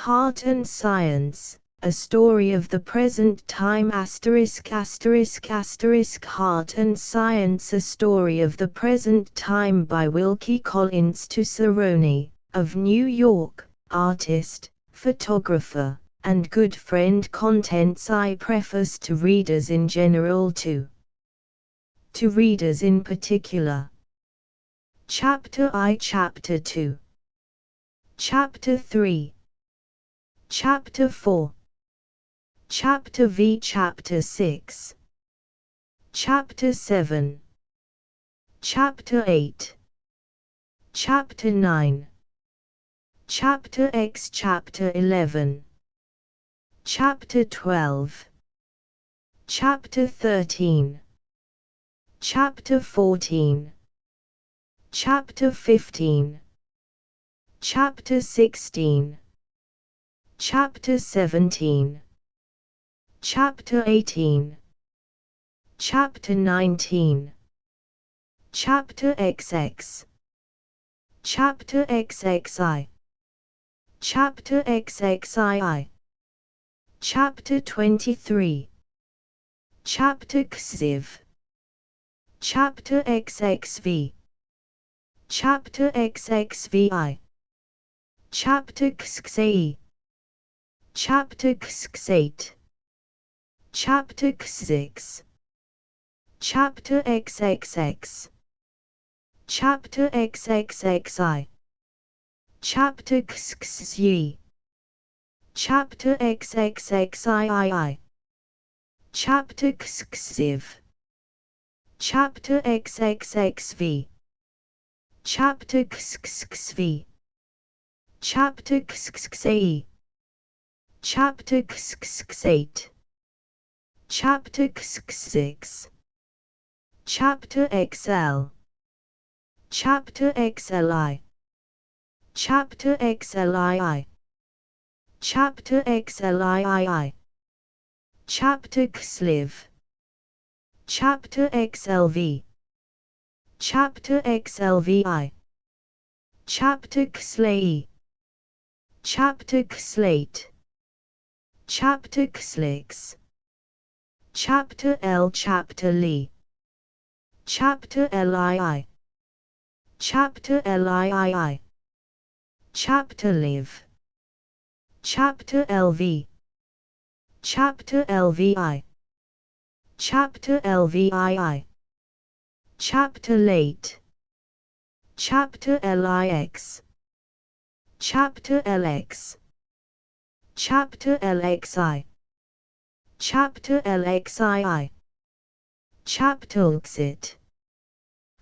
Heart and Science, A Story of the Present Time ********* Heart and Science, A Story of the Present Time by Wilkie Collins to Cerrone, of New York, artist, photographer, and good friend. Contents I preface to readers in general to readers in particular. Chapter I, Chapter 2, Chapter 3, Chapter 4, Chapter V, Chapter 6, Chapter 7, Chapter 8, Chapter 9, Chapter X, Chapter 11, Chapter 12, Chapter 13, Chapter 14, Chapter 15, Chapter 16, Chapter 17, Chapter 18, Chapter 19, Chapter XX, Chapter XXI, Chapter XXII, Chapter 23, Chapter XIV, Chapter XXV, Chapter XXVI, Chapter XXVIII, Chapter XXVIII, Chapter XXVI, Chapter XXX, Chapter XXXI, Chapter XXY, Chapter XXXII, Chapter XXV, Chapter XXXV, Chapter XXV, Chapter XXVIII, Chapter XXVIII, Chapter XXVI, Chapter XL, Chapter XLI, Chapter XLII, Chapter XLIII, Chapter XLIV, Chapter XLV, Chapter XLVI, Chapter XLAE, Chapter XLATE, Chapter XLIX, Chapter L, Chapter LI, Chapter LII, Chapter LIII, Chapter LIV, Chapter LV, Chapter LVI, Chapter LVII, Chapter Late, Chapter LIX, Chapter LX, Chapter LXI, Chapter LXII, Chapter Exit.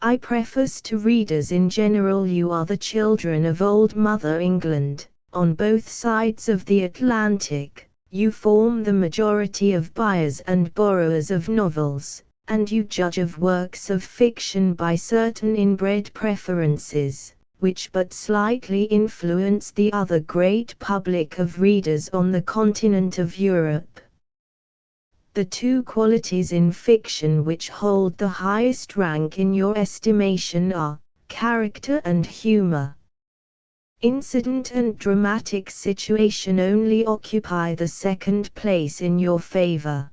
I preface to readers in general: you are the children of old Mother England. On both sides of the Atlantic, you form the majority of buyers and borrowers of novels, and you judge of works of fiction by certain inbred preferences, which but slightly influence the other great public of readers on the continent of Europe. The two qualities in fiction which hold the highest rank in your estimation are character and humor. Incident and dramatic situation only occupy the second place in your favor.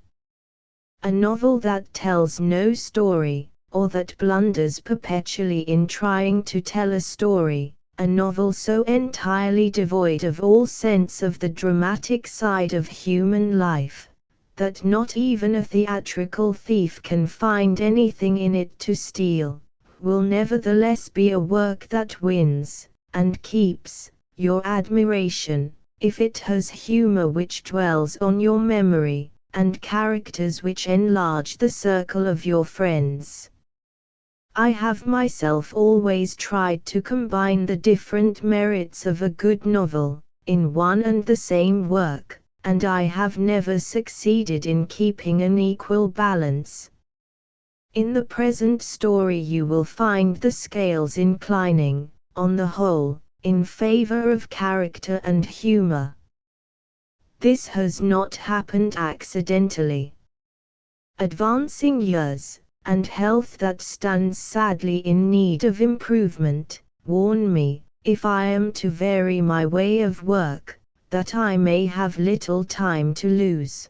A novel that tells no story, or that blunders perpetually in trying to tell a story, a novel so entirely devoid of all sense of the dramatic side of human life, that not even a theatrical thief can find anything in it to steal, will nevertheless be a work that wins, and keeps, your admiration, if it has humor which dwells on your memory, and characters which enlarge the circle of your friends. I have myself always tried to combine the different merits of a good novel, in one and the same work, and I have never succeeded in keeping an equal balance. In the present story you will find the scales inclining, on the whole, in favor of character and humor. This has not happened accidentally. Advancing years, and health that stands sadly in need of improvement, warn me, if I am to vary my way of work, that I may have little time to lose.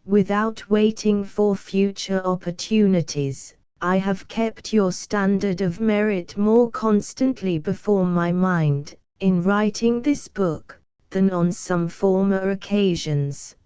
Without waiting for future opportunities, I have kept your standard of merit more constantly before my mind, in writing this book, than on some former occasions.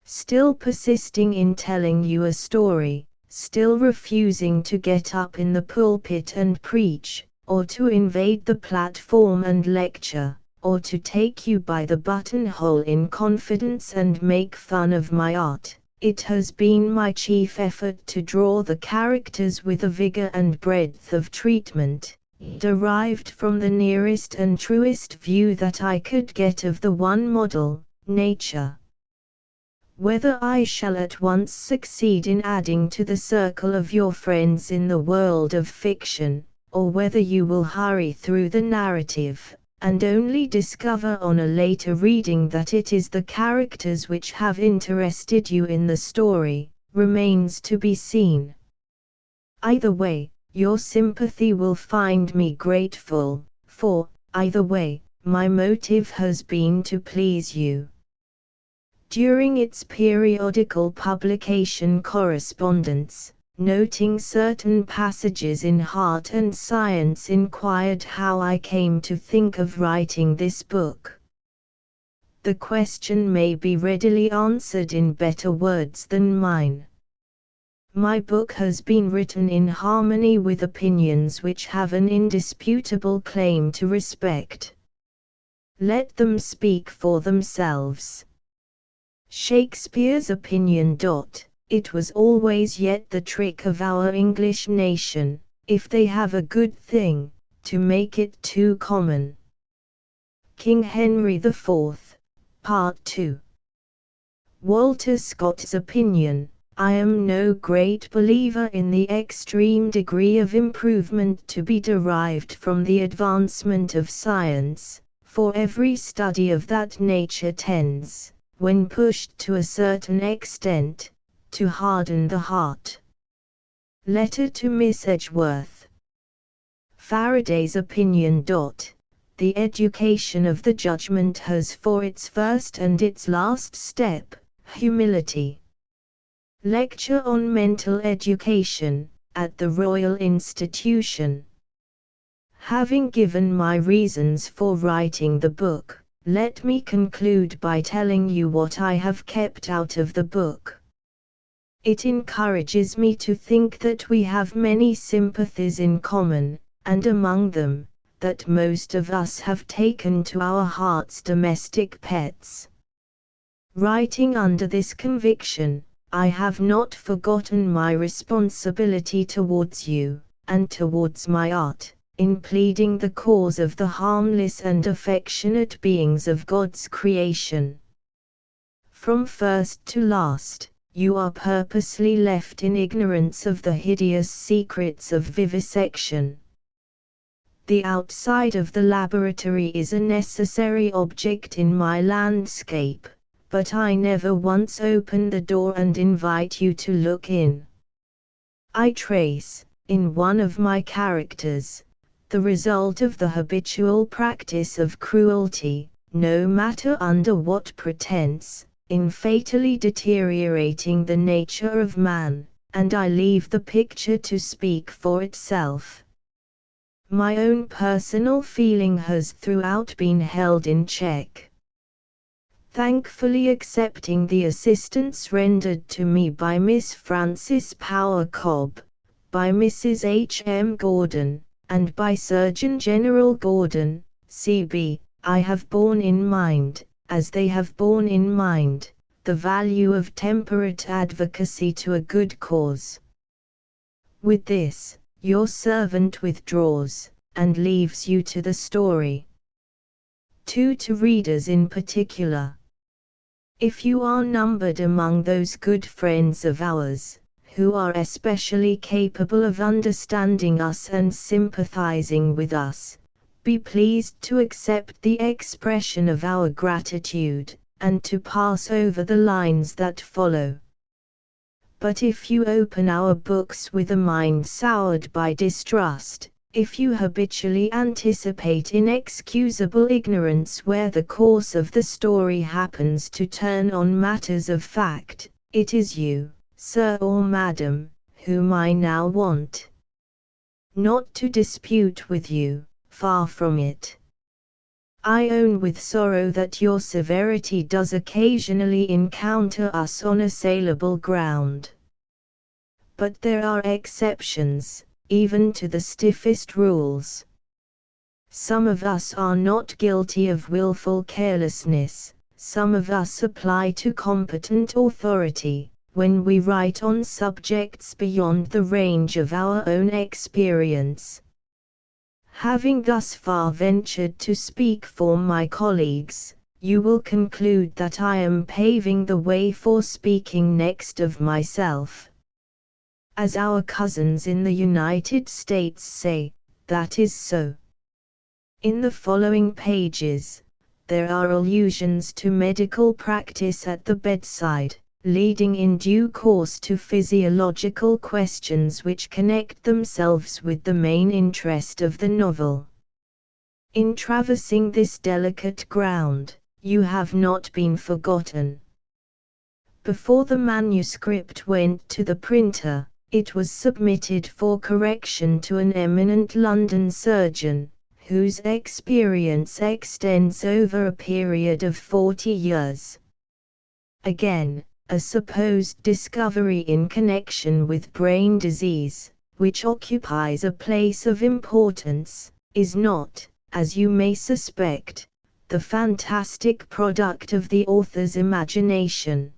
Still persisting in telling you a story, still refusing to get up in the pulpit and preach, or to invade the platform and lecture, or to take you by the buttonhole in confidence and make fun of my art. It has been my chief effort to draw the characters with a vigor and breadth of treatment, derived from the nearest and truest view that I could get of the one model, nature. Whether I shall at once succeed in adding to the circle of your friends in the world of fiction, or whether you will hurry through the narrative, and only discover on a later reading that it is the characters which have interested you in the story, remains to be seen. Either way, your sympathy will find me grateful, for, either way, my motive has been to please you. During its periodical publication correspondence, noting certain passages in Heart and Science, inquired how I came to think of writing this book. The question may be readily answered in better words than mine. My book has been written in harmony with opinions which have an indisputable claim to respect. Let them speak for themselves. Shakespeare's opinion. It was always yet the trick of our English nation, if they have a good thing, to make it too common. King Henry IV, Part 2. Walter Scott's opinion. I am no great believer in the extreme degree of improvement to be derived from the advancement of science, for every study of that nature tends, when pushed to a certain extent, to harden the heart. Letter to Miss Edgeworth. Faraday's opinion. The education of the judgment has for its first and its last step, humility. Lecture on Mental Education, at the Royal Institution. Having given my reasons for writing the book, let me conclude by telling you what I have kept out of the book. It encourages me to think that we have many sympathies in common, and among them, that most of us have taken to our hearts domestic pets. Writing under this conviction, I have not forgotten my responsibility towards you, and towards my art, in pleading the cause of the harmless and affectionate beings of God's creation. From first to last, you are purposely left in ignorance of the hideous secrets of vivisection. The outside of the laboratory is a necessary object in my landscape, but I never once open the door and invite you to look in. I trace, in one of my characters, the result of the habitual practice of cruelty, no matter under what pretense, in fatally deteriorating the nature of man, and I leave the picture to speak for itself. My own personal feeling has throughout been held in check. Thankfully accepting the assistance rendered to me by Miss Frances Power Cobb, by Mrs. H. M. Gordon, and by Surgeon General Gordon, C.B., I have borne in mind, as they have borne in mind, the value of temperate advocacy to a good cause. With this, your servant withdraws, and leaves you to the story. To readers in particular. If you are numbered among those good friends of ours, who are especially capable of understanding us and sympathizing with us, be pleased to accept the expression of our gratitude, and to pass over the lines that follow. But if you open our books with a mind soured by distrust, If you habitually anticipate inexcusable ignorance where the course of the story happens to turn on matters of fact, it is you, sir or madam, whom I now want. Not to dispute with you, far from it. I own with sorrow that your severity does occasionally encounter us on assailable ground. But there are exceptions, even to the stiffest rules. Some of us are not guilty of willful carelessness, some of us apply to competent authority, when we write on subjects beyond the range of our own experience. Having thus far ventured to speak for my colleagues, you will conclude that I am paving the way for speaking next of myself. As our cousins in the United States say, that is so. In the following pages, there are allusions to medical practice at the bedside, leading in due course to physiological questions which connect themselves with the main interest of the novel. In traversing this delicate ground, you have not been forgotten. Before the manuscript went to the printer, it was submitted for correction to an eminent London surgeon, whose experience extends over a period of 40 years. Again, a supposed discovery in connection with brain disease, which occupies a place of importance, is not, as you may suspect, the fantastic product of the author's imagination.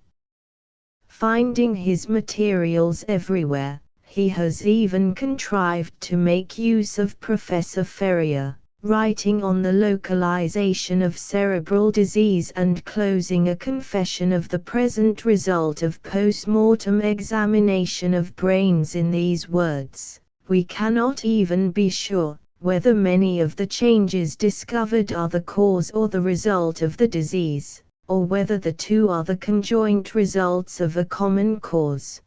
Finding his materials everywhere, he has even contrived to make use of Professor Ferrier, writing on the localization of cerebral disease and closing a confession of the present result of post-mortem examination of brains in these words: "We cannot even be sure whether many of the changes discovered are the cause or the result of the disease, or whether the two are the conjoint results of a common cause."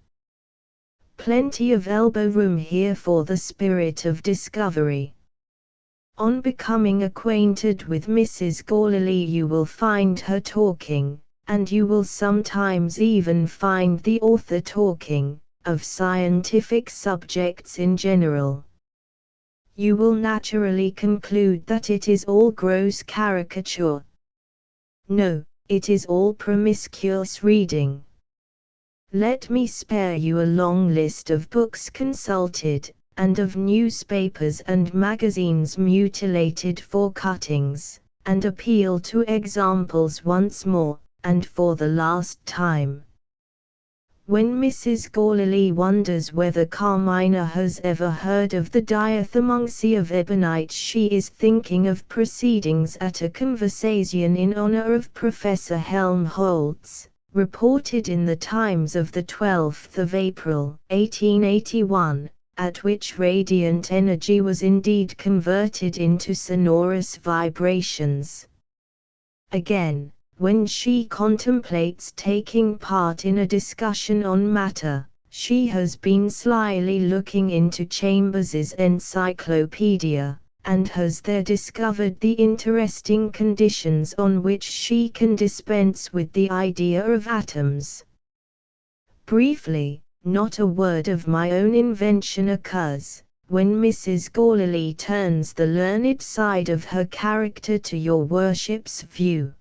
Plenty of elbow room here for the spirit of discovery. On becoming acquainted with Mrs. Gourley you will find her talking, and you will sometimes even find the author talking, of scientific subjects in general. You will naturally conclude that it is all gross caricature. No, it is all promiscuous reading. Let me spare you a long list of books consulted, and of newspapers and magazines mutilated for cuttings, and appeal to examples once more, and for the last time. When Mrs. Gourley wonders whether Carmina has ever heard of the diathermoxy of ebonite, she is thinking of proceedings at a conversation in honor of Professor Helmholtz, reported in the Times of the 12th of April, 1881, at which radiant energy was indeed converted into sonorous vibrations. Again, when she contemplates taking part in a discussion on matter, she has been slyly looking into Chambers's encyclopedia, and has there discovered the interesting conditions on which she can dispense with the idea of atoms. Briefly, not a word of my own invention occurs, when Mrs. Gourley turns the learned side of her character to your worship's view.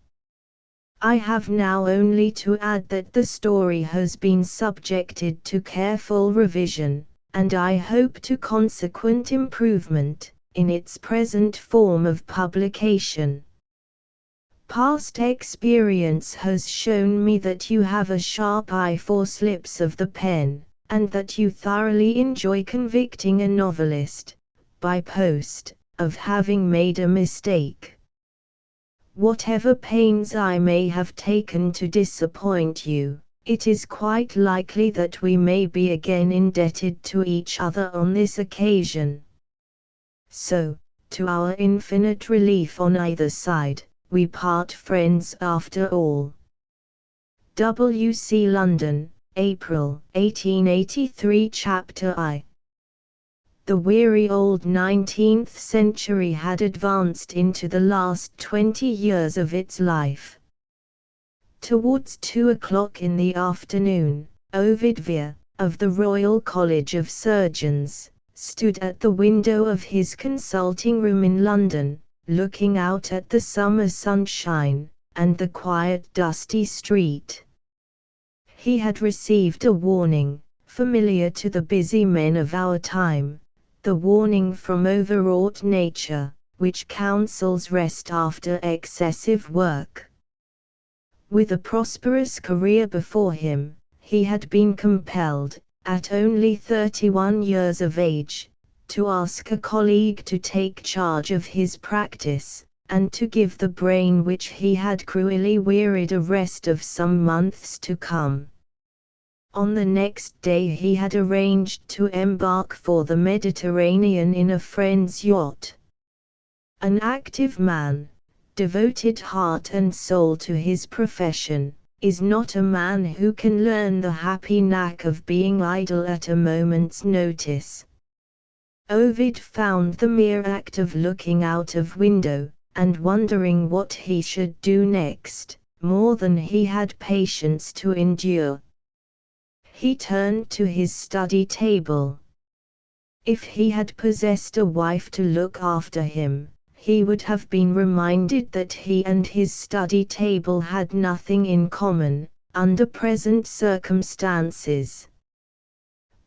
I have now only to add that the story has been subjected to careful revision, and I hope to consequent improvement, in its present form of publication. Past experience has shown me that you have a sharp eye for slips of the pen, and that you thoroughly enjoy convicting a novelist, by post, of having made a mistake. Whatever pains I may have taken to disappoint you, it is quite likely that we may be again indebted to each other on this occasion. So, to our infinite relief on either side, we part friends after all. W.C. London, April, 1883. Chapter I. The weary old 19th century had advanced into the last 20 years of its life. Towards 2 o'clock in the afternoon, Ovid Vere, of the Royal College of Surgeons, stood at the window of his consulting room in London, looking out at the summer sunshine, and the quiet dusty street. He had received a warning, familiar to the busy men of our time, the warning from overwrought nature, which counsels rest after excessive work. With a prosperous career before him, he had been compelled, at only 31 years of age, to ask a colleague to take charge of his practice, and to give the brain which he had cruelly wearied a rest of some months to come. On the next day he had arranged to embark for the Mediterranean in a friend's yacht. An active man, devoted heart and soul to his profession, is not a man who can learn the happy knack of being idle at a moment's notice. Ovid found the mere act of looking out of window, and wondering what he should do next, more than he had patience to endure. He turned to his study table. If he had possessed a wife to look after him, he would have been reminded that he and his study table had nothing in common, under present circumstances.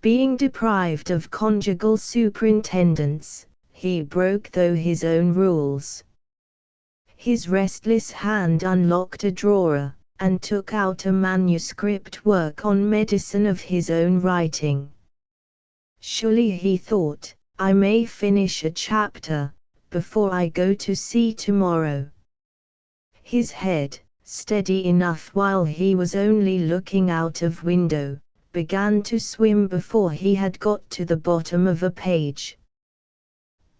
Being deprived of conjugal superintendence, he broke his own rules. His restless hand unlocked a drawer, and took out a manuscript work on medicine of his own writing. Surely, he thought, I may finish a chapter before I go to sea tomorrow. His head, steady enough while he was only looking out of window, began to swim before he had got to the bottom of a page.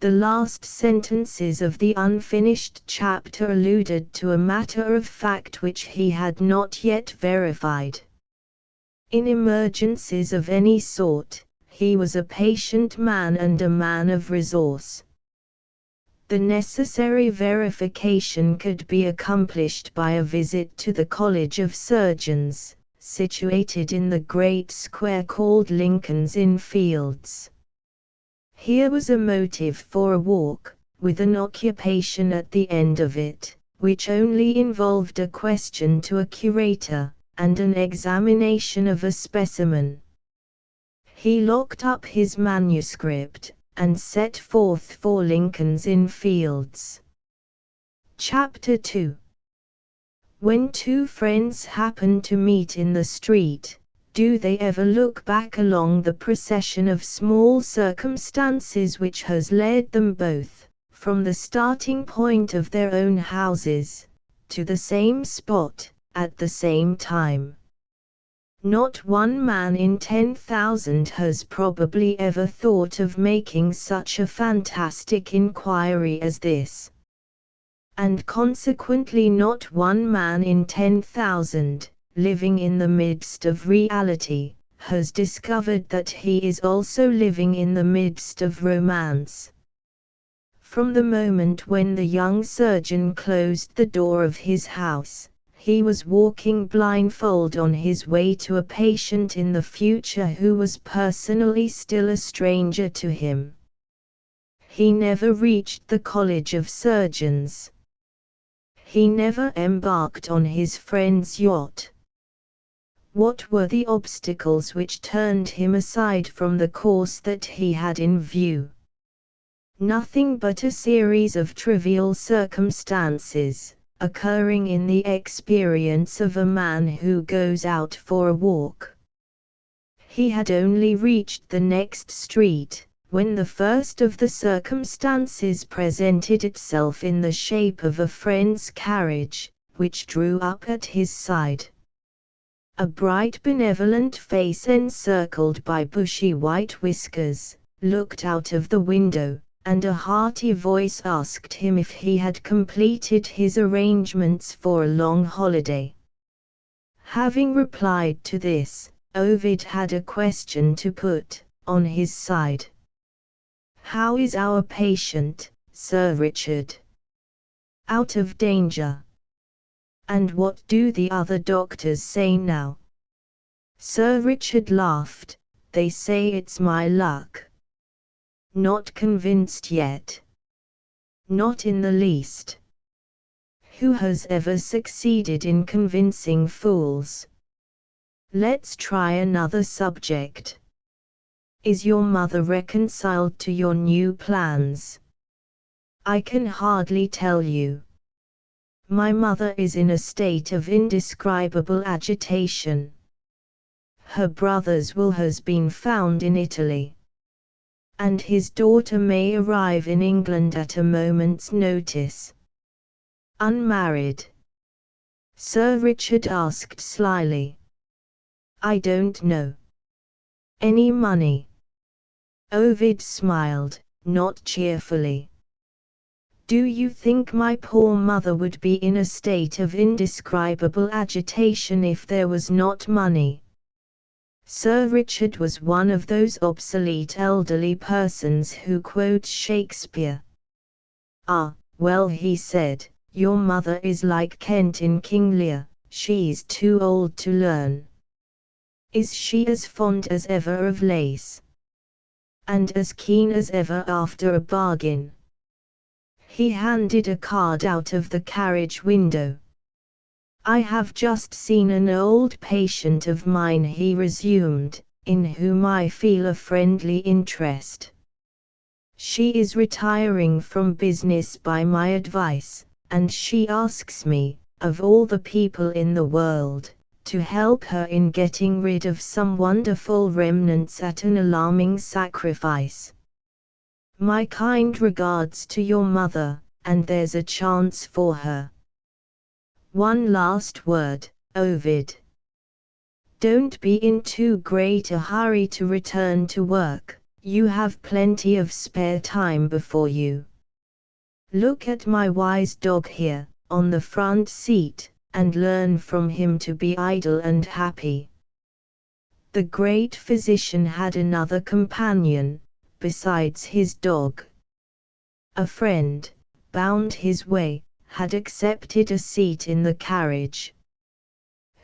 The last sentences of the unfinished chapter alluded to a matter of fact which he had not yet verified. In emergencies of any sort, he was a patient man and a man of resource. The necessary verification could be accomplished by a visit to the College of Surgeons, situated in the great square called Lincoln's Inn Fields. Here was a motive for a walk, with an occupation at the end of it, which only involved a question to a curator, and an examination of a specimen. He locked up his manuscript, and set forth for Lincoln's Inn Fields. Chapter 2. When two friends happen to meet in the street, do they ever look back along the procession of small circumstances which has led them both, from the starting point of their own houses, to the same spot, at the same time? Not one man in 10,000 has probably ever thought of making such a fantastic inquiry as this. And consequently not one man in 10,000, living in the midst of reality, has discovered that he is also living in the midst of romance. From the moment when the young surgeon closed the door of his house, he was walking blindfold on his way to a patient in the future who was personally still a stranger to him. He never reached the College of Surgeons. He never embarked on his friend's yacht. What were the obstacles which turned him aside from the course that he had in view? Nothing but a series of trivial circumstances, occurring in the experience of a man who goes out for a walk. He had only reached the next street, when the first of the circumstances presented itself in the shape of a friend's carriage, which drew up at his side. A bright benevolent face encircled by bushy white whiskers, looked out of the window, and a hearty voice asked him if he had completed his arrangements for a long holiday. Having replied to this, Ovid had a question to put, on his side. How is our patient, Sir Richard? Out of danger. And what do the other doctors say now? Sir Richard laughed. They say it's my luck. Not convinced yet. Not in the least. Who has ever succeeded in convincing fools? Let's try another subject. Is your mother reconciled to your new plans? I can hardly tell you. My mother is in a state of indescribable agitation. Her brother's will has been found in Italy, and his daughter may arrive in England at a moment's notice. Unmarried? Sir Richard asked slyly. I don't know. Any money? Ovid smiled, not cheerfully. Do you think my poor mother would be in a state of indescribable agitation if there was not money? Sir Richard was one of those obsolete elderly persons who quote Shakespeare. Ah, well, he said, your mother is like Kent in King Lear, she's too old to learn. Is she as fond as ever of lace? And as keen as ever after a bargain? He handed a card out of the carriage window. I have just seen an old patient of mine, he resumed, in whom I feel a friendly interest. She is retiring from business by my advice, and she asks me, of all the people in the world, to help her in getting rid of some wonderful remnants at an alarming sacrifice. My kind regards to your mother, and there's a chance for her. One last word, Ovid. Don't be in too great a hurry to return to work, you have plenty of spare time before you. Look at my wise dog here, on the front seat, and learn from him to be idle and happy. The great physician had another companion, besides his dog. A friend, bound his way, had accepted a seat in the carriage.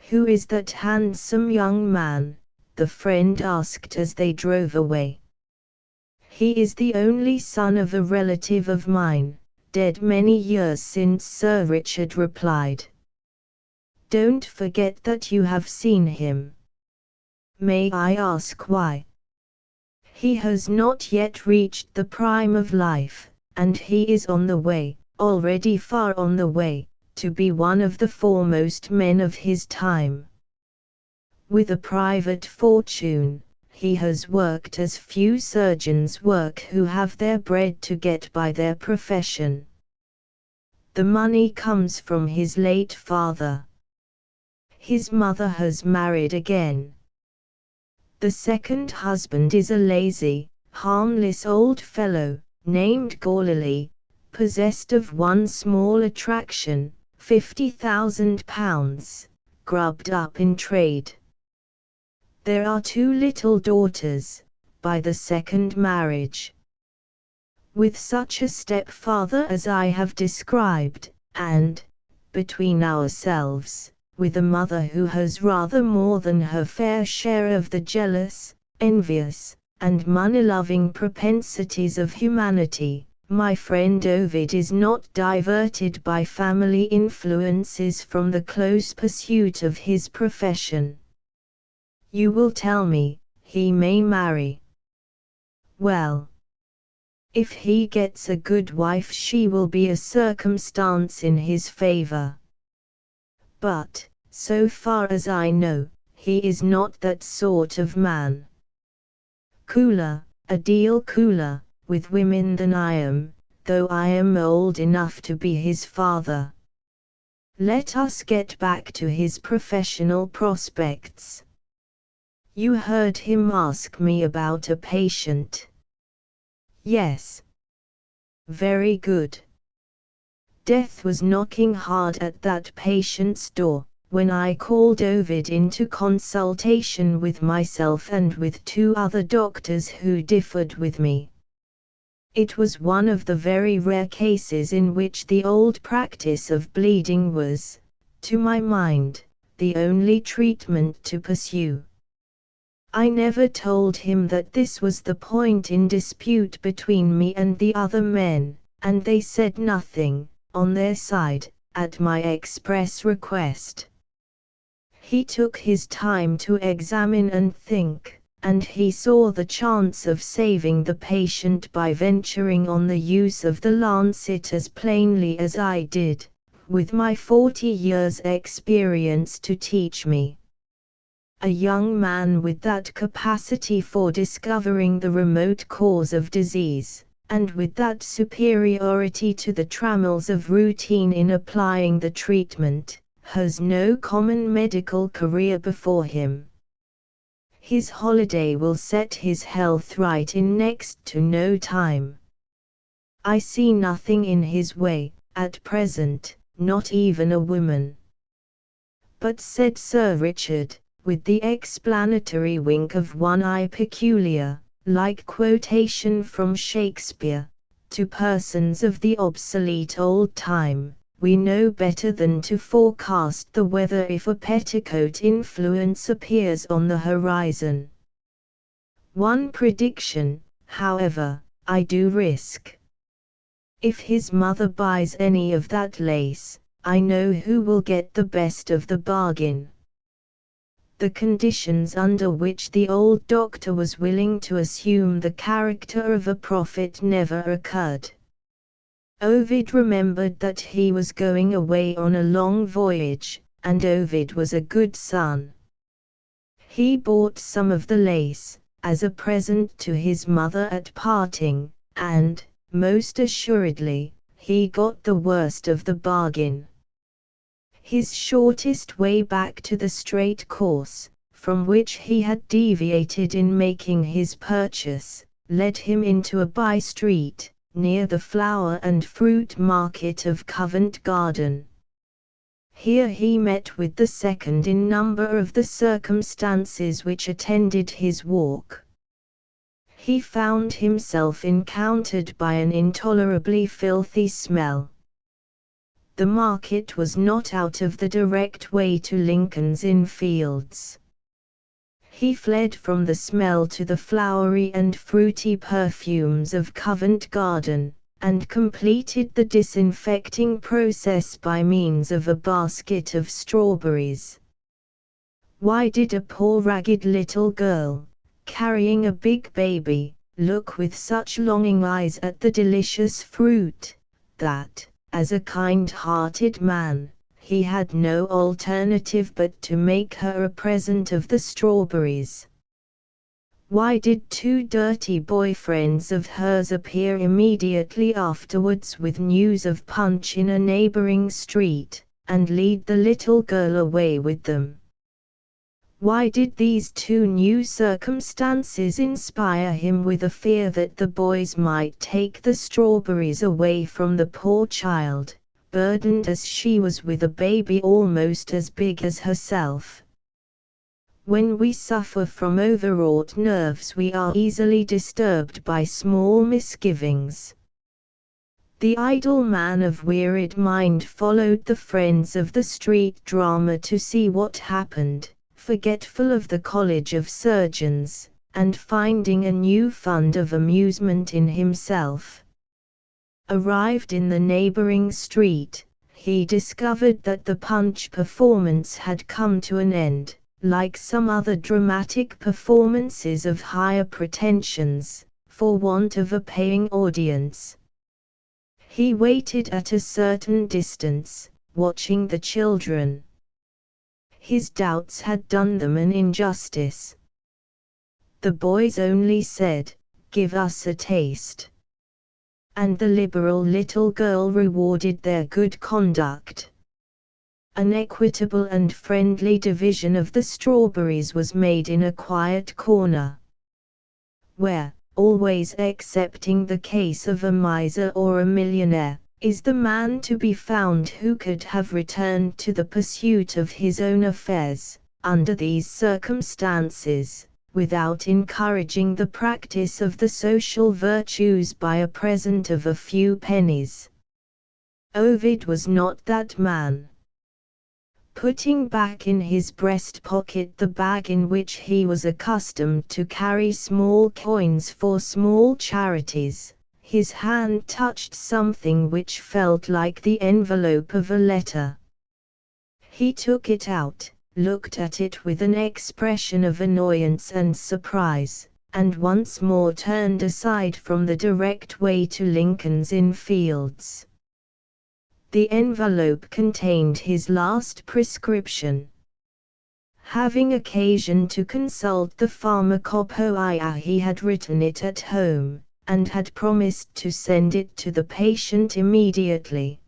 Who is that handsome young man? The friend asked as they drove away. He is the only son of a relative of mine, dead many years since, Sir Richard replied. Don't forget that you have seen him. May I ask why? He has not yet reached the prime of life, and he is on the way, already far on the way, to be one of the foremost men of his time. With a private fortune, he has worked as few surgeons work who have their bread to get by their profession. The money comes from his late father. His mother has married again. The second husband is a lazy, harmless old fellow, named Gorlily, possessed of one small attraction, £50,000, grubbed up in trade. There are two little daughters, by the second marriage. With such a stepfather as I have described, and, between ourselves, with a mother who has rather more than her fair share of the jealous, envious, and money-loving propensities of humanity, my friend Ovid is not diverted by family influences from the close pursuit of his profession. You will tell me, he may marry. Well, if he gets a good wife, she will be a circumstance in his favor. But, so far as I know, he is not that sort of man. Cooler, a deal cooler, with women than I am, though I am old enough to be his father. Let us get back to his professional prospects. You heard him ask me about a patient. Yes. Very good. Death was knocking hard at that patient's door, when I called Ovid into consultation with myself and with two other doctors who differed with me. It was one of the very rare cases in which the old practice of bleeding was, to my mind, the only treatment to pursue. I never told him that this was the point in dispute between me and the other men, and they said nothing, on their side, at my express request. He took his time to examine and think, and he saw the chance of saving the patient by venturing on the use of the lancet as plainly as I did, with my 40 years' experience to teach me. A young man with that capacity for discovering the remote cause of disease, and with that superiority to the trammels of routine in applying the treatment, has no common medical career before him. His holiday will set his health right in next to no time. I see nothing in his way, at present, not even a woman. But said Sir Richard, with the explanatory wink of one eye peculiar, like quotation from Shakespeare, to persons of the obsolete old time, we know better than to forecast the weather if a petticoat influence appears on the horizon. One prediction, however, I do risk. If his mother buys any of that lace, I know who will get the best of the bargain. The conditions under which the old doctor was willing to assume the character of a prophet never occurred. Ovid remembered that he was going away on a long voyage, and Ovid was a good son. He bought some of the lace, as a present to his mother at parting, and, most assuredly, he got the worst of the bargain. His shortest way back to the straight course, from which he had deviated in making his purchase, led him into a by-street, near the flower and fruit market of Covent Garden. Here he met with the second in number of the circumstances which attended his walk. He found himself encountered by an intolerably filthy smell. The market was not out of the direct way to Lincoln's Inn Fields. He fled from the smell to the flowery and fruity perfumes of Covent Garden, and completed the disinfecting process by means of a basket of strawberries. Why did a poor ragged little girl, carrying a big baby, look with such longing eyes at the delicious fruit, that, as a kind-hearted man, he had no alternative but to make her a present of the strawberries? Why did two dirty boyfriends of hers appear immediately afterwards with news of punch in a neighboring street, and lead the little girl away with them? Why did these two new circumstances inspire him with a fear that the boys might take the strawberries away from the poor child, burdened as she was with a baby almost as big as herself? When we suffer from overwrought nerves, we are easily disturbed by small misgivings. The idle man of wearied mind followed the friends of the street drama to see what happened, forgetful of the College of Surgeons, and finding a new fund of amusement in himself. Arrived in the neighboring street, he discovered that the punch performance had come to an end, like some other dramatic performances of higher pretensions, for want of a paying audience. He waited at a certain distance, watching the children. His doubts had done them an injustice. The boys only said, "Give us a taste." And the liberal little girl rewarded their good conduct. An equitable and friendly division of the strawberries was made in a quiet corner, where, always excepting the case of a miser or a millionaire, is the man to be found who could have returned to the pursuit of his own affairs, under these circumstances, without encouraging the practice of the social virtues by a present of a few pennies. Ovid was not that man. Putting back in his breast pocket the bag in which he was accustomed to carry small coins for small charities, his hand touched something which felt like the envelope of a letter. He took it out, looked at it with an expression of annoyance and surprise, and once more turned aside from the direct way to Lincoln's Inn Fields. The envelope contained his last prescription. Having occasion to consult the pharmacopoeia, he had written it at home, and had promised to send it to the patient immediately.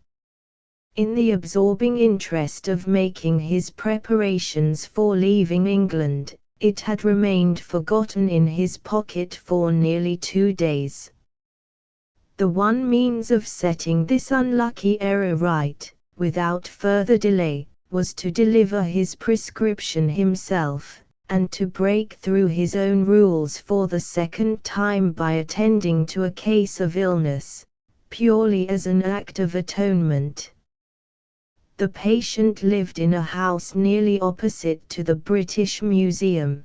In the absorbing interest of making his preparations for leaving England, it had remained forgotten in his pocket for nearly 2 days. The one means of setting this unlucky error right, without further delay, was to deliver his prescription himself, and to break through his own rules for the second time by attending to a case of illness, purely as an act of atonement. The patient lived in a house nearly opposite to the British Museum.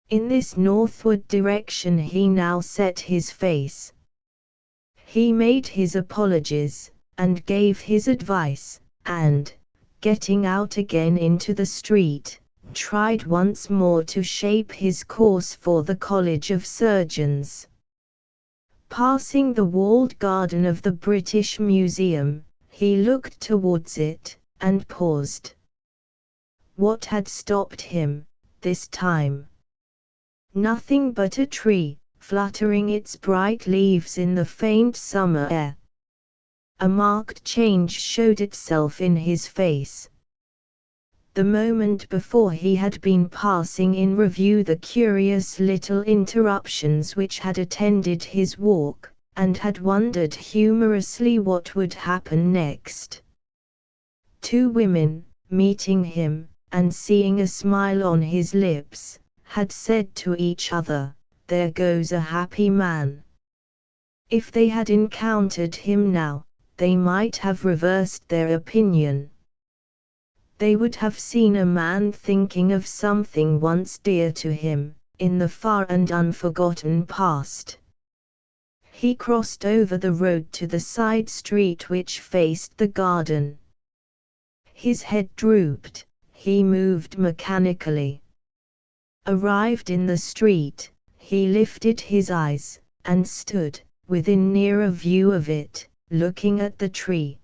In this northward direction he now set his face. He made his apologies, and gave his advice, and, getting out again into the street, tried once more to shape his course for the College of Surgeons. Passing the walled garden of the British Museum, he looked towards it, and paused. What had stopped him, this time? Nothing but a tree, fluttering its bright leaves in the faint summer air. A marked change showed itself in his face. The moment before he had been passing in review the curious little interruptions which had attended his walk, and had wondered humorously what would happen next. 2 women, meeting him, and seeing a smile on his lips, had said to each other, "There goes a happy man." If they had encountered him now, they might have reversed their opinion. They would have seen a man thinking of something once dear to him, in the far and unforgotten past. He crossed over the road to the side street which faced the garden. His head drooped, he moved mechanically. Arrived in the street, he lifted his eyes, and stood, within nearer view of it, looking at the tree.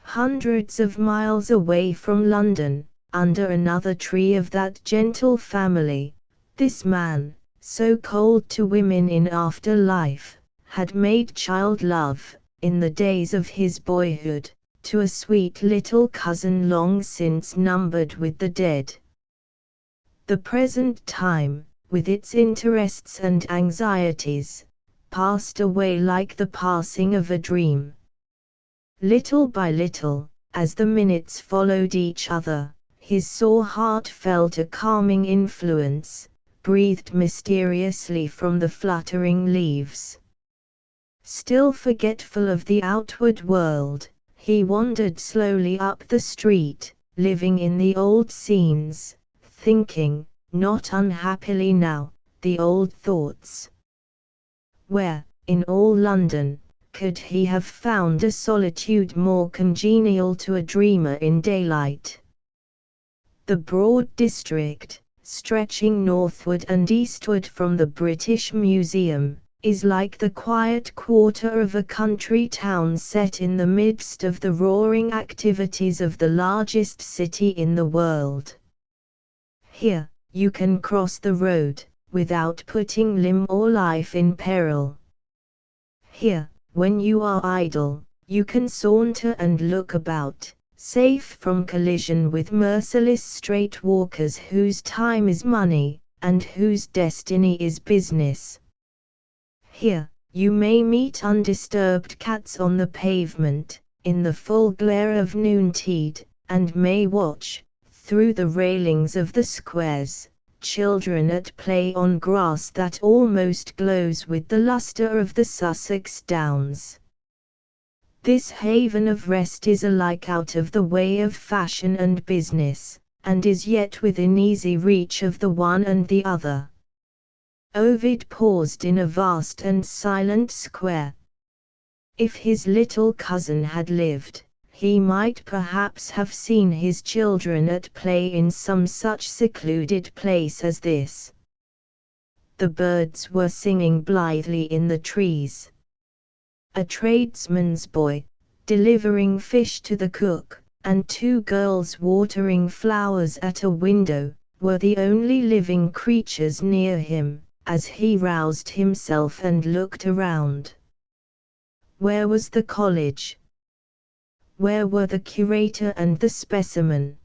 Hundreds of miles away from London, under another tree of that gentle family, this man, so cold to women in after life, had made child love, in the days of his boyhood, to a sweet little cousin long since numbered with the dead. The present time, with its interests and anxieties, passed away like the passing of a dream. Little by little, as the minutes followed each other, his sore heart felt a calming influence, breathed mysteriously from the fluttering leaves. Still forgetful of the outward world, he wandered slowly up the street, living in the old scenes, thinking, not unhappily now, the old thoughts. Where, in all London, could he have found a solitude more congenial to a dreamer in daylight? The broad district, stretching northward and eastward from the British Museum, is like the quiet quarter of a country town set in the midst of the roaring activities of the largest city in the world. Here, you can cross the road, without putting limb or life in peril. Here, when you are idle, you can saunter and look about, safe from collision with merciless straight walkers whose time is money, and whose destiny is business. Here, you may meet undisturbed cats on the pavement, in the full glare of noontide, and may watch, through the railings of the squares, the children at play on grass that almost glows with the lustre of the Sussex Downs. This haven of rest is alike out of the way of fashion and business, and is yet within easy reach of the one and the other. Ovid paused in a vast and silent square. If his little cousin had lived, he might perhaps have seen his children at play in some such secluded place as this. The birds were singing blithely in the trees. A tradesman's boy, delivering fish to the cook, and two girls watering flowers at a window, were the only living creatures near him, as he roused himself and looked around. Where was the college? Where were the curator and the specimen?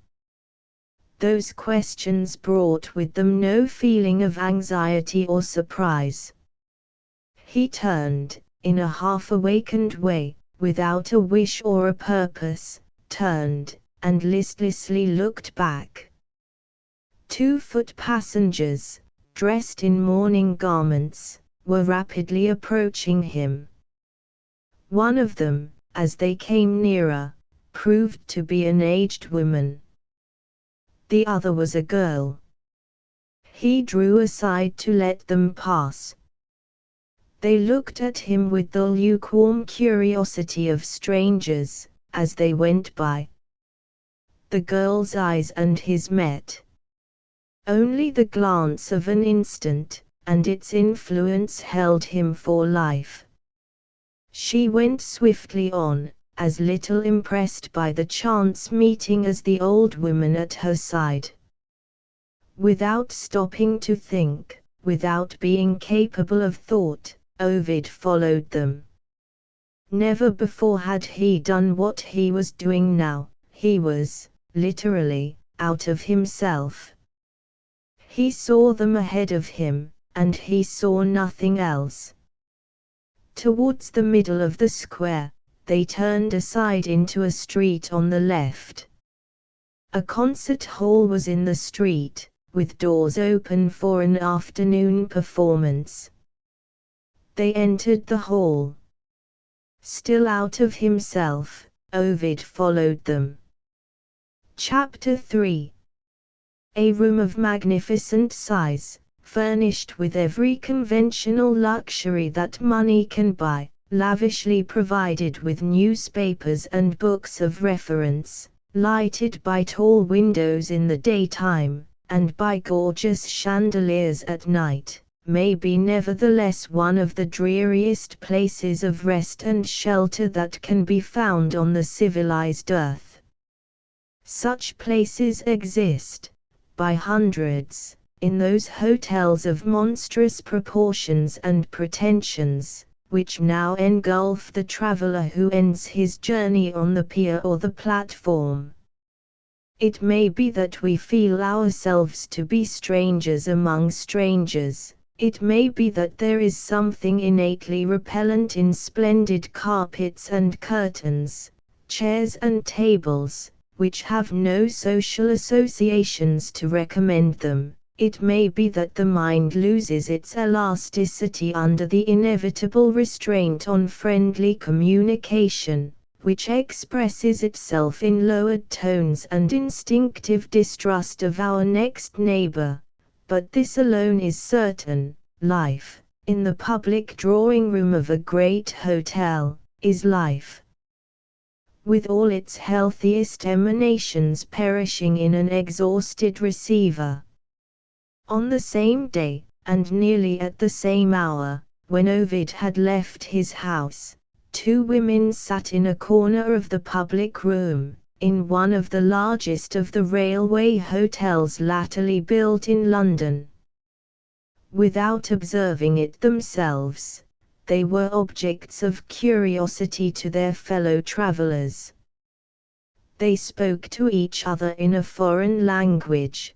Those questions brought with them no feeling of anxiety or surprise. He turned, in a half-awakened way, without a wish or a purpose, turned, and listlessly looked back. 2 foot passengers, dressed in mourning garments, were rapidly approaching him. One of them, as they came nearer, proved to be an aged woman. The other was a girl. He drew aside to let them pass. They looked at him with the lukewarm curiosity of strangers, as they went by. The girl's eyes and his met. Only the glance of an instant, and its influence held him for life. She went swiftly on, as little impressed by the chance meeting as the old woman at her side. Without stopping to think, without being capable of thought, Ovid followed them. Never before had he done what he was doing now. He was, literally, out of himself. He saw them ahead of him, and he saw nothing else. Towards the middle of the square, they turned aside into a street on the left. A concert hall was in the street, with doors open for an afternoon performance. They entered the hall. Still out of himself, Ovid followed them. Chapter 3. A room of magnificent size, furnished with every conventional luxury that money can buy, lavishly provided with newspapers and books of reference, lighted by tall windows in the daytime, and by gorgeous chandeliers at night, may be nevertheless one of the dreariest places of rest and shelter that can be found on the civilized earth. Such places exist, by hundreds, in those hotels of monstrous proportions and pretensions, which now engulf the traveler who ends his journey on the pier or the platform. It may be that we feel ourselves to be strangers among strangers. It may be that there is something innately repellent in splendid carpets and curtains, chairs and tables, which have no social associations to recommend them. It may be that the mind loses its elasticity under the inevitable restraint on friendly communication, which expresses itself in lowered tones and instinctive distrust of our next neighbor. But this alone is certain: life, in the public drawing-room of a great hotel, is life, with all its healthiest emanations perishing in an exhausted receiver. On the same day, and nearly at the same hour, when Ovid had left his house, 2 women sat in a corner of the public room, in one of the largest of the railway hotels latterly built in London. Without observing it themselves, they were objects of curiosity to their fellow travelers. They spoke to each other in a foreign language.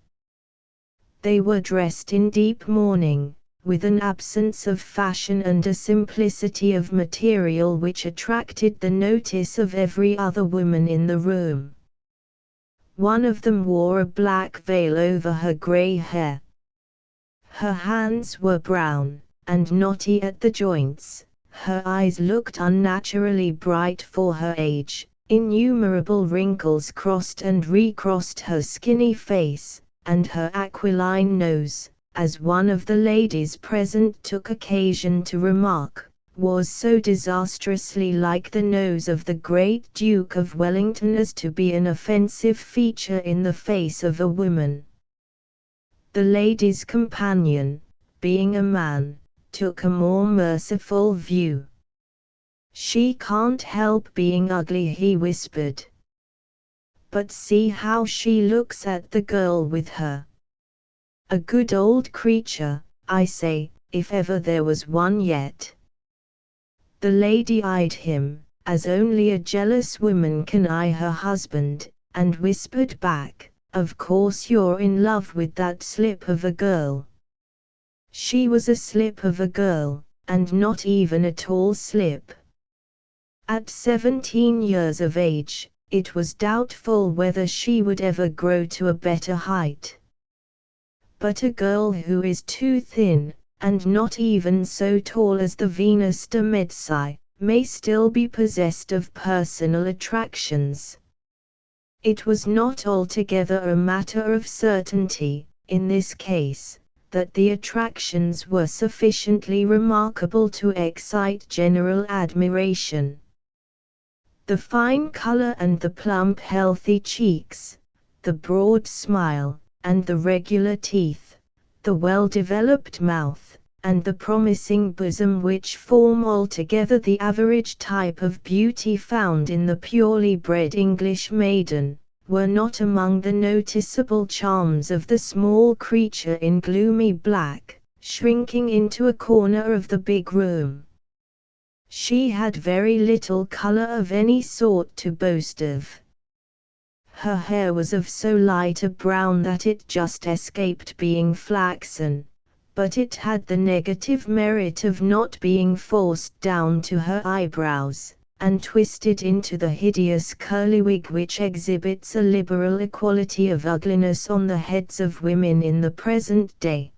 They were dressed in deep mourning, with an absence of fashion and a simplicity of material which attracted the notice of every other woman in the room. One of them wore a black veil over her grey hair. Her hands were brown, and knotty at the joints, her eyes looked unnaturally bright for her age, innumerable wrinkles crossed and recrossed her skinny face, and her aquiline nose, as one of the ladies present took occasion to remark, was so disastrously like the nose of the great Duke of Wellington as to be an offensive feature in the face of a woman. The lady's companion, being a man, took a more merciful view. "She can't help being ugly," he whispered. "But see how she looks at the girl with her. A good old creature, I say, if ever there was one yet." The lady eyed him, as only a jealous woman can eye her husband, and whispered back, "Of course you're in love with that slip of a girl." She was a slip of a girl, and not even a tall slip. At 17 years of age, it was doubtful whether she would ever grow to a better height. But a girl who is too thin, and not even so tall as the Venus de Medici, may still be possessed of personal attractions. It was not altogether a matter of certainty, in this case, that the attractions were sufficiently remarkable to excite general admiration. The fine color and the plump healthy cheeks, the broad smile, and the regular teeth, the well-developed mouth, and the promising bosom which form altogether the average type of beauty found in the purely bred English maiden, were not among the noticeable charms of the small creature in gloomy black, shrinking into a corner of the big room. She had very little color of any sort to boast of. Her hair was of so light a brown that it just escaped being flaxen, but it had the negative merit of not being forced down to her eyebrows, and twisted into the hideous curlywig which exhibits a liberal equality of ugliness on the heads of women in the present day.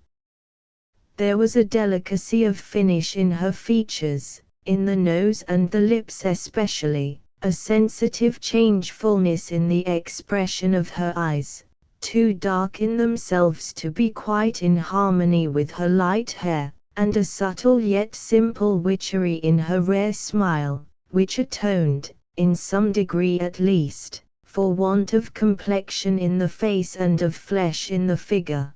There was a delicacy of finish in her features, in the nose and the lips especially, a sensitive changefulness in the expression of her eyes, too dark in themselves to be quite in harmony with her light hair, and a subtle yet simple witchery in her rare smile, which atoned, in some degree at least, for want of complexion in the face and of flesh in the figure.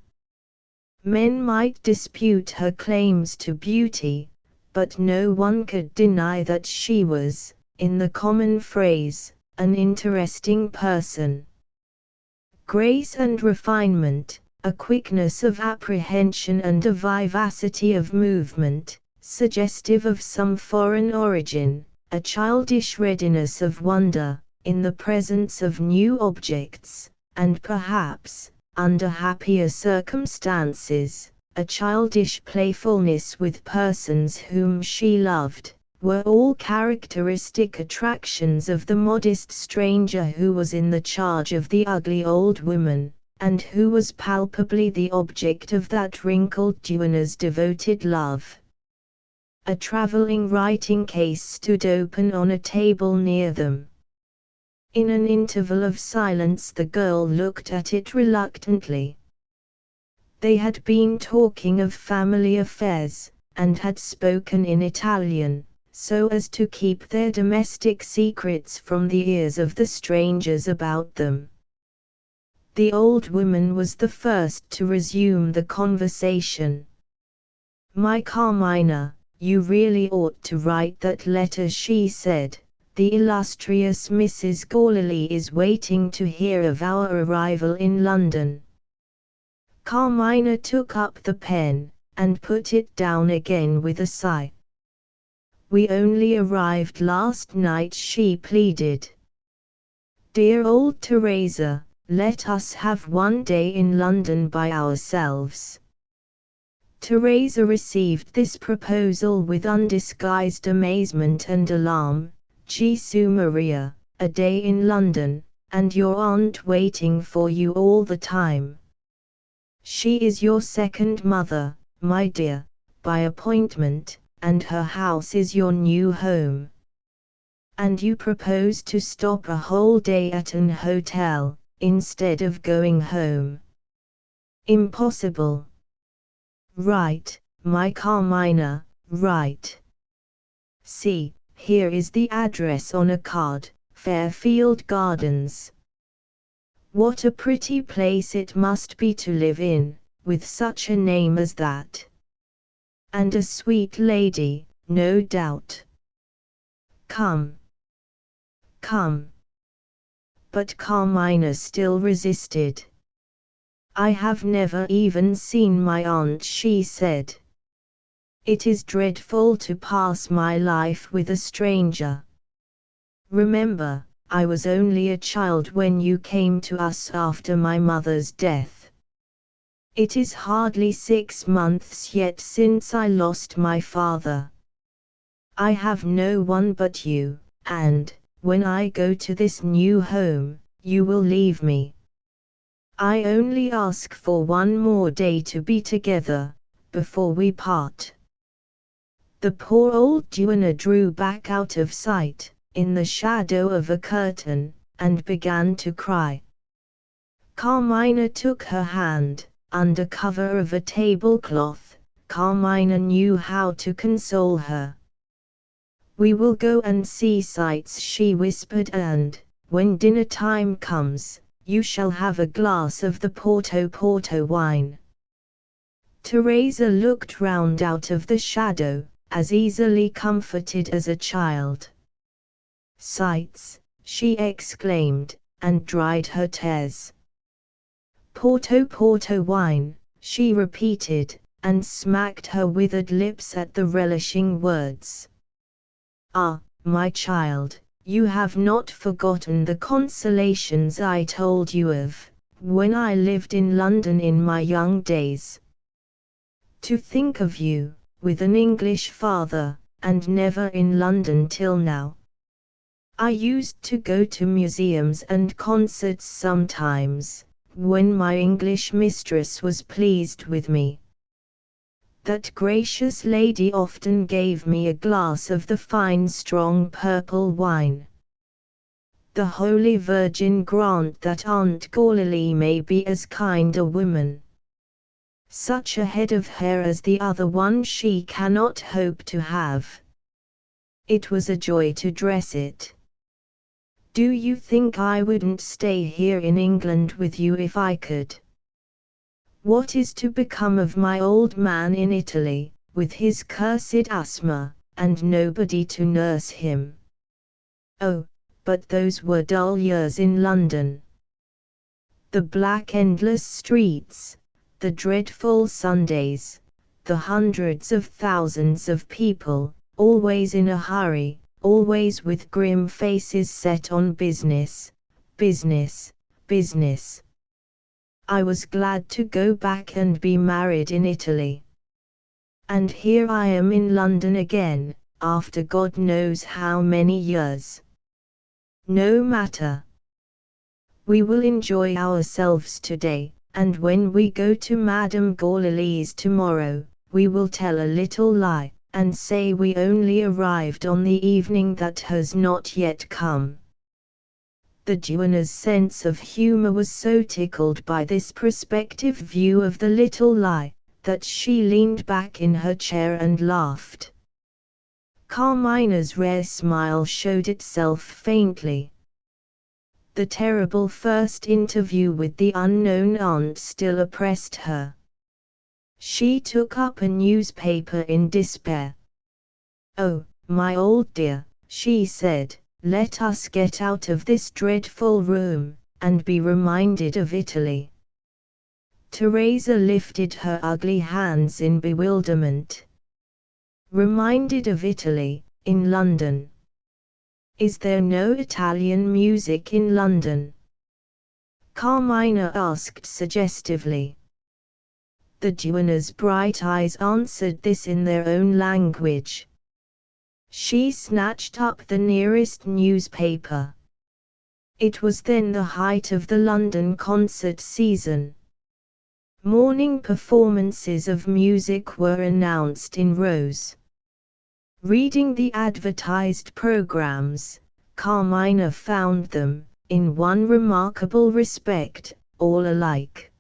Men might dispute her claims to beauty, but no one could deny that she was, in the common phrase, an interesting person. Grace and refinement, a quickness of apprehension and a vivacity of movement, suggestive of some foreign origin, a childish readiness of wonder, in the presence of new objects, and perhaps, under happier circumstances, a childish playfulness with persons whom she loved, were all characteristic attractions of the modest stranger who was in the charge of the ugly old woman, and who was palpably the object of that wrinkled duenna's devoted love. A traveling writing case stood open on a table near them. In an interval of silence the girl looked at it reluctantly. They had been talking of family affairs, and had spoken in Italian, so as to keep their domestic secrets from the ears of the strangers about them. The old woman was the first to resume the conversation. "My Carmina, you really ought to write that letter," she said. "The illustrious Mrs. Gourley is waiting to hear of our arrival in London." Carmina took up the pen, and put it down again with a sigh. "We only arrived last night," she pleaded. "Dear old Teresa, let us have one day in London by ourselves." Teresa received this proposal with undisguised amazement and alarm. "Jesu Maria, a day in London, and your aunt waiting for you all the time." She is your second mother, my dear, by appointment, and her house is your new home. And you propose to stop a whole day at an hotel, instead of going home. Impossible. Right, my Carmina, right. See, here is the address on a card, Fairfield Gardens. What a pretty place it must be to live in, with such a name as that. And a sweet lady, no doubt. Come. Come. But Carmina still resisted. I have never even seen my aunt, she said. It is dreadful to pass my life with a stranger. Remember, I was only a child when you came to us after my mother's death. It is hardly 6 months yet since I lost my father. I have no one but you, and, when I go to this new home, you will leave me. I only ask for one more day to be together, before we part. The poor old duenna drew back out of sight, in the shadow of a curtain, and began to cry. Carmina took her hand. Under cover of a tablecloth, Carmina knew how to console her. We will go and see sights, she whispered, and, when dinner time comes, you shall have a glass of the Porto wine. Teresa looked round out of the shadow, as easily comforted as a child. Sights, she exclaimed, and dried her tears. Porto wine, she repeated, and smacked her withered lips at the relishing words. Ah, my child, you have not forgotten the consolations I told you of, when I lived in London in my young days. To think of you, with an English father, and never in London till now. I used to go to museums and concerts sometimes, when my English mistress was pleased with me. That gracious lady often gave me a glass of the fine strong purple wine. The Holy Virgin grant that Aunt Gorlily may be as kind a woman. Such a head of hair as the other one she cannot hope to have. It was a joy to dress it. Do you think I wouldn't stay here in England with you if I could? What is to become of my old man in Italy, with his cursed asthma, and nobody to nurse him? Oh, but those were dull years in London. The black endless streets, the dreadful Sundays, the hundreds of thousands of people, always in a hurry, always with grim faces set on business, business, business. I was glad to go back and be married in Italy. And here I am in London again, after God knows how many years. No matter. We will enjoy ourselves today, and when we go to Madame Gorlily's tomorrow, we will tell a little lie, and say we only arrived on the evening that has not yet come. The duenna's sense of humor was so tickled by this prospective view of the little lie, that she leaned back in her chair and laughed. Carmina's rare smile showed itself faintly. The terrible first interview with the unknown aunt still oppressed her. She took up a newspaper in despair. "Oh, my old dear," she said, "let us get out of this dreadful room, and be reminded of Italy." Teresa lifted her ugly hands in bewilderment. Reminded of Italy, in London? Is there no Italian music in London? Carmina asked suggestively. The duenna's bright eyes answered this in their own language. She snatched up the nearest newspaper. It was then the height of the London concert season. Morning performances of music were announced in rows. Reading the advertised programs, Carmina found them, in one remarkable respect, all alike.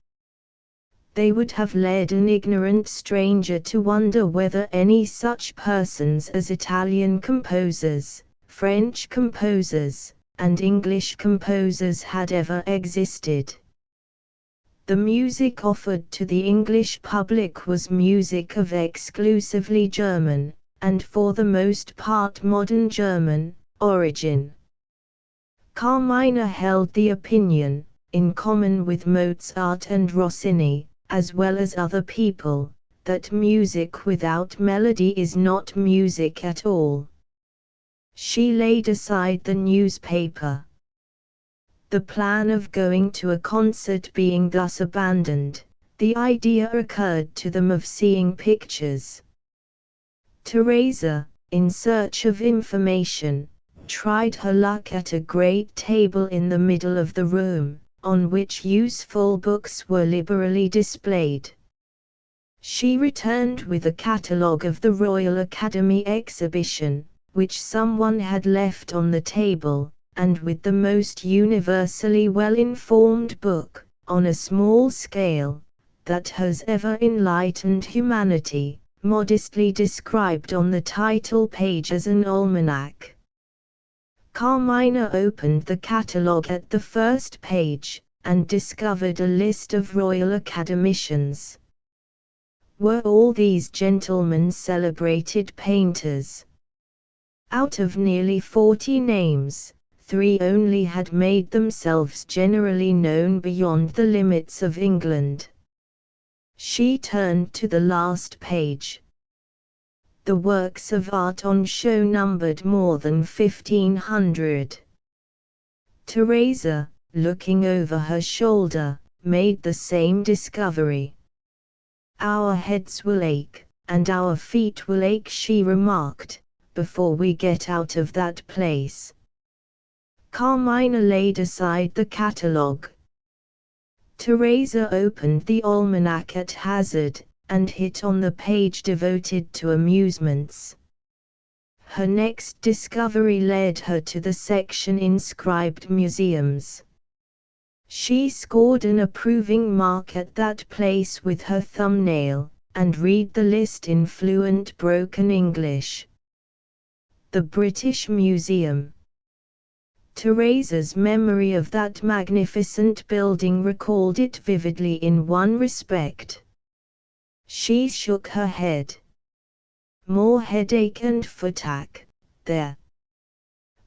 They would have led an ignorant stranger to wonder whether any such persons as Italian composers, French composers, and English composers had ever existed. The music offered to the English public was music of exclusively German, and for the most part modern German, origin. Carmina held the opinion, in common with Mozart and Rossini, as well as other people, that music without melody is not music at all. She laid aside the newspaper. The plan of going to a concert being thus abandoned, the idea occurred to them of seeing pictures. Teresa, in search of information, tried her luck at a great table in the middle of the room, on which useful books were liberally displayed. She returned with a catalogue of the Royal Academy exhibition, which someone had left on the table, and with the most universally well-informed book, on a small scale, that has ever enlightened humanity, modestly described on the title page as an almanac. Carmina opened the catalogue at the first page, and discovered a list of Royal Academicians. Were all these gentlemen celebrated painters? Out of nearly 40 names, 3 only had made themselves generally known beyond the limits of England. She turned to the last page. The works of art on show numbered more than 1,500. Teresa, looking over her shoulder, made the same discovery. "Our heads will ache, and our feet will ache," she remarked, "before we get out of that place." Carmina laid aside the catalogue. Teresa opened the almanac at hazard, and hit on the page devoted to amusements. Her next discovery led her to the section inscribed Museums. She scored an approving mark at that place with her thumbnail, and read the list in fluent broken English. The British Museum. Teresa's memory of that magnificent building recalled it vividly in one respect. She shook her head. More headache and footache, there.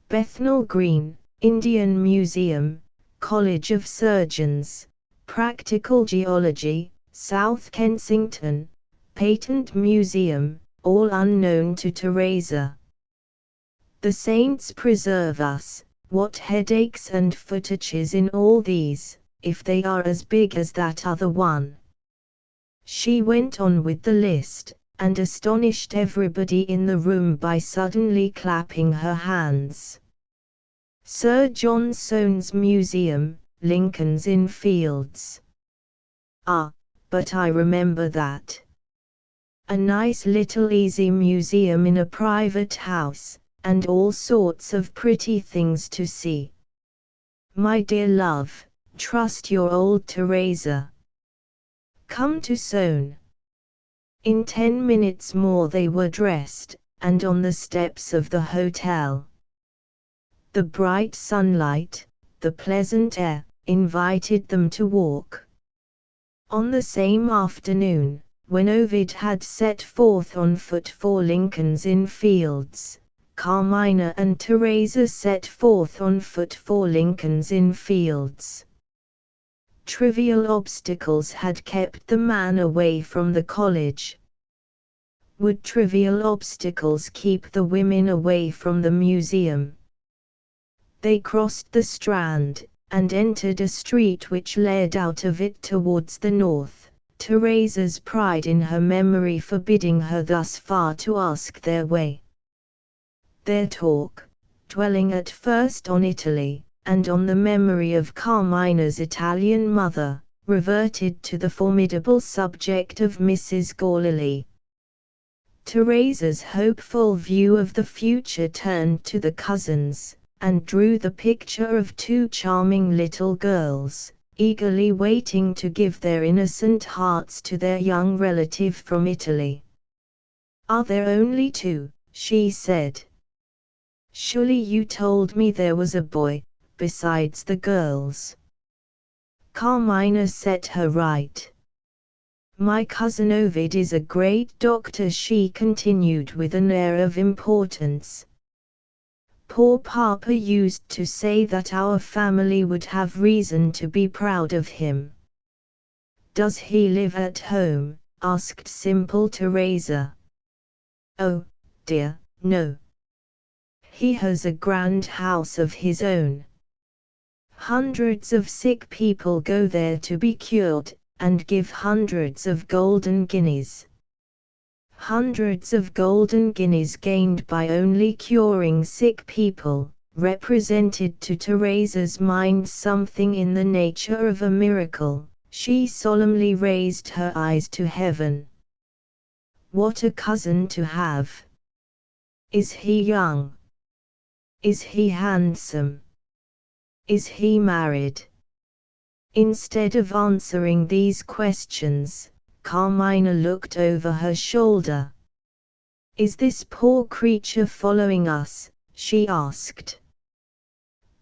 Bethnal Green, Indian Museum, College of Surgeons, Practical Geology, South Kensington, Patent Museum, all unknown to Teresa. The saints preserve us, what headaches and footaches in all these, if they are as big as that other one. She went on with the list, and astonished everybody in the room by suddenly clapping her hands. Sir John Soane's Museum, Lincoln's Inn Fields. Ah, but I remember that. A nice little easy museum in a private house, and all sorts of pretty things to see. My dear love, trust your old Teresa. Come to Soane. In 10 minutes more they were dressed, and on the steps of the hotel. The bright sunlight, the pleasant air, invited them to walk. On the same afternoon, when Ovid had set forth on foot for Lincoln's Inn Fields, Carmina and Teresa set forth on foot for Lincoln's Inn Fields. Trivial obstacles had kept the man away from the college. Would trivial obstacles keep the women away from the museum? They crossed the Strand, and entered a street which led out of it towards the north, Teresa's pride in her memory forbidding her thus far to ask their way. Their talk, dwelling at first on Italy, and on the memory of Carmina's Italian mother, reverted to the formidable subject of Mrs. Gallilee. Teresa's hopeful view of the future turned to the cousins, and drew the picture of two charming little girls, eagerly waiting to give their innocent hearts to their young relative from Italy. "Are there only two?" she said. "Surely you told me there was a boy, besides the girls." Carmina set her right. "My cousin Ovid is a great doctor," she continued with an air of importance. "Poor Papa used to say that our family would have reason to be proud of him." "Does he live at home?" asked simple Teresa. "Oh, dear, no. He has a grand house of his own. Hundreds of sick people go there to be cured, and give hundreds of golden guineas. Hundreds of golden guineas gained by only curing sick people, represented to Teresa's mind something in the nature of a miracle. She solemnly raised her eyes to heaven. What a cousin to have! Is he young? Is he handsome? Is he married? Instead of answering these questions, Carmina looked over her shoulder. "Is this poor creature following us?" she asked.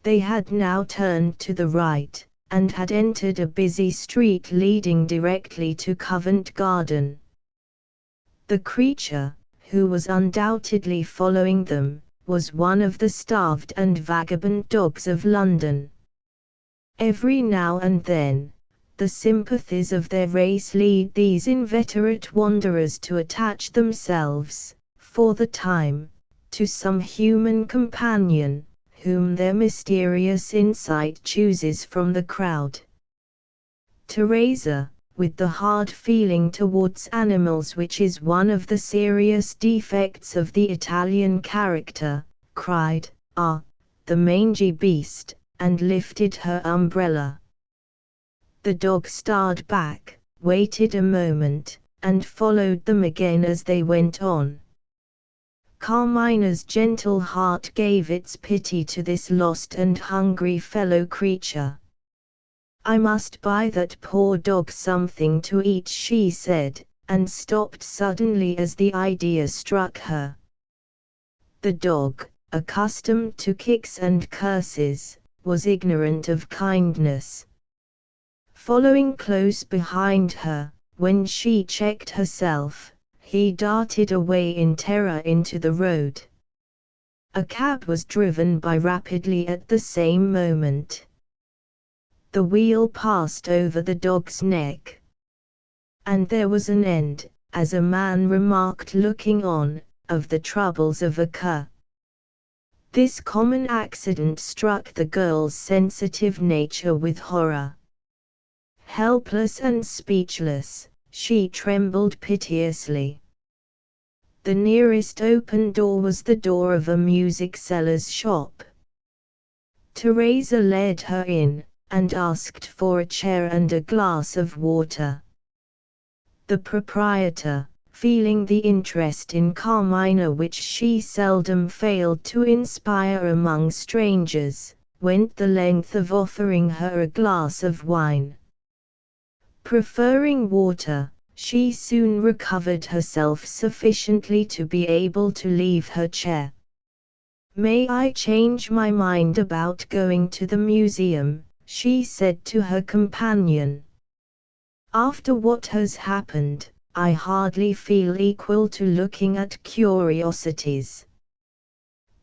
They had now turned to the right, and had entered a busy street leading directly to Covent Garden. The creature, who was undoubtedly following them, was one of the starved and vagabond dogs of London. Every now and then, the sympathies of their race lead these inveterate wanderers to attach themselves, for the time, to some human companion, whom their mysterious insight chooses from the crowd. Teresa, with the hard feeling towards animals which is one of the serious defects of the Italian character, cried, "Ah, the mangy beast!" and lifted her umbrella. The dog starred back, waited a moment, and followed them again as they went on. Carmina's gentle heart gave its pity to this lost and hungry fellow creature. "I must buy that poor dog something to eat," she said, and stopped suddenly as the idea struck her. The dog, accustomed to kicks and curses, was ignorant of kindness. Following close behind her, when she checked herself, he darted away in terror into the road. A cab was driven by rapidly at the same moment. The wheel passed over the dog's neck. And there was an end, as a man remarked looking on, of the troubles of a cur. This common accident struck the girl's sensitive nature with horror. Helpless and speechless, she trembled piteously. The nearest open door was the door of a music seller's shop. Teresa led her in, and asked for a chair and a glass of water. The proprietor, feeling the interest in Carmina which she seldom failed to inspire among strangers, went the length of offering her a glass of wine. Preferring water, she soon recovered herself sufficiently to be able to leave her chair. "May I change my mind about going to the museum?" she said to her companion. "After what has happened, I hardly feel equal to looking at curiosities."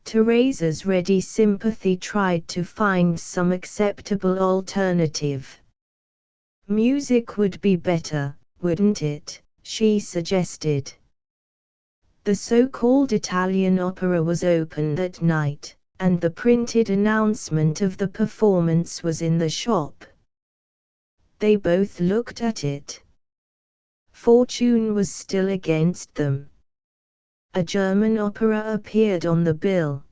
Teresa's ready sympathy tried to find some acceptable alternative. "Music would be better, wouldn't it?" she suggested. The so-called Italian opera was open that night, and the printed announcement of the performance was in the shop. They both looked at it. Fortune was still against them. A German opera appeared on the bill.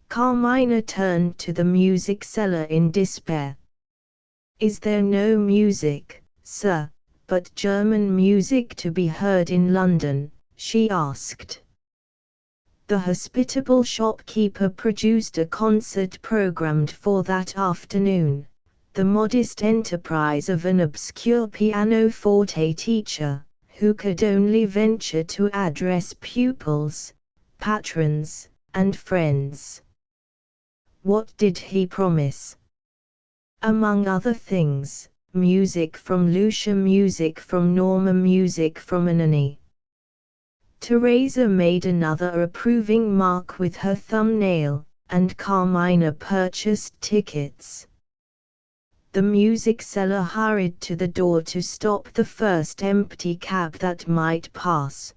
Carmina turned to the music seller in despair. Is there no music, sir, but German music to be heard in London? She asked. The hospitable shopkeeper produced a concert programmed for that afternoon, the modest enterprise of an obscure pianoforte teacher, who could only venture to address pupils, patrons, and friends. What did he promise? Among other things, music from Lucia, music from Norma, music from Anani. Teresa made another approving mark with her thumbnail, and Carmina purchased tickets. The music seller hurried to the door to stop the first empty cab that might pass.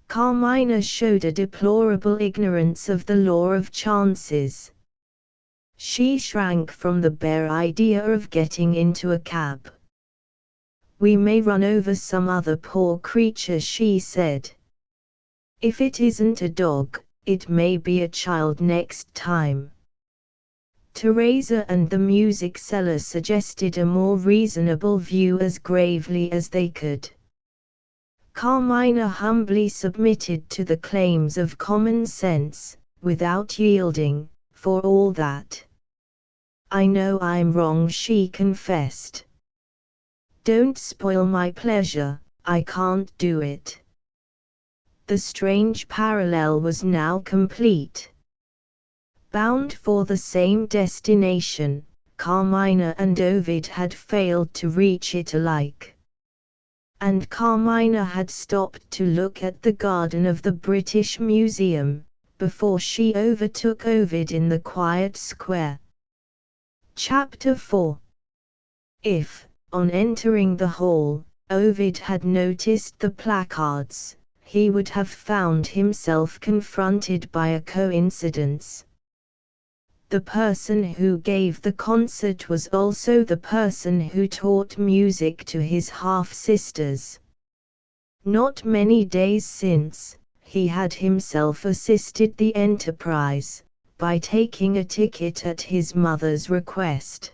Carmina showed a deplorable ignorance of the law of chances. She shrank from the bare idea of getting into a cab. "We may run over some other poor creature," she said. "If it isn't a dog, it may be a child next time." Teresa and the music seller suggested a more reasonable view as gravely as they could. Carmina humbly submitted to the claims of common sense, without yielding, for all that. "I know I'm wrong," she confessed. "Don't spoil my pleasure, I can't do it." The strange parallel was now complete. Bound for the same destination, Carmina and Ovid had failed to reach it alike. And Carmina had stopped to look at the garden of the British Museum, before she overtook Ovid in the quiet square. Chapter 4. If, on entering the hall, Ovid had noticed the placards, he would have found himself confronted by a coincidence. The person who gave the concert was also the person who taught music to his half-sisters. Not many days since, he had himself assisted the enterprise, by taking a ticket at his mother's request.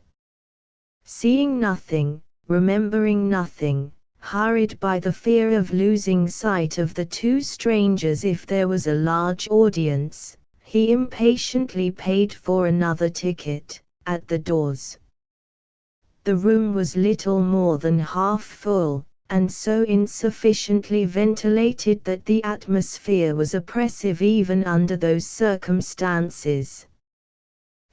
Seeing nothing, remembering nothing, hurried by the fear of losing sight of the two strangers if there was a large audience, he impatiently paid for another ticket, at the doors. The room was little more than half full, and so insufficiently ventilated that the atmosphere was oppressive even under those circumstances.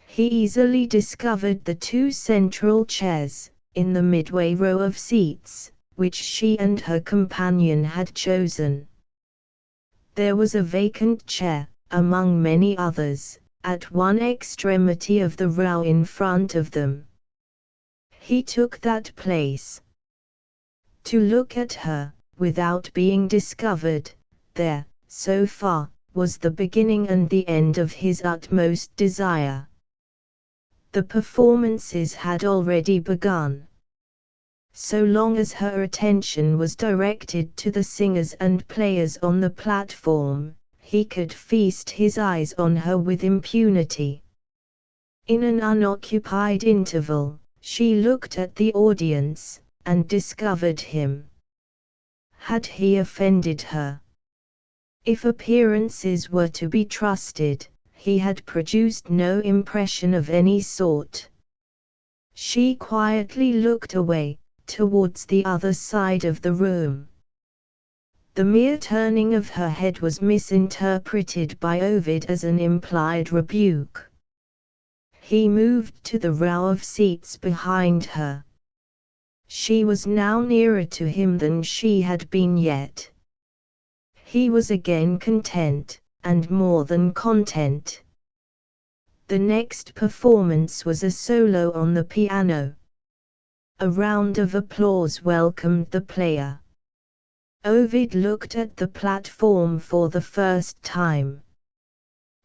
He easily discovered the two central chairs, in the midway row of seats, which she and her companion had chosen. There was a vacant chair, among many others, at one extremity of the row in front of them. He took that place. To look at her, without being discovered, there, so far, was the beginning and the end of his utmost desire. The performances had already begun. So long as her attention was directed to the singers and players on the platform, he could feast his eyes on her with impunity. In an unoccupied interval, she looked at the audience, and discovered him. Had he offended her? If appearances were to be trusted, he had produced no impression of any sort. She quietly looked away, towards the other side of the room. The mere turning of her head was misinterpreted by Ovid as an implied rebuke. He moved to the row of seats behind her. She was now nearer to him than she had been yet. He was again content, and more than content. The next performance was a solo on the piano. A round of applause welcomed the player. Ovid looked at the platform for the first time.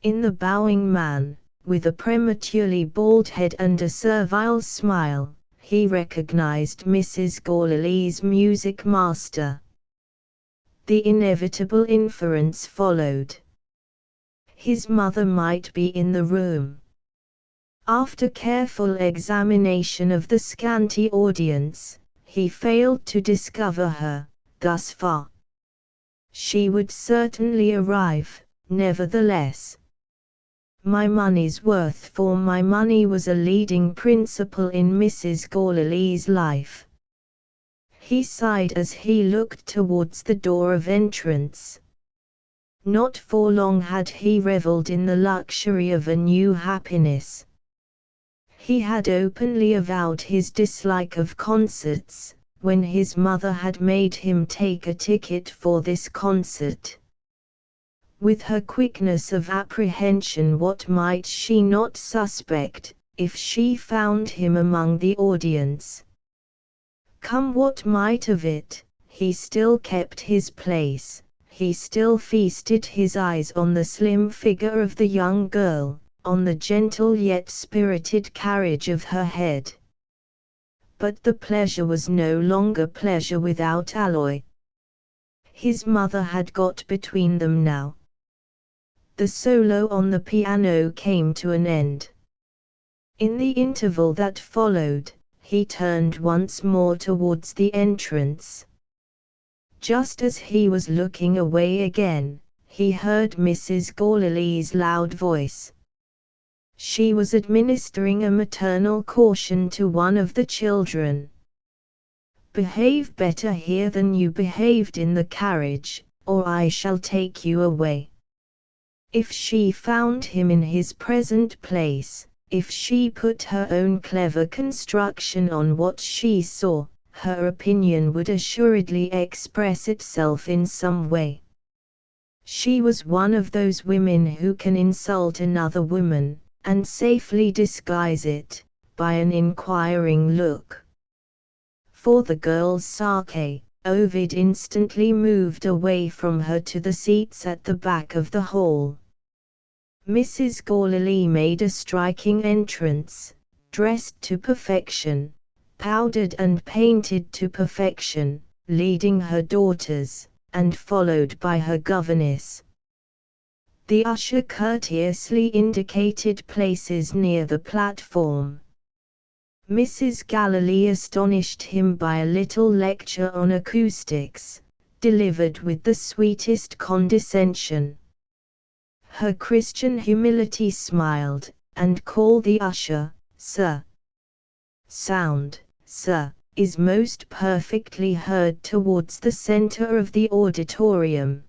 In the bowing man, with a prematurely bald head and a servile smile, he recognized Mrs. Gourley's music master. The inevitable inference followed. His mother might be in the room. After careful examination of the scanty audience, he failed to discover her, thus far. She would certainly arrive, nevertheless. My money's worth for my money was a leading principle in Mrs. Gourley's life. He sighed as he looked towards the door of entrance. Not for long had he revelled in the luxury of a new happiness. He had openly avowed his dislike of concerts, when his mother had made him take a ticket for this concert. With her quickness of apprehension, what might she not suspect, if she found him among the audience? Come what might of it, he still kept his place, he still feasted his eyes on the slim figure of the young girl, on the gentle yet spirited carriage of her head. But the pleasure was no longer pleasure without alloy. His mother had got between them now. The solo on the piano came to an end. In the interval that followed, he turned once more towards the entrance. Just as he was looking away again, he heard Mrs. Gourley's loud voice. She was administering a maternal caution to one of the children. "Behave better here than you behaved in the carriage, or I shall take you away." If she found him in his present place, if she put her own clever construction on what she saw, her opinion would assuredly express itself in some way. She was one of those women who can insult another woman, and safely disguise it, by an inquiring look. For the girl's sake, Ovid instantly moved away from her to the seats at the back of the hall. Mrs. Gourley made a striking entrance, dressed to perfection, powdered and painted to perfection, leading her daughters, and followed by her governess. The usher courteously indicated places near the platform. Mrs. Galilee astonished him by a little lecture on acoustics, delivered with the sweetest condescension. Her Christian humility smiled, and called the usher, "Sir." Sound, "Sir," is most perfectly heard towards the center of the auditorium.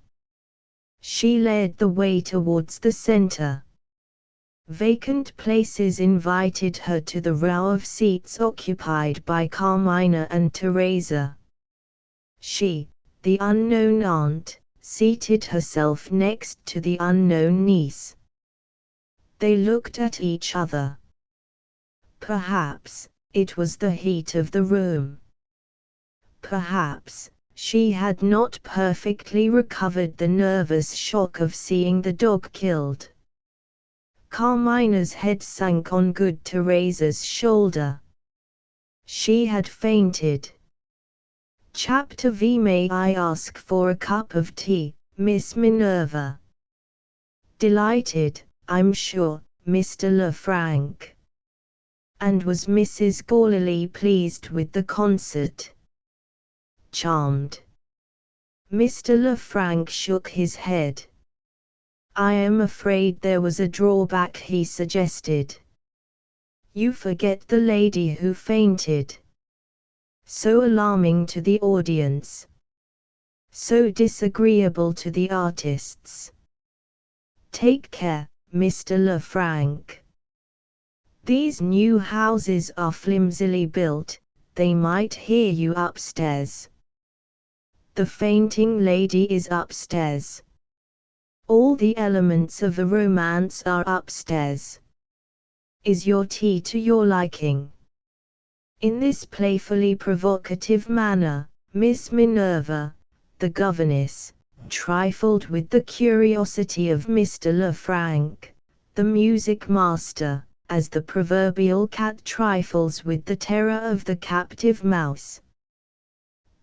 She led the way towards the center. Vacant places invited her to the row of seats occupied by Carmina and Teresa. She, the unknown aunt, seated herself next to the unknown niece. They looked at each other. Perhaps it was the heat of the room. Perhaps she had not perfectly recovered the nervous shock of seeing the dog killed. Carmina's head sank on good Teresa's shoulder. She had fainted. Chapter V. May I ask for a cup of tea, Miss Minerva? Delighted, I'm sure, Mr. Lefrank. And was Mrs. Gourley pleased with the concert? Charmed. Mr. Lefrank shook his head. I am afraid there was a drawback, he suggested. You forget the lady who fainted. So alarming to the audience. So disagreeable to the artists. Take care, Mr. Lefrank. These new houses are flimsily built, they might hear you upstairs. The fainting lady is upstairs. All the elements of a romance are upstairs. Is your tea to your liking? In this playfully provocative manner, Miss Minerva, the governess, trifled with the curiosity of Mr. Lefrank, the music master, as the proverbial cat trifles with the terror of the captive mouse.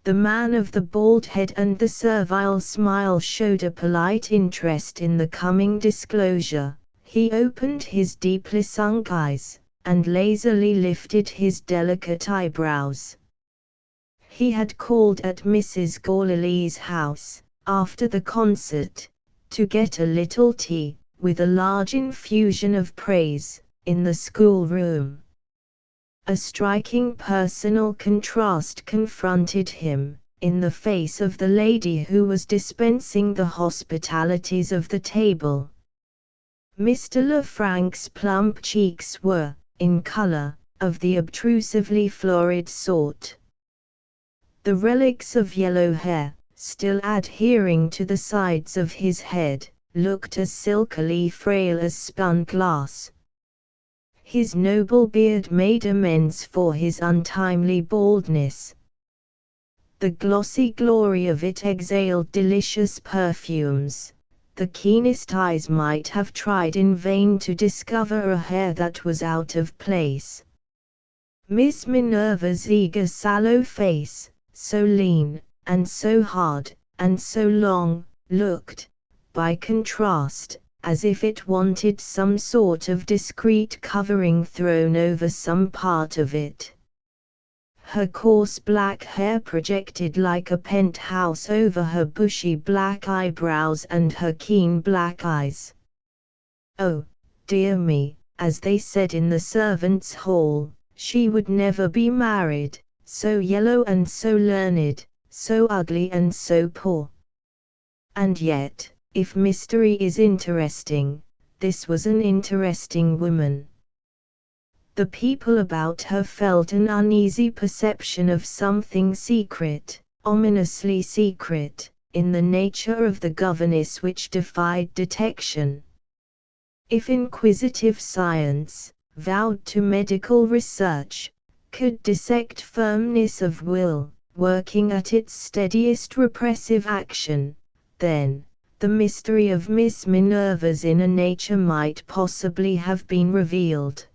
The man of the bald head and the servile smile showed a polite interest in the coming disclosure. He opened his deeply sunk eyes, and lazily lifted his delicate eyebrows. He had called at Mrs. Gourley's house, after the concert, to get a little tea, with a large infusion of praise, in the schoolroom. A striking personal contrast confronted him, in the face of the lady who was dispensing the hospitalities of the table. Mr. Lefrank's plump cheeks were, in color, of the obtrusively florid sort. The relics of yellow hair, still adhering to the sides of his head, looked as silkily frail as spun glass. His noble beard made amends for his untimely baldness. The glossy glory of it exhaled delicious perfumes. The keenest eyes might have tried in vain to discover a hair that was out of place. Miss Minerva's eager sallow face, so lean, and so hard, and so long, looked, by contrast, as if it wanted some sort of discreet covering thrown over some part of it. Her coarse black hair projected like a penthouse over her bushy black eyebrows and her keen black eyes. "Oh, dear me," as they said in the servants' hall, she would never be married, so yellow and so learned, so ugly and so poor. And yet, if mystery is interesting, this was an interesting woman. The people about her felt an uneasy perception of something secret, ominously secret, in the nature of the governess which defied detection. If inquisitive science, vowed to medical research, could dissect firmness of will, working at its steadiest repressive action, then, the mystery of Miss Minerva's inner nature might possibly have been revealed.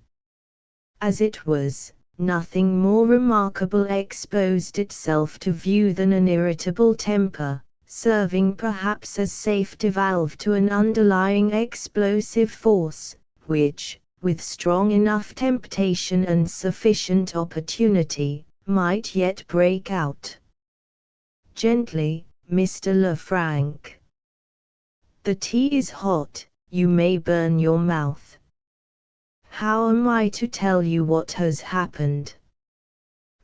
As it was, nothing more remarkable exposed itself to view than an irritable temper, serving perhaps as safety valve to an underlying explosive force, which, with strong enough temptation and sufficient opportunity, might yet break out. "Gently, Mr. Lefrank. The tea is hot, you may burn your mouth. How am I to tell you what has happened?"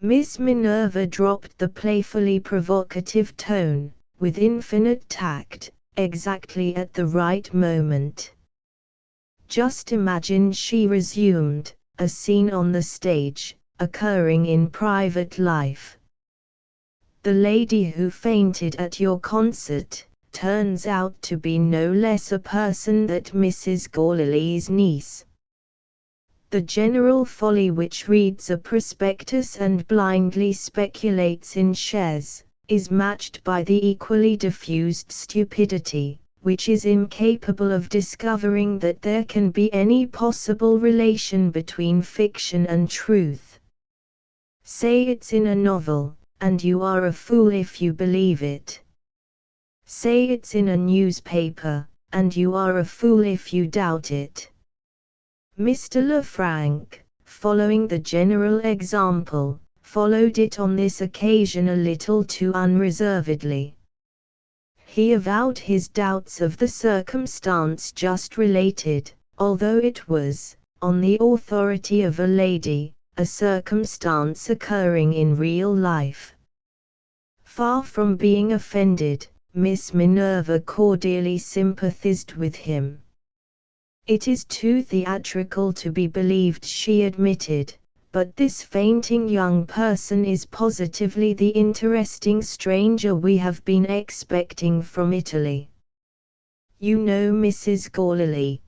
Miss Minerva dropped the playfully provocative tone, with infinite tact, exactly at the right moment. "Just imagine," she resumed, "a scene on the stage, occurring in private life. The lady who fainted at your concert turns out to be no less a person than Mrs. Gourley's niece. The general folly which reads a prospectus and blindly speculates in shares, is matched by the equally diffused stupidity, which is incapable of discovering that there can be any possible relation between fiction and truth. Say it's in a novel, and you are a fool if you believe it. Say it's in a newspaper, and you are a fool if you doubt it." Mr. Lefrank, following the general example, followed it on this occasion a little too unreservedly. He avowed his doubts of the circumstance just related, although it was, on the authority of a lady, a circumstance occurring in real life. Far from being offended, Miss Minerva cordially sympathized with him. "It is too theatrical to be believed," she admitted, "but this fainting young person is positively the interesting stranger we have been expecting from Italy. You know Mrs. Gourley.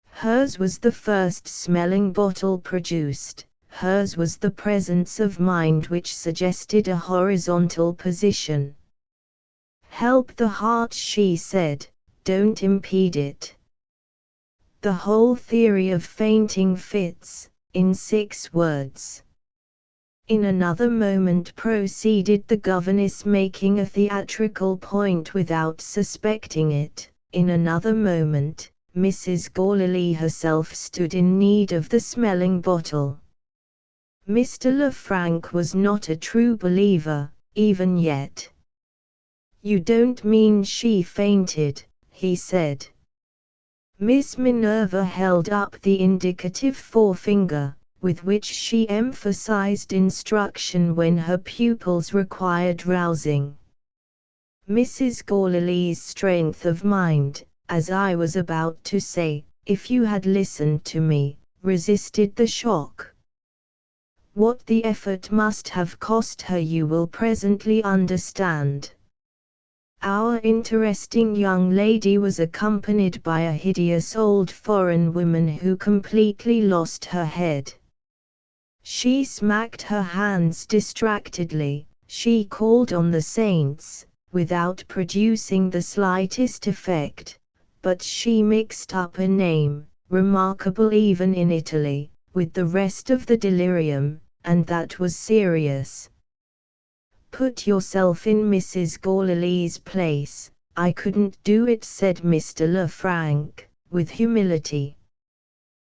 Hers was the first smelling bottle produced, hers was the presence of mind which suggested a horizontal position. 'Help the heart,' she said, 'don't impede it.' The whole theory of fainting fits, in 6 words. In another moment," proceeded the governess, making a theatrical point without suspecting it, "in another moment, Mrs. Gallilee herself stood in need of the smelling bottle. Mr. Lefranc was not a true believer, even yet. "You don't mean she fainted," he said. Miss Minerva held up the indicative forefinger, with which she emphasized instruction when her pupils required rousing. Mrs. Gallilee's strength of mind, as I was about to say, if you had listened to me, resisted the shock. What the effort must have cost her you will presently understand. Our interesting young lady was accompanied by a hideous old foreign woman who completely lost her head. She smacked her hands distractedly, she called on the saints, without producing the slightest effect, but she mixed up a name, remarkable even in Italy, with the rest of the delirium, and that was serious. "Put yourself in Mrs. Gallilee's place." "I couldn't do it," said Mr. Lefranc, with humility.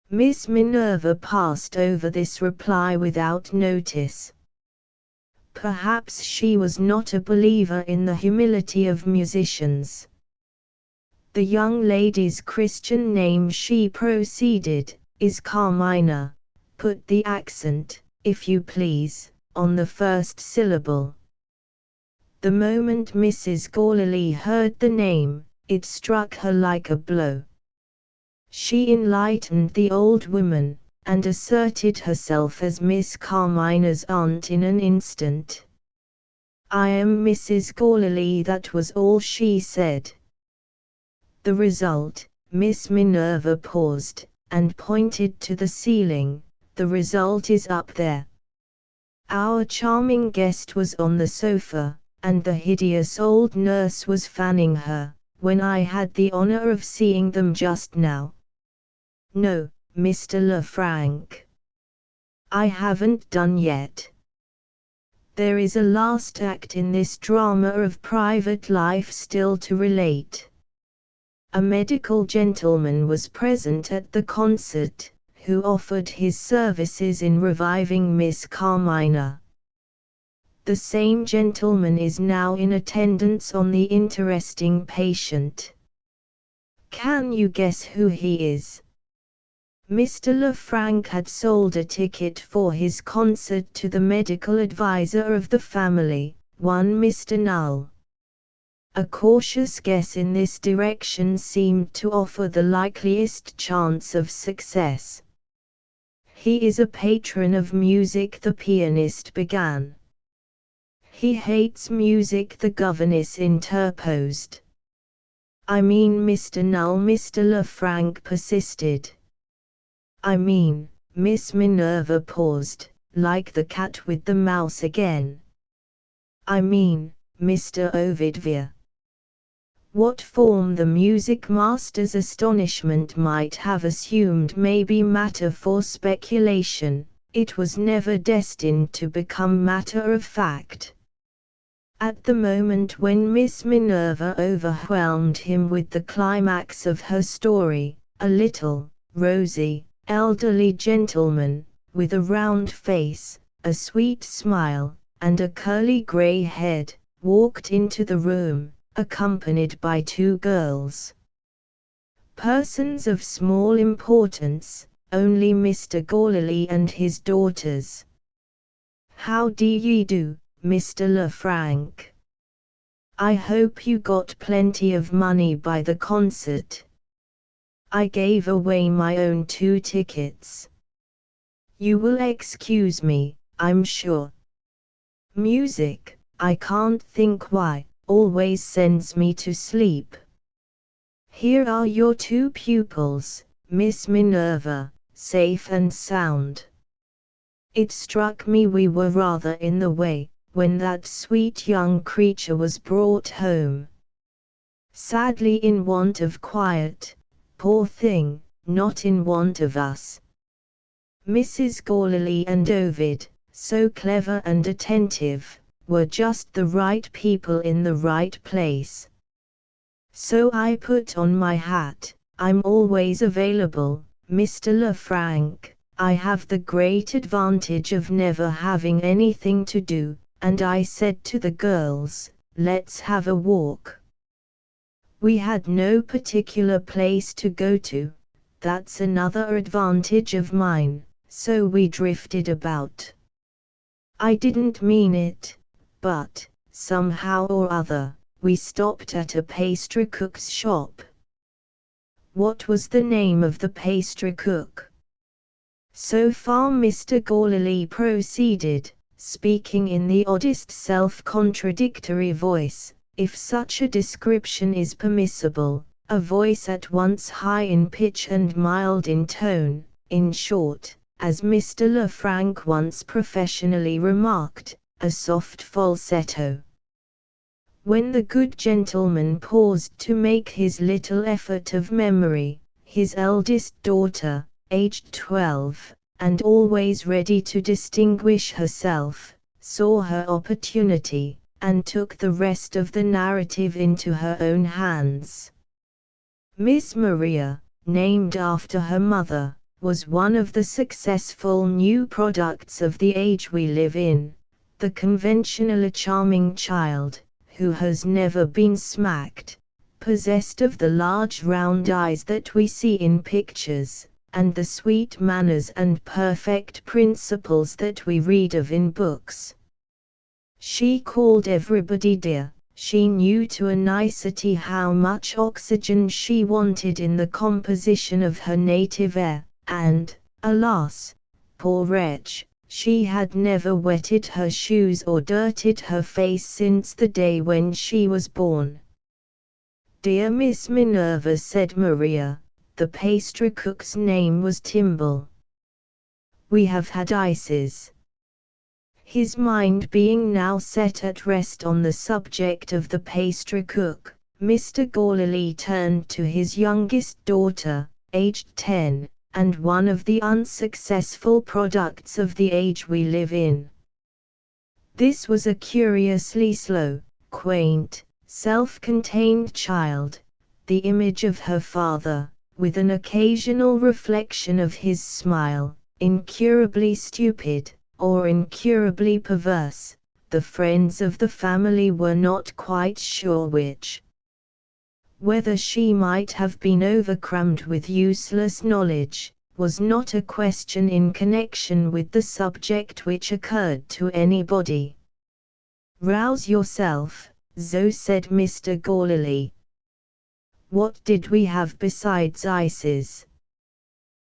Miss Minerva passed over this reply without notice. Perhaps she was not a believer in the humility of musicians. "The young lady's Christian name," she proceeded, "is Carmina. Put the accent, if you please, on the first syllable." The moment Mrs. Gallilee heard the name, it struck her like a blow. She enlightened the old woman, and asserted herself as Miss Carmina's aunt in an instant. "I am Mrs. Gallilee," that was all she said. The result, Miss Minerva paused, and pointed to the ceiling. "The result is up there." Our charming guest was on the sofa, and the hideous old nurse was fanning her, when I had the honor of seeing them just now. No, Mr. Lefranc. I haven't done yet. There is a last act in this drama of private life still to relate. A medical gentleman was present at the concert, who offered his services in reviving Miss Carmina. The same gentleman is now in attendance on the interesting patient. Can you guess who he is? Mr. Lefranc had sold a ticket for his concert to the medical advisor of the family, one Mr. Null. A cautious guess in this direction seemed to offer the likeliest chance of success. "He is a patron of music," the pianist began. "He hates music," the governess interposed. "I mean Mr. Null," Mr. Lefranc persisted. "I mean," Miss Minerva paused, like the cat with the mouse again. "I mean, Mr. Ovidvere." What form the music master's astonishment might have assumed may be matter for speculation. It was never destined to become matter of fact. At the moment when Miss Minerva overwhelmed him with the climax of her story, a little, rosy, elderly gentleman, with a round face, a sweet smile, and a curly grey head, walked into the room, accompanied by two girls. Persons of small importance, only Mr. Gallilee and his daughters. "How do ye do, Mr. Lefranc? I hope you got plenty of money by the concert. I gave away my own 2 tickets. You will excuse me, I'm sure. Music, I can't think why, always sends me to sleep. Here are your 2 pupils, Miss Minerva, safe and sound. It struck me we were rather in the way, when that sweet young creature was brought home. Sadly in want of quiet, poor thing, not in want of us. Mrs. Gallilee and Ovid, so clever and attentive, were just the right people in the right place. So I put on my hat, I'm always available, Mr. Lefranc. I have the great advantage of never having anything to do, and I said to the girls, let's have a walk. We had no particular place to go to, that's another advantage of mine, so we drifted about. I didn't mean it, but, somehow or other, we stopped at a pastry cook's shop. What was the name of the pastry cook? So far Mr. Gourlay proceeded, speaking in the oddest self-contradictory voice, if such a description is permissible, a voice at once high in pitch and mild in tone, in short, as Mr. Lefranc once professionally remarked, a soft falsetto. When the good gentleman paused to make his little effort of memory, his eldest daughter, aged 12, and always ready to distinguish herself, saw her opportunity, and took the rest of the narrative into her own hands. Miss Maria, named after her mother, was one of the successful new products of the age we live in, the conventionally charming child, who has never been smacked, possessed of the large round eyes that we see in pictures, and the sweet manners and perfect principles that we read of in books. She called everybody dear, she knew to a nicety how much oxygen she wanted in the composition of her native air, and, alas, poor wretch, she had never wetted her shoes or dirtied her face since the day when she was born. Dear Miss Minerva, said Maria, the pastry cook's name was Timble. We have had ices. His mind being now set at rest on the subject of the pastry cook, Mr. Gourlay turned to his youngest daughter, aged 10, and one of the unsuccessful products of the age we live in. This was a curiously slow, quaint, self-contained child, the image of her father, with an occasional reflection of his smile, incurably stupid, or incurably perverse. The friends of the family were not quite sure which. Whether she might have been overcrammed with useless knowledge, was not a question in connection with the subject which occurred to anybody. Rouse yourself, Zoe, said Mr. Gourlay. What did we have besides ices?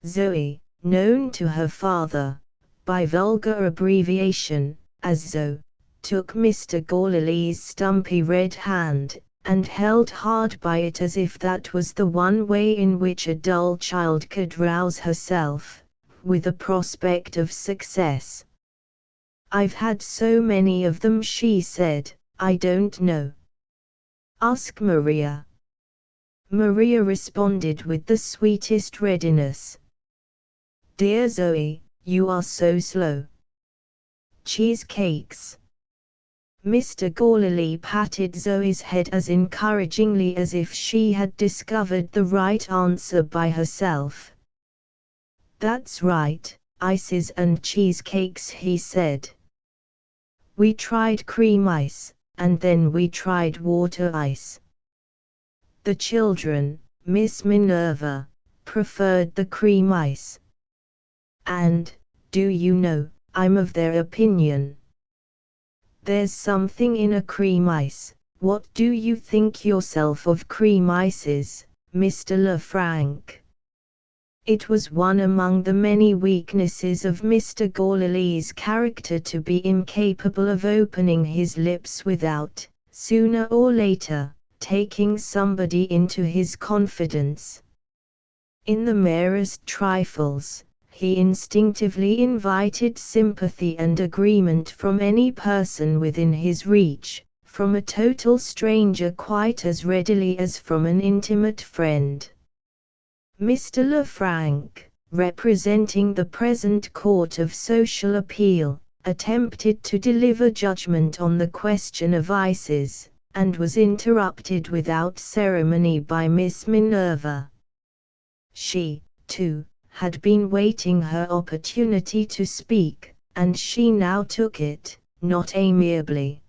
Zoe, known to her father, by vulgar abbreviation, as Zoe, took Mr. Gourlay's stumpy red hand, and held hard by it as if that was the one way in which a dull child could rouse herself, with a prospect of success. I've had so many of them, she said, I don't know. Ask Maria. Maria responded with the sweetest readiness. Dear Zoe, you are so slow. Cheesecakes. Mr. Gourlay patted Zoe's head as encouragingly as if she had discovered the right answer by herself. That's right, ices and cheesecakes, he said. We tried cream ice, and then we tried water ice. The children, Miss Minerva, preferred the cream ice. And, do you know, I'm of their opinion. There's something in a cream ice. What do you think yourself of cream ices, Mr. Lefranc? It was one among the many weaknesses of Mr. Gourlay's character to be incapable of opening his lips without, sooner or later, taking somebody into his confidence. In the merest trifles, he instinctively invited sympathy and agreement from any person within his reach, from a total stranger quite as readily as from an intimate friend. Mr. Lefranc, representing the present court of social appeal, attempted to deliver judgment on the question of ices, and was interrupted without ceremony by Miss Minerva. She, too, had been waiting her opportunity to speak, and she now took it, not amiably.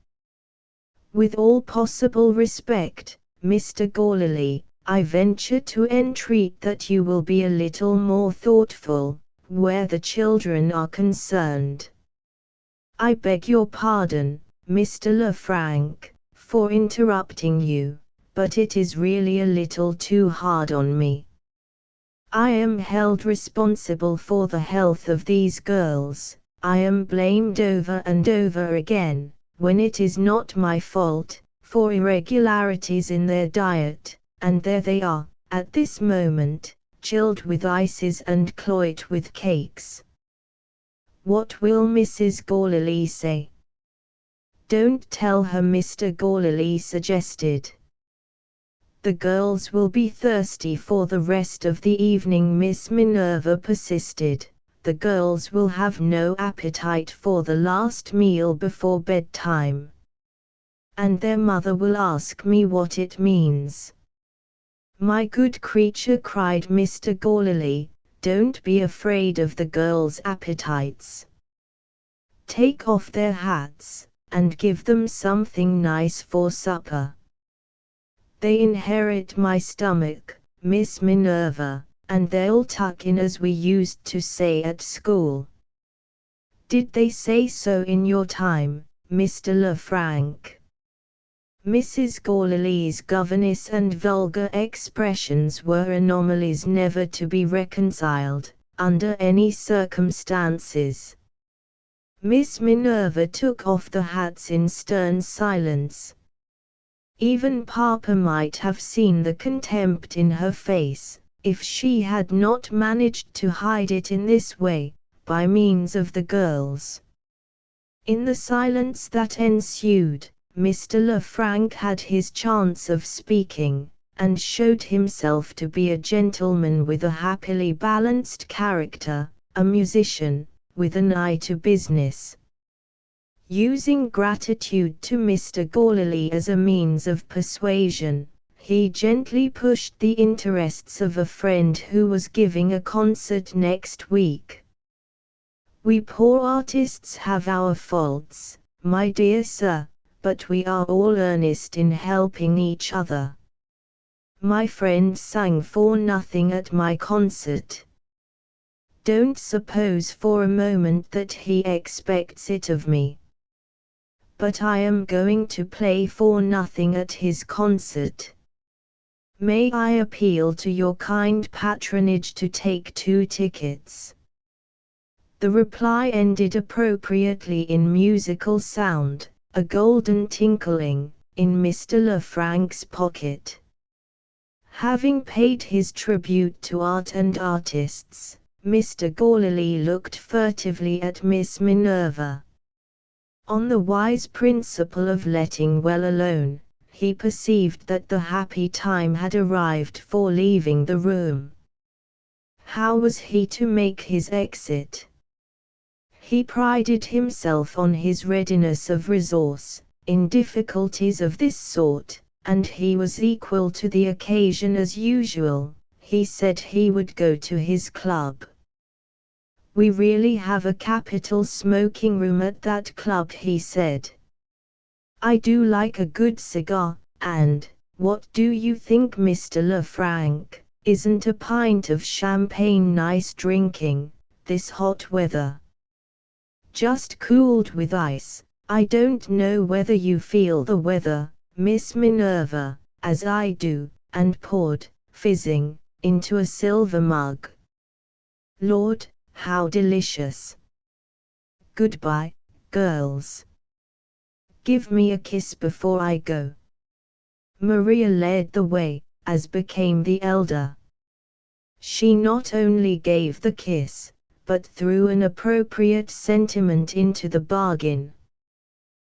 With all possible respect, Mr. Gourley, I venture to entreat that you will be a little more thoughtful, where the children are concerned. I beg your pardon, Mr. Lefranc, for interrupting you, but it is really a little too hard on me. I am held responsible for the health of these girls. I am blamed over and over again, when it is not my fault, for irregularities in their diet, and there they are, at this moment, chilled with ices and cloyed with cakes. What will Mrs. Gourley say? Don't tell her, Mr. Gourley suggested. The girls will be thirsty for the rest of the evening, Miss Minerva persisted. The girls will have no appetite for the last meal before bedtime. And their mother will ask me what it means. My good creature, cried Mr. Gourley, don't be afraid of the girls' appetites. Take off their hats, and give them something nice for supper. They inherit my stomach, Miss Minerva, and they'll tuck in, as we used to say at school. Did they say so in your time, Mr. Lefranc? Mrs. Gourley's governess and vulgar expressions were anomalies never to be reconciled, under any circumstances. Miss Minerva took off the hats in stern silence. Even Papa might have seen the contempt in her face, if she had not managed to hide it in this way, by means of the girls. In the silence that ensued, Mr. Lefranc had his chance of speaking, and showed himself to be a gentleman with a happily balanced character, a musician, with an eye to business. Using gratitude to Mr. Gourley as a means of persuasion, he gently pushed the interests of a friend who was giving a concert next week. We poor artists have our faults, my dear sir, but we are all earnest in helping each other. My friend sang for nothing at my concert. Don't suppose for a moment that he expects it of me. But I am going to play for nothing at his concert. May I appeal to your kind patronage to take 2 tickets? The reply ended appropriately in musical sound, a golden tinkling, in Mr. Lefranc's pocket. Having paid his tribute to art and artists, Mr. Gourley looked furtively at Miss Minerva. On the wise principle of letting well alone, he perceived that the happy time had arrived for leaving the room. How was he to make his exit? He prided himself on his readiness of resource, in difficulties of this sort, and he was equal to the occasion as usual. He said he would go to his club. We really have a capital smoking room at that club, he said. I do like a good cigar, and, what do you think, Mr. Lefranc, isn't a pint of champagne nice drinking, this hot weather? Just cooled with ice. I don't know whether you feel the weather, Miss Minerva, as I do, and poured, fizzing, into a silver mug. Lord, how delicious! Goodbye, girls. Give me a kiss before I go. Maria led the way, as became the elder. She not only gave the kiss, but threw an appropriate sentiment into the bargain.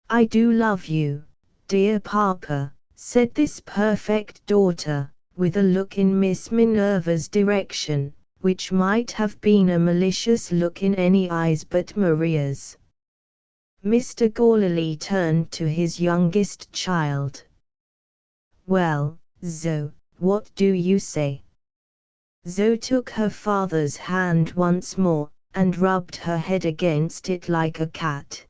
I do love you, dear Papa, said this perfect daughter, with a look in Miss Minerva's direction, which might have been a malicious look in any eyes but Maria's. Mr. Gourley turned to his youngest child. Well, Zoe, what do you say? Zoe took her father's hand once more, and rubbed her head against it like a cat.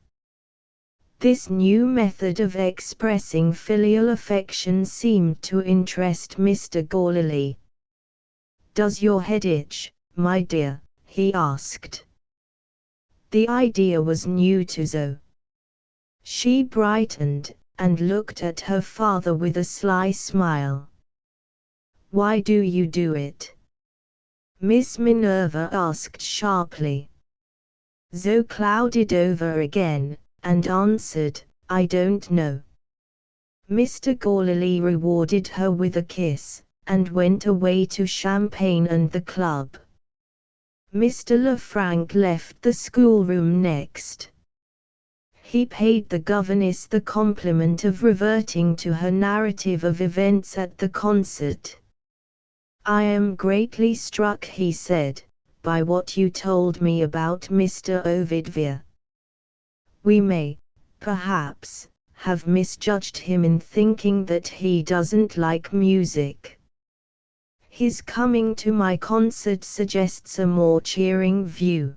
This new method of expressing filial affection seemed to interest Mr. Gourley. "Does your head itch, my dear?" he asked. The idea was new to Zoe. She brightened, and looked at her father with a sly smile. "Why do you do it?" Miss Minerva asked sharply. Zoe clouded over again, and answered, "I don't know." Mr. Gourley rewarded her with a kiss, and went away to champagne and the club. Mr. Lefranc left the schoolroom next. He paid the governess the compliment of reverting to her narrative of events at the concert. "I am greatly struck," he said, "by what you told me about Mr. Ovid Vere. We may, perhaps, have misjudged him in thinking that he doesn't like music. His coming to my concert suggests a more cheering view.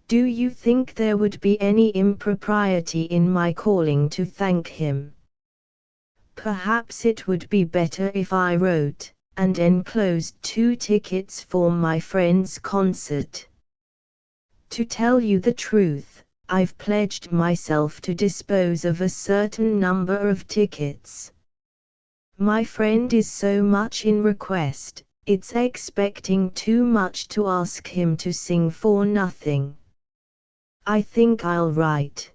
Do you think there would be any impropriety in my calling to thank him? Perhaps it would be better if I wrote and enclosed 2 tickets for my friend's concert. To tell you the truth, I've pledged myself to dispose of a certain number of tickets. My friend is so much in request, it's expecting too much to ask him to sing for nothing. I think I'll write.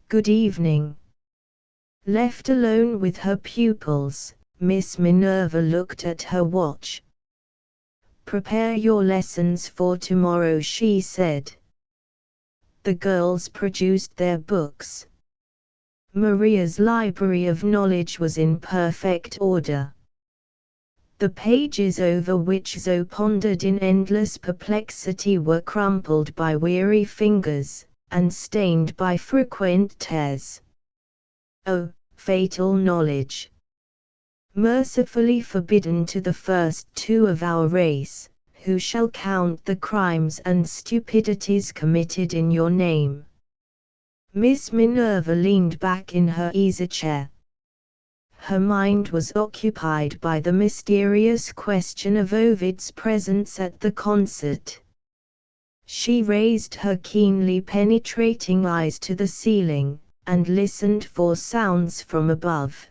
Good evening." Left alone with her pupils, Miss Minerva looked at her watch. "Prepare your lessons for tomorrow," she said. The girls produced their books. Maria's library of knowledge was in perfect order. The pages over which Zoe pondered in endless perplexity were crumpled by weary fingers, and stained by frequent tears. Oh, fatal knowledge! Mercifully forbidden to the first 2 of our race, who shall count the crimes and stupidities committed in your name. Miss Minerva leaned back in her easy-chair. Her mind was occupied by the mysterious question of Ovid's presence at the concert. She raised her keenly penetrating eyes to the ceiling, and listened for sounds from above.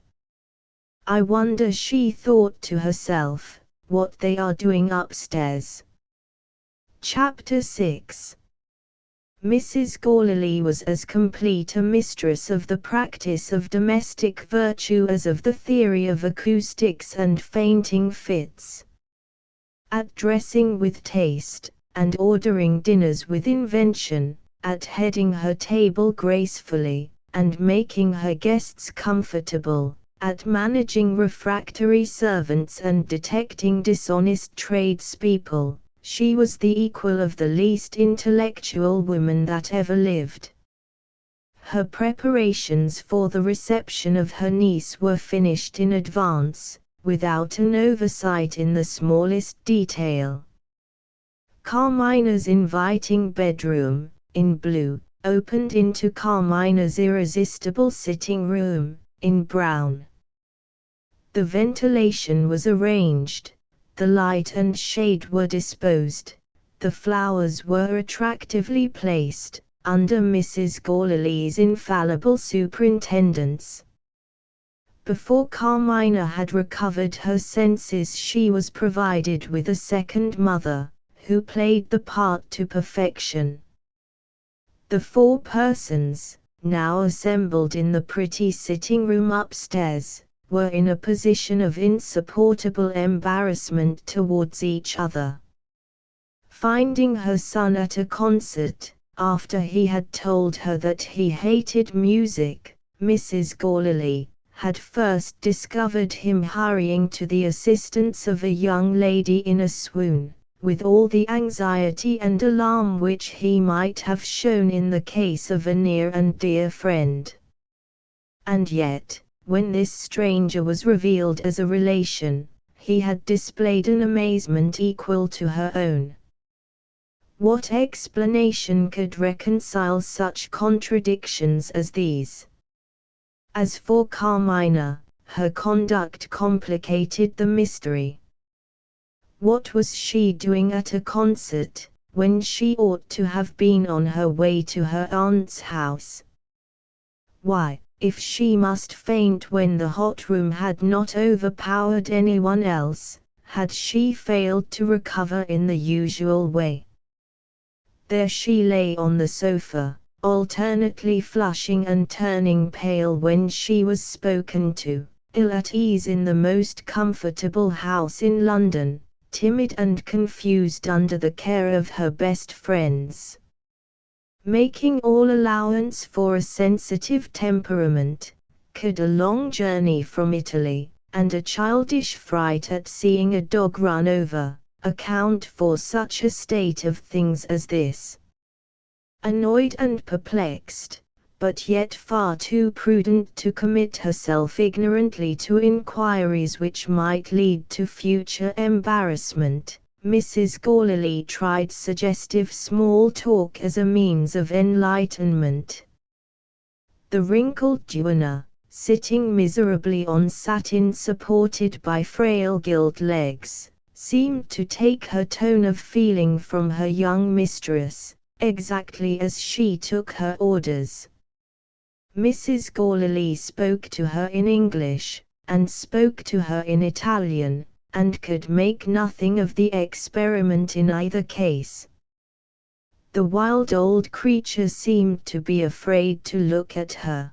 "I wonder," she thought to herself, "what they are doing upstairs." Chapter 6. Mrs. Gourley was as complete a mistress of the practice of domestic virtue as of the theory of acoustics and fainting fits. At dressing with taste, and ordering dinners with invention, at heading her table gracefully, and making her guests comfortable, at managing refractory servants and detecting dishonest tradespeople, she was the equal of the least intellectual woman that ever lived. Her preparations for the reception of her niece were finished in advance, without an oversight in the smallest detail. Carmina's inviting bedroom, in blue, opened into Carmina's irresistible sitting room, in brown. The ventilation was arranged, the light and shade were disposed, the flowers were attractively placed, under Mrs. Gourley's infallible superintendence. Before Carmina had recovered her senses, she was provided with a second mother, who played the part to perfection. The 4 persons, now assembled in the pretty sitting-room upstairs, were in a position of insupportable embarrassment towards each other. Finding her son at a concert, after he had told her that he hated music, Mrs. Gourley had first discovered him hurrying to the assistance of a young lady in a swoon, with all the anxiety and alarm which he might have shown in the case of a near and dear friend. And yet, when this stranger was revealed as a relation, he had displayed an amazement equal to her own. What explanation could reconcile such contradictions as these? As for Carmina, her conduct complicated the mystery. What was she doing at a concert, when she ought to have been on her way to her aunt's house? Why, if she must faint when the hot room had not overpowered anyone else, had she failed to recover in the usual way? There she lay on the sofa, alternately flushing and turning pale when she was spoken to, ill at ease in the most comfortable house in London, timid and confused under the care of her best friends. Making all allowance for a sensitive temperament, could a long journey from Italy, and a childish fright at seeing a dog run over, account for such a state of things as this? Annoyed and perplexed, but yet far too prudent to commit herself ignorantly to inquiries which might lead to future embarrassment, Mrs. Gorley tried suggestive small talk as a means of enlightenment. The wrinkled duenna, sitting miserably on satin supported by frail gilt legs, seemed to take her tone of feeling from her young mistress, exactly as she took her orders. Mrs. Gorley spoke to her in English, and spoke to her in Italian, and could make nothing of the experiment in either case. The wild old creature seemed to be afraid to look at her.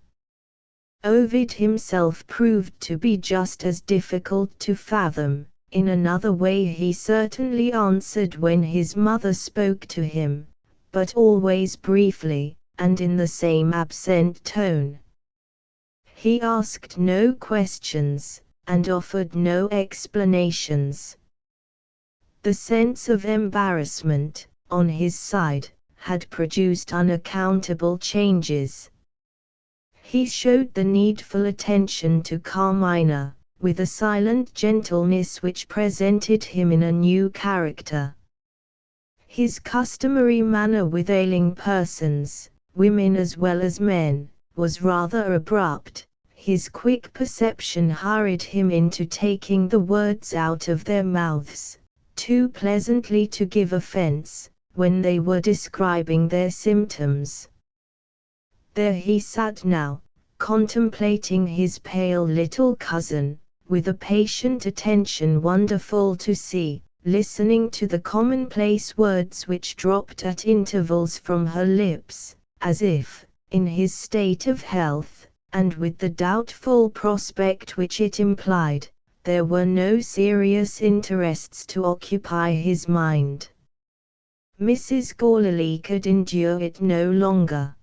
Ovid himself proved to be just as difficult to fathom. In another way he certainly answered when his mother spoke to him, but always briefly, and in the same absent tone. He asked no questions, and offered no explanations. The sense of embarrassment, on his side, had produced unaccountable changes. He showed the needful attention to Carmina, with a silent gentleness which presented him in a new character. His customary manner with ailing persons, women as well as men, was rather abrupt. His quick perception hurried him into taking the words out of their mouths, too pleasantly to give offense, when they were describing their symptoms. There he sat now, contemplating his pale little cousin, with a patient attention wonderful to see, listening to the commonplace words which dropped at intervals from her lips, as if, in his state of health, and with the doubtful prospect which it implied, there were no serious interests to occupy his mind. Mrs. Gorley could endure it no longer.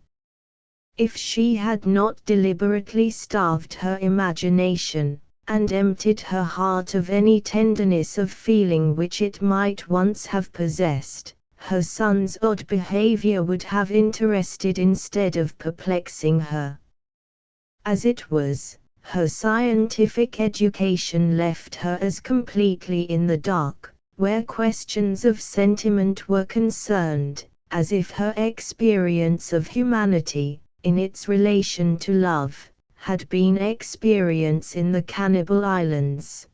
If she had not deliberately starved her imagination, and emptied her heart of any tenderness of feeling which it might once have possessed, her son's odd behavior would have interested instead of perplexing her. As it was, her scientific education left her as completely in the dark, where questions of sentiment were concerned, as if her experience of humanity, in its relation to love, had been experience in the Cannibal Islands.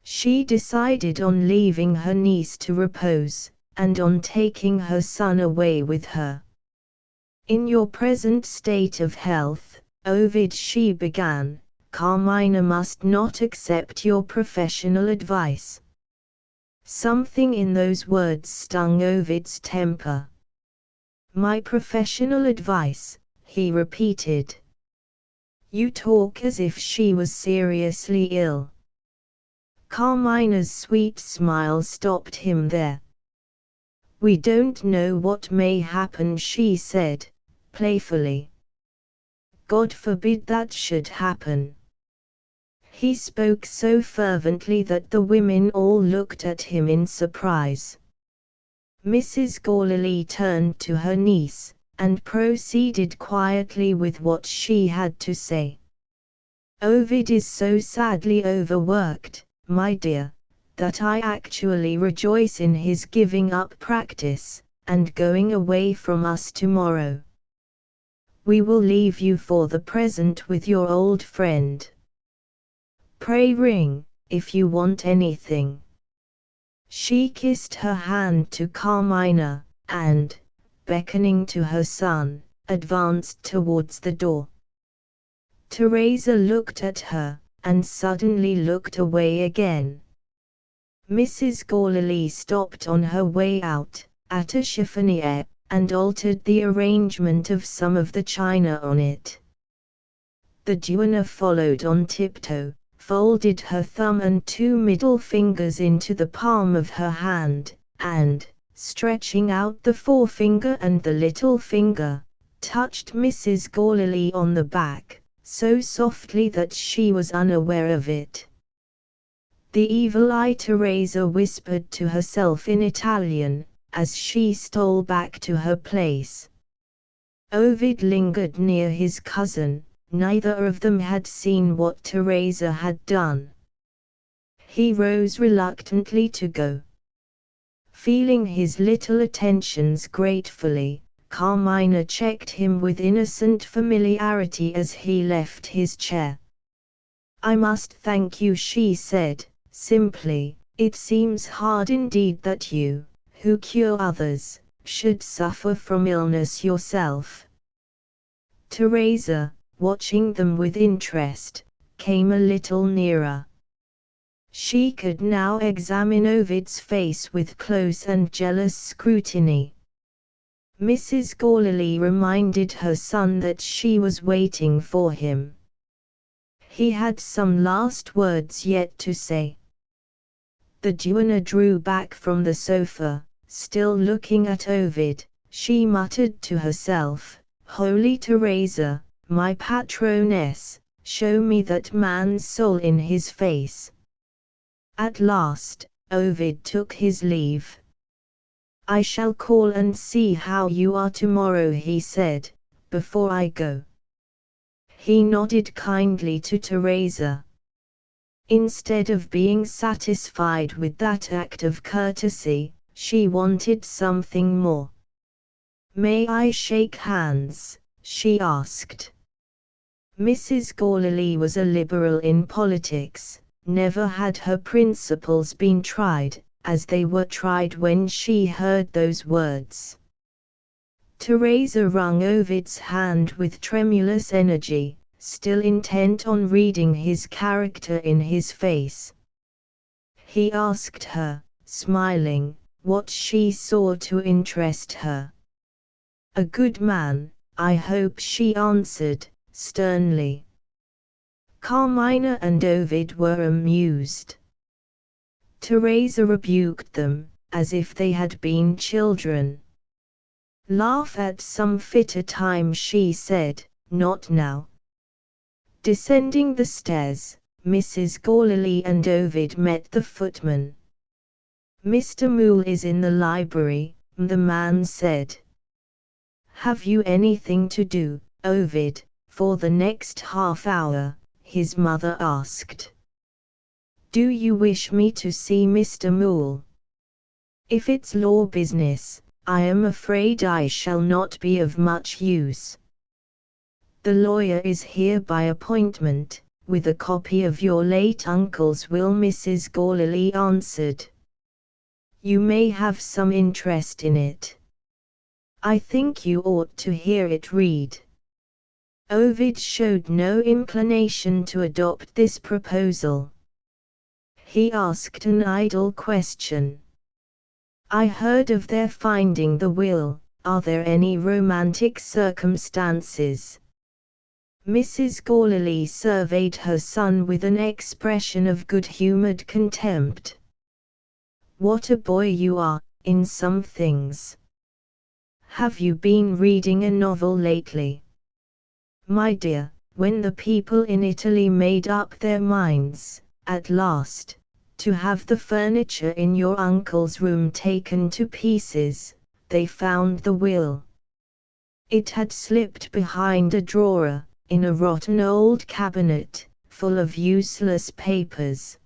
She decided on leaving her niece to repose, and on taking her son away with her. In your present state of health, Ovid, she began, Carmina must not accept your professional advice. Something in those words stung Ovid's temper. My professional advice, he repeated. You talk as if she was seriously ill. Carmina's sweet smile stopped him there. We don't know what may happen, she said, playfully. God forbid that should happen. He spoke so fervently that the women all looked at him in surprise. Mrs. Gorley turned to her niece, and proceeded quietly with what she had to say. Ovid is so sadly overworked, my dear, that I actually rejoice in his giving up practice, and going away from us tomorrow. We will leave you for the present with your old friend. Pray ring, if you want anything." She kissed her hand to Carmina, and, beckoning to her son, advanced towards the door. Teresa looked at her, and suddenly looked away again. Mrs. Gorley stopped on her way out, at a chiffonier, and altered the arrangement of some of the china on it. The duenna followed on tiptoe, folded her thumb and 2 middle fingers into the palm of her hand, and, stretching out the forefinger and the little finger, touched Mrs. Gorley on the back, so softly that she was unaware of it. The evil-eye Teresa whispered to herself in Italian, as she stole back to her place. Ovid lingered near his cousin. Neither of them had seen what Teresa had done. He rose reluctantly to go. Feeling his little attentions gratefully, Carmina checked him with innocent familiarity as he left his chair. "I must thank you," she said, simply. "It seems hard indeed that you, who cure others, should suffer from illness yourself." Teresa, watching them with interest, came a little nearer. She could now examine Ovid's face with close and jealous scrutiny. Mrs. Gorley reminded her son that she was waiting for him. He had some last words yet to say. The duenna drew back from the sofa, still looking at Ovid. She muttered to herself, "Holy Teresa, my patroness, show me that man's soul in his face." At last, Ovid took his leave. "I shall call and see how you are tomorrow," he said, "before I go." He nodded kindly to Teresa. Instead of being satisfied with that act of courtesy, she wanted something more. "May I shake hands?" she asked. Mrs. Gorley was a liberal in politics. Never had her principles been tried, as they were tried when she heard those words. Teresa wrung Ovid's hand with tremulous energy, still intent on reading his character in his face. He asked her, smiling, what she saw to interest her. "A good man, I hope," she answered, sternly. Carmina and Ovid were amused. Teresa rebuked them, as if they had been children. "Laugh at some fitter time," she said, "not now." Descending the stairs, Mrs. Gorley and Ovid met the footman. "Mr. Moole is in the library," the man said. "Have you anything to do, Ovid, for the next half hour?" his mother asked. "Do you wish me to see Mr. Moole?" "If it's law business, I am afraid I shall not be of much use." "The lawyer is here by appointment, with a copy of your late uncle's will," Mrs. Gorley answered. "You may have some interest in it. I think you ought to hear it read." Ovid showed no inclination to adopt this proposal. He asked an idle question. "I heard of their finding the will. Are there any romantic circumstances?" Mrs. Gorley surveyed her son with an expression of good-humoured contempt. "What a boy you are, in some things. Have you been reading a novel lately?" "My dear, when the people in Italy made up their minds, at last, to have the furniture in your uncle's room taken to pieces, they found the will. It had slipped behind a drawer, in a rotten old cabinet, full of useless papers.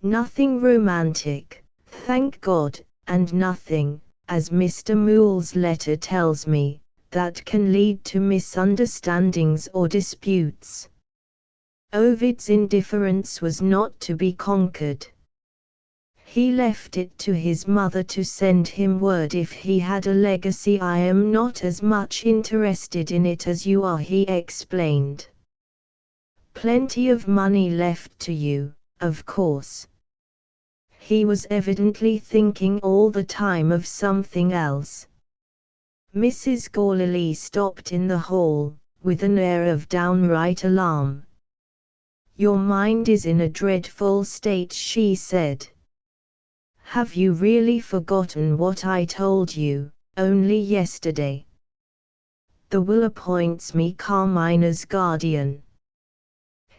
Nothing romantic, thank God, and nothing, as Mr. Moole's letter tells me, that can lead to misunderstandings or disputes. Ovid's indifference was not to be conquered. He left it to his mother to send him word if he had a legacy. I am not as much interested in it as you are, he explained. Plenty of money left to you, of course. He was evidently thinking all the time of something else. Mrs. Gorley stopped in the hall, with an air of downright alarm. Your mind is in a dreadful state, she said. Have you really forgotten what I told you, only yesterday? The will appoints me Carmina's guardian.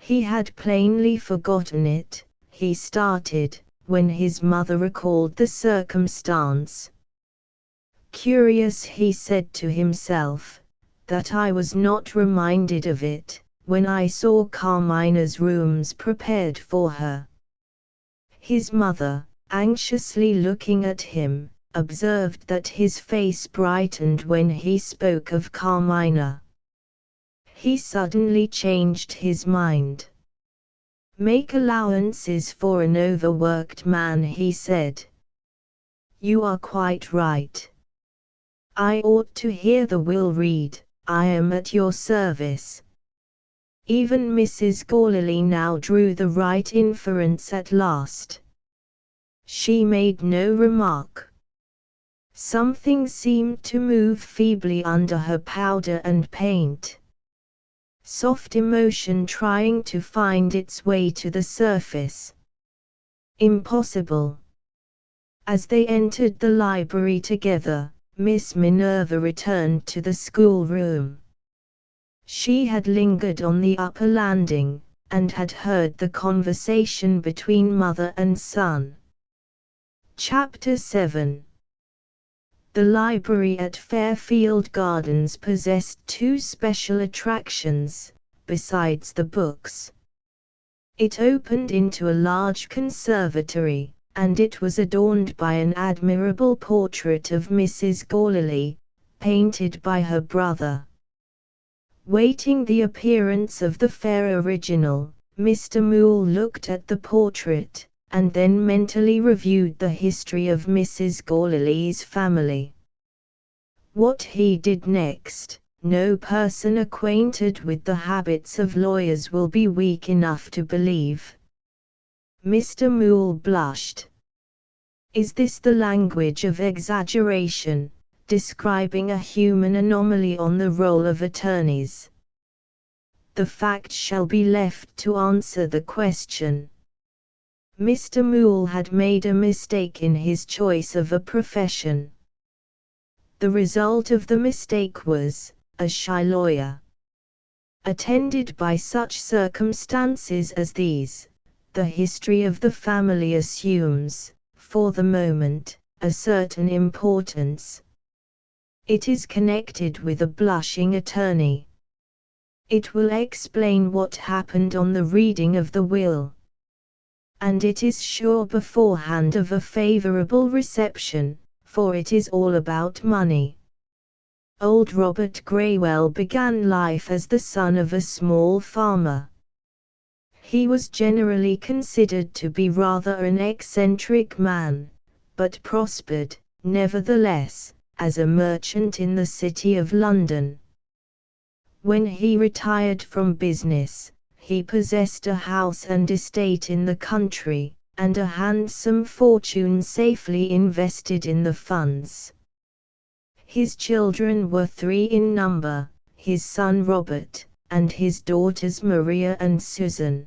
He had plainly forgotten it. He started, when his mother recalled the circumstance. Curious, he said to himself, that I was not reminded of it, when I saw Carmina's rooms prepared for her. His mother, anxiously looking at him, observed that his face brightened when he spoke of Carmina. He suddenly changed his mind. Make allowances for an overworked man, he said. You are quite right. I ought to hear the will read. I am at your service. Even Mrs. Gorley now drew the right inference at last. She made no remark. Something seemed to move feebly under her powder and paint. Soft emotion trying to find its way to the surface. Impossible. As they entered the library together, Miss Minerva returned to the schoolroom. She had lingered on the upper landing, and had heard the conversation between mother and son. Chapter 7. The library at Fairfield Gardens possessed two special attractions, besides the books. It opened into a large conservatory, and it was adorned by an admirable portrait of Mrs. Gorley, painted by her brother. Waiting the appearance of the fair original, Mr. Moole looked at the portrait, and then mentally reviewed the history of Mrs. Gorley's family. What he did next, no person acquainted with the habits of lawyers will be weak enough to believe. Mr. Moole blushed. Is this the language of exaggeration, describing a human anomaly on the roll of attorneys? The fact shall be left to answer the question. Mr. Moole had made a mistake in his choice of a profession. The result of the mistake was, a shy lawyer. Attended by such circumstances as these, the history of the family assumes, for the moment, a certain importance. It is connected with a blushing attorney. It will explain what happened on the reading of the will. And it is sure beforehand of a favorable reception, for it is all about money. Old Robert Graywell began life as the son of a small farmer. He was generally considered to be rather an eccentric man, but prospered, nevertheless, as a merchant in the city of London. When he retired from business, he possessed a house and estate in the country, and a handsome fortune safely invested in the funds. His children were 3 in number, his son Robert, and his daughters Maria and Susan.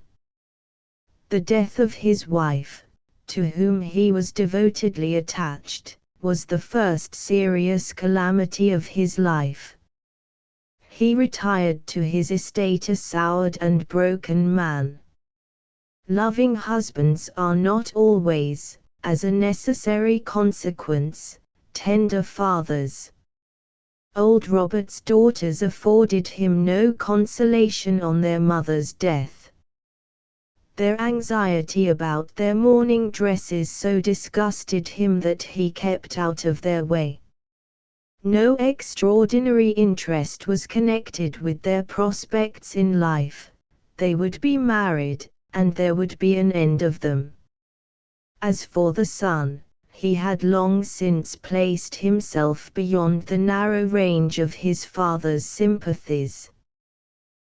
The death of his wife, to whom he was devotedly attached, was the first serious calamity of his life. He retired to his estate a soured and broken man. Loving husbands are not always, as a necessary consequence, tender fathers. Old Robert's daughters afforded him no consolation on their mother's death. Their anxiety about their mourning dresses so disgusted him that he kept out of their way. No extraordinary interest was connected with their prospects in life. They would be married, and there would be an end of them. As for the son, he had long since placed himself beyond the narrow range of his father's sympathies.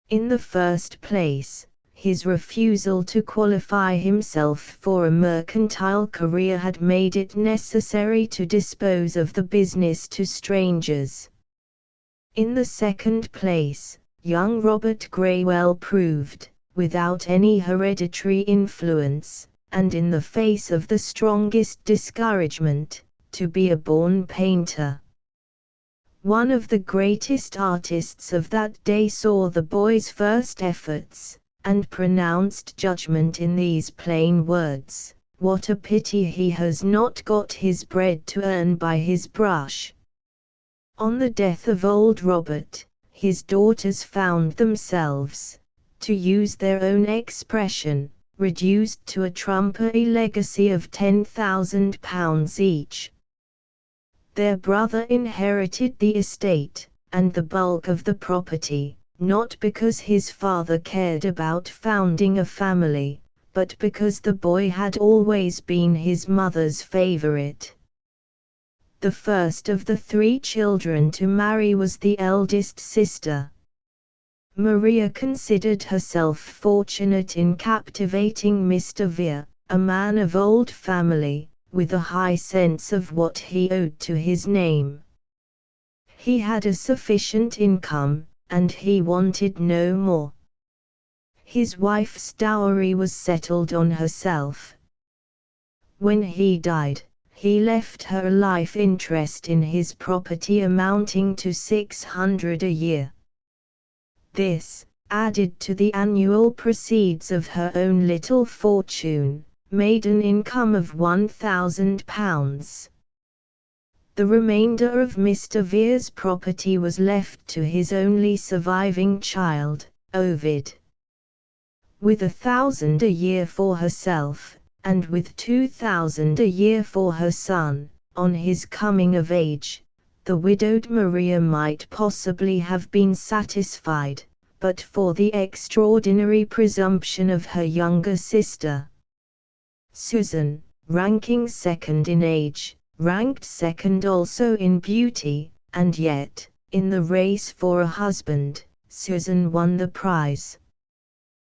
In the first place, his refusal to qualify himself for a mercantile career had made it necessary to dispose of the business to strangers. In the second place, young Robert Graywell proved, without any hereditary influence, and in the face of the strongest discouragement, to be a born painter. One of the greatest artists of that day saw the boy's first efforts, and pronounced judgment in these plain words: "What a pity he has not got his bread to earn by his brush." On the death of old Robert, his daughters found themselves, to use their own expression, reduced to a trumpery legacy of £10,000 each. Their brother inherited the estate, and the bulk of the property, not because his father cared about founding a family, but because the boy had always been his mother's favorite. The first of the 3 children to marry was the eldest sister. Maria considered herself fortunate in captivating Mr. Vere, a man of old family, with a high sense of what he owed to his name. He had a sufficient income, and he wanted no more. His wife's dowry was settled on herself. When he died, he left her a life interest in his property amounting to £600 a year. This, added to the annual proceeds of her own little fortune, made an income of £1,000. The remainder of Mr. Vere's property was left to his only surviving child, Ovid. With £1,000 a year for herself, and with £2,000 a year for her son, on his coming of age, the widowed Maria might possibly have been satisfied, but for the extraordinary presumption of her younger sister. Susan, ranking second in age, ranked second also in beauty, and yet, in the race for a husband, Susan won the prize.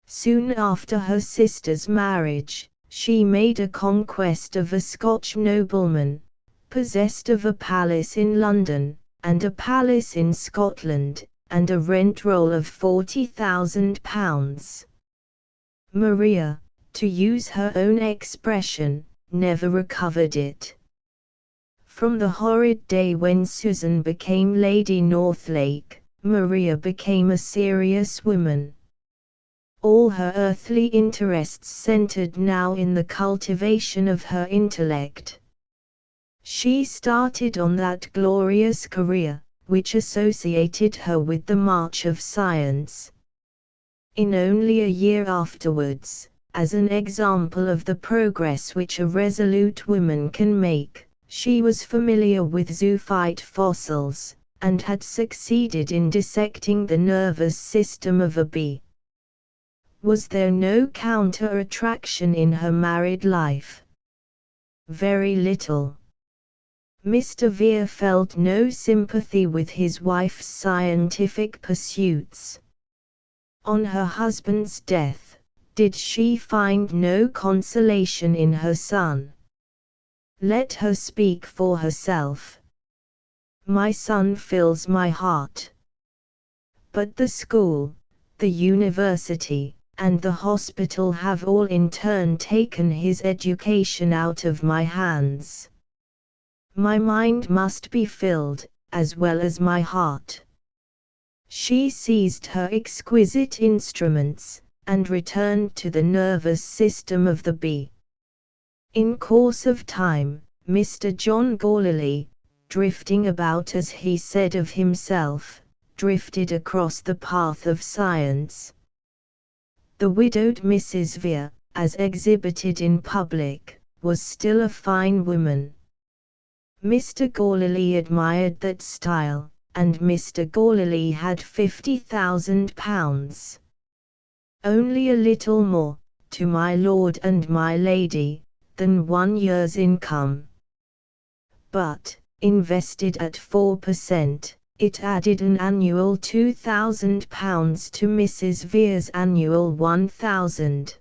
Soon after her sister's marriage, she made a conquest of a Scotch nobleman, possessed of a palace in London, and a palace in Scotland, and a rent roll of £40,000. Maria, to use her own expression, never recovered it. From the horrid day when Susan became Lady Northlake, Maria became a serious woman. All her earthly interests centered now in the cultivation of her intellect. She started on that glorious career, which associated her with the march of science. In only a year afterwards, as an example of the progress which a resolute woman can make, she was familiar with zoophyte fossils, and had succeeded in dissecting the nervous system of a bee. Was there no counter-attraction in her married life? Very little. Mr. Vere felt no sympathy with his wife's scientific pursuits. On her husband's death, did she find no consolation in her son? Let her speak for herself. My son fills my heart. But the school, the university, and the hospital have all in turn taken his education out of my hands. My mind must be filled, as well as my heart. She seized her exquisite instruments, and returned to the nervous system of the bee. In course of time, Mr. John Gourley, drifting about as he said of himself, drifted across the path of science. The widowed Mrs. Vere, as exhibited in public, was still a fine woman. Mr. Gourley admired that style, and Mr. Gourley had £50,000. Only a little more, to my lord and my lady, than 1 year's income. But, invested at 4%, it added an annual £2,000 to Mrs. Vere's annual £1,000.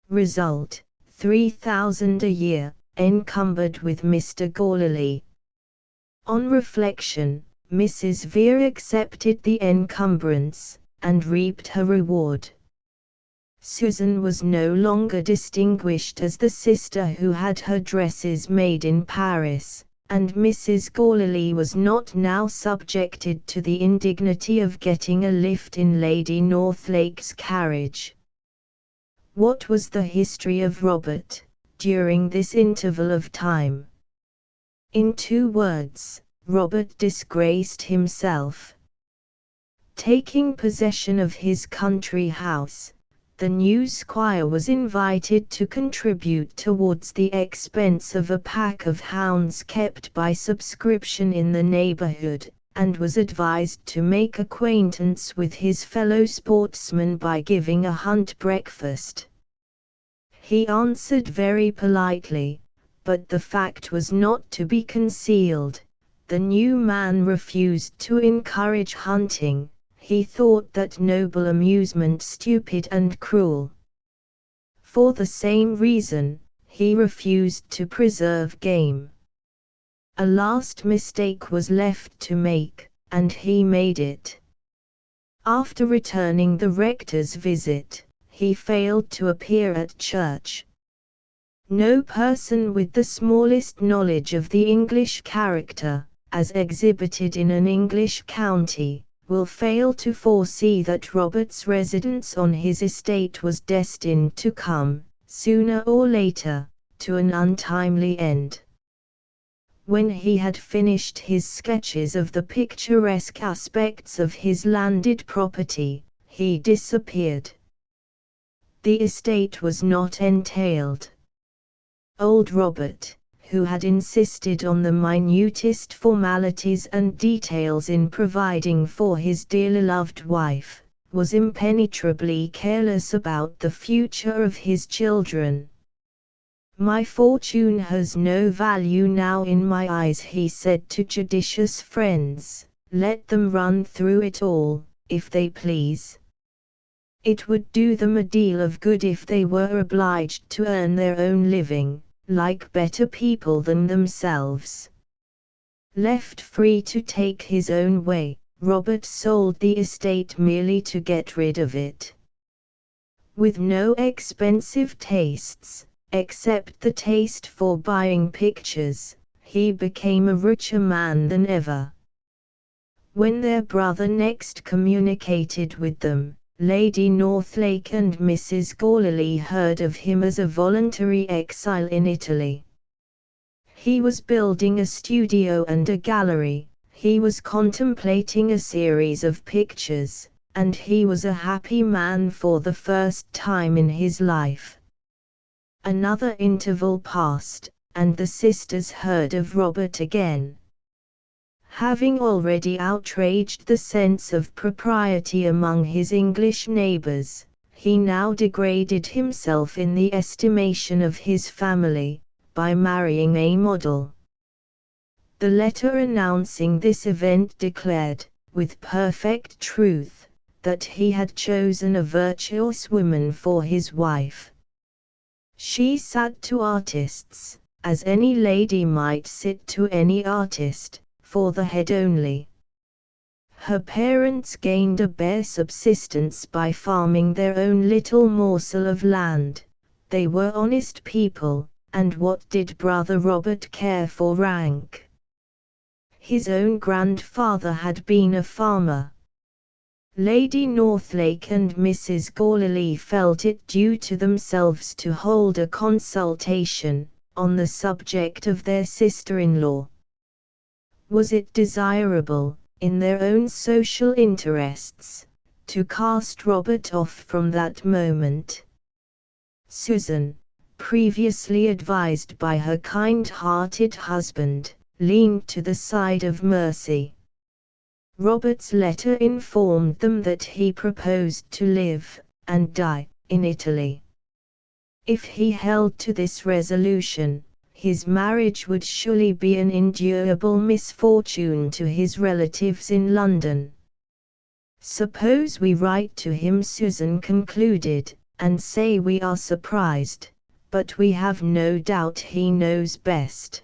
Result, £3,000 a year, encumbered with Mr. Gourley. On reflection, Mrs. Vere accepted the encumbrance, and reaped her reward. Susan was no longer distinguished as the sister who had her dresses made in Paris, and Mrs. Gourley was not now subjected to the indignity of getting a lift in Lady Northlake's carriage. What was the history of Robert, during this interval of time? In 2 words, Robert disgraced himself. Taking possession of his country house, the new squire was invited to contribute towards the expense of a pack of hounds kept by subscription in the neighbourhood, and was advised to make acquaintance with his fellow sportsmen by giving a hunt breakfast. He answered very politely, but the fact was not to be concealed. The new man refused to encourage hunting. He thought that noble amusement stupid and cruel. For the same reason, he refused to preserve game. A last mistake was left to make, and he made it. After returning the rector's visit, he failed to appear at church. No person with the smallest knowledge of the English character, as exhibited in an English county, will fail to foresee that Robert's residence on his estate was destined to come, sooner or later, to an untimely end. When he had finished his sketches of the picturesque aspects of his landed property, he disappeared. The estate was not entailed. Old Robert, who had insisted on the minutest formalities and details in providing for his dearly loved wife, was impenetrably careless about the future of his children. "My fortune has no value now in my eyes," he said to judicious friends. "Let them run through it all, if they please. It would do them a deal of good if they were obliged to earn their own living, like better people than themselves." Left free to take his own way, Robert sold the estate merely to get rid of it. With no expensive tastes, except the taste for buying pictures, he became a richer man than ever. When their brother next communicated with them, Lady Northlake and Mrs. Gourley heard of him as a voluntary exile in Italy. He was building a studio and a gallery, he was contemplating a series of pictures, and he was a happy man for the first time in his life. Another interval passed, and the sisters heard of Robert again. Having already outraged the sense of propriety among his English neighbours, he now degraded himself in the estimation of his family, by marrying a model. The letter announcing this event declared, with perfect truth, that he had chosen a virtuous woman for his wife. She sat to artists, as any lady might sit to any artist, for the head only. Her parents gained a bare subsistence by farming their own little morsel of land. They were honest people, and what did brother Robert care for rank? His own grandfather had been a farmer. Lady Northlake and Mrs. Gourley felt it due to themselves to hold a consultation on the subject of their sister-in-law. Was it desirable, in their own social interests, to cast Robert off from that moment? Susan, previously advised by her kind-hearted husband, leaned to the side of mercy. Robert's letter informed them that he proposed to live, and die, in Italy. If he held to this resolution, his marriage would surely be an endurable misfortune to his relatives in London. "Suppose we write to him," Susan concluded, "and say we are surprised, but we have no doubt he knows best.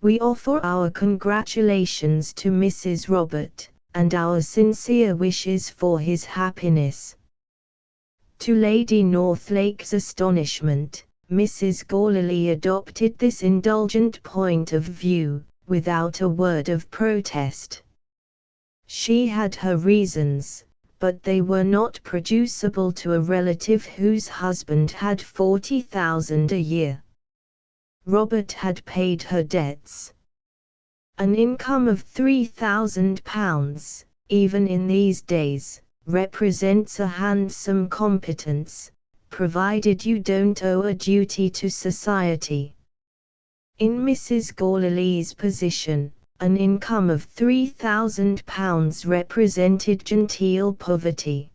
We offer our congratulations to Mrs. Robert, and our sincere wishes for his happiness." To Lady Northlake's astonishment, Mrs. Gourley adopted this indulgent point of view, without a word of protest. She had her reasons, but they were not producible to a relative whose husband had 40,000 a year. Robert had paid her debts. An income of £3,000, even in these days, represents a handsome competence, provided you don't owe a duty to society. In Mrs. Gourley's position, an income of £3,000 represented genteel poverty.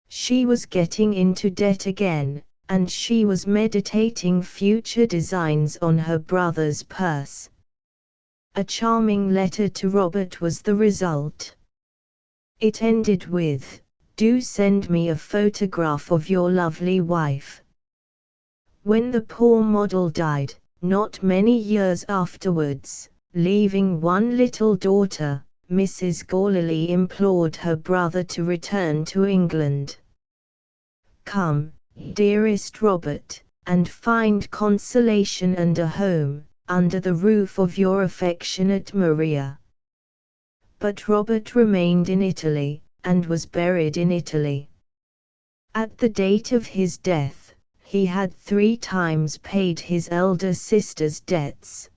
She was getting into debt again, and she was meditating future designs on her brother's purse. A charming letter to Robert was the result. It ended with, "Do send me a photograph of your lovely wife." When the poor model died, not many years afterwards, leaving one little daughter, Mrs. Gourley implored her brother to return to England. "Come, dearest Robert, and find consolation and a home, under the roof of your affectionate Maria." But Robert remained in Italy, and was buried in Italy. At the date of his death, he had 3 times paid his elder sister's debts.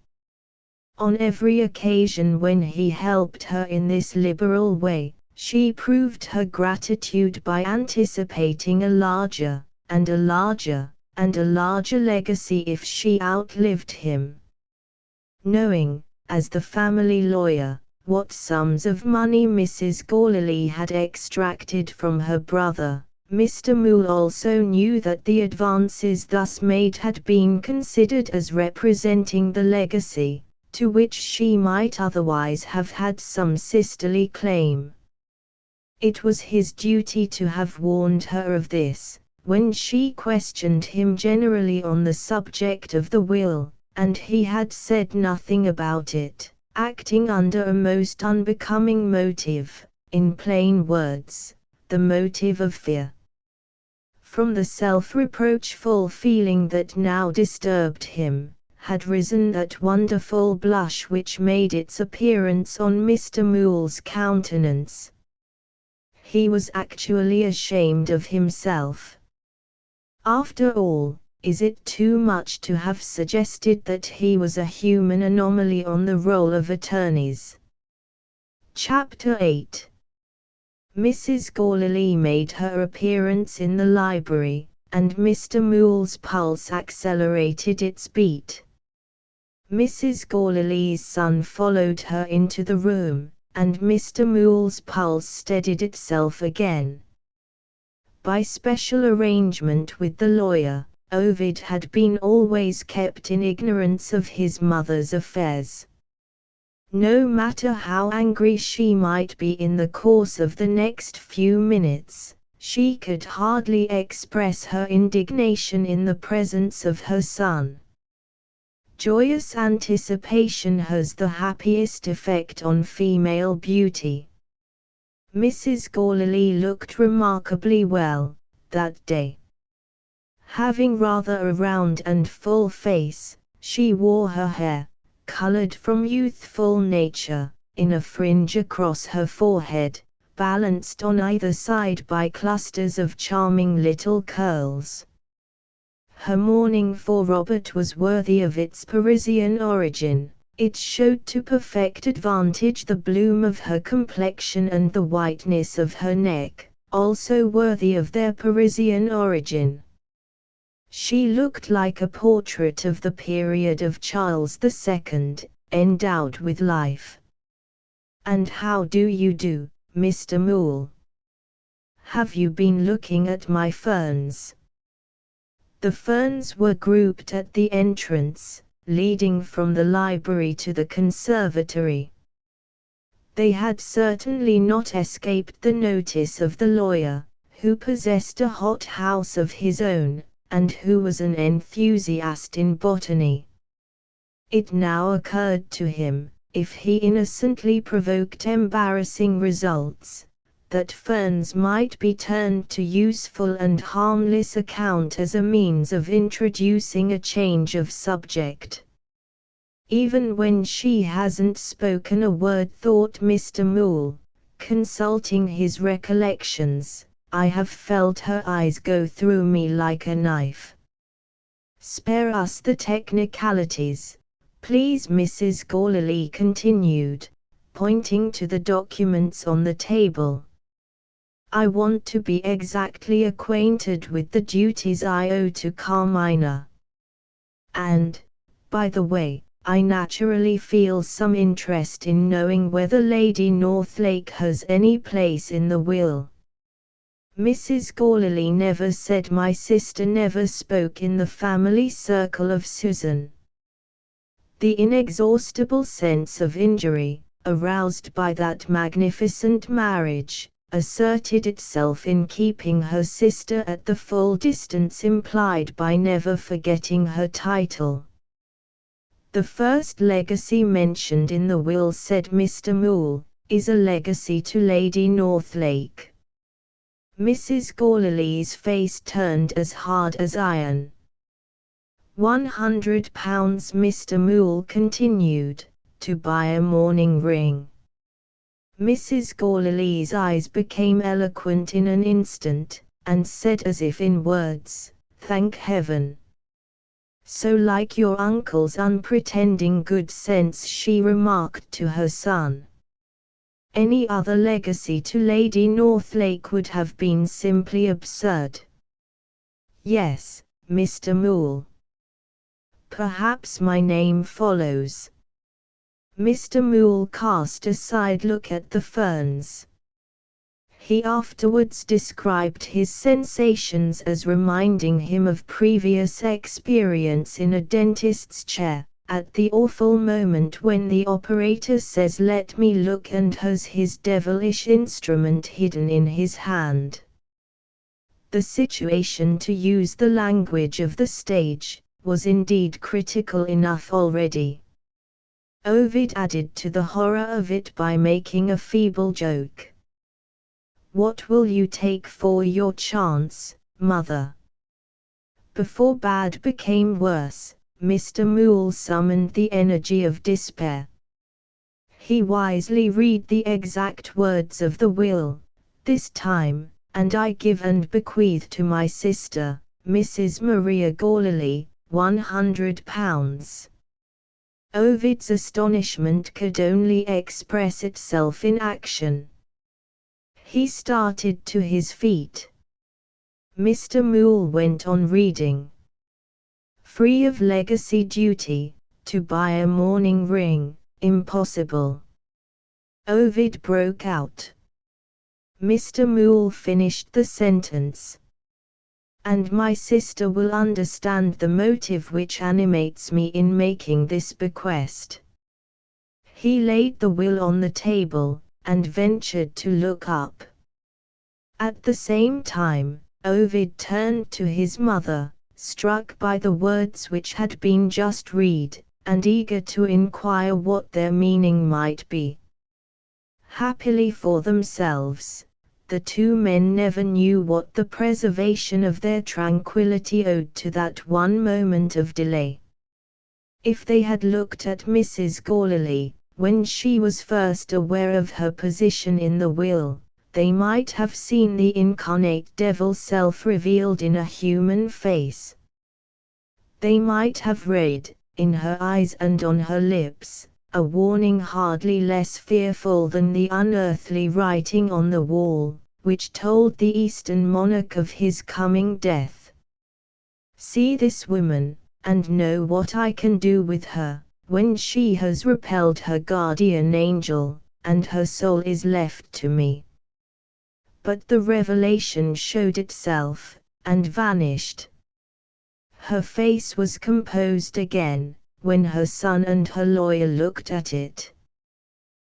On every occasion when he helped her in this liberal way, she proved her gratitude by anticipating a larger, and a larger, and a larger legacy if she outlived him. Knowing, as the family lawyer, what sums of money Mrs. Gourley had extracted from her brother, Mr. Moole also knew that the advances thus made had been considered as representing the legacy, to which she might otherwise have had some sisterly claim. It was his duty to have warned her of this, when she questioned him generally on the subject of the will, and he had said nothing about it, acting under a most unbecoming motive, in plain words, the motive of fear. From the self-reproachful feeling that now disturbed him, had risen that wonderful blush which made its appearance on Mr. Moole's countenance. He was actually ashamed of himself. After all, is it too much to have suggested that he was a human anomaly on the roll of attorneys? Chapter 8. Mrs. Gourley made her appearance in the library, and Mr. Moole's pulse accelerated its beat. Mrs. Gourley's son followed her into the room, and Mr. Moole's pulse steadied itself again. By special arrangement with the lawyer, Ovid had been always kept in ignorance of his mother's affairs. No matter how angry she might be in the course of the next few minutes, she could hardly express her indignation in the presence of her son. Joyous anticipation has the happiest effect on female beauty. Mrs. Gourley looked remarkably well, that day. Having rather a round and full face, she wore her hair, colored from youthful nature, in a fringe across her forehead, balanced on either side by clusters of charming little curls. Her mourning for Robert was worthy of its Parisian origin. It showed to perfect advantage the bloom of her complexion and the whiteness of her neck, also worthy of their Parisian origin. She looked like a portrait of the period of Charles II, endowed with life. "And how do you do, Mr. Moole? Have you been looking at my ferns?" The ferns were grouped at the entrance, leading from the library to the conservatory. They had certainly not escaped the notice of the lawyer, who possessed a hothouse of his own, and who was an enthusiast in botany. It now occurred to him, if he innocently provoked embarrassing results, that ferns might be turned to useful and harmless account as a means of introducing a change of subject. "Even when she hasn't spoken a word," thought Mr. Moole, consulting his recollections, "I have felt her eyes go through me like a knife." "Spare us the technicalities, please," Mrs. Gallilee continued, pointing to the documents on the table. "I want to be exactly acquainted with the duties I owe to Carmina. And, by the way, I naturally feel some interest in knowing whether Lady Northlake has any place in the will." Mrs. Gallilee never said my sister never spoke in the family circle of Susan. The inexhaustible sense of injury, aroused by that magnificent marriage, asserted itself in keeping her sister at the full distance implied by never forgetting her title. "The first legacy mentioned in the will," said Mr. Moole, "is a legacy to Lady Northlake." Mrs. Gallilee's face turned as hard as iron. £100, Mr. Moole continued, "to buy a mourning ring." Mrs. Gallilee's eyes became eloquent in an instant, and said as if in words, "Thank heaven!" "So like your uncle's unpretending good sense," she remarked to her son. "Any other legacy to Lady Northlake would have been simply absurd." "Yes, Mr. Moole. Perhaps my name follows." Mr. Moole cast a side look at the ferns. He afterwards described his sensations as reminding him of previous experience in a dentist's chair, at the awful moment when the operator says "let me look" and has his devilish instrument hidden in his hand. The situation, to use the language of the stage, was indeed critical enough already. Ovid added to the horror of it by making a feeble joke. "What will you take for your chance, mother?" Before bad became worse, Mr. Moole summoned the energy of despair. He wisely read the exact words of the will, this time, "and I give and bequeath to my sister, Mrs. Maria Gallilee, £100. Ovid's astonishment could only express itself in action. He started to his feet. Mr. Moole went on reading. "Free of legacy duty, to buy a mourning ring, impossible." Ovid broke out. Mr. Moole finished the sentence. "And my sister will understand the motive which animates me in making this bequest." He laid the will on the table, and ventured to look up. At the same time, Ovid turned to his mother, struck by the words which had been just read, and eager to inquire what their meaning might be. Happily for themselves, the two men never knew what the preservation of their tranquillity owed to that one moment of delay. If they had looked at Mrs. Gallilee, when she was first aware of her position in the will, they might have seen the incarnate devil self-revealed in a human face. They might have read, in her eyes and on her lips, a warning hardly less fearful than the unearthly writing on the wall, which told the Eastern monarch of his coming death. See this woman, and know what I can do with her, when she has repelled her guardian angel, and her soul is left to me." But the revelation showed itself, and vanished. Her face was composed again, when her son and her lawyer looked at it.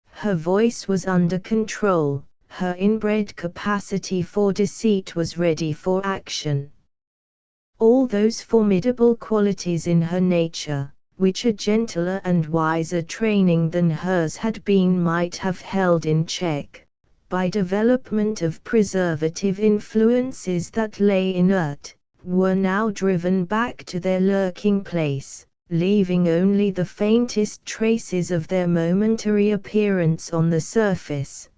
Her voice was under control, her inbred capacity for deceit was ready for action. All those formidable qualities in her nature, which a gentler and wiser training than hers had been might have held in check, by development of preservative influences that lay inert, were now driven back to their lurking place, leaving only the faintest traces of their momentary appearance on the surface.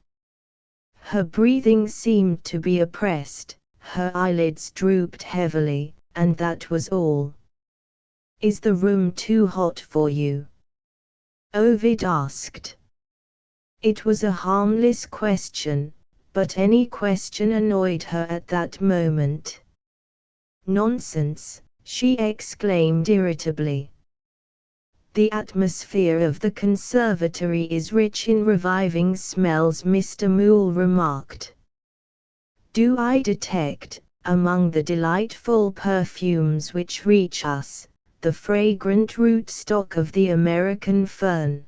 Her breathing seemed to be oppressed, her eyelids drooped heavily, and that was all. "Is the room too hot for you?" Ovid asked. It was a harmless question, but any question annoyed her at that moment. "Nonsense," she exclaimed irritably. "The atmosphere of the conservatory is rich in reviving smells," Mr. Moole remarked. "Do I detect, among the delightful perfumes which reach us, the fragrant rootstock of the American fern?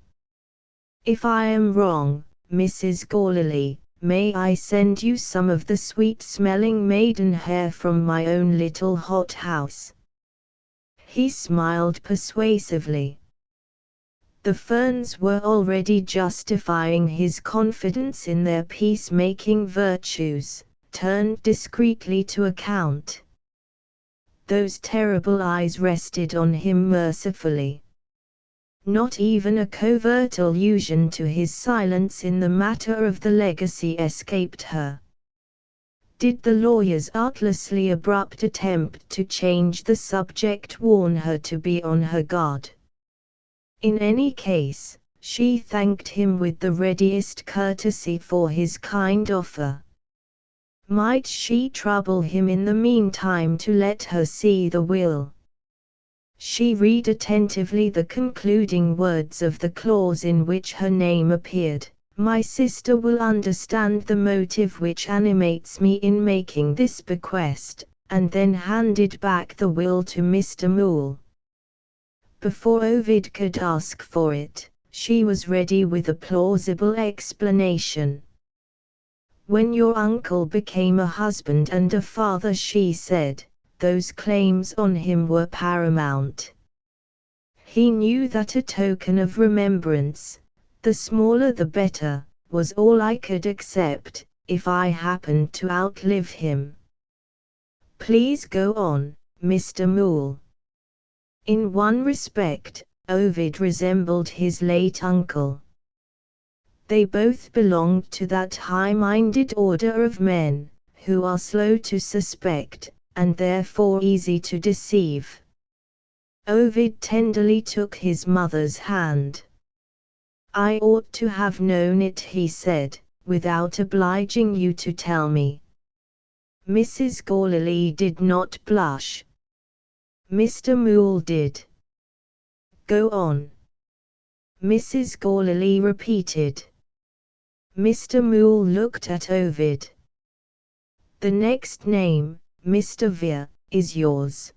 If I am wrong, Mrs. Gallilee, may I send you some of the sweet-smelling maidenhair from my own little hothouse?" He smiled persuasively. The ferns were already justifying his confidence in their peacemaking virtues, turned discreetly to account. Those terrible eyes rested on him mercifully. Not even a covert allusion to his silence in the matter of the legacy escaped her. Did the lawyer's artlessly abrupt attempt to change the subject warn her to be on her guard? In any case, she thanked him with the readiest courtesy for his kind offer. Might she trouble him in the meantime to let her see the will? She read attentively the concluding words of the clause in which her name appeared. "My sister will understand the motive which animates me in making this bequest," and then handed back the will to Mr. Moole. Before Ovid could ask for it, she was ready with a plausible explanation. "When your uncle became a husband and a father," she said, "those claims on him were paramount. He knew that a token of remembrance, the smaller the better, was all I could accept, if I happened to outlive him." "Please go on, Mr. Moole." In one respect, Ovid resembled his late uncle. They both belonged to that high-minded order of men, who are slow to suspect, and therefore easy to deceive. Ovid tenderly took his mother's hand. "I ought to have known it," he said, "without obliging you to tell me." Mrs. Gallilee did not blush. Mr. Moole did. "Go on," Mrs. Gallilee repeated. Mr. Moole looked at Ovid. "The next name, Mr. Vere, is yours."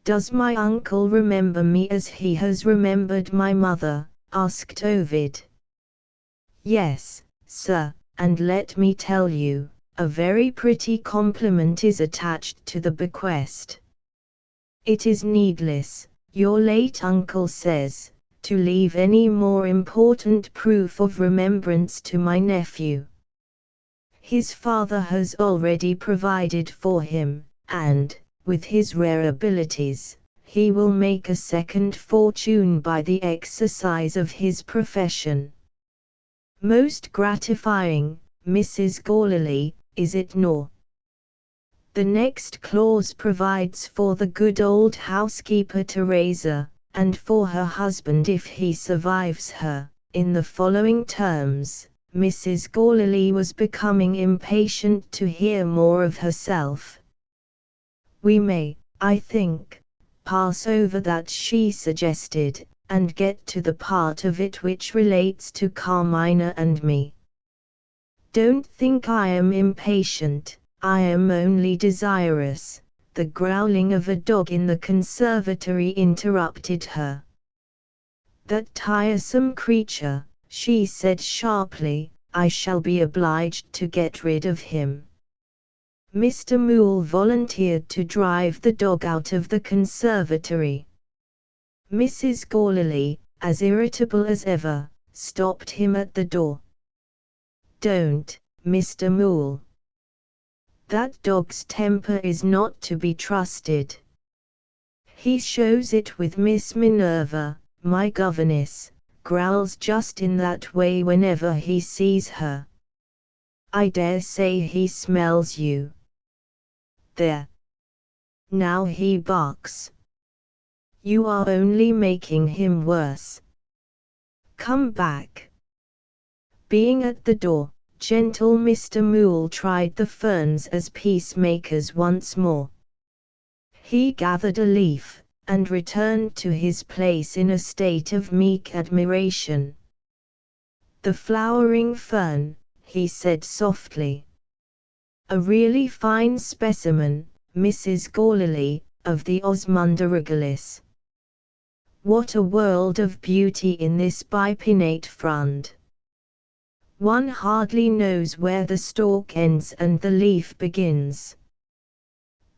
"Does my uncle remember me as he has remembered my mother?" asked Ovid. "Yes, sir, and let me tell you, a very pretty compliment is attached to the bequest. It is needless, your late uncle says, to leave any more important proof of remembrance to my nephew. His father has already provided for him, and, with his rare abilities, he will make a second fortune by the exercise of his profession. Most gratifying, Mrs. Gallilee, is it not? The next clause provides for the good old housekeeper Teresa, and for her husband if he survives her, in the following terms." Mrs. Gallilee was becoming impatient to hear more of herself. "We may, I think, pass over that, she suggested, and get to the part of it which relates to Carmina and me. Don't think I am impatient, I am only desirous. The growling of a dog in the conservatory interrupted her. That tiresome creature, she said sharply, I shall be obliged to get rid of him. Mr. Moole volunteered to drive the dog out of the conservatory. Mrs. Gorley, as irritable as ever, stopped him at the door. Don't, Mr. Moole. That dog's temper is not to be trusted. He shows it with Miss Minerva, my governess, growls just in that way whenever he sees her. I dare say he smells you. There. Now he barks. You are only making him worse. Come back. Being at the door, gentle Mr. Moole tried the ferns as peacemakers once more. He gathered a leaf, and returned to his place in a state of meek admiration. The flowering fern, he said softly. A really fine specimen, Mrs. Gorley, of the Osmunda regalis. What a world of beauty in this bipinnate frond! One hardly knows where the stalk ends and the leaf begins.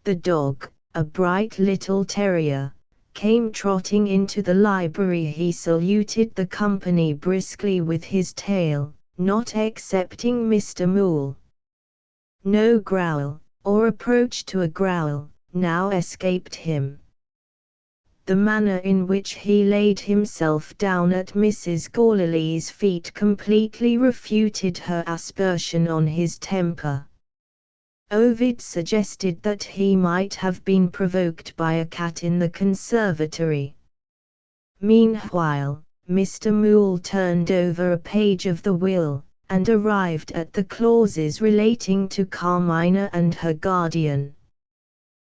The dog, a bright little terrier, came trotting into the library. He saluted the company briskly with his tail, not excepting Mr. Moole. No growl, or approach to a growl, now escaped him. The manner in which he laid himself down at Mrs. Gorley's feet completely refuted her aspersion on his temper. Ovid suggested that he might have been provoked by a cat in the conservatory. Meanwhile, Mr. Moole turned over a page of the will, and arrived at the clauses relating to Carmina and her guardian.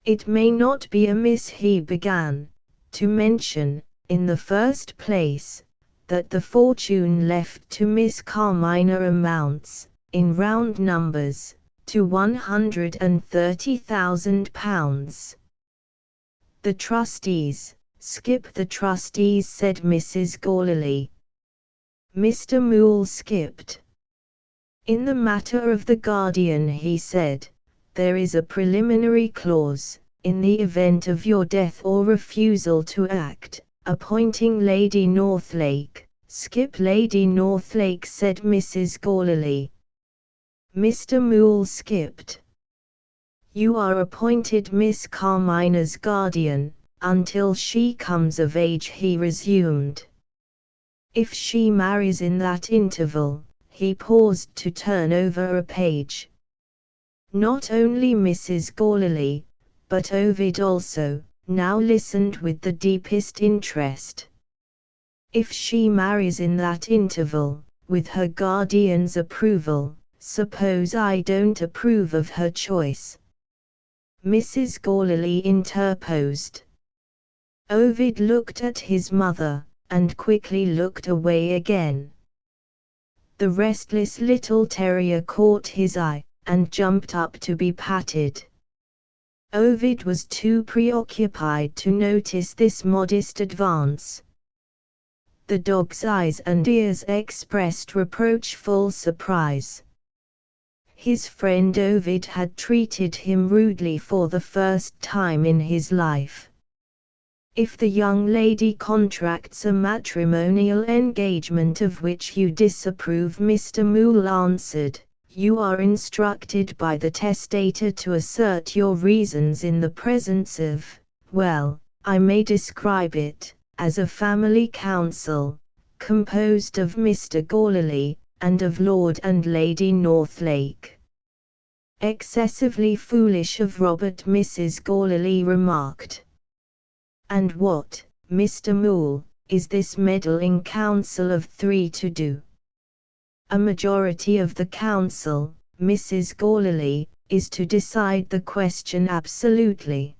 It may not be amiss, he began, to mention, in the first place, that the fortune left to Miss Carmina amounts, in round numbers, to £130,000. The trustees, skip the trustees, said Mrs. Gorley. Mr. Moole skipped. In the matter of the guardian, he said, there is a preliminary clause, in the event of your death or refusal to act, appointing Lady Northlake. Skip Lady Northlake, said Mrs. Gorley. Mr. Moole skipped. You are appointed Miss Carmina's guardian, until she comes of age, he resumed. If she marries in that interval, he paused to turn over a page. Not only Mrs. Gorley, but Ovid also, now listened with the deepest interest. If she marries in that interval, with her guardian's approval, suppose I don't approve of her choice? Mrs. Gorley interposed. Ovid looked at his mother, and quickly looked away again. The restless little terrier caught his eye, and jumped up to be patted. Ovid was too preoccupied to notice this modest advance. The dog's eyes and ears expressed reproachful surprise. His friend Ovid had treated him rudely for the first time in his life. If the young lady contracts a matrimonial engagement of which you disapprove, Mr. Moole answered, you are instructed by the testator to assert your reasons in the presence of, well, I may describe it, as a family council, composed of Mr. Gorley, and of Lord and Lady Northlake. Excessively foolish of Robert, Mrs. Gorley remarked. And what, Mr. Moole, is this meddling council of three to do? A majority of the council, Mrs. Gorley, is to decide the question absolutely.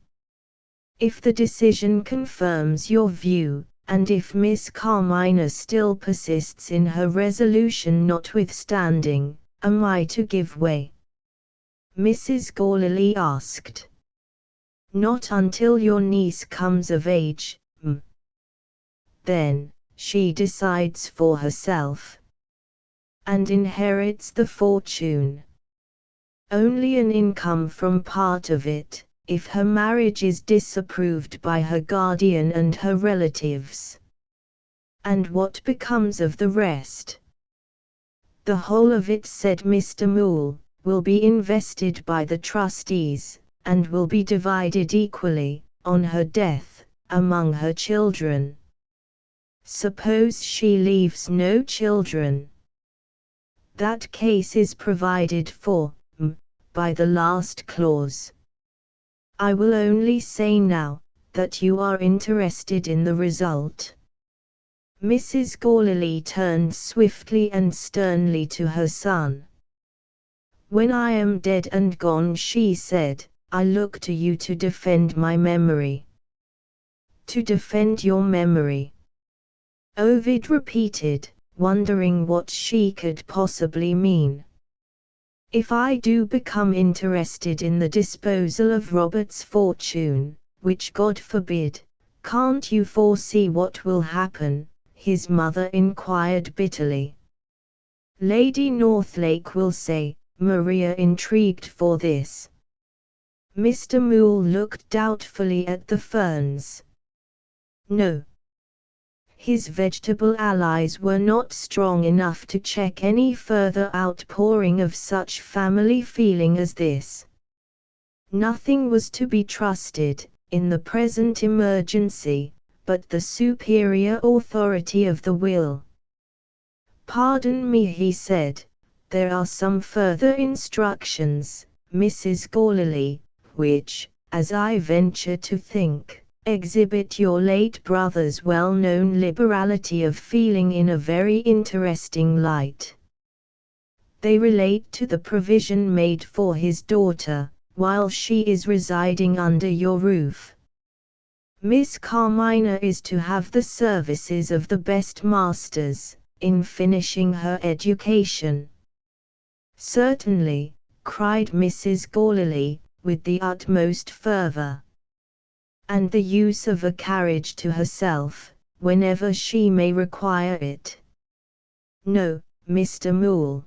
If the decision confirms your view, and if Miss Carmina still persists in her resolution notwithstanding, am I to give way?" Mrs. Gourley asked. "Not until your niece comes of age, m. Then, she decides for herself, and inherits the fortune. Only an income from part of it, if her marriage is disapproved by her guardian and her relatives. And what becomes of the rest?" "The whole of it," said Mr. Moole, "will be invested by the trustees, and will be divided equally, on her death, among her children." "Suppose she leaves no children?" "That case is provided for, by the last clause. I will only say now, that you are interested in the result." Mrs. Gourley turned swiftly and sternly to her son. "When I am dead and gone," she said, "I look to you to defend my memory." "To defend your memory?" Ovid repeated, wondering what she could possibly mean. "If I do become interested in the disposal of Robert's fortune, which God forbid, can't you foresee what will happen?" his mother inquired bitterly. "Lady Northlake will say, Maria intrigued for this." Mr. Moole looked doubtfully at the ferns. No. His vegetable allies were not strong enough to check any further outpouring of such family feeling as this. Nothing was to be trusted, in the present emergency, but the superior authority of the will. "Pardon me," he said, "there are some further instructions, Mrs. Gourley, which, as I venture to think, exhibit your late brother's well-known liberality of feeling in a very interesting light. They relate to the provision made for his daughter, while she is residing under your roof. Miss Carmina is to have the services of the best masters, in finishing her education." "Certainly," cried Mrs. Gourley, with the utmost fervour. "And the use of a carriage to herself, whenever she may require it." "No, Mr. Moole.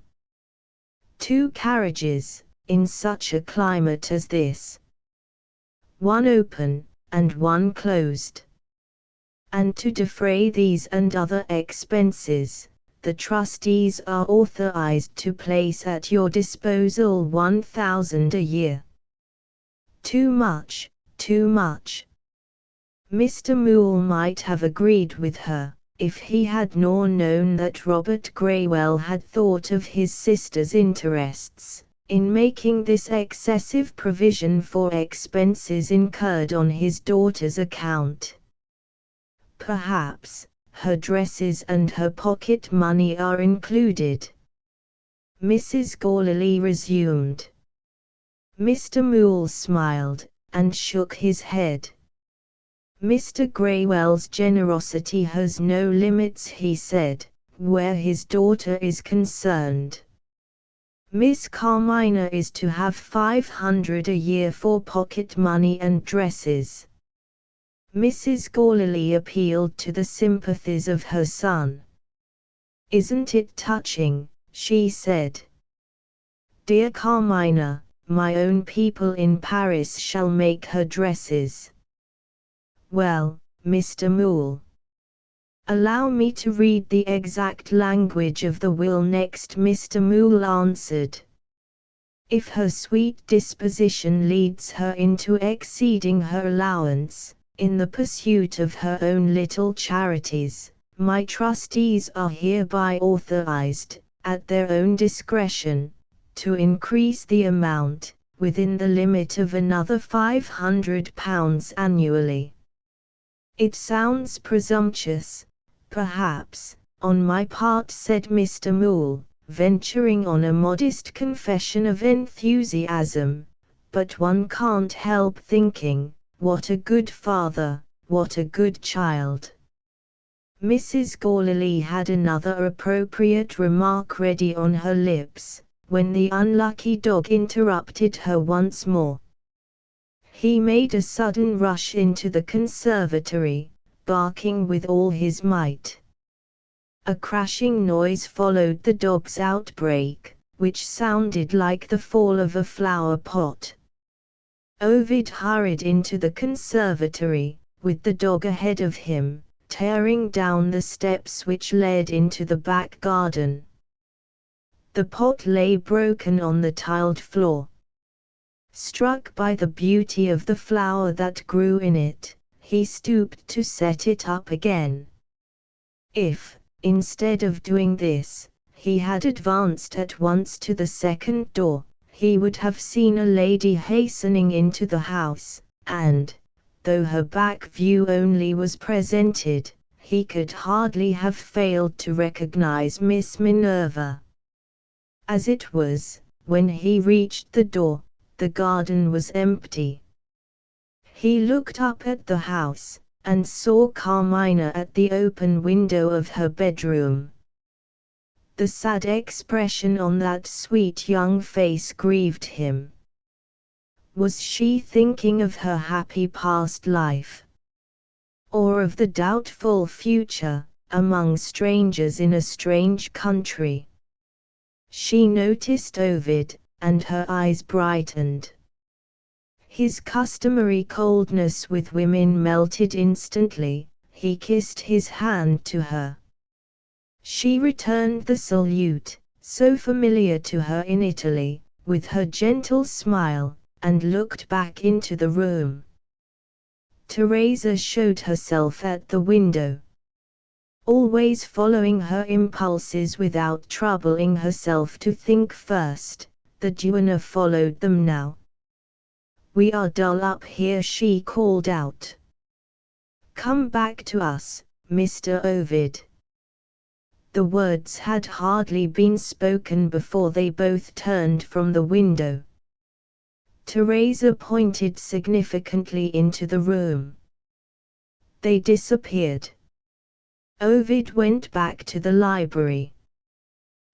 2 carriages, in such a climate as this. One open, and one closed. And to defray these and other expenses, the trustees are authorized to place at your disposal 1,000 a year." "Too much, too much." Mr. Moole might have agreed with her, if he had nor known that Robert Graywell had thought of his sister's interests, in making this excessive provision for expenses incurred on his daughter's account. "Perhaps, her dresses and her pocket money are included," Mrs. Gourley resumed. Mr. Moole smiled, and shook his head. "Mr. Graywell's generosity has no limits," he said, "where his daughter is concerned. Miss Carmina is to have 500 a year for pocket money and dresses." Mrs. Gourley appealed to the sympathies of her son. "Isn't it touching?" she said. "Dear Carmina, my own people in Paris shall make her dresses." "Well, Mr. Moole, allow me to read the exact language of the will next," Mr. Moole answered. "If her sweet disposition leads her into exceeding her allowance, in the pursuit of her own little charities, my trustees are hereby authorized, at their own discretion, to increase the amount, within the limit of another £500 annually. It sounds presumptuous, perhaps, on my part," said Mr. Moole, venturing on a modest confession of enthusiasm, "but one can't help thinking, what a good father, what a good child." Mrs. Gorley had another appropriate remark ready on her lips, when the unlucky dog interrupted her once more. He made a sudden rush into the conservatory, barking with all his might. A crashing noise followed the dog's outbreak, which sounded like the fall of a flower pot. Ovid hurried into the conservatory, with the dog ahead of him, tearing down the steps which led into the back garden. The pot lay broken on the tiled floor. Struck by the beauty of the flower that grew in it, he stooped to set it up again. If, instead of doing this, he had advanced at once to the second door, he would have seen a lady hastening into the house, and, though her back view only was presented, he could hardly have failed to recognize Miss Minerva. As it was, when he reached the door, the garden was empty. He looked up at the house, and saw Carmina at the open window of her bedroom. The sad expression on that sweet young face grieved him. Was she thinking of her happy past life? Or of the doubtful future, among strangers in a strange country? She noticed Ovid, and her eyes brightened. His customary coldness with women melted instantly. He kissed his hand to her. She returned the salute, so familiar to her in Italy, with her gentle smile, and looked back into the room. Teresa showed herself at the window. Always following her impulses without troubling herself to think first, the duenna followed them now. "We are dull up here," she called out. "Come back to us, Mr. Ovid." The words had hardly been spoken before they both turned from the window. Teresa pointed significantly into the room. They disappeared. Ovid went back to the library.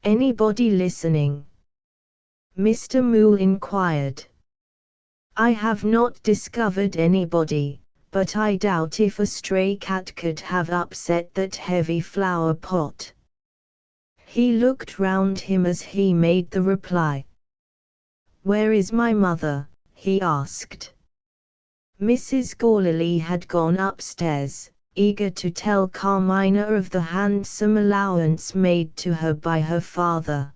"Anybody listening?" Mr. Moole inquired. "I have not discovered anybody, but I doubt if a stray cat could have upset that heavy flower pot." He looked round him as he made the reply. "Where is my mother?" he asked. Mrs. Gorley had gone upstairs, eager to tell Carmina of the handsome allowance made to her by her father.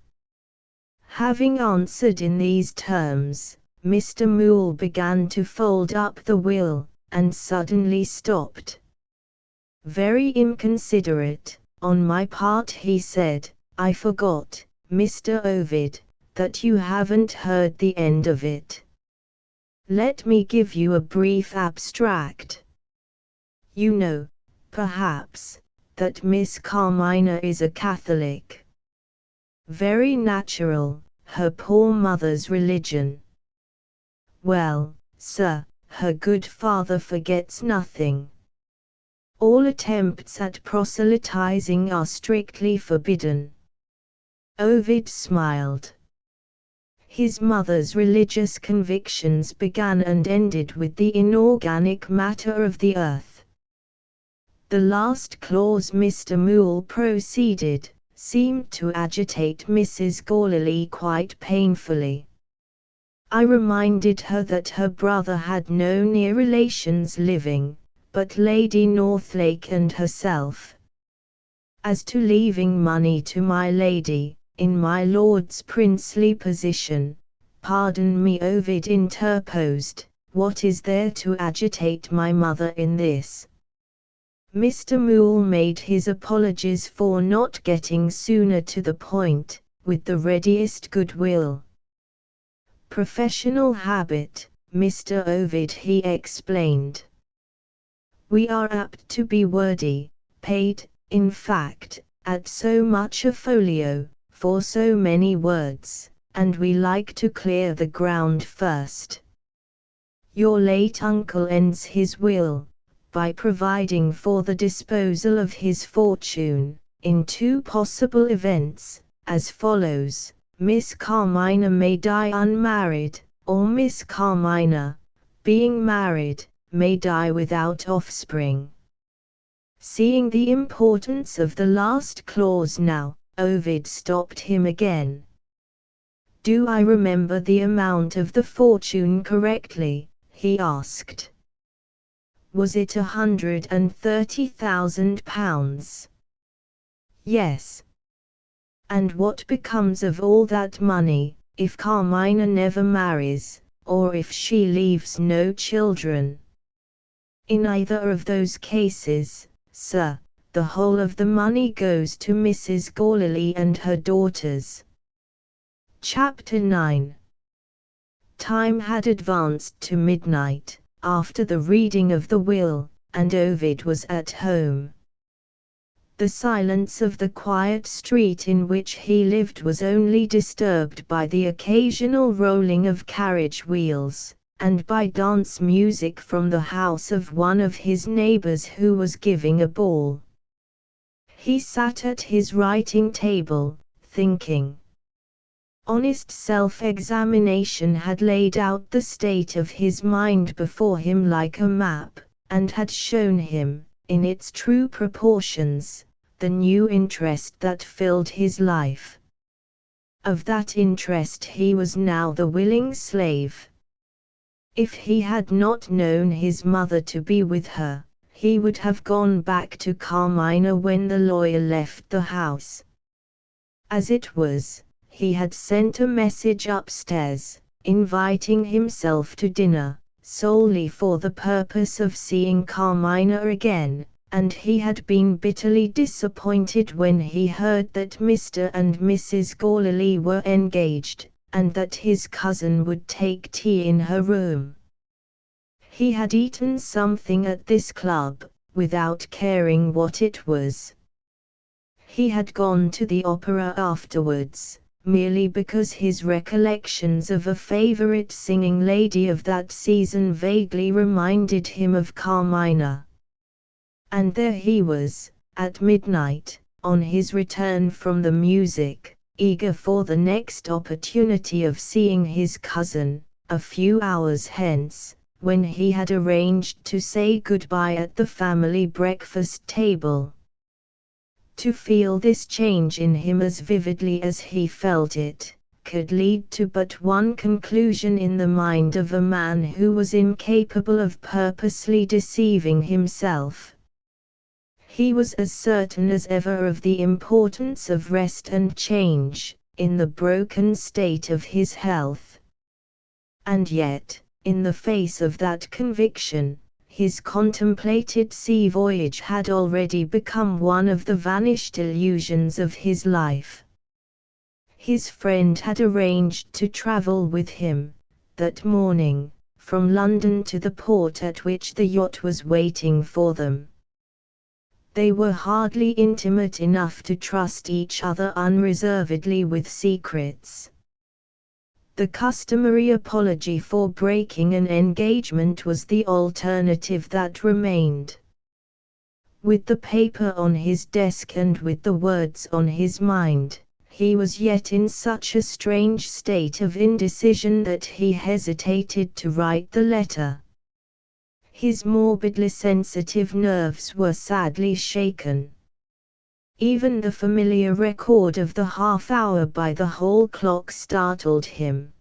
Having answered in these terms, Mr. Moole began to fold up the will, and suddenly stopped. "Very inconsiderate, on my part," he said. "I forgot, Mr. Ovid, that you haven't heard the end of it. Let me give you a brief abstract. You know, perhaps, that Miss Carmina is a Catholic. Very natural, her poor mother's religion. Well, sir, her good father forgets nothing. All attempts at proselytizing are strictly forbidden." Ovid smiled. His mother's religious convictions began and ended with the inorganic matter of the earth. The last clause, Mr. Moole proceeded, seemed to agitate Mrs. Gorley quite painfully. "I reminded her that her brother had no near relations living, but Lady Northlake and herself. As to leaving money to my lady, in my lord's princely position—" "Pardon me," Ovid interposed, "what is there to agitate my mother in this?" Mr. Moole made his apologies for not getting sooner to the point, with the readiest goodwill. "Professional habit, Mr. Ovid," he explained. "We are apt to be wordy, paid, in fact, at so much a folio, for so many words, and we like to clear the ground first. your late uncle ends his will by providing for the disposal of his fortune in two possible events, as follows: Miss Carmina may die unmarried, or Miss Carmina, being married, may die without offspring. Seeing the importance of the last clause now, Ovid stopped him again. "Do I remember the amount of the fortune correctly?" he asked. "Was it £130,000? Yes. And what becomes of all that money, if Carmina never marries, or if she leaves no children?" "In either of those cases, sir, the whole of the money goes to Mrs. Gorley and her daughters." Chapter 9. Time had advanced to midnight, after the reading of the will, and Ovid was at home. The silence of the quiet street in which he lived was only disturbed by the occasional rolling of carriage wheels, and by dance music from the house of one of his neighbors who was giving a ball. He sat at his writing table, thinking. Honest self-examination had laid out the state of his mind before him like a map, and had shown him, in its true proportions, the new interest that filled his life. Of that interest he was now the willing slave. If he had not known his mother to be with her, he would have gone back to Carmina when the lawyer left the house. As it was, he had sent a message upstairs, inviting himself to dinner, solely for the purpose of seeing Carmina again, and he had been bitterly disappointed when he heard that Mr. and Mrs. Gorley were engaged, and that his cousin would take tea in her room. He had eaten something at this club, without caring what it was. He had gone to the opera afterwards, merely because his recollections of a favorite singing lady of that season vaguely reminded him of Carmina. And there he was, at midnight, on his return from the music, eager for the next opportunity of seeing his cousin, a few hours hence, when he had arranged to say goodbye at the family breakfast table. To feel this change in him as vividly as he felt it, could lead to but one conclusion in the mind of a man who was incapable of purposely deceiving himself. He was as certain as ever of the importance of rest and change, in the broken state of his health. And yet, in the face of that conviction, his contemplated sea voyage had already become one of the vanished illusions of his life. His friend had arranged to travel with him, that morning, from London to the port at which the yacht was waiting for them. They were hardly intimate enough to trust each other unreservedly with secrets. The customary apology for breaking an engagement was the alternative that remained. With the paper on his desk and with the words on his mind, he was yet in such a strange state of indecision that he hesitated to write the letter. His morbidly sensitive nerves were sadly shaken. Even the familiar record of the half-hour by the hall clock startled him.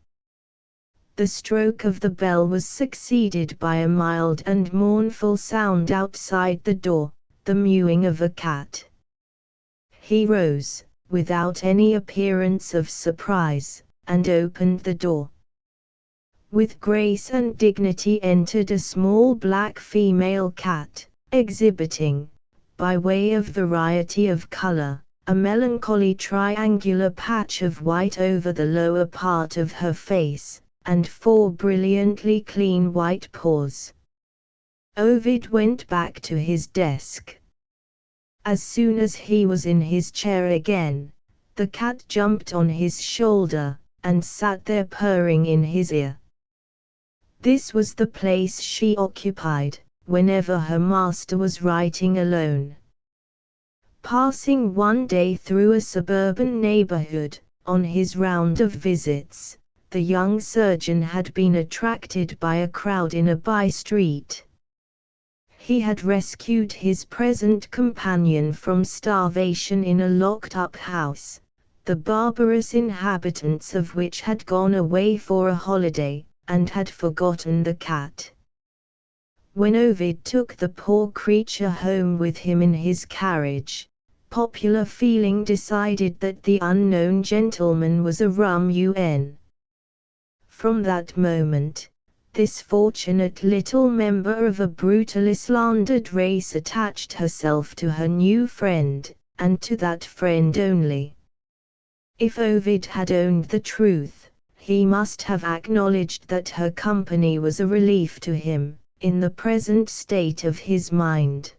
The stroke of the bell was succeeded by a mild and mournful sound outside the door, the mewing of a cat. He rose, without any appearance of surprise, and opened the door. With grace and dignity entered a small black female cat, exhibiting, by way of variety of color, a melancholy triangular patch of white over the lower part of her face, and 4 brilliantly clean white paws. Ovid went back to his desk. As soon as he was in his chair again, the cat jumped on his shoulder, and sat there purring in his ear. This was the place she occupied, whenever her master was writing alone. Passing one day through a suburban neighborhood, on his round of visits, the young surgeon had been attracted by a crowd in a by-street. He had rescued his present companion from starvation in a locked-up house, the barbarous inhabitants of which had gone away for a holiday, and had forgotten the cat. When Ovid took the poor creature home with him in his carriage, popular feeling decided that the unknown gentleman was a rum-un. From that moment, this fortunate little member of a brutally slandered race attached herself to her new friend, and to that friend only. If Ovid had owned the truth, he must have acknowledged that her company was a relief to him, in the present state of his mind.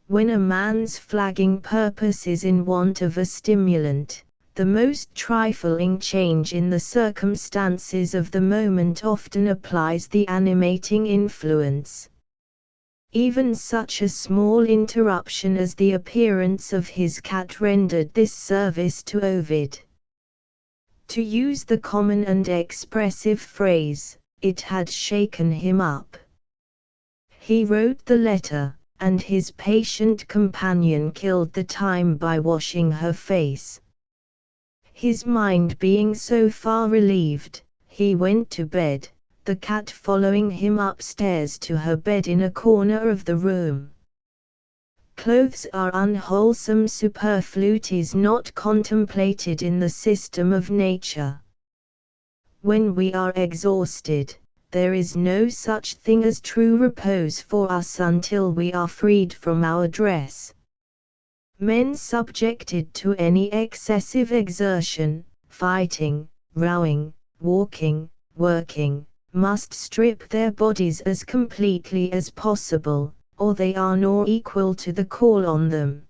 When a man's flagging purpose is in want of a stimulant, the most trifling change in the circumstances of the moment often applies the animating influence. Even such a small interruption as the appearance of his cat rendered this service to Ovid. To use the common and expressive phrase, it had shaken him up. He wrote the letter, and his patient companion killed the time by washing her face. His mind being so far relieved, he went to bed, the cat following him upstairs to her bed in a corner of the room. Clothes are unwholesome superfluities not contemplated in the system of nature. When we are exhausted, there is no such thing as true repose for us until we are freed from our dress. Men subjected to any excessive exertion, fighting, rowing, walking, working, must strip their bodies as completely as possible, or they are not equal to the call on them.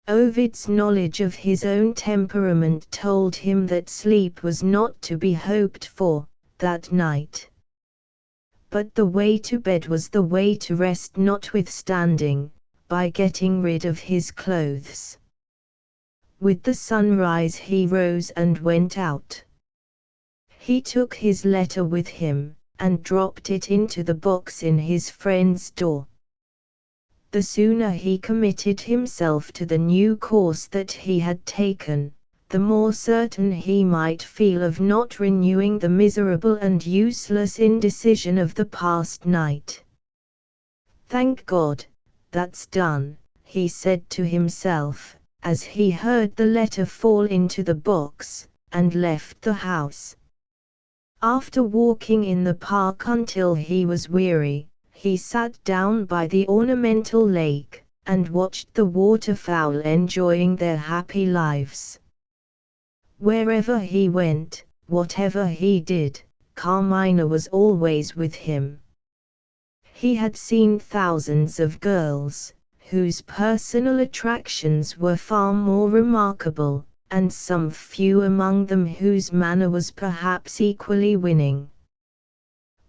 Ovid's knowledge of his own temperament told him that sleep was not to be hoped for, that night. But the way to bed was the way to rest notwithstanding, by getting rid of his clothes. With the sunrise he rose and went out. He took his letter with him, and dropped it into the box in his friend's door. The sooner he committed himself to the new course that he had taken, the more certain he might feel of not renewing the miserable and useless indecision of the past night. "Thank God, that's done," he said to himself, as he heard the letter fall into the box, and left the house. After walking in the park until he was weary, he sat down by the ornamental lake, and watched the waterfowl enjoying their happy lives. Wherever he went, whatever he did, Carmina was always with him. He had seen thousands of girls, whose personal attractions were far more remarkable, and some few among them whose manner was perhaps equally winning.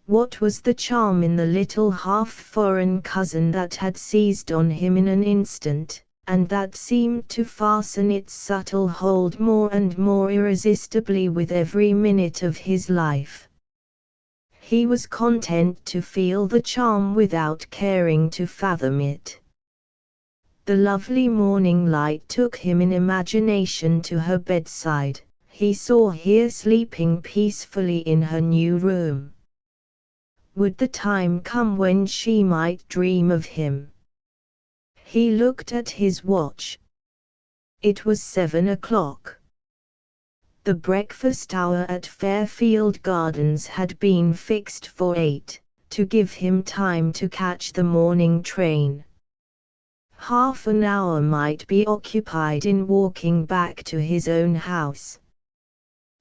What was the charm in the little half-foreign cousin that had seized on him in an instant, and that seemed to fasten its subtle hold more and more irresistibly with every minute of his life? He was content to feel the charm without caring to fathom it. The lovely morning light took him in imagination to her bedside. He saw her sleeping peacefully in her new room. Would the time come when she might dream of him? He looked at his watch. It was 7 o'clock. The breakfast hour at Fairfield Gardens had been fixed for 8, to give him time to catch the morning train. Half an hour might be occupied in walking back to his own house.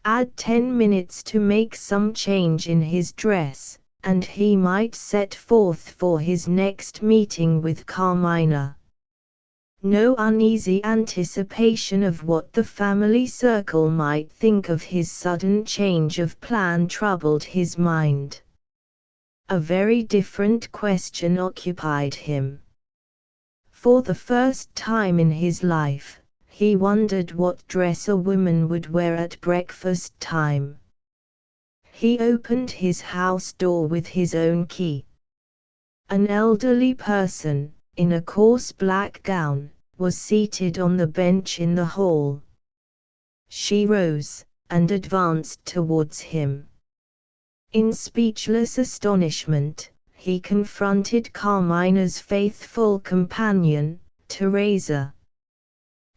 Add 10 minutes to make some change in his dress, and he might set forth for his next meeting with Carmina. No uneasy anticipation of what the family circle might think of his sudden change of plan troubled his mind. A very different question occupied him. For the first time in his life, he wondered what dress a woman would wear at breakfast time. He opened his house door with his own key. An elderly person, in a coarse black gown, was seated on the bench in the hall. She rose, and advanced towards him. In speechless astonishment, he confronted Carmina's faithful companion, Teresa.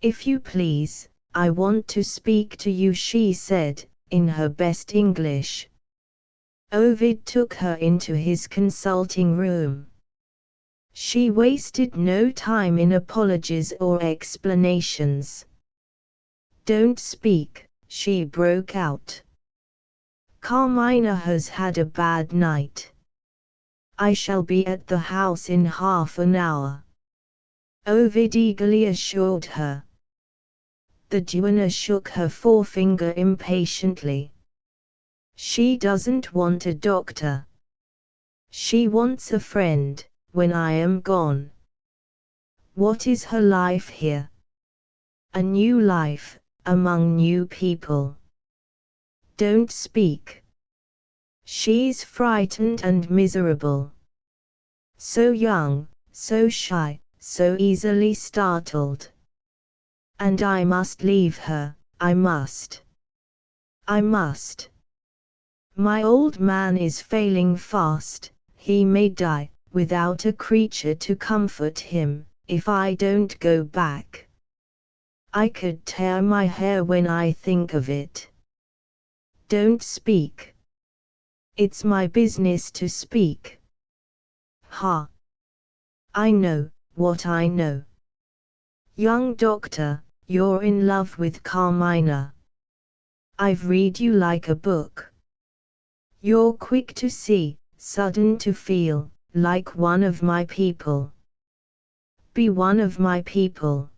"If you please, I want to speak to you," she said, in her best English. Ovid took her into his consulting room. She wasted no time in apologies or explanations. "Don't speak," she broke out. "Carmina has had a bad night. I shall be at the house in half an hour," Ovid eagerly assured her. The duenna shook her forefinger impatiently. "She doesn't want a doctor. She wants a friend, when I am gone. What is her life here? A new life, among new people. Don't speak. She's frightened and miserable. So young, so shy, so easily startled. And I must leave her, I must. I must. My old man is failing fast, he may die, without a creature to comfort him, if I don't go back. I could tear my hair when I think of it. Don't speak. It's my business to speak. Ha! I know what I know. Young doctor, you're in love with Carmina. I've read you like a book. You're quick to see, sudden to feel, like one of my people. Be one of my people.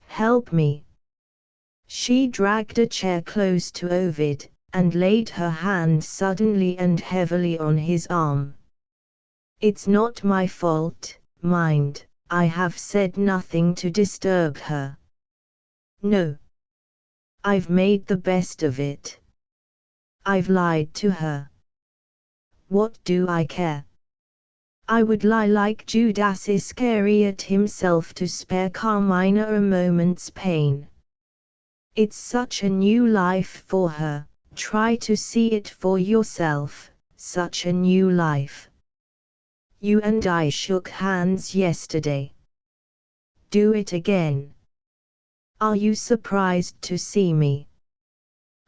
Help me." She dragged a chair close to Ovid, and laid her hand suddenly and heavily on his arm. "It's not my fault, mind, I have said nothing to disturb her. No. I've made the best of it. I've lied to her. What do I care? I would lie like Judas Iscariot himself to spare Carmina a moment's pain. It's such a new life for her, try to see it for yourself, such a new life. You and I shook hands yesterday. Do it again. Are you surprised to see me?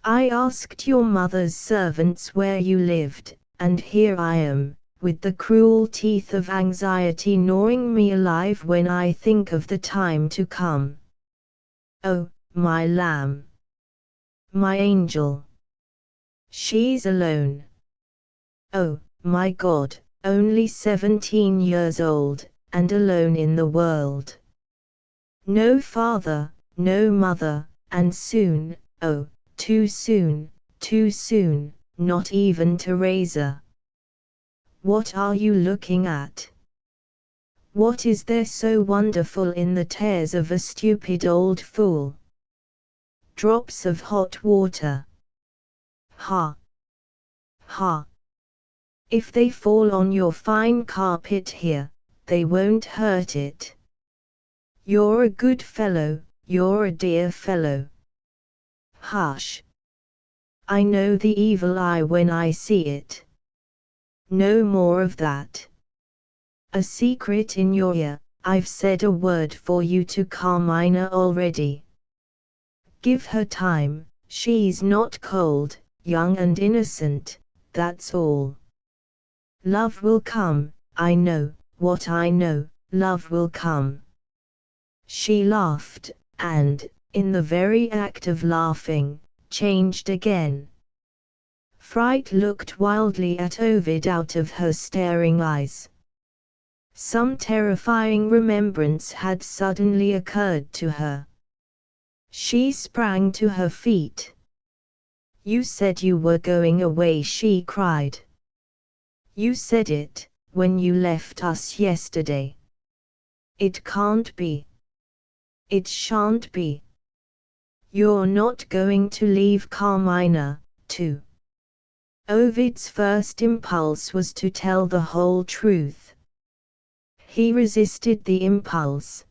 I asked your mother's servants where you lived, and here I am, with the cruel teeth of anxiety gnawing me alive when I think of the time to come. Oh, my lamb. My angel. She's alone. Oh, my God, only 17 years old, and alone in the world. No father, no mother, and soon, oh, too soon, not even Teresa. What are you looking at? What is there so wonderful in the tears of a stupid old fool? Drops of hot water. Ha! Ha! If they fall on your fine carpet here, they won't hurt it. You're a good fellow, you're a dear fellow. Hush! I know the evil eye when I see it. No more of that. A secret in your ear, I've said a word for you to Carmina already. Give her time, she's not cold, young and innocent, that's all. Love will come, I know, what I know, love will come. She laughed, and, in the very act of laughing, changed again. Fright looked wildly at Ovid out of her staring eyes. Some terrifying remembrance had suddenly occurred to her. She sprang to her feet. "You said you were going away," she cried. You said it, when you left us yesterday. It can't be. It shan't be. You're not going to leave Carmina, too. Ovid's first impulse was to tell the whole truth. He resisted the impulse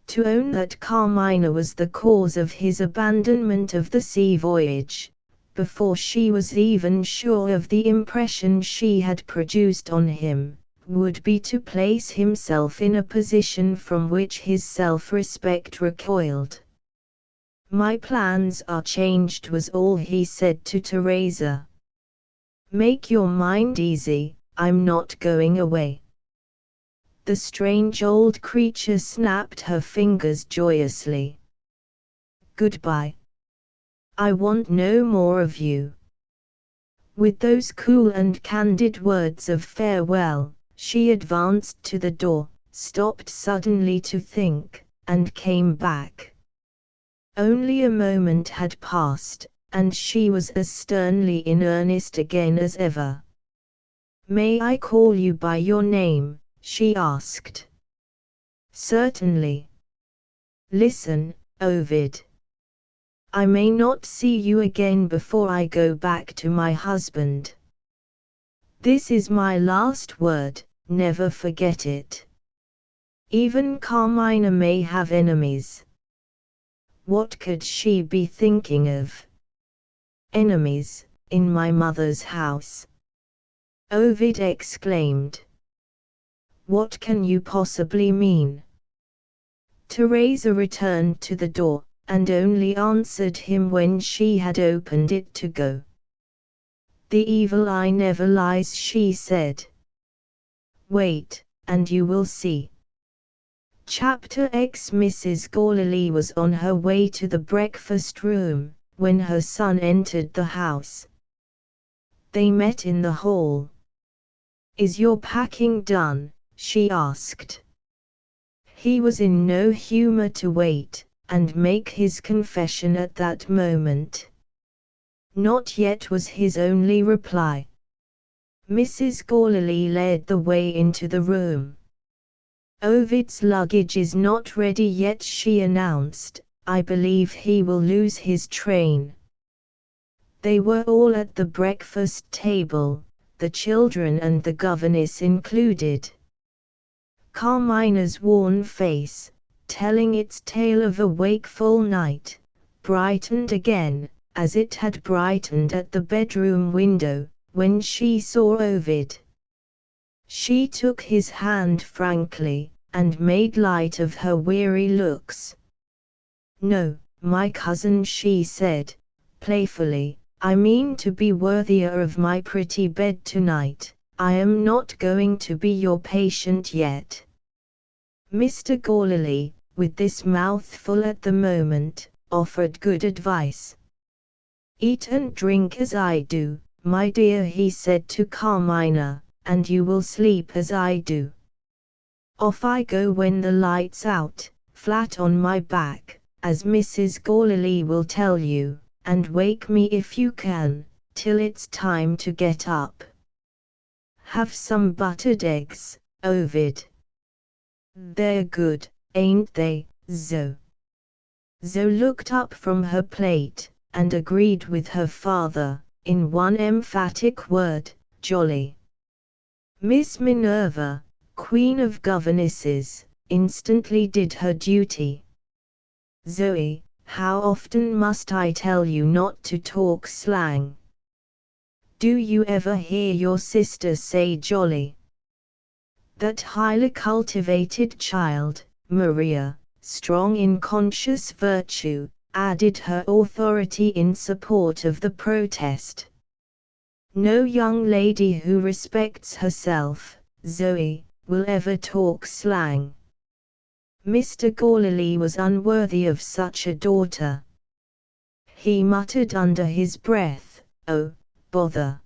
to own that Carmina was the cause of his abandonment of the sea voyage, before she was even sure of the impression she had produced on him, would be to place himself in a position from which his self-respect recoiled. My plans are changed, was all he said to Teresa. Make your mind easy, I'm not going away. The strange old creature snapped her fingers joyously. Goodbye. I want no more of you. With those cool and candid words of farewell, she advanced to the door, stopped suddenly to think, and came back. Only a moment had passed, and she was as sternly in earnest again as ever. May I call you by your name? She asked. Certainly. Listen, Ovid. I may not see you again before I go back to my husband. This is my last word, never forget it. Even Carmina may have enemies. What could she be thinking of? Enemies, in my mother's house? Ovid exclaimed. What can you possibly mean? Teresa returned to the door, and only answered him when she had opened it to go. The evil eye never lies, she said. Wait, and you will see. Chapter X. Mrs. Gourley was on her way to the breakfast room, when her son entered the house. They met in the hall. Is your packing done? She asked. He was in no humor to wait, and make his confession at that moment. Not yet, was his only reply. Mrs. Gourley led the way into the room. Ovid's luggage is not ready yet, she announced. I believe he will lose his train. They were all at the breakfast table, the children and the governess included. Carmina's worn face, telling its tale of a wakeful night, brightened again, as it had brightened at the bedroom window, when she saw Ovid. She took his hand frankly, and made light of her weary looks. No, my cousin, she said, playfully, I mean to be worthier of my pretty bed tonight. I am not going to be your patient yet. Mr. Gourley, with this mouthful at the moment, offered good advice. Eat and drink as I do, my dear, he said to Carmina, and you will sleep as I do. Off I go when the light's out, flat on my back, as Mrs. Gourley will tell you, and wake me if you can, till it's time to get up. Have some buttered eggs, Ovid. They're good, ain't they, Zoe? Zoe looked up from her plate, and agreed with her father, in one emphatic word, jolly. Miss Minerva, Queen of Governesses, instantly did her duty. Zoe, how often must I tell you not to talk slang? Do you ever hear your sister say jolly? That highly cultivated child, Maria, strong in conscious virtue, added her authority in support of the protest. No young lady who respects herself, Zoe, will ever talk slang. Mr. Gourley was unworthy of such a daughter. He muttered under his breath, oh, bother.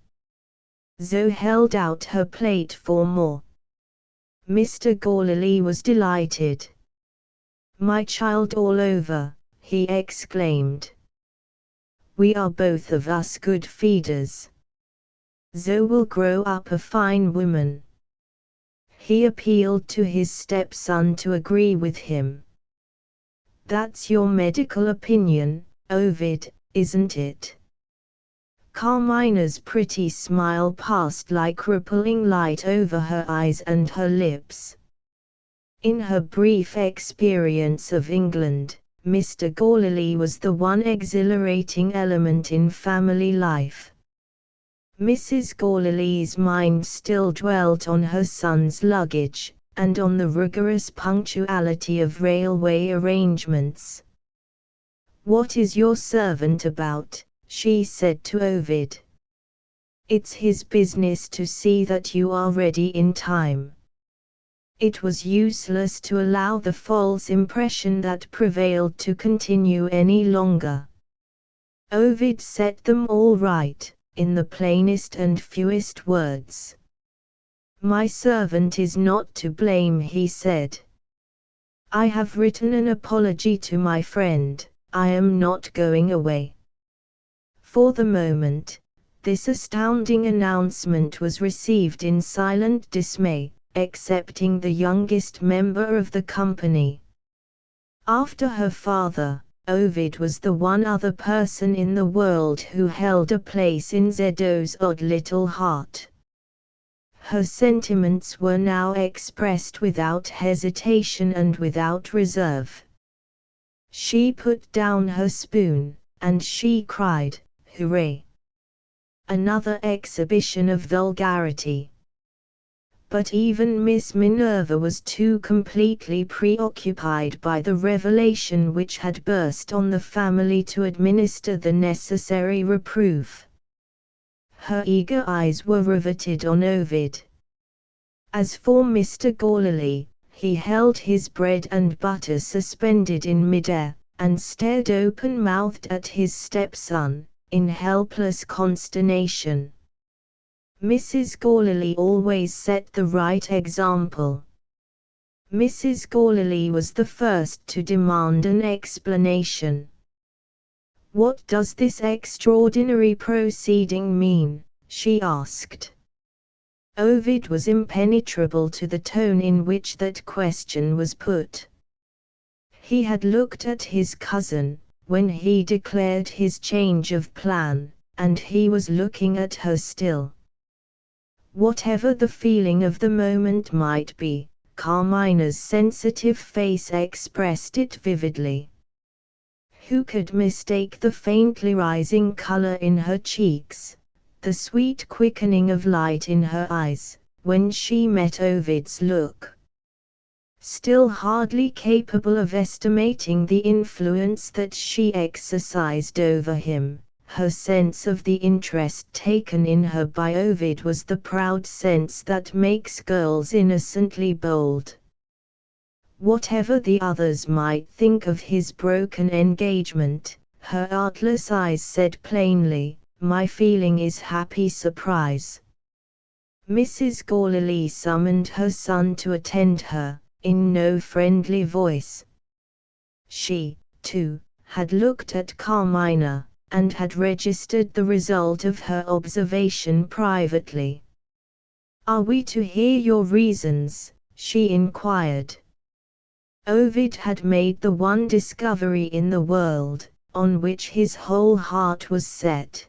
Zoe held out her plate for more. Mr. Gourley was delighted. My child all over, he exclaimed. We are both of us good feeders. Zoe will grow up a fine woman. He appealed to his stepson to agree with him. That's your medical opinion, Ovid, isn't it? Carmina's pretty smile passed like rippling light over her eyes and her lips. In her brief experience of England, Mr. Gourley was the one exhilarating element in family life. Mrs. Gourley's mind still dwelt on her son's luggage, and on the rigorous punctuality of railway arrangements. "What is your servant about?" she said to Ovid. "It's his business to see that you are ready in time." It was useless to allow the false impression that prevailed to continue any longer. Ovid set them all right, in the plainest and fewest words. "My servant is not to blame," he said. "I have written an apology to my friend. I am not going away." For the moment, this astounding announcement was received in silent dismay, excepting the youngest member of the company. After her father, Ovid was the one other person in the world who held a place in Zoe's odd little heart. Her sentiments were now expressed without hesitation and without reserve. She put down her spoon, and she cried, "Hooray!" Another exhibition of vulgarity. But even Miss Minerva was too completely preoccupied by the revelation which had burst on the family to administer the necessary reproof. Her eager eyes were riveted on Ovid. As for Mr. Gourley, he held his bread and butter suspended in midair, and stared open-mouthed at his stepson, in helpless consternation. Mrs. Gourley always set the right example. Mrs. Gourley was the first to demand an explanation. "What does this extraordinary proceeding mean?" she asked. Ovid was impenetrable to the tone in which that question was put. He had looked at his cousin, when he declared his change of plan, and he was looking at her still. Whatever the feeling of the moment might be, Carmina's sensitive face expressed it vividly. Who could mistake the faintly rising color in her cheeks, the sweet quickening of light in her eyes, when she met Ovid's look? Still hardly capable of estimating the influence that she exercised over him, her sense of the interest taken in her by Ovid was the proud sense that makes girls innocently bold. Whatever the others might think of his broken engagement, her artless eyes said plainly, "My feeling is happy surprise." Mrs. Gourley summoned her son to attend her, in no friendly voice. She, too, had looked at Carmina, and had registered the result of her observation privately. "Are we to hear your reasons?" she inquired. Ovid had made the one discovery in the world, on which his whole heart was set.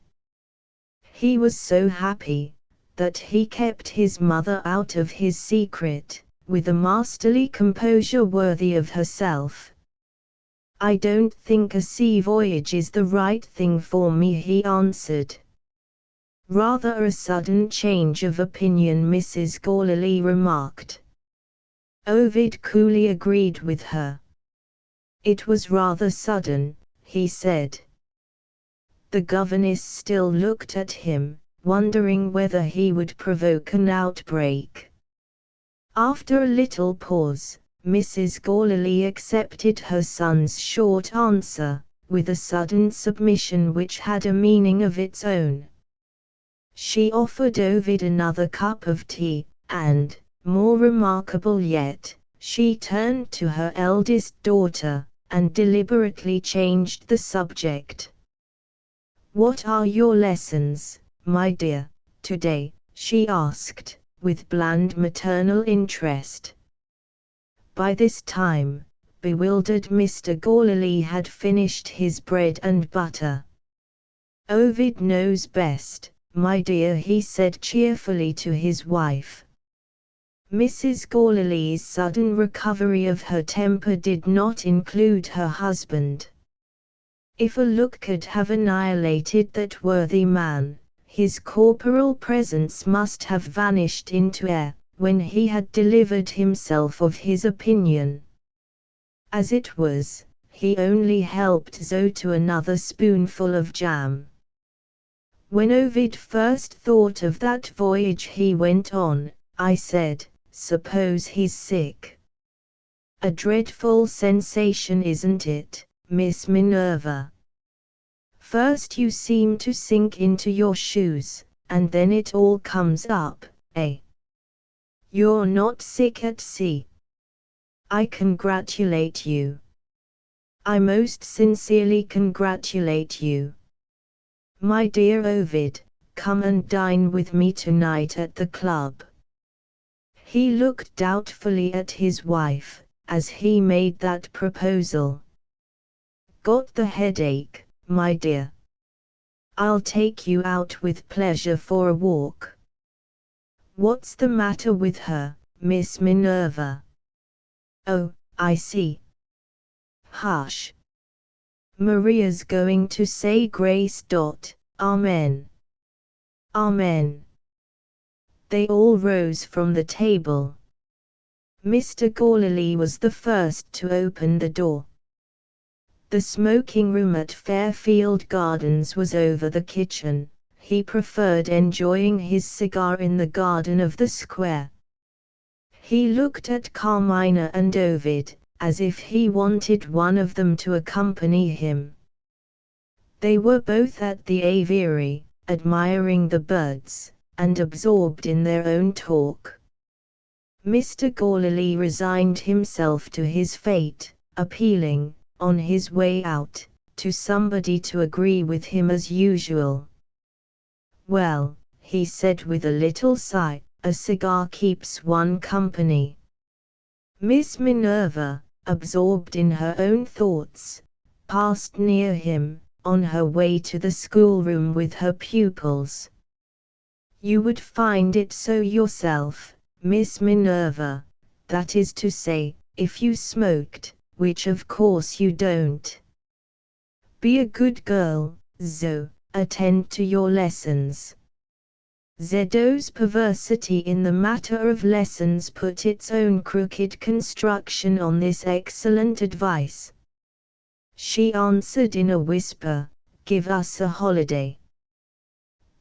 He was so happy, that he kept his mother out of his secret, with a masterly composure worthy of herself. "I don't think a sea voyage is the right thing for me," he answered. "Rather a sudden change of opinion," Mrs. Gourley remarked. Ovid coolly agreed with her. "It was rather sudden," he said. The governess still looked at him, wondering whether he would provoke an outbreak. After a little pause, Mrs. Gourley accepted her son's short answer, with a sudden submission which had a meaning of its own. She offered Ovid another cup of tea, and, more remarkable yet, she turned to her eldest daughter, and deliberately changed the subject. "What are your lessons, my dear?" today?" she asked, with bland maternal interest. By this time, bewildered Mr. Gourley had finished his bread and butter. "Ovid knows best, my dear," he said cheerfully to his wife. Mrs. Gourley's sudden recovery of her temper did not include her husband. If a look could have annihilated that worthy man, his corporal presence must have vanished into air, when he had delivered himself of his opinion. As it was, he only helped Zoe to another spoonful of jam. "When Ovid first thought of that voyage," he went on, "I said, 'Suppose he's sick.' A dreadful sensation, isn't it, Miss Minerva? First you seem to sink into your shoes, and then it all comes up, eh? You're not sick at sea. I congratulate you. I most sincerely congratulate you. My dear Ovid, come and dine with me tonight at the club." He looked doubtfully at his wife, as he made that proposal. "Got the headache, my dear? I'll take you out with pleasure for a walk." "What's the matter with her, Miss Minerva?" "Oh, I see. Hush. Maria's going to say grace. Amen. Amen." They all rose from the table. Mr. Gourley was the first to open the door. The smoking room at Fairfield Gardens was over the kitchen. He preferred enjoying his cigar in the garden of the square. He looked at Carmina and Ovid, as if he wanted one of them to accompany him. They were both at the aviary, admiring the birds, and absorbed in their own talk. Mr. Gourley resigned himself to his fate, appealing, on his way out, to somebody to agree with him as usual. "Well," he said with a little sigh, "a cigar keeps one company." Miss Minerva, absorbed in her own thoughts, passed near him, on her way to the schoolroom with her pupils. "You would find it so yourself, Miss Minerva, that is to say, if you smoked, which of course you don't. Be a good girl, Zoe, attend to your lessons." Zoe's perversity in the matter of lessons put its own crooked construction on this excellent advice. She answered in a whisper, "Give us a holiday."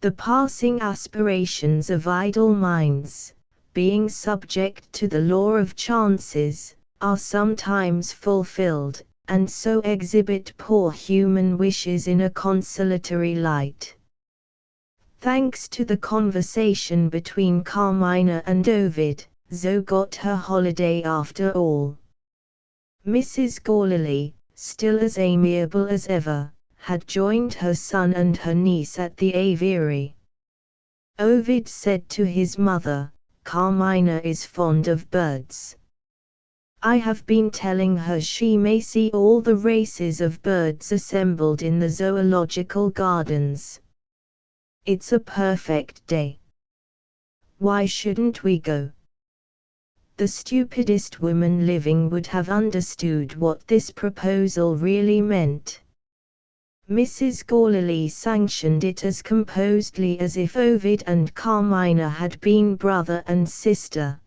The passing aspirations of idle minds, being subject to the law of chances, are sometimes fulfilled, and so exhibit poor human wishes in a consolatory light. Thanks to the conversation between Carmina and Ovid, Zoe got her holiday after all. Mrs. Gourley, still as amiable as ever, had joined her son and her niece at the aviary. Ovid said to his mother, "Carmina is fond of birds. I have been telling her she may see all the races of birds assembled in the zoological gardens. It's a perfect day. Why shouldn't we go?" The stupidest woman living would have understood what this proposal really meant. Mrs. Gourley sanctioned it as composedly as if Ovid and Carmina had been brother and sister.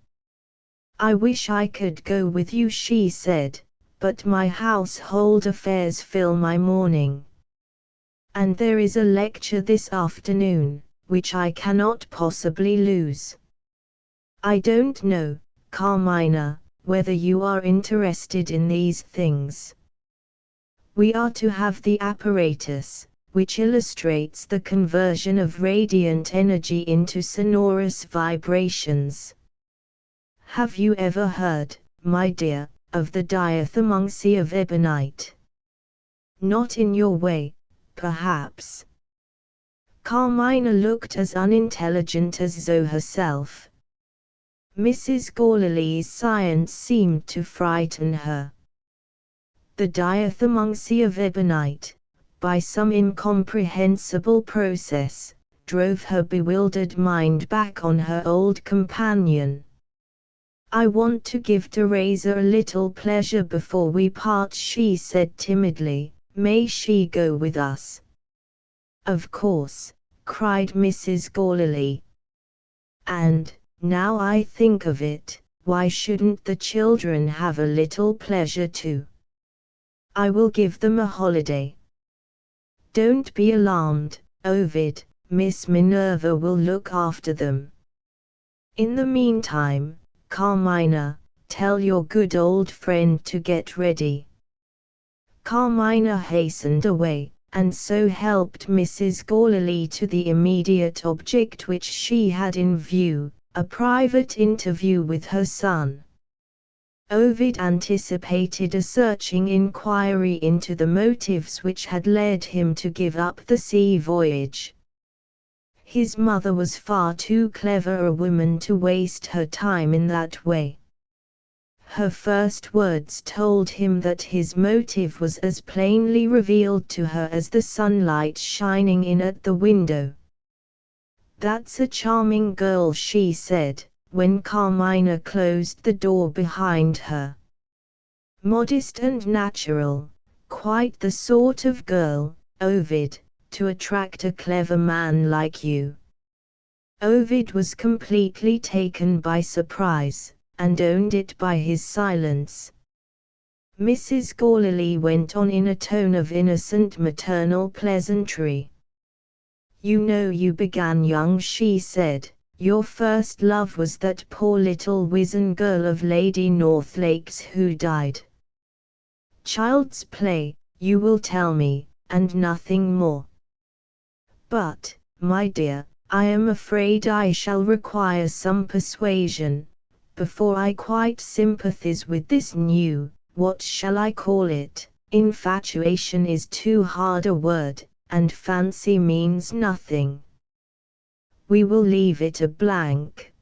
"I wish I could go with you," she said, "but my household affairs fill my morning. And there is a lecture this afternoon, which I cannot possibly lose. I don't know, Carmina, whether you are interested in these things. We are to have the apparatus, which illustrates the conversion of radiant energy into sonorous vibrations. Have you ever heard, my dear, of the diathermoxy of ebonite? Not in your way, perhaps. Carmina looked as unintelligent as Zoe herself. Mrs. Gourley's science seemed to frighten her. The diathermoxy of ebonite, by some incomprehensible process, drove her bewildered mind back on her old companion. "I want to give Teresa a little pleasure before we part," she said timidly. "May she go with us?" "Of course," cried Mrs. Gourley. "And, now I think of it, why shouldn't the children have a little pleasure too? I will give them a holiday." "Don't be alarmed, Ovid, Miss Minerva will look after them. In the meantime, Carmina, tell your good old friend to get ready." Carmina hastened away, and so helped Mrs. Gourley to the immediate object which she had in view, a private interview with her son. Ovid anticipated a searching inquiry into the motives which had led him to give up the sea voyage. His mother was far too clever a woman to waste her time in that way. Her first words told him that his motive was as plainly revealed to her as the sunlight shining in at the window. "That's a charming girl," she said, when Carmina closed the door behind her. "Modest and natural, quite the sort of girl, Ovid, to attract a clever man like you." Ovid was completely taken by surprise, and owned it by his silence. Mrs. Gourley went on in a tone of innocent maternal pleasantry. "You know you began young," she said. "Your first love was that poor little wizen girl of Lady Northlake's who died. Child's play, you will tell me, and nothing more. But, my dear, I am afraid I shall require some persuasion, before I quite sympathize with this new, what shall I call it? Infatuation is too hard a word, and fancy means nothing. We will leave it a blank.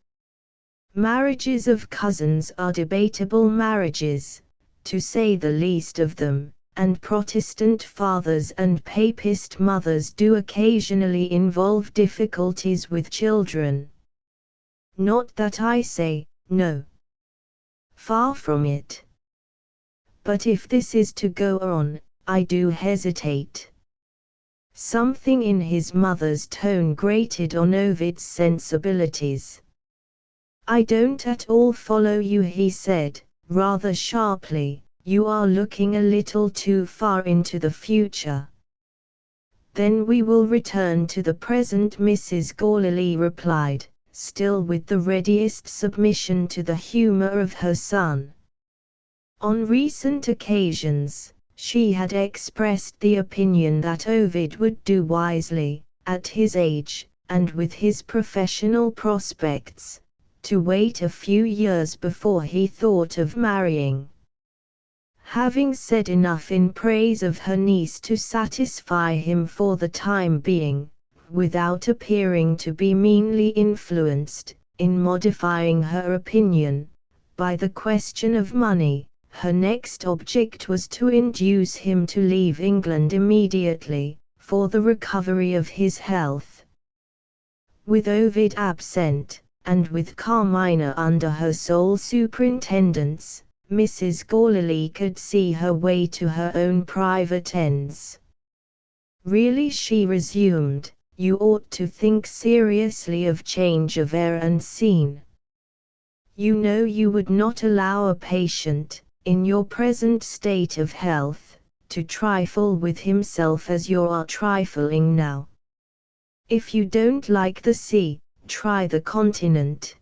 Marriages of cousins are debatable marriages, to say the least of them, and Protestant fathers and Papist mothers do occasionally involve difficulties with children. Not that I say, no. Far from it. But if this is to go on, I do hesitate." Something in his mother's tone grated on Ovid's sensibilities. "I don't at all follow you," he said, rather sharply. "You are looking a little too far into the future." "Then we will return to the present," Mrs. Gourley replied, still with the readiest submission to the humor of her son. On recent occasions, she had expressed the opinion that Ovid would do wisely, at his age, and with his professional prospects, to wait a few years before he thought of marrying. Having said enough in praise of her niece to satisfy him for the time being, without appearing to be meanly influenced, in modifying her opinion, by the question of money, her next object was to induce him to leave England immediately, for the recovery of his health. With Ovid absent, and with Carmina under her sole superintendence, Mrs. Gourley could see her way to her own private ends. "Really," she resumed, "you ought to think seriously of change of air and scene. You know you would not allow a patient, in your present state of health, to trifle with himself as you are trifling now. If you don't like the sea, try the continent.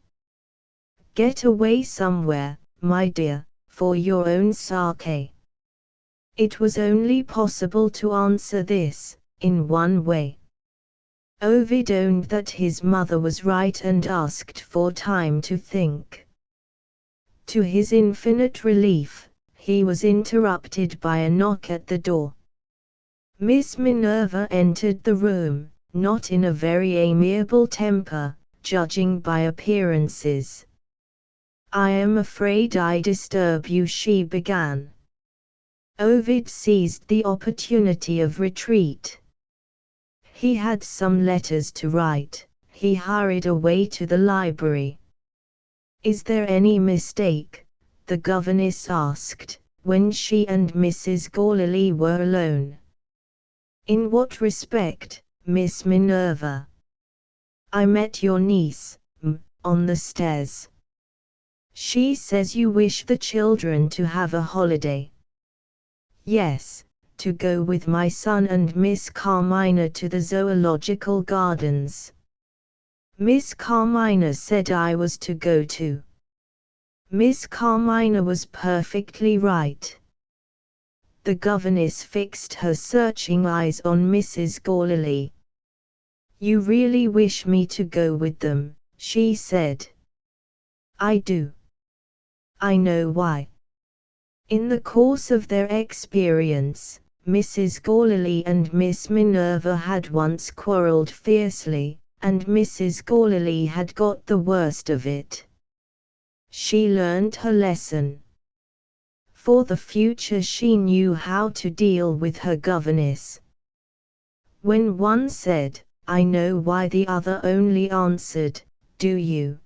Get away somewhere, my dear, for your own sake." It was only possible to answer this, in one way. Ovid owned that his mother was right and asked for time to think. To his infinite relief, he was interrupted by a knock at the door. Miss Minerva entered the room, not in a very amiable temper, judging by appearances. "I am afraid I disturb you," she began. Ovid seized the opportunity of retreat. He had some letters to write. He hurried away to the library. "Is there any mistake?" the governess asked, when she and Mrs. Gallilee were alone. "In what respect, Miss Minerva?" "I met your niece, on the stairs. She says you wish the children to have a holiday." "Yes, to go with my son and Miss Carmina to the Zoological Gardens. Miss Carmina said I was to go too." Miss Carmina was perfectly right. The governess fixed her searching eyes on Mrs. Gallilee. "You really wish me to go with them," she said. "I do. I know why." In the course of their experience, Mrs. Gallilee and Miss Minerva had once quarrelled fiercely, and Mrs. Gallilee had got the worst of it. She learned her lesson. For the future she knew how to deal with her governess. When one said, "I know why," the other only answered, "Do you?"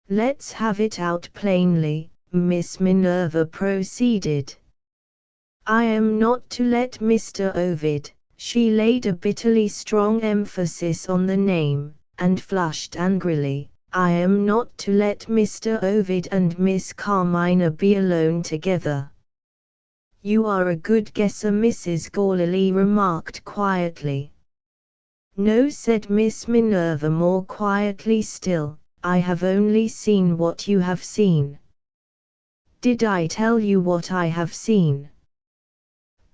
"Let's have it out plainly," Miss Minerva proceeded. "I am not to let Mr. Ovid," she laid a bitterly strong emphasis on the name, and flushed angrily, "I am not to let Mr. Ovid and Miss Carmina be alone together." "You are a good guesser," Mrs. Gallilee remarked quietly. "No," said Miss Minerva more quietly still, "I have only seen what you have seen." "Did I tell you what I have seen?"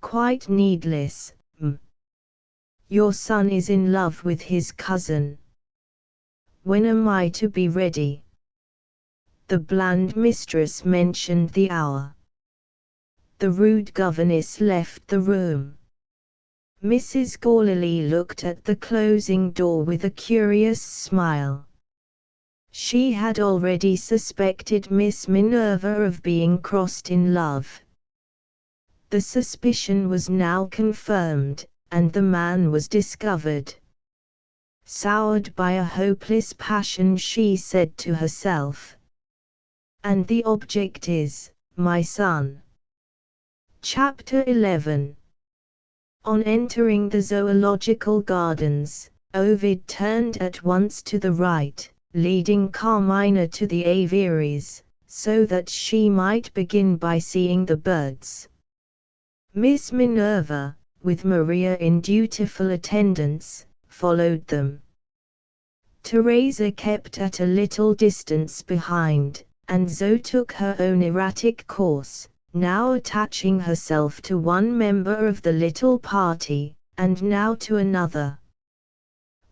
"Quite needless, Your son is in love with his cousin." "When am I to be ready?" The bland mistress mentioned the hour. The rude governess left the room. Mrs. Gallilee looked at the closing door with a curious smile. She had already suspected Miss Minerva of being crossed in love. The suspicion was now confirmed, and the man was discovered. Soured by a hopeless passion, she said to herself. "And the object is, my son." Chapter 11. On entering the Zoological Gardens, Ovid turned at once to the right, leading Carmina to the aviaries, so that she might begin by seeing the birds. Miss Minerva, with Maria in dutiful attendance, followed them. Teresa kept at a little distance behind, and Zoe took her own erratic course, now attaching herself to one member of the little party, and now to another.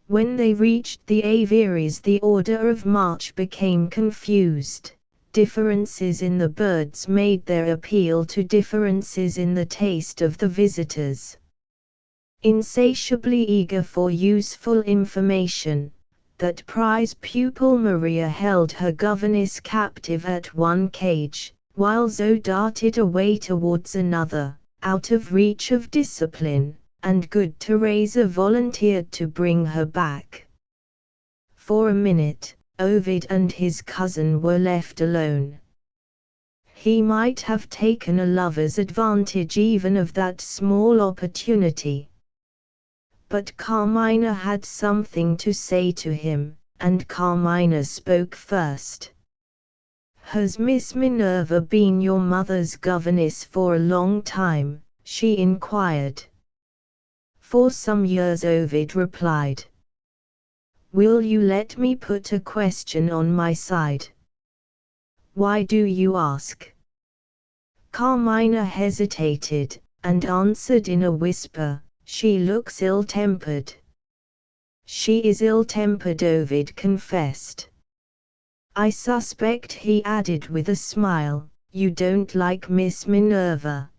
When they reached the aviaries, the order of march became confused. Differences in the birds made their appeal to differences in the taste of the visitors. Insatiably eager for useful information, that prize pupil Maria held her governess captive at one cage, while Zoe darted away towards another, out of reach of discipline, and good Teresa volunteered to bring her back. For a minute, Ovid and his cousin were left alone. He might have taken a lover's advantage even of that small opportunity. But Carmina had something to say to him, and Carmina spoke first. "Has Miss Minerva been your mother's governess for a long time?" she inquired. "For some years," Ovid replied. "Will you let me put a question on my side?" "Why do you ask?" Carmina hesitated, and answered in a whisper, "She looks ill-tempered." "She is ill-tempered," Ovid confessed. "I suspect," he added with a smile, "you don't like Miss Minerva."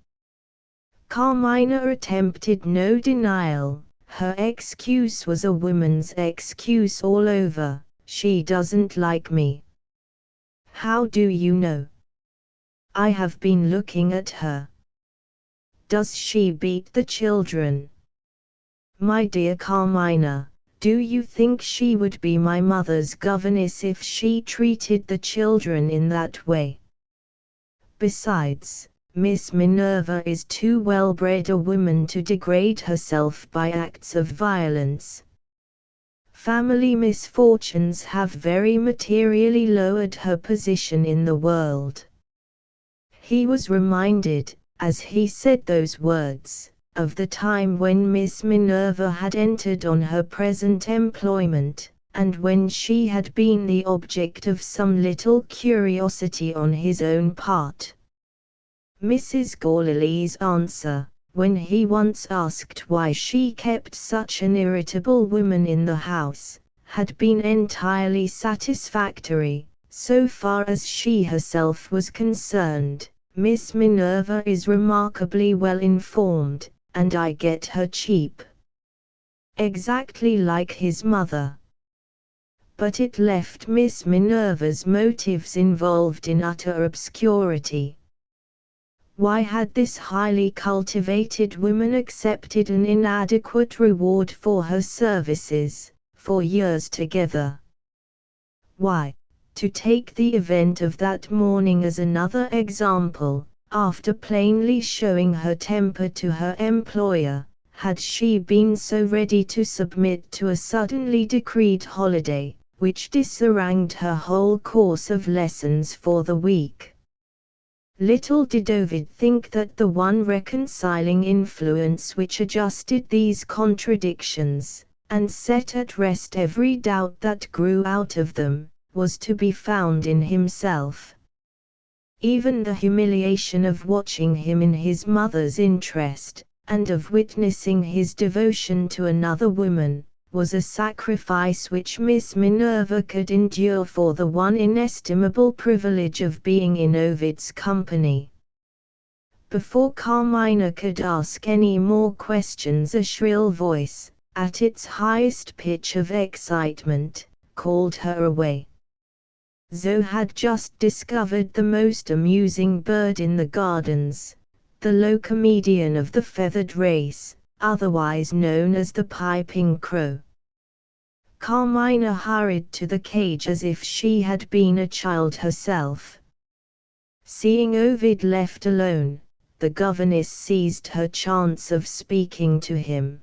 Carmina attempted no denial, Her excuse was a woman's excuse all over: she doesn't like me. How do you know? I have been looking at her. Does she beat the children? My dear Carmina, do you think she would be my mother's governess if she treated the children in that way? Besides, Miss Minerva is too well-bred a woman to degrade herself by acts of violence. Family misfortunes have very materially lowered her position in the world. He was reminded, as he said those words, of the time when Miss Minerva had entered on her present employment, and when she had been the object of some little curiosity on his own part. Mrs. Gourley's answer, when he once asked why she kept such an irritable woman in the house, had been entirely satisfactory. So far as she herself was concerned, Miss Minerva is remarkably well informed, and I get her cheap. Exactly like his mother. But it left Miss Minerva's motives involved in utter obscurity. Why had this highly cultivated woman accepted an inadequate reward for her services, for years together? Why, to take the event of that morning as another example, after plainly showing her temper to her employer, had she been so ready to submit to a suddenly decreed holiday, which disarranged her whole course of lessons for the week? Little did Ovid think that the one reconciling influence which adjusted these contradictions, and set at rest every doubt that grew out of them, was to be found in himself. Even the humiliation of watching him in his mother's interest, and of witnessing his devotion to another woman, was a sacrifice which Miss Minerva could endure for the one inestimable privilege of being in Ovid's company. Before Carmina could ask any more questions, a shrill voice, at its highest pitch of excitement, called her away. Zoe had just discovered the most amusing bird in the gardens, the low comedian of the feathered race, otherwise known as the piping crow. Carmina hurried to the cage as if she had been a child herself. Seeing Ovid left alone, the governess seized her chance of speaking to him.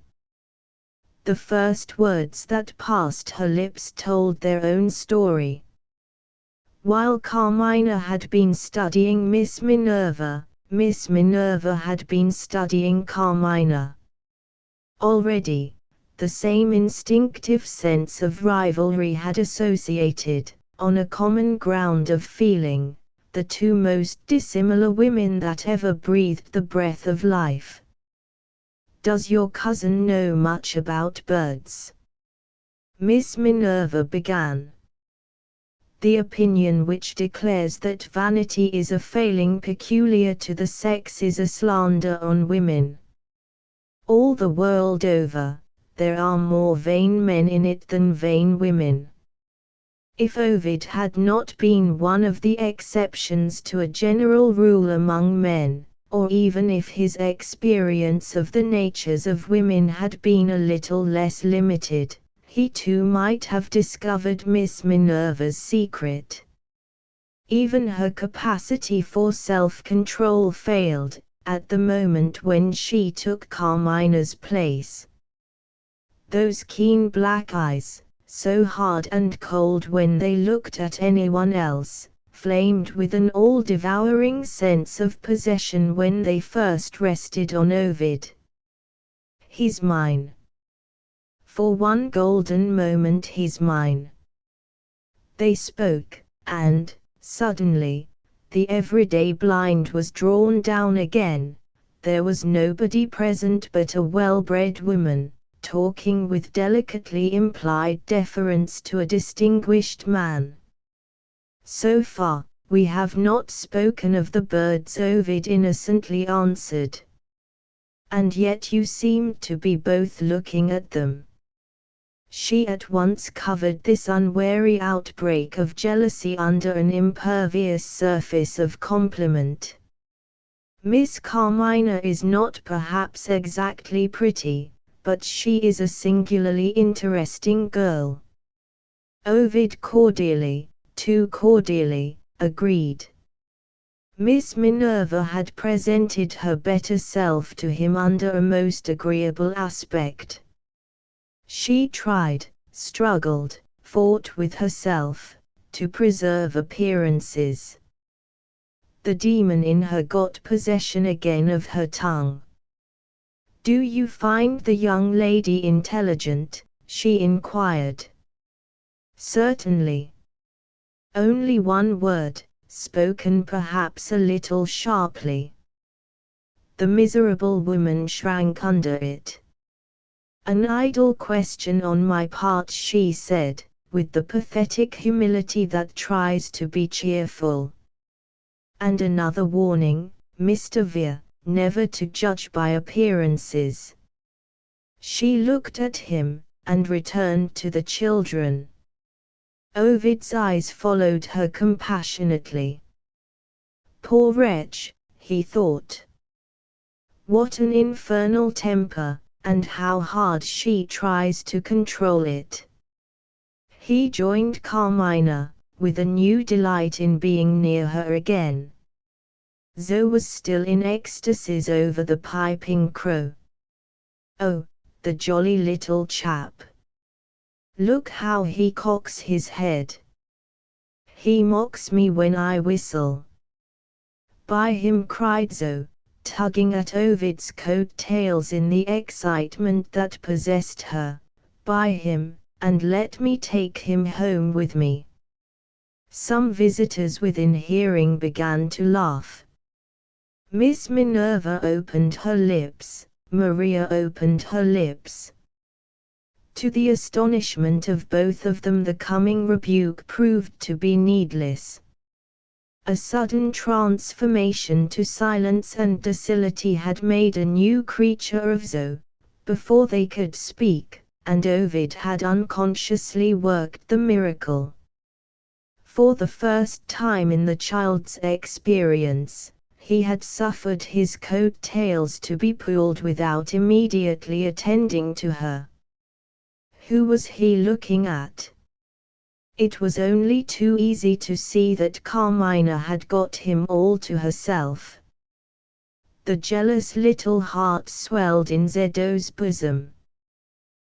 The first words that passed her lips told their own story. While Carmina had been studying Miss Minerva had been studying Carmina. Already, the same instinctive sense of rivalry had associated, on a common ground of feeling, the two most dissimilar women that ever breathed the breath of life. "Does your cousin know much about birds?" Miss Minerva began. "The opinion which declares that vanity is a failing peculiar to the sex is a slander on women. All the world over, there are more vain men in it than vain women. If Ovid had not been one of the exceptions to a general rule among men, or even if his experience of the natures of women had been a little less limited, he too might have discovered Miss Minerva's secret. Even her capacity for self-control failed, at the moment when she took Carmina's place. Those keen black eyes, so hard and cold when they looked at anyone else, flamed with an all-devouring sense of possession when they first rested on Ovid. "He's mine. For one golden moment he's mine." They spoke, and, suddenly, the everyday blind was drawn down again. There was nobody present but a well-bred woman, talking with delicately implied deference to a distinguished man. "So far, we have not spoken of the birds," Ovid innocently answered. and yet you seemed to be both looking at them." She at once covered this unwary outbreak of jealousy under an impervious surface of compliment. "Miss Carmina is not perhaps exactly pretty, but she is a singularly interesting girl." Ovid cordially, too cordially, agreed. Miss Minerva had presented her better self to him under a most agreeable aspect. She tried, struggled, fought with herself, to preserve appearances. The demon in her got possession again of her tongue. "Do you find the young lady intelligent?" she inquired. "Certainly." Only one word, spoken perhaps a little sharply. The miserable woman shrank under it. "An idle question on my part," she said, with the pathetic humility that tries to be cheerful. "And another warning, Mr. Vere, never to judge by appearances." She looked at him, and returned to the children. Ovid's eyes followed her compassionately. "Poor wretch," he thought. "What an infernal temper, and how hard she tries to control it." He joined Carmina, with a new delight in being near her again. Zoe was still in ecstasies over the piping crow. "Oh, the jolly little chap! Look how he cocks his head. He mocks me when I whistle." "By him," cried Zoe, tugging at Ovid's coat-tails in the excitement that possessed her, "by him, and let me take him home with me." Some visitors within hearing began to laugh. Miss Minerva opened her lips, Maria opened her lips. To the astonishment of both of them the coming rebuke proved to be needless. A sudden transformation to silence and docility had made a new creature of Zoe, before they could speak, and Ovid had unconsciously worked the miracle. For the first time in the child's experience, he had suffered his coat-tails to be pulled without immediately attending to her. Who was he looking at? It was only too easy to see that Carmina had got him all to herself. The jealous little heart swelled in Zoe's bosom.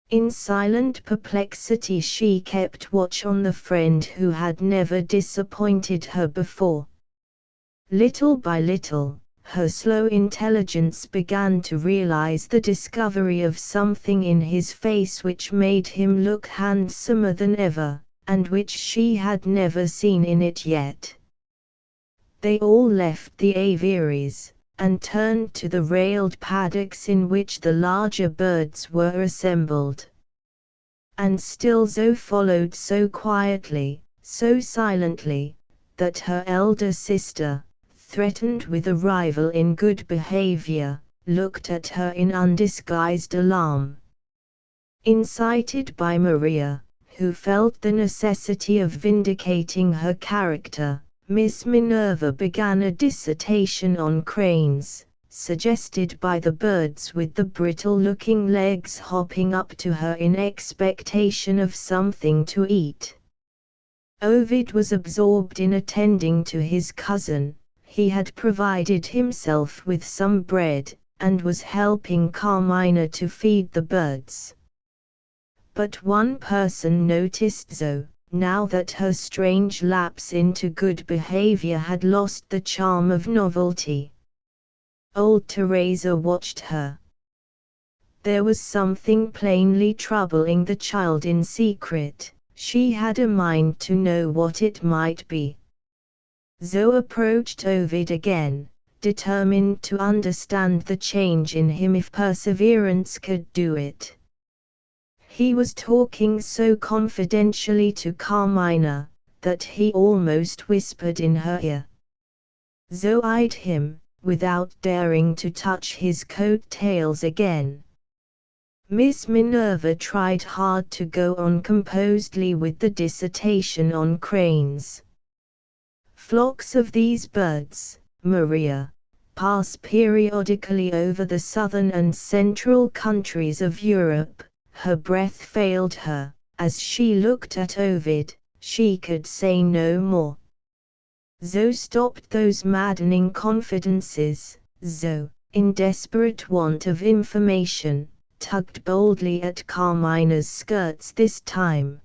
In silent perplexity she kept watch on the friend who had never disappointed her before. Little by little, her slow intelligence began to realize the discovery of something in his face which made him look handsomer than ever, and which she had never seen in it yet. They all left the aviaries, and turned to the railed paddocks in which the larger birds were assembled. And still Zoe followed so quietly, so silently, that her elder sister, threatened with a rival in good behavior, looked at her in undisguised alarm. Incited by Maria, who felt the necessity of vindicating her character, Miss Minerva began a dissertation on cranes, suggested by the birds with the brittle-looking legs hopping up to her in expectation of something to eat. Ovid was absorbed in attending to his cousin. He had provided himself with some bread, and was helping Carmina to feed the birds. But one person noticed Zoe, now that her strange lapse into good behavior had lost the charm of novelty. Old Teresa watched her. There was something plainly troubling the child in secret. She had a mind to know what it might be. Zoe approached Ovid again, determined to understand the change in him if perseverance could do it. He was talking so confidentially to Carmina, that he almost whispered in her ear. Zoe eyed him, without daring to touch his coat-tails again. Miss Minerva tried hard to go on composedly with the dissertation on cranes. Flocks of these birds, Maria, pass periodically over the southern and central countries of Europe. Her breath failed her. As she looked at Ovid, she could say no more. Zoe stopped those maddening confidences. Zoe, in desperate want of information, tugged boldly at Carmina's skirts this time.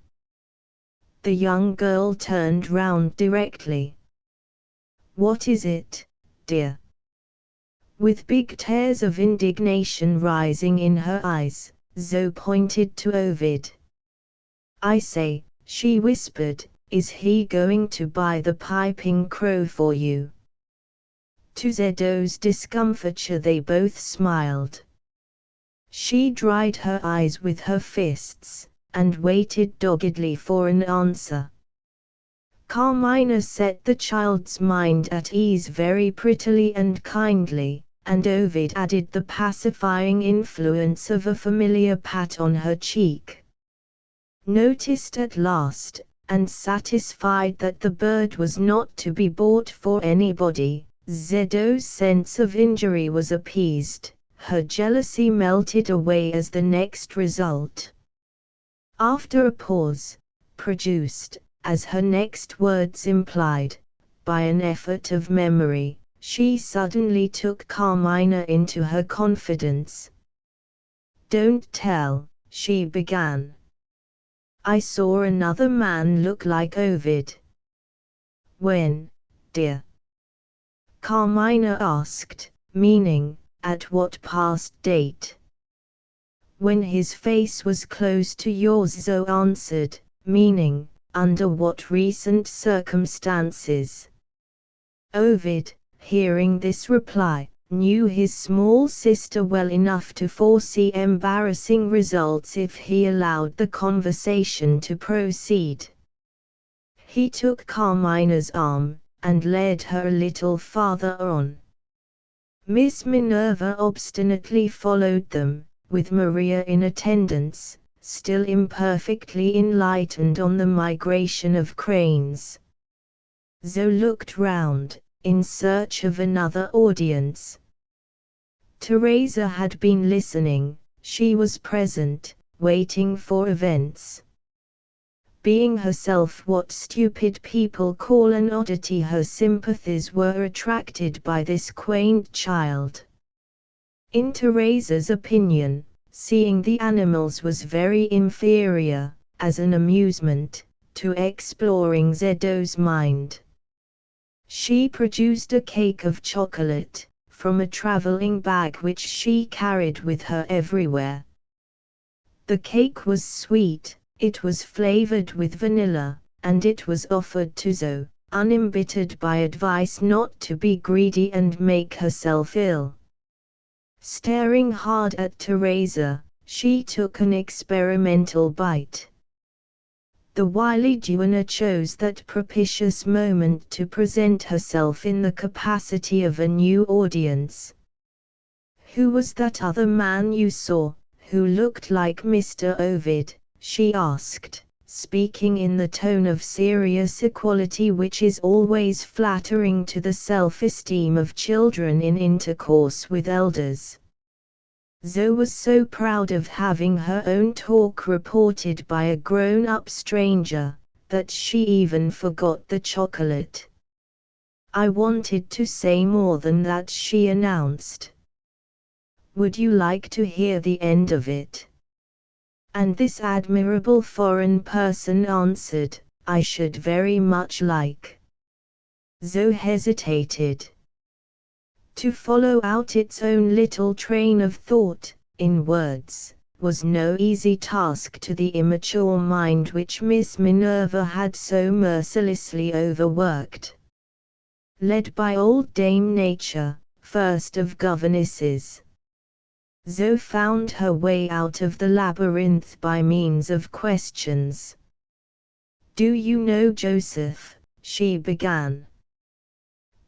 The young girl turned round directly. "What is it, dear?" With big tears of indignation rising in her eyes, Zoe pointed to Ovid. "I say," she whispered, "is he going to buy the Piping Crow for you?" To Zedo's discomfiture they both smiled. She dried her eyes with her fists, and waited doggedly for an answer. Carmina set the child's mind at ease very prettily and kindly, and Ovid added the pacifying influence of a familiar pat on her cheek. Noticed at last, and satisfied that the bird was not to be bought for anybody, Zedo's sense of injury was appeased. Her jealousy melted away as the next result. After a pause, produced, as her next words implied, by an effort of memory, she suddenly took Carmina into her confidence. "Don't tell," she began. "I saw another man look like Ovid." "When, dear?" Carmina asked, meaning, at what past date? "When his face was close to yours," Zoe answered, meaning, under what recent circumstances? Ovid, hearing this reply, knew his small sister well enough to foresee embarrassing results if he allowed the conversation to proceed. He took Carmina's arm, and led her a little farther on. Miss Minerva obstinately followed them, with Maria in attendance, still imperfectly enlightened on the migration of cranes. Zoe looked round, in search of another audience. Teresa had been listening, she was present, waiting for events. Being herself what stupid people call an oddity, her sympathies were attracted by this quaint child. In Teresa's opinion, seeing the animals was very inferior, as an amusement, to exploring Zedo's mind. She produced a cake of chocolate, from a traveling bag which she carried with her everywhere. The cake was sweet. It was flavored with vanilla, and it was offered to Zoe, unembittered by advice not to be greedy and make herself ill. Staring hard at Teresa, she took an experimental bite. The wily duenna chose that propitious moment to present herself in the capacity of a new audience. "Who was that other man you saw, who looked like Mr. Ovid?" she asked, speaking in the tone of serious equality which is always flattering to the self-esteem of children in intercourse with elders. Zoe was so proud of having her own talk reported by a grown-up stranger, that she even forgot the chocolate. "I wanted to say more than that," she announced. "Would you like to hear the end of it?" And this admirable foreign person answered, "I should very much like." Zoe hesitated. To follow out its own little train of thought, in words, was no easy task to the immature mind which Miss Minerva had so mercilessly overworked. Led by old Dame Nature, first of governesses, Zoe found her way out of the labyrinth by means of questions. "Do you know Joseph?" she began.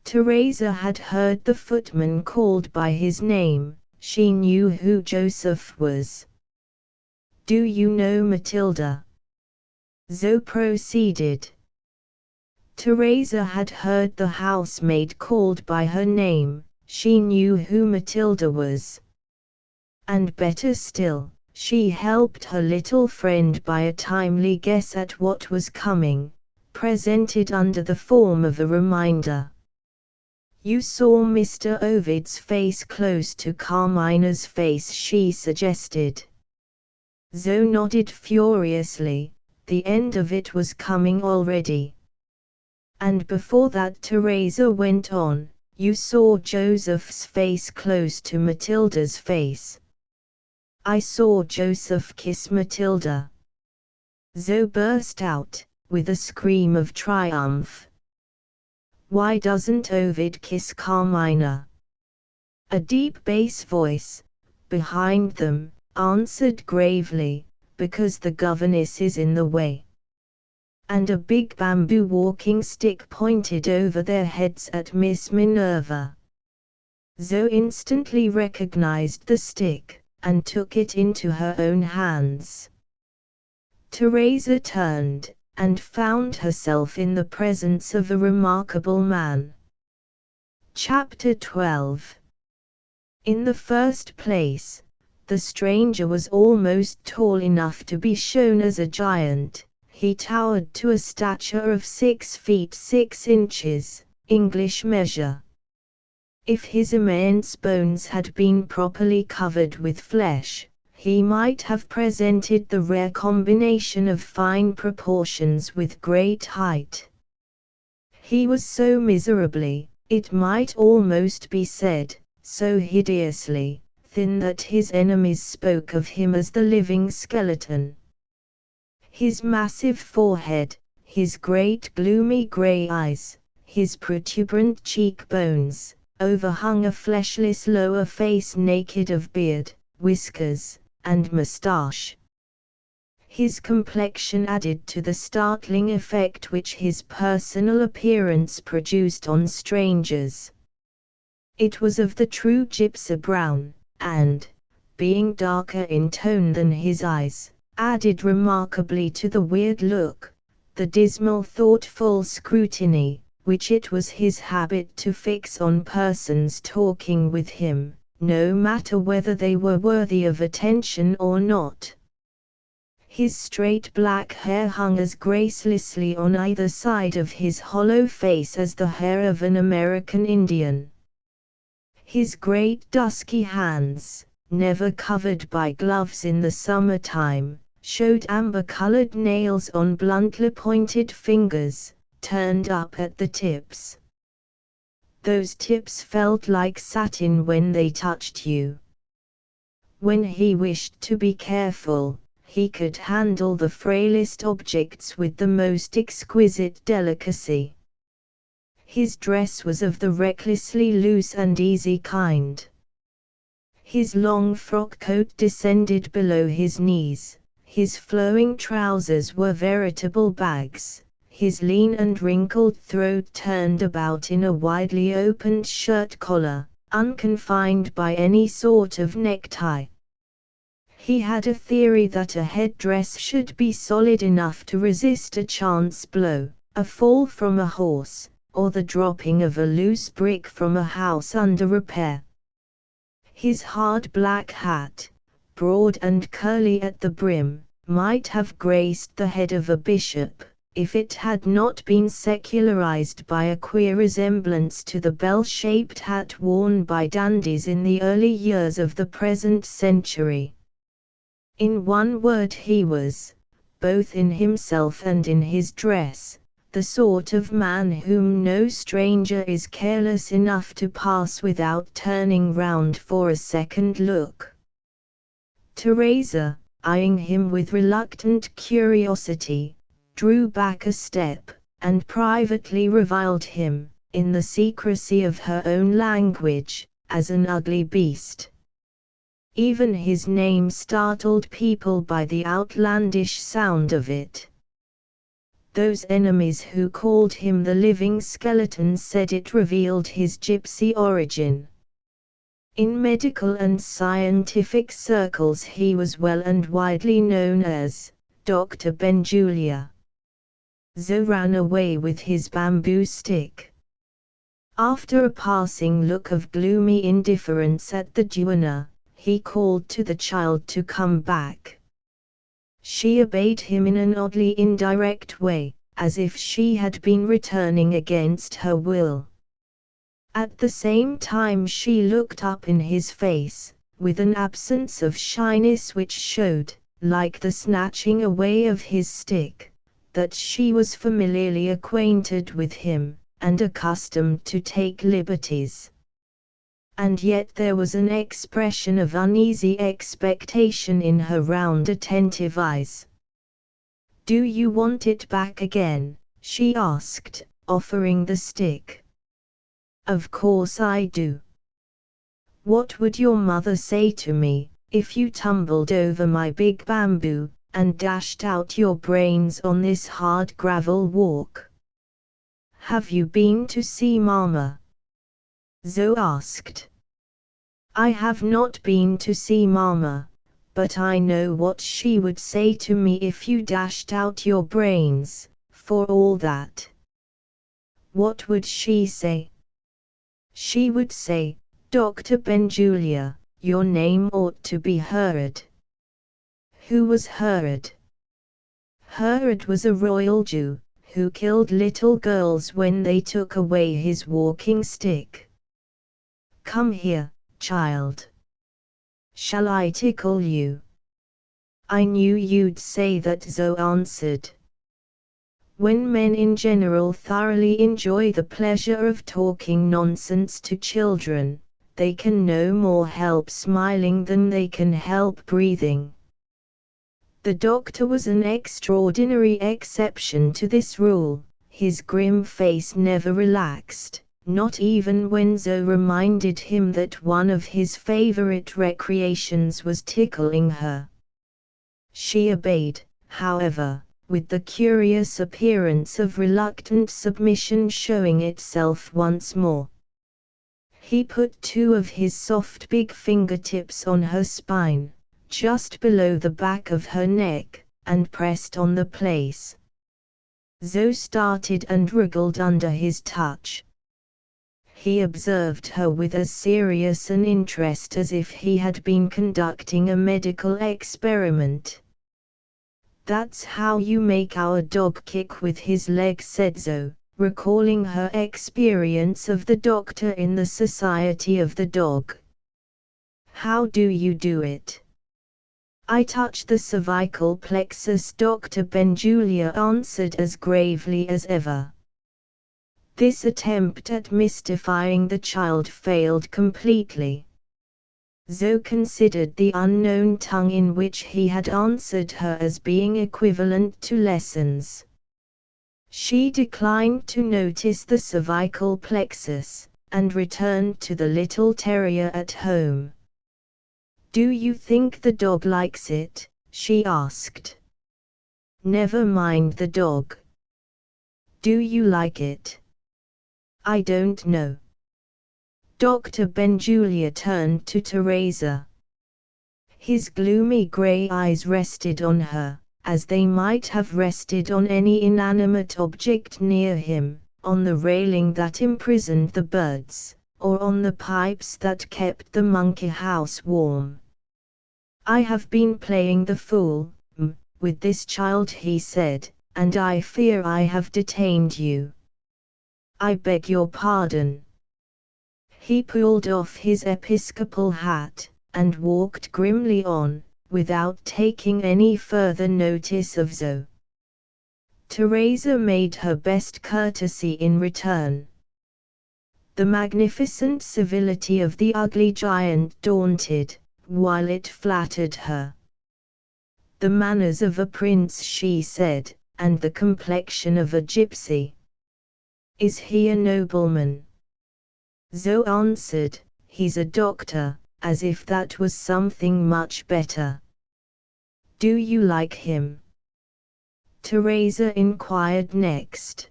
Teresa had heard the footman called by his name. She knew who Joseph was. "Do you know Matilda?" Zoe proceeded. Teresa had heard the housemaid called by her name. She knew who Matilda was. And better still, she helped her little friend by a timely guess at what was coming, presented under the form of a reminder. "You saw Mr. Ovid's face close to Carmina's face," she suggested. Zoe nodded furiously. The end of it was coming already. "And before that," Teresa went on, "you saw Joseph's face close to Matilda's face." "I saw Joseph kiss Matilda," Zoe burst out, with a scream of triumph. "Why doesn't Ovid kiss Carmina?" A deep bass voice, behind them, answered gravely, "Because the governess is in the way." And a big bamboo walking stick pointed over their heads at Miss Minerva. Zoe instantly recognized the stick, and took it into her own hands. Teresa turned, and found herself in the presence of a remarkable man. Chapter 12. In the first place, the stranger was almost tall enough to be shown as a giant. He towered to a stature of 6 feet 6 inches, English measure. If his immense bones had been properly covered with flesh, he might have presented the rare combination of fine proportions with great height. He was so miserably, it might almost be said, so hideously, thin that his enemies spoke of him as the living skeleton. His massive forehead, his great gloomy grey eyes, his protuberant cheekbones, overhung a fleshless lower face naked of beard, whiskers, and moustache. His complexion added to the startling effect which his personal appearance produced on strangers. It was of the true gypsy brown, and, being darker in tone than his eyes, added remarkably to the weird look, the dismal thoughtful scrutiny, which it was his habit to fix on persons talking with him, no matter whether they were worthy of attention or not. His straight black hair hung as gracelessly on either side of his hollow face as the hair of an American Indian. His great dusky hands, never covered by gloves in the summer-time, showed amber-colored nails on bluntly pointed fingers, turned up at the tips. Those tips felt like satin when they touched you. When he wished to be careful, he could handle the frailest objects with the most exquisite delicacy. His dress was of the recklessly loose and easy kind. His long frock coat descended below his knees. His flowing trousers were veritable bags, his lean and wrinkled throat turned about in a widely opened shirt collar, unconfined by any sort of necktie. He had a theory that a headdress should be solid enough to resist a chance blow, a fall from a horse, or the dropping of a loose brick from a house under repair. His hard black hat, broad and curly at the brim, might have graced the head of a bishop, if it had not been secularized by a queer resemblance to the bell-shaped hat worn by dandies in the early years of the present century. In one word, he was, both in himself and in his dress, the sort of man whom no stranger is careless enough to pass without turning round for a second look. Teresa, eyeing him with reluctant curiosity, drew back a step, and privately reviled him, in the secrecy of her own language, as an ugly beast. Even his name startled people by the outlandish sound of it. Those enemies who called him the living skeleton said it revealed his gypsy origin. In medical and scientific circles he was well and widely known as Dr. Benjulia. Zo ran away with his bamboo stick. After a passing look of gloomy indifference at the duenna, he called to the child to come back. She obeyed him in an oddly indirect way, as if she had been returning against her will. At the same time she looked up in his face, with an absence of shyness which showed, like the snatching away of his stick, that she was familiarly acquainted with him, and accustomed to take liberties. And yet there was an expression of uneasy expectation in her round attentive eyes. "Do you want it back again?" she asked, offering the stick. "Of course I do. What would your mother say to me, if you tumbled over my big bamboo, and dashed out your brains on this hard gravel walk?" "Have you been to see Mama?" Zo asked. "I have not been to see Mama, but I know what she would say to me if you dashed out your brains, for all that." "What would she say?" "She would say, 'Dr. Benjulia, your name ought to be Herod.'" "Who was Herod?" "Herod was a royal Jew, who killed little girls when they took away his walking stick. Come here, child. Shall I tickle you?" "I knew you'd say that," Zo answered. When men in general thoroughly enjoy the pleasure of talking nonsense to children, they can no more help smiling than they can help breathing. The doctor was an extraordinary exception to this rule. His grim face never relaxed, not even when Zo reminded him that one of his favorite recreations was tickling her. She obeyed, however, with the curious appearance of reluctant submission showing itself once more. He put two of his soft big fingertips on her spine, just below the back of her neck, and pressed on the place. Zo started and wriggled under his touch. He observed her with as serious an interest as if he had been conducting a medical experiment. "That's how you make our dog kick with his leg," said Zo, recalling her experience of the doctor in the Society of the Dog. "How do you do it?" "I touch the cervical plexus," Dr. Benjulia answered as gravely as ever. This attempt at mystifying the child failed completely. Zo considered the unknown tongue in which he had answered her as being equivalent to lessons. She declined to notice the cervical plexus, and returned to the little terrier at home. "Do you think the dog likes it?" she asked. "Never mind the dog. Do you like it?" "I don't know." Dr. Benjulia turned to Teresa. His gloomy grey eyes rested on her, as they might have rested on any inanimate object near him, on the railing that imprisoned the birds, or on the pipes that kept the monkey house warm. "I have been playing the fool, with this child," he said, "and I fear I have detained you. I beg your pardon." He pulled off his episcopal hat, and walked grimly on, without taking any further notice of Zo. Teresa made her best courtesy in return. The magnificent civility of the ugly giant daunted, while it flattered her. "The manners of a prince," she said, "and the complexion of a gypsy." "Is he a nobleman?" Zo answered, "He's a doctor," as if that was something much better. "Do you like him?" Teresa inquired next.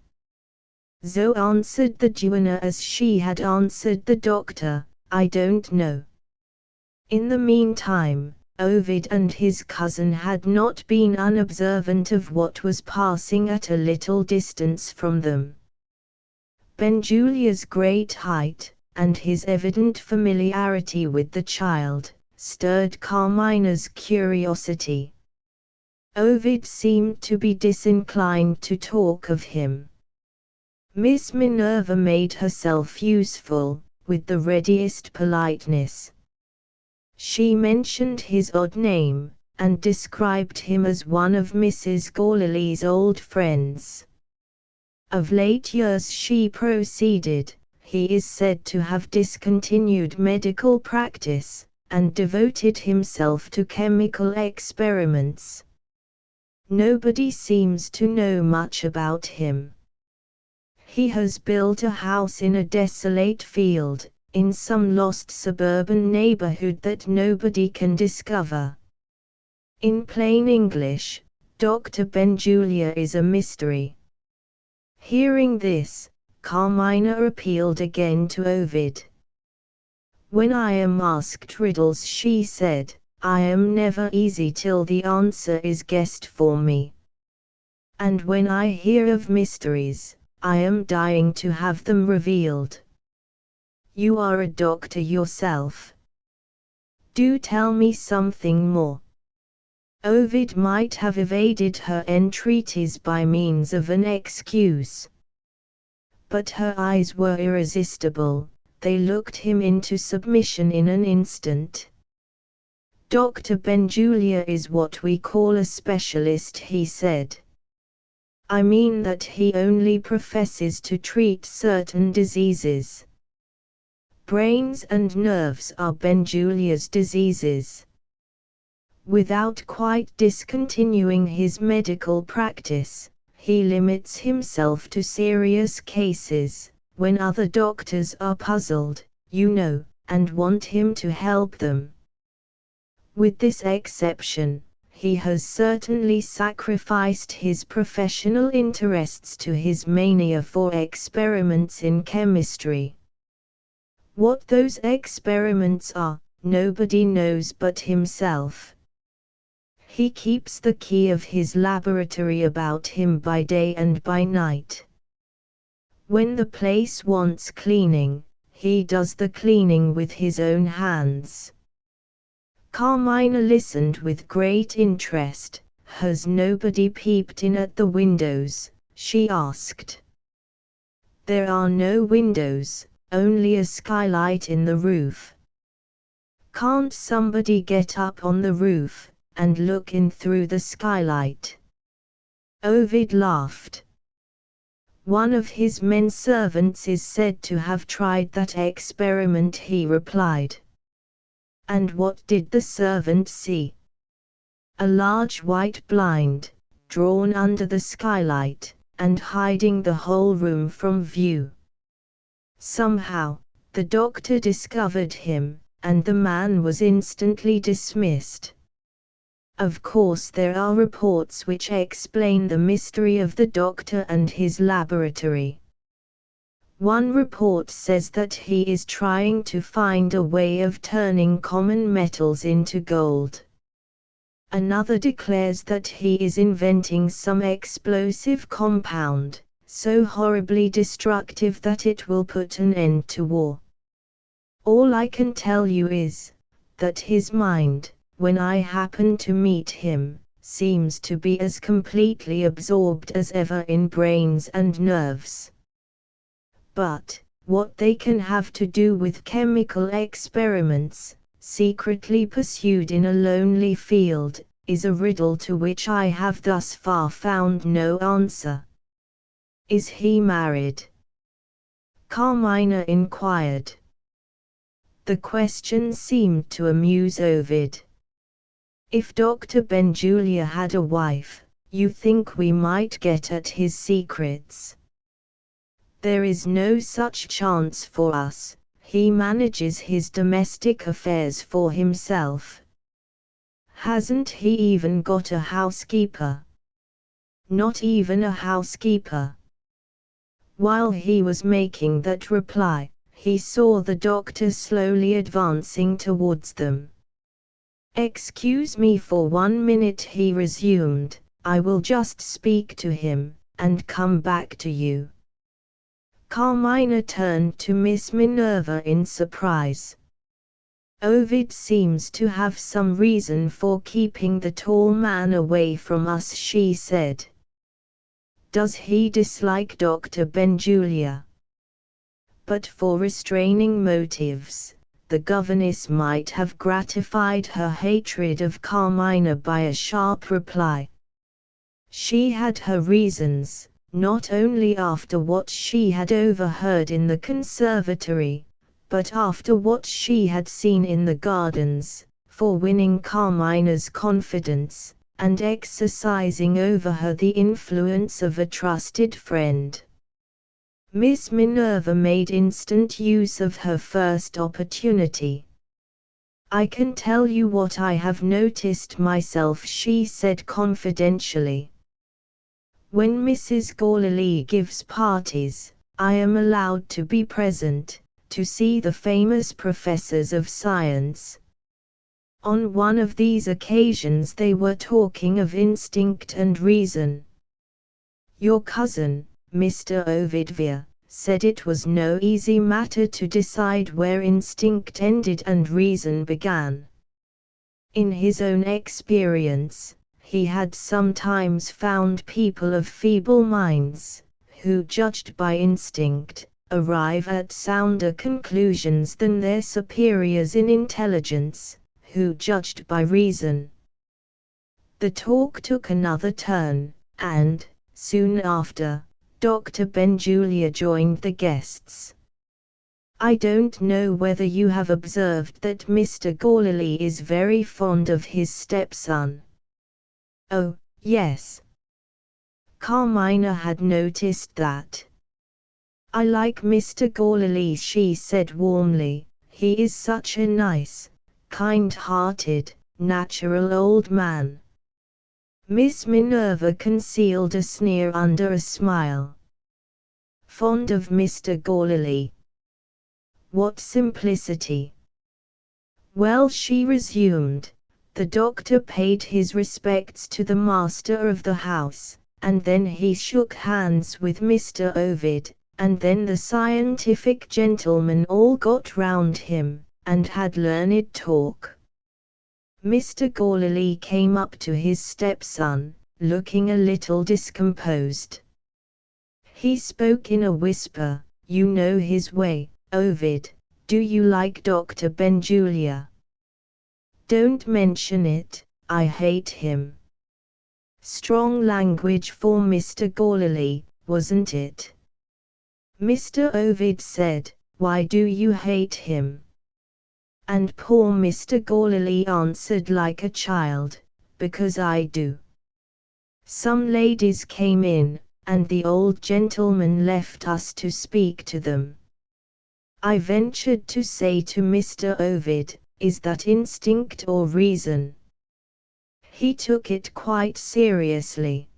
Zoe answered the duenna as she had answered the doctor, I don't know. In the meantime, Ovid and his cousin had not been unobservant of what was passing at a little distance from them. Benjulia's great height, and his evident familiarity with the child, stirred Carmina's curiosity. Ovid seemed to be disinclined to talk of him. Miss Minerva made herself useful, with the readiest politeness. She mentioned his odd name, and described him as one of Mrs. Gourley's old friends. Of late years, she proceeded, he is said to have discontinued medical practice, and devoted himself to chemical experiments. Nobody seems to know much about him. He has built a house in a desolate field, in some lost suburban neighborhood that nobody can discover. In plain English, Dr. Benjulia is a mystery. Hearing this, Carmina appealed again to Ovid. When I am asked riddles, she said, I am never easy till the answer is guessed for me. And when I hear of mysteries, I am dying to have them revealed. You are a doctor yourself. Do tell me something more. Ovid might have evaded her entreaties by means of an excuse. But her eyes were irresistible, they looked him into submission in an instant. Dr. Benjulia is what we call a specialist, he said. I mean that he only professes to treat certain diseases. Brains and nerves are Benjulia's diseases. Without quite discontinuing his medical practice, he limits himself to serious cases, when other doctors are puzzled, you know, and want him to help them. With this exception, he has certainly sacrificed his professional interests to his mania for experiments in chemistry. What those experiments are, nobody knows but himself. He keeps the key of his laboratory about him by day and by night. When the place wants cleaning, he does the cleaning with his own hands. Carmina listened with great interest. Has nobody peeped in at the windows? She asked. There are no windows, only a skylight in the roof. Can't somebody get up on the roof and look in through the skylight? Ovid laughed. One of his men servants is said to have tried that experiment, he replied. And what did the servant see? A large white blind, drawn under the skylight, and hiding the whole room from view. Somehow, the doctor discovered him, and the man was instantly dismissed. Of course, there are reports which explain the mystery of the doctor and his laboratory. One report says that he is trying to find a way of turning common metals into gold. Another declares that he is inventing some explosive compound, so horribly destructive that it will put an end to war. All I can tell you is, that his mind, when I happen to meet him, seems to be as completely absorbed as ever in brains and nerves. But, what they can have to do with chemical experiments, secretly pursued in a lonely field, is a riddle to which I have thus far found no answer. Is he married? Carmina inquired. The question seemed to amuse Ovid. If Dr. Benjulia had a wife, you think we might get at his secrets? There is no such chance for us. He manages his domestic affairs for himself. Hasn't he even got a housekeeper? not even a housekeeper. While he was making that reply, he saw the doctor slowly advancing towards them. "Excuse me for 1 minute," he resumed. "I will just speak to him, and come back to you." Carmina turned to Miss Minerva in surprise. "Ovid seems to have some reason for keeping the tall man away from us," she said. "Does he dislike Dr. Benjulia?" But for restraining motives, the governess might have gratified her hatred of Carmina by a sharp reply. She had her reasons, not only after what she had overheard in the conservatory, but after what she had seen in the gardens, for winning Carmina's confidence, and exercising over her the influence of a trusted friend. Miss Minerva made instant use of her first opportunity. "I can tell you what I have noticed myself," she said confidentially. "When Mrs. Gallilee gives parties, I am allowed to be present, to see the famous professors of science. On one of these occasions they were talking of instinct and reason. Your cousin, Mr. Ovid Vere, said it was no easy matter to decide where instinct ended and reason began. In his own experience, he had sometimes found people of feeble minds, who judged by instinct, arrive at sounder conclusions than their superiors in intelligence, who judged by reason." The talk took another turn, and, soon after, Dr. Benjulia joined the guests. "I don't know whether you have observed that Mr. Gallilee is very fond of his stepson." "Oh, yes." Carmina had noticed that. "I like Mr. Gallilee," she said warmly. "He is such a nice, kind-hearted, natural old man." Miss Minerva concealed a sneer under a smile. "Fond of Mr. Gallilee? What simplicity!" "Well," she resumed, "the doctor paid his respects to the master of the house, and then he shook hands with Mr. Ovid, and then the scientific gentlemen all got round him, and had learned talk. Mr. Gallilee came up to his stepson, looking a little discomposed. He spoke in a whisper. You know his way, Ovid. Do you like Dr. Benjulia? Don't mention it, I hate him. Strong language for Mr. Gallilee, wasn't it? Mr. Ovid said, Why do you hate him? And poor Mr. Gallilee answered like a child, Because I do. Some ladies came in, and the old gentleman left us to speak to them. I ventured to say to Mr. Ovid, Is that instinct or reason? He took it quite seriously.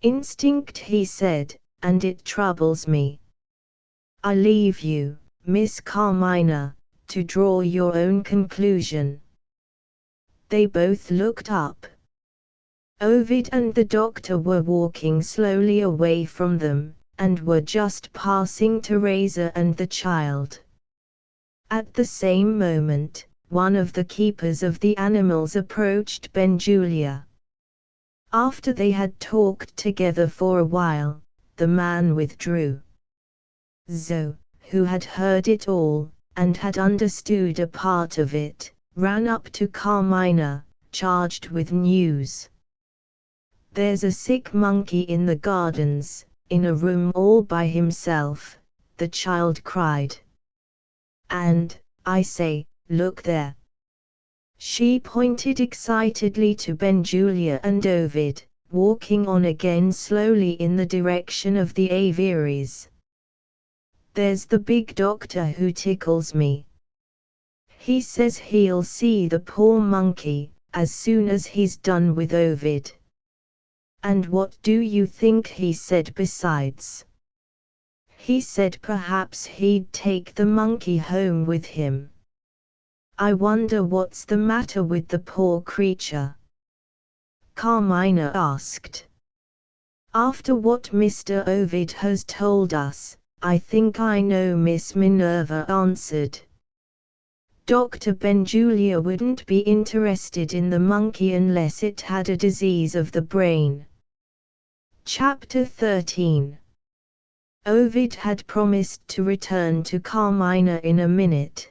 Instinct, he said, and it troubles me. I leave you, Miss Carmina, to draw your own conclusion. They both looked up. Ovid and the doctor were walking slowly away from them, and were just passing Teresa and the child. At the same moment, one of the keepers of the animals approached Benjulia. After they had talked together for a while, the man withdrew. Zoe, who had heard it all, and had understood a part of it, ran up to Carmina, charged with news. There's a sick monkey in the gardens, in a room all by himself, the child cried. And, I say, look there. She pointed excitedly to Benjulia and Ovid, walking on again slowly in the direction of the aviaries. There's the big doctor who tickles me. He says he'll see the poor monkey, as soon as he's done with Ovid. And what do you think he said besides? He said perhaps he'd take the monkey home with him. I wonder what's the matter with the poor creature? Carmina asked. After what Mr. Ovid has told us, I think I know, Miss Minerva answered. Dr. Benjulia wouldn't be interested in the monkey unless it had a disease of the brain. Chapter 13. Ovid had promised to return to Carmina in a minute.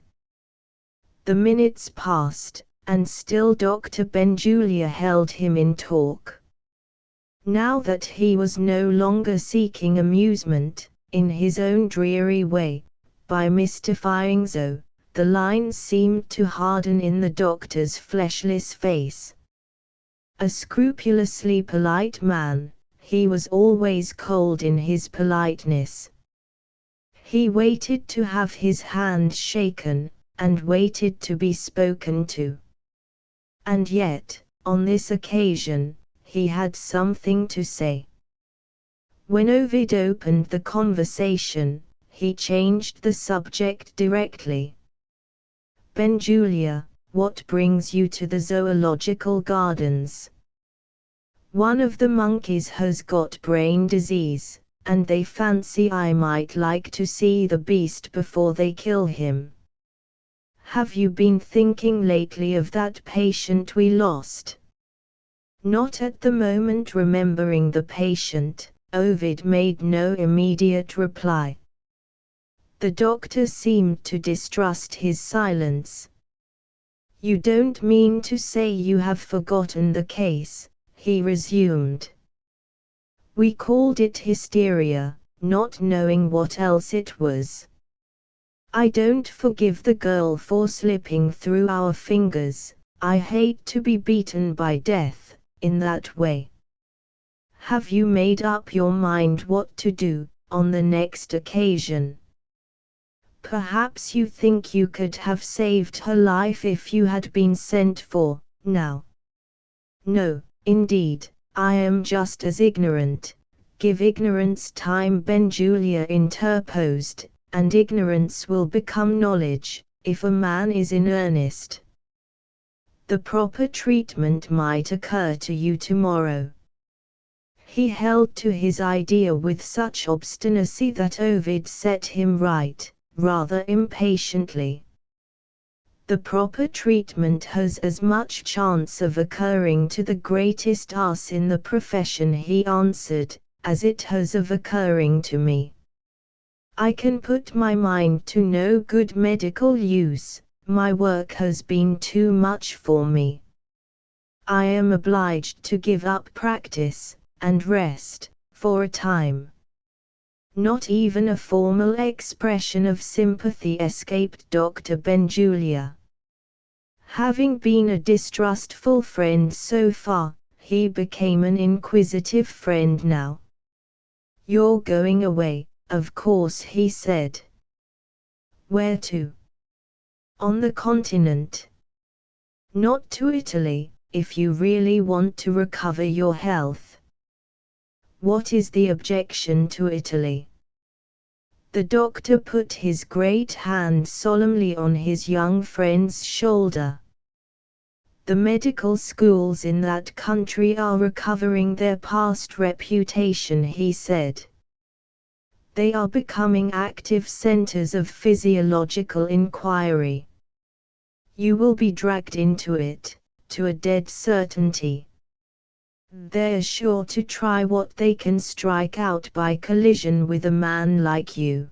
The minutes passed, and still Dr. Benjulia held him in talk. Now that he was no longer seeking amusement, in his own dreary way, by mystifying Zoe, the lines seemed to harden in the doctor's fleshless face. A scrupulously polite man, he was always cold in his politeness. He waited to have his hand shaken, and waited to be spoken to. And yet, on this occasion, he had something to say. When Ovid opened the conversation, he changed the subject directly. Benjulia, what brings you to the zoological gardens? One of the monkeys has got brain disease, and they fancy I might like to see the beast before they kill him. Have you been thinking lately of that patient we lost? Not at the moment. Remembering the patient, Ovid made no immediate reply. The doctor seemed to distrust his silence. You don't mean to say you have forgotten the case, he resumed. We called it hysteria, not knowing what else it was. I don't forgive the girl for slipping through our fingers. I hate to be beaten by death, in that way. Have you made up your mind what to do, on the next occasion? Perhaps you think you could have saved her life if you had been sent for, now. No, indeed, I am just as ignorant. Give ignorance time, Benjulia interposed, and ignorance will become knowledge, if a man is in earnest. The proper treatment might occur to you tomorrow. He held to his idea with such obstinacy that Ovid set him right, rather impatiently. The proper treatment has as much chance of occurring to the greatest ass in the profession, he answered, as it has of occurring to me. I can put my mind to no good medical use. My work has been too much for me. I am obliged to give up practice, and rest, for a time. Not even a formal expression of sympathy escaped Dr. Benjulia. Having been a distrustful friend so far, he became an inquisitive friend now. You're going away, of course, he said. Where to? On the continent. Not to Italy, if you really want to recover your health. What is the objection to Italy? The doctor put his great hand solemnly on his young friend's shoulder. The medical schools in that country are recovering their past reputation, he said. They are becoming active centers of physiological inquiry. You will be dragged into it, to a dead certainty. They're sure to try what they can strike out by collision with a man like you.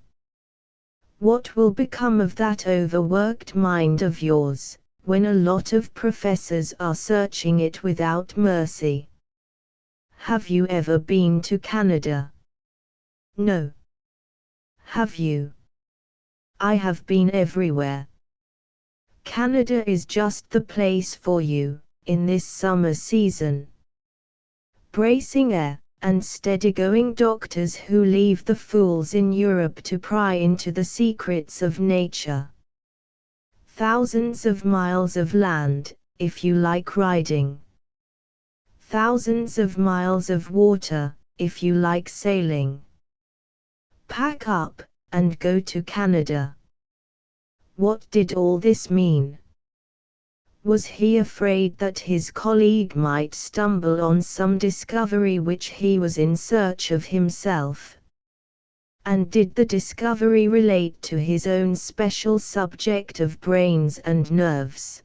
What will become of that overworked mind of yours, when a lot of professors are searching it without mercy? Have you ever been to Canada? No. Have you? I have been everywhere. Canada is just the place for you, in this summer season. Bracing air, and steady-going doctors who leave the fools in Europe to pry into the secrets of nature. Thousands of miles of land, if you like riding. thousands of miles of water, if you like sailing. Pack up, and go to Canada. What did all this mean? Was he afraid that his colleague might stumble on some discovery which he was in search of himself? And did the discovery relate to his own special subject of brains and nerves?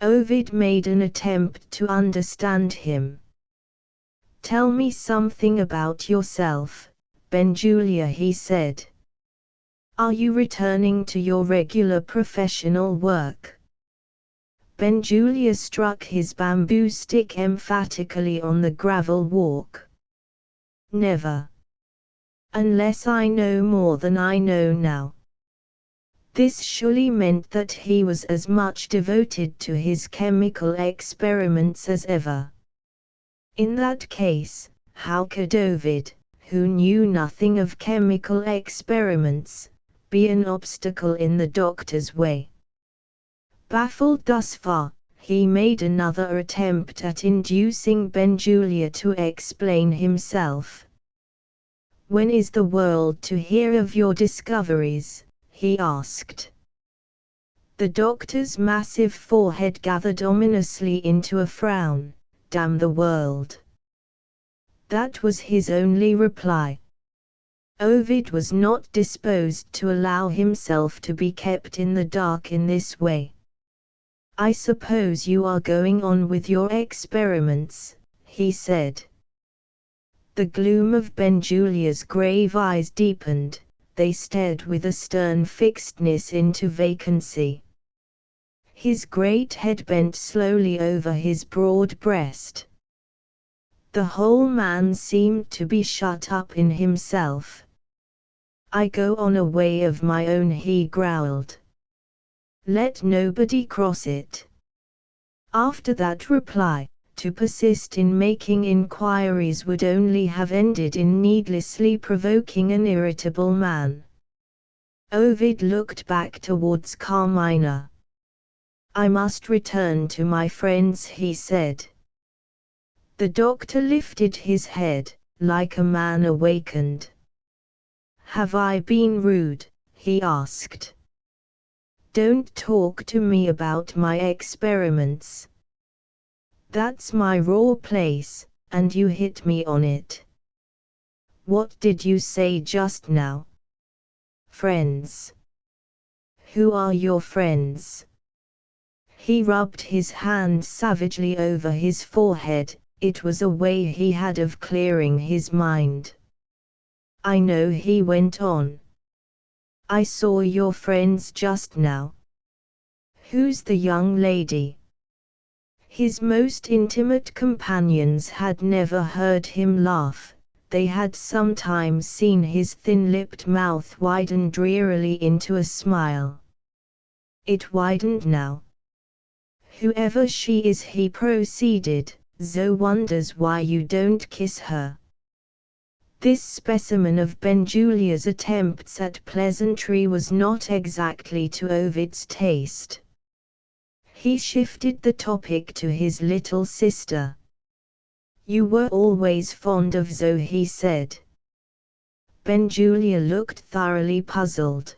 Ovid made an attempt to understand him. "Tell me something about yourself, Benjulia," he said. "Are you returning to your regular professional work?" Benjulia struck his bamboo stick emphatically on the gravel walk. "Never. Unless I know more than I know now." This surely meant that he was as much devoted to his chemical experiments as ever. In that case, how could Ovid, who knew nothing of chemical experiments, be an obstacle in the doctor's way? Baffled thus far, he made another attempt at inducing Benjulia to explain himself. "When is the world to hear of your discoveries?" he asked. The doctor's massive forehead gathered ominously into a frown. "Damn the world!" That was his only reply. Ovid was not disposed to allow himself to be kept in the dark in this way. "I suppose you are going on with your experiments," he said. The gloom of Benjulia's grave eyes deepened. They stared with a stern fixedness into vacancy. His great head bent slowly over his broad breast. The whole man seemed to be shut up in himself. "I go on a way of my own," he growled. "Let nobody cross it." After that reply, to persist in making inquiries would only have ended in needlessly provoking an irritable man. Ovid looked back towards Carmina. "I must return to my friends," he said. The doctor lifted his head, like a man awakened. "Have I been rude?" he asked. "Don't talk to me about my experiments. That's my raw place, and you hit me on it. What did you say just now?" "Friends." "Who are your friends?" He rubbed his hand savagely over his forehead. It was a way he had of clearing his mind. "I know," he went on. "I saw your friends just now." "Who's the young lady?" His most intimate companions had never heard him laugh. They had sometimes seen his thin-lipped mouth widen drearily into a smile. It widened now. "Whoever she is," he proceeded, "Zoe wonders why you don't kiss her." This specimen of Benjulia's attempts at pleasantry was not exactly to Ovid's taste. He shifted the topic to his little sister. "You were always fond of Zoe," he said. Benjulia looked thoroughly puzzled.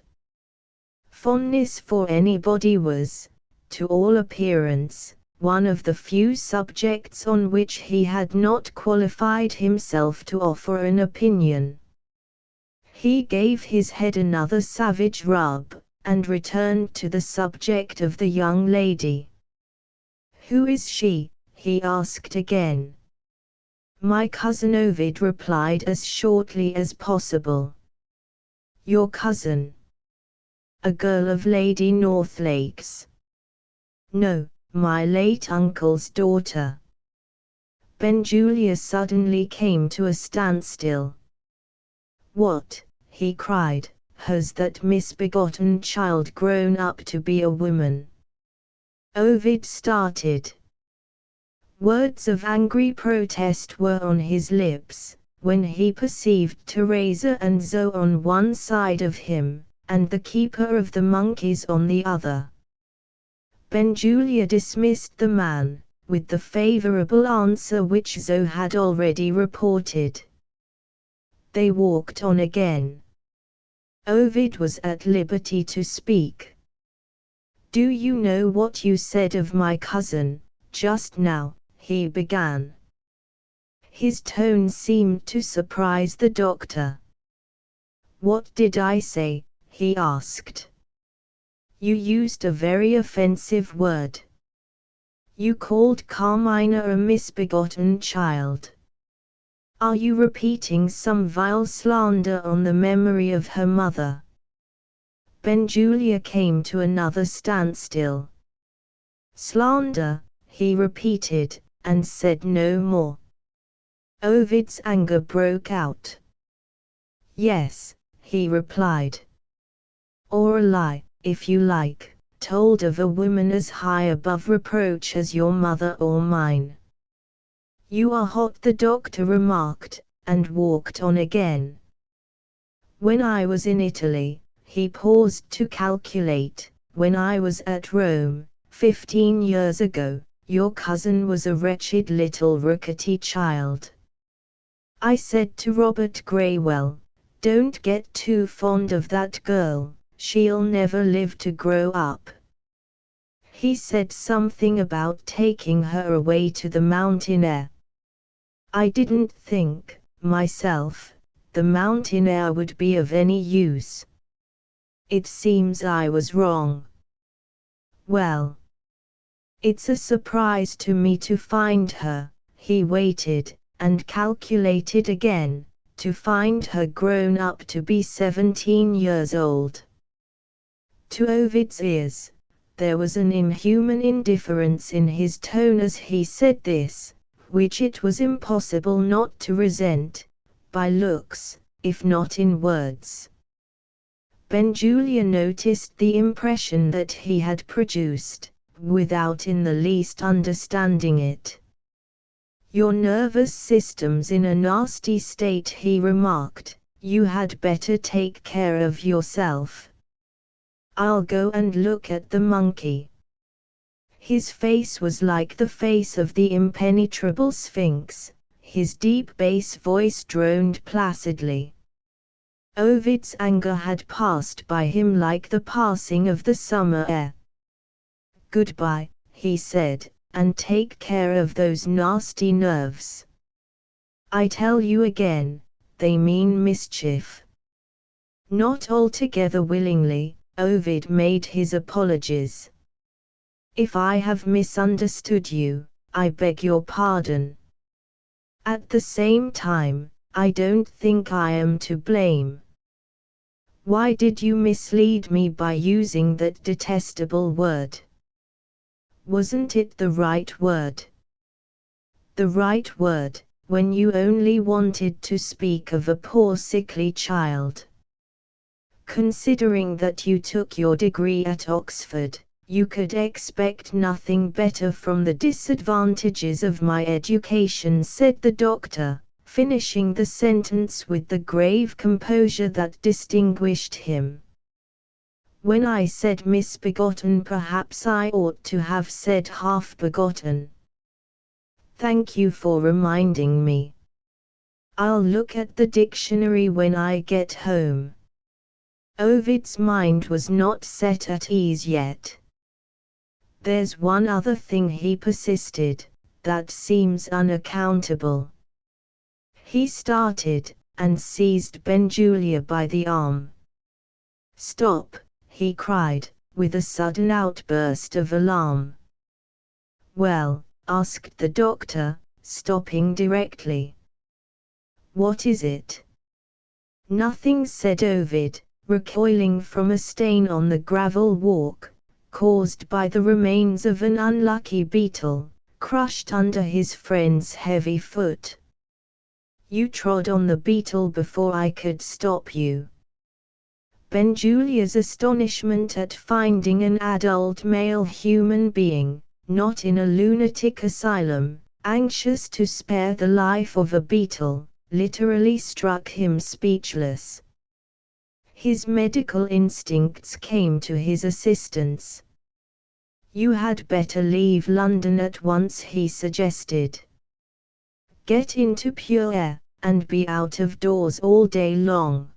Fondness for anybody was, to all appearance, one of the few subjects on which he had not qualified himself to offer an opinion. He gave his head another savage rub, and returned to the subject of the young lady. "Who is she?" he asked again. "My cousin," Ovid replied as shortly as possible. "Your cousin? A girl of Lady Northlake's?" "No, my late uncle's daughter." Benjulia suddenly came to a standstill. "What," he cried, "has that misbegotten child grown up to be a woman?" Ovid started. Words of angry protest were on his lips, when he perceived Teresa and Zoe on one side of him, and the keeper of the monkeys on the other. Benjulia dismissed the man, with the favorable answer which Zoe had already reported. They walked on again. Ovid was at liberty to speak. "Do you know what you said of my cousin, just now?" he began. His tone seemed to surprise the doctor. "What did I say?" he asked. "You used a very offensive word. You called Carmina a misbegotten child. Are you repeating some vile slander on the memory of her mother?" Benjulia came to another standstill. "Slander," he repeated, and said no more. Ovid's anger broke out. "Yes," he replied. "Or a lie, if you like, told of a woman as high above reproach as your mother or mine." "You are hot," the doctor remarked, and walked on again. "When I was in Italy," he paused to calculate, "when I was at Rome, 15 years ago, your cousin was a wretched little rickety child. I said to Robert Graywell, 'Don't get too fond of that girl, she'll never live to grow up.' He said something about taking her away to the mountain air. I didn't think, myself, the mountain air would be of any use. It seems I was wrong. Well, it's a surprise to me to find her." He waited, and calculated again, to find her grown up to be 17 years old. To Ovid's ears, there was an inhuman indifference in his tone as he said this, which it was impossible not to resent, by looks, if not in words. Benjulia noticed the impression that he had produced, without in the least understanding it. "Your nervous system's in a nasty state," he remarked. "You had better take care of yourself. I'll go and look at the monkey." His face was like the face of the impenetrable Sphinx. His deep bass voice droned placidly. Ovid's anger had passed by him like the passing of the summer air. "Goodbye," he said, "and take care of those nasty nerves. I tell you again, they mean mischief." Not altogether willingly, Ovid made his apologies. "If I have misunderstood you, I beg your pardon. At the same time, I don't think I am to blame. Why did you mislead me by using that detestable word? Wasn't it the right word? The right word, when you only wanted to speak of a poor sickly child. Considering that you took your degree at Oxford, you could expect nothing better from the disadvantages of my education," said the doctor, finishing the sentence with the grave composure that distinguished him. "When I said misbegotten, perhaps I ought to have said half-begotten. Thank you for reminding me. I'll look at the dictionary when I get home." Ovid's mind was not set at ease yet. "There's one other thing," he persisted, "that seems unaccountable." He started, and seized Benjulia by the arm. "Stop!" he cried, with a sudden outburst of alarm. "Well?" asked the doctor, stopping directly. "What is it?" "Nothing," said Ovid, recoiling from a stain on the gravel walk, caused by the remains of an unlucky beetle, crushed under his friend's heavy foot. "You trod on the beetle before I could stop you." Benjulia's astonishment at finding an adult male human being, not in a lunatic asylum, anxious to spare the life of a beetle, literally struck him speechless. His medical instincts came to his assistance. You had better leave London at once, he suggested. Get into pure air, and be out of doors all day long.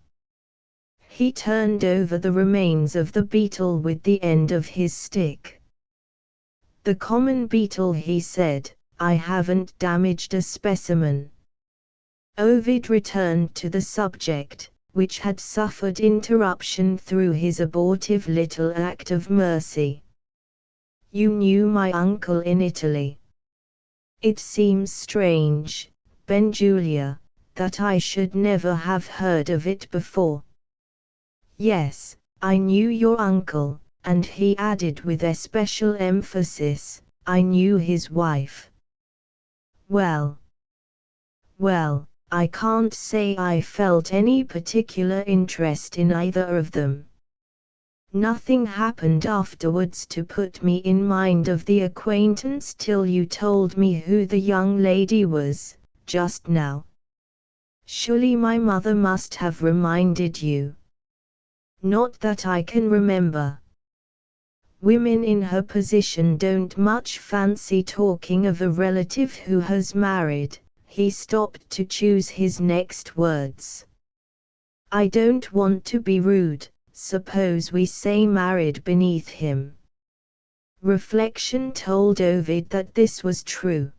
He turned over the remains of the beetle with the end of his stick. The common beetle, he said, I haven't damaged a specimen. Ovid returned to the subject, which had suffered interruption through his abortive little act of mercy. You knew my uncle in Italy. It seems strange, Benjulia, that I should never have heard of it before. Yes, I knew your uncle, and he added with especial emphasis, I knew his wife. Well, I can't say I felt any particular interest in either of them. Nothing happened afterwards to put me in mind of the acquaintance till you told me who the young lady was, just now. Surely my mother must have reminded you. Not that I can remember. Women in her position don't much fancy talking of a relative who has married. He stopped to choose his next words. I don't want to be rude, suppose we say married beneath him. Reflection told Ovid that this was true.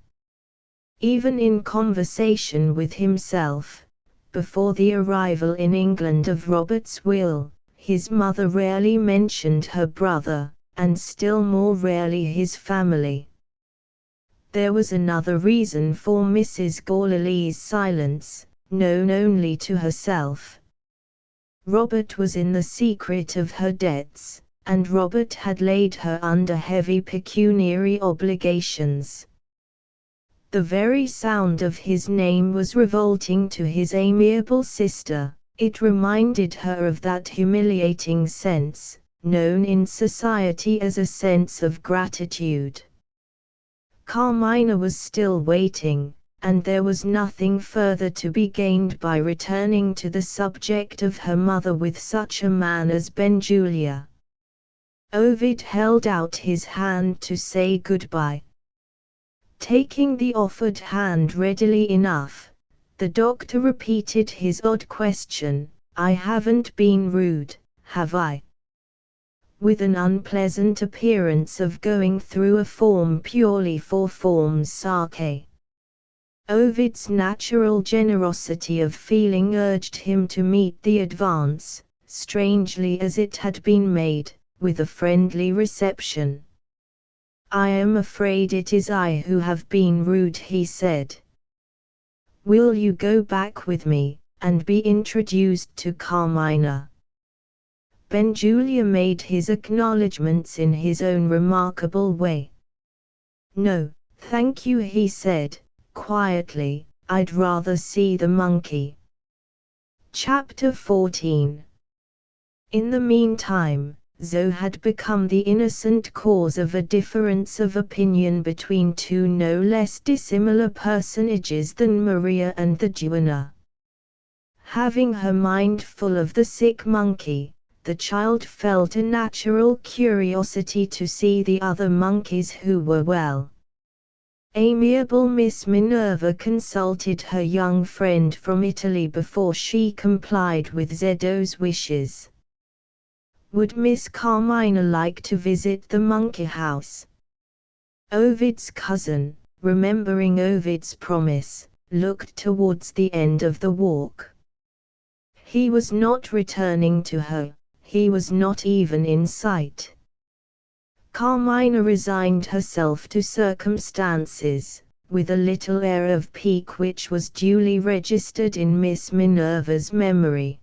Even in conversation with himself, before the arrival in England of Robert's will, his mother rarely mentioned her brother, and still more rarely his family. There was another reason for Mrs. Gourlay's silence, known only to herself. Robert was in the secret of her debts, and Robert had laid her under heavy pecuniary obligations. The very sound of his name was revolting to his amiable sister. It reminded her of that humiliating sense, known in society as a sense of gratitude. Carmina was still waiting, and there was nothing further to be gained by returning to the subject of her mother with such a man as Benjulia. Ovid held out his hand to say goodbye. Taking the offered hand readily enough, the doctor repeated his odd question, I haven't been rude, have I? With an unpleasant appearance of going through a form purely for form's sake. Ovid's natural generosity of feeling urged him to meet the advance, strangely as it had been made, with a friendly reception. I am afraid it is I who have been rude, he said. Will you go back with me, and be introduced to Carmina? Benjulia made his acknowledgments in his own remarkable way. No, thank you, he said, quietly, I'd rather see the monkey. Chapter 14. In the meantime, Zoe had become the innocent cause of a difference of opinion between two no less dissimilar personages than Maria and the duenna. Having her mind full of the sick monkey, the child felt a natural curiosity to see the other monkeys who were well. Amiable Miss Minerva consulted her young friend from Italy before she complied with Zeddo's wishes. Would Miss Carmina like to visit the monkey house? Ovid's cousin, remembering Ovid's promise, looked towards the end of the walk. He was not returning to her, he was not even in sight. Carmina resigned herself to circumstances, with a little air of pique which was duly registered in Miss Minerva's memory.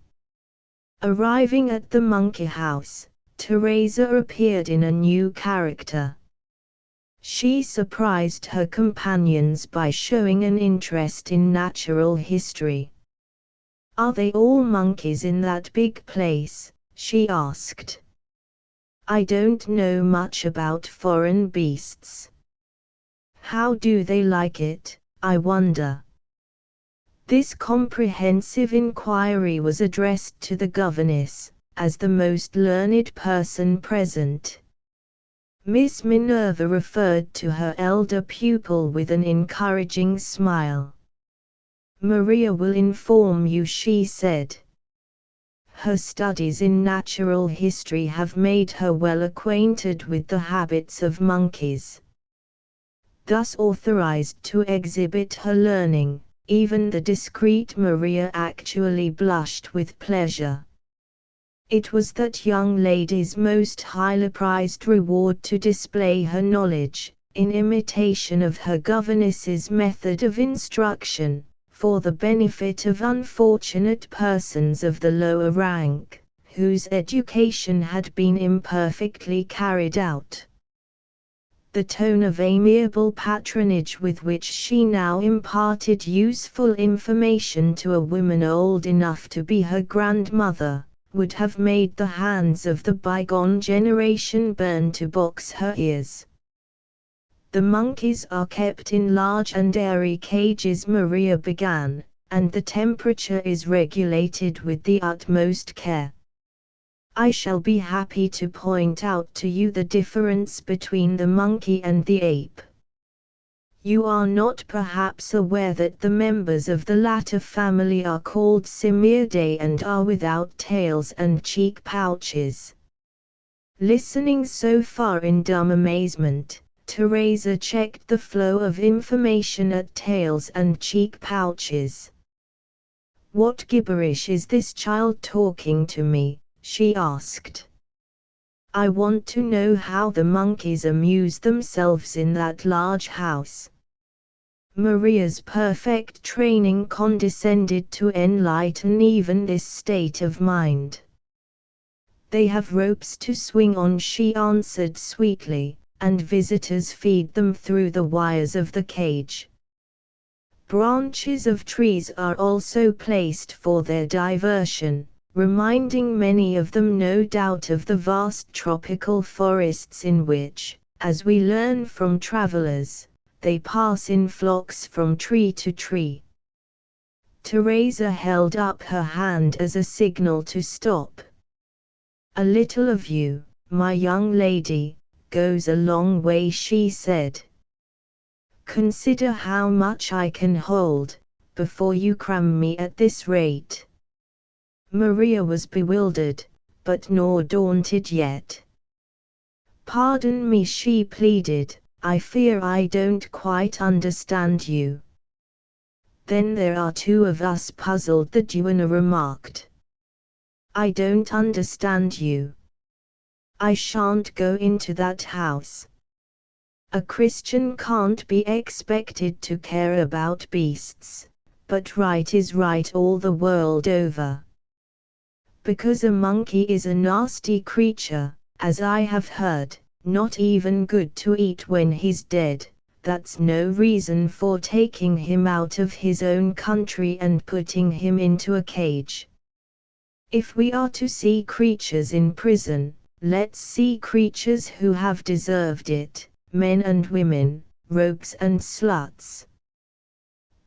Arriving at the monkey house, Teresa appeared in a new character. She surprised her companions by showing an interest in natural history. Are they all monkeys in that big place? She asked. I don't know much about foreign beasts. How do they like it, I wonder? This comprehensive inquiry was addressed to the governess, as the most learned person present. Miss Minerva referred to her elder pupil with an encouraging smile. "Maria will inform you," she said. Her studies in natural history have made her well acquainted with the habits of monkeys. Thus authorized to exhibit her learning, even the discreet Maria actually blushed with pleasure. It was that young lady's most highly prized reward to display her knowledge, in imitation of her governess's method of instruction, for the benefit of unfortunate persons of the lower rank, whose education had been imperfectly carried out. The tone of amiable patronage with which she now imparted useful information to a woman old enough to be her grandmother, would have made the hands of the bygone generation burn to box her ears. "The monkeys are kept in large and airy cages," Maria began, "and the temperature is regulated with the utmost care. I shall be happy to point out to you the difference between the monkey and the ape. You are not perhaps aware that the members of the latter family are called Simiidae and are without tails and cheek pouches." Listening so far in dumb amazement, Teresa checked the flow of information at tails and cheek pouches. "What gibberish is this child talking to me?" she asked. "I want to know how the monkeys amuse themselves in that large house." Maria's perfect training condescended to enlighten even this state of mind. "They have ropes to swing on," she answered sweetly, "and visitors feed them through the wires of the cage. Branches of trees are also placed for their diversion, reminding many of them no doubt of the vast tropical forests in which, as we learn from travelers, they pass in flocks from tree to tree." Teresa held up her hand as a signal to stop. "A little of you, my young lady, goes a long way," she said. "Consider how much I can hold, before you cram me at this rate." Maria was bewildered, but nor daunted yet. "Pardon me," she pleaded, "I fear I don't quite understand you." "Then there are two of us puzzled," the duenna remarked. "I don't understand you." "I shan't go into that house. A Christian can't be expected to care about beasts, but right is right all the world over. Because a monkey is a nasty creature, as I have heard, not even good to eat when he's dead, that's no reason for taking him out of his own country and putting him into a cage. If we are to see creatures in prison, let's see creatures who have deserved it, men and women, rogues and sluts.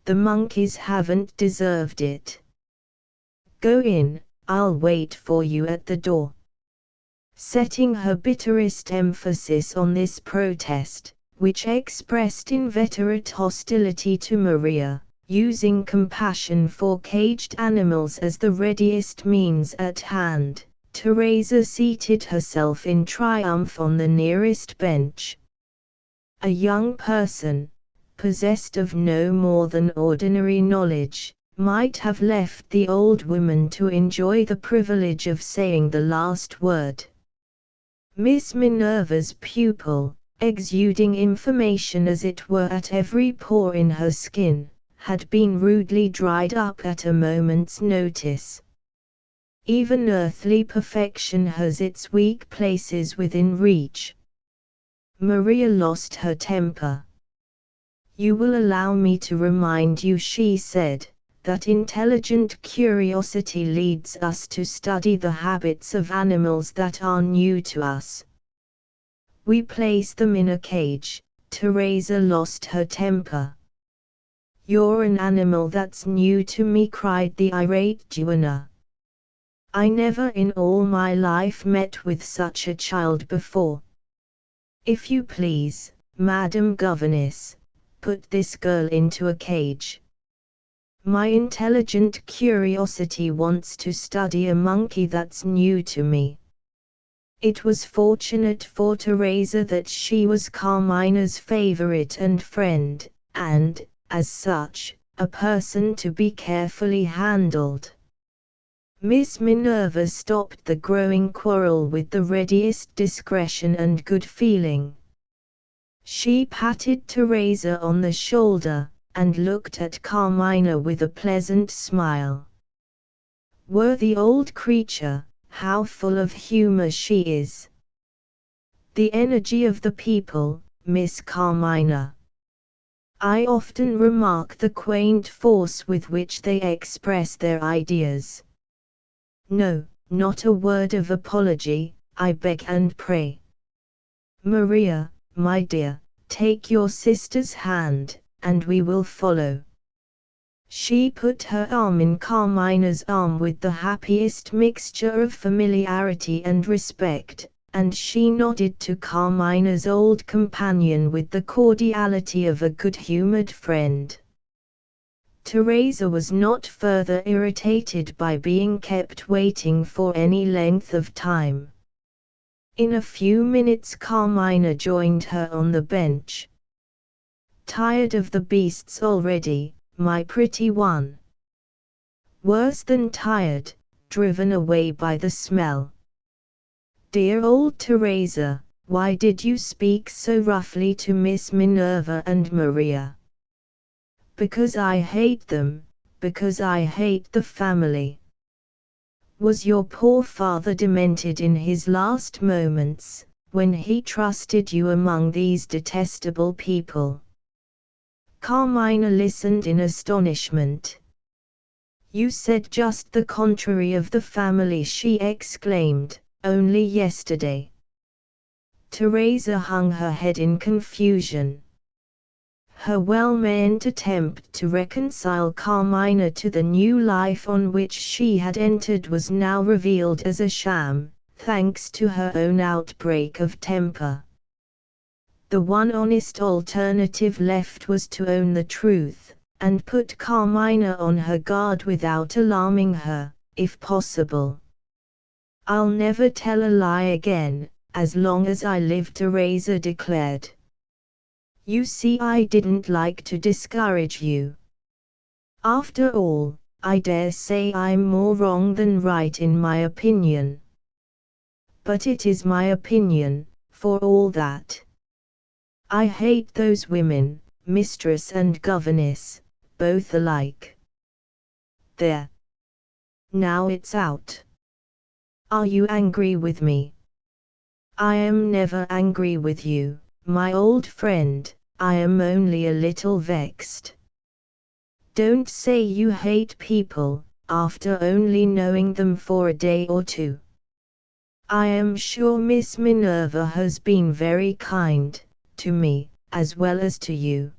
The monkeys haven't deserved it. Go in, I'll wait for you at the door." Setting her bitterest emphasis on this protest, which expressed inveterate hostility to Maria, using compassion for caged animals as the readiest means at hand, Teresa seated herself in triumph on the nearest bench. A young person, possessed of no more than ordinary knowledge, might have left the old woman to enjoy the privilege of saying the last word. Miss Minerva's pupil, exuding information as it were at every pore in her skin, had been rudely dried up at a moment's notice. Even earthly perfection has its weak places within reach. Maria lost her temper. "You will allow me to remind you," she said, "that intelligent curiosity leads us to study the habits of animals that are new to us. We place them in a cage." Teresa lost her temper. "You're an animal that's new to me," cried the irate duenna. "I never in all my life met with such a child before. If you please, Madam Governess, put this girl into a cage. My intelligent curiosity wants to study a monkey that's new to me. It was fortunate for Teresa that she was Carmina's favorite and friend, and, as such, a person to be carefully handled. Miss Minerva stopped the growing quarrel with the readiest discretion and good feeling. She patted Teresa on the shoulder, and looked at Carmina with a pleasant smile. Worthy old creature, how full of humor she is. The energy of the people, Miss Carmina. I often remark the quaint force with which they express their ideas. No, not a word of apology, I beg and pray. Maria, my dear, take your sister's hand, and we will follow. She put her arm in Carmina's arm with the happiest mixture of familiarity and respect, and she nodded to Carmina's old companion with the cordiality of a good-humored friend. Teresa was not further irritated by being kept waiting for any length of time. In a few minutes Carmina joined her on the bench. Tired of the beasts already, my pretty one? Worse than tired, driven away by the smell. Dear old Teresa, why did you speak so roughly to Miss Minerva and Maria? Because I hate them, because I hate the family. Was your poor father demented in his last moments, when he trusted you among these detestable people? Carmina listened in astonishment. You said just the contrary of the family, she exclaimed, only yesterday. Teresa hung her head in confusion. Her well-meant attempt to reconcile Carmina to the new life on which she had entered was now revealed as a sham, thanks to her own outbreak of temper. The one honest alternative left was to own the truth, and put Carmina on her guard without alarming her, if possible. I'll never tell a lie again, as long as I live, Teresa declared. You see, I didn't like to discourage you. After all, I dare say I'm more wrong than right in my opinion. But it is my opinion, for all that. I hate those women, mistress and governess, both alike. There. Now it's out. Are you angry with me? I am never angry with you, my old friend, I am only a little vexed. Don't say you hate people, after only knowing them for a day or two. I am sure Miss Minerva has been very kind, to me, as well as to you.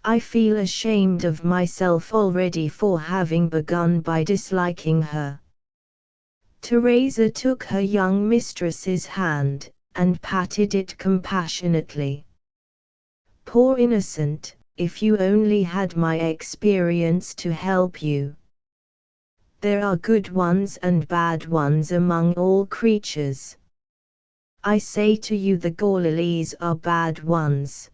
I feel ashamed of myself already for having begun by disliking her. Teresa took her young mistress's hand, and patted it compassionately. Poor innocent, if you only had my experience to help you. There are good ones and bad ones among all creatures. I say to you, the Gorlilies are bad ones.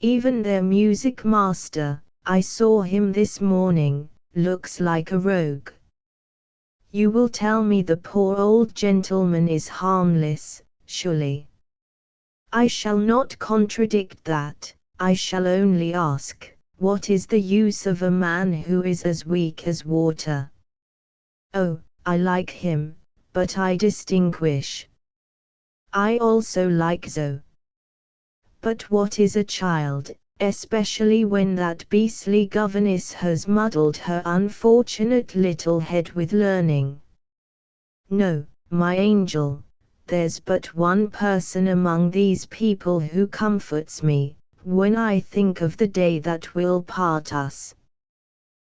Even their music master, I saw him this morning, looks like a rogue. You will tell me the poor old gentleman is harmless, surely. I shall not contradict that, I shall only ask, what is the use of a man who is as weak as water? Oh, I like him, but I distinguish. I also like Zoe. But what is a child, especially when that beastly governess has muddled her unfortunate little head with learning? No, my angel, there's but one person among these people who comforts me, when I think of the day that will part us.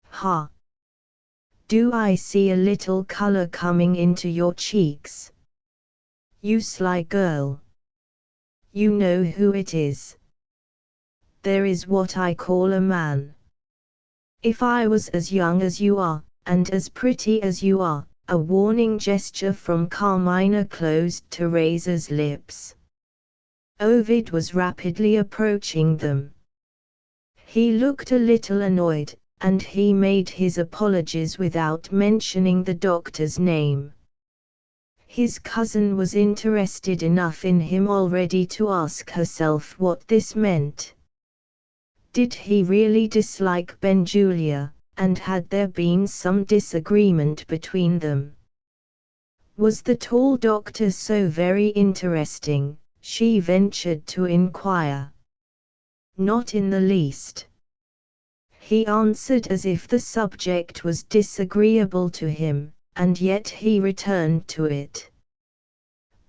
Ha! Do I see a little color coming into your cheeks? You sly girl! You know who it is. There is what I call a man. If I was as young as you are, and as pretty as you are, a warning gesture from Carmina closed Teresa's lips. Ovid was rapidly approaching them. He looked a little annoyed, and he made his apologies without mentioning the doctor's name. His cousin was interested enough in him already to ask herself what this meant. Did he really dislike Benjulia, and had there been some disagreement between them? Was the tall doctor so very interesting? She ventured to inquire. Not in the least. He answered as if the subject was disagreeable to him, and yet he returned to it.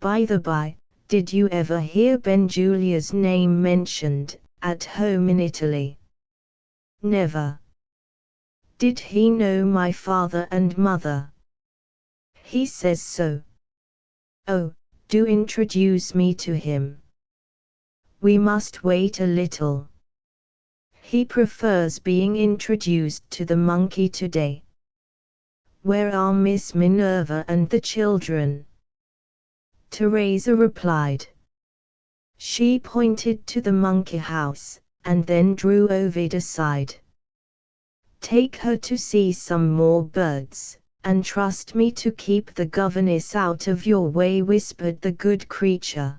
By the by, did you ever hear Benjulia's name mentioned, at home in Italy? Never. Did he know my father and mother? He says so. Oh, do introduce me to him. We must wait a little. He prefers being introduced to the monkey today. Where are Miss Minerva and the children? Teresa replied. She pointed to the monkey house, and then drew Ovid aside. Take her to see some more birds, and trust me to keep the governess out of your way, whispered the good creature.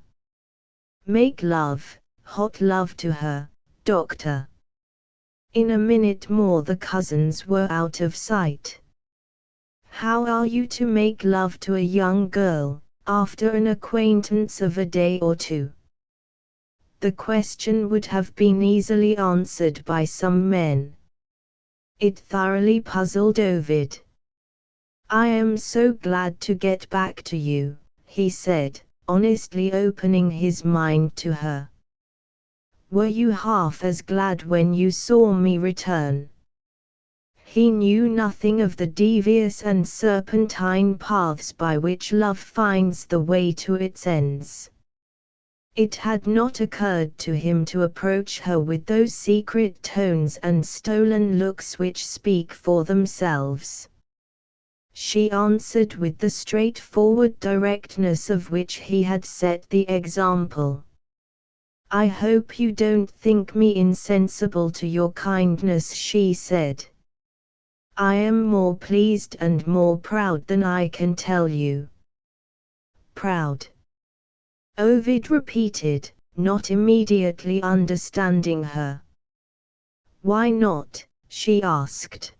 Make love, hot love to her, doctor. In a minute more the cousins were out of sight. How are you to make love to a young girl, after an acquaintance of a day or two? The question would have been easily answered by some men. It thoroughly puzzled Ovid. I am so glad to get back to you, he said, honestly opening his mind to her. Were you half as glad when you saw me return? He knew nothing of the devious and serpentine paths by which love finds the way to its ends. It had not occurred to him to approach her with those secret tones and stolen looks which speak for themselves. She answered with the straightforward directness of which he had set the example. I hope you don't think me insensible to your kindness, she said. I am more pleased and more proud than I can tell you. Proud? Ovid repeated, not immediately understanding her. Why not? She asked.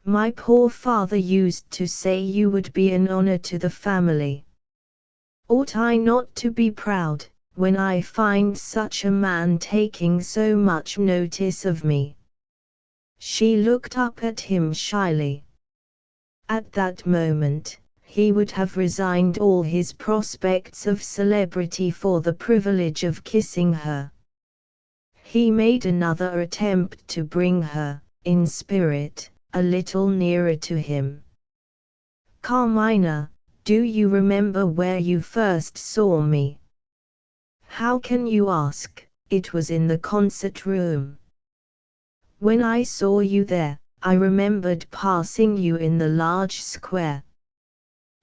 My poor father used to say you would be an honor to the family. Ought I not to be proud, when I find such a man taking so much notice of me? She looked up at him shyly. At that moment, he would have resigned all his prospects of celebrity for the privilege of kissing her. He made another attempt to bring her, in spirit, a little nearer to him. Carmina, do you remember where you first saw me? How can you ask? It was in the concert room. When I saw you there, I remembered passing you in the large square.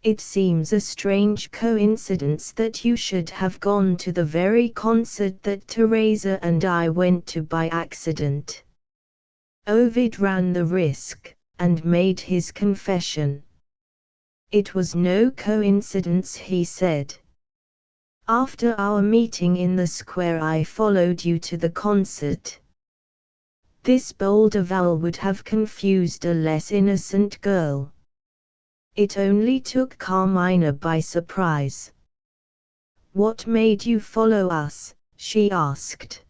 It seems a strange coincidence that you should have gone to the very concert that Teresa and I went to by accident. Ovid ran the risk, and made his confession. It was no coincidence, he said. After our meeting in the square I followed you to the concert. This bold avowal would have confused a less innocent girl. It only took Carmina by surprise. What made you follow us? She asked.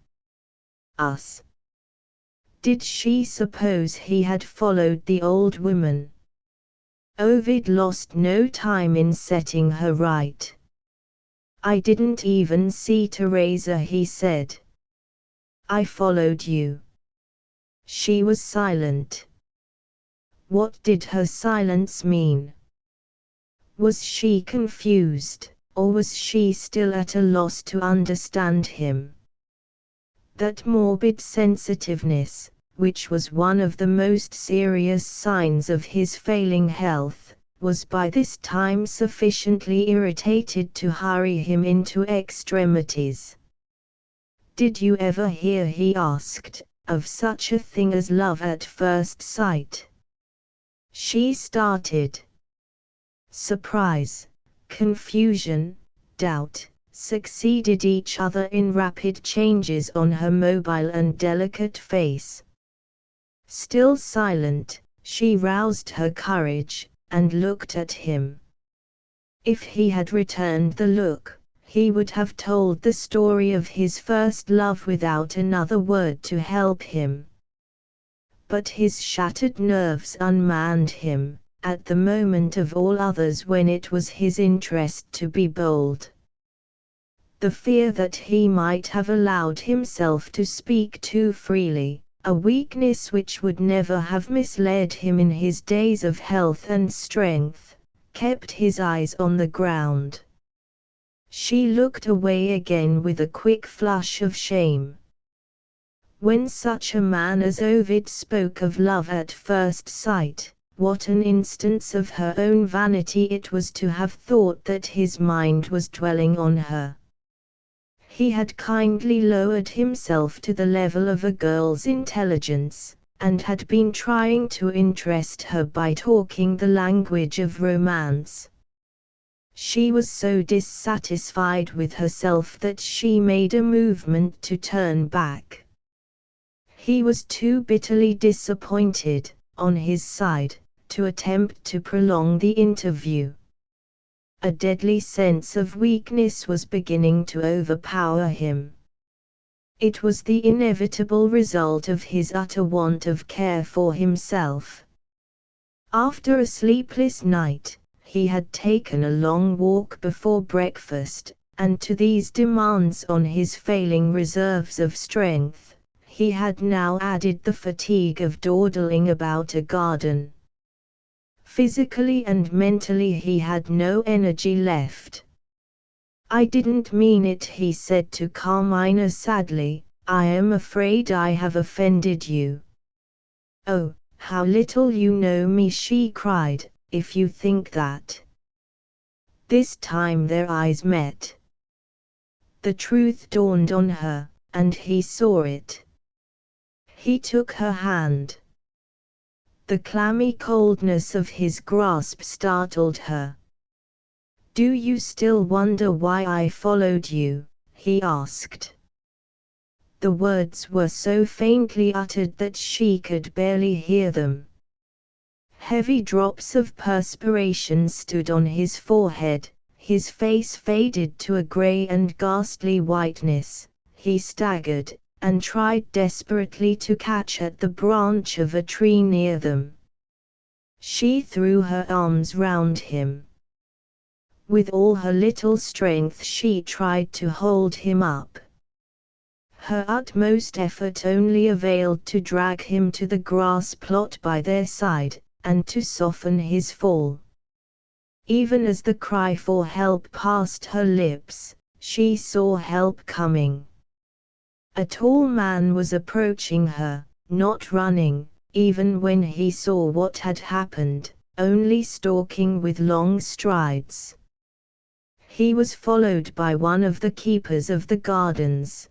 Us? Did she suppose he had followed the old woman? Ovid lost no time in setting her right. I didn't even see Teresa, he said. I followed you. She was silent. What did her silence mean? Was she confused, or was she still at a loss to understand him? That morbid sensitiveness, which was one of the most serious signs of his failing health, was by this time sufficiently irritated to hurry him into extremities. "Did you ever hear," he asked, "of such a thing as love at first sight?" She started. Surprise, confusion, doubt, succeeded each other in rapid changes on her mobile and delicate face. Still silent, she roused her courage, and looked at him. If he had returned the look, he would have told the story of his first love without another word to help him. But his shattered nerves unmanned him, at the moment of all others when it was his interest to be bold. The fear that he might have allowed himself to speak too freely, a weakness which would never have misled him in his days of health and strength, kept his eyes on the ground. She looked away again with a quick flush of shame. When such a man as Ovid spoke of love at first sight, what an instance of her own vanity it was to have thought that his mind was dwelling on her. He had kindly lowered himself to the level of a girl's intelligence, and had been trying to interest her by talking the language of romance. She was so dissatisfied with herself that she made a movement to turn back. He was too bitterly disappointed, on his side, to attempt to prolong the interview. A deadly sense of weakness was beginning to overpower him. It was the inevitable result of his utter want of care for himself. After a sleepless night, he had taken a long walk before breakfast, and to these demands on his failing reserves of strength, he had now added the fatigue of dawdling about a garden. Physically and mentally he had no energy left. "I didn't mean it," he said to Carmina sadly. "I am afraid I have offended you." "Oh, how little you know me," she cried, "if you think that." This time their eyes met. The truth dawned on her, and he saw it. He took her hand. The clammy coldness of his grasp startled her. "Do you still wonder why I followed you?" he asked. The words were so faintly uttered that she could barely hear them. Heavy drops of perspiration stood on his forehead, his face faded to a grey and ghastly whiteness. He staggered, and tried desperately to catch at the branch of a tree near them. She threw her arms round him. With all her little strength she tried to hold him up. Her utmost effort only availed to drag him to the grass plot by their side, and to soften his fall. Even as the cry for help passed her lips, she saw help coming. A tall man was approaching her, not running, even when he saw what had happened, only stalking with long strides. He was followed by one of the keepers of the gardens.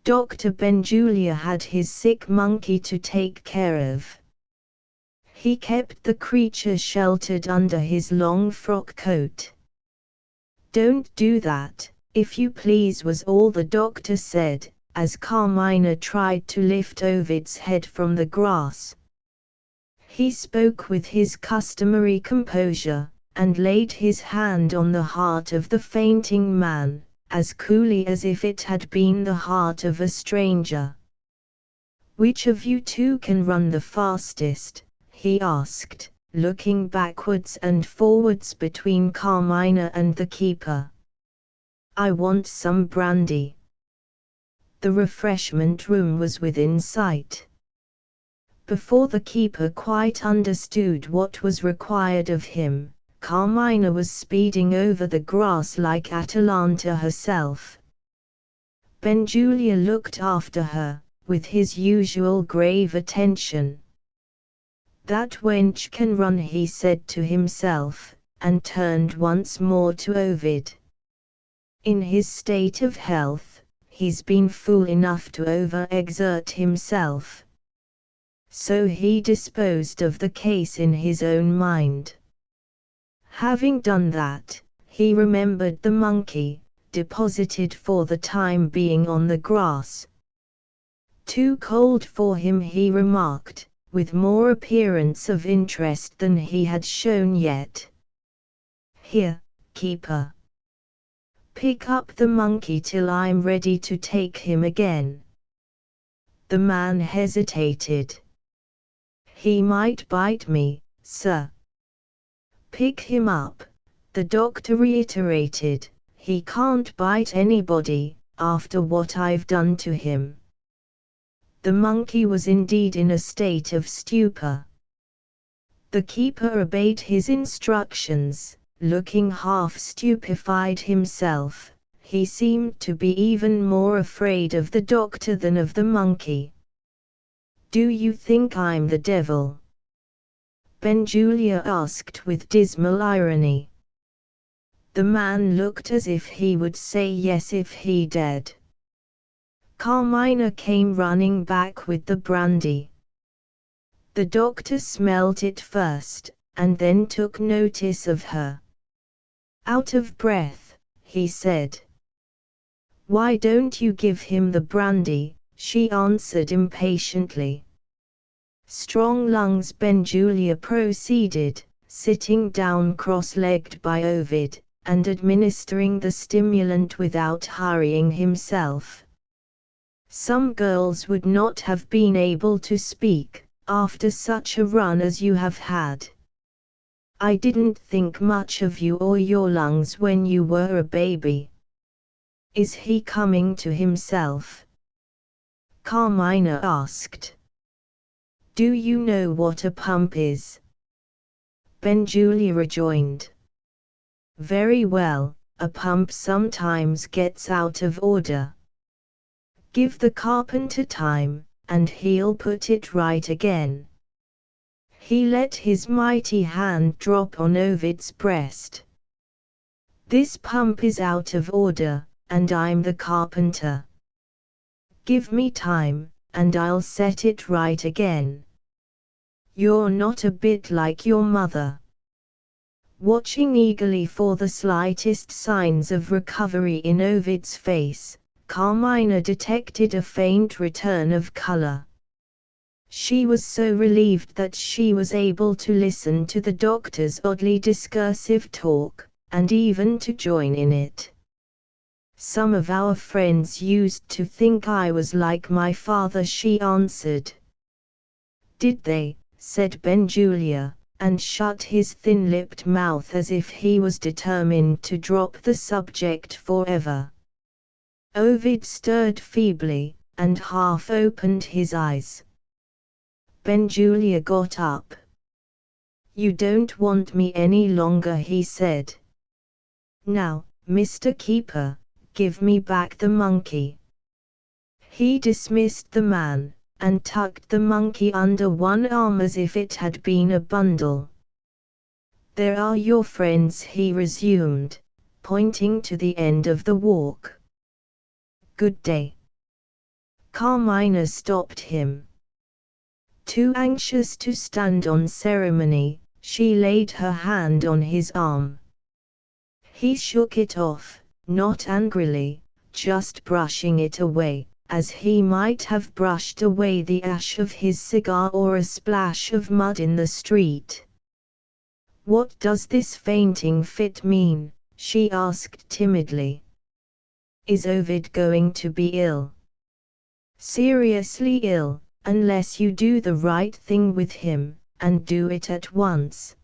Dr. Benjulia had his sick monkey to take care of. He kept the creature sheltered under his long frock coat. "Don't do that, if you please," was all the doctor said, as Carmina tried to lift Ovid's head from the grass. He spoke with his customary composure, and laid his hand on the heart of the fainting man, as coolly as if it had been the heart of a stranger. "Which of you two can run the fastest?" he asked, looking backwards and forwards between Carmina and the keeper. "I want some brandy." The refreshment room was within sight. Before the keeper quite understood what was required of him, Carmina was speeding over the grass like Atalanta herself. Benjulia looked after her, with his usual grave attention. "That wench can run," he said to himself, and turned once more to Ovid. "In his state of health, he's been fool enough to over-exert himself." So he disposed of the case in his own mind. Having done that, he remembered the monkey, deposited for the time being on the grass. "Too cold for him," he remarked, with more appearance of interest than he had shown yet. "Here, keeper. Pick up the monkey till I'm ready to take him again." The man hesitated. "He might bite me, sir." "Pick him up," the doctor reiterated. "He can't bite anybody, after what I've done to him." The monkey was indeed in a state of stupor. The keeper obeyed his instructions, looking half stupefied himself. He seemed to be even more afraid of the doctor than of the monkey. "Do you think I'm the devil?" Benjulia asked with dismal irony. The man looked as if he would say yes if he dared. Carmina came running back with the brandy. The doctor smelt it first, and then took notice of her. "Out of breath," he said. "Why don't you give him the brandy?" she answered impatiently. "Strong lungs," Benjulia proceeded, sitting down cross-legged by Ovid, and administering the stimulant without hurrying himself. "Some girls would not have been able to speak, after such a run as you have had. I didn't think much of you or your lungs when you were a baby." "Is he coming to himself?" Carmina asked. "Do you know what a pump is?" Benjulia rejoined. "Very well, a pump sometimes gets out of order. Give the carpenter time, and he'll put it right again." He let his mighty hand drop on Ovid's breast. "This pump is out of order, and I'm the carpenter. Give me time, and I'll set it right again. You're not a bit like your mother." Watching eagerly for the slightest signs of recovery in Ovid's face, Carmina detected a faint return of color. She was so relieved that she was able to listen to the doctor's oddly discursive talk, and even to join in it. "Some of our friends used to think I was like my father," she answered. "Did they?" said Benjulia, and shut his thin-lipped mouth as if he was determined to drop the subject forever. Ovid stirred feebly, and half opened his eyes. Benjulia got up. "You don't want me any longer," he said. "Now, Mr. Keeper, give me back the monkey." He dismissed the man, and tucked the monkey under one arm as if it had been a bundle. "There are your friends," he resumed, pointing to the end of the walk. "Good day." Carmina stopped him. Too anxious to stand on ceremony, she laid her hand on his arm. He shook it off, not angrily, just brushing it away, as he might have brushed away the ash of his cigar or a splash of mud in the street. "What does this fainting fit mean?" she asked timidly. "Is Ovid going to be ill?" "Seriously ill, unless you do the right thing with him, and do it at once."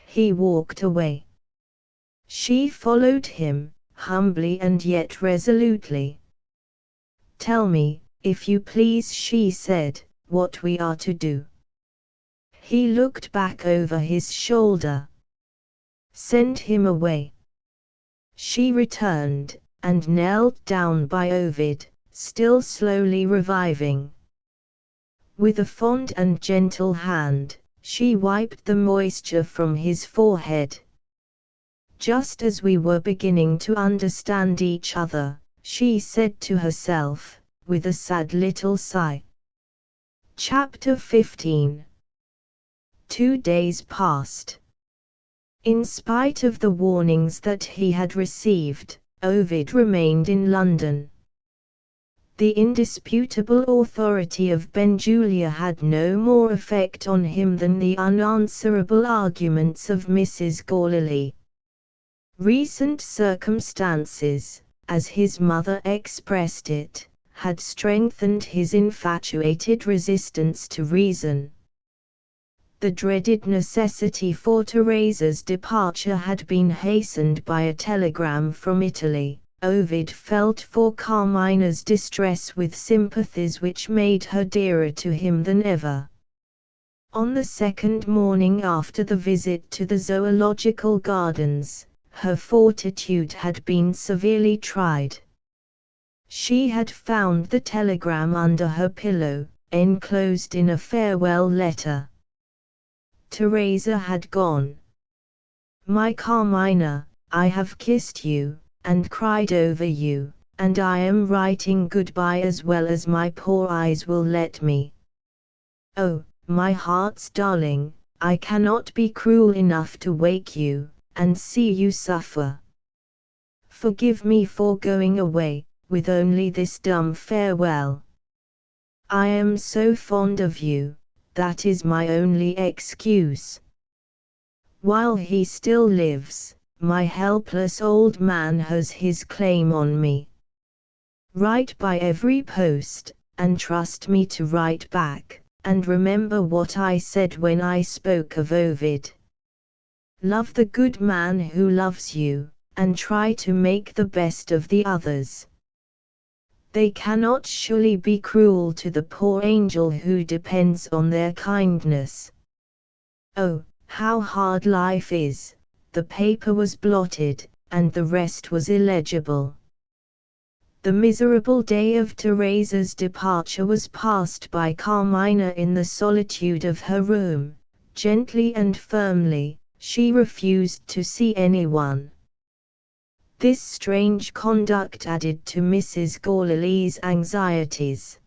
He walked away. She followed him, humbly and yet resolutely. "Tell me, if you please," she said, "what we are to do." He looked back over his shoulder. Send him away. She returned, and knelt down by Ovid, still slowly reviving. With a fond and gentle hand, she wiped the moisture from his forehead. Just as we were beginning to understand each other, she said to herself, with a sad little sigh. Chapter 15. 2 days passed. In spite of the warnings that he had received, Ovid remained in London. The indisputable authority of Benjulia had no more effect on him than the unanswerable arguments of Mrs. Gourlay. Recent circumstances, as his mother expressed it, had strengthened his infatuated resistance to reason. The dreaded necessity for Teresa's departure had been hastened by a telegram from Italy. Ovid felt for Carmina's distress with sympathies which made her dearer to him than ever. On the second morning after the visit to the Zoological Gardens, her fortitude had been severely tried. She had found the telegram under her pillow, enclosed in a farewell letter. Teresa had gone. My Carmina, I have kissed you, and cried over you, and I am writing goodbye as well as my poor eyes will let me. Oh, my heart's darling, I cannot be cruel enough to wake you, and see you suffer. Forgive me for going away, with only this dumb farewell. I am so fond of you, that is my only excuse. While he still lives, my helpless old man has his claim on me. Write by every post, and trust me to write back, and remember what I said when I spoke of Ovid. Love the good man who loves you, and try to make the best of the others. They cannot surely be cruel to the poor angel who depends on their kindness. Oh, how hard life is! The paper was blotted, and the rest was illegible. The miserable day of Teresa's departure was passed by Carmina in the solitude of her room. Gently and firmly, she refused to see anyone. This strange conduct added to Mrs. Gourlay's anxieties.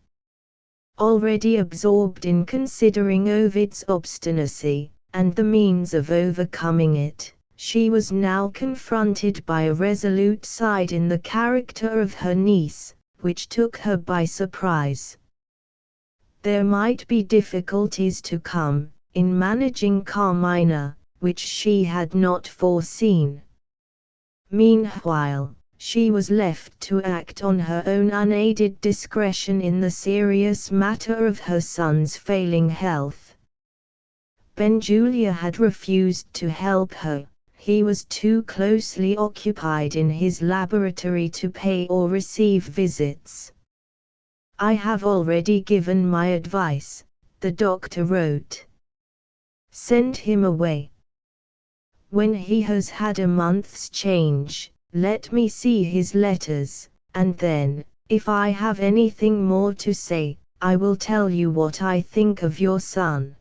Already absorbed in considering Ovid's obstinacy, and the means of overcoming it, she was now confronted by a resolute side in the character of her niece, which took her by surprise. There might be difficulties to come, in managing Carmina, which she had not foreseen. Meanwhile, she was left to act on her own unaided discretion in the serious matter of her son's failing health. Benjulia had refused to help her. He was too closely occupied in his laboratory to pay or receive visits. I have already given my advice, the doctor wrote. Send him away. When he has had a month's change, let me see his letters, and then, if I have anything more to say, I will tell you what I think of your son.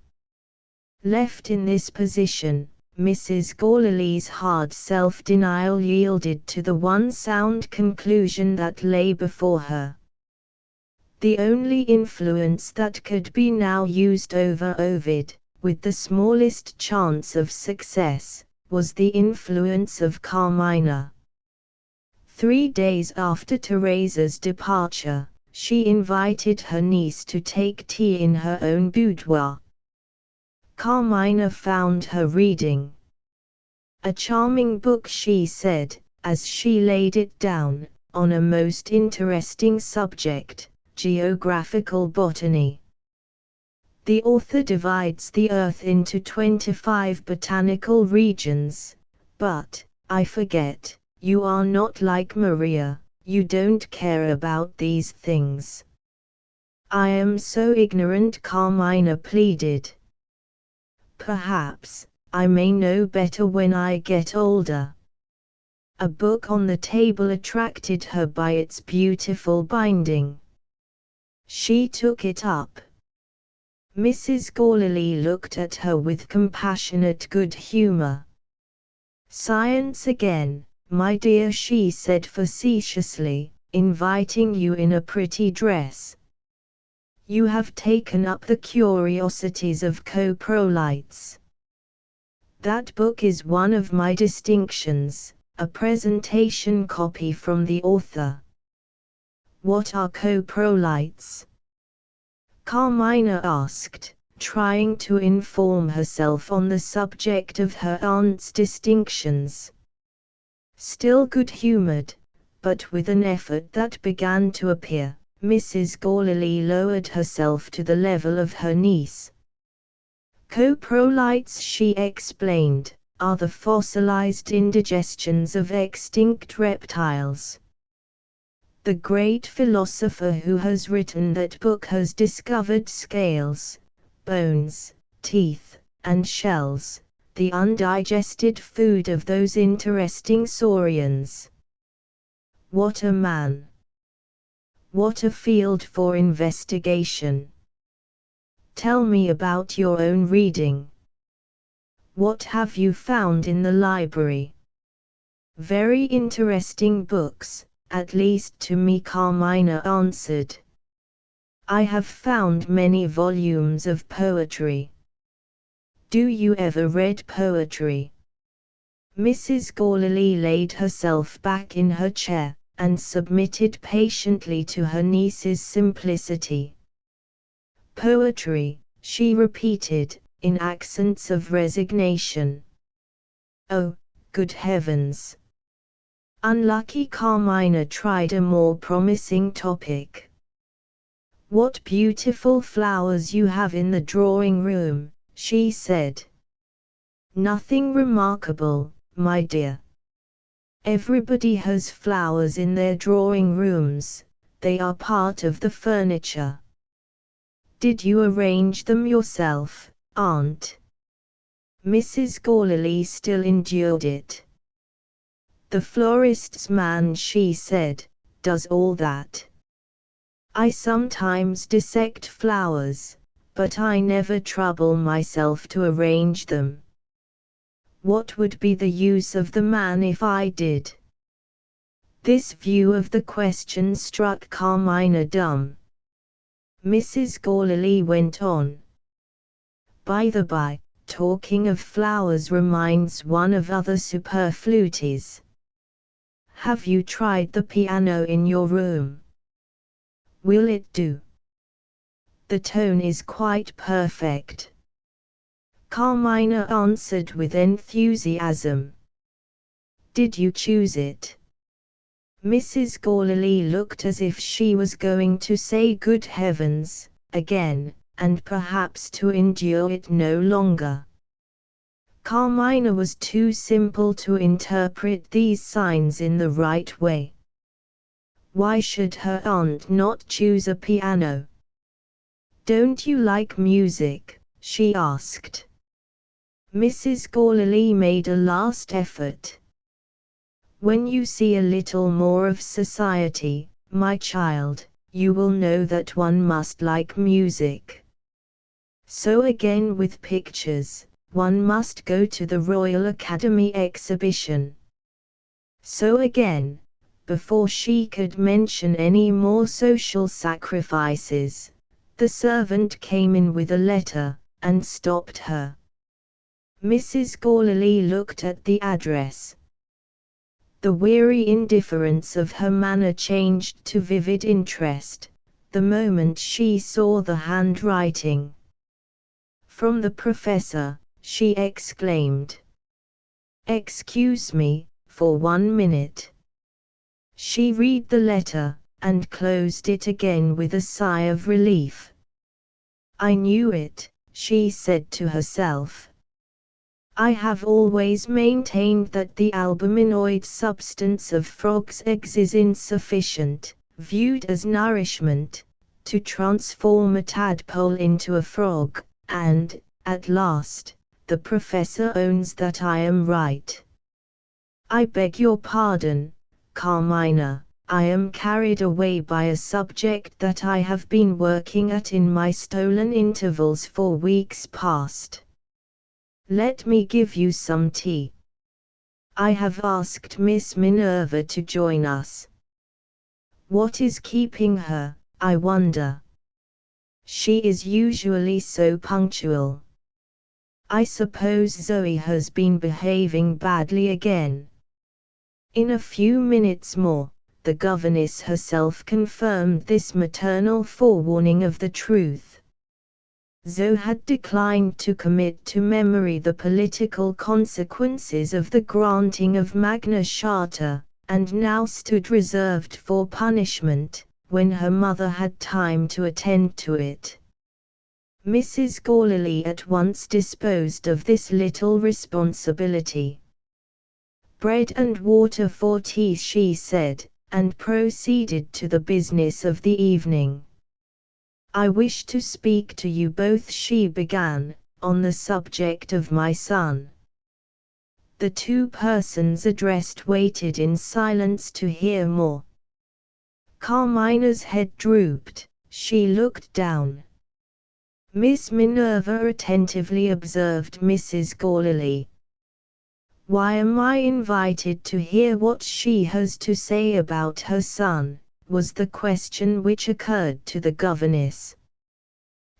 Left in this position, Mrs. Gourlay's hard self-denial yielded to the one sound conclusion that lay before her. The only influence that could be now used over Ovid, with the smallest chance of success, was the influence of Carmina. 3 days after Teresa's departure, she invited her niece to take tea in her own boudoir. Carmina found her reading. A charming book, she said, as she laid it down, on a most interesting subject, geographical botany. The author divides the Earth into 25 botanical regions, but, I forget, you are not like Maria, you don't care about these things. I am so ignorant, Carmina pleaded. Perhaps, I may know better when I get older. A book on the table attracted her by its beautiful binding. She took it up. Mrs. Gorley looked at her with compassionate good humor. "Science again, my dear," she said facetiously, "inviting you in a pretty dress. You have taken up the curiosities of coprolites. That book is one of my distinctions, a presentation copy from the author." "What are coprolites?" Carmina asked, trying to inform herself on the subject of her aunt's distinctions. Still good-humored, but with an effort that began to appear, Mrs. Gorley lowered herself to the level of her niece. "Coprolites," she explained, "are the fossilized indigestions of extinct reptiles. The great philosopher who has written that book has discovered scales, bones, teeth, and shells, the undigested food of those interesting saurians. What a man! What a field for investigation! Tell me about your own reading. What have you found in the library?" "Very interesting books, at least to me," Carmina answered. "I have found many volumes of poetry." "Do you ever read poetry?" Mrs. Gorley laid herself back in her chair, and submitted patiently to her niece's simplicity. "Poetry," she repeated, in accents of resignation. "Oh, good heavens!" Unlucky Carmina tried a more promising topic. "What beautiful flowers you have in the drawing-room," she said. "Nothing remarkable, my dear. Everybody has flowers in their drawing-rooms, they are part of the furniture." "Did you arrange them yourself, aunt?" Mrs. Gorley still endured it. "The florist's man," she said, "does all that. I sometimes dissect flowers, but I never trouble myself to arrange them." "What would be the use of the man if I did?" This view of the question struck Carmina dumb. Mrs. Gorley went on. "By the by, talking of flowers reminds one of other superfluities. Have you tried the piano in your room? Will it do? The tone is quite perfect." Carmina answered with enthusiasm. "Did you choose it?" Mrs. Gorley looked as if she was going to say "Good heavens!" again, and perhaps to endure it no longer. Carmina was too simple to interpret these signs in the right way. Why should her aunt not choose a piano? "Don't you like music?" she asked. Mrs. Gorley made a last effort. "When you see a little more of society, my child, you will know that one must like music. So again with pictures, one must go to the Royal Academy exhibition." So again, before she could mention any more social sacrifices, the servant came in with a letter, and stopped her. Mrs. Gorley looked at the address. The weary indifference of her manner changed to vivid interest, the moment she saw the handwriting. "From the Professor," she exclaimed. "Excuse me, for 1 minute." She read the letter, and closed it again with a sigh of relief. "I knew it," she said to herself. "I have always maintained that the albuminoid substance of frogs' eggs is insufficient, viewed as nourishment, to transform a tadpole into a frog, and, at last, the professor owns that I am right. I beg your pardon, Carmina, I am carried away by a subject that I have been working at in my stolen intervals for weeks past. Let me give you some tea. I have asked Miss Minerva to join us. What is keeping her, I wonder? She is usually so punctual. I suppose Zoe has been behaving badly again. In a few minutes more, the governess herself confirmed this maternal forewarning of the truth. Zoe had declined to commit to memory the political consequences of the granting of Magna Charta, and now stood reserved for punishment, when her mother had time to attend to it. Mrs. Gourley at once disposed of this little responsibility. Bread and water for tea, she said, and proceeded to the business of the evening. I wish to speak to you both, she began, on the subject of my son. The two persons addressed waited in silence to hear more. Carmina's head drooped, she looked down. Miss Minerva attentively observed Mrs. Gourley. Why am I invited to hear what she has to say about her son? Was the question which occurred to the governess.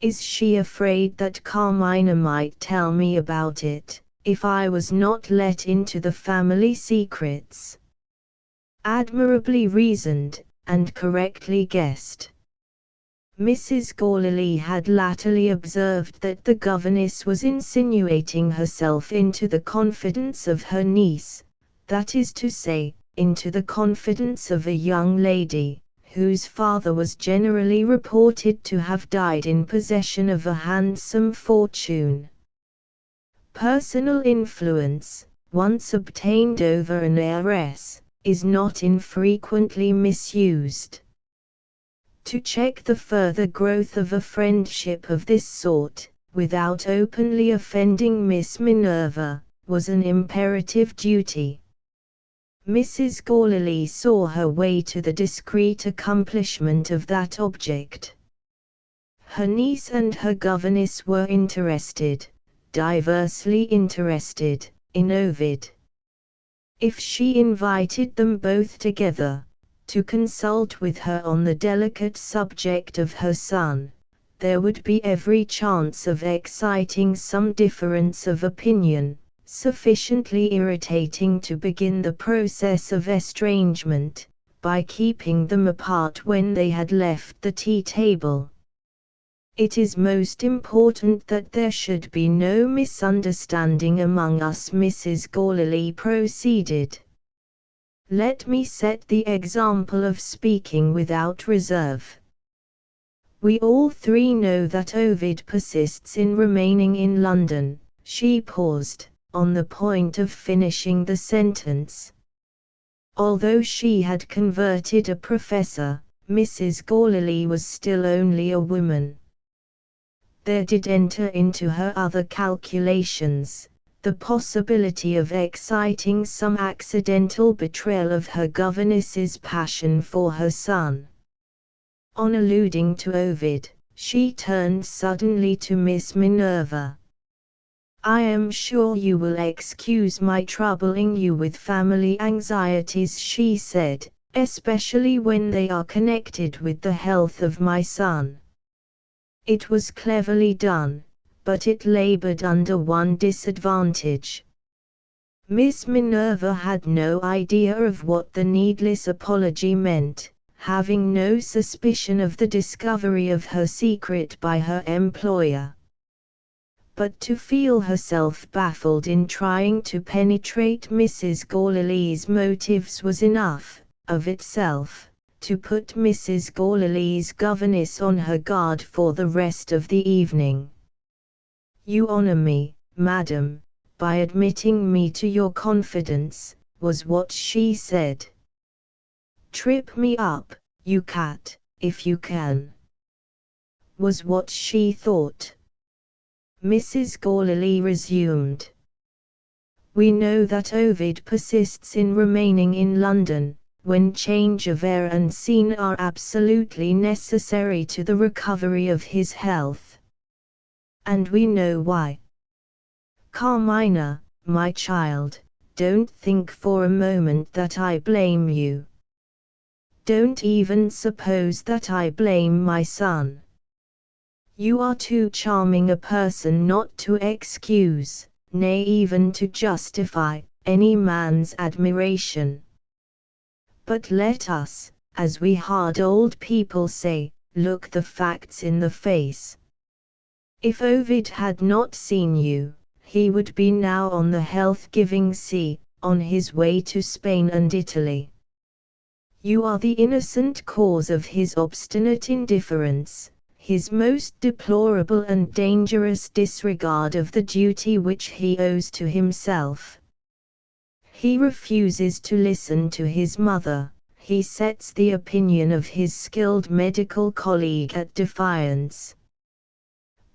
Is she afraid that Carmina might tell me about it, if I was not let into the family secrets? Admirably reasoned, and correctly guessed. Mrs. Gourley had latterly observed that the governess was insinuating herself into the confidence of her niece, that is to say, into the confidence of a young lady, whose father was generally reported to have died in possession of a handsome fortune. Personal influence, once obtained over an heiress, is not infrequently misused. To check the further growth of a friendship of this sort, without openly offending Miss Minerva, was an imperative duty. Mrs. Gourley saw her way to the discreet accomplishment of that object. Her niece and her governess were interested, diversely interested, in Ovid. If she invited them both together, to consult with her on the delicate subject of her son, there would be every chance of exciting some difference of opinion, sufficiently irritating to begin the process of estrangement, by keeping them apart when they had left the tea-table. It is most important that there should be no misunderstanding among us, Mrs. Gourley proceeded. Let me set the example of speaking without reserve. We all three know that Ovid persists in remaining in London. She paused, on the point of finishing the sentence. Although she had converted a professor, Mrs. Gourley was still only a woman. There did enter into her other calculations the possibility of exciting some accidental betrayal of her governess's passion for her son. On alluding to Ovid, she turned suddenly to Miss Minerva. I am sure you will excuse my troubling you with family anxieties, she said, especially when they are connected with the health of my son. It was cleverly done, but it labored under one disadvantage. Miss Minerva had no idea of what the needless apology meant, having no suspicion of the discovery of her secret by her employer. But to feel herself baffled in trying to penetrate Mrs. Gourley's motives was enough, of itself, to put Mrs. Gourley's governess on her guard for the rest of the evening. You honor me, madam, by admitting me to your confidence, was what she said. Trip me up, you cat, if you can, was what she thought. Mrs. Gallilee resumed. We know that Ovid persists in remaining in London, when change of air and scene are absolutely necessary to the recovery of his health. And we know why. Carmina, my child, don't think for a moment that I blame you. Don't even suppose that I blame my son. You are too charming a person not to excuse, nay even to justify, any man's admiration. But let us, as we hard old people say, look the facts in the face. If Ovid had not seen you, he would be now on the health-giving sea, on his way to Spain and Italy. You are the innocent cause of his obstinate indifference, his most deplorable and dangerous disregard of the duty which he owes to himself. He refuses to listen to his mother, he sets the opinion of his skilled medical colleague at defiance.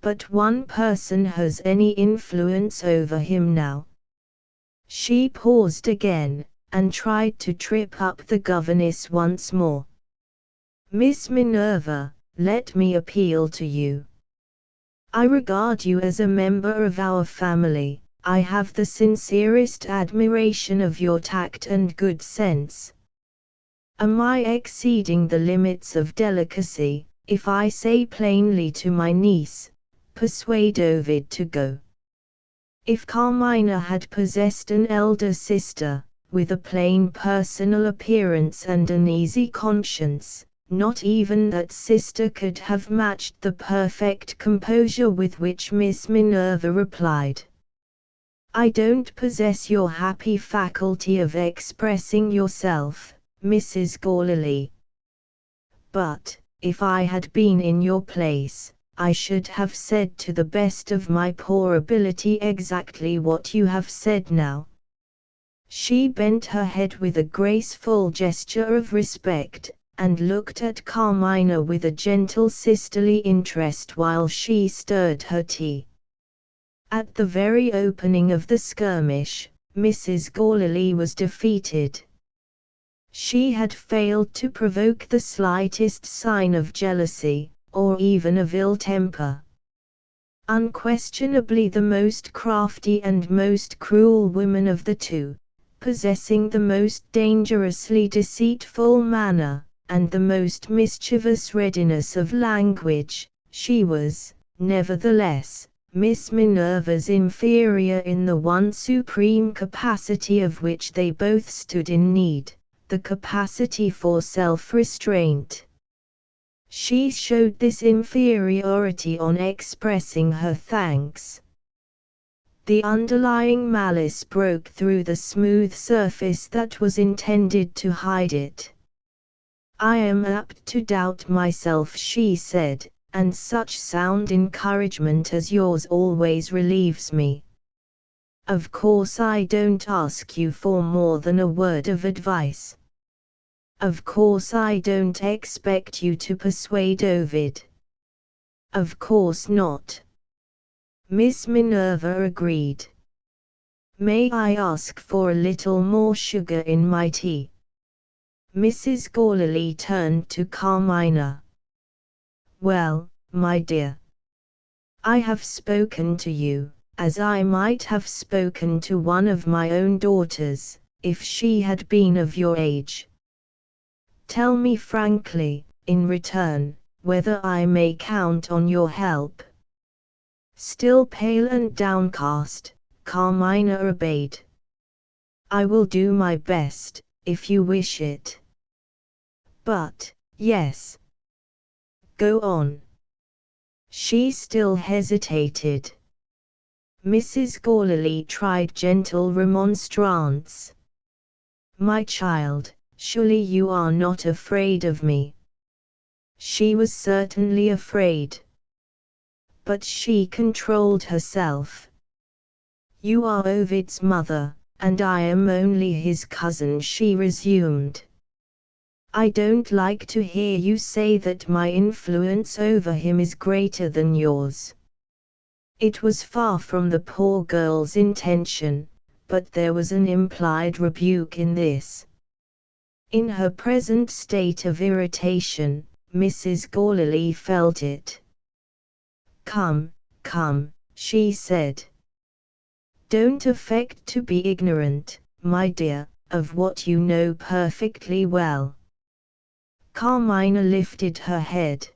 But one person has any influence over him now. She paused again, and tried to trip up the governess once more. Miss Minerva, let me appeal to you. I regard you as a member of our family. I have the sincerest admiration of your tact and good sense. Am I exceeding the limits of delicacy, if I say plainly to my niece, persuade Ovid to go? If Carmina had possessed an elder sister, with a plain personal appearance and an easy conscience, not even that sister could have matched the perfect composure with which Miss Minerva replied. I don't possess your happy faculty of expressing yourself, Mrs. Gallilee. But, if I had been in your place, I should have said to the best of my poor ability exactly what you have said now. She bent her head with a graceful gesture of respect, and looked at Carmina with a gentle sisterly interest while she stirred her tea. At the very opening of the skirmish, Mrs. Gallilee was defeated. She had failed to provoke the slightest sign of jealousy, or even of ill temper. Unquestionably the most crafty and most cruel woman of the two, possessing the most dangerously deceitful manner, and the most mischievous readiness of language, she was, nevertheless, Miss Minerva's inferior in the one supreme capacity of which they both stood in need, the capacity for self-restraint. She showed this inferiority on expressing her thanks. The underlying malice broke through the smooth surface that was intended to hide it. I am apt to doubt myself, she said, and such sound encouragement as yours always relieves me. Of course I don't ask you for more than a word of advice. Of course I don't expect you to persuade Ovid. Of course not. Miss Minerva agreed. May I ask for a little more sugar in my tea? Mrs. Gallilee turned to Carmina. Well, my dear. I have spoken to you, as I might have spoken to one of my own daughters, if she had been of your age. Tell me frankly, in return, whether I may count on your help. Still pale and downcast, Carmina obeyed. I will do my best, if you wish it. But, yes. Go on. She still hesitated. Mrs. Gallilee tried gentle remonstrance. My child, surely you are not afraid of me. She was certainly afraid. But she controlled herself. You are Ovid's mother, and I am only his cousin, she resumed. I don't like to hear you say that my influence over him is greater than yours. It was far from the poor girl's intention, but there was an implied rebuke in this. In her present state of irritation, Mrs. Gorley felt it. "Come, come," she said. "Don't affect to be ignorant, my dear, of what you know perfectly well." Carmina lifted her head.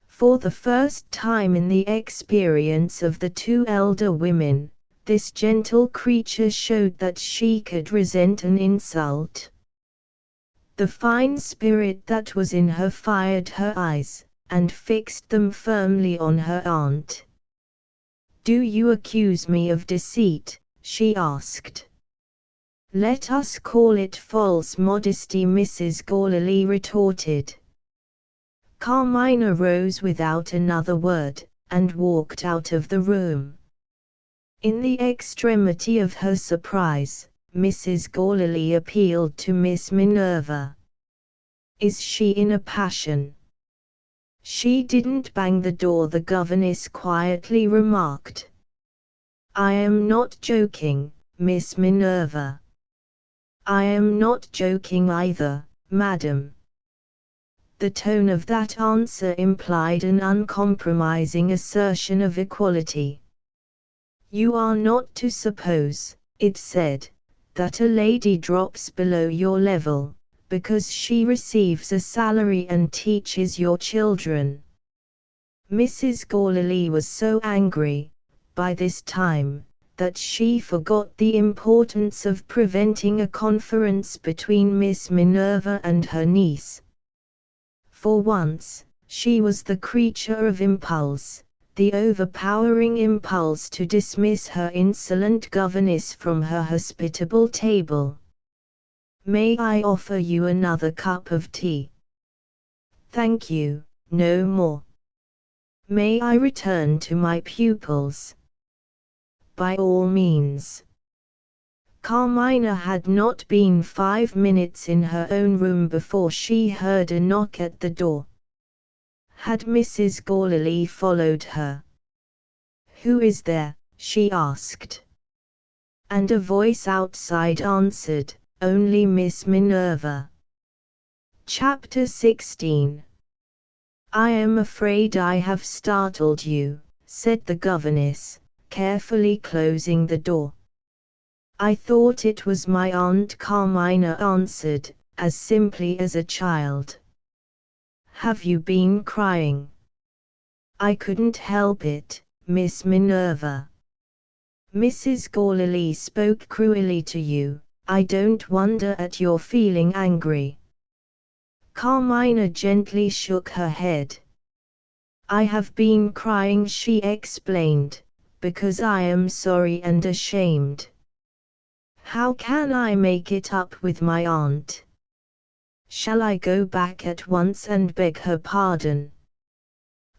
For the first time in the experience of the two elder women, this gentle creature showed that she could resent an insult. The fine spirit that was in her fired her eyes, and fixed them firmly on her aunt. "Do you accuse me of deceit?" she asked. "Let us call it false modesty," Mrs. Gorley retorted. Carmina rose without another word, and walked out of the room. In the extremity of her surprise, Mrs. Gorley appealed to Miss Minerva. "Is she in a passion?" "She didn't bang the door," the governess quietly remarked. "I am not joking, Miss Minerva." "I am not joking either, madam." The tone of that answer implied an uncompromising assertion of equality. "You are not to suppose," it said, "that a lady drops below your level, because she receives a salary and teaches your children." Mrs. Gorley was so angry, by this time, that she forgot the importance of preventing a conference between Miss Minerva and her niece. For once, she was the creature of impulse, the overpowering impulse to dismiss her insolent governess from her hospitable table. "May I offer you another cup of tea?" "Thank you, no more." "May I return to my pupils?" "By all means." Carmina had not been 5 minutes in her own room before she heard a knock at the door. Had Mrs. Gorley followed her? "Who is there?" she asked. And a voice outside answered, "Only Miss Minerva." Chapter 16. "I am afraid I have startled you," said the governess, carefully closing the door. "I thought it was my aunt," Carmina answered, as simply as a child. "Have you been crying?" "I couldn't help it, Miss Minerva." "Mrs. Gorley spoke cruelly to you. I don't wonder at your feeling angry." Carmina gently shook her head. "I have been crying," she explained, "because I am sorry and ashamed. How can I make it up with my aunt? Shall I go back at once and beg her pardon?"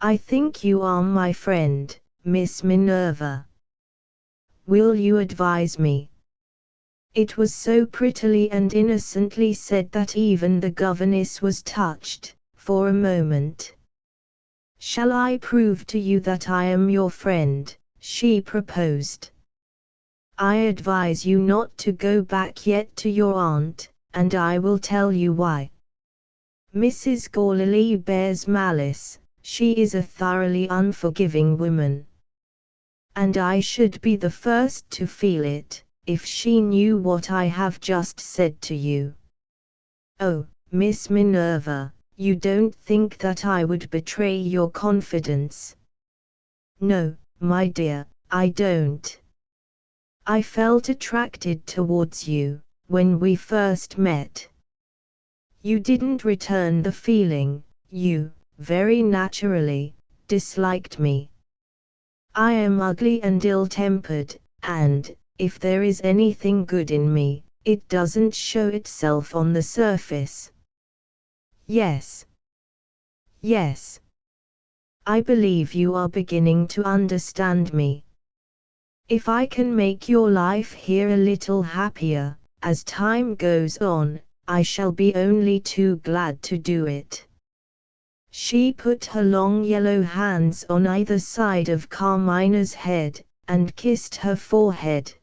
"I think you are my friend, Miss Minerva. Will you advise me?" It was so prettily and innocently said that even the governess was touched, for a moment. "Shall I prove to you that I am your friend?" she proposed. "I advise you not to go back yet to your aunt, and I will tell you why. Mrs. Gorley bears malice, she is a thoroughly unforgiving woman. And I should be the first to feel it, if she knew what I have just said to you." "Oh, Miss Minerva, you don't think that I would betray your confidence?" "No, my dear, I don't. I felt attracted towards you, when we first met. You didn't return the feeling, you, very naturally, disliked me. I am ugly and ill-tempered, and, if there is anything good in me, it doesn't show itself on the surface." "Yes. Yes. I believe you are beginning to understand me. If I can make your life here a little happier, as time goes on, I shall be only too glad to do it." She put her long yellow hands on either side of Carmina's head, and kissed her forehead.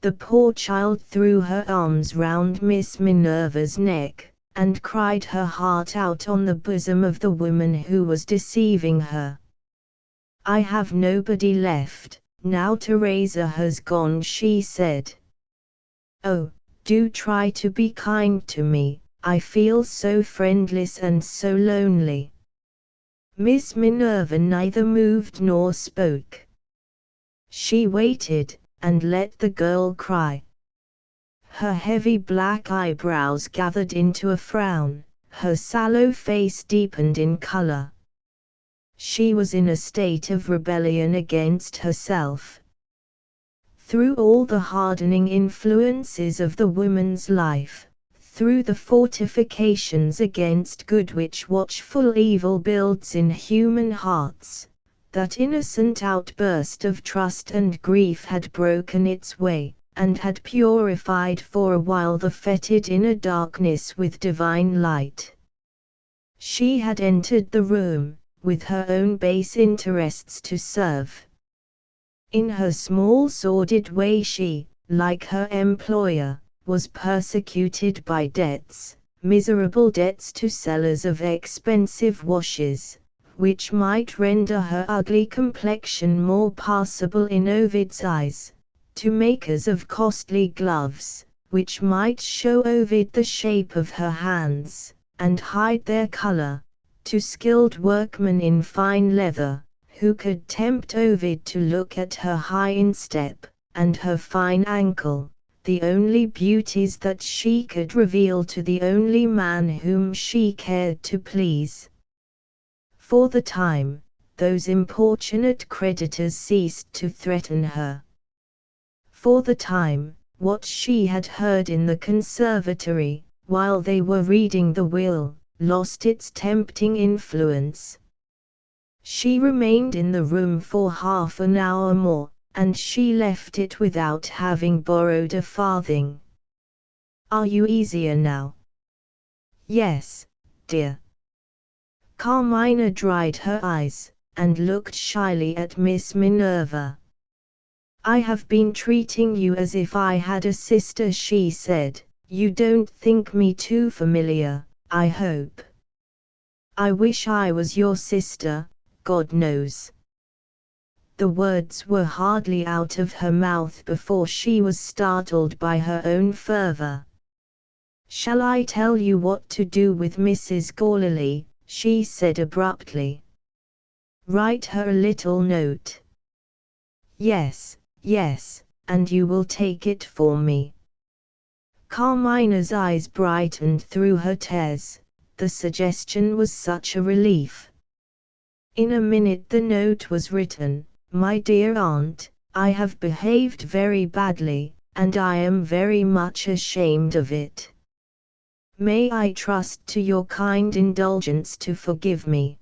The poor child threw her arms round Miss Minerva's neck, and cried her heart out on the bosom of the woman who was deceiving her. "I have nobody left, now Teresa has gone," she said. "Oh, do try to be kind to me, I feel so friendless and so lonely." Miss Minerva neither moved nor spoke. She waited, and let the girl cry. Her heavy black eyebrows gathered into a frown, her sallow face deepened in color. She was in a state of rebellion against herself. Through all the hardening influences of the woman's life, through the fortifications against good which watchful evil builds in human hearts, that innocent outburst of trust and grief had broken its way, and had purified for a while the fetid inner darkness with divine light. She had entered the room, with her own base interests to serve. In her small sordid way she, like her employer, was persecuted by debts, miserable debts to sellers of expensive washes, which might render her ugly complexion more passable in Ovid's eyes, to makers of costly gloves, which might show Ovid the shape of her hands, and hide their color, to skilled workmen in fine leather, who could tempt Ovid to look at her high instep, and her fine ankle, the only beauties that she could reveal to the only man whom she cared to please. For the time, those importunate creditors ceased to threaten her. For the time, what she had heard in the conservatory, while they were reading the will, lost its tempting influence. She remained in the room for half an hour more, and she left it without having borrowed a farthing. "Are you easier now?" "Yes, dear." Carmina dried her eyes, and looked shyly at Miss Minerva. "I have been treating you as if I had a sister," she said. "You don't think me too familiar, I hope." "I wish I was your sister, God knows." The words were hardly out of her mouth before she was startled by her own fervor. "Shall I tell you what to do with Mrs. Gorley?" she said abruptly. "Write her a little note." "Yes, yes, and you will take it for me." Carmina's eyes brightened through her tears, the suggestion was such a relief. In a minute the note was written: "My dear aunt, I have behaved very badly, and I am very much ashamed of it. May I trust to your kind indulgence to forgive me?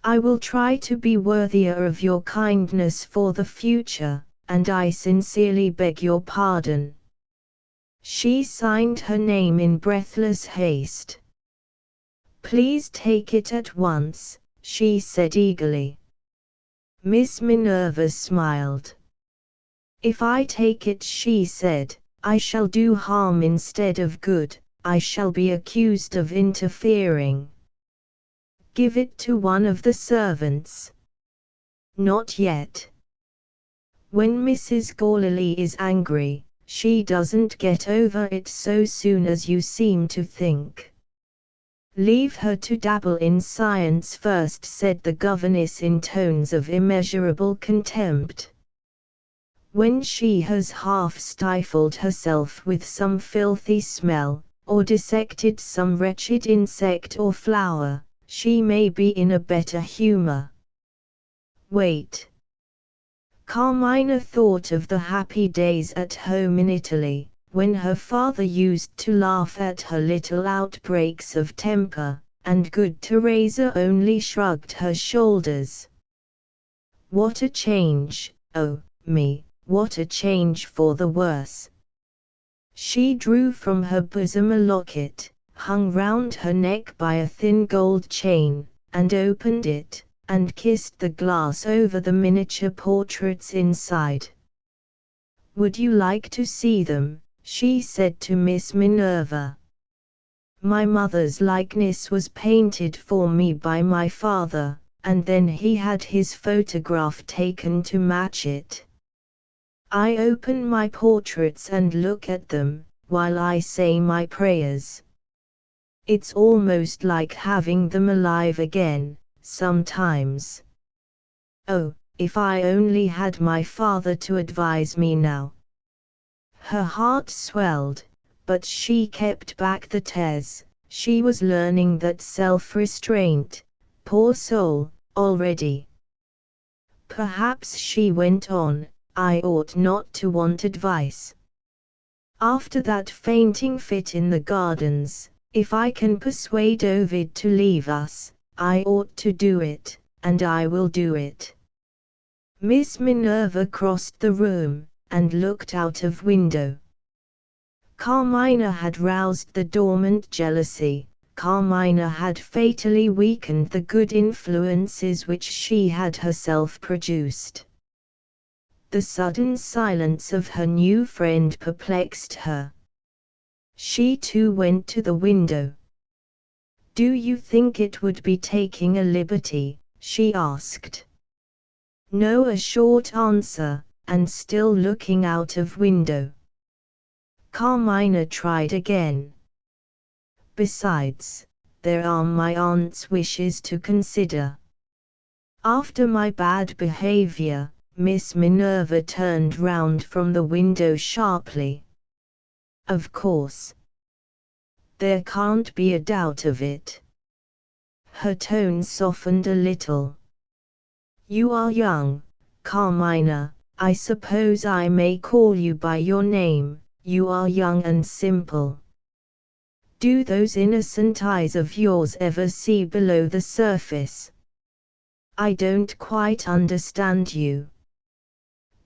I will try to be worthier of your kindness for the future, and I sincerely beg your pardon." She signed her name in breathless haste. "Please take it at once," she said eagerly. Miss Minerva smiled. "If I take it," she said, "I shall do harm instead of good, I shall be accused of interfering." "Give it to one of the servants." "Not yet. When Mrs. Gorley is angry, she doesn't get over it so soon as you seem to think." "Leave her to dabble in science first," said the governess in tones of immeasurable contempt. "When she has half stifled herself with some filthy smell, or dissected some wretched insect or flower, she may be in a better humor. Wait." Carmina thought of the happy days at home in Italy, when her father used to laugh at her little outbreaks of temper, and good Teresa only shrugged her shoulders. What a change, oh, me, what a change for the worse! She drew from her bosom a locket, hung round her neck by a thin gold chain, and opened it, and kissed the glass over the miniature portraits inside. "Would you like to see them?" she said to Miss Minerva. "My mother's likeness was painted for me by my father, and then he had his photograph taken to match it. I open my portraits and look at them, while I say my prayers. It's almost like having them alive again, sometimes. Oh, if I only had my father to advise me now." Her heart swelled, but she kept back the tears. She was learning that self-restraint, poor soul, already. "Perhaps," she went on, "I ought not to want advice. After that fainting fit in the gardens, if I can persuade Ovid to leave us, I ought to do it, and I will do it." Miss Minerva crossed the room, and looked out of window. Carmina had roused the dormant jealousy. Carmina had fatally weakened the good influences which she had herself produced. The sudden silence of her new friend perplexed her. She too went to the window. "Do you think it would be taking a liberty?" she asked. "No," a short answer, and still looking out of window. Carmina tried again. "Besides, there are my aunt's wishes to consider. After my bad behavior." Miss Minerva turned round from the window sharply. "Of course. There can't be a doubt of it." Her tone softened a little. "You are young, Carmina. I suppose I may call you by your name. You are young and simple. Do those innocent eyes of yours ever see below the surface? I don't quite understand you.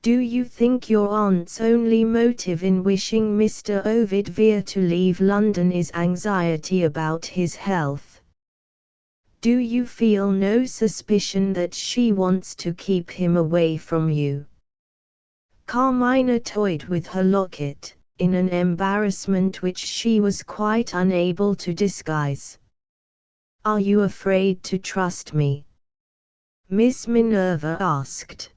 Do you think your aunt's only motive in wishing Mr. Ovid Vere to leave London is anxiety about his health? Do you feel no suspicion that she wants to keep him away from you?" Carmina toyed with her locket, in an embarrassment which she was quite unable to disguise. "Are you afraid to trust me?" Miss Minerva asked.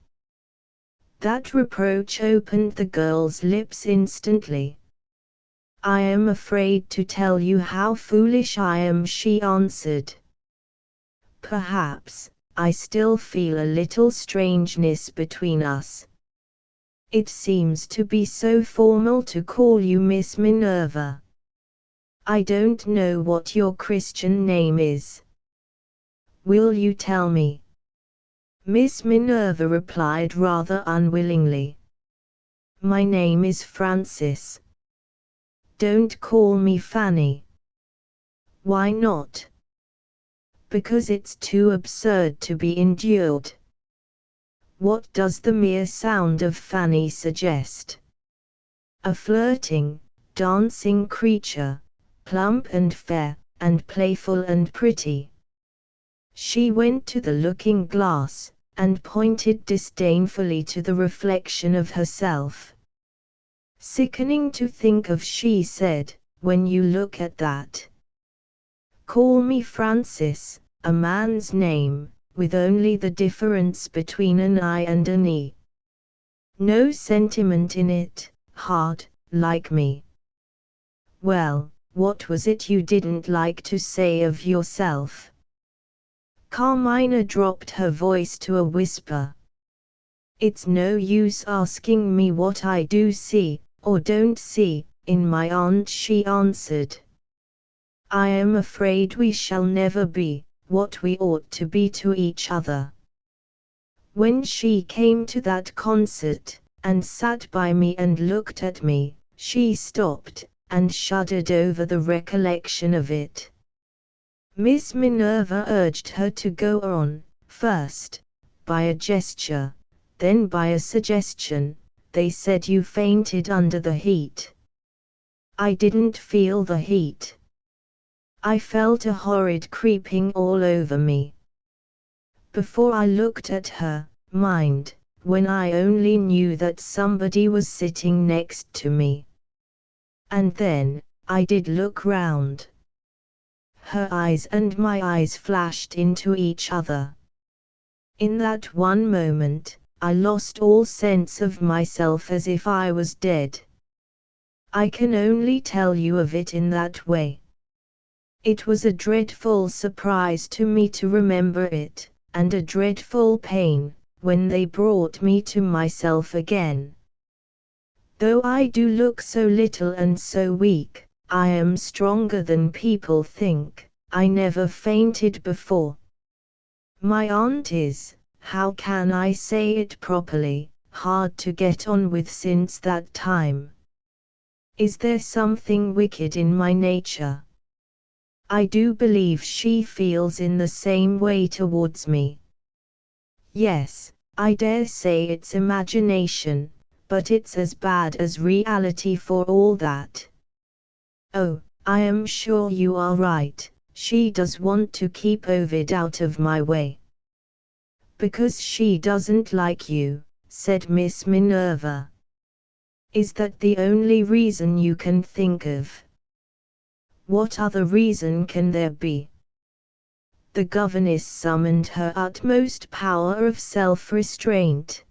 That reproach opened the girl's lips instantly. "I am afraid to tell you how foolish I am," she answered. "Perhaps, I still feel a little strangeness between us. It seems to be so formal to call you Miss Minerva. I don't know what your Christian name is. Will you tell me?" Miss Minerva replied rather unwillingly. "My name is Francis." "Don't call me Fanny." "Why not?" "Because it's too absurd to be endured." "What does the mere sound of Fanny suggest?" "A flirting, dancing creature, plump and fair, and playful and pretty." She went to the looking-glass, and pointed disdainfully to the reflection of herself. "Sickening to think of," she said, "when you look at that. Call me Francis, a man's name, with only the difference between an I and an E. No sentiment in it, hard, like me. Well, what was it you didn't like to say of yourself?" Carmina dropped her voice to a whisper. "It's no use asking me what I do see, or don't see, in my aunt," she answered. "I am afraid we shall never be what we ought to be to each other. When she came to that concert, and sat by me and looked at me," she stopped, and shuddered over the recollection of it. Miss Minerva urged her to go on, first by a gesture, then by a suggestion. "They said you fainted under the heat." "I didn't feel the heat." I felt a horrid creeping all over me. Before I looked at her, mind, when I only knew that somebody was sitting next to me. And then, I did look round. Her eyes and my eyes flashed into each other. In that one moment, I lost all sense of myself as if I was dead. I can only tell you of it in that way. It was a dreadful surprise to me to remember it, and a dreadful pain, when they brought me to myself again. Though I do look so little and so weak, I am stronger than people think. I never fainted before. My aunt is, how can I say it properly, hard to get on with since that time. Is there something wicked in my nature? I do believe she feels in the same way towards me. Yes, I dare say it's imagination, but it's as bad as reality for all that. Oh, I am sure you are right, she does want to keep Ovid out of my way. Because she doesn't like you, said Miss Minerva. Is that the only reason you can think of? What other reason can there be? The governess summoned her utmost power of self-restraint.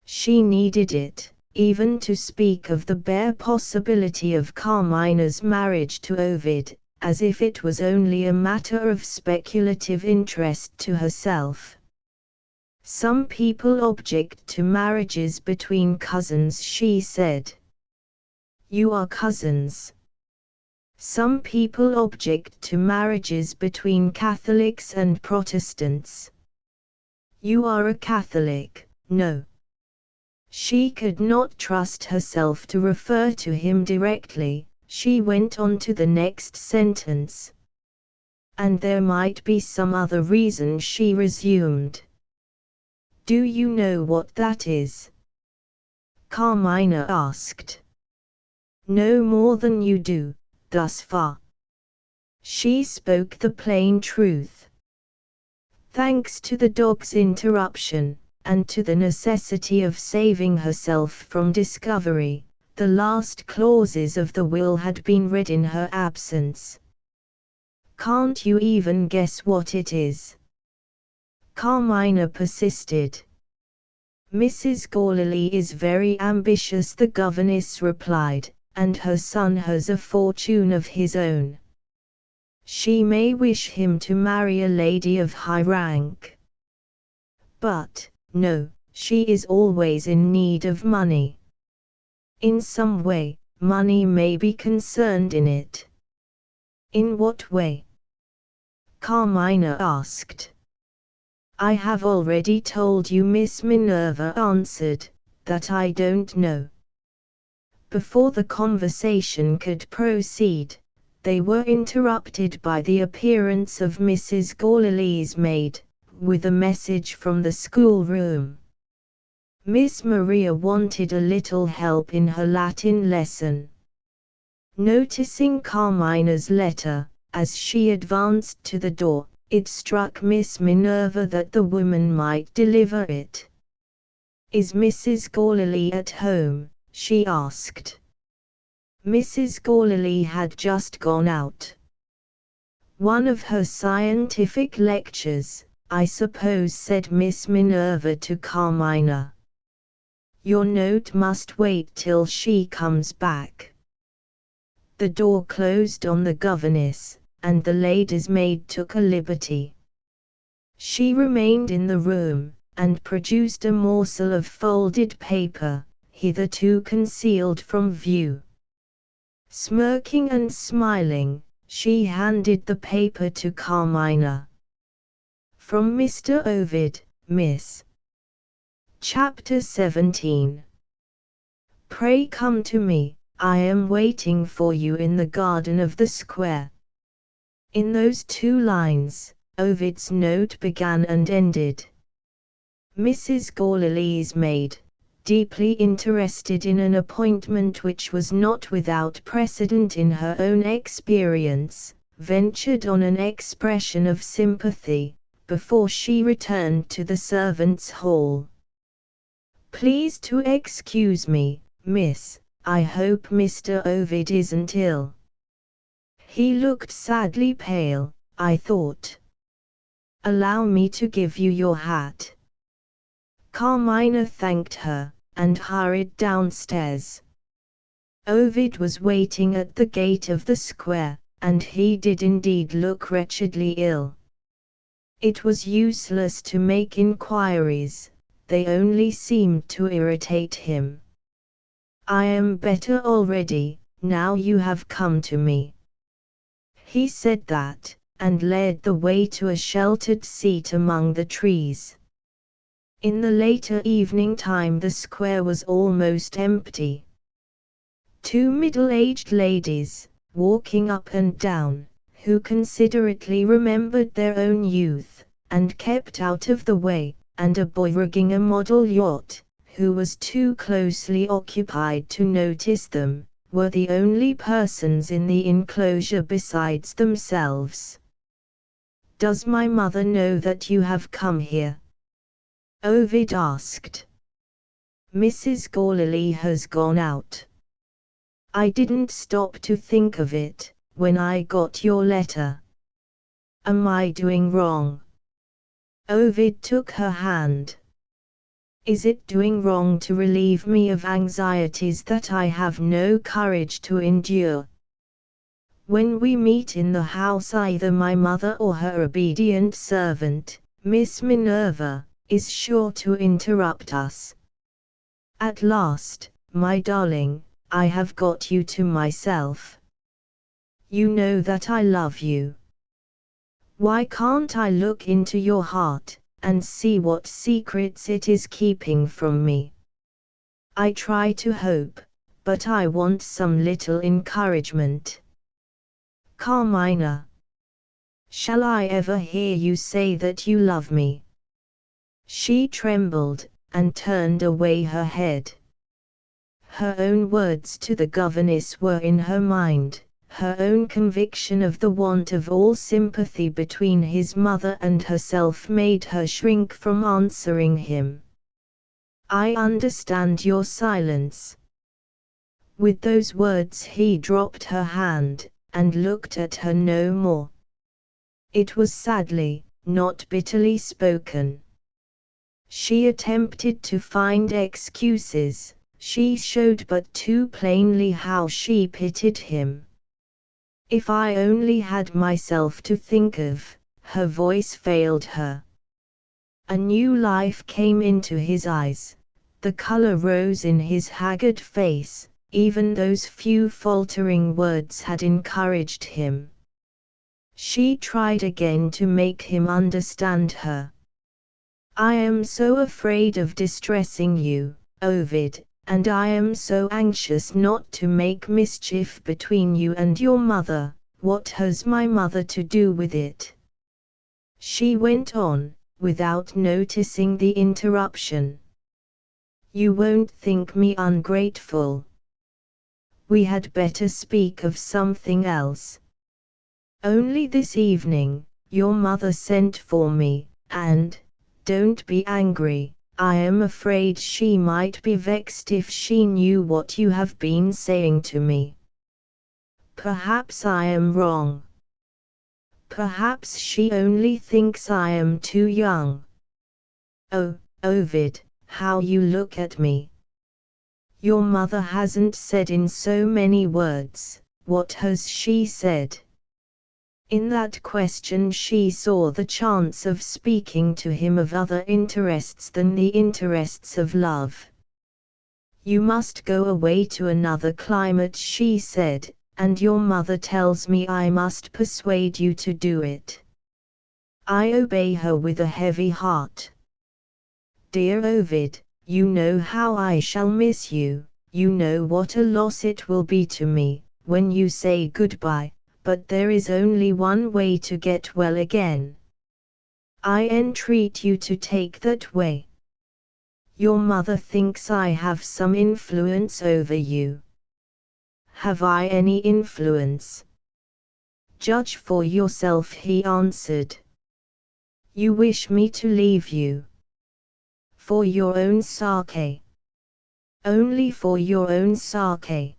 She needed it, even to speak of the bare possibility of Carmina's marriage to Ovid, as if it was only a matter of speculative interest to herself. Some people object to marriages between cousins, she said. You are cousins. Some people object to marriages between Catholics and Protestants. You are a Catholic, no. She could not trust herself to refer to him directly, she went on to the next sentence. And there might be some other reason, she resumed. Do you know what that is? Carmina asked. No more than you do, thus far. She spoke the plain truth. Thanks to the dog's interruption, and to the necessity of saving herself from discovery, the last clauses of the will had been read in her absence. Can't you even guess what it is? Carmina persisted. Mrs. Gourley is very ambitious, the governess replied, and her son has a fortune of his own. She may wish him to marry a lady of high rank. But, no, she is always in need of money. In some way, money may be concerned in it. In what way? Carmina asked. I have already told you, Miss Minerva answered, that I don't know. Before the conversation could proceed, they were interrupted by the appearance of Mrs. Gourley's maid, with a message from the schoolroom. Miss Maria wanted a little help in her Latin lesson. Noticing Carmina's letter, as she advanced to the door, it struck Miss Minerva that the woman might deliver it. Is Mrs. Gourley at home? She asked. Mrs. Gourley had just gone out. One of her scientific lectures, I suppose, said Miss Minerva to Carmina. Your note must wait till she comes back. The door closed on the governess, and the lady's maid took a liberty. She remained in the room, and produced a morsel of folded paper, hitherto concealed from view. Smirking and smiling, she handed the paper to Carmina. From Mr. Ovid, Miss. Chapter 17. Pray come to me, I am waiting for you in the garden of the square. In those 2 lines, Ovid's note began and ended. Mrs. Gourley's maid, deeply interested in an appointment which was not without precedent in her own experience, ventured on an expression of sympathy, before she returned to the servants' hall. "Please to excuse me, miss, I hope Mr. Ovid isn't ill. He looked sadly pale, I thought. Allow me to give you your hat." Carmina thanked her, and hurried downstairs. Ovid was waiting at the gate of the square, and he did indeed look wretchedly ill. It was useless to make inquiries, they only seemed to irritate him. "I am better already, now you have come to me." He said that, and led the way to a sheltered seat among the trees. In the later evening time the square was almost empty. Two middle-aged ladies, walking up and down, who considerately remembered their own youth, and kept out of the way, and a boy rigging a model yacht, who was too closely occupied to notice them, were the only persons in the enclosure besides themselves. "Does my mother know that you have come here?" Ovid asked. "Mrs. Gallilee has gone out. I didn't stop to think of it, when I got your letter. Am I doing wrong?" Ovid took her hand. "Is it doing wrong to relieve me of anxieties that I have no courage to endure? When we meet in the house either my mother or her obedient servant, Miss Minerva, is sure to interrupt us. At last, my darling, I have got you to myself. You know that I love you. Why can't I look into your heart, and see what secrets it is keeping from me? I try to hope, but I want some little encouragement. Carmina, shall I ever hear you say that you love me?" She trembled, and turned away her head. Her own words to the governess were in her mind. Her own conviction of the want of all sympathy between his mother and herself made her shrink from answering him. "I understand your silence." With those words he dropped her hand, and looked at her no more. It was sadly, not bitterly spoken. She attempted to find excuses, she showed but too plainly how she pitied him. "If I only had myself to think of," her voice failed her. A new life came into his eyes, the color rose in his haggard face, even those few faltering words had encouraged him. She tried again to make him understand her. "I am so afraid of distressing you, Ovid, and I am so anxious not to make mischief between you and your mother. What has my mother to do with it?" She went on, without noticing the interruption. "You won't think me ungrateful. We had better speak of something else. Only this evening, your mother sent for me, and, don't be angry, I am afraid she might be vexed if she knew what you have been saying to me. Perhaps I am wrong. Perhaps she only thinks I am too young. Oh, Ovid, how you look at me! Your mother hasn't said in so many words, what has she said?" In that question she saw the chance of speaking to him of other interests than the interests of love. "You must go away to another climate," she said, "and your mother tells me I must persuade you to do it. I obey her with a heavy heart. Dear Ovid, you know how I shall miss you, you know what a loss it will be to me, when you say goodbye. But there is only one way to get well again. I entreat you to take that way. Your mother thinks I have some influence over you. Have I any influence? Judge for yourself, he answered. You wish me to leave you. For your own sake. Only for your own sake.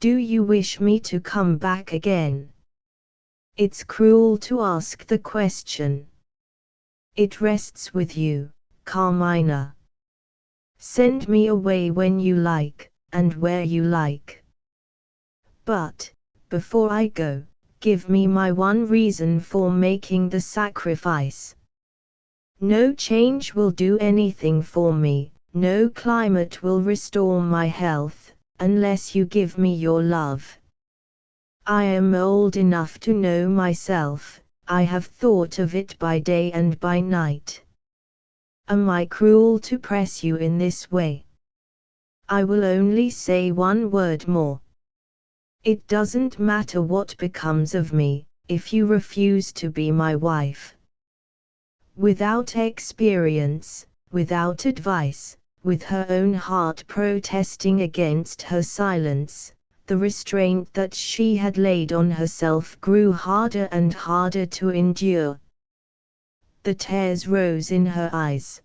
Do you wish me to come back again? It's cruel to ask the question. It rests with you, Carmina. Send me away when you like, and where you like. But, before I go, give me my one reason for making the sacrifice. No change will do anything for me, no climate will restore my health, unless you give me your love. I am old enough to know myself, I have thought of it by day and by night. Am I cruel to press you in this way? I will only say one word more. It doesn't matter what becomes of me, if you refuse to be my wife. Without experience, without advice, with her own heart protesting against her silence, the restraint that she had laid on herself grew harder and harder to endure. The tears rose in her eyes.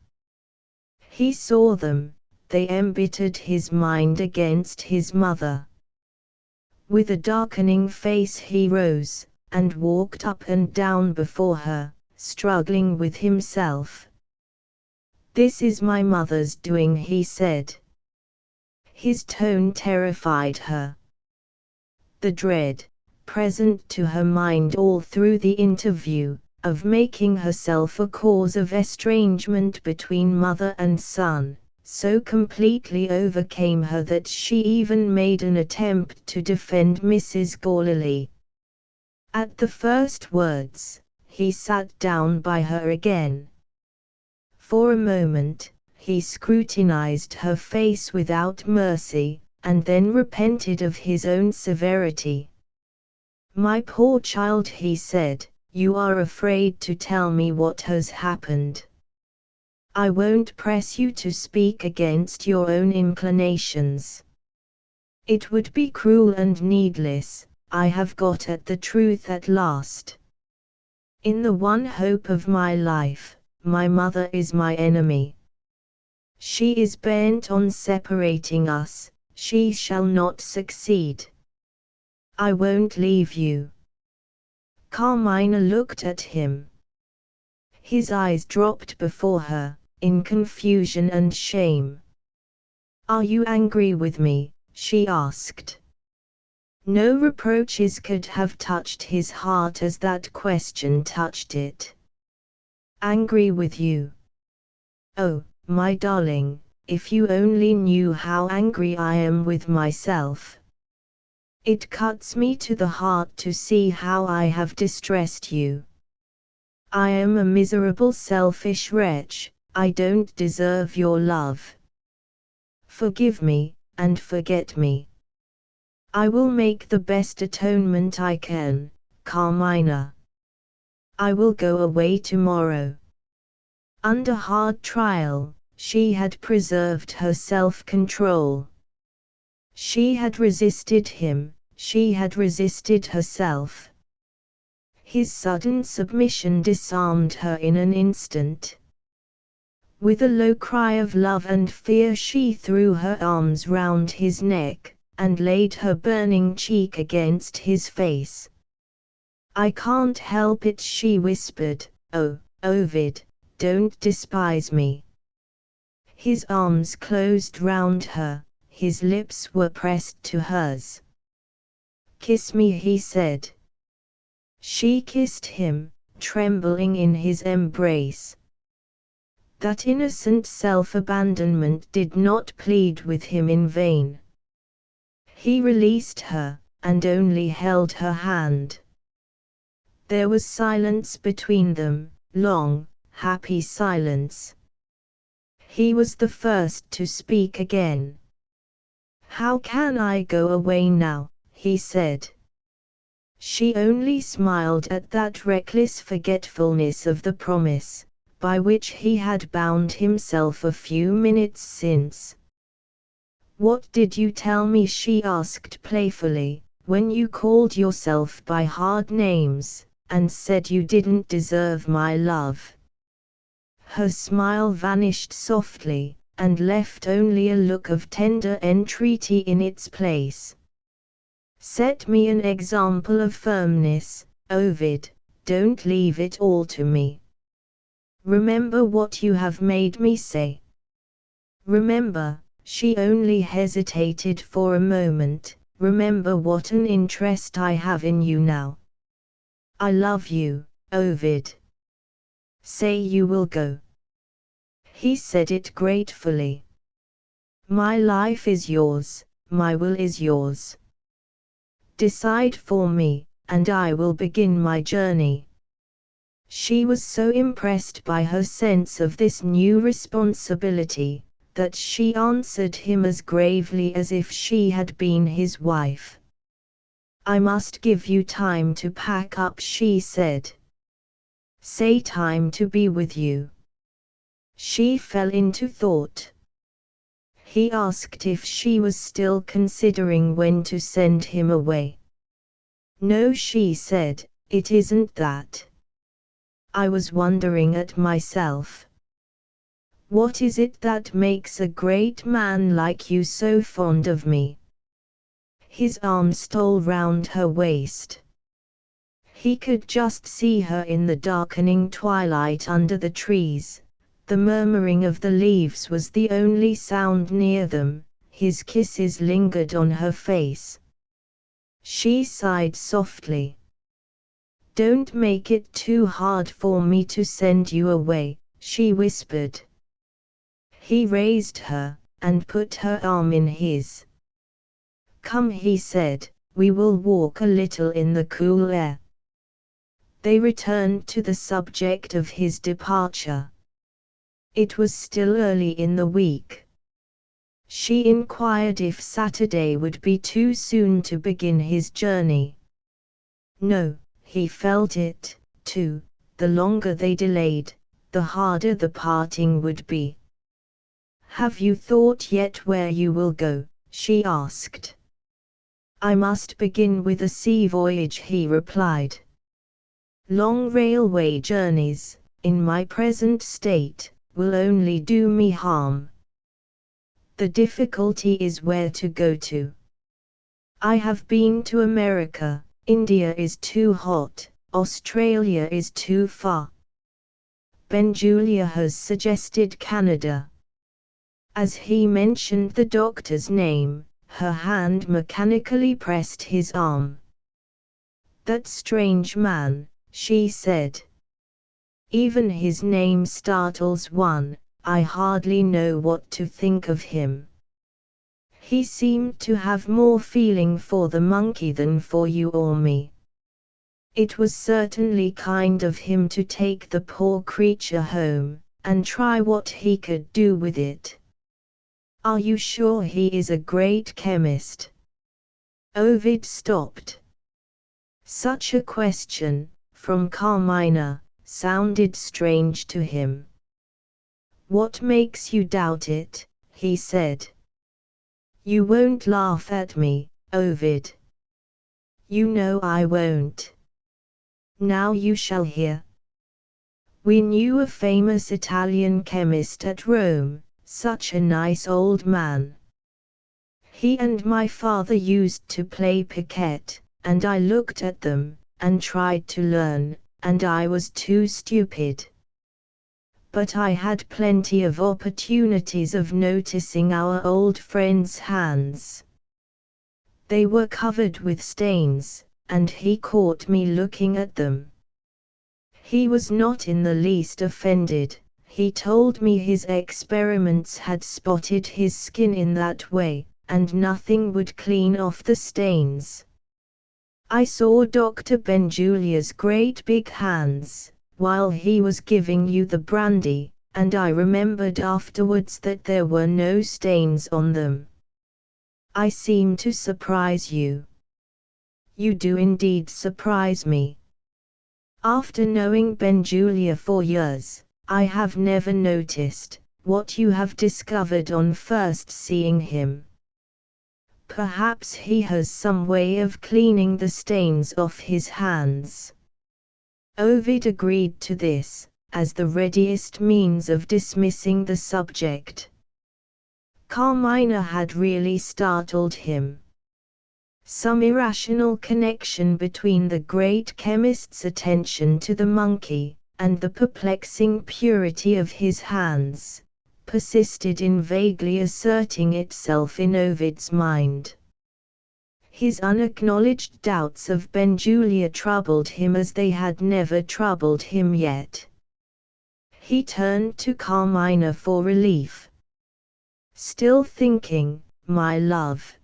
He saw them, they embittered his mind against his mother. With a darkening face he rose, and walked up and down before her, struggling with himself. This is my mother's doing, he said. His tone terrified her. The dread, present to her mind all through the interview, of making herself a cause of estrangement between mother and son, so completely overcame her that she even made an attempt to defend Mrs. Gallaley. At the first words, he sat down by her again. For a moment, he scrutinized her face without mercy, and then repented of his own severity. My poor child, he said, you are afraid to tell me what has happened. I won't press you to speak against your own inclinations. It would be cruel and needless. I have got at the truth at last. In the one hope of my life, my mother is my enemy. She is bent on separating us, she shall not succeed. I won't leave you. Carmina looked at him. His eyes dropped before her, in confusion and shame. Are you angry with me? She asked. No reproaches could have touched his heart as that question touched it. Angry with you? Oh, my darling, if you only knew how angry I am with myself. It cuts me to the heart to see how I have distressed you. I am a miserable, selfish wretch, I don't deserve your love. Forgive me, and forget me. I will make the best atonement I can, Carmina. I will go away tomorrow. Under hard trial, she had preserved her self-control. She had resisted him, she had resisted herself. His sudden submission disarmed her in an instant. With a low cry of love and fear she threw her arms round his neck, and laid her burning cheek against his face. I can't help it, she whispered. Oh, Ovid, don't despise me. His arms closed round her, his lips were pressed to hers. Kiss me, he said. She kissed him, trembling in his embrace. That innocent self-abandonment did not plead with him in vain. He released her, and only held her hand. There was silence between them, long, happy silence. He was the first to speak again. How can I go away now? He said. She only smiled at that reckless forgetfulness of the promise, by which he had bound himself a few minutes since. What did you tell me? She asked playfully, when you called yourself by hard names, and said you didn't deserve my love." Her smile vanished softly, and left only a look of tender entreaty in its place. "Set me an example of firmness, Ovid, don't leave it all to me. Remember what you have made me say. Remember," she only hesitated for a moment, "remember what an interest I have in you now. I love you, Ovid. Say you will go." He said it gratefully. "My life is yours, my will is yours. Decide for me, and I will begin my journey." She was so impressed by her sense of this new responsibility, that she answered him as gravely as if she had been his wife. "I must give you time to pack up," she said. "Say time to be with you." She fell into thought. He asked if she was still considering when to send him away. "No," she said, "it isn't that. I was wondering at myself. What is it that makes a great man like you so fond of me?" His arm stole round her waist. He could just see her in the darkening twilight under the trees. The murmuring of the leaves was the only sound near them. His kisses lingered on her face. She sighed softly. "Don't make it too hard for me to send you away," she whispered. He raised her, and put her arm in his. "Come," he said, "we will walk a little in the cool air." They returned to the subject of his departure. It was still early in the week. She inquired if Saturday would be too soon to begin his journey. No, he felt it, too. The longer they delayed, the harder the parting would be. "Have you thought yet where you will go?" she asked. "I must begin with a sea voyage," he replied. "Long railway journeys, in my present state, will only do me harm. The difficulty is where to go to. I have been to America. India is too hot, Australia is too far. Benjulia has suggested Canada." As he mentioned the doctor's name, her hand mechanically pressed his arm. "That strange man," she said. "Even his name startles one. I hardly know what to think of him. He seemed to have more feeling for the monkey than for you or me. It was certainly kind of him to take the poor creature home, and try what he could do with it. Are you sure he is a great chemist?" Ovid stopped. Such a question, from Carmina, sounded strange to him. "What makes you doubt it?" he said. "You won't laugh at me, Ovid." "You know I won't. Now you shall hear. We knew a famous Italian chemist at Rome, such a nice old man. He and my father used to play piquet, and I looked at them, and tried to learn, and I was too stupid. But I had plenty of opportunities of noticing our old friend's hands. They were covered with stains, and he caught me looking at them. He was not in the least offended. He told me his experiments had spotted his skin in that way, and nothing would clean off the stains. I saw Dr. Benjulia's great big hands, while he was giving you the brandy, and I remembered afterwards that there were no stains on them. I seem to surprise you." "You do indeed surprise me. After knowing Benjulia for years, I have never noticed what you have discovered on first seeing him. Perhaps he has some way of cleaning the stains off his hands. Ovid agreed to this, as the readiest means of dismissing the subject. Carmina had really startled him. Some irrational connection between the great chemist's attention to the monkey, and the perplexing purity of his hands, persisted in vaguely asserting itself in Ovid's mind. His unacknowledged doubts of Benjulia troubled him as they had never troubled him yet. He turned to Carmina for relief. "Still thinking, my love?"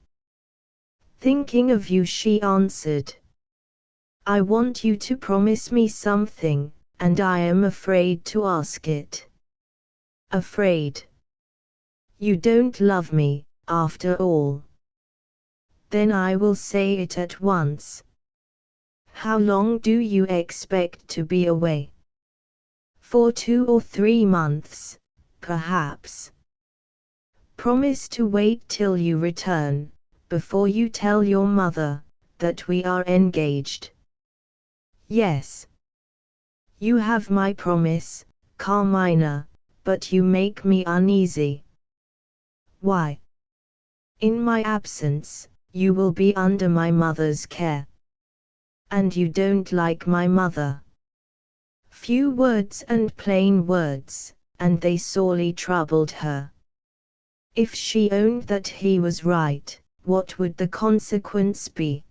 "Thinking of you," she answered. "I want you to promise me something, and I am afraid to ask it." "Afraid? You don't love me, after all." "Then I will say it at once. How long do you expect to be away?" "For 2 or 3 months, perhaps." "Promise to wait till you return, before you tell your mother that we are engaged." "Yes." "You have my promise, Carmina, but you make me uneasy." "Why?" "In my absence, you will be under my mother's care. And you don't like my mother." Few words and plain words, and they sorely troubled her. If she owned that he was right, what would the consequence be?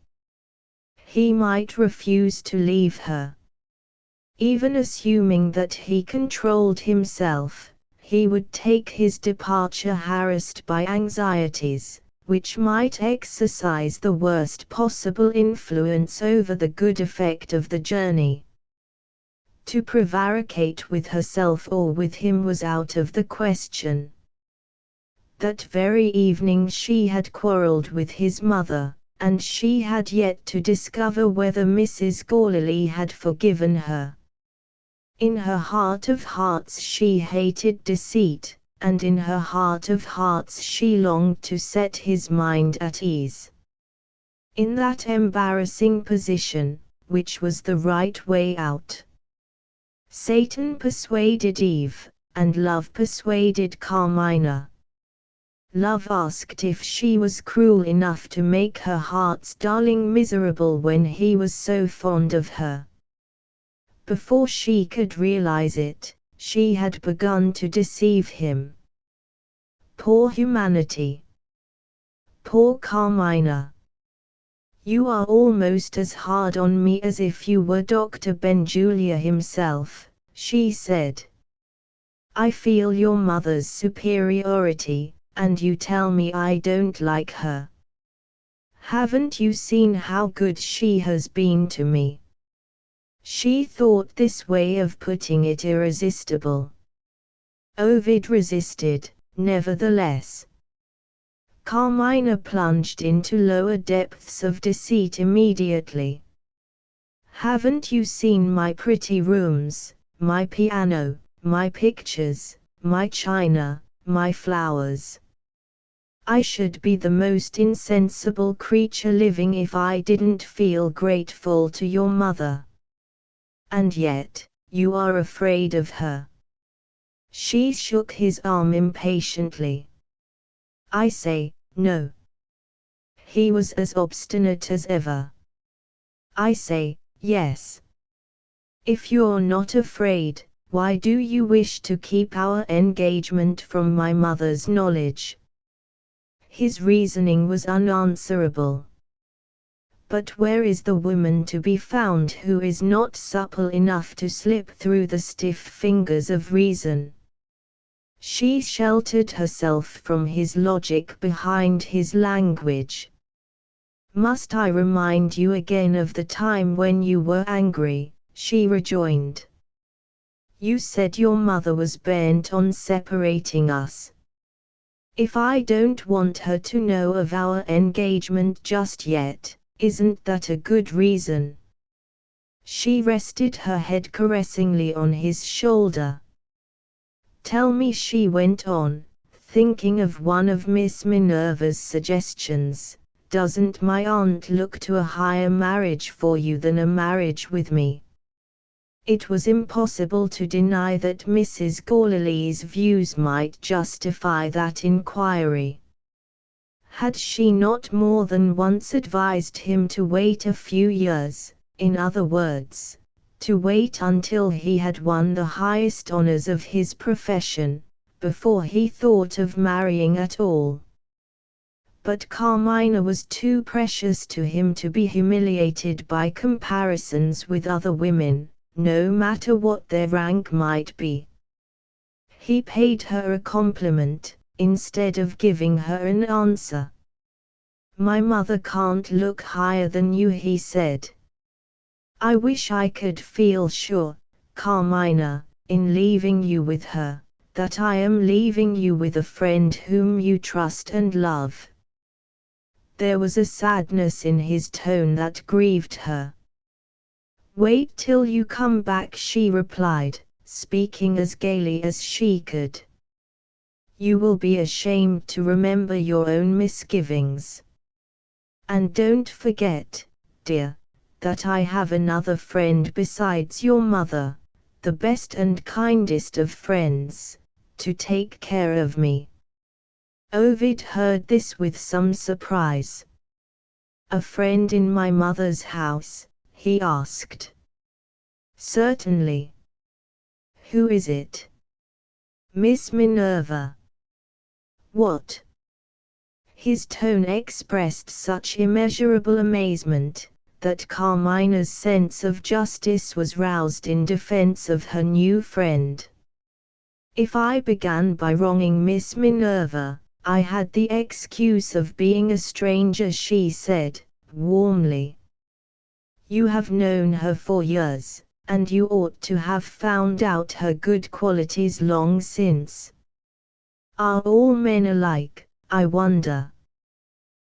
He might refuse to leave her. Even assuming that he controlled himself, he would take his departure harassed by anxieties, which might exercise the worst possible influence over the good effect of the journey. To prevaricate with herself or with him was out of the question. That very evening she had quarrelled with his mother, and she had yet to discover whether Mrs. Gourley had forgiven her. In her heart of hearts she hated deceit, and in her heart of hearts she longed to set his mind at ease. In that embarrassing position, which was the right way out? Satan persuaded Eve, and love persuaded Carmina. Love asked if she was cruel enough to make her heart's darling miserable when he was so fond of her. Before she could realize it, she had begun to deceive him. Poor humanity! Poor Carmina! You are almost as hard on me as if you were Dr. Benjulia himself, she said. I feel your mother's superiority, and you tell me I don't like her. Haven't you seen how good she has been to me? She thought this way of putting it irresistible. Ovid resisted, nevertheless. Carmina plunged into lower depths of deceit immediately. Haven't you seen my pretty rooms, my piano, my pictures, my china, my flowers? I should be the most insensible creature living if I didn't feel grateful to your mother. And yet, you are afraid of her. She shook his arm impatiently. I say, no. He was as obstinate as ever. I say, yes. If you're not afraid, why do you wish to keep our engagement from my mother's knowledge? His reasoning was unanswerable. But where is the woman to be found who is not supple enough to slip through the stiff fingers of reason? She sheltered herself from his logic behind his language. Must I remind you again of the time when you were angry? She rejoined. You said your mother was bent on separating us. If I don't want her to know of our engagement just yet, isn't that a good reason? She rested her head caressingly on his shoulder. Tell me, she went on, thinking of one of Miss Minerva's suggestions, doesn't my aunt look to a higher marriage for you than a marriage with me? It was impossible to deny that Mrs. Gourley's views might justify that inquiry. Had she not more than once advised him to wait a few years, in other words, to wait until he had won the highest honors of his profession, before he thought of marrying at all? But Carmina was too precious to him to be humiliated by comparisons with other women, no matter what their rank might be. He paid her a compliment, instead of giving her an answer. "My mother can't look higher than you," he said. "I wish I could feel sure, Carmina, in leaving you with her, that I am leaving you with a friend whom you trust and love." There was a sadness in his tone that grieved her. "Wait till you come back," she replied, speaking as gaily as she could. "You will be ashamed to remember your own misgivings. And don't forget, dear, that I have another friend besides your mother, the best and kindest of friends, to take care of me." Ovid heard this with some surprise. "A friend in my mother's house?" he asked. "Certainly." "Who is it?" "Miss Minerva." "What?" His tone expressed such immeasurable amazement, that Carmina's sense of justice was roused in defense of her new friend. "If I began by wronging Miss Minerva, I had the excuse of being a stranger," she said, warmly. "You have known her for years, and you ought to have found out her good qualities long since. Are all men alike, I wonder?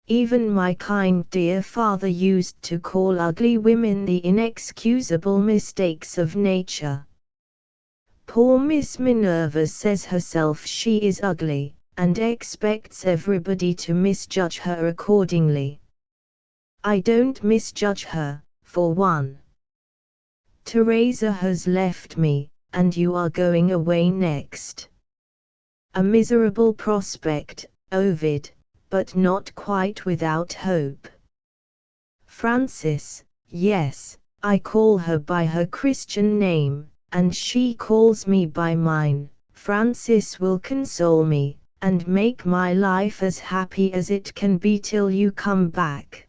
Even my kind dear father used to call ugly women the inexcusable mistakes of nature. Poor Miss Minerva says herself she is ugly, and expects everybody to misjudge her accordingly. I don't misjudge her, for one. Teresa has left me, and you are going away next. A miserable prospect, Ovid, but not quite without hope. Frances, yes, I call her by her Christian name, and she calls me by mine. Frances will console me, and make my life as happy as it can be till you come back.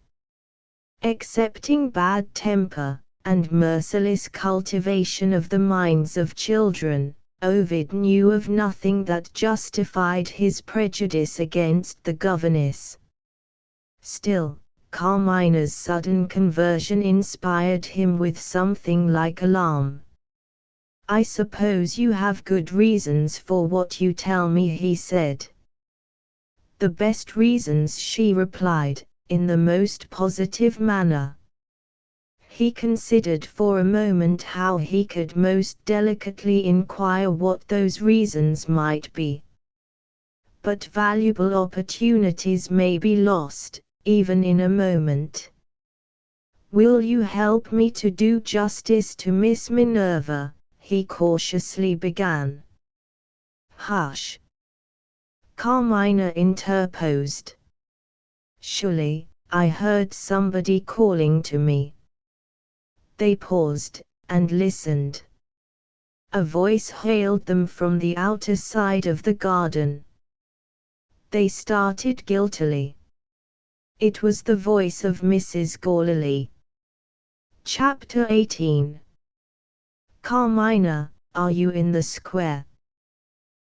Excepting bad temper, and merciless cultivation of the minds of children, Ovid knew of nothing that justified his prejudice against the governess. Still, Carmina's sudden conversion inspired him with something like alarm. "I suppose you have good reasons for what you tell me," he said. "The best reasons," she replied, in the most positive manner. He considered for a moment how he could most delicately inquire what those reasons might be. But valuable opportunities may be lost, even in a moment. "Will you help me to do justice to Miss Minerva?" he cautiously began. "Hush!" Carmina interposed. "Surely, I heard somebody calling to me." They paused, and listened. A voice hailed them from the outer side of the garden. They started guiltily. It was the voice of Mrs. Gourley. Chapter 18. "Carmina, are you in the square?"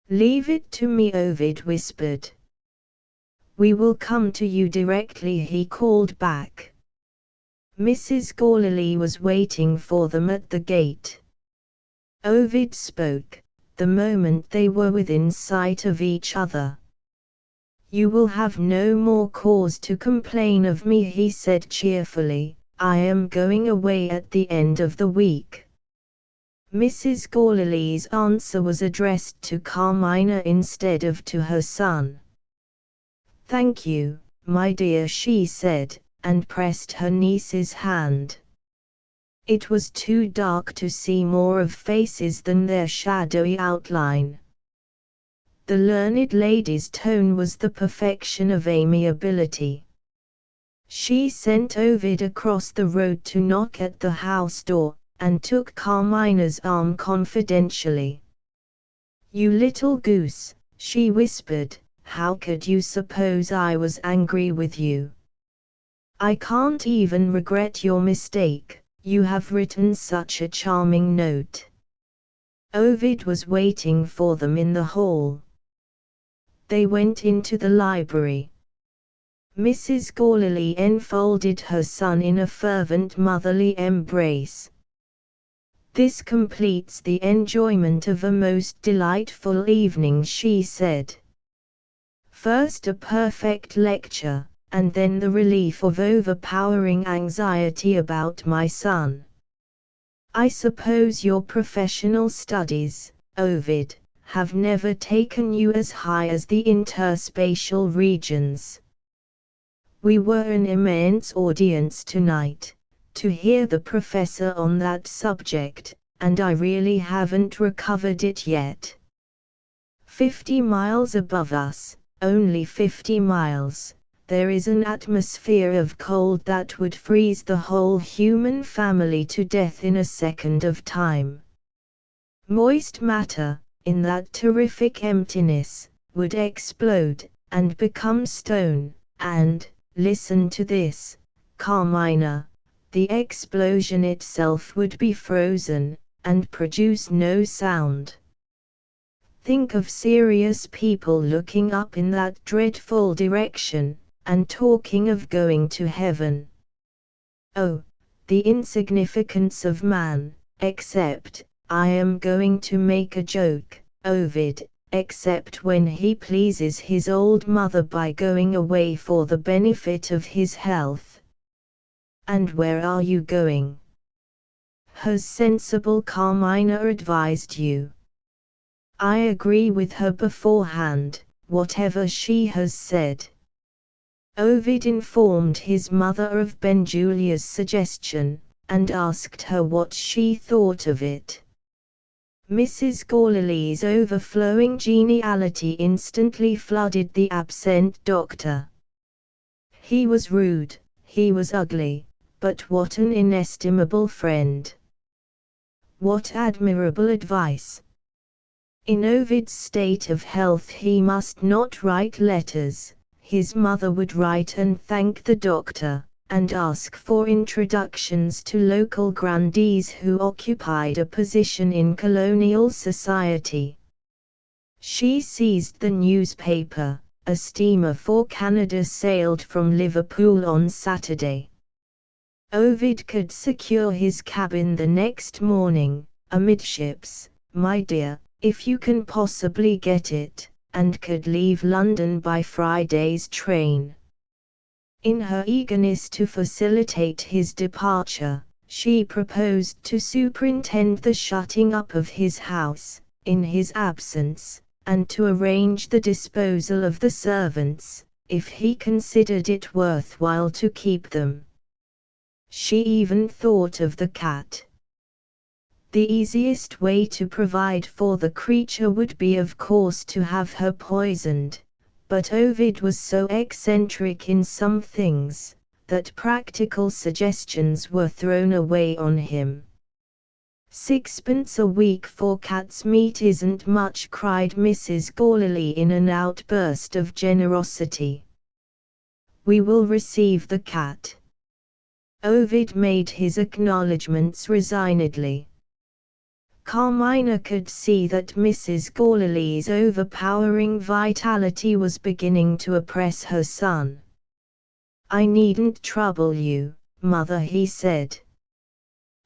"Leave it to me," Ovid whispered. "We will come to you directly," he called back. Mrs. Gourley was waiting for them at the gate. Ovid spoke, the moment they were within sight of each other. "You will have no more cause to complain of me," he said cheerfully. "I am going away at the end of the week." Mrs. Gourley's answer was addressed to Carmina instead of to her son. "Thank you, my dear, she said, and pressed her niece's hand. It was too dark to see more of faces than their shadowy outline. The learned lady's tone was the perfection of amiability. She sent Ovid across the road to knock at the house door, and took Carmina's arm confidentially. "You little goose," she whispered, "how could you suppose I was angry with you? I can't even regret your mistake, you have written such a charming note." Ovid was waiting for them in the hall. They went into the library. Mrs. Gourley enfolded her son in a fervent motherly embrace. "This completes the enjoyment of a most delightful evening," she said. "First a perfect lecture, and then the relief of overpowering anxiety about my son. I suppose your professional studies, Ovid, have never taken you as high as the interspatial regions. We were an immense audience tonight, to hear the professor on that subject, and I really haven't recovered it yet. 50 miles above us, only 50 miles, there is an atmosphere of cold that would freeze the whole human family to death in a second of time. Moist matter, in that terrific emptiness, would explode, and become stone, and, listen to this, Carmina, the explosion itself would be frozen, and produce no sound. Think of serious people looking up in that dreadful direction, and talking of going to heaven. Oh, the insignificance of man, except, I am going to make a joke, Ovid, except when he pleases his old mother by going away for the benefit of his health. And where are you going? Has sensible Carmina advised you? I agree with her beforehand, whatever she has said. Ovid informed his mother of Benjulia's suggestion, and asked her what she thought of it. Mrs. Gourley's overflowing geniality instantly flooded the absent doctor. He was rude, he was ugly, but what an inestimable friend! What admirable advice! In Ovid's state of health he must not write letters. His mother would write and thank the doctor, and ask for introductions to local grandees who occupied a position in colonial society. She seized the newspaper. A steamer for Canada sailed from Liverpool on Saturday. Ovid could secure his cabin the next morning, amidships, my dear, if you can possibly get it, and could leave London by Friday's train. In her eagerness to facilitate his departure, she proposed to superintend the shutting up of his house, in his absence, and to arrange the disposal of the servants, if he considered it worthwhile to keep them. She even thought of the cat. The easiest way to provide for the creature would be of course to have her poisoned, but Ovid was so eccentric in some things, that practical suggestions were thrown away on him. "6d. a week for cat's meat isn't much," cried Mrs. Gourley in an outburst of generosity. "We will receive the cat." Ovid made his acknowledgments resignedly. Carmina could see that Mrs. Gourley's overpowering vitality was beginning to oppress her son. "I needn't trouble you, mother," he said.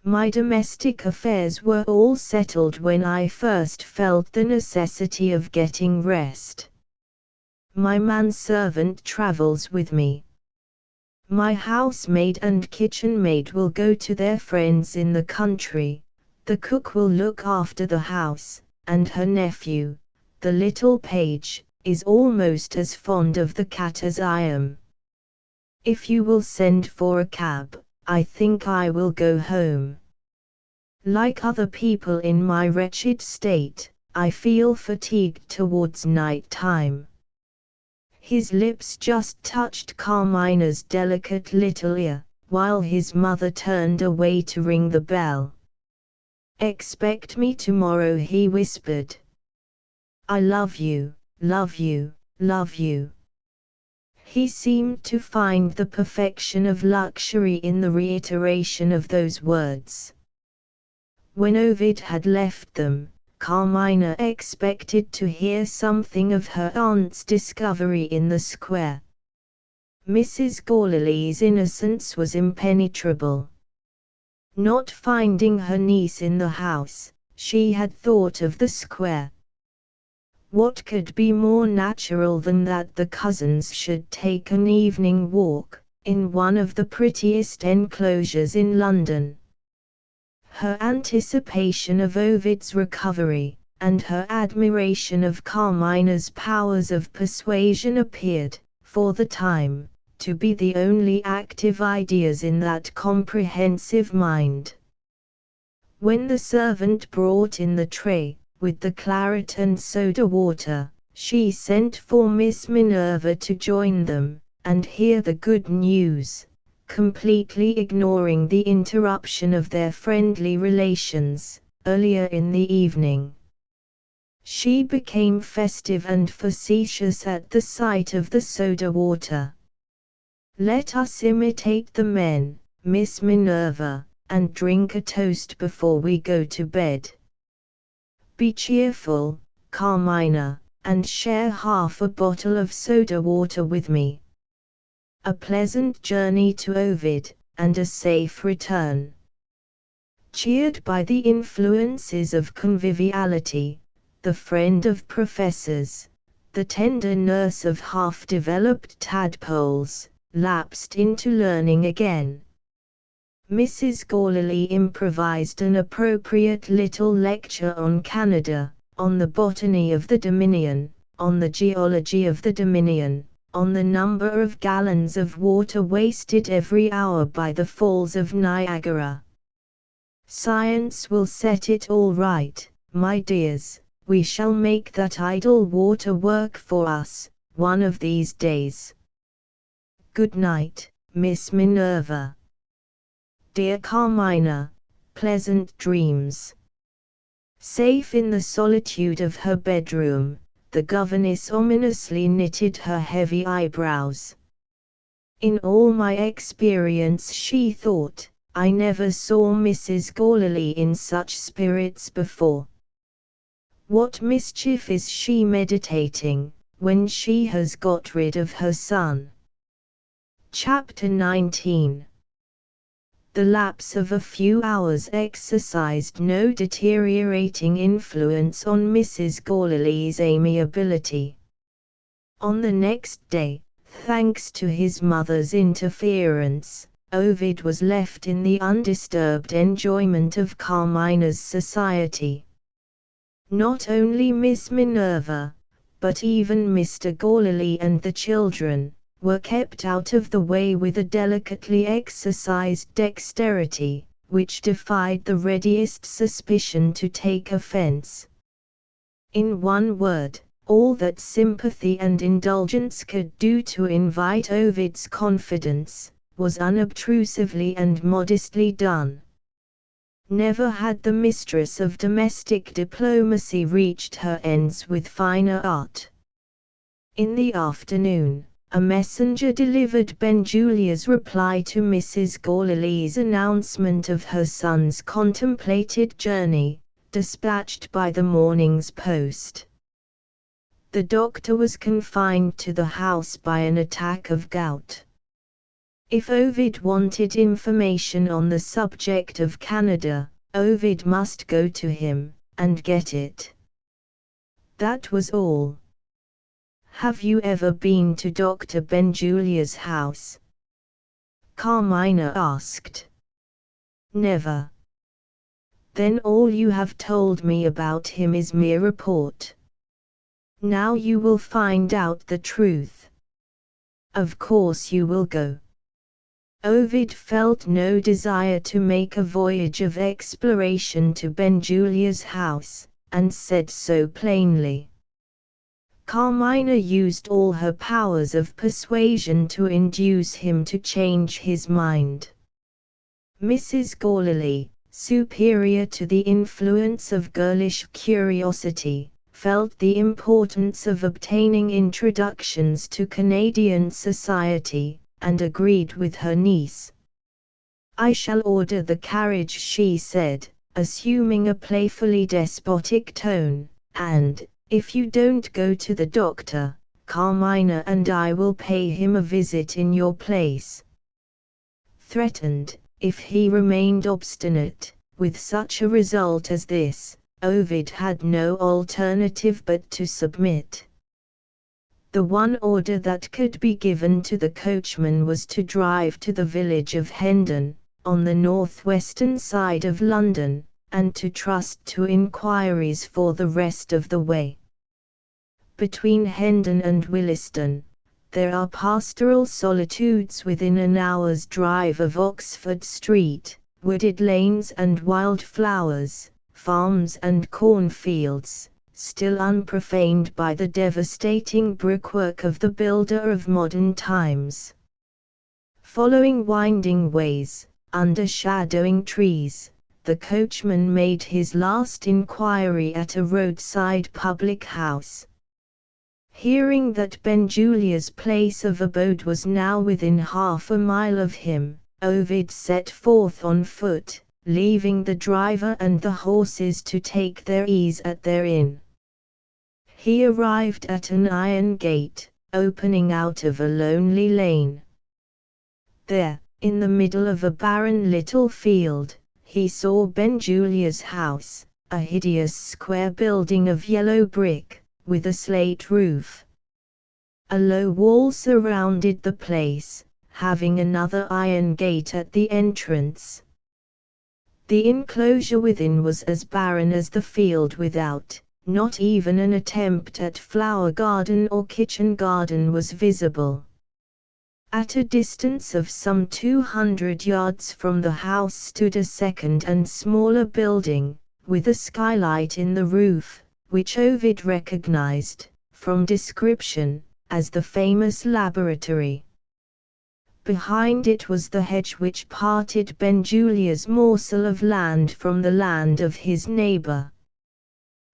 "My domestic affairs were all settled when I first felt the necessity of getting rest. My manservant travels with me. My housemaid and kitchen maid will go to their friends in the country. The cook will look after the house, and her nephew, the little page, is almost as fond of the cat as I am. If you will send for a cab, I think I will go home. Like other people in my wretched state, I feel fatigued towards night time. His lips just touched Carmina's delicate little ear, while his mother turned away to ring the bell. Expect me tomorrow, he whispered. I love you, love you, love you. He seemed to find the perfection of luxury in the reiteration of those words. When Ovid had left them, Carmina expected to hear something of her aunt's discovery in the square. Mrs. Gourley's innocence was impenetrable. Not finding her niece in the house, she had thought of the square. What could be more natural than that the cousins should take an evening walk, in one of the prettiest enclosures in London? Her anticipation of Ovid's recovery, and her admiration of Carmina's powers of persuasion appeared, for the time, to be the only active ideas in that comprehensive mind. When the servant brought in the tray, with the claret and soda water, she sent for Miss Minerva to join them, and hear the good news, completely ignoring the interruption of their friendly relations, earlier in the evening. She became festive and facetious at the sight of the soda water. Let us imitate the men, Miss Minerva, and drink a toast before we go to bed. Be cheerful, Carmina, and share half a bottle of soda water with me. A pleasant journey to Ovid, and a safe return. Cheered by the influences of conviviality, the friend of professors, the tender nurse of half-developed tadpoles, lapsed into learning again. Mrs. Gourley improvised an appropriate little lecture on Canada, on the botany of the Dominion, on the geology of the Dominion, on the number of gallons of water wasted every hour by the Falls of Niagara. Science will set it all right, my dears. We shall make that idle water work for us, one of these days. Good night, Miss Minerva. Dear Carmina, pleasant dreams. Safe in the solitude of her bedroom, the governess ominously knitted her heavy eyebrows. In all my experience, she thought, I never saw Mrs. Gourley in such spirits before. What mischief is she meditating, when she has got rid of her son? Chapter 19. The lapse of a few hours exercised no deteriorating influence on Mrs. Gourley's amiability. On the next day, thanks to his mother's interference, Ovid was left in the undisturbed enjoyment of Carmina's society. Not only Miss Minerva, but even Mr. Gourley and the children, were kept out of the way with a delicately exercised dexterity, which defied the readiest suspicion to take offense. In one word, all that sympathy and indulgence could do to invite Ovid's confidence, was unobtrusively and modestly done. Never had the mistress of domestic diplomacy reached her ends with finer art. In the afternoon, a messenger delivered Benjulia's reply to Mrs. Gourley's announcement of her son's contemplated journey, dispatched by the morning's post. The doctor was confined to the house by an attack of gout. If Ovid wanted information on the subject of Canada, Ovid must go to him, and get it. That was all. Have you ever been to Dr. Benjulia's house? Carmina asked. Never. Then all you have told me about him is mere report. Now you will find out the truth. Of course you will go, Ovid felt no desire to make a voyage of exploration to Benjulia's house, and said so plainly. Carmina used all her powers of persuasion to induce him to change his mind. Mrs. Gourley, superior to the influence of girlish curiosity, felt the importance of obtaining introductions to Canadian society, and agreed with her niece. "I shall order the carriage," she said, assuming a playfully despotic tone, "and, if you don't go to the doctor, Carmina and I will pay him a visit in your place." Threatened, if he remained obstinate, with such a result as this, Ovid had no alternative but to submit. The one order that could be given to the coachman was to drive to the village of Hendon, on the northwestern side of London, and to trust to inquiries for the rest of the way. Between Hendon and Williston, there are pastoral solitudes within an hour's drive of Oxford Street, wooded lanes and wild flowers, farms and cornfields, still unprofaned by the devastating brickwork of the builder of modern times. Following winding ways, under shadowing trees, the coachman made his last inquiry at a roadside public house. Hearing that Benjulia's place of abode was now within half a mile of him, Ovid set forth on foot, leaving the driver and the horses to take their ease at their inn. He arrived at an iron gate, opening out of a lonely lane. There, in the middle of a barren little field, he saw Benjulia's house, a hideous square building of yellow brick, with a slate roof. A low wall surrounded the place, having another iron gate at the entrance. The enclosure within was as barren as the field without. Not even an attempt at flower garden or kitchen garden was visible. At a distance of some 200 yards from the house stood a second and smaller building, with a skylight in the roof, which Ovid recognized, from description, as the famous laboratory. Behind it was the hedge which parted Benjulia's morsel of land from the land of his neighbor.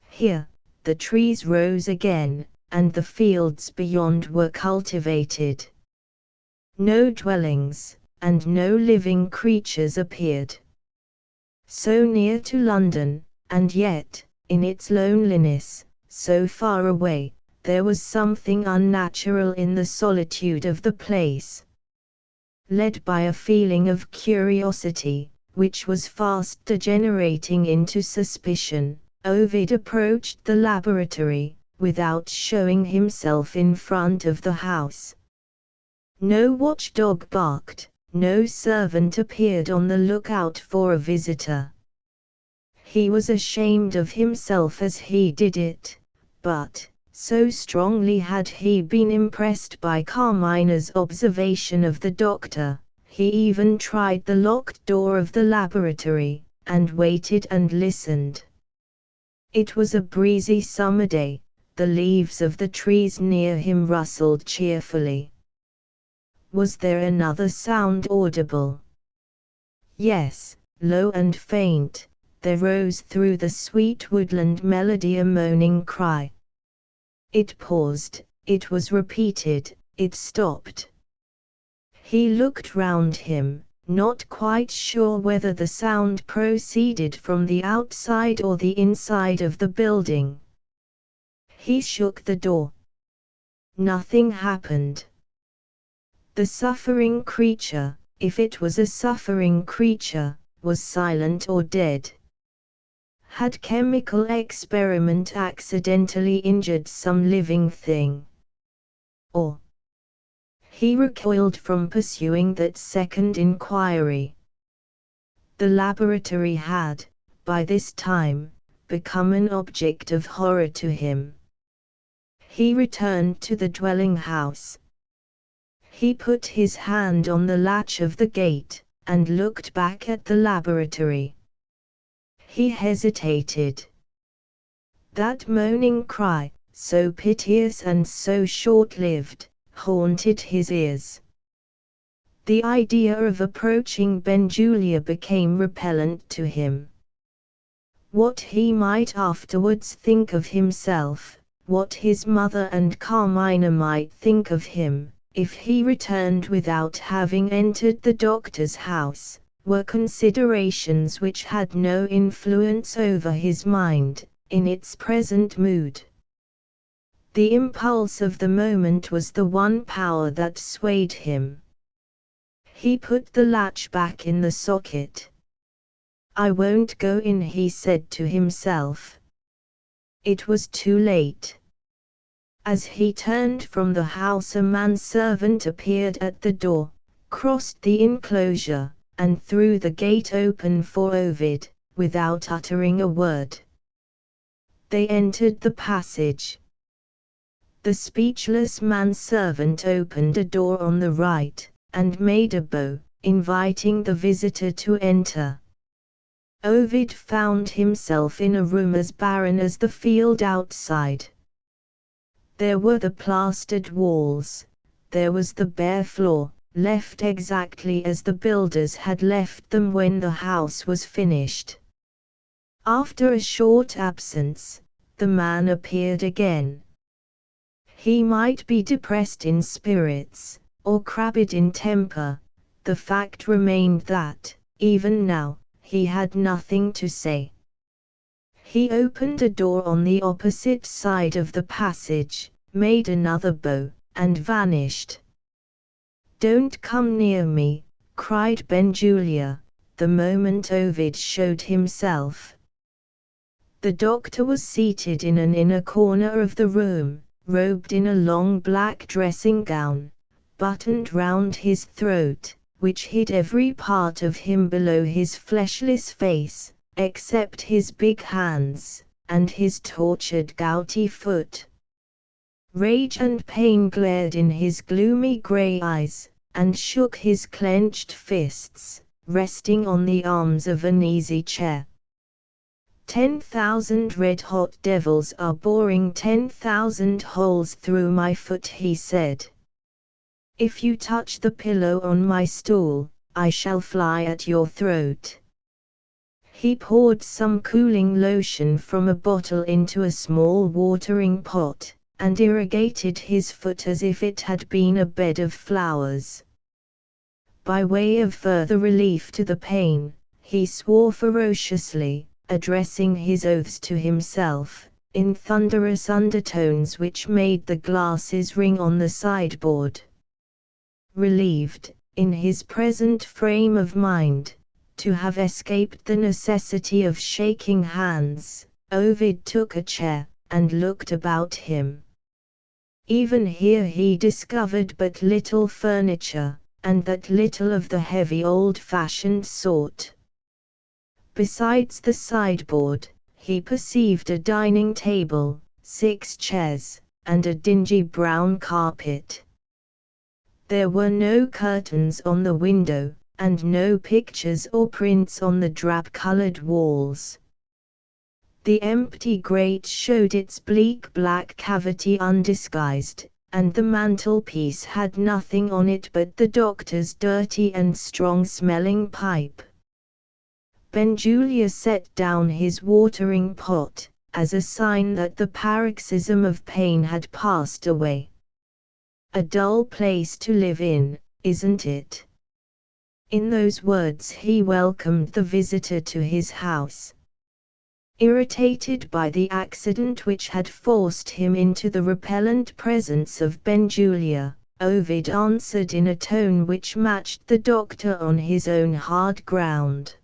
Here, the trees rose again, and the fields beyond were cultivated. No dwellings, and no living creatures appeared. So near to London, and yet, in its loneliness, so far away, there was something unnatural in the solitude of the place. Led by a feeling of curiosity, which was fast degenerating into suspicion, Ovid approached the laboratory, without showing himself in front of the house. No watchdog barked, no servant appeared on the lookout for a visitor. He was ashamed of himself as he did it, but, so strongly had he been impressed by Carmina's observation of the doctor, he even tried the locked door of the laboratory, and waited and listened. It was a breezy summer day, the leaves of the trees near him rustled cheerfully. Was there another sound audible? Yes, low and faint, there rose through the sweet woodland melody a moaning cry. It paused, it was repeated, it stopped. He looked round him, not quite sure whether the sound proceeded from the outside or the inside of the building. He shook the door. Nothing happened. The suffering creature, if it was a suffering creature, was silent or dead. Had chemical experiment accidentally injured some living thing? Or? He recoiled from pursuing that second inquiry. The laboratory had, by this time, become an object of horror to him. He returned to the dwelling house. He put his hand on the latch of the gate, and looked back at the laboratory. He hesitated. That moaning cry, so piteous and so short-lived, haunted his ears. The idea of approaching Benjulia became repellent to him. What he might afterwards think of himself, what his mother and Carmina might think of him, if he returned without having entered the doctor's house, were considerations which had no influence over his mind, in its present mood. The impulse of the moment was the one power that swayed him. He put the latch back in the socket. "I won't go in," he said to himself. It was too late. As he turned from the house, a manservant appeared at the door, crossed the enclosure, and threw the gate open for Ovid, without uttering a word. They entered the passage. The speechless manservant opened a door on the right, and made a bow, inviting the visitor to enter. Ovid found himself in a room as barren as the field outside. There were the plastered walls, there was the bare floor, left exactly as the builders had left them when the house was finished. After a short absence, the man appeared again. He might be depressed in spirits, or crabbed in temper. The fact remained that, even now, he had nothing to say. He opened a door on the opposite side of the passage, made another bow, and vanished. "Don't come near me," cried Benjulia, the moment Ovid showed himself. The doctor was seated in an inner corner of the room, robed in a long black dressing gown, buttoned round his throat, which hid every part of him below his fleshless face, except his big hands, and his tortured gouty foot. Rage and pain glared in his gloomy grey eyes, and shook his clenched fists, resting on the arms of an easy chair. 10,000 red-hot devils are boring 10,000 holes through my foot, he said. If you touch the pillow on my stool, I shall fly at your throat. He poured some cooling lotion from a bottle into a small watering pot, and irrigated his foot as if it had been a bed of flowers. By way of further relief to the pain, he swore ferociously, addressing his oaths to himself, in thunderous undertones which made the glasses ring on the sideboard. Relieved, in his present frame of mind, to have escaped the necessity of shaking hands, Ovid took a chair, and looked about him. Even here he discovered but little furniture, and that little of the heavy old-fashioned sort. Besides the sideboard, he perceived a dining table, 6 chairs, and a dingy brown carpet. There were no curtains on the window, and no pictures or prints on the drab-colored walls. The empty grate showed its bleak black cavity undisguised, and the mantelpiece had nothing on it but the doctor's dirty and strong-smelling pipe. Benjulia set down his watering pot, as a sign that the paroxysm of pain had passed away. "A dull place to live in, isn't it?" In those words he welcomed the visitor to his house. Irritated by the accident which had forced him into the repellent presence of Benjulia, Ovid answered in a tone which matched the doctor on his own hard ground.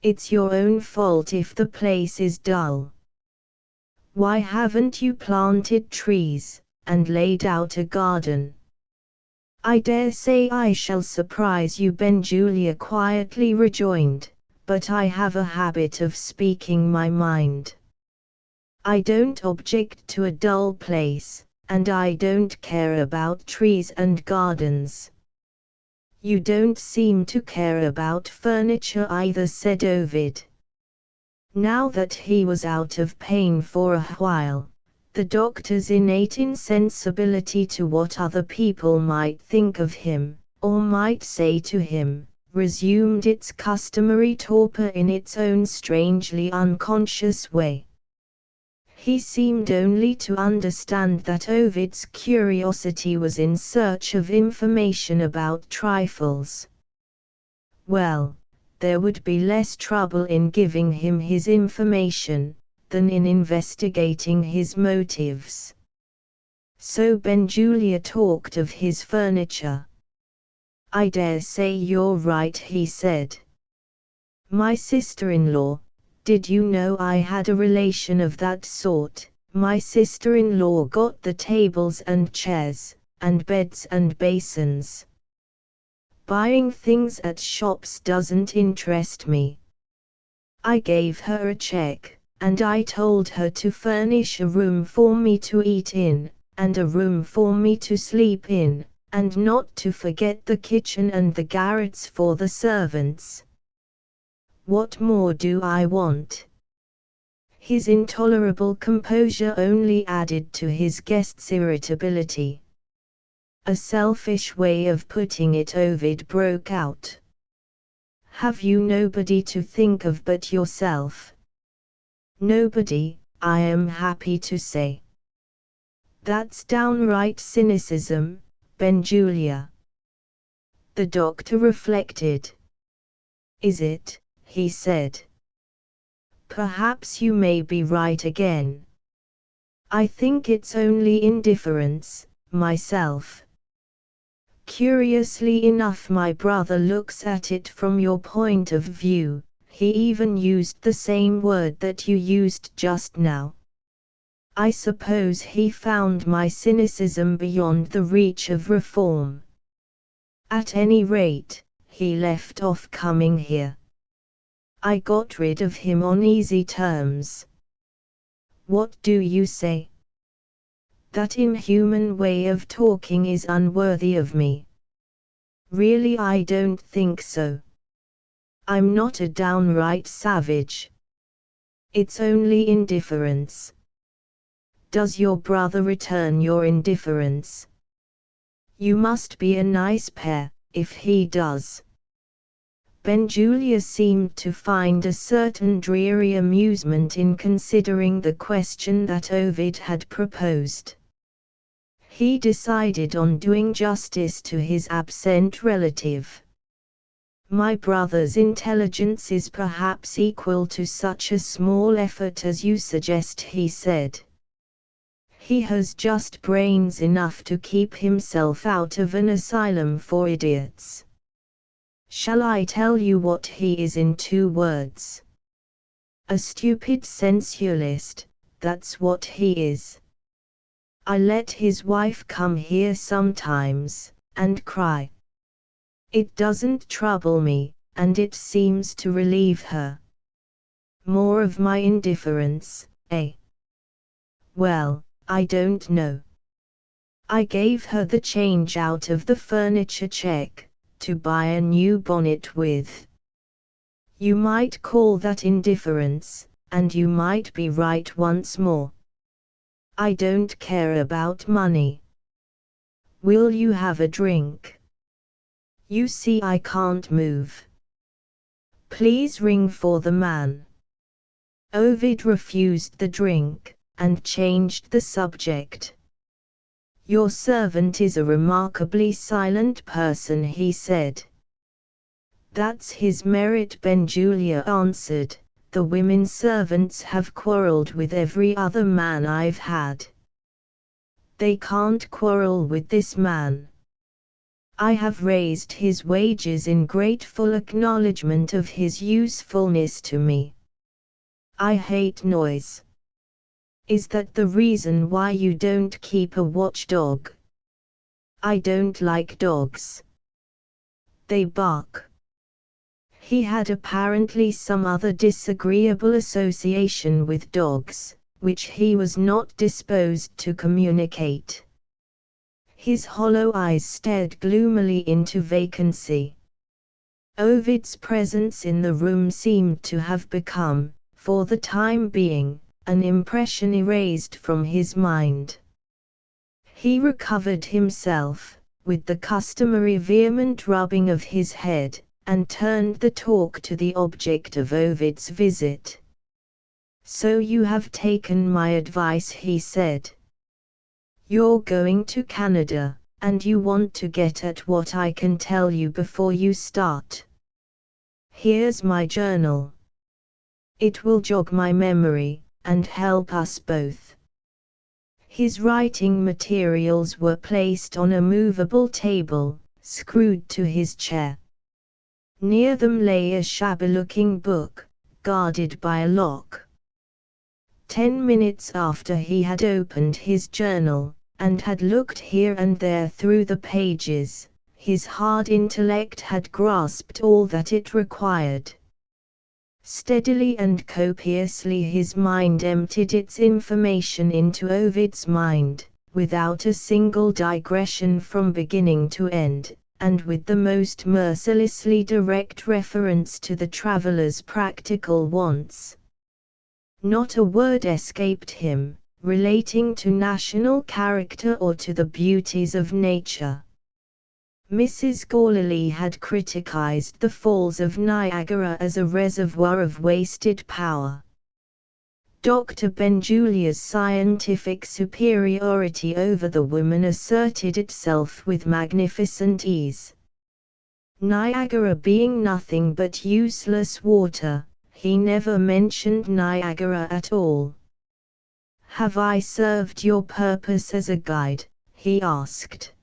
"It's your own fault if the place is dull. Why haven't you planted trees, and laid out a garden?" "I dare say I shall surprise you," Benjulia quietly rejoined, "but I have a habit of speaking my mind. I don't object to a dull place, and I don't care about trees and gardens. You don't seem to care about furniture either, said Ovid. Now that he was out of pain for a while, the doctor's innate insensibility to what other people might think of him, or might say to him, resumed its customary torpor in its own strangely unconscious way. He seemed only to understand that Ovid's curiosity was in search of information about trifles. Well, there would be less trouble in giving him his information than in investigating his motives. So Benjulia talked of his furniture. I dare say you're right, he said. My sister-in-law, did you know I had a relation of that sort? My sister-in-law got the tables and chairs, and beds and basins. Buying things at shops doesn't interest me. I gave her a check, and I told her to furnish a room for me to eat in, and a room for me to sleep in, and not to forget the kitchen and the garrets for the servants. What more do I want? His intolerable composure only added to his guest's irritability. A selfish way of putting it, Ovid broke out. Have you nobody to think of but yourself? Nobody, I am happy to say. That's downright cynicism, Benjulia. The doctor reflected. Is it? He said. Perhaps you may be right again. I think it's only indifference, myself. Curiously enough, my brother looks at it from your point of view. He even used the same word that you used just now. I suppose he found my cynicism beyond the reach of reform. At any rate, he left off coming here. I got rid of him on easy terms. What do you say? That inhuman way of talking is unworthy of me. Really, I don't think so. I'm not a downright savage. It's only indifference. Does your brother return your indifference? You must be a nice pair, if he does. Benjulia seemed to find a certain dreary amusement in considering the question that Ovid had proposed. He decided on doing justice to his absent relative. My brother's intelligence is perhaps equal to such a small effort as you suggest, he said. He has just brains enough to keep himself out of an asylum for idiots. Shall I tell you what he is in 2 words? A stupid sensualist, that's what he is. I let his wife come here sometimes, and cry. It doesn't trouble me, and it seems to relieve her. More of my indifference, eh? Well, I don't know. I gave her the change out of the furniture check, to buy a new bonnet with. You might call that indifference, and you might be right once more. I don't care about money. Will you have a drink? You see, I can't move. Please ring for the man. Ovid refused the drink, and changed the subject. Your servant is a remarkably silent person, he said. That's his merit, Benjulia answered. The women servants have quarrelled with every other man I've had. They can't quarrel with this man. I have raised his wages in grateful acknowledgement of his usefulness to me. I hate noise. Is that the reason why you don't keep a watchdog? I don't like dogs. They bark. He had apparently some other disagreeable association with dogs, which he was not disposed to communicate. His hollow eyes stared gloomily into vacancy. Ovid's presence in the room seemed to have become, for the time being, an impression erased from his mind. He recovered himself, with the customary vehement rubbing of his head, and turned the talk to the object of Ovid's visit. "So you have taken my advice," he said. "You're going to Canada, and you want to get at what I can tell you before you start. Here's my journal. It will jog my memory, and help us both." His writing materials were placed on a movable table, screwed to his chair. Near them lay a shabby-looking book, guarded by a lock. 10 minutes after he had opened his journal, and had looked here and there through the pages, his hard intellect had grasped all that it required. Steadily and copiously his mind emptied its information into Ovid's mind, without a single digression from beginning to end, and with the most mercilessly direct reference to the traveller's practical wants. Not a word escaped him, relating to national character or to the beauties of nature. Mrs. Gourley had criticized the Falls of Niagara as a reservoir of wasted power. Dr. Benjulia's scientific superiority over the woman asserted itself with magnificent ease. Niagara being nothing but useless water, he never mentioned Niagara at all. "Have I served your purpose as a guide?" he asked.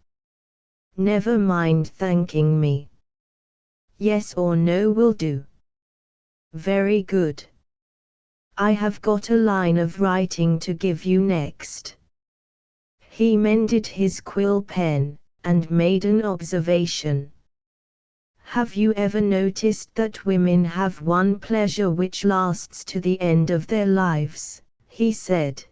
"Never mind thanking me. Yes or no will do." "Very good. I have got a line of writing to give you next." He mended his quill pen, and made an observation. "Have you ever noticed that women have one pleasure which lasts to the end of their lives?" he said.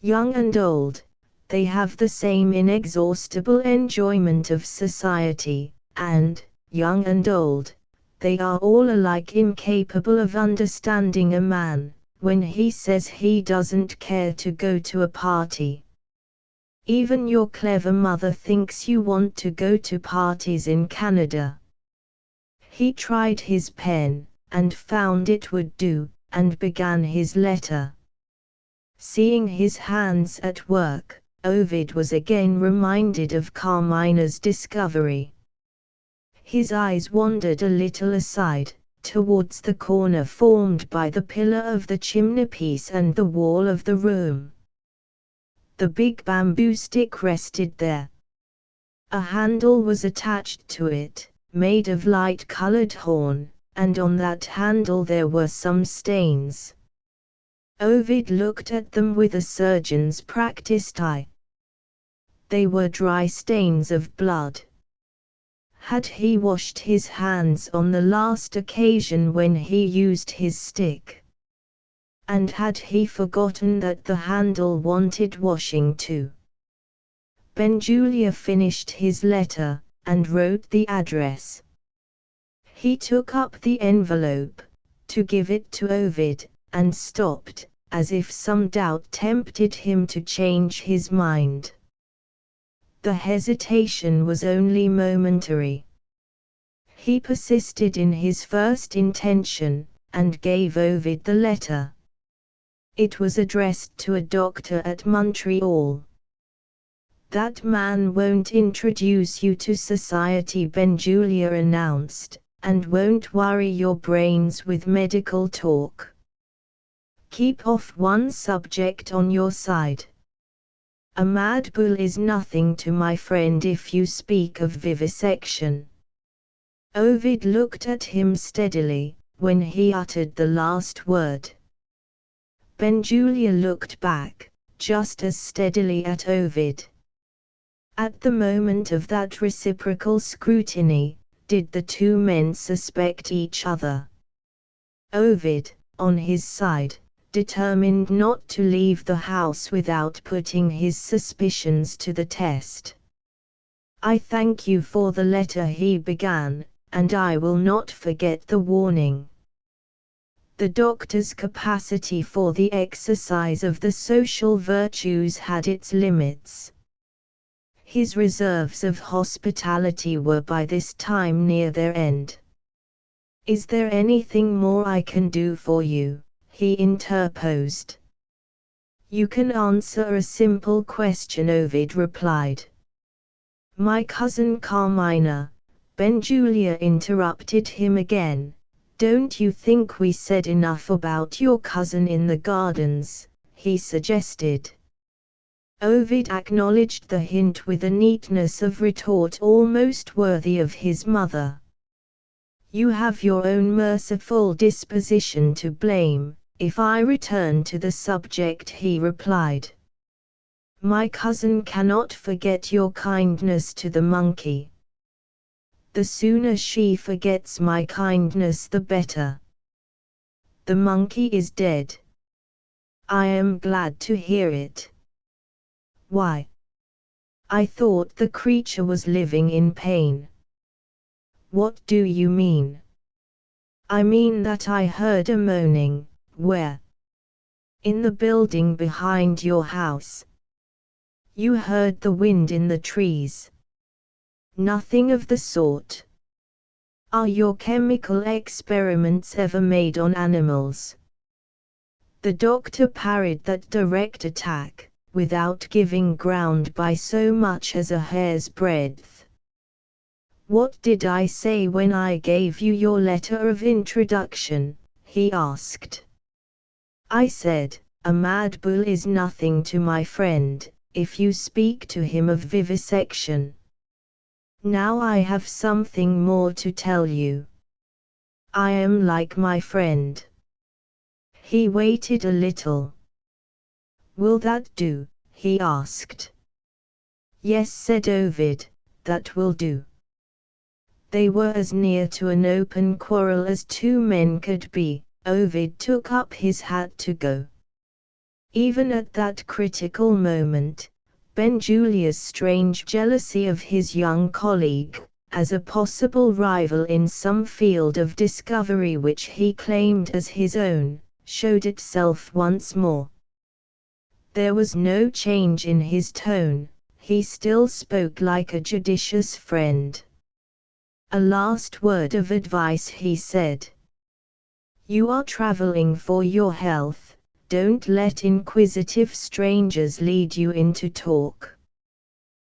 "Young and old, they have the same inexhaustible enjoyment of society, and, young and old, they are all alike incapable of understanding a man, when he says he doesn't care to go to a party. Even your clever mother thinks you want to go to parties in Canada." He tried his pen, and found it would do, and began his letter. Seeing his hands at work, Ovid was again reminded of Carmina's discovery. His eyes wandered a little aside, towards the corner formed by the pillar of the chimney-piece and the wall of the room. The big bamboo stick rested there. A handle was attached to it, made of light-colored horn, and on that handle there were some stains. Ovid looked at them with a surgeon's practiced eye. They were dry stains of blood. Had he washed his hands on the last occasion when he used his stick? And had he forgotten that the handle wanted washing too? Benjulia finished his letter, and wrote the address. He took up the envelope, to give it to Ovid, and stopped, as if some doubt tempted him to change his mind. The hesitation was only momentary. He persisted in his first intention, and gave Ovid the letter. It was addressed to a doctor at Montreal. "That man won't introduce you to society," Benjulia announced, "and won't worry your brains with medical talk. Keep off one subject on your side. A mad bull is nothing to my friend if you speak of vivisection." Ovid looked at him steadily, when he uttered the last word. Benjulia looked back, just as steadily at Ovid. At the moment of that reciprocal scrutiny, did the two men suspect each other? Ovid, on his side, determined not to leave the house without putting his suspicions to the test. "I thank you for the letter," he began, "and I will not forget the warning." The doctor's capacity for the exercise of the social virtues had its limits. His reserves of hospitality were by this time near their end. "Is there anything more I can do for you?" he interposed. "You can answer a simple question," Ovid replied. "My cousin Carmina," Benjulia interrupted him again. "Don't you think we said enough about your cousin in the gardens?" he suggested. Ovid acknowledged the hint with a neatness of retort almost worthy of his mother. "You have your own merciful disposition to blame, if I return to the subject," he replied. "My cousin cannot forget your kindness to the monkey. The sooner she forgets my kindness the better. The monkey is dead." "I am glad to hear it." "Why?" "I thought the creature was living in pain." "What do you mean?" "I mean that I heard a moaning." "Where?" "In the building behind your house." "You heard the wind in the trees." "Nothing of the sort." "Are your chemical experiments ever made on animals?" The doctor parried that direct attack, without giving ground by so much as a hair's breadth. "What did I say when I gave you your letter of introduction?" he asked. "I said, a mad bull is nothing to my friend, if you speak to him of vivisection. Now I have something more to tell you. I am like my friend." He waited a little. "Will that do?" he asked. "Yes," said Ovid, "that will do." They were as near to an open quarrel as two men could be. Ovid took up his hat to go. Even at that critical moment, Benjulia's strange jealousy of his young colleague, as a possible rival in some field of discovery which he claimed as his own, showed itself once more. There was no change in his tone, he still spoke like a judicious friend. "A last word of advice," he said. "You are traveling for your health. Don't let inquisitive strangers lead you into talk.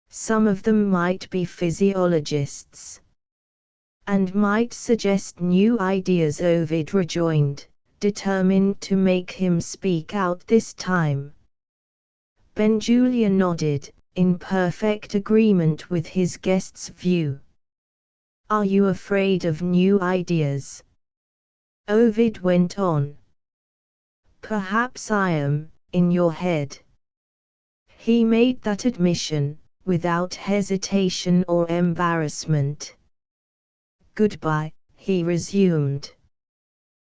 Some of them might be physiologists, and might suggest new ideas," Ovid rejoined, determined to make him speak out this time. Benjulia nodded, in perfect agreement with his guest's view. "Are you afraid of new ideas?" Ovid went on. "Perhaps I am, in your head." He made that admission, without hesitation or embarrassment. "Goodbye," he resumed.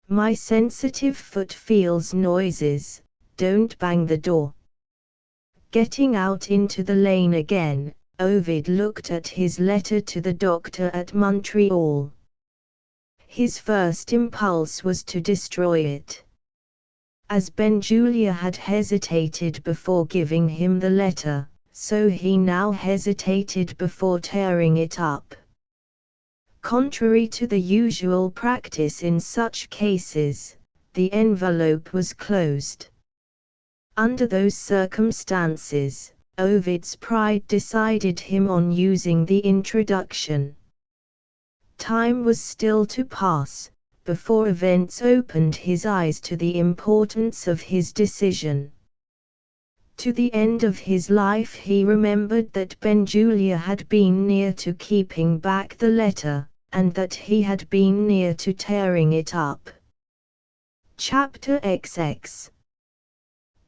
"My sensitive foot feels noises. Don't bang the door." Getting out into the lane again, Ovid looked at his letter to the doctor at Montreal. His first impulse was to destroy it. As Benjulia had hesitated before giving him the letter, so he now hesitated before tearing it up. Contrary to the usual practice in such cases, the envelope was closed. Under those circumstances, Ovid's pride decided him on using the introduction. Time was still to pass, before events opened his eyes to the importance of his decision. To the end of his life he remembered that Benjulia had been near to keeping back the letter, and that he had been near to tearing it up. Chapter XX.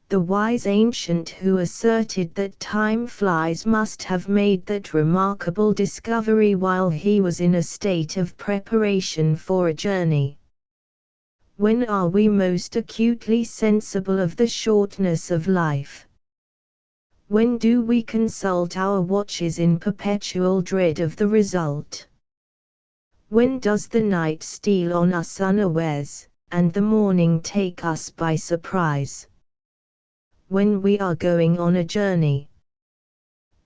The wise ancient who asserted that time flies must have made that remarkable discovery while he was in a state of preparation for a journey. When are we most acutely sensible of the shortness of life? When do we consult our watches in perpetual dread of the result? When does the night steal on us unawares, and the morning take us by surprise? When we are going on a journey.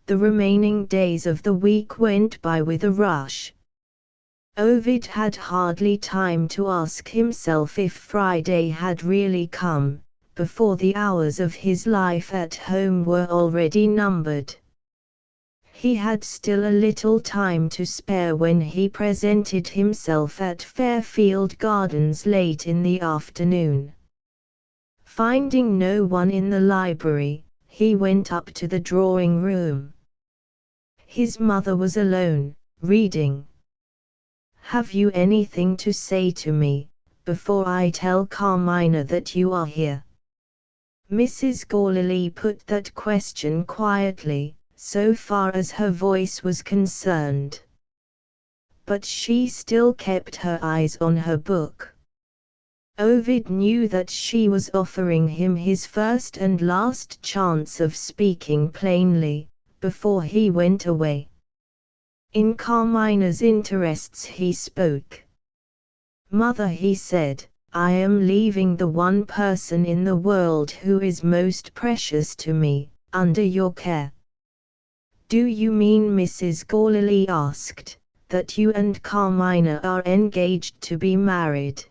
The remaining days of the week went by with a rush. Ovid had hardly time to ask himself if Friday had really come, before the hours of his life at home were already numbered. He had still a little time to spare when he presented himself at Fairfield Gardens late in the afternoon. Finding no one in the library, he went up to the drawing-room. His mother was alone, reading. "Have you anything to say to me, before I tell Carmina that you are here?" Mrs. Gourley put that question quietly, so far as her voice was concerned. But she still kept her eyes on her book. Ovid knew that she was offering him his first and last chance of speaking plainly, before he went away. In Carmina's interests he spoke. "Mother," he said, "I am leaving the one person in the world who is most precious to me, under your care." "Do you mean," Mrs. Gourley asked, "that you and Carmina are engaged to be married?"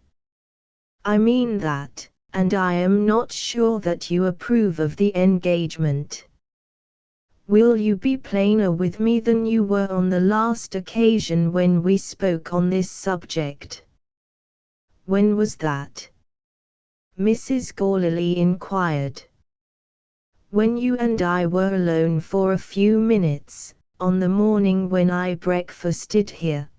"I mean that, and I am not sure that you approve of the engagement." "Will you be plainer with me than you were on the last occasion when we spoke on this subject?" "When was that?" Mrs. Gourley inquired. "When you and I were alone for a few minutes, on the morning when I breakfasted here.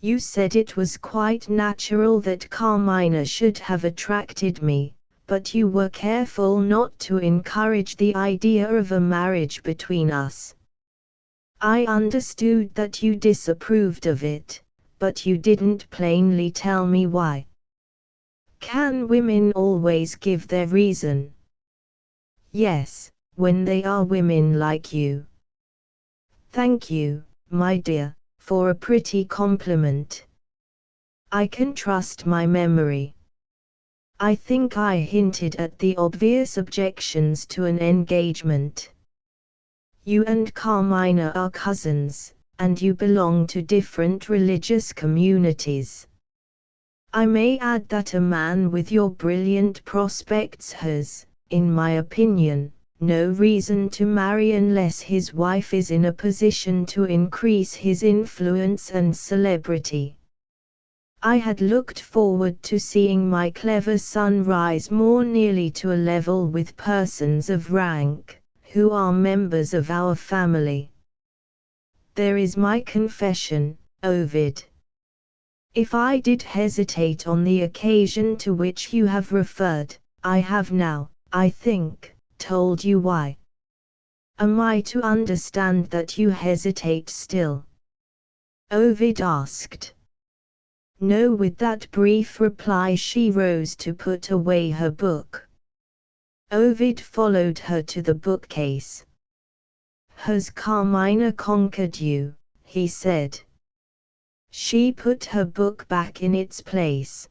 You said it was quite natural that Carmina should have attracted me, but you were careful not to encourage the idea of a marriage between us. I understood that you disapproved of it, but you didn't plainly tell me why." "Can women always give their reason?" "Yes, when they are women like you." "Thank you, my dear, for a pretty compliment. I can trust my memory. I think I hinted at the obvious objections to an engagement. You and Carmina are cousins, and you belong to different religious communities. I may add that a man with your brilliant prospects has, in my opinion, no reason to marry unless his wife is in a position to increase his influence and celebrity. I had looked forward to seeing my clever son rise more nearly to a level with persons of rank, who are members of our family. There is my confession, Ovid. If I did hesitate on the occasion to which you have referred, I have now, I think, told you why. Am I to understand that you hesitate still?" Ovid asked. No. With that brief reply she rose to put away her book. Ovid followed her to the bookcase. "Has Carmina conquered you?" he said. She put her book back in its place.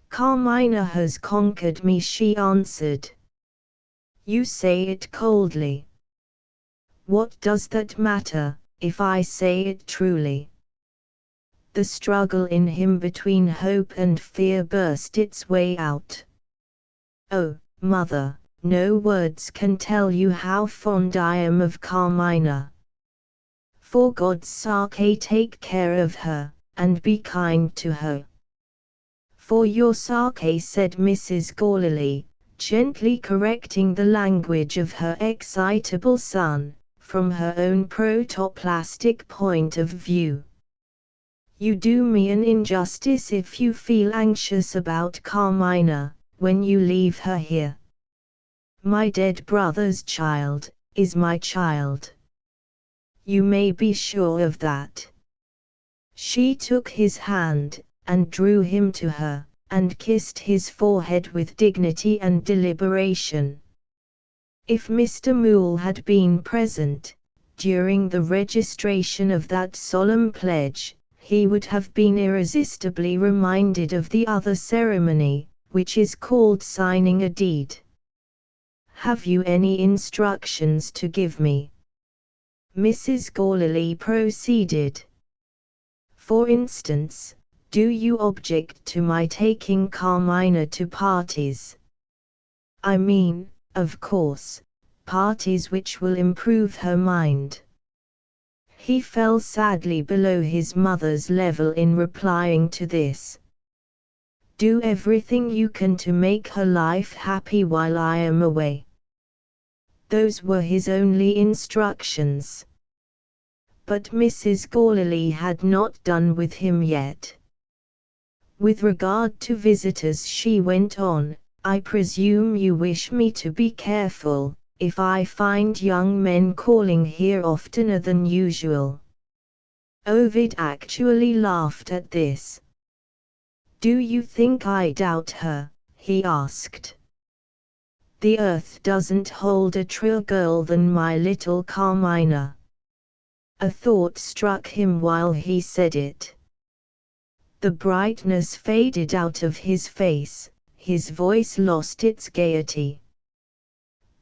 "Carmina has conquered me," she answered. "You say it coldly. What does that matter, if I say it truly?" The struggle in him between hope and fear burst its way out. "Oh, mother, no words can tell you how fond I am of Carmina. For God's sake take care of her, and be kind to her." "For your sake," said Mrs. Gourley, gently correcting the language of her excitable son, from her own protoplastic point of view. "You do me an injustice if you feel anxious about Carmina, when you leave her here. My dead brother's child is my child. You may be sure of that." She took his hand, and drew him to her, and kissed his forehead with dignity and deliberation. If Mr. Moole had been present, during the registration of that solemn pledge, he would have been irresistibly reminded of the other ceremony, which is called signing a deed. "Have you any instructions to give me?" Mrs. Gourley proceeded. "For instance, do you object to my taking Carmina to parties? I mean, of course, parties which will improve her mind." He fell sadly below his mother's level in replying to this. "Do everything you can to make her life happy while I am away." Those were his only instructions. But Mrs. Gourley had not done with him yet. "With regard to visitors," she went on, "I presume you wish me to be careful, if I find young men calling here oftener than usual." Ovid actually laughed at this. "Do you think I doubt her?" he asked. "The earth doesn't hold a truer girl than my little Carmina." A thought struck him while he said it. The brightness faded out of his face, his voice lost its gaiety.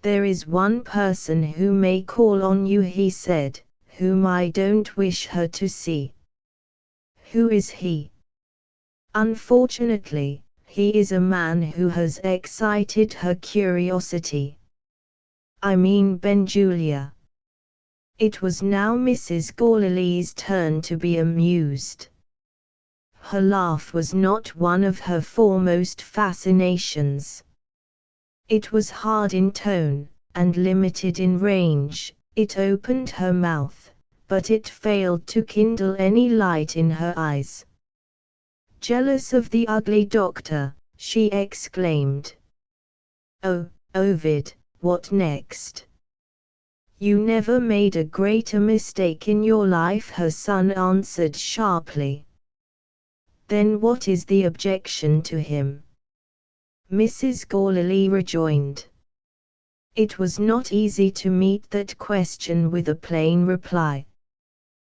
"There is one person who may call on you," he said, "whom I don't wish her to see." "Who is he?" "Unfortunately, he is a man who has excited her curiosity. I mean Benjulia." It was now Mrs. Gourley's turn to be amused. Her laugh was not one of her foremost fascinations. It was hard in tone, and limited in range. It opened her mouth, but it failed to kindle any light in her eyes. "Jealous of the ugly doctor!" she exclaimed. "Oh, Ovid, what next?" "You never made a greater mistake in your life," her son answered sharply. "Then what is the objection to him?" Mrs. Gourley rejoined. It was not easy to meet that question with a plain reply.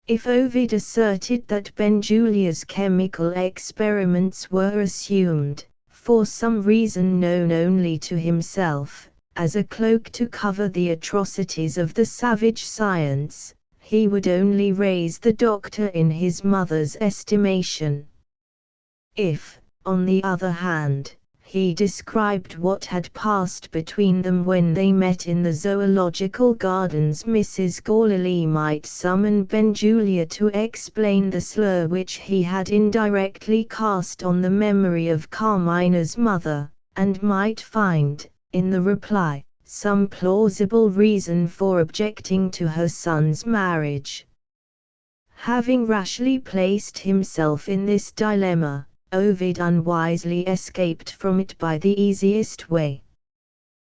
If Ovid asserted that Benjulia's chemical experiments were assumed, for some reason known only to himself, as a cloak to cover the atrocities of the savage science, he would only raise the doctor in his mother's estimation. If, on the other hand, he described what had passed between them when they met in the Zoological Gardens, Mrs. Gourley might summon Benjulia to explain the slur which he had indirectly cast on the memory of Carmina's mother, and might find, in the reply, some plausible reason for objecting to her son's marriage. Having rashly placed himself in this dilemma, Ovid unwisely escaped from it by the easiest way.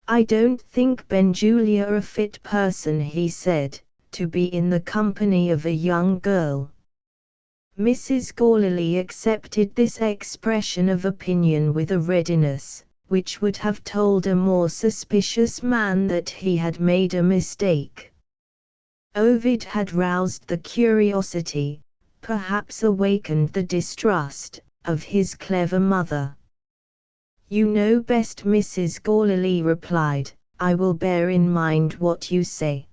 "I don't think Benjulia a fit person," he said, "to be in the company of a young girl." Mrs. Gourley accepted this expression of opinion with a readiness which would have told a more suspicious man that he had made a mistake. Ovid had roused the curiosity, perhaps awakened the distrust, of his clever mother. "You know best," Mrs. Gourley replied. "I will bear in mind what you say."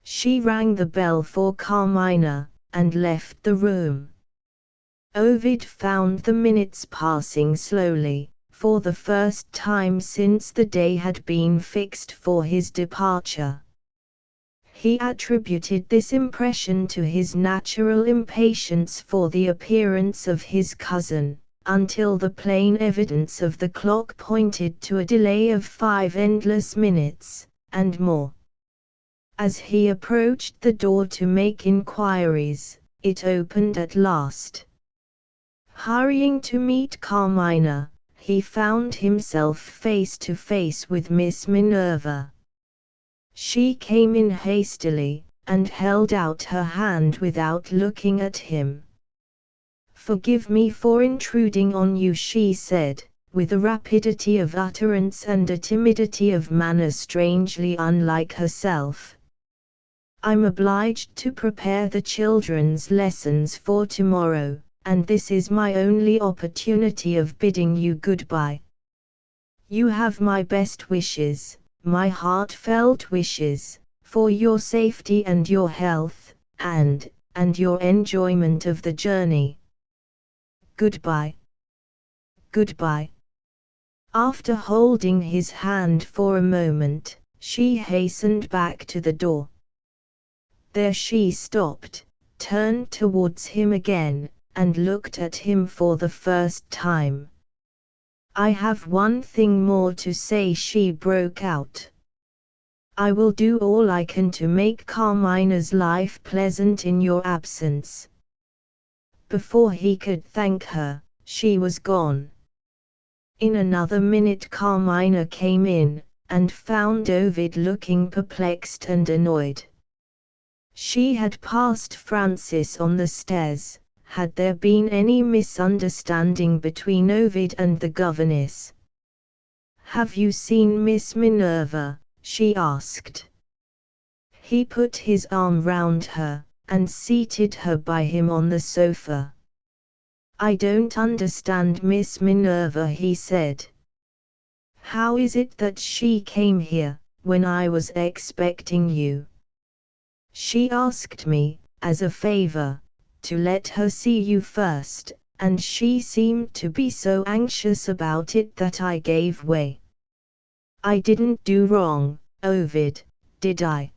She rang the bell for Carmina, and left the room. Ovid found the minutes passing slowly, for the first time since the day had been fixed for his departure. He attributed this impression to his natural impatience for the appearance of his cousin, until the plain evidence of the clock pointed to a delay of 5 endless minutes, and more. As he approached the door to make inquiries, it opened at last. Hurrying to meet Carmina, he found himself face to face with Miss Minerva. She came in hastily, and held out her hand without looking at him. Forgive me for intruding on you, she said, with a rapidity of utterance and a timidity of manner strangely unlike herself. I'm obliged to prepare the children's lessons for tomorrow, and this is my only opportunity of bidding you goodbye. You have my best wishes, my heartfelt wishes, for your safety and your health, and your enjoyment of the journey. Goodbye. Goodbye. After holding his hand for a moment, she hastened back to the door. There she stopped, turned towards him again, and looked at him for the first time. I have one thing more to say, she broke out. I will do all I can to make Carmina's life pleasant in your absence. Before he could thank her, she was gone. In another minute Carmina came in, and found Ovid looking perplexed and annoyed. She had passed Francis on the stairs. Had there been any misunderstanding between Ovid and the governess? Have you seen Miss Minerva? She asked. He put his arm round her, and seated her by him on the sofa. I don't understand Miss Minerva, he said. How is it that she came here, when I was expecting you? She asked me, as a favor, to let her see you first, and she seemed to be so anxious about it that I gave way. I didn't do wrong, Ovid, did I?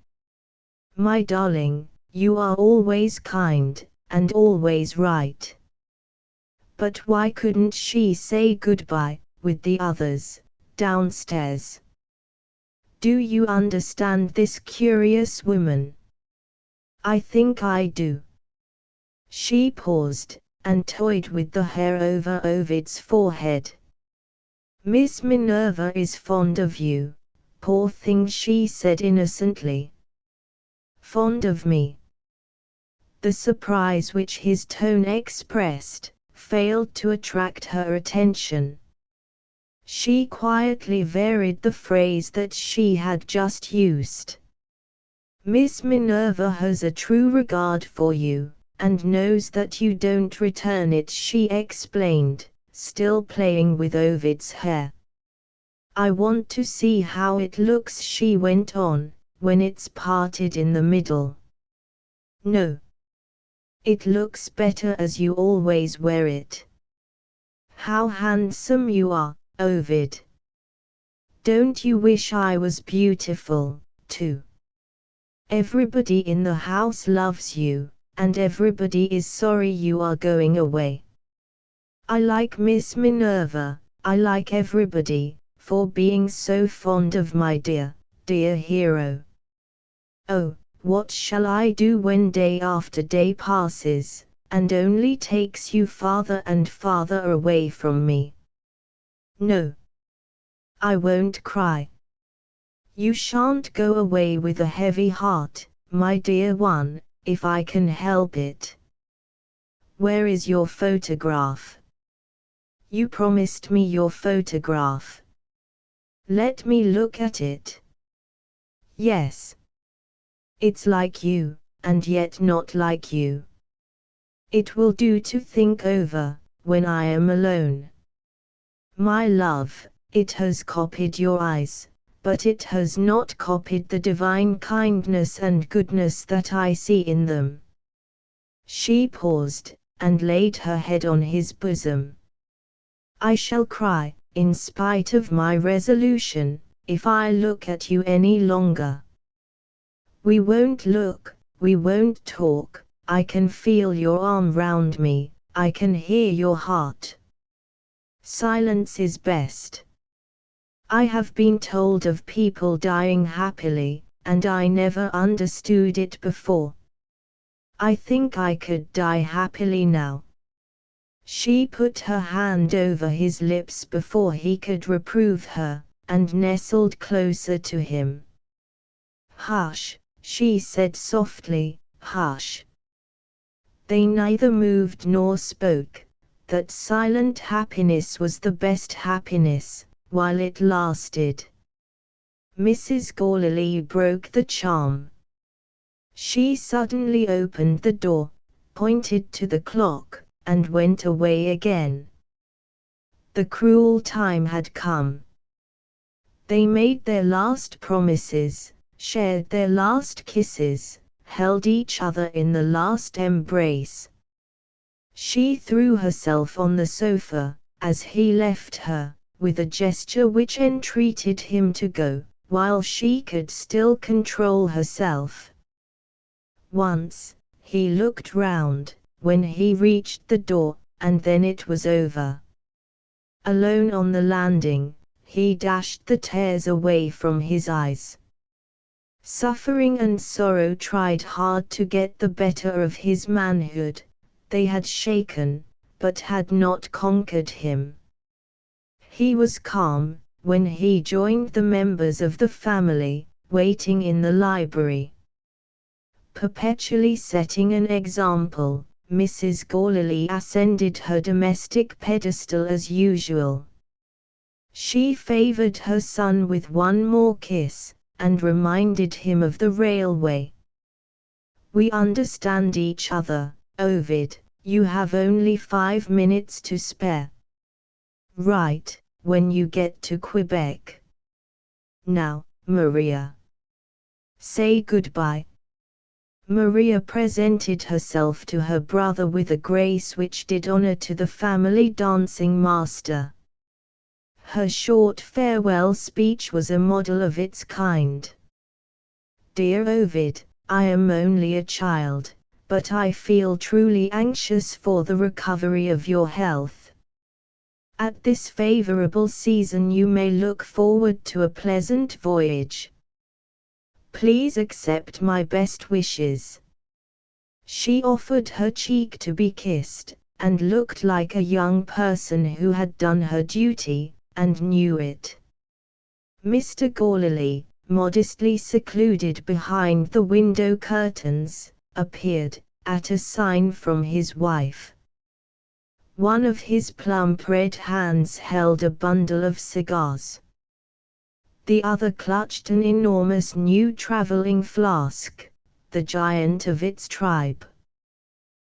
My darling, you are always kind, and always right. But why couldn't she say goodbye, with the others, downstairs? Do you understand this curious woman? I think I do. She paused, and toyed with the hair over Ovid's forehead. Miss Minerva is fond of you, poor thing, she said innocently. Fond of me? The surprise which his tone expressed, failed to attract her attention. She quietly varied the phrase that she had just used. Miss Minerva has a true regard for you, and knows that you don't return it, she explained, still playing with Ovid's hair. I want to see how it looks, she went on, when it's parted in the middle. No. It looks better as you always wear it. How handsome you are, Ovid. Don't you wish I was beautiful, too? Everybody in the house loves you, and everybody is sorry you are going away. I like Miss Minerva, I like everybody, for being so fond of my dear, dear hero. Oh, what shall I do when day after day passes, and only takes you farther and farther away from me? No. I won't cry. You shan't go away with a heavy heart, my dear one, if I can help it. Where is your photograph? You promised me your photograph. Let me look at it. Yes. It's like you, and yet not like you. It will do to think over, when I am alone. My love, it has copied your eyes, but it has not copied the divine kindness and goodness that I see in them. She paused, and laid her head on his bosom. I shall cry, in spite of my resolution, if I look at you any longer. We won't look, we won't talk, I can feel your arm round me, I can hear your heart. Silence is best. I have been told of people dying happily, and I never understood it before. I think I could die happily now. She put her hand over his lips before he could reprove her, and nestled closer to him. Hush, she said softly, hush. They neither moved nor spoke. That silent happiness was the best happiness, while it lasted. Mrs. Gourley broke the charm. She suddenly opened the door, pointed to the clock, and went away again. The cruel time had come. They made their last promises, shared their last kisses, held each other in the last embrace. She threw herself on the sofa, as he left her, with a gesture which entreated him to go, while she could still control herself. Once, he looked round, when he reached the door, and then it was over. Alone on the landing, he dashed the tears away from his eyes. Suffering and sorrow tried hard to get the better of his manhood. They had shaken, but had not conquered him. He was calm, when he joined the members of the family, waiting in the library. Perpetually setting an example, Mrs. Gourley ascended her domestic pedestal as usual. She favored her son with one more kiss, and reminded him of the railway. "We understand each other, Ovid, you have only 5 minutes to spare. Right, when you get to Quebec. Now, Maria. Say goodbye." Maria presented herself to her brother with a grace which did honor to the family dancing master. Her short farewell speech was a model of its kind. "Dear Ovid, I am only a child, but I feel truly anxious for the recovery of your health. At this favorable season you may look forward to a pleasant voyage. Please accept my best wishes." She offered her cheek to be kissed, and looked like a young person who had done her duty, and knew it. Mr. Gourley, modestly secluded behind the window curtains, appeared, at a sign from his wife. One of his plump red hands held a bundle of cigars. The other clutched an enormous new traveling flask, the giant of its tribe.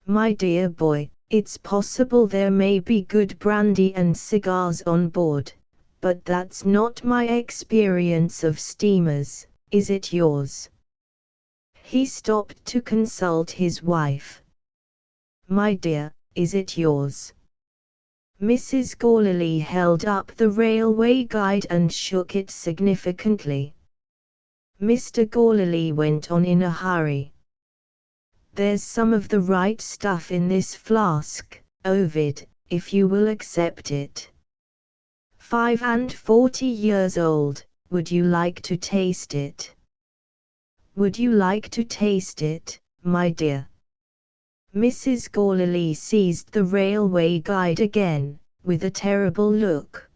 "My dear boy, it's possible there may be good brandy and cigars on board, but that's not my experience of steamers, is it yours?" He stopped to consult his wife. "My dear, is it yours?" Mrs. Gourley held up the railway guide and shook it significantly. Mr. Gourley went on in a hurry. "There's some of the right stuff in this flask, Ovid, if you will accept it. 45 years old, would you like to taste it?" "Would you like to taste it, my dear?" Mrs. Gourley seized the railway guide again, with a terrible look.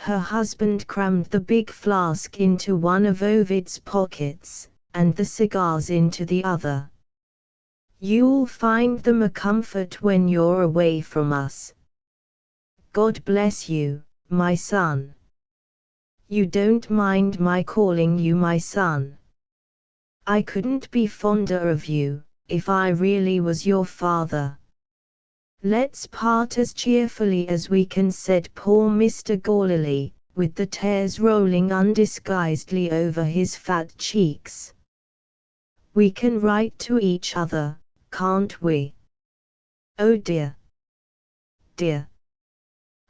Her husband crammed the big flask into one of Ovid's pockets, and the cigars into the other. "You'll find them a comfort when you're away from us. God bless you, my son. You don't mind my calling you my son? I couldn't be fonder of you, if I really was your father. Let's part as cheerfully as we can," said poor Mr. Gourley, with the tears rolling undisguisedly over his fat cheeks. "We can write to each other, can't we? Oh dear. Dear.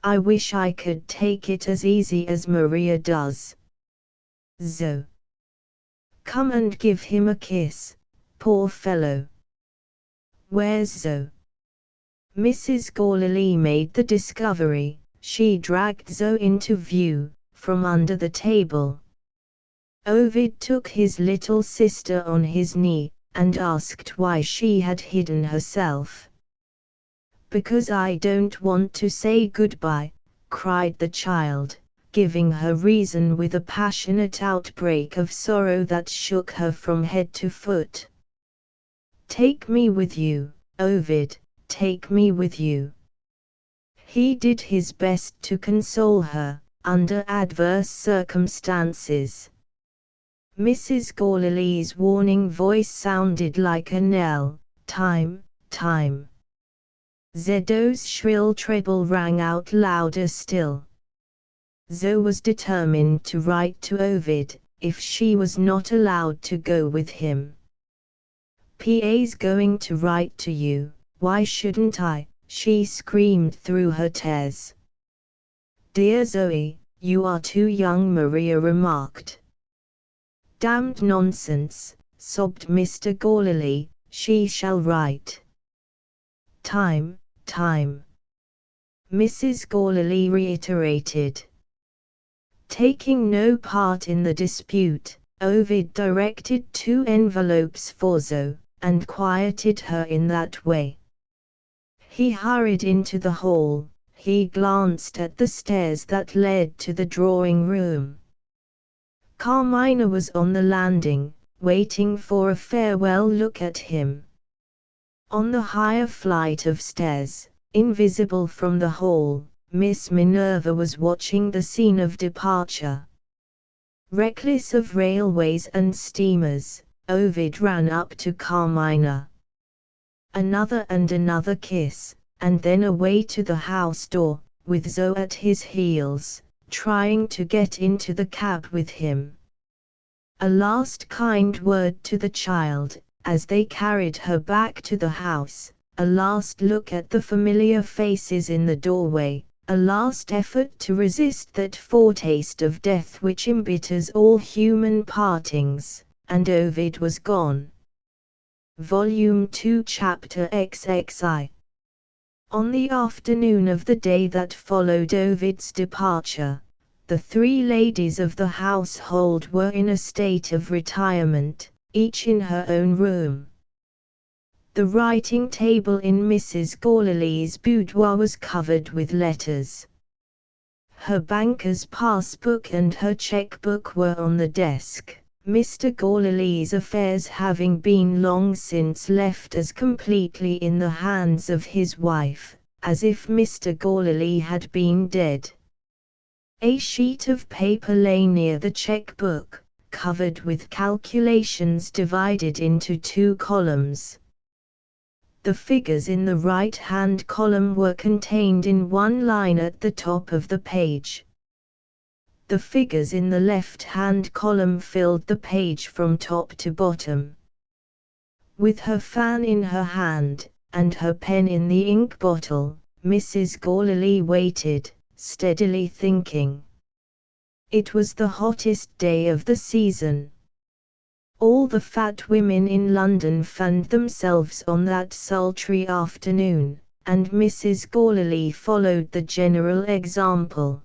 I wish I could take it as easy as Maria does. Zo. Come and give him a kiss, poor fellow. Where's Zo?" Mrs. Gourley made the discovery. She dragged Zo into view, from under the table. Ovid took his little sister on his knee, and asked why she had hidden herself. "Because I don't want to say goodbye," cried the child, giving her reason with a passionate outbreak of sorrow that shook her from head to foot. "Take me with you, Ovid, take me with you." He did his best to console her, under adverse circumstances. Mrs. Gourley's warning voice sounded like a knell. "Time, time." Zedo's shrill treble rang out louder still. Zoe was determined to write to Ovid, if she was not allowed to go with him. "PA's going to write to you, why shouldn't I?" she screamed through her tears. "Dear Zoe, you are too young," Maria remarked. "Damned nonsense," sobbed Mr. Gourley, "she shall write." "Time, time," Mrs. Gourley reiterated. Taking no part in the dispute, Ovid directed 2 envelopes for Zoe, and quieted her in that way. He hurried into the hall. He glanced at the stairs that led to the drawing room. Carmina was on the landing, waiting for a farewell look at him. On the higher flight of stairs, invisible from the hall, Miss Minerva was watching the scene of departure. Reckless of railways and steamers, Ovid ran up to Carmina. Another and another kiss, and then away to the house door, with Zoe at his heels, trying to get into the cab with him. A last kind word to the child, as they carried her back to the house, a last look at the familiar faces in the doorway, a last effort to resist that foretaste of death which embitters all human partings, and Ovid was gone. Volume 2 Chapter XXI. On the afternoon of the day that followed Ovid's departure, the 3 ladies of the household were in a state of retirement, each in her own room. The writing table in Mrs. Gourley's boudoir was covered with letters. Her banker's passbook and her checkbook were on the desk, Mr. Gourley's affairs having been long since left as completely in the hands of his wife, as if Mr. Gourley had been dead. A sheet of paper lay near the checkbook, covered with calculations divided into 2 columns. The figures in the right-hand column were contained in 1 line at the top of the page. The figures in the left-hand column filled the page from top to bottom. With her fan in her hand, and her pen in the ink bottle, Mrs. Gourley waited, steadily thinking. It was the hottest day of the season. All the fat women in London fanned themselves on that sultry afternoon, and Mrs. Gourley followed the general example.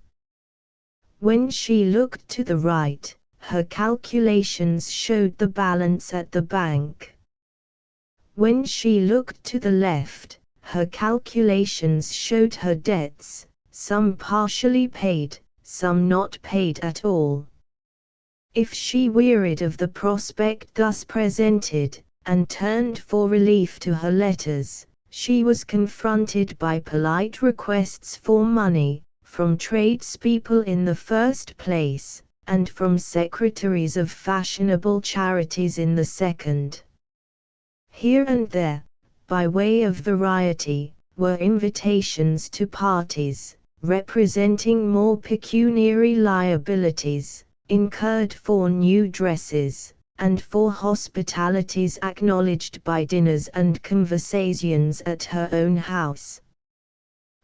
When she looked to the right, her calculations showed the balance at the bank. When she looked to the left, her calculations showed her debts, some partially paid, some not paid at all. If she wearied of the prospect thus presented, and turned for relief to her letters, she was confronted by polite requests for money, from tradespeople in the first place, and from secretaries of fashionable charities in the second. Here and there, by way of variety, were invitations to parties, representing more pecuniary liabilities, incurred for new dresses, and for hospitalities acknowledged by dinners and conversations at her own house.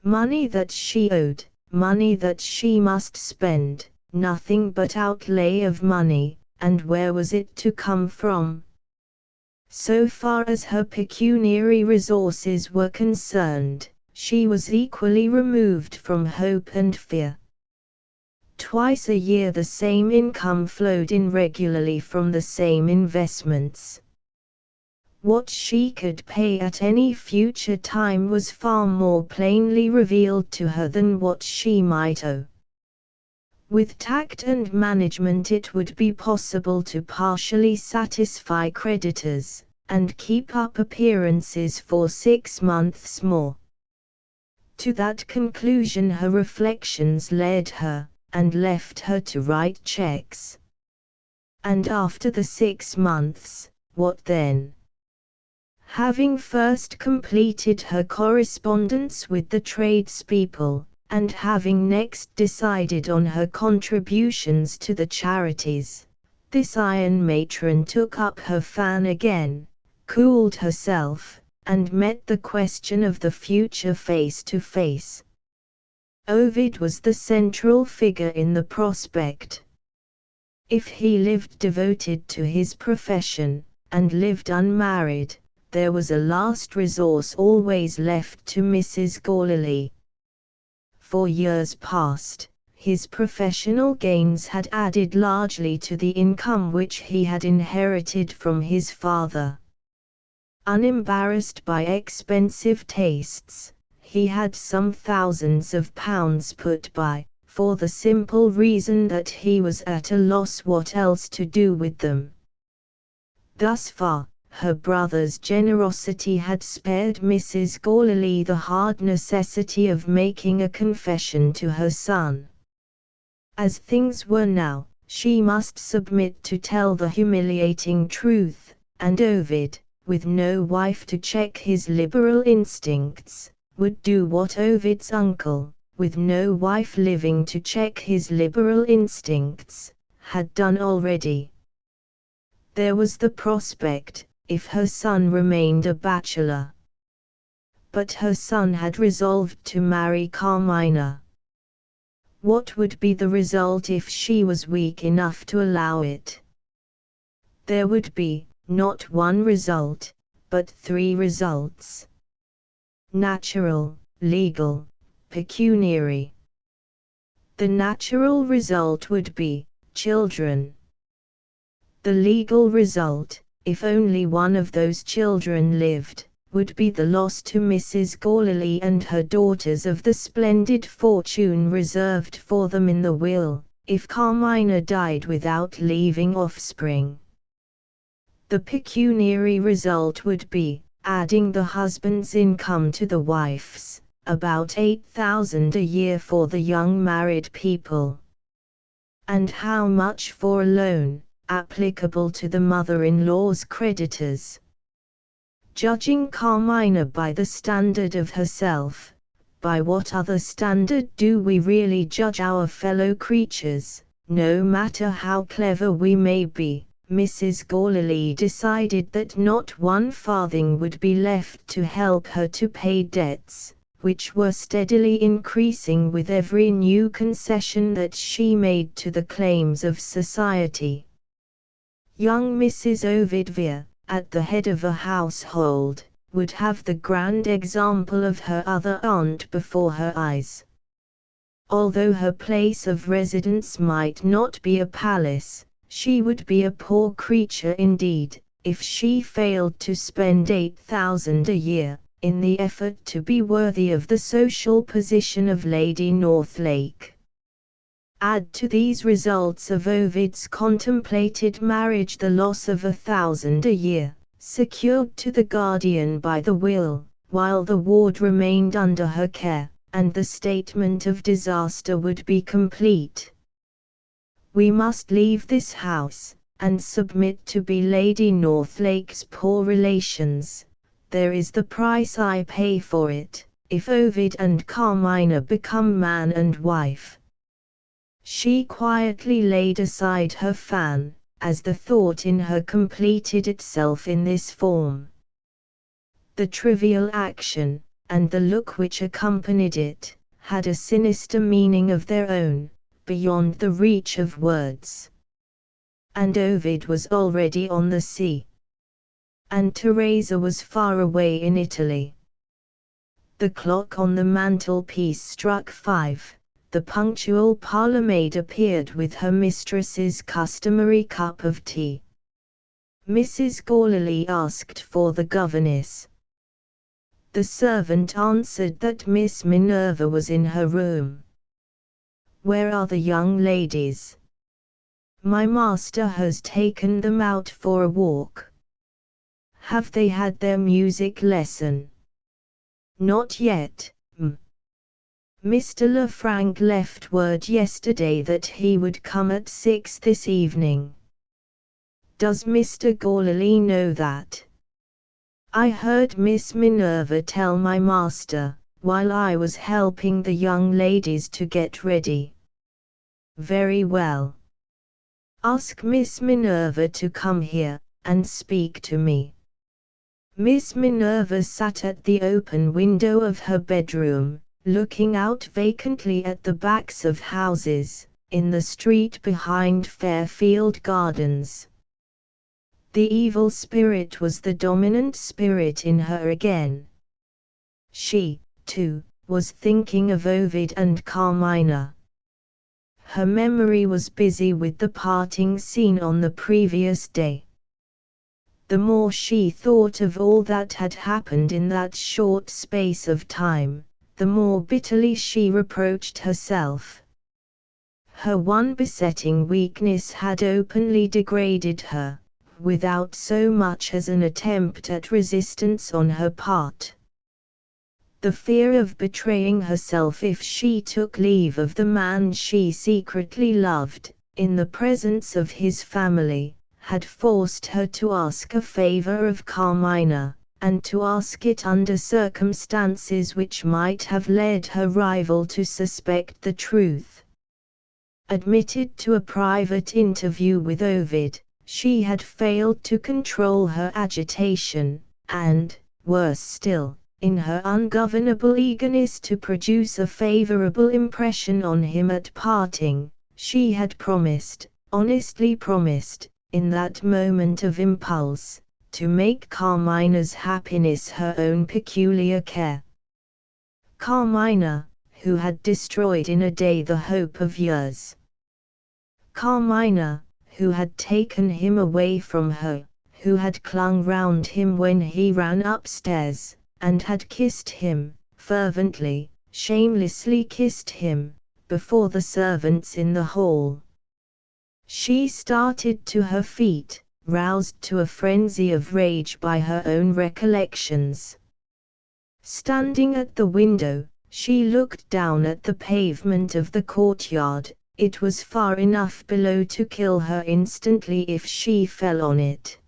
Money that she owed, money that she must spend, nothing but outlay of money, and where was it to come from? So far as her pecuniary resources were concerned, she was equally removed from hope and fear. Twice a year the same income flowed in regularly from the same investments. What she could pay at any future time was far more plainly revealed to her than what she might owe. With tact and management it would be possible to partially satisfy creditors, and keep up appearances for 6 months more. To that conclusion her reflections led her, and left her to write checks. And after the 6 months, what then? Having first completed her correspondence with the tradespeople, and having next decided on her contributions to the charities, this iron matron took up her fan again, cooled herself, and met the question of the future face to face. Ovid was the central figure in the prospect. If he lived devoted to his profession, and lived unmarried, there was a last resource always left to Mrs. Gourley. For years past, his professional gains had added largely to the income which he had inherited from his father. Unembarrassed by expensive tastes, he had some thousands of pounds put by, for the simple reason that he was at a loss what else to do with them. Thus far, her brother's generosity had spared Mrs. Gourley the hard necessity of making a confession to her son. As things were now, she must submit to tell the humiliating truth, and Ovid, with no wife to check his liberal instincts, would do what Ovid's uncle, with no wife living to check his liberal instincts, had done already. There was the prospect, if her son remained a bachelor. But her son had resolved to marry Carmina. What would be the result if she was weak enough to allow it? There would be, not one result, but 3 results. Natural, legal, pecuniary. The natural result would be children. The legal result, if only one of those children lived, would be the loss to Mrs. Gourley and her daughters of the splendid fortune reserved for them in the will, if Carmina died without leaving offspring. The pecuniary result would be, adding the husband's income to the wife's, about 8,000 a year for the young married people. And how much for a loan, applicable to the mother-in-law's creditors? Judging Carmina by the standard of herself, by what other standard do we really judge our fellow creatures? No matter how clever we may be, Mrs. Gourley decided that not 1 farthing would be left to help her to pay debts, which were steadily increasing with every new concession that she made to the claims of society. Young Mrs. Ovid Vere, at the head of a household, would have the grand example of her other aunt before her eyes. Although her place of residence might not be a palace, she would be a poor creature indeed, if she failed to spend 8,000 a year, in the effort to be worthy of the social position of Lady Northlake. Add to these results of Ovid's contemplated marriage the loss of 1,000 a year, secured to the guardian by the will, while the ward remained under her care, and the statement of disaster would be complete. We must leave this house, and submit to be Lady Northlake's poor relations. There is the price I pay for it, if Ovid and Carmina become man and wife. She quietly laid aside her fan, as the thought in her completed itself in this form. The trivial action, and the look which accompanied it, had a sinister meaning of their own, beyond the reach of words. And Ovid was already on the sea. And Teresa was far away in Italy. The clock on the mantelpiece struck 5. The punctual parlour-maid appeared with her mistress's customary cup of tea. Mrs. Gourley asked for the governess. The servant answered that Miss Minerva was in her room. Where are the young ladies? My master has taken them out for a walk. Have they had their music lesson? Not yet, Mr. Lefranc left word yesterday that he would come at 6 this evening. Does Mr. Gourley know that? I heard Miss Minerva tell my master, while I was helping the young ladies to get ready. Very well. Ask Miss Minerva to come here, and speak to me. Miss Minerva sat at the open window of her bedroom, looking out vacantly at the backs of houses, in the street behind Fairfield Gardens. The evil spirit was the dominant spirit in her again. She, too, was thinking of Ovid and Carmina. Her memory was busy with the parting scene on the previous day. The more she thought of all that had happened in that short space of time, the more bitterly she reproached herself. Her one besetting weakness had openly degraded her, without so much as an attempt at resistance on her part. The fear of betraying herself if she took leave of the man she secretly loved, in the presence of his family, had forced her to ask a favor of Carmina, and to ask it under circumstances which might have led her rival to suspect the truth. Admitted to a private interview with Ovid, she had failed to control her agitation, and, worse still, in her ungovernable eagerness to produce a favorable impression on him at parting, she had promised, honestly promised, in that moment of impulse, to make Carmina's happiness her own peculiar care. Carmina, who had destroyed in a day the hope of years. Carmina, who had taken him away from her, who had clung round him when he ran upstairs, and had kissed him, fervently, shamelessly kissed him, before the servants in the hall. She started to her feet, roused to a frenzy of rage by her own recollections. Standing at the window, she looked down at the pavement of the courtyard. It was far enough below to kill her instantly if she fell on it.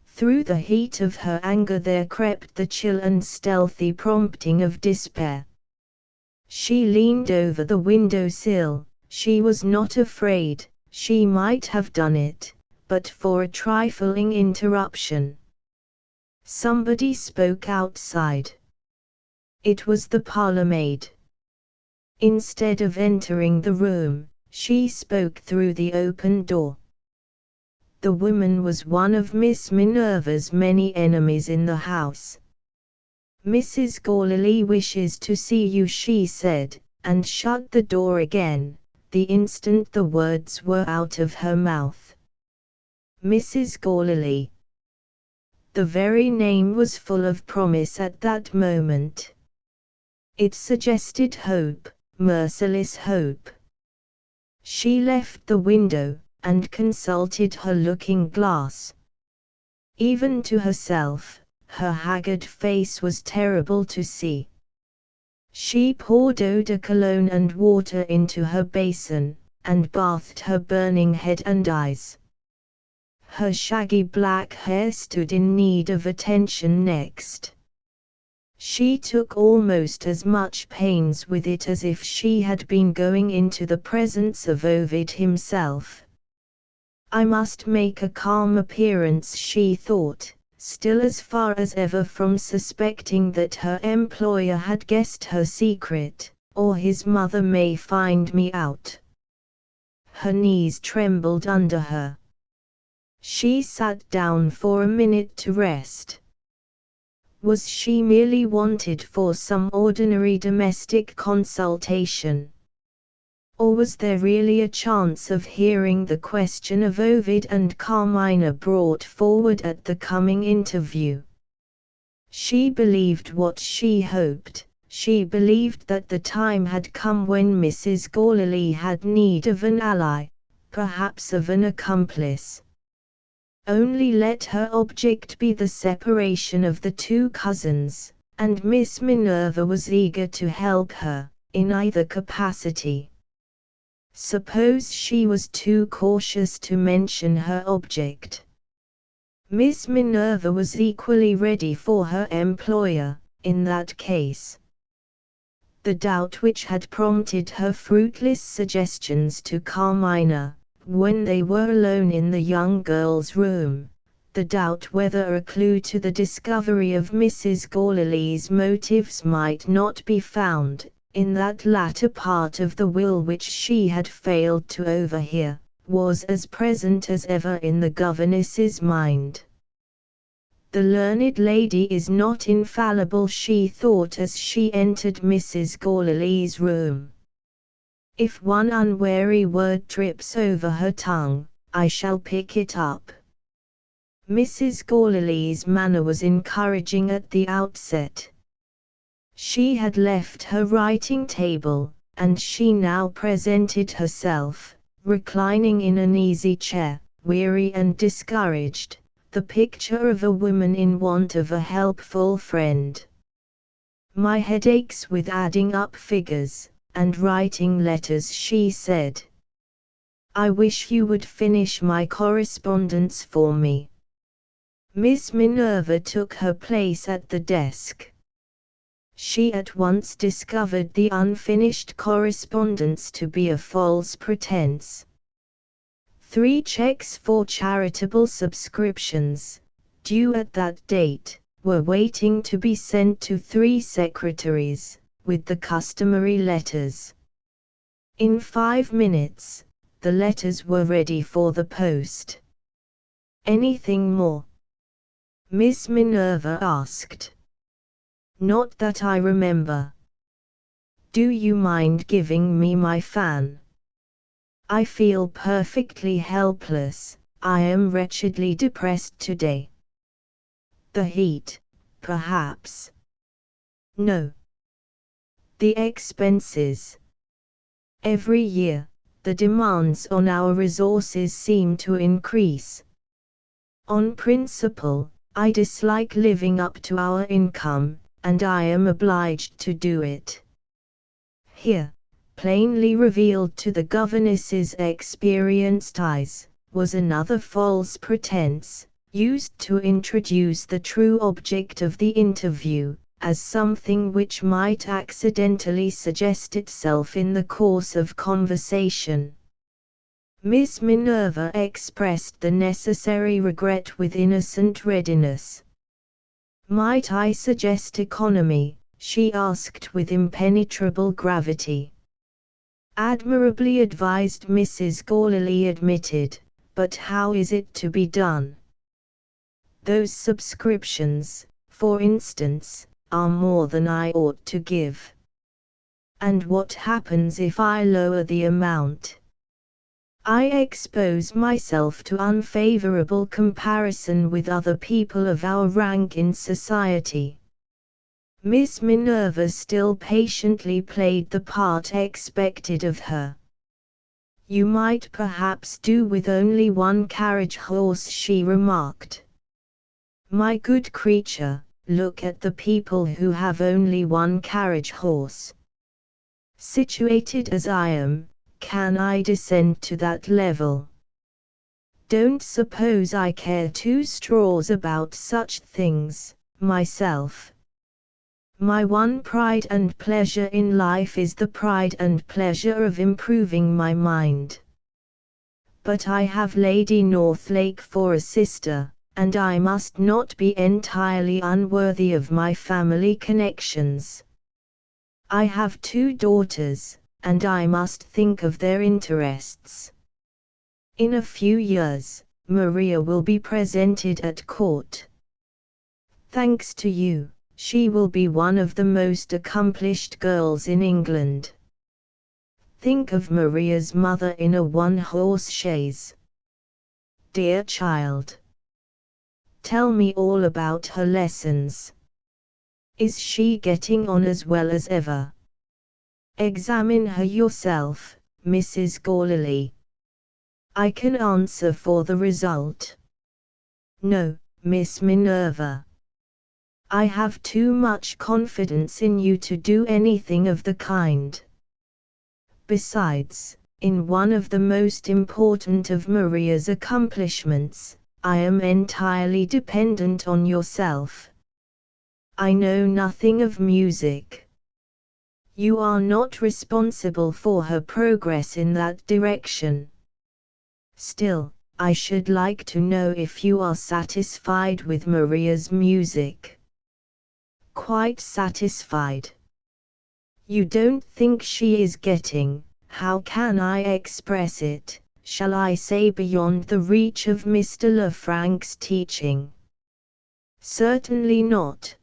Through the heat of her anger there crept the chill and stealthy prompting of despair. She leaned over the window sill. She was not afraid. She might have done it, but for a trifling interruption. Somebody spoke outside. It was the parlour-maid. Instead of entering the room, she spoke through the open door. The woman was one of Miss Minerva's many enemies in the house. "Mrs. Gourley wishes to see you," she said, and shut the door again, the instant the words were out of her mouth. Mrs. Gourley. The very name was full of promise at that moment. It suggested hope, merciless hope. She left the window, and consulted her looking-glass. Even to herself, her haggard face was terrible to see. She poured eau de cologne and water into her basin, and bathed her burning head and eyes. Her shaggy black hair stood in need of attention next. She took almost as much pains with it as if she had been going into the presence of Ovid himself. "I must make a calm appearance," she thought, still as far as ever from suspecting that her employer had guessed her secret, "or his mother may find me out." Her knees trembled under her. She sat down for a minute to rest. Was she merely wanted for some ordinary domestic consultation? Or was there really a chance of hearing the question of Ovid and Carmina brought forward at the coming interview? She believed what she hoped. She believed that the time had come when Mrs. Gourley had need of an ally, perhaps of an accomplice. Only let her object be the separation of the two cousins, and Miss Minerva was eager to help her, in either capacity. Suppose she was too cautious to mention her object. Miss Minerva was equally ready for her employer, in that case. The doubt which had prompted her fruitless suggestions to Carmina, when they were alone in the young girl's room, the doubt whether a clue to the discovery of Mrs. Gourlay's motives might not be found, in that latter part of the will which she had failed to overhear, was as present as ever in the governess's mind. The learned lady is not infallible, she thought as she entered Mrs. Gourlay's room. If one unwary word trips over her tongue, I shall pick it up. Mrs. Gourlay's manner was encouraging at the outset. She had left her writing table, and she now presented herself, reclining in an easy chair, weary and discouraged, the picture of a woman in want of a helpful friend. "My head aches with adding up figures, and writing letters," she said. "I wish you would finish my correspondence for me." Miss Minerva took her place at the desk. She at once discovered the unfinished correspondence to be a false pretense. 3 checks for charitable subscriptions, due at that date, were waiting to be sent to 3 secretaries, with the customary letters. In 5 minutes, the letters were ready for the post. "Anything more?" Miss Minerva asked. "Not that I remember." "Do you mind giving me my fan? I feel perfectly helpless, I am wretchedly depressed today." "The heat, perhaps." "No. The expenses. Every year, the demands on our resources seem to increase. On principle, I dislike living up to our income, and I am obliged to do it." Here, plainly revealed to the governess's experienced eyes, was another false pretense, used to introduce the true object of the interview, as something which might accidentally suggest itself in the course of conversation. Miss Minerva expressed the necessary regret with innocent readiness. "Might I suggest economy?" she asked with impenetrable gravity. "Admirably advised," Mrs. Gourlay admitted, "but how is it to be done? Those subscriptions, for instance, are more than I ought to give. And what happens if I lower the amount? I expose myself to unfavorable comparison with other people of our rank in society." Miss Minerva still patiently played the part expected of her. "You might perhaps do with only 1 carriage horse," she remarked. "My good creature, look at the people who have only 1 carriage horse. Situated as I am, can I descend to that level? Don't suppose I care 2 straws about such things, myself. My one pride and pleasure in life is the pride and pleasure of improving my mind. But I have Lady Northlake for a sister, and I must not be entirely unworthy of my family connections. I have 2 daughters, and I must think of their interests. In a few years, Maria will be presented at court. Thanks to you, she will be one of the most accomplished girls in England. Think of Maria's mother in a 1-horse chaise. Dear child! Tell me all about her lessons. Is she getting on as well as ever? Examine her yourself, Mrs. Gourlay. I can answer for the result. No, Miss Minerva. I have too much confidence in you to do anything of the kind. Besides, in one of the most important of Maria's accomplishments, I am entirely dependent on yourself. I know nothing of music. You are not responsible for her progress in that direction. Still, I should like to know if you are satisfied with Maria's music. Quite satisfied. You don't think she is getting, how can I express it, shall I say beyond the reach of Mr. Lefranc's teaching? Certainly not.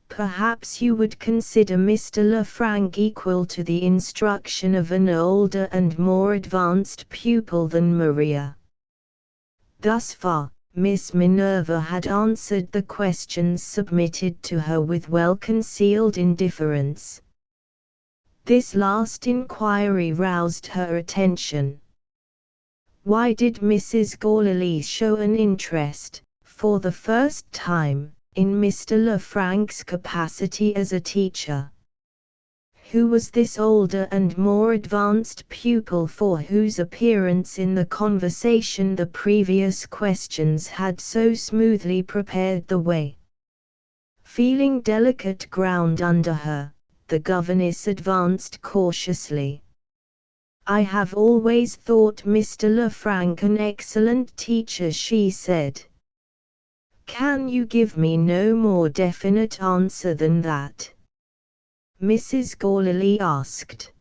Perhaps you would consider Mr. Lefranc equal to the instruction of an older and more advanced pupil than Maria. Thus far, Miss Minerva had answered the questions submitted to her with well-concealed indifference. This last inquiry roused her attention. Why did Mrs. Gourlay show an interest, for the first time, in Mr. Lefranc's capacity as a teacher? Who was this older and more advanced pupil for whose appearance in the conversation the previous questions had so smoothly prepared the way? Feeling delicate ground under her, the governess advanced cautiously. I have always thought Mr. Lefranc an excellent teacher, she said. Can you give me no more definite answer than that? Mrs. Gourlay asked.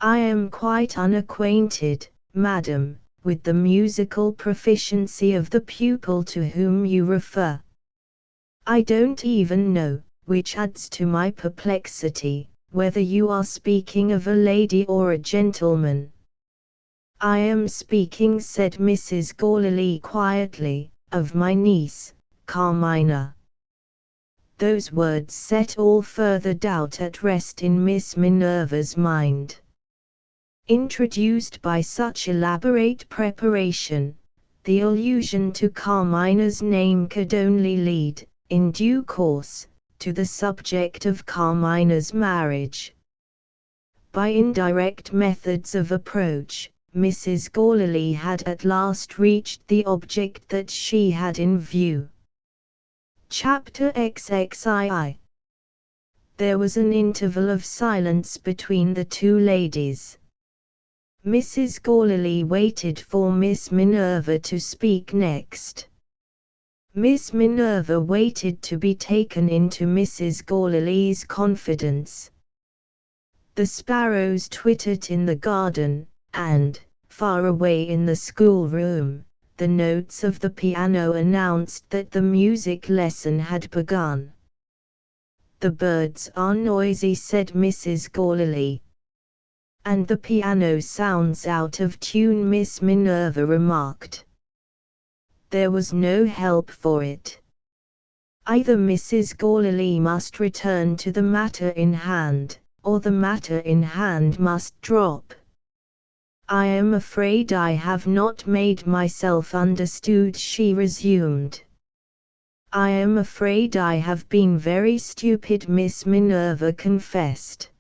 I am quite unacquainted, madam, with the musical proficiency of the pupil to whom you refer. I don't even know, which adds to my perplexity, whether you are speaking of a lady or a gentleman. I am speaking, said Mrs. Gourlay quietly, of my niece, Carmina. Those words set all further doubt at rest in Miss Minerva's mind. Introduced by such elaborate preparation, the allusion to Carmina's name could only lead, in due course, to the subject of Carmina's marriage. By indirect methods of approach, Mrs. Gourlay had at last reached the object that she had in view. Chapter XXII. There was an interval of silence between the two ladies. Mrs. Gourlay waited for Miss Minerva to speak next. Miss Minerva waited to be taken into Mrs. Gourlay's confidence. The sparrows twittered in the garden, and, far away in the schoolroom, the notes of the piano announced that the music lesson had begun. The birds are noisy, said Mrs. Gourlay. And the piano sounds out of tune, Miss Minerva remarked. There was no help for it. Either Mrs. Gourlay must return to the matter in hand, or the matter in hand must drop. I am afraid I have not made myself understood, she resumed. I am afraid I have been very stupid, Miss Minerva confessed.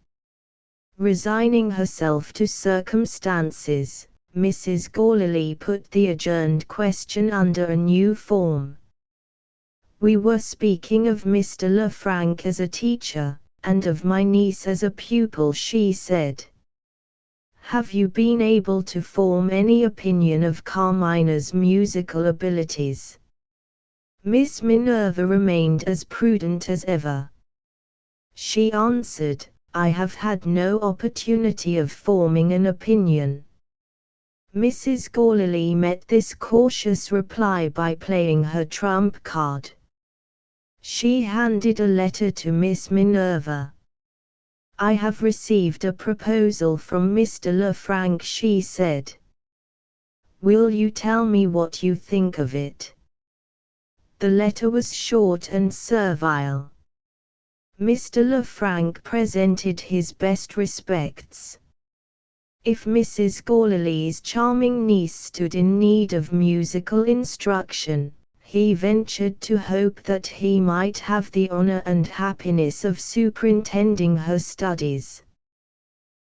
Resigning herself to circumstances, Mrs. Gourlay put the adjourned question under a new form. We were speaking of Mr. Lefranc as a teacher, and of my niece as a pupil, she said. Have you been able to form any opinion of Carmina's musical abilities? Miss Minerva remained as prudent as ever. She answered, I have had no opportunity of forming an opinion. Mrs. Gourlay met this cautious reply by playing her trump card. She handed a letter to Miss Minerva. I have received a proposal from Mr. Lefranc, she said. Will you tell me what you think of it? The letter was short and servile. Mr. Lefranc presented his best respects. If Mrs. Gourley's charming niece stood in need of musical instruction, he ventured to hope that he might have the honor and happiness of superintending her studies.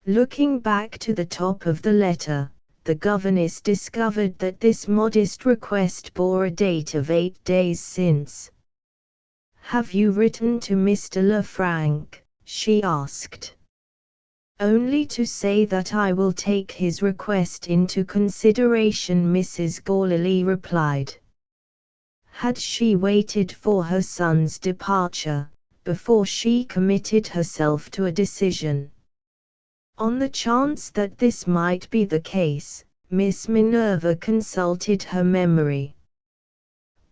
Looking back to the top of the letter, the governess discovered that this modest request bore a date of 8 days since. "Have you written to Mr. Lefranc?" she asked. "Only to say that I will take his request into consideration," Mrs. Gourley replied. Had she waited for her son's departure, before she committed herself to a decision? On the chance that this might be the case, Miss Minerva consulted her memory.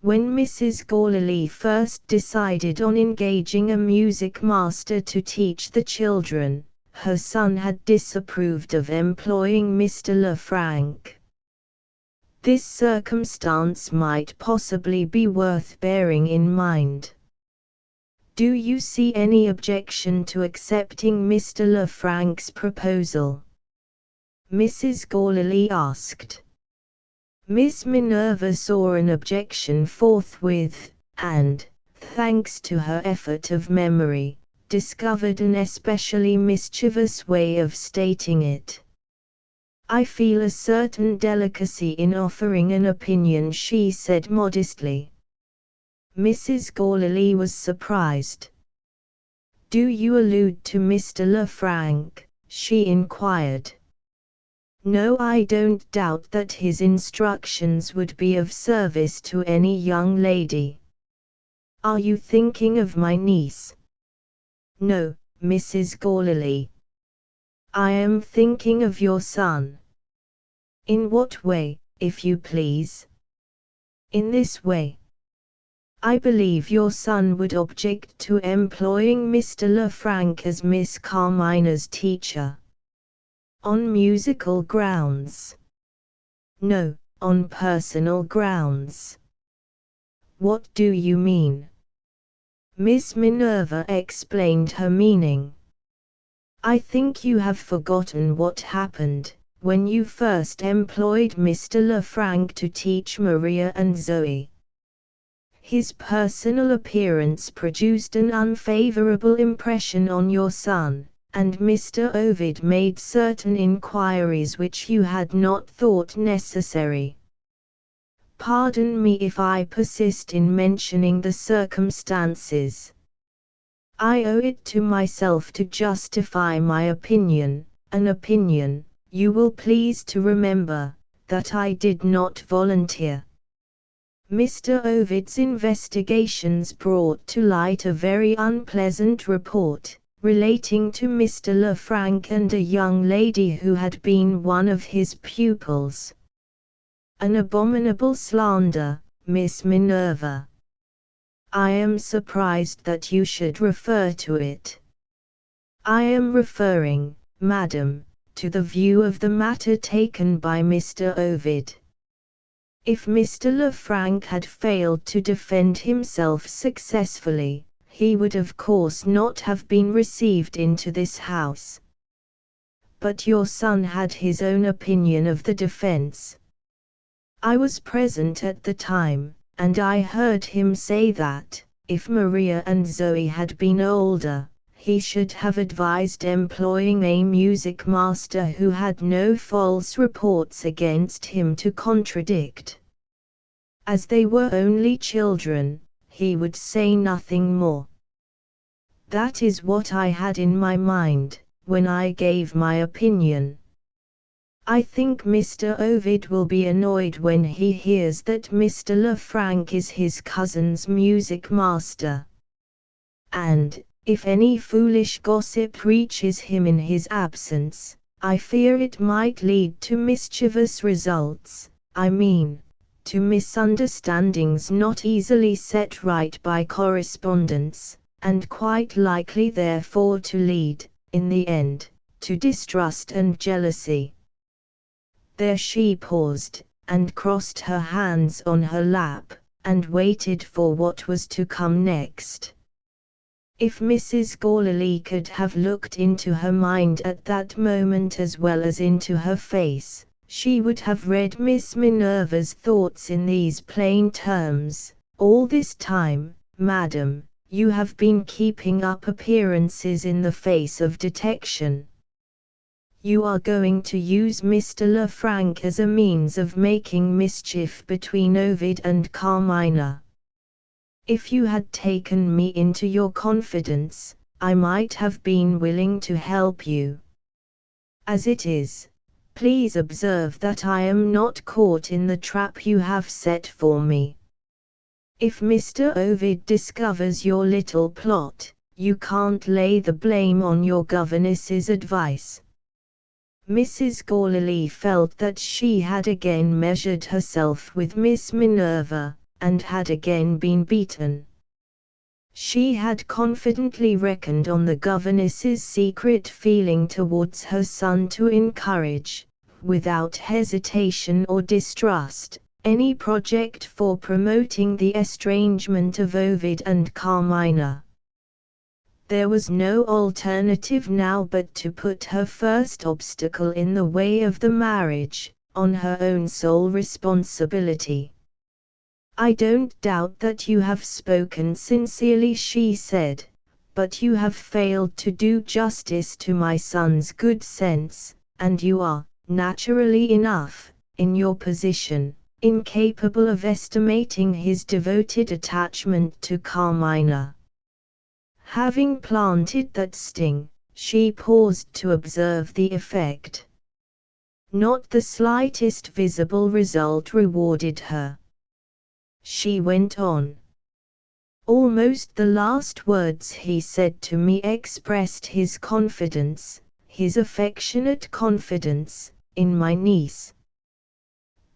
When Mrs. Gourley first decided on engaging a music master to teach the children, her son had disapproved of employing Mr. Lefranc. This circumstance might possibly be worth bearing in mind. "Do you see any objection to accepting Mr. Lefranc's proposal?" Mrs. Gourley asked. Miss Minerva saw an objection forthwith, and, thanks to her effort of memory, discovered an especially mischievous way of stating it. "I feel a certain delicacy in offering an opinion," she said modestly. Mrs. Gourley was surprised. "Do you allude to Mr. Lefranc?" she inquired. "No, I don't doubt that his instructions would be of service to any young lady." "Are you thinking of my niece?" "No, Mrs. Gourley. I am thinking of your son." "In what way, if you please?" "In this way. I believe your son would object to employing Mr. Lefranc as Miss Carmina's teacher." "On musical grounds?" "No, on personal grounds." "What do you mean?" Miss Minerva explained her meaning. "I think you have forgotten what happened when you first employed Mr. Lefranc to teach Maria and Zoe. His personal appearance produced an unfavorable impression on your son, and Mr. Ovid made certain inquiries which you had not thought necessary. Pardon me if I persist in mentioning the circumstances. I owe it to myself to justify my opinion, an opinion, you will please to remember, that I did not volunteer. Mr. Ovid's investigations brought to light a very unpleasant report, relating to Mr. Lefranc and a young lady who had been one of his pupils. An abominable slander, Miss Minerva. I am surprised that you should refer to it. I am referring, madam, to the view of the matter taken by Mr. Ovid. If Mr. Lefranc had failed to defend himself successfully, he would of course not have been received into this house. But your son had his own opinion of the defense. I was present at the time, and I heard him say that, if Maria and Zoe had been older, he should have advised employing a music master who had no false reports against him to contradict. As they were only children, he would say nothing more. That is what I had in my mind, when I gave my opinion. I think Mr. Ovid will be annoyed when he hears that Mr. Lefranc is his cousin's music master. And, if any foolish gossip reaches him in his absence, I fear it might lead to mischievous results, I mean, to misunderstandings not easily set right by correspondence, and quite likely therefore to lead, in the end, to distrust and jealousy." There she paused, and crossed her hands on her lap, and waited for what was to come next. If Mrs. Gourley could have looked into her mind at that moment as well as into her face, she would have read Miss Minerva's thoughts in these plain terms. All this time, madam, you have been keeping up appearances in the face of detection. You are going to use Mr. Lefranc as a means of making mischief between Ovid and Carmina. If you had taken me into your confidence, I might have been willing to help you. As it is, please observe that I am not caught in the trap you have set for me. If Mr. Ovid discovers your little plot, you can't lay the blame on your governess's advice. Mrs. Gourley felt that she had again measured herself with Miss Minerva, and had again been beaten. She had confidently reckoned on the governess's secret feeling towards her son to encourage, without hesitation or distrust, any project for promoting the estrangement of Ovid and Carmina. There was no alternative now but to put her first obstacle in the way of the marriage, on her own sole responsibility. I don't doubt that you have spoken sincerely, she said, but you have failed to do justice to my son's good sense, and you are, naturally enough, in your position, incapable of estimating his devoted attachment to Carmina. Having planted that sting, she paused to observe the effect. Not the slightest visible result rewarded her. She went on. Almost the last words he said to me expressed his confidence, his affectionate confidence, in my niece.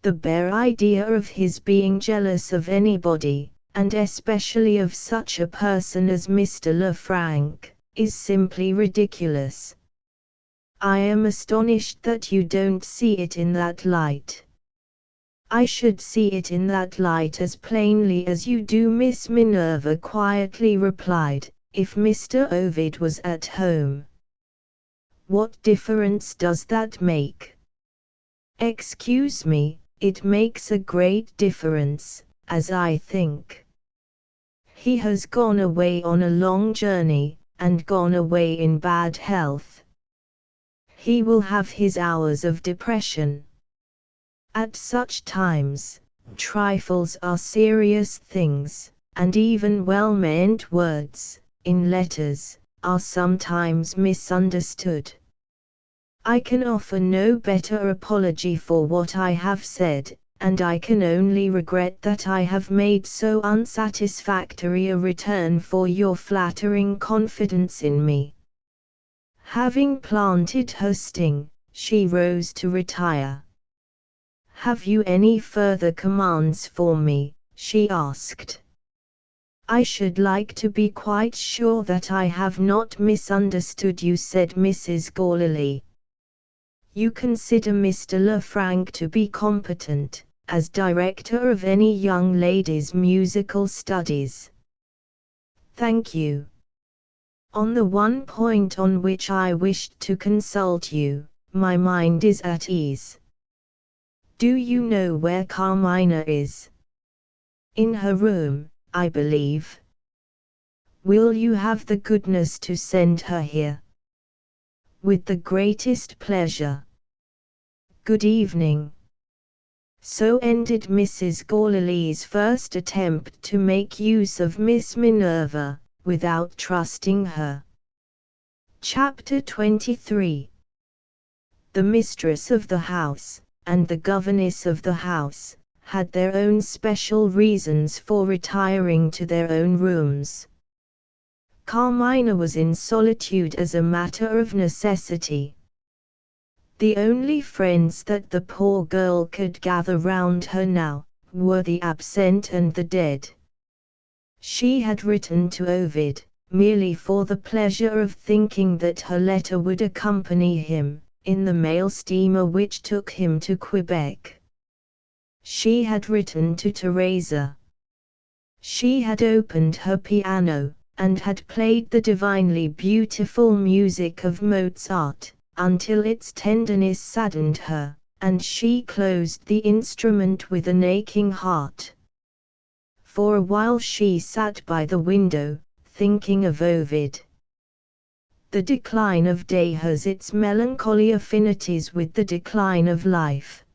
The bare idea of his being jealous of anybody, and especially of such a person as Mr. Lefranc, is simply ridiculous. I am astonished that you don't see it in that light. I should see it in that light as plainly as you do, Miss Minerva quietly replied, if Mr. Ovid was at home. What difference does that make? Excuse me, it makes a great difference, as I think. He has gone away on a long journey, and gone away in bad health. He will have his hours of depression. At such times, trifles are serious things, and even well-meant words, in letters, are sometimes misunderstood. I can offer no better apology for what I have said, and I can only regret that I have made so unsatisfactory a return for your flattering confidence in me. Having planted her sting, she rose to retire. Have you any further commands for me? She asked. I should like to be quite sure that I have not misunderstood you, said Mrs. Gourley. You consider Mr. Lefranc to be competent, as director of any young lady's musical studies. Thank you. On the one point on which I wished to consult you, my mind is at ease. Do you know where Carmina is? In her room, I believe. Will you have the goodness to send her here? With the greatest pleasure. Good evening. So ended Mrs. Gourley's first attempt to make use of Miss Minerva, without trusting her. Chapter 23. The mistress of the house, and the governess of the house, had their own special reasons for retiring to their own rooms. Carmina was in solitude as a matter of necessity. The only friends that the poor girl could gather round her now, were the absent and the dead. She had written to Ovid, merely for the pleasure of thinking that her letter would accompany him, in the mail steamer which took him to Quebec. She had written to Teresa. She had opened her piano, and had played the divinely beautiful music of Mozart, until its tenderness saddened her, and she closed the instrument with an aching heart. For a while she sat by the window, thinking of Ovid. The decline of day has its melancholy affinities with the decline of life.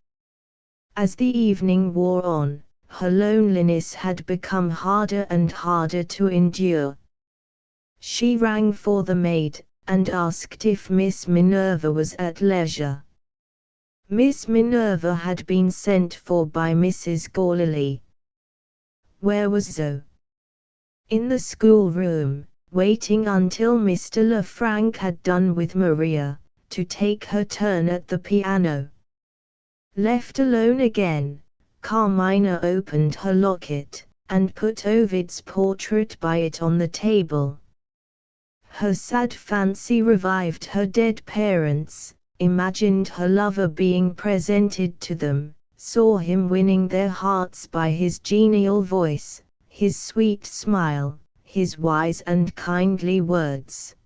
As the evening wore on, her loneliness had become harder and harder to endure. She rang for the maid, and asked if Miss Minerva was at leisure. Miss Minerva had been sent for by Mrs. Gourley. Where was Zoe? In the schoolroom, waiting until Mr. Lefranc had done with Maria, to take her turn at the piano. Left alone again, Carmina opened her locket, and put Ovid's portrait by it on the table. Her sad fancy revived her dead parents, imagined her lover being presented to them, saw him winning their hearts by his genial voice, his sweet smile, his wise and kindly words.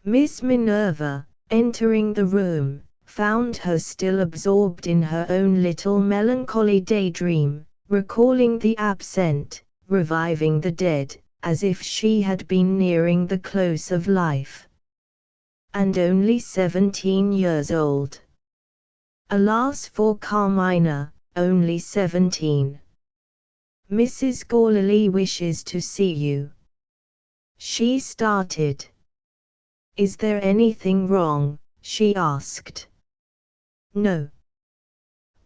Miss Minerva, entering the room, found her still absorbed in her own little melancholy daydream, recalling the absent, reviving the dead, as if she had been nearing the close of life. And only 17 years old. Alas for Carmina, only 17. Mrs. Gourley wishes to see you. She started. Is there anything wrong? She asked. No.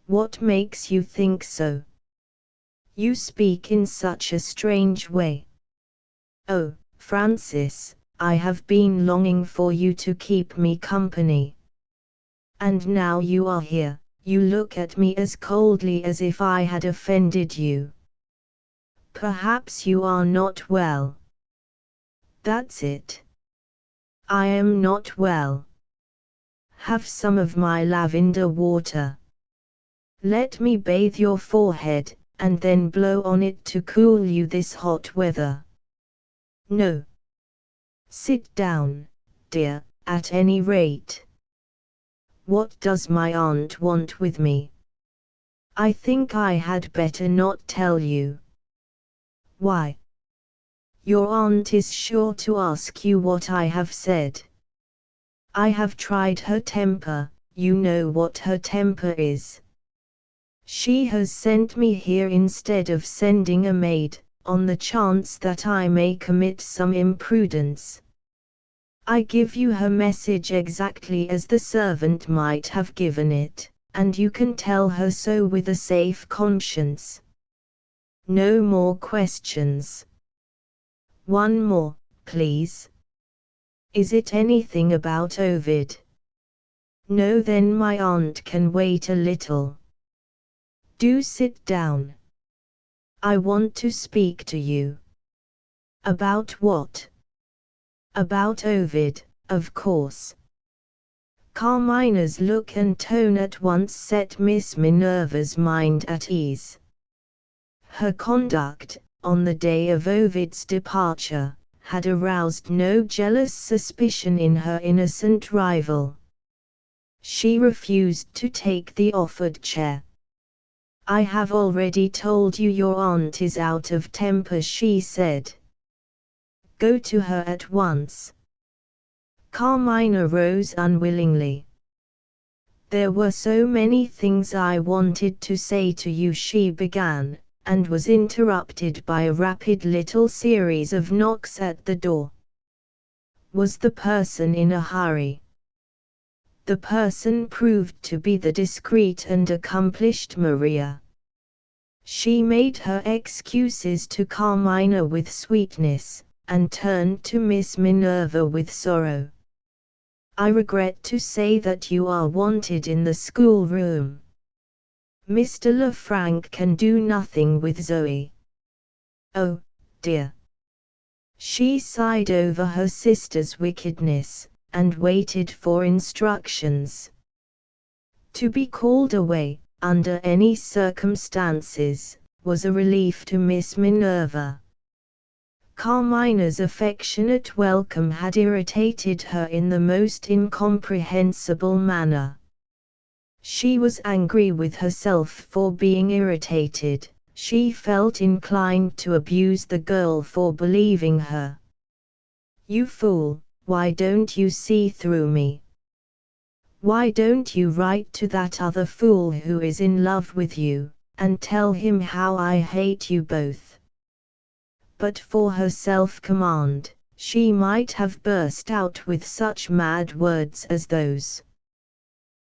What makes you think so? You speak in such a strange way. Oh, Francis, I have been longing for you to keep me company. And now you are here, you look at me as coldly as if I had offended you. Perhaps you are not well. That's it. I am not well. Have some of my lavender water. Let me bathe your forehead, and then blow on it to cool you this hot weather. No. Sit down, dear, at any rate. What does my aunt want with me? I think I had better not tell you. Why? Your aunt is sure to ask you what I have said. I have tried her temper, you know what her temper is. She has sent me here instead of sending a maid, on the chance that I may commit some imprudence. I give you her message exactly as the servant might have given it, and you can tell her so with a safe conscience. No more questions. One more, please. Is it anything about Ovid? No, then my aunt can wait a little. Do sit down. I want to speak to you. About what? About Ovid, of course. Carmina's look and tone at once set Miss Minerva's mind at ease. Her conduct, on the day of Ovid's departure, had aroused no jealous suspicion in her innocent rival. She refused to take the offered chair. I have already told you your aunt is out of temper, she said. Go to her at once. Carmina rose unwillingly. There were so many things I wanted to say to you, she began, and was interrupted by a rapid little series of knocks at the door. Was the person in a hurry? The person proved to be the discreet and accomplished Maria. She made her excuses to Carmina with sweetness, and turned to Miss Minerva with sorrow. I regret to say that you are wanted in the schoolroom. Mr. Lefranc can do nothing with Zoe. Oh, dear. She sighed over her sister's wickedness, and waited for instructions. To be called away, under any circumstances, was a relief to Miss Minerva. Carmina's affectionate welcome had irritated her in the most incomprehensible manner. She was angry with herself for being irritated. She felt inclined to abuse the girl for believing her. "You fool, why don't you see through me? Why don't you write to that other fool who is in love with you, and tell him how I hate you both?" But for her self-command, she might have burst out with such mad words as those.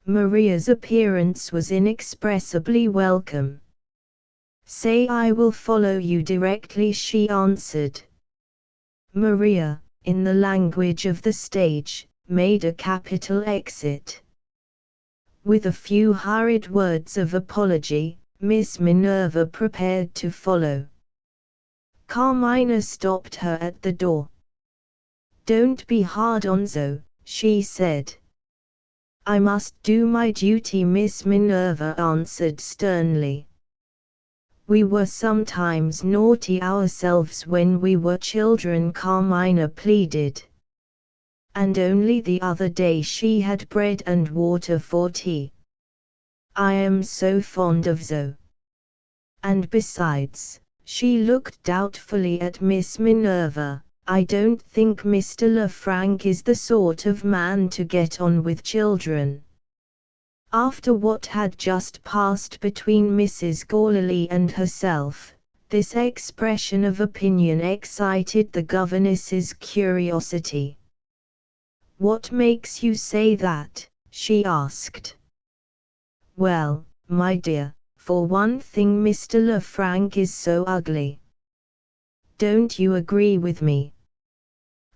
Maria's appearance was inexpressibly welcome. "Say I will follow you directly," she answered. Maria, in the language of the stage, made a capital exit. With a few hurried words of apology, Miss Minerva prepared to follow. Carmina stopped her at the door. "Don't be hard on Zoe," she said. "I must do my duty," Miss Minerva answered sternly. "We were sometimes naughty ourselves when we were children," Carmina pleaded. "And only the other day she had bread and water for tea. I am so fond of Zoe. And besides," she looked doubtfully at Miss Minerva, "I don't think Mr. Lefranc is the sort of man to get on with children." After what had just passed between Mrs. Gourlay and herself, this expression of opinion excited the governess's curiosity. "What makes you say that?" she asked. "Well, my dear, for one thing Mr. Lefranc is so ugly. Don't you agree with me?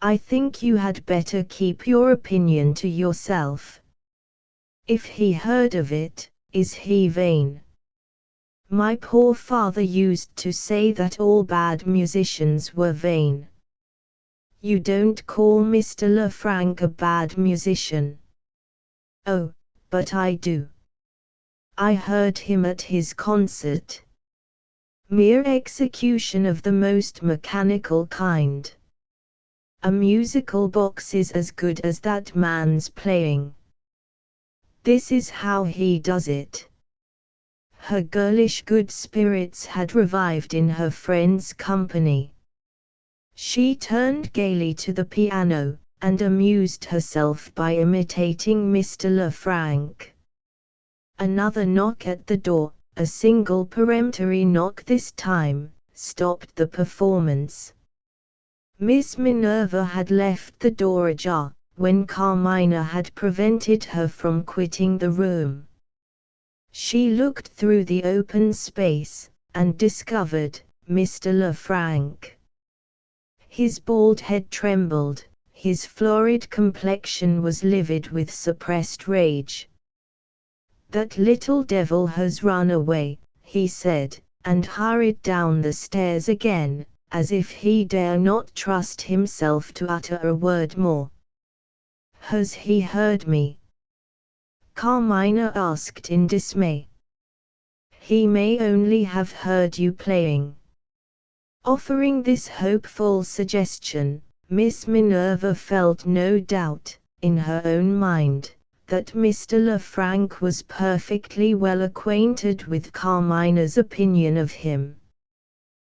I think you had better keep your opinion to yourself. If he heard of it, is he vain? My poor father used to say that all bad musicians were vain." "You don't call Mr. Lefranc a bad musician." "Oh, but I do. I heard him at his concert. Mere execution of the most mechanical kind. A musical box is as good as that man's playing. This is how he does it." Her girlish good spirits had revived in her friend's company. She turned gaily to the piano, and amused herself by imitating Mr. Lefranc. Another knock at the door, a single peremptory knock this time, stopped the performance. Miss Minerva had left the door ajar, when Carmina had prevented her from quitting the room. She looked through the open space, and discovered Mr. Lefranc. His bald head trembled, his florid complexion was livid with suppressed rage. "That little devil has run away," he said, and hurried down the stairs again, as if he dare not trust himself to utter a word more. "Has he heard me?" Carmina asked in dismay. "He may only have heard you playing." Offering this hopeful suggestion, Miss Minerva felt no doubt, in her own mind, that Mr. Lefranc was perfectly well acquainted with Carmina's opinion of him.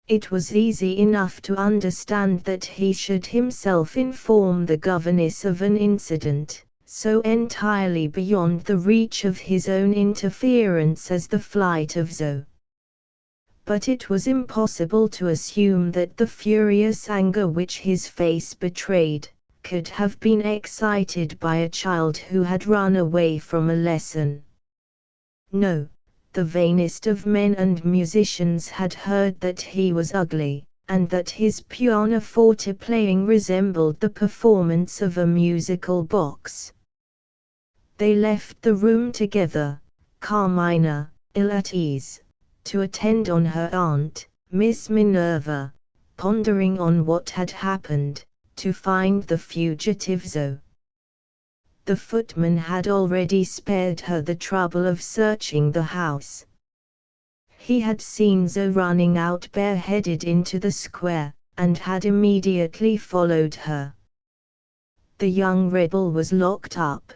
It was easy enough to understand that he should himself inform the governess of an incident so entirely beyond the reach of his own interference as the flight of Zoe. But it was impossible to assume that the furious anger which his face betrayed could have been excited by a child who had run away from a lesson. No, the vainest of men and musicians had heard that he was ugly, and that his pianoforte playing resembled the performance of a musical box. They left the room together, Carmina, ill at ease, to attend on her aunt, Miss Minerva, pondering on what had happened, to find the fugitive Zoe. The footman had already spared her the trouble of searching the house. He had seen Zoe running out bareheaded into the square, and had immediately followed her. The young rebel was locked up.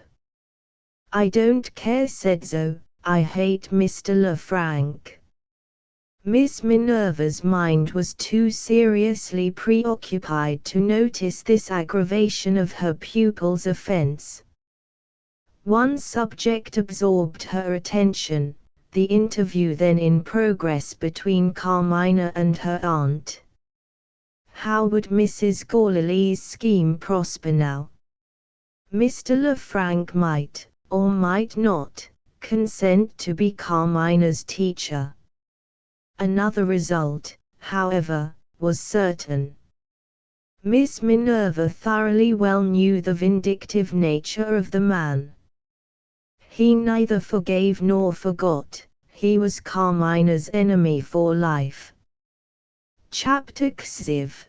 "I don't care," said Zoe, "I hate Mr. Lefranc." Miss Minerva's mind was too seriously preoccupied to notice this aggravation of her pupil's offense. One subject absorbed her attention, the interview then in progress between Carmina and her aunt. How would Mrs. Gourley's scheme prosper now? Mr. Lefranc might, or might not, consent to be Carmina's teacher. Another result, however, was certain. Miss Minerva thoroughly well knew the vindictive nature of the man. He neither forgave nor forgot, he was Carmina's enemy for life. Chapter XV.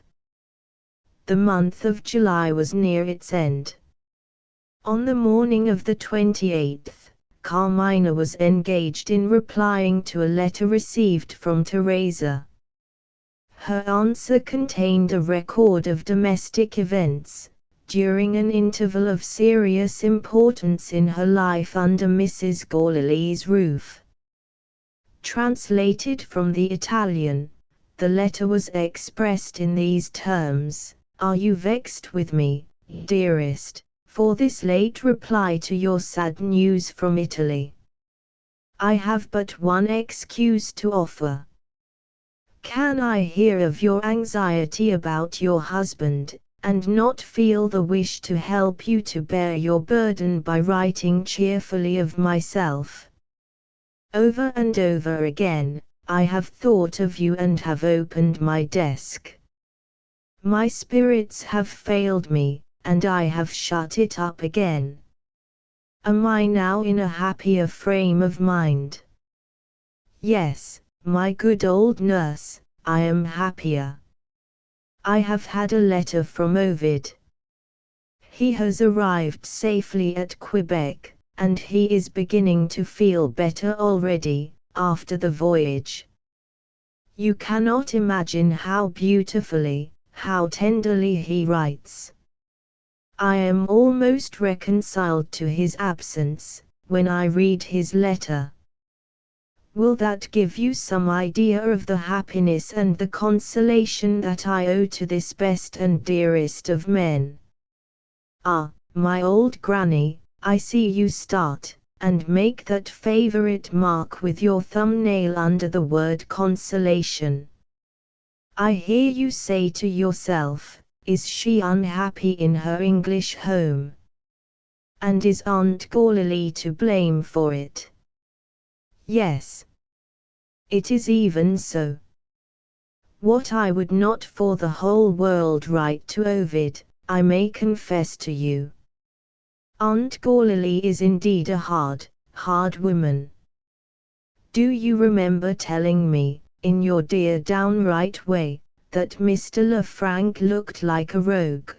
The month of July was near its end. On the morning of the 28th, Carmina was engaged in replying to a letter received from Teresa. Her answer contained a record of domestic events, during an interval of serious importance in her life under Mrs. Gourley's roof. Translated from the Italian, the letter was expressed in these terms: "Are you vexed with me, dearest, for this late reply to your sad news from Italy? I have but one excuse to offer. Can I hear of your anxiety about your husband, and not feel the wish to help you to bear your burden by writing cheerfully of myself? Over and over again, I have thought of you and have opened my desk. My spirits have failed me, and I have shut it up again. Am I now in a happier frame of mind? Yes, my good old nurse, I am happier. I have had a letter from Ovid. He has arrived safely at Quebec, and he is beginning to feel better already, after the voyage. You cannot imagine how beautifully, how tenderly he writes. I am almost reconciled to his absence, when I read his letter. Will that give you some idea of the happiness and the consolation that I owe to this best and dearest of men? Ah, my old granny, I see you start, and make that favorite mark with your thumbnail under the word consolation. I hear you say to yourself, is she unhappy in her English home? And is Aunt Gourley to blame for it? Yes. It is even so. What I would not for the whole world write to Ovid, I may confess to you. Aunt Gourley is indeed a hard woman. Do you remember telling me, in your dear downright way, that Mr. Lefranc looked like a rogue?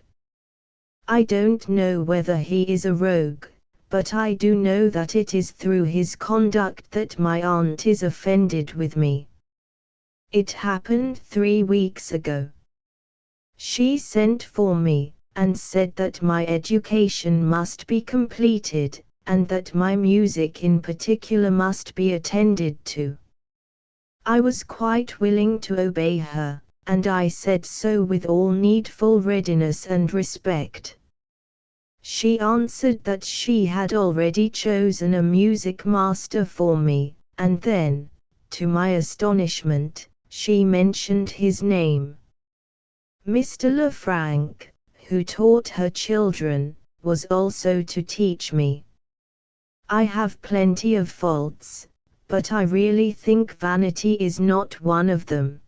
I don't know whether he is a rogue, but I do know that it is through his conduct that my aunt is offended with me. It happened 3 weeks ago. She sent for me, and said that my education must be completed, and that my music in particular must be attended to. I was quite willing to obey her, and I said so with all needful readiness and respect. She answered that she had already chosen a music master for me, and then, to my astonishment, she mentioned his name. Mr. Lefranc, who taught her children, was also to teach me. I have plenty of faults, but I really think vanity is not one of them.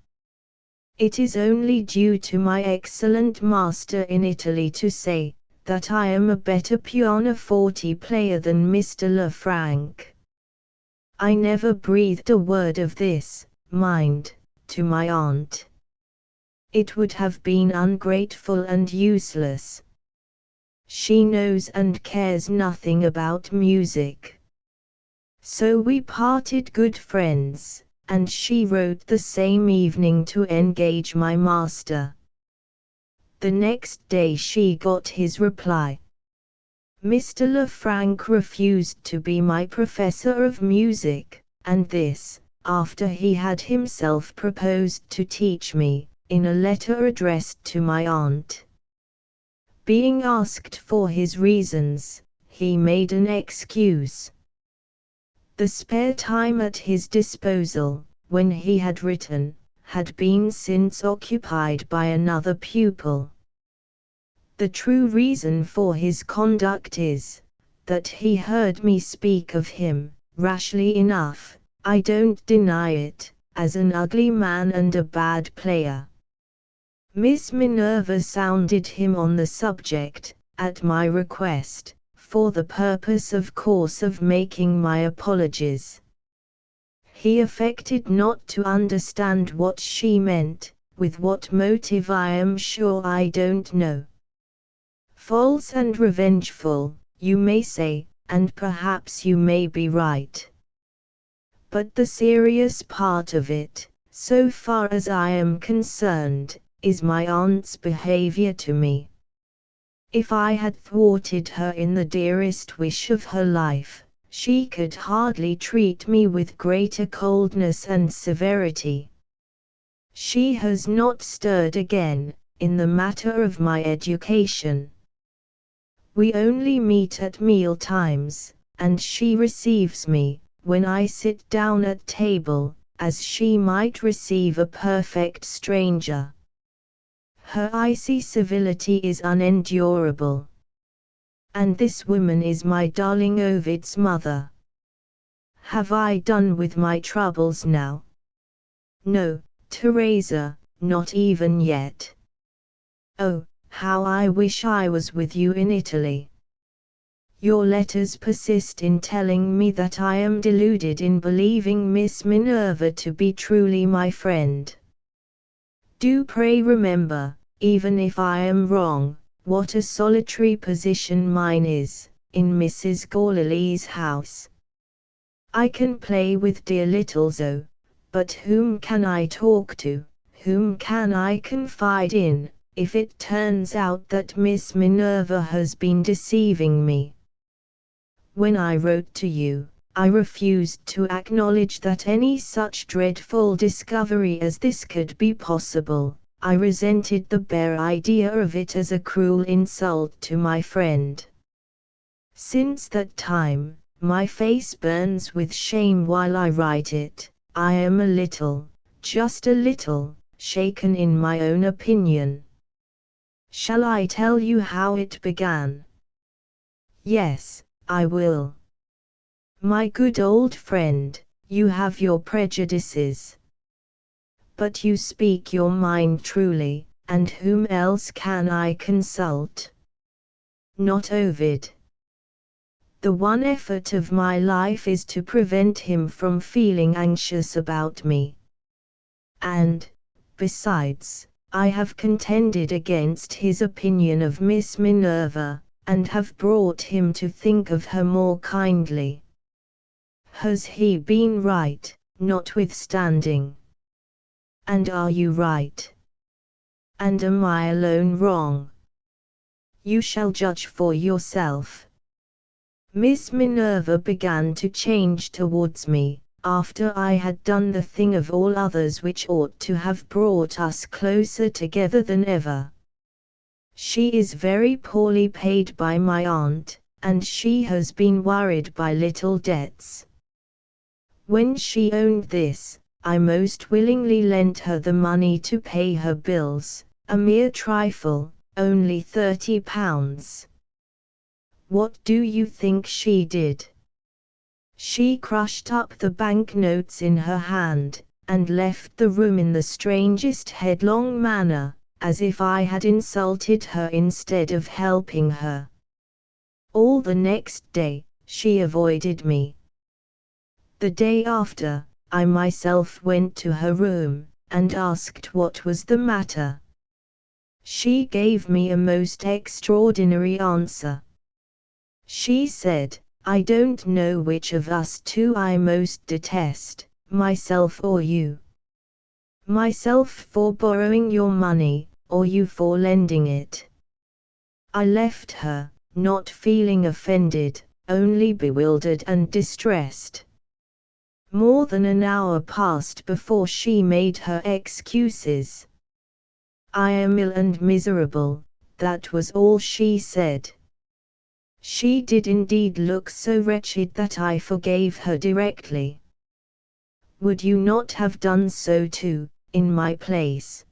It is only due to my excellent master in Italy to say that I am a better pianoforte player than Mr. Lefranc. I never breathed a word of this, mind, to my aunt. It would have been ungrateful and useless. She knows and cares nothing about music. So we parted good friends, and she wrote the same evening to engage my master. The next day she got his reply. Mr. Lefranc refused to be my professor of music, and this, after he had himself proposed to teach me, in a letter addressed to my aunt. Being asked for his reasons, he made an excuse. The spare time at his disposal, when he had written, had been since occupied by another pupil. The true reason for his conduct is, that he heard me speak of him, rashly enough, I don't deny it, as an ugly man and a bad player. Miss Minerva sounded him on the subject, at my request, for the purpose of course of making my apologies. He affected not to understand what she meant, with what motive I am sure I don't know. False and revengeful, you may say, and perhaps you may be right. But the serious part of it, so far as I am concerned, is my aunt's behavior to me. If I had thwarted her in the dearest wish of her life, she could hardly treat me with greater coldness and severity. She has not stirred again, in the matter of my education. We only meet at meal times, and she receives me, when I sit down at table, as she might receive a perfect stranger. Her icy civility is unendurable. And this woman is my darling Ovid's mother. Have I done with my troubles now? No, Teresa, not even yet. Oh, how I wish I was with you in Italy. Your letters persist in telling me that I am deluded in believing Miss Minerva to be truly my friend. Do pray remember, even if I am wrong, what a solitary position mine is, in Mrs. Gourley's house. I can play with dear little Zoe, but whom can I talk to, whom can I confide in, if it turns out that Miss Minerva has been deceiving me? When I wrote to you, I refused to acknowledge that any such dreadful discovery as this could be possible. I resented the bare idea of it as a cruel insult to my friend. Since that time, my face burns with shame while I write it. I am a little, just a little, shaken in my own opinion. Shall I tell you how it began? Yes, I will. My good old friend, you have your prejudices. But you speak your mind truly, and whom else can I consult? Not Ovid. The one effort of my life is to prevent him from feeling anxious about me. And, besides, I have contended against his opinion of Miss Minerva, and have brought him to think of her more kindly. Has he been right, notwithstanding? And are you right? And am I alone wrong? You shall judge for yourself. Miss Minerva began to change towards me, after I had done the thing of all others which ought to have brought us closer together than ever. She is very poorly paid by my aunt, and she has been worried by little debts. When she owned this, I most willingly lent her the money to pay her bills, a mere trifle, only £30. What do you think she did? She crushed up the banknotes in her hand, and left the room in the strangest headlong manner, as if I had insulted her instead of helping her. All the next day, she avoided me. The day after, I myself went to her room, and asked what was the matter. She gave me a most extraordinary answer. She said, I don't know which of us two I most detest, myself or you. Myself for borrowing your money, or you for lending it." I left her, not feeling offended, only bewildered and distressed. More than an hour passed before she made her excuses. "I am ill and miserable," that was all she said. She did indeed look so wretched that I forgave her directly. Would you not have done so too, in my place?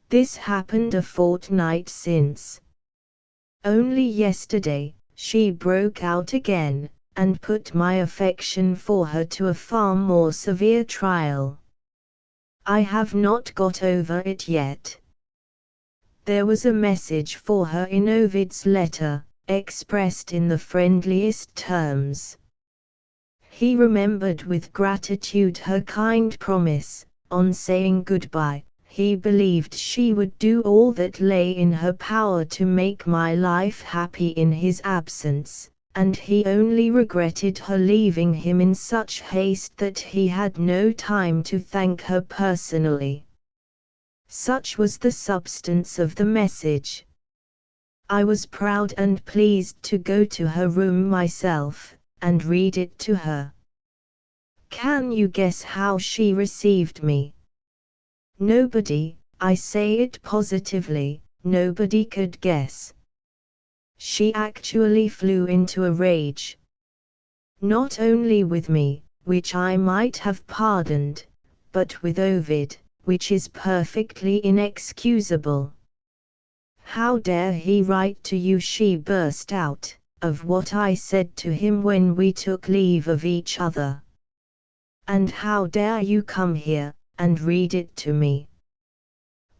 This happened a fortnight since. Only yesterday, she broke out again, and put my affection for her to a far more severe trial. I have not got over it yet. There was a message for her in Ovid's letter, expressed in the friendliest terms. He remembered with gratitude her kind promise. On saying goodbye, he believed she would do all that lay in her power to make my life happy in his absence, and he only regretted her leaving him in such haste that he had no time to thank her personally. Such was the substance of the message. I was proud and pleased to go to her room myself, and read it to her. Can you guess how she received me? Nobody, I say it positively, nobody could guess. She actually flew into a rage. Not only with me, which I might have pardoned, but with Ovid, which is perfectly inexcusable. "How dare he write to you?" she burst out, "of what I said to him when we took leave of each other? And how dare you come here, and read it to me?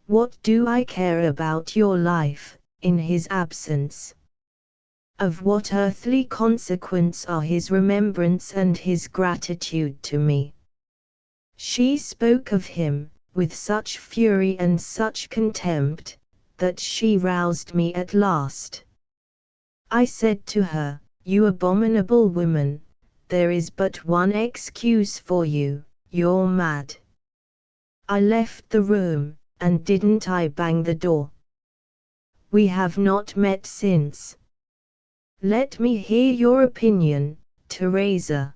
What do I care about your life, in his absence? Of what earthly consequence are his remembrance and his gratitude to me?" She spoke of him, with such fury and such contempt, that she roused me at last. I said to her, "You abominable woman, there is but one excuse for you, you're mad." I left the room, and didn't I bang the door? We have not met since. Let me hear your opinion, Teresa.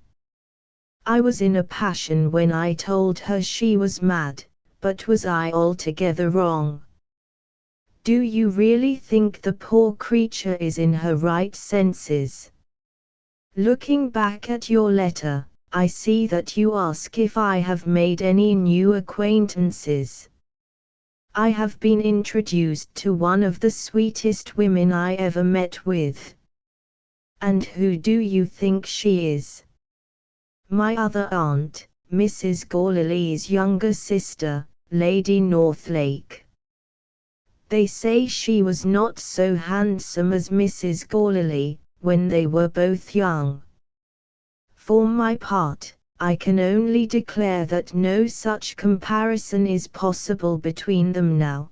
I was in a passion when I told her she was mad, but was I altogether wrong? Do you really think the poor creature is in her right senses? Looking back at your letter, I see that you ask if I have made any new acquaintances. I have been introduced to one of the sweetest women I ever met with. And who do you think she is? My other aunt, Mrs. Gourley's younger sister, Lady Northlake. They say she was not so handsome as Mrs. Gourley, when they were both young. For my part, I can only declare that no such comparison is possible between them now.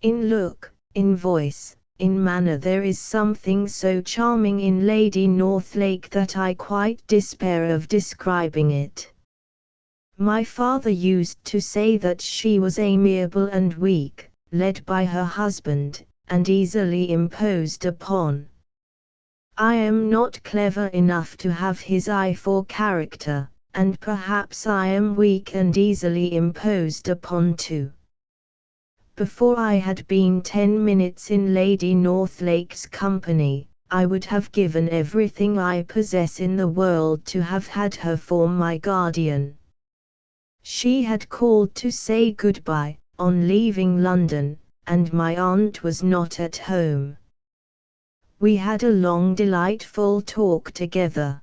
In look, in voice, in manner there is something so charming in Lady Northlake that I quite despair of describing it. My father used to say that she was amiable and weak, led by her husband, and easily imposed upon. I am not clever enough to have his eye for character, and perhaps I am weak and easily imposed upon too. Before I had been 10 minutes in Lady Northlake's company, I would have given everything I possess in the world to have had her for my guardian. She had called to say goodbye, on leaving London, and my aunt was not at home. We had a long delightful talk together.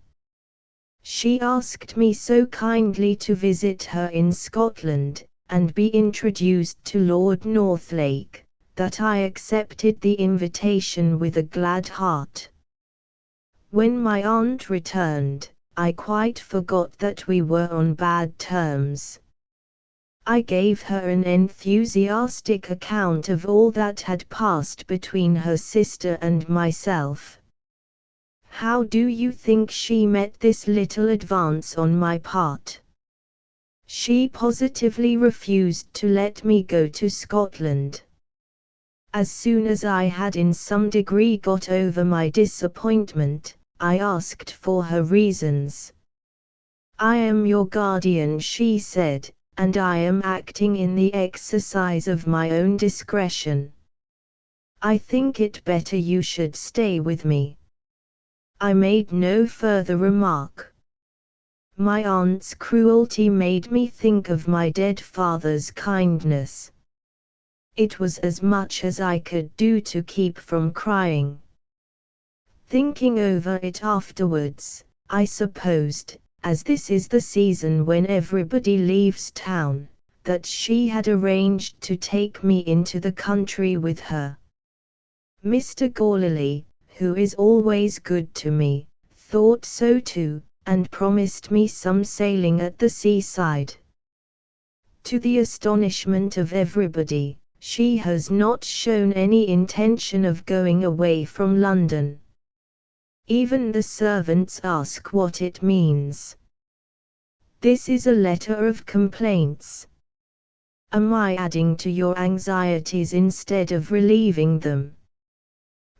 She asked me so kindly to visit her in Scotland, and be introduced to Lord Northlake, that I accepted the invitation with a glad heart. When my aunt returned, I quite forgot that we were on bad terms. I gave her an enthusiastic account of all that had passed between her sister and myself. How do you think she met this little advance on my part? She positively refused to let me go to Scotland. As soon as I had in some degree got over my disappointment, I asked for her reasons. "I am your guardian," she said, "and I am acting in the exercise of my own discretion. I think it better you should stay with me." I made no further remark. My aunt's cruelty made me think of my dead father's kindness. It was as much as I could do to keep from crying. Thinking over it afterwards, I supposed, as this is the season when everybody leaves town, that she had arranged to take me into the country with her. Mr. Gourley, who is always good to me, thought so too, and promised me some sailing at the seaside. To the astonishment of everybody, she has not shown any intention of going away from London. Even the servants ask what it means. This is a letter of complaints. Am I adding to your anxieties instead of relieving them?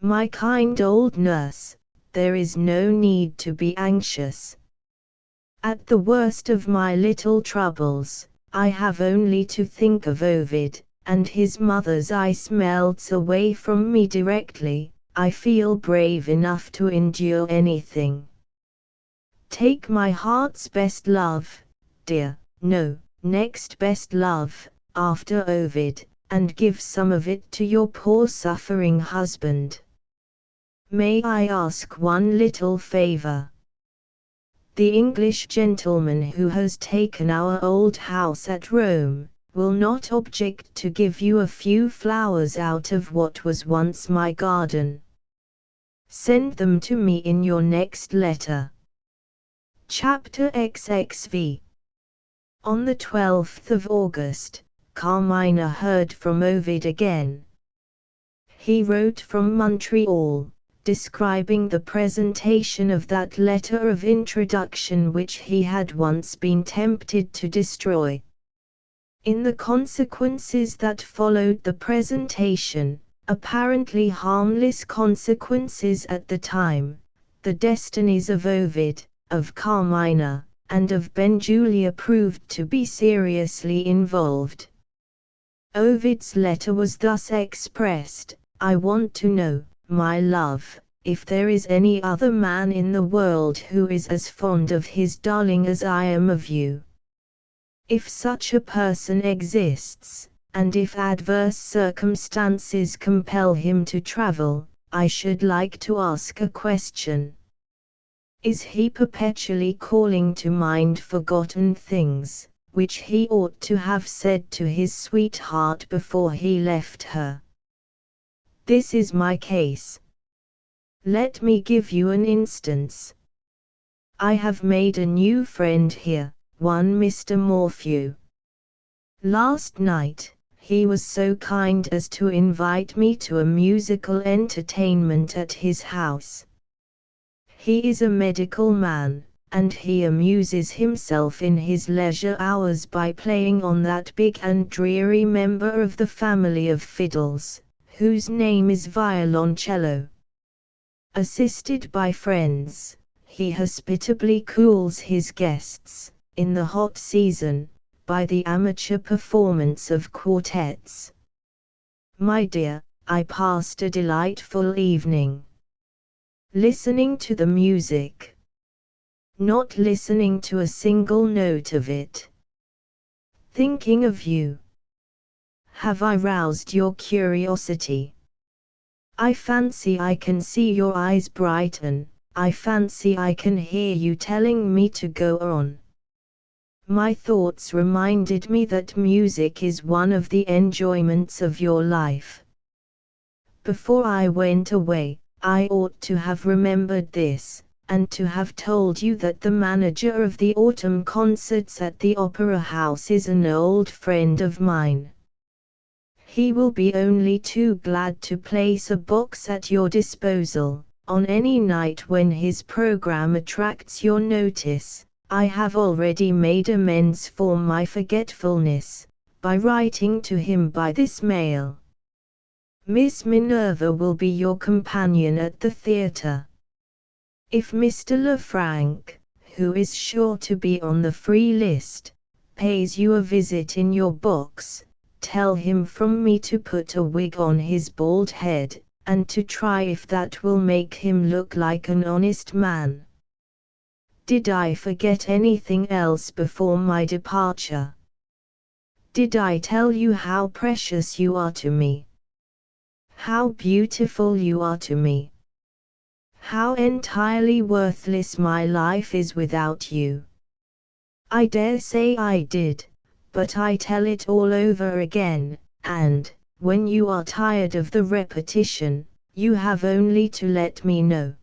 My kind old nurse, there is no need to be anxious. At the worst of my little troubles, I have only to think of Ovid, and his mother's ice melts away from me directly. I feel brave enough to endure anything. Take my heart's best love, dear, no, next best love, after Ovid, and give some of it to your poor suffering husband. May I ask one little favor? The English gentleman who has taken our old house at Rome will not object to give you a few flowers out of what was once my garden. Send them to me in your next letter. Chapter XXV. On the 12th of August, Carmina heard from Ovid again. He wrote from Montreal, describing the presentation of that letter of introduction which he had once been tempted to destroy. In the consequences that followed the presentation, apparently harmless consequences at the time, the destinies of Ovid, of Carmina, and of Benjulia proved to be seriously involved. Ovid's letter was thus expressed: "I want to know, my love, if there is any other man in the world who is as fond of his darling as I am of you. If such a person exists, and if adverse circumstances compel him to travel, I should like to ask a question. Is he perpetually calling to mind forgotten things, which he ought to have said to his sweetheart before he left her? This is my case. Let me give you an instance. I have made a new friend here, one Mr. Morphew. Last night, he was so kind as to invite me to a musical entertainment at his house. He is a medical man, and he amuses himself in his leisure hours by playing on that big and dreary member of the family of fiddles, whose name is violoncello. Assisted by friends, he hospitably cools his guests, in the hot season, by the amateur performance of quartets. My dear, I passed a delightful evening. Listening to the music. Not listening to a single note of it. Thinking of you. Have I roused your curiosity? I fancy I can see your eyes brighten, I fancy I can hear you telling me to go on. My thoughts reminded me that music is one of the enjoyments of your life. Before I went away, I ought to have remembered this, and to have told you that the manager of the autumn concerts at the Opera House is an old friend of mine. He will be only too glad to place a box at your disposal, on any night when his program attracts your notice. I have already made amends for my forgetfulness, by writing to him by this mail. Miss Minerva will be your companion at the theatre. If Mr. Lefrank, who is sure to be on the free list, pays you a visit in your box, tell him from me to put a wig on his bald head, and to try if that will make him look like an honest man. Did I forget anything else before my departure? Did I tell you how precious you are to me? How beautiful you are to me? How entirely worthless my life is without you? I dare say I did, but I tell it all over again, and, when you are tired of the repetition, you have only to let me know.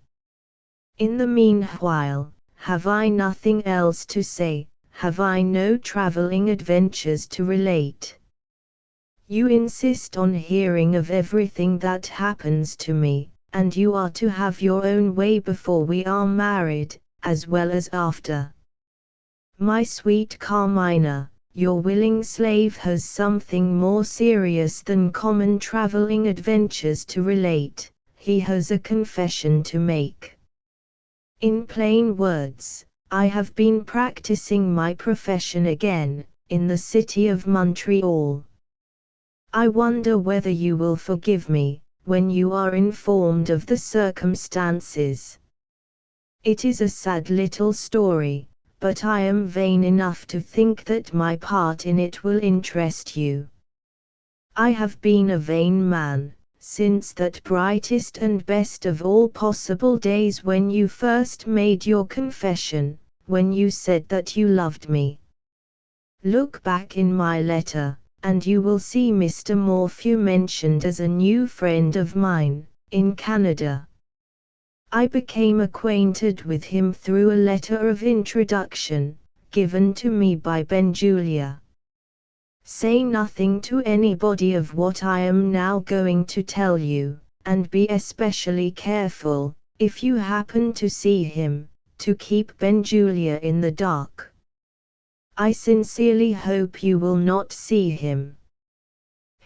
In the meanwhile, have I nothing else to say? Have I no travelling adventures to relate? You insist on hearing of everything that happens to me, and you are to have your own way before we are married, as well as after. My sweet Carmina, your willing slave has something more serious than common travelling adventures to relate. He has a confession to make. In plain words, I have been practicing my profession again, in the city of Montreal. I wonder whether you will forgive me, when you are informed of the circumstances. It is a sad little story, but I am vain enough to think that my part in it will interest you. I have been a vain man, since that brightest and best of all possible days when you first made your confession, when you said that you loved me. Look back in my letter, and you will see Mr. Morphew mentioned as a new friend of mine, in Canada. I became acquainted with him through a letter of introduction, given to me by Benjulia. Say nothing to anybody of what I am now going to tell you, and be especially careful, if you happen to see him, to keep Benjulia in the dark. I sincerely hope you will not see him.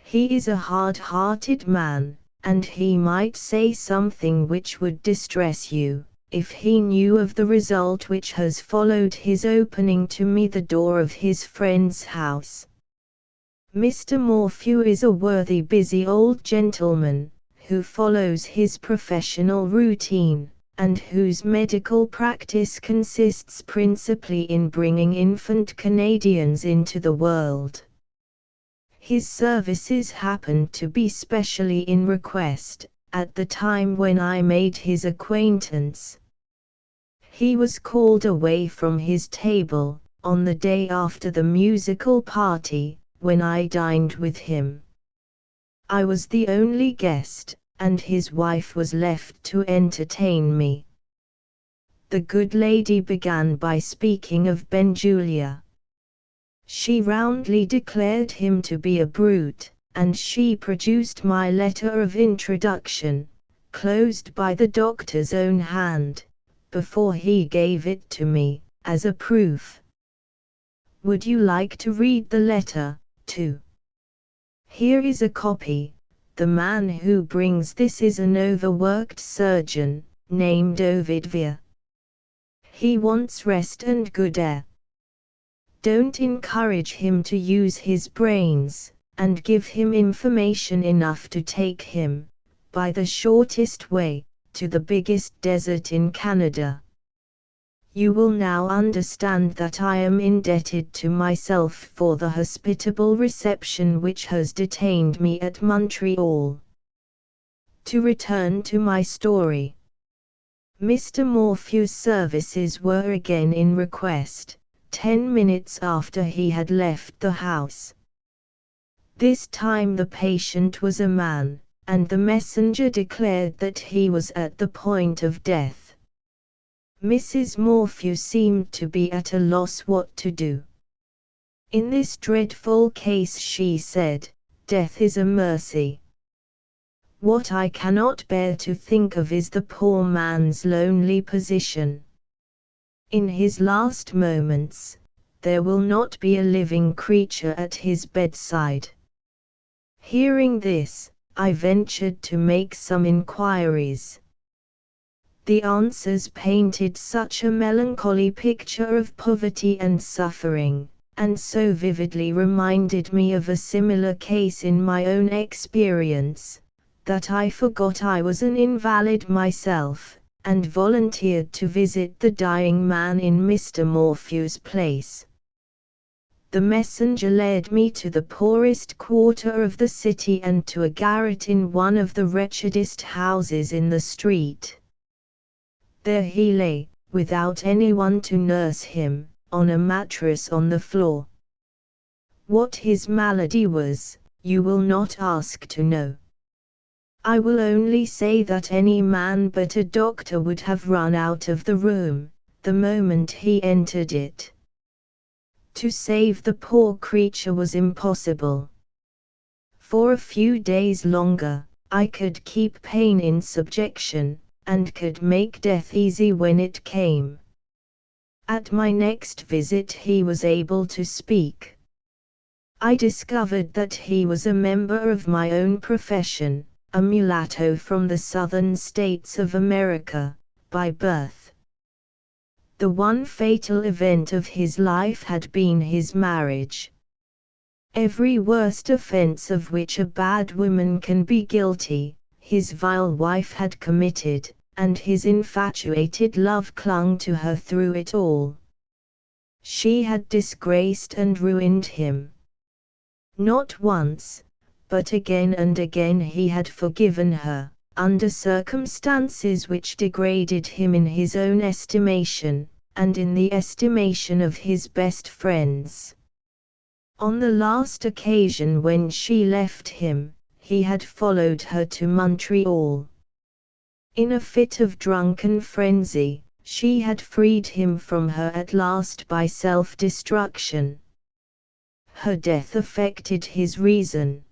He is a hard-hearted man, and he might say something which would distress you, if he knew of the result which has followed his opening to me the door of his friend's house. Mr. Morphew is a worthy busy old gentleman, who follows his professional routine, and whose medical practice consists principally in bringing infant Canadians into the world. His services happened to be specially in request, at the time when I made his acquaintance. He was called away from his table, on the day after the musical party, when I dined with him. I was the only guest, and his wife was left to entertain me. The good lady began by speaking of Benjulia. She roundly declared him to be a brute, and she produced my letter of introduction, closed by the doctor's own hand, before he gave it to me, as a proof. Would you like to read the letter, too? Here is a copy. The man who brings this is an overworked surgeon, named Ovidvia. He wants rest and good air. Don't encourage him to use his brains, and give him information enough to take him, by the shortest way, to the biggest desert in Canada. You will now understand that I am indebted to myself for the hospitable reception which has detained me at Montreal. To return to my story. Mr. Morphew's services were again in request, 10 minutes after he had left the house. This time the patient was a man, and the messenger declared that he was at the point of death. Mrs. Morphew seemed to be at a loss what to do. In this dreadful case, she said, death is a mercy. What I cannot bear to think of is the poor man's lonely position. In his last moments, there will not be a living creature at his bedside. Hearing this, I ventured to make some inquiries. The answers painted such a melancholy picture of poverty and suffering, and so vividly reminded me of a similar case in my own experience, that I forgot I was an invalid myself, and volunteered to visit the dying man in Mr. Morphew's place. The messenger led me to the poorest quarter of the city and to a garret in one of the wretchedest houses in the street. There he lay, without anyone to nurse him, on a mattress on the floor. What his malady was, you will not ask to know. I will only say that any man but a doctor would have run out of the room, the moment he entered it. To save the poor creature was impossible. For a few days longer, I could keep pain in subjection, and could make death easy when it came. At my next visit he was able to speak. I discovered that he was a member of my own profession, a mulatto from the southern states of America, by birth. The one fatal event of his life had been his marriage. Every worst offense of which a bad woman can be guilty, his vile wife had committed, and his infatuated love clung to her through it all. She had disgraced and ruined him. Not once, but again and again he had forgiven her, under circumstances which degraded him in his own estimation, and in the estimation of his best friends. On the last occasion when she left him, he had followed her to Montreal. In a fit of drunken frenzy, she had freed him from her at last by self-destruction. Her death affected his reason.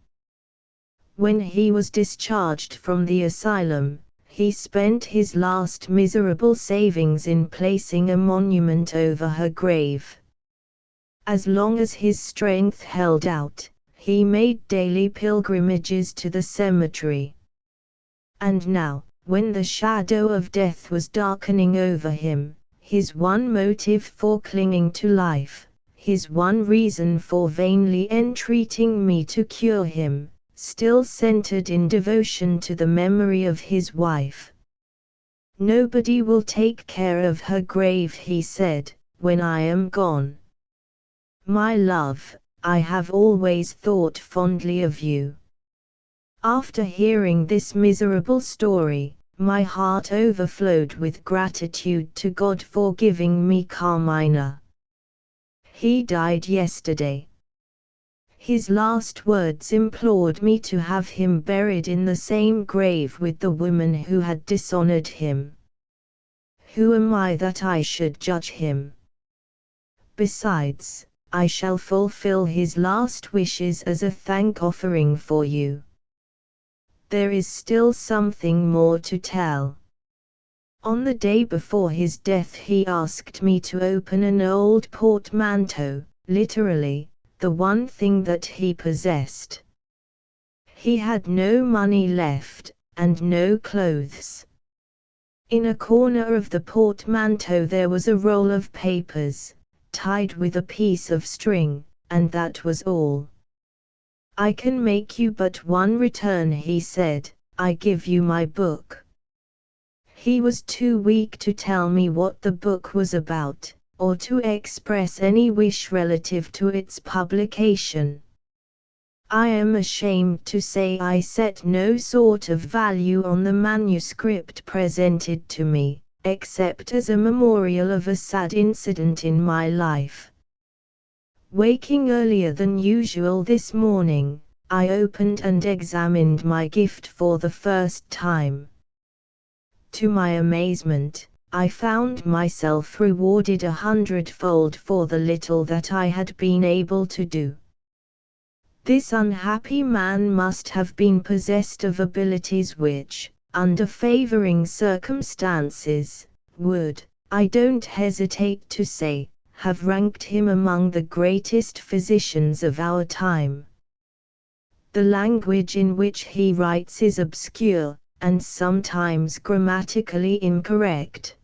When he was discharged from the asylum, he spent his last miserable savings in placing a monument over her grave. As long as his strength held out, he made daily pilgrimages to the cemetery. And now, when the shadow of death was darkening over him, his one motive for clinging to life, his one reason for vainly entreating me to cure him, still centered in devotion to the memory of his wife. "Nobody will take care of her grave," he said, "when I am gone. My love, I have always thought fondly of you." After hearing this miserable story, my heart overflowed with gratitude to God for giving me Carmina. He died yesterday. His last words implored me to have him buried in the same grave with the woman who had dishonored him. Who am I that I should judge him? Besides, I shall fulfill his last wishes as a thank offering for you. There is still something more to tell. On the day before his death he asked me to open an old portmanteau, literally, the one thing that he possessed. He had no money left, and no clothes. In a corner of the portmanteau there was a roll of papers, tied with a piece of string, and that was all. "I can make you but one return," he said, "I give you my book." He was too weak to tell me what the book was about, or to express any wish relative to its publication. I am ashamed to say I set no sort of value on the manuscript presented to me, except as a memorial of a sad incident in my life. Waking earlier than usual this morning, I opened and examined my gift for the first time. To my amazement, I found myself rewarded 100-fold for the little that I had been able to do. This unhappy man must have been possessed of abilities which, under favoring circumstances, would, I don't hesitate to say, have ranked him among the greatest physicians of our time. The language in which he writes is obscure, and sometimes grammatically incorrect.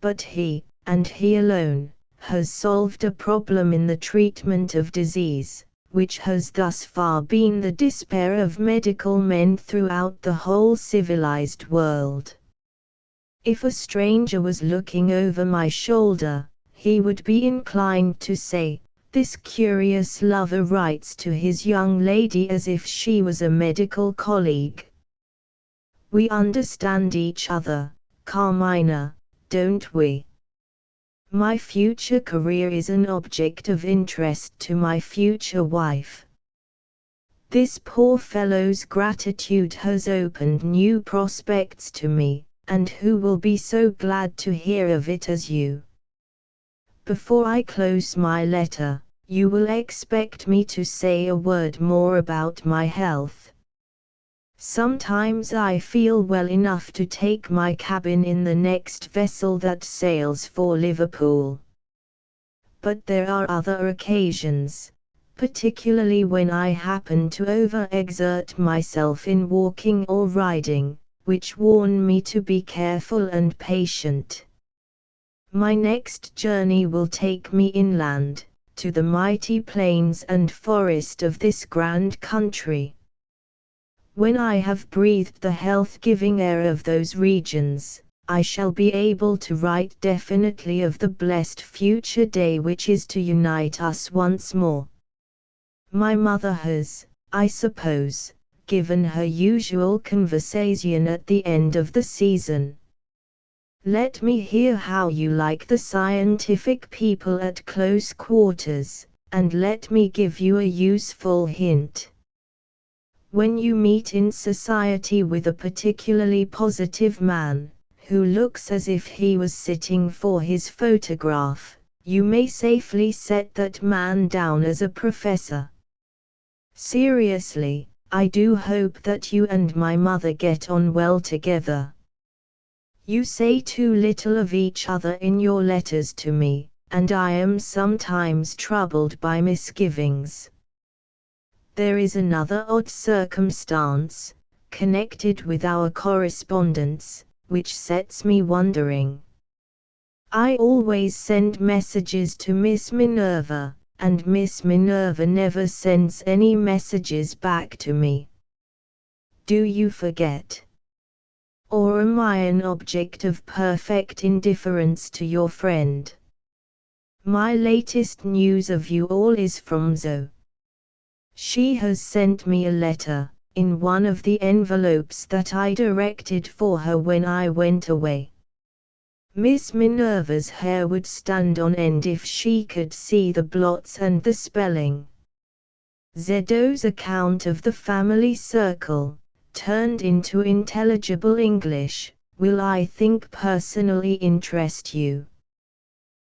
But he, and he alone, has solved a problem in the treatment of disease, which has thus far been the despair of medical men throughout the whole civilized world. If a stranger was looking over my shoulder, he would be inclined to say, "This curious lover writes to his young lady as if she was a medical colleague." We understand each other, Carmina, don't we? My future career is an object of interest to my future wife. This poor fellow's gratitude has opened new prospects to me, and who will be so glad to hear of it as you? Before I close my letter, you will expect me to say a word more about my health. Sometimes I feel well enough to take my cabin in the next vessel that sails for Liverpool. But there are other occasions, particularly when I happen to overexert myself in walking or riding, which warn me to be careful and patient. My next journey will take me inland, to the mighty plains and forest of this grand country. When I have breathed the health-giving air of those regions, I shall be able to write definitely of the blessed future day which is to unite us once more. My mother has, I suppose, given her usual conversation at the end of the season. Let me hear how you like the scientific people at close quarters, and let me give you a useful hint. When you meet in society with a particularly positive man, who looks as if he was sitting for his photograph, you may safely set that man down as a professor. Seriously, I do hope that you and my mother get on well together. You say too little of each other in your letters to me, and I am sometimes troubled by misgivings. There is another odd circumstance, connected with our correspondence, which sets me wondering. I always send messages to Miss Minerva, and Miss Minerva never sends any messages back to me. Do you forget? Or am I an object of perfect indifference to your friend? My latest news of you all is from Zoe. She has sent me a letter, in one of the envelopes that I directed for her when I went away. Miss Minerva's hair would stand on end if she could see the blots and the spelling. Zoe's account of the family circle, turned into intelligible English, will I think personally interest you.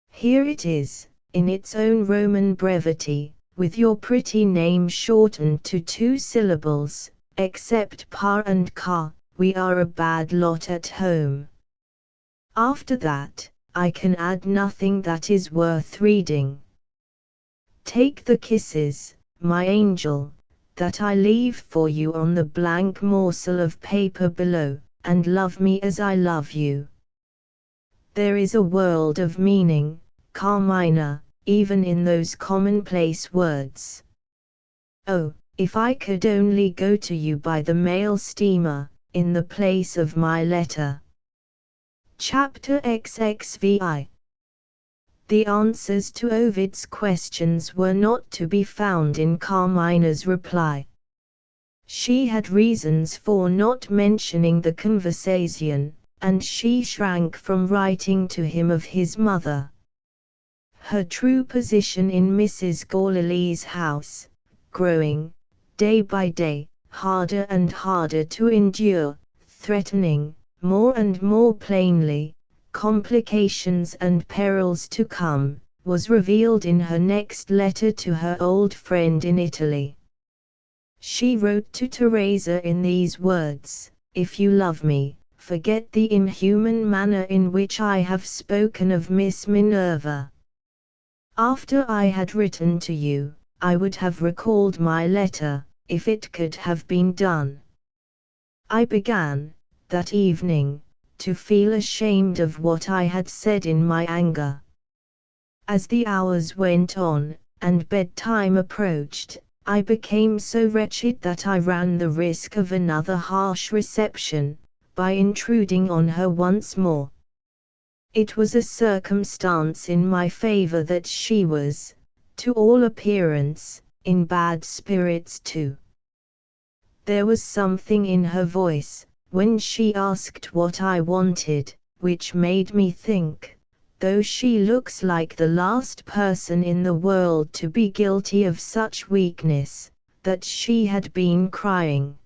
Here it is, in its own Roman brevity, with your pretty name shortened to 2 syllables, except Pa and Ka, we are a bad lot at home. After that, I can add nothing that is worth reading. Take the kisses, my angel, that I leave for you on the blank morsel of paper below, and love me as I love you. There is a world of meaning, Carmina, even in those commonplace words. Oh, if I could only go to you by the mail steamer, in the place of my letter. Chapter XXVI. The answers to Ovid's questions were not to be found in Carmina's reply. She had reasons for not mentioning the conversation, and she shrank from writing to him of his mother. Her true position in Mrs. Gourley's house, growing, day by day, harder and harder to endure, threatening, more and more plainly, complications and perils to come, was revealed in her next letter to her old friend in Italy. She wrote to Teresa in these words: "If you love me, forget the inhuman manner in which I have spoken of Miss Minerva. After I had written to you, I would have recalled my letter, if it could have been done. I began, that evening, to feel ashamed of what I had said in my anger. As the hours went on, and bedtime approached, I became so wretched that I ran the risk of another harsh reception, by intruding on her once more. It was a circumstance in my favor that she was, to all appearance, in bad spirits too. There was something in her voice, when she asked what I wanted, which made me think, though she looks like the last person in the world to be guilty of such weakness, that she had been crying.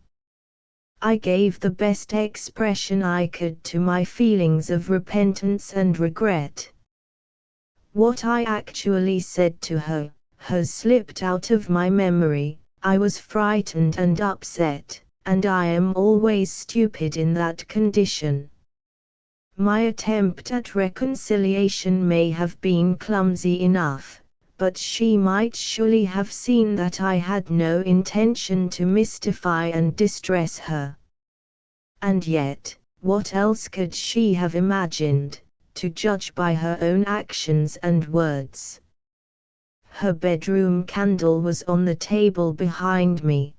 I gave the best expression I could to my feelings of repentance and regret. What I actually said to her, has slipped out of my memory. I was frightened and upset, and I am always stupid in that condition. My attempt at reconciliation may have been clumsy enough, but she might surely have seen that I had no intention to mystify and distress her. And yet, what else could she have imagined, to judge by her own actions and words? Her bedroom candle was on the table behind me.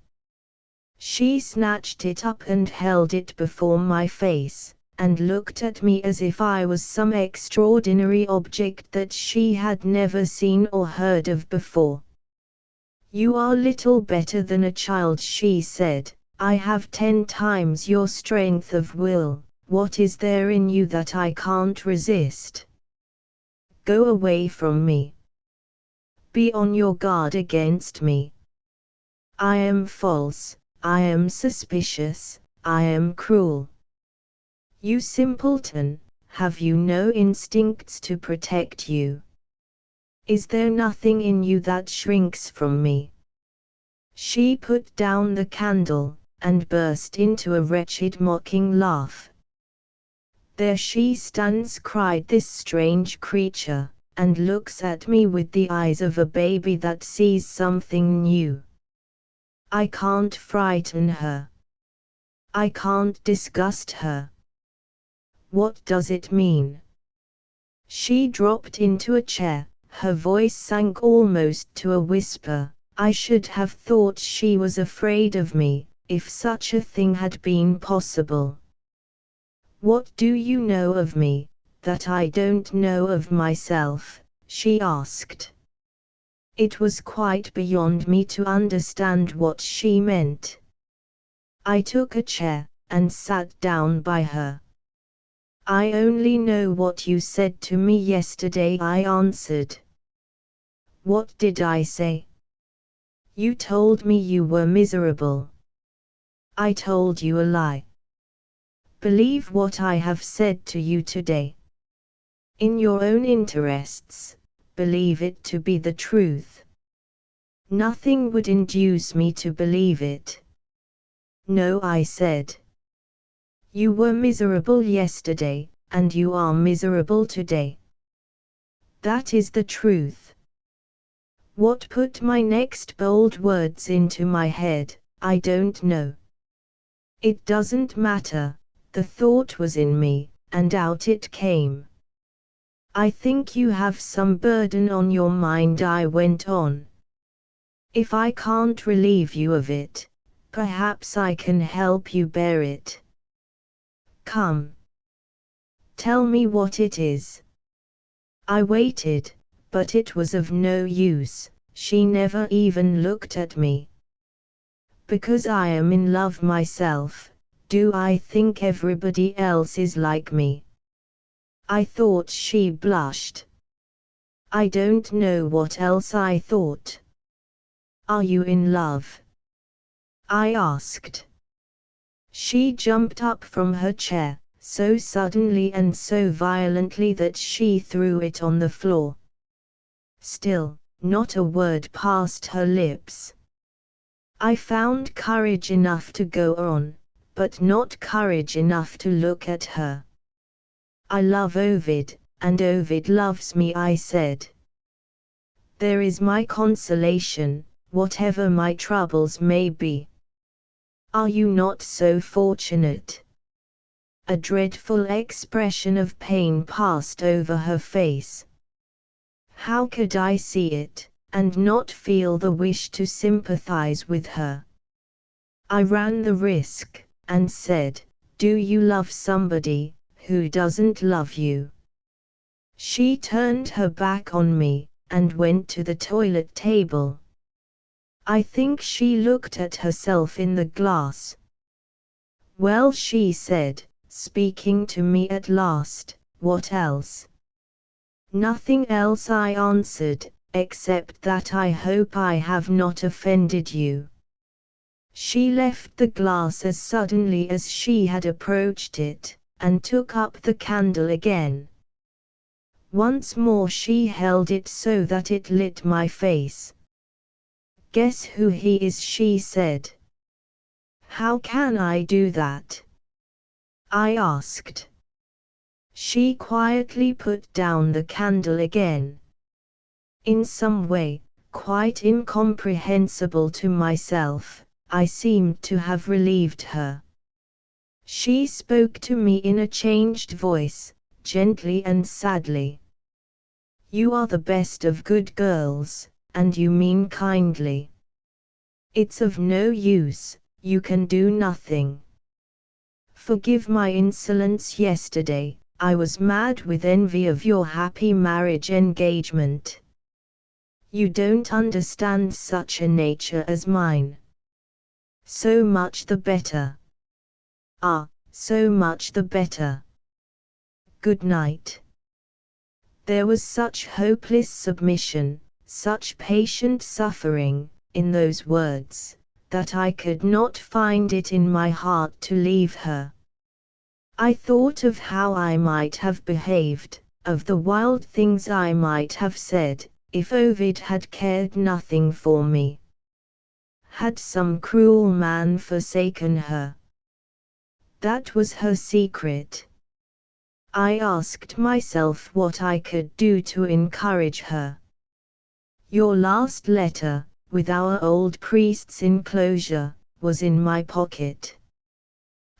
She snatched it up and held it before my face, and looked at me as if I was some extraordinary object that she had never seen or heard of before. "You are little better than a child," she said. "I have 10 times your strength of will. What is there in you that I can't resist? Go away from me. Be on your guard against me. I am false, I am suspicious, I am cruel. You simpleton, have you no instincts to protect you? Is there nothing in you that shrinks from me?" She put down the candle, and burst into a wretched mocking laugh. "There she stands," cried this strange creature, "and looks at me with the eyes of a baby that sees something new. I can't frighten her. I can't disgust her. What does it mean?" She dropped into a chair, her voice sank almost to a whisper. I should have thought she was afraid of me, if such a thing had been possible. "What do you know of me, that I don't know of myself?" she asked. It was quite beyond me to understand what she meant. I took a chair, and sat down by her. "I only know what you said to me yesterday," I answered. "What did I say?" "You told me you were miserable." "I told you a lie." "Believe what I have said to you today. In your own interests, believe it to be the truth." "Nothing would induce me to believe it." "No," I said. "You were miserable yesterday, and you are miserable today. That is the truth." What put my next bold words into my head, I don't know. It doesn't matter, the thought was in me, and out it came. "I think you have some burden on your mind," I went on. "If I can't relieve you of it, perhaps I can help you bear it. Come. Tell me what it is." I waited, but it was of no use. She never even looked at me. "Because I am in love myself, do I think everybody else is like me?" I thought she blushed. "I don't know what else I thought." "Are you in love?" I asked. She jumped up from her chair, so suddenly and so violently that she threw it on the floor. Still, not a word passed her lips. I found courage enough to go on. but not courage enough to look at her. I love Ovid, and Ovid loves me, I said. There is my consolation, whatever my troubles may be. Are you not so fortunate? A dreadful expression of pain passed over her face. How could I see it, and not feel the wish to sympathize with her? I ran the risk, and said, "Do you love somebody who doesn't love you?" She turned her back on me, and went to the toilet table. I think she looked at herself in the glass. "Well," she said, speaking to me at last, "what else?" "Nothing else," I answered, "except that I hope I have not offended you." She left the glass as suddenly as she had approached it, and took up the candle again. Once more she held it so that it lit my face. "Guess who he is," she said. "How can I do that?" I asked. She quietly put down the candle again. In some way, quite incomprehensible to myself, I seemed to have relieved her. She spoke to me in a changed voice, gently and sadly. "You are the best of good girls, and you mean kindly. It's of no use, you can do nothing. Forgive my insolence yesterday, I was mad with envy of your happy marriage engagement. You don't understand such a nature as mine. So much the better. Ah, so much the better. Good night." There was such hopeless submission, such patient suffering, in those words, that I could not find it in my heart to leave her. I thought of how I might have behaved, of the wild things I might have said, if Ovid had cared nothing for me. Had some cruel man forsaken her? That was her secret. I asked myself what I could do to encourage her. Your last letter, with our old priest's enclosure, was in my pocket.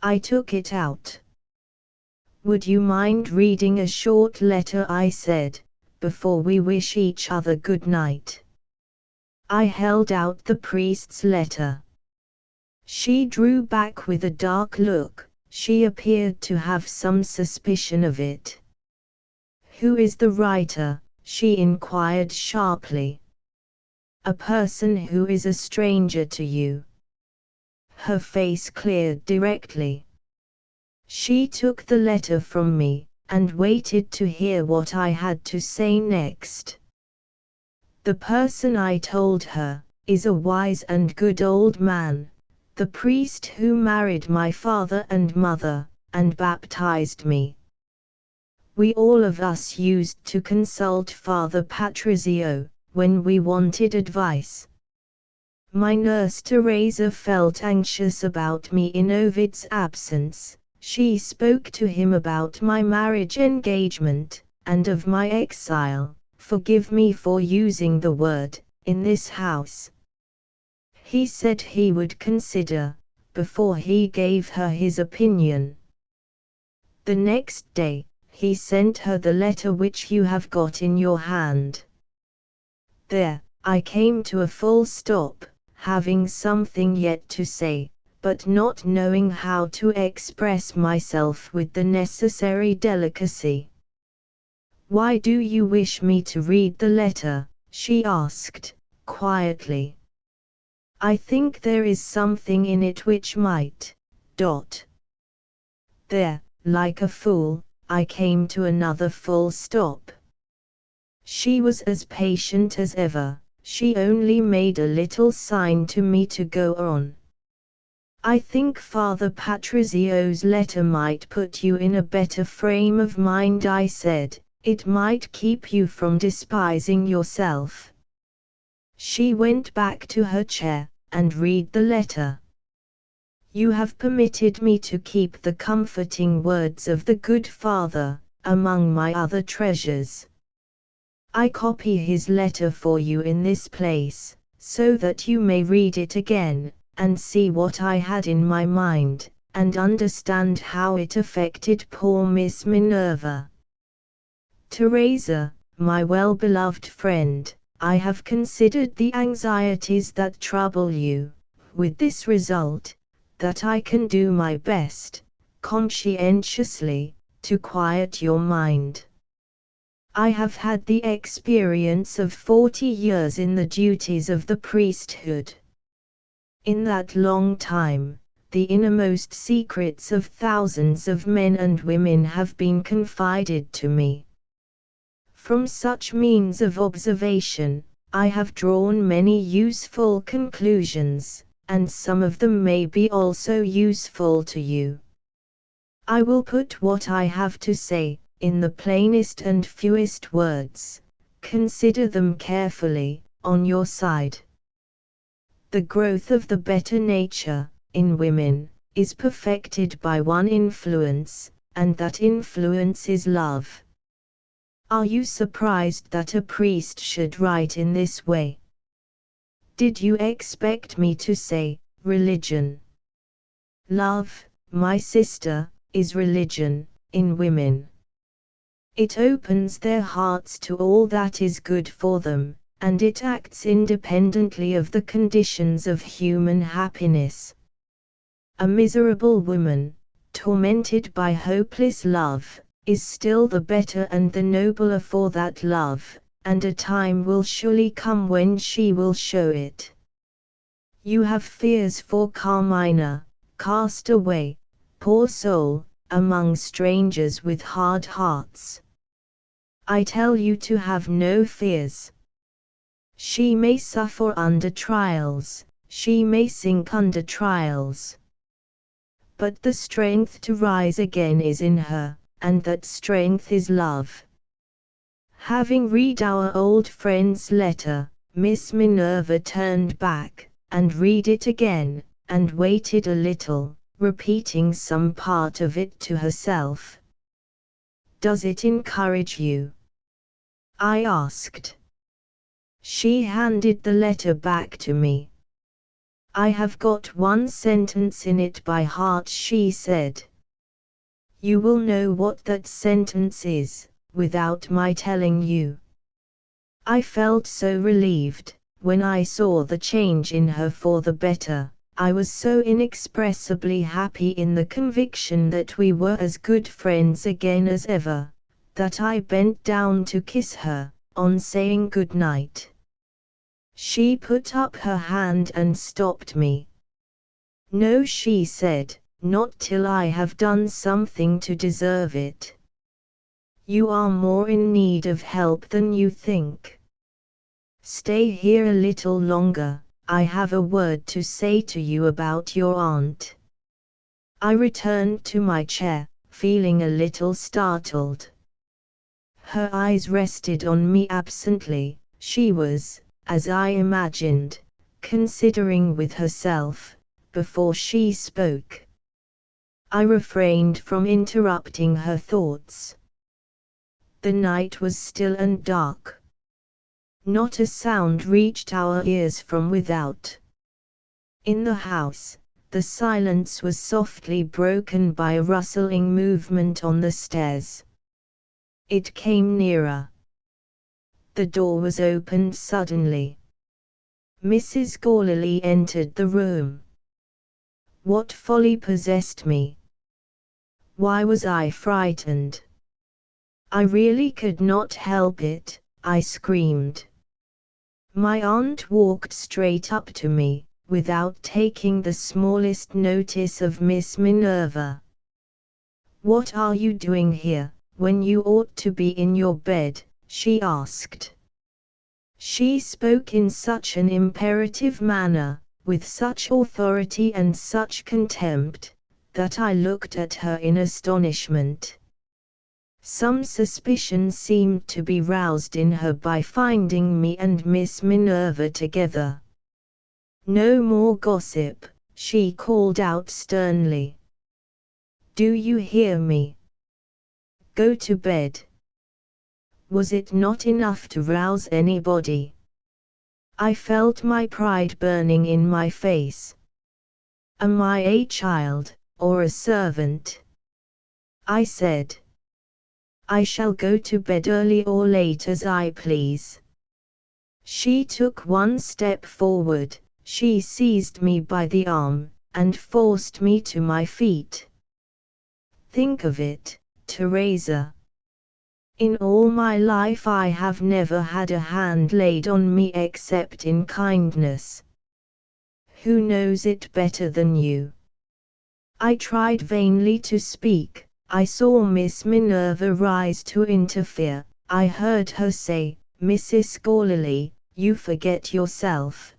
I took it out. "Would you mind reading a short letter," I said, "before we wish each other good night?" I held out the priest's letter. She drew back with a dark look. She appeared to have some suspicion of it. "Who is the writer?" she inquired sharply. "A person who is a stranger to you." Her face cleared directly. She took the letter from me, and waited to hear what I had to say next. "The person," I told her, "is a wise and good old man, the priest who married my father and mother, and baptized me. We all of us used to consult Father Patrizio, when we wanted advice. My nurse Teresa felt anxious about me in Ovid's absence. She spoke to him about my marriage engagement, and of my exile, forgive me for using the word, in this house. He said he would consider, before he gave her his opinion. The next day, he sent her the letter which you have got in your hand. There, I came to a full stop, having something yet to say, but not knowing how to express myself with the necessary delicacy. "Why do you wish me to read the letter?" she asked, quietly. "I think there is something in it which might. There, like a fool, I came to another full stop. She was as patient as ever, she only made a little sign to me to go on. "I think Father Patrizio's letter might put you in a better frame of mind," I said, "it might keep you from despising yourself." She went back to her chair, and read the letter. You have permitted me to keep the comforting words of the good Father, among my other treasures. I copy his letter for you in this place, so that you may read it again, and see what I had in my mind, and understand how it affected poor Miss Minerva. Teresa, my well-beloved friend, I have considered the anxieties that trouble you, with this result, that I can do my best, conscientiously, to quiet your mind. I have had the experience of 40 years in the duties of the priesthood. In that long time, the innermost secrets of thousands of men and women have been confided to me. From such means of observation, I have drawn many useful conclusions, and some of them may be also useful to you. I will put what I have to say, in the plainest and fewest words. Consider them carefully, on your side. The growth of the better nature, in women, is perfected by one influence, and that influence is love. Are you surprised that a priest should write in this way? Did you expect me to say, religion? Love, my sister, is religion, in women. It opens their hearts to all that is good for them, and it acts independently of the conditions of human happiness. A miserable woman, tormented by hopeless love, is still the better and the nobler for that love, and a time will surely come when she will show it. You have fears for Carmina, cast away, poor soul, among strangers with hard hearts. I tell you to have no fears. She may suffer under trials, she may sink under trials. But the strength to rise again is in her, and that strength is love. Having read our old friend's letter, Miss Minerva turned back, and read it again, and waited a little, repeating some part of it to herself. Does it encourage you? I asked. She handed the letter back to me. I have got one sentence in it by heart, she said. You will know what that sentence is, without my telling you. I felt so relieved, when I saw the change in her for the better, I was so inexpressibly happy in the conviction that we were as good friends again as ever, that I bent down to kiss her, on saying good night. She put up her hand and stopped me. No, she said, not till I have done something to deserve it. You are more in need of help than you think. Stay here a little longer, I have a word to say to you about your aunt. I returned to my chair, feeling a little startled. Her eyes rested on me absently. She was, as I imagined, considering with herself, before she spoke. I refrained from interrupting her thoughts. The night was still and dark. Not a sound reached our ears from without. In the house, the silence was softly broken by a rustling movement on the stairs. It came nearer. The door was opened suddenly. Mrs. Gorley entered the room. What folly possessed me? Why was I frightened? I really could not help it, I screamed. My aunt walked straight up to me, without taking the smallest notice of Miss Minerva. What are you doing here, when you ought to be in your bed? She asked. She spoke in such an imperative manner, with such authority and such contempt, that I looked at her in astonishment. Some suspicion seemed to be roused in her by finding me and Miss Minerva together. No more gossip, she called out sternly. Do you hear me? Go to bed. Was it not enough to rouse anybody? I felt my pride burning in my face. Am I a child, or a servant? I said. I shall go to bed early or late as I please. She took one step forward, she seized me by the arm, and forced me to my feet. Think of it, Teresa. In all my life I have never had a hand laid on me except in kindness. Who knows it better than you? I tried vainly to speak. I saw Miss Minerva rise to interfere. I heard her say, Mrs. Gorley, you forget yourself.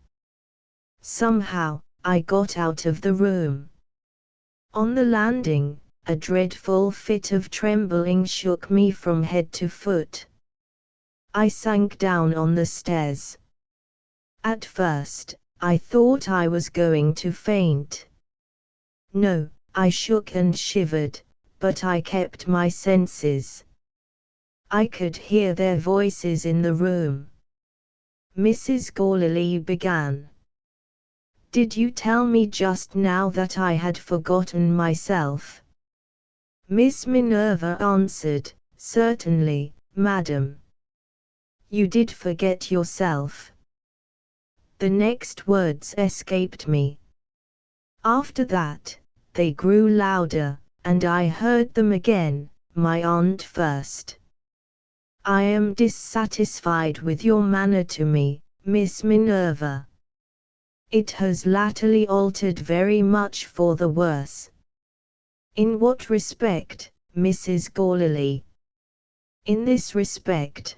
Somehow, I got out of the room. On the landing, a dreadful fit of trembling shook me from head to foot. I sank down on the stairs. At first, I thought I was going to faint. No, I shook and shivered, but I kept my senses. I could hear their voices in the room. Mrs. Gorley began. Did you tell me just now that I had forgotten myself? Miss Minerva answered, Certainly, madam. You did forget yourself. The next words escaped me. After that, they grew louder, and I heard them again, my aunt first. I am dissatisfied with your manner to me, Miss Minerva. It has latterly altered very much for the worse. In what respect, Mrs. Gorley? In this respect.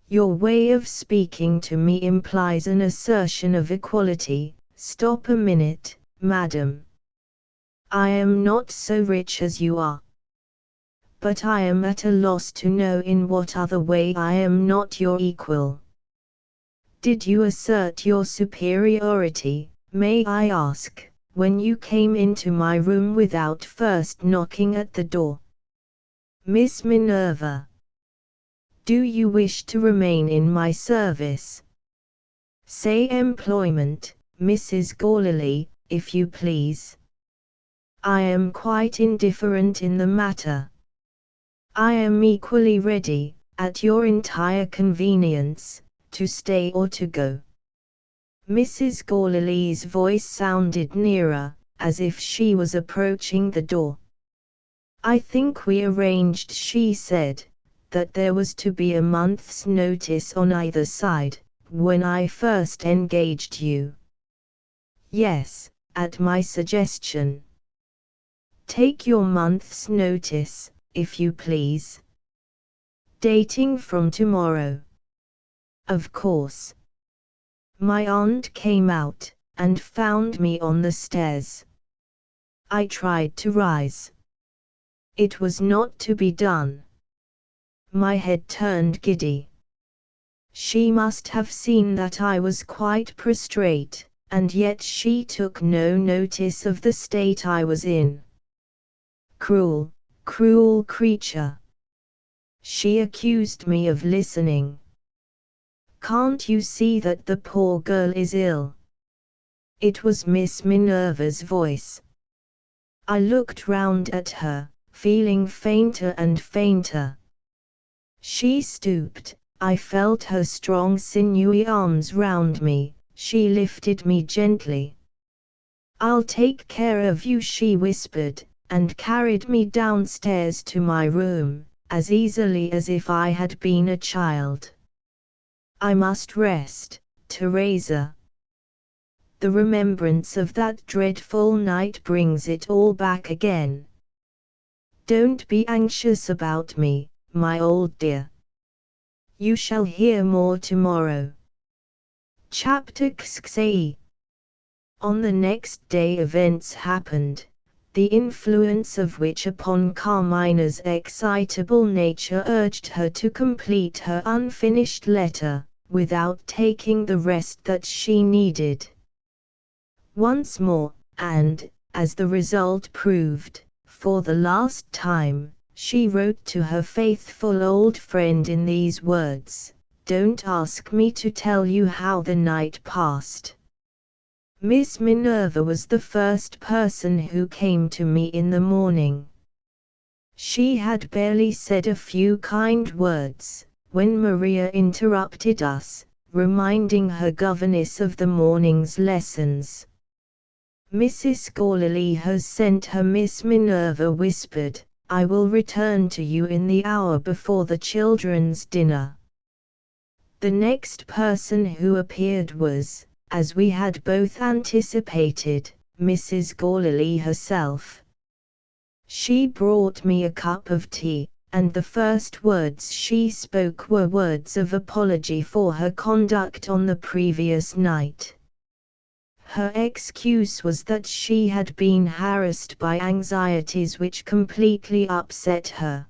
Your way of speaking to me implies an assertion of equality. Stop a minute, madam. I am not so rich as you are. But I am at a loss to know in what other way I am not your equal. Did you assert your superiority, may I ask, when you came into my room without first knocking at the door? Miss Minerva. Do you wish to remain in my service? Say employment, Mrs. Gorley, if you please. I am quite indifferent in the matter. I am equally ready, at your entire convenience, to stay or to go. Mrs. Gorley's voice sounded nearer, as if she was approaching the door. I think we arranged, she said, that there was to be a month's notice on either side, when I first engaged you. Yes, at my suggestion. Take your month's notice, if you please. Dating from tomorrow. Of course. My aunt came out, and found me on the stairs. I tried to rise. It was not to be done. My head turned giddy. She must have seen that I was quite prostrate, and yet she took no notice of the state I was in. Cruel, cruel creature. She accused me of listening. Can't you see that the poor girl is ill? It was Miss Minerva's voice. I looked round at her, feeling fainter and fainter. She stooped, I felt her strong sinewy arms round me, she lifted me gently. I'll take care of you, she whispered, and carried me downstairs to my room, as easily as if I had been a child. I must rest, Teresa. The remembrance of that dreadful night brings it all back again. Don't be anxious about me, my old dear. You shall hear more tomorrow. Chapter 6. On the next day events happened, the influence of which upon Carmina's excitable nature urged her to complete her unfinished letter, without taking the rest that she needed. Once more, and, as the result proved, for the last time, she wrote to her faithful old friend in these words: "Don't ask me to tell you how the night passed. Miss Minerva was the first person who came to me in the morning. She had barely said a few kind words, when Maria interrupted us, reminding her governess of the morning's lessons. Mrs. Gourley has sent her." Miss Minerva whispered, "I will return to you in the hour before the children's dinner." The next person who appeared was, as we had both anticipated, Mrs. Gourley herself. She brought me a cup of tea, and the first words she spoke were words of apology for her conduct on the previous night. Her excuse was that she had been harassed by anxieties which completely upset her.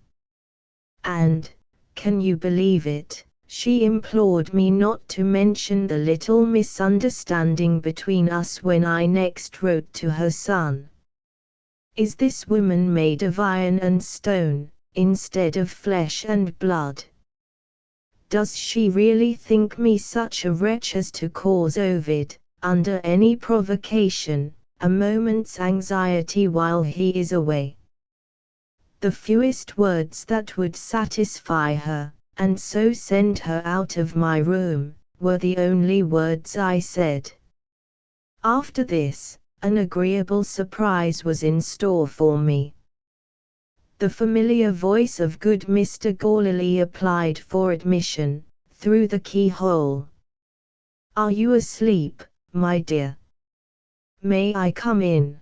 And, can you believe it, she implored me not to mention the little misunderstanding between us when I next wrote to her son. Is this woman made of iron and stone, instead of flesh and blood? Does she really think me such a wretch as to cause Ovid, under any provocation, a moment's anxiety while he is away? The fewest words that would satisfy her, and so send her out of my room, were the only words I said. After this, an agreeable surprise was in store for me. The familiar voice of good Mr. Gourley applied for admission, through the keyhole. "Are you asleep, my dear? May I come in?"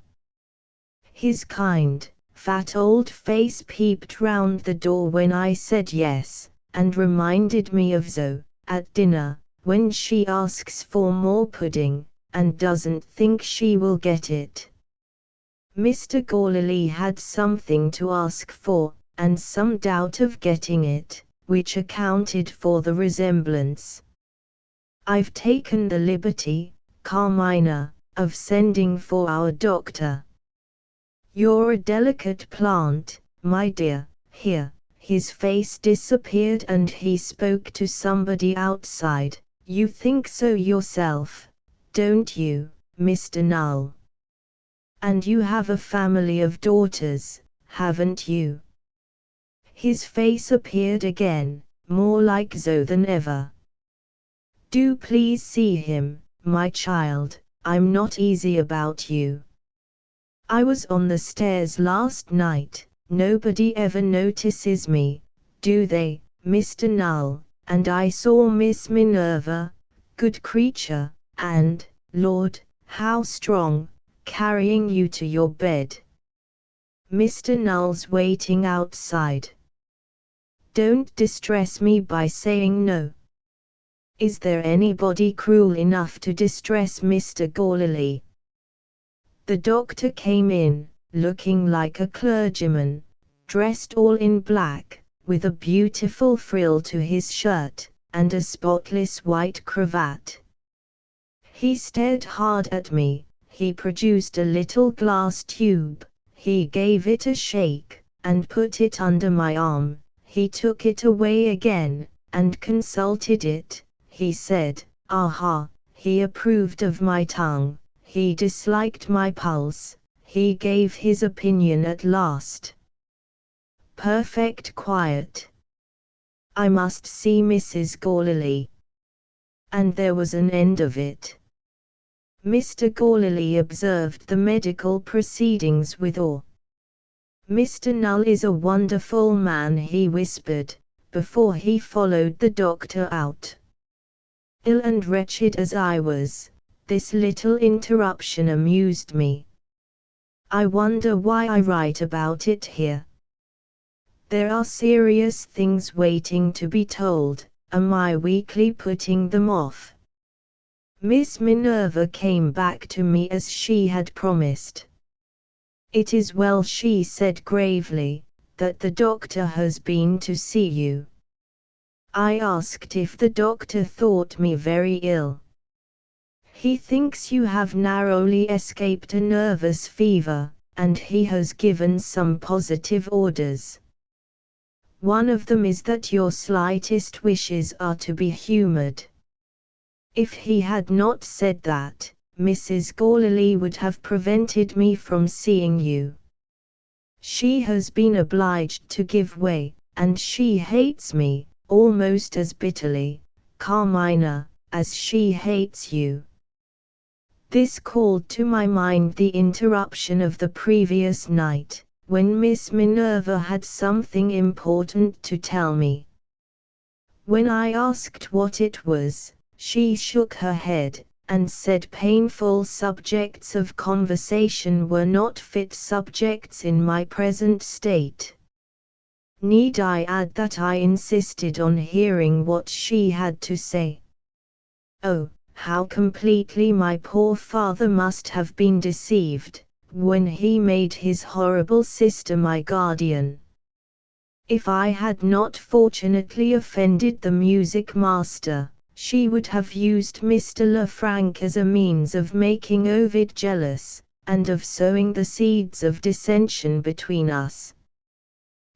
His kind, fat old face peeped round the door when I said yes, and reminded me of Zoe, at dinner, when she asks for more pudding, and doesn't think she will get it. Mr. Gourley had something to ask for, and some doubt of getting it, which accounted for the resemblance. "I've taken the liberty, Carmina, of sending for our doctor. You're a delicate plant, my dear." Here, his face disappeared and he spoke to somebody outside. "You think so yourself, don't you, Mr. Null? And you have a family of daughters, haven't you?" His face appeared again, more like Zoe than ever. "Do please see him, my child, I'm not easy about you. I was on the stairs last night. Nobody ever notices me, do they, Mr. Null? And I saw Miss Minerva, good creature, and, Lord, how strong, carrying you to your bed. Mr. Null's waiting outside. Don't distress me by saying no. Is there anybody cruel enough to distress Mr. Gourley?" The doctor came in, looking like a clergyman, dressed all in black, with a beautiful frill to his shirt, and a spotless white cravat. He stared hard at me. He produced a little glass tube, he gave it a shake, and put it under my arm. He took it away again, and consulted it. He said, "Aha," he approved of my tongue, he disliked my pulse, he gave his opinion at last. Perfect quiet. I must see Mrs. Gourley. And there was an end of it. Mr. Gourley observed the medical proceedings with awe. "Mr. Null is a wonderful man," he whispered, before he followed the doctor out. Ill and wretched as I was, this little interruption amused me. I wonder why I write about it here. There are serious things waiting to be told. Am I weakly putting them off? Miss Minerva came back to me as she had promised. "It is well," she said gravely, "that the doctor has been to see you." I asked if the doctor thought me very ill. He thinks you have narrowly escaped a nervous fever, and he has given some positive orders. One of them is that your slightest wishes are to be humored. If he had not said that, Mrs. Gorley would have prevented me from seeing you. She has been obliged to give way, and she hates me, almost as bitterly, Carmina, as she hates you. This called to my mind the interruption of the previous night, when Miss Minerva had something important to tell me. When I asked what it was, she shook her head, and said painful subjects of conversation were not fit subjects in my present state. Need I add that I insisted on hearing what she had to say? Oh, how completely my poor father must have been deceived, when he made his horrible sister my guardian. If I had not fortunately offended the music master, she would have used Mr. Lefranc as a means of making Ovid jealous, and of sowing the seeds of dissension between us.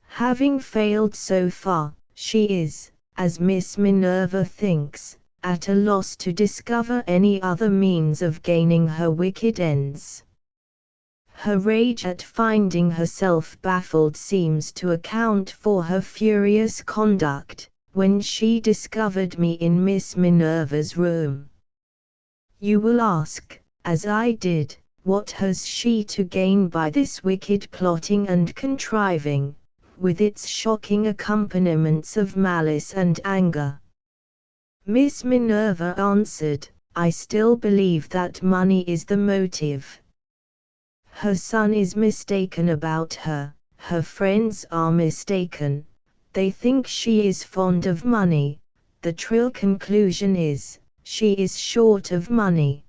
Having failed so far, she is, as Miss Minerva thinks, at a loss to discover any other means of gaining her wicked ends. Her rage at finding herself baffled seems to account for her furious conduct, when she discovered me in Miss Minerva's room. You will ask, as I did, what has she to gain by this wicked plotting and contriving, with its shocking accompaniments of malice and anger? Miss Minerva answered, I still believe that money is the motive. Her son is mistaken about her, her friends are mistaken, they think she is fond of money, the true conclusion is, she is short of money.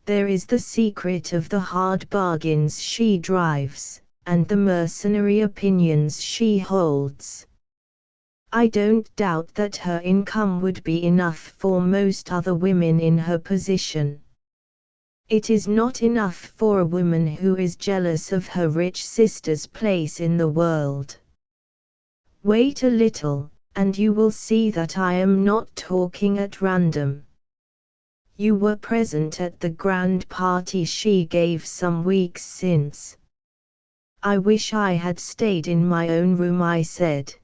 There is the secret of the hard bargains she drives, and the mercenary opinions she holds. I don't doubt that her income would be enough for most other women in her position. It is not enough for a woman who is jealous of her rich sister's place in the world. Wait a little, and you will see that I am not talking at random. You were present at the grand party she gave some weeks since. I wish I had stayed in my own room, I said.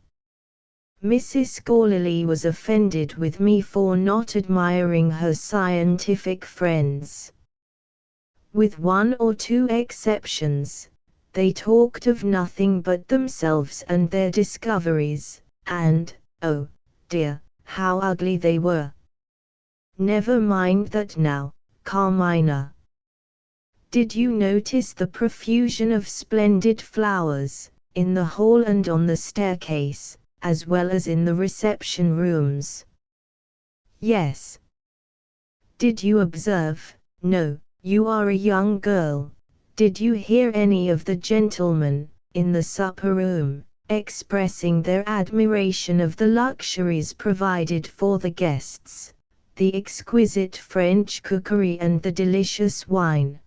Mrs. Gorley was offended with me for not admiring her scientific friends. With one or two exceptions, they talked of nothing but themselves and their discoveries, and, oh, dear, how ugly they were. Never mind that now, Carmina. Did you notice the profusion of splendid flowers, in the hall and on the staircase, as well as in the reception rooms? Yes. Did you observe? No, you are a young girl. Did you hear any of the gentlemen, in the supper room, expressing their admiration of the luxuries provided for the guests, the exquisite French cookery and the delicious wine?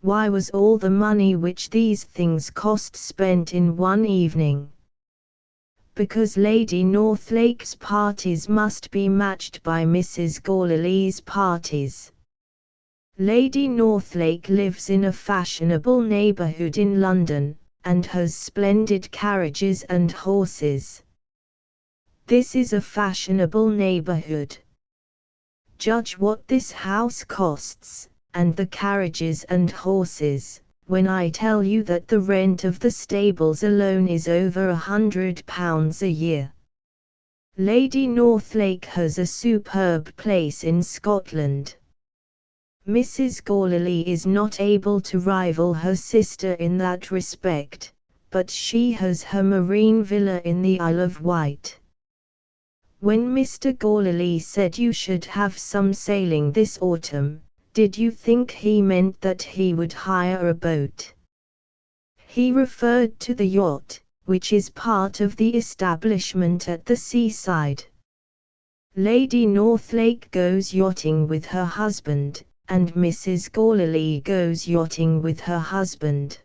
Why was all the money which these things cost spent in one evening? Because Lady Northlake's parties must be matched by Mrs. Gorley's parties. Lady Northlake lives in a fashionable neighbourhood in London, and has splendid carriages and horses. This is a fashionable neighbourhood. Judge what this house costs, and the carriages and horses, when I tell you that the rent of the stables alone is over £100 a year. Lady Northlake has a superb place in Scotland. Mrs. Gorley is not able to rival her sister in that respect, but she has her marine villa in the Isle of Wight. When Mr. Gorley said you should have some sailing this autumn, did you think he meant that he would hire a boat? He referred to the yacht, which is part of the establishment at the seaside. Lady Northlake goes yachting with her husband, and Mrs. Gourley goes yachting with her husband.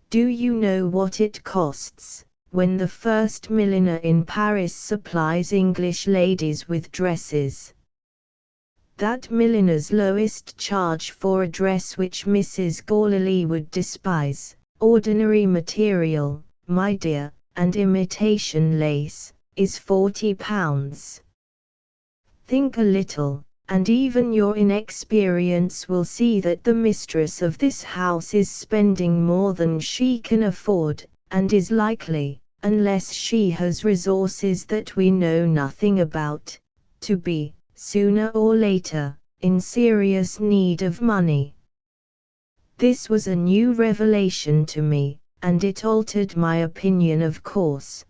Do you know what it costs, when the first milliner in Paris supplies English ladies with dresses? That milliner's lowest charge for a dress which Mrs. Gourley would despise, ordinary material, my dear, and imitation lace, is £40. Think a little, and even your inexperience will see that the mistress of this house is spending more than she can afford, and is likely, unless she has resources that we know nothing about, to be, sooner or later, in serious need of money. This was a new revelation to me, and it altered my opinion, of course.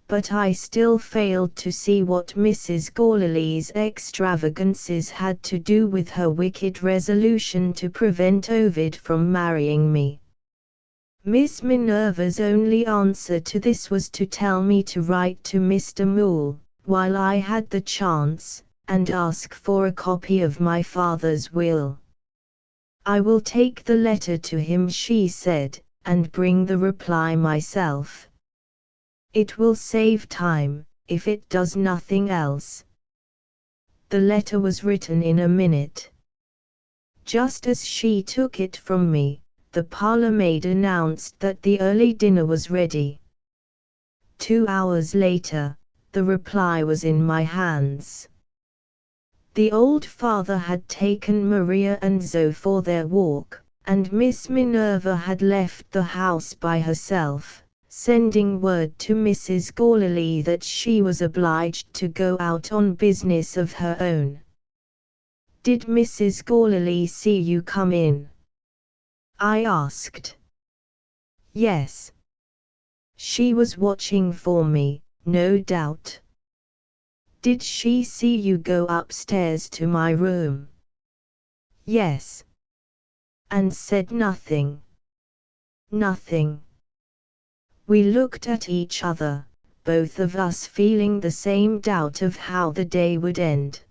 But I still failed to see what Mrs. Gourley's extravagances had to do with her wicked resolution to prevent Ovid from marrying me. Miss Minerva's only answer to this was to tell me to write to Mr. Moole, while I had the chance, and ask for a copy of my father's will. I will take the letter to him, she said, and bring the reply myself. It will save time, if it does nothing else. The letter was written in a minute. Just as she took it from me, the parlour-maid announced that the early dinner was ready. 2 hours later, the reply was in my hands. The old father had taken Maria and Zoe for their walk, and Miss Minerva had left the house by herself, sending word to Mrs. Gourley that she was obliged to go out on business of her own. "Did Mrs. Gourley see you come in?" I asked. "Yes. She was watching for me, no doubt." "Did she see you go upstairs to my room?" "Yes." "And said nothing?" "Nothing." We looked at each other, both of us feeling the same doubt of how the day would end.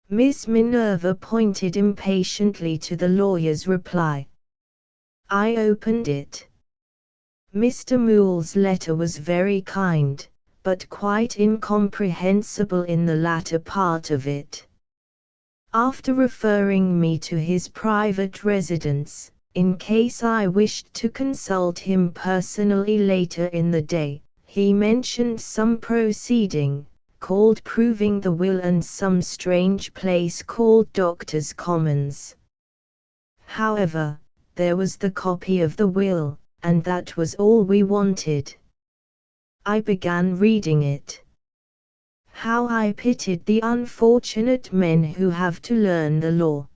Miss Minerva pointed impatiently to the lawyer's reply. I opened it. Mr. Moole's letter was very kind, but quite incomprehensible in the latter part of it. After referring me to his private residence, in case I wished to consult him personally later in the day, he mentioned some proceeding, called proving the will, and some strange place called Doctors' Commons. However, there was the copy of the will, and that was all we wanted. I began reading it. How I pitied the unfortunate men who have to learn the law.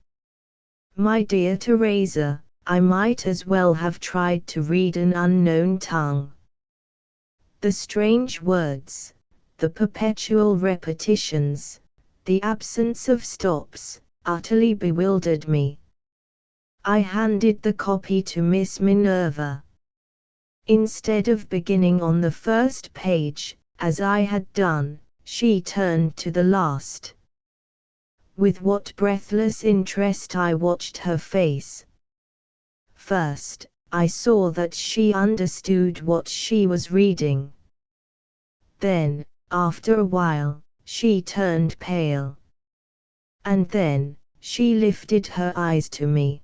My dear Teresa, I might as well have tried to read an unknown tongue. The strange words, the perpetual repetitions, the absence of stops, utterly bewildered me. I handed the copy to Miss Minerva. Instead of beginning on the first page, as I had done, she turned to the last. With what breathless interest I watched her face. First, I saw that she understood what she was reading. Then, after a while, she turned pale. And then, she lifted her eyes to me.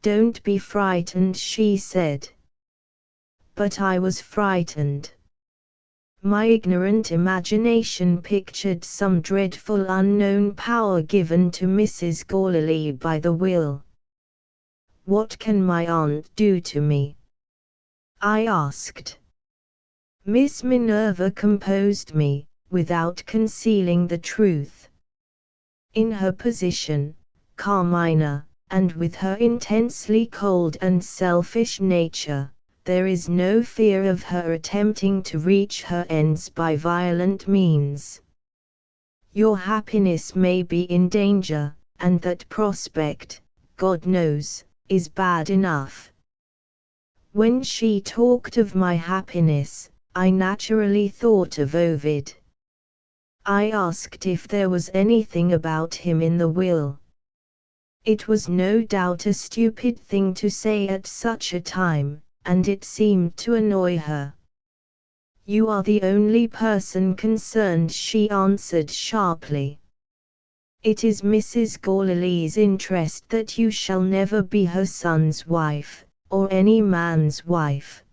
"Don't be frightened," she said. But I was frightened. My ignorant imagination pictured some dreadful unknown power given to Mrs. Gourley by the will. "What can my aunt do to me?" I asked. Miss Minerva composed me, without concealing the truth. In her position, Carmina, and with her intensely cold and selfish nature, there is no fear of her attempting to reach her ends by violent means. Your happiness may be in danger, and that prospect, God knows, is bad enough. When she talked of my happiness, I naturally thought of Ovid. I asked if there was anything about him in the will. It was no doubt a stupid thing to say at such a time, and it seemed to annoy her. "You are the only person concerned," she answered sharply. "It is Mrs. Gourley's interest that you shall never be her son's wife, or any man's wife.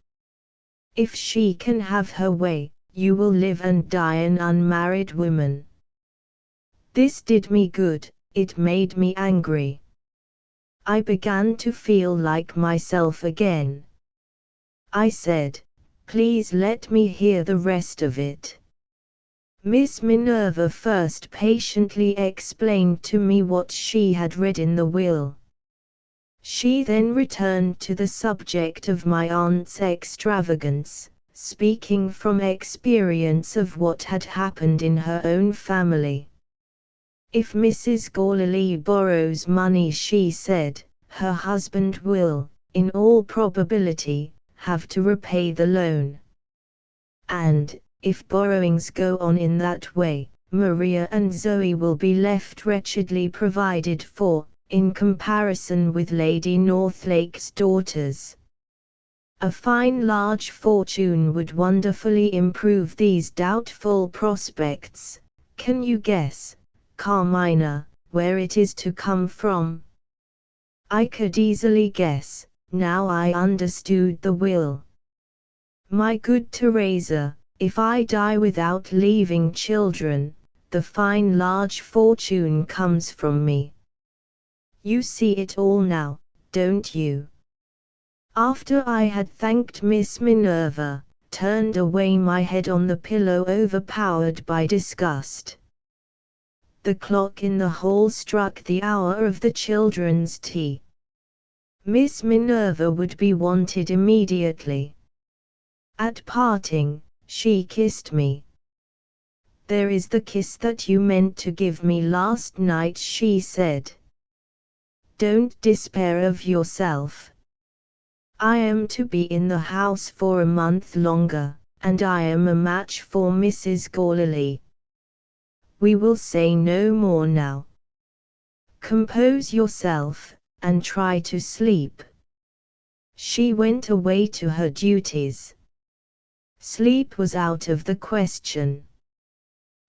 If she can have her way, you will live and die an unmarried woman." This did me good, it made me angry. I began to feel like myself again. I said, "Please let me hear the rest of it." Miss Minerva first patiently explained to me what she had read in the will. She then returned to the subject of my aunt's extravagance, speaking from experience of what had happened in her own family. "If Mrs. Gourley borrows money," she said, "her husband will, in all probability, have to repay the loan. And, if borrowings go on in that way, Maria and Zoe will be left wretchedly provided for, in comparison with Lady Northlake's daughters. A fine large fortune would wonderfully improve these doubtful prospects. Can you guess, Carmina, where it is to come from?" I could easily guess, now I understood the will. "My good Teresa, if I die without leaving children, the fine large fortune comes from me. You see it all now, don't you?" After I had thanked Miss Minerva, turned away my head on the pillow overpowered by disgust. The clock in the hall struck the hour of the children's tea. Miss Minerva would be wanted immediately. At parting, she kissed me. "There is the kiss that you meant to give me last night," she said. "Don't despair of yourself. I am to be in the house for a month longer, and I am a match for Mrs. Gourley. We will say no more now. Compose yourself, and try to sleep." She went away to her duties. Sleep was out of the question.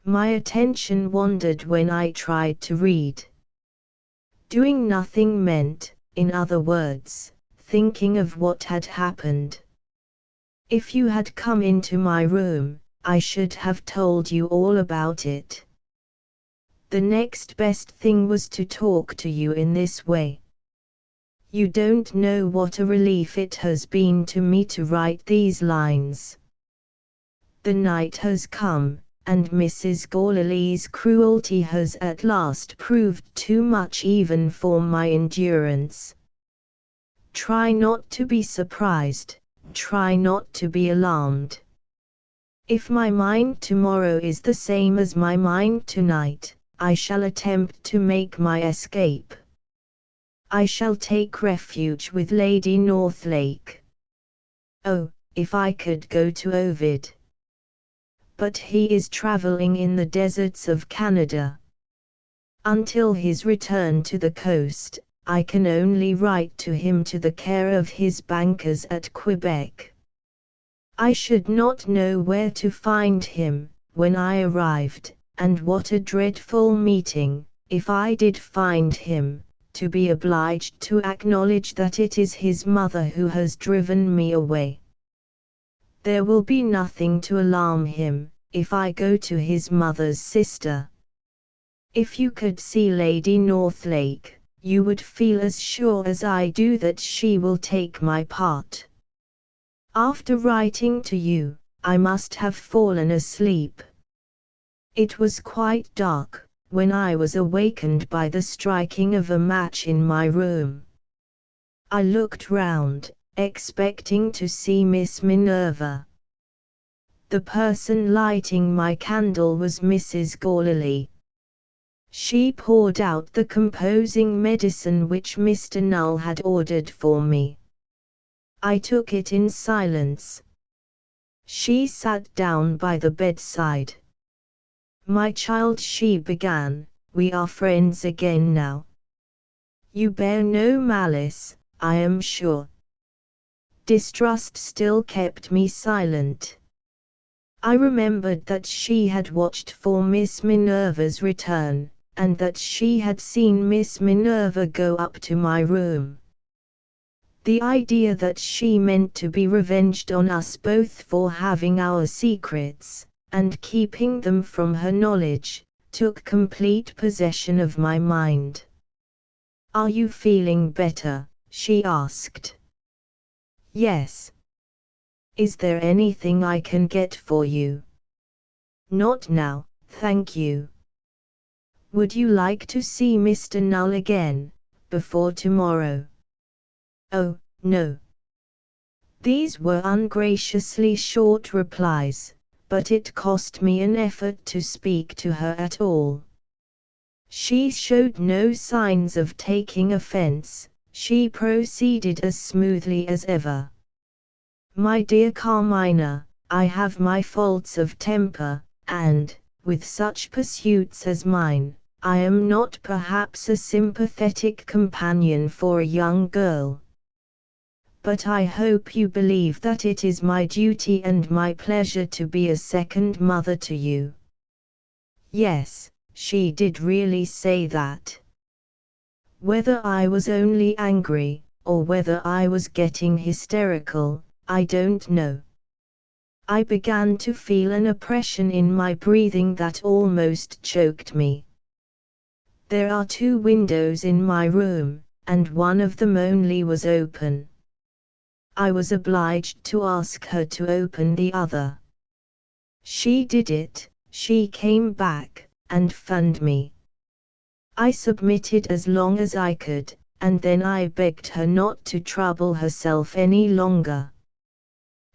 My attention wandered when I tried to read. Doing nothing meant, in other words, thinking of what had happened. If you had come into my room, I should have told you all about it. The next best thing was to talk to you in this way. You don't know what a relief it has been to me to write these lines. The night has come, and Mrs. Gourley's cruelty has at last proved too much even for my endurance. Try not to be surprised, try not to be alarmed. If my mind tomorrow is the same as my mind tonight, I shall attempt to make my escape. I shall take refuge with Lady Northlake. Oh, if I could go to Ovid! But he is traveling in the deserts of Canada. Until his return to the coast, I can only write to him to the care of his bankers at Quebec. I should not know where to find him, when I arrived, and what a dreadful meeting, if I did find him, to be obliged to acknowledge that it is his mother who has driven me away. There will be nothing to alarm him, if I go to his mother's sister. If you could see Lady Northlake, you would feel as sure as I do that she will take my part. After writing to you, I must have fallen asleep. It was quite dark, when I was awakened by the striking of a match in my room. I looked round, expecting to see Miss Minerva. The person lighting my candle was Mrs. Gourley. She poured out the composing medicine which Mr. Null had ordered for me. I took it in silence. She sat down by the bedside. My child, she began, we are friends again now. You bear no malice, I am sure. Distrust still kept me silent. I remembered that she had watched for Miss Minerva's return, and that she had seen Miss Minerva go up to my room. The idea that she meant to be revenged on us both for having our secrets, and keeping them from her knowledge, took complete possession of my mind. "Are you feeling better?" she asked. "Yes." "Is there anything I can get for you?" "Not now, thank you." "Would you like to see Mr. Null again, before tomorrow?" "Oh, no." These were ungraciously short replies, but it cost me an effort to speak to her at all. She showed no signs of taking offense, she proceeded as smoothly as ever. "My dear Carmina, I have my faults of temper, and, with such pursuits as mine, I am not perhaps a sympathetic companion for a young girl. But I hope you believe that it is my duty and my pleasure to be a second mother to you." Yes, she did really say that. Whether I was only angry, or whether I was getting hysterical, I don't know. I began to feel an oppression in my breathing that almost choked me. There are 2 windows in my room, and one of them only was open. I was obliged to ask her to open the other. She did it, she came back, and fanned me. I submitted as long as I could, and then I begged her not to trouble herself any longer.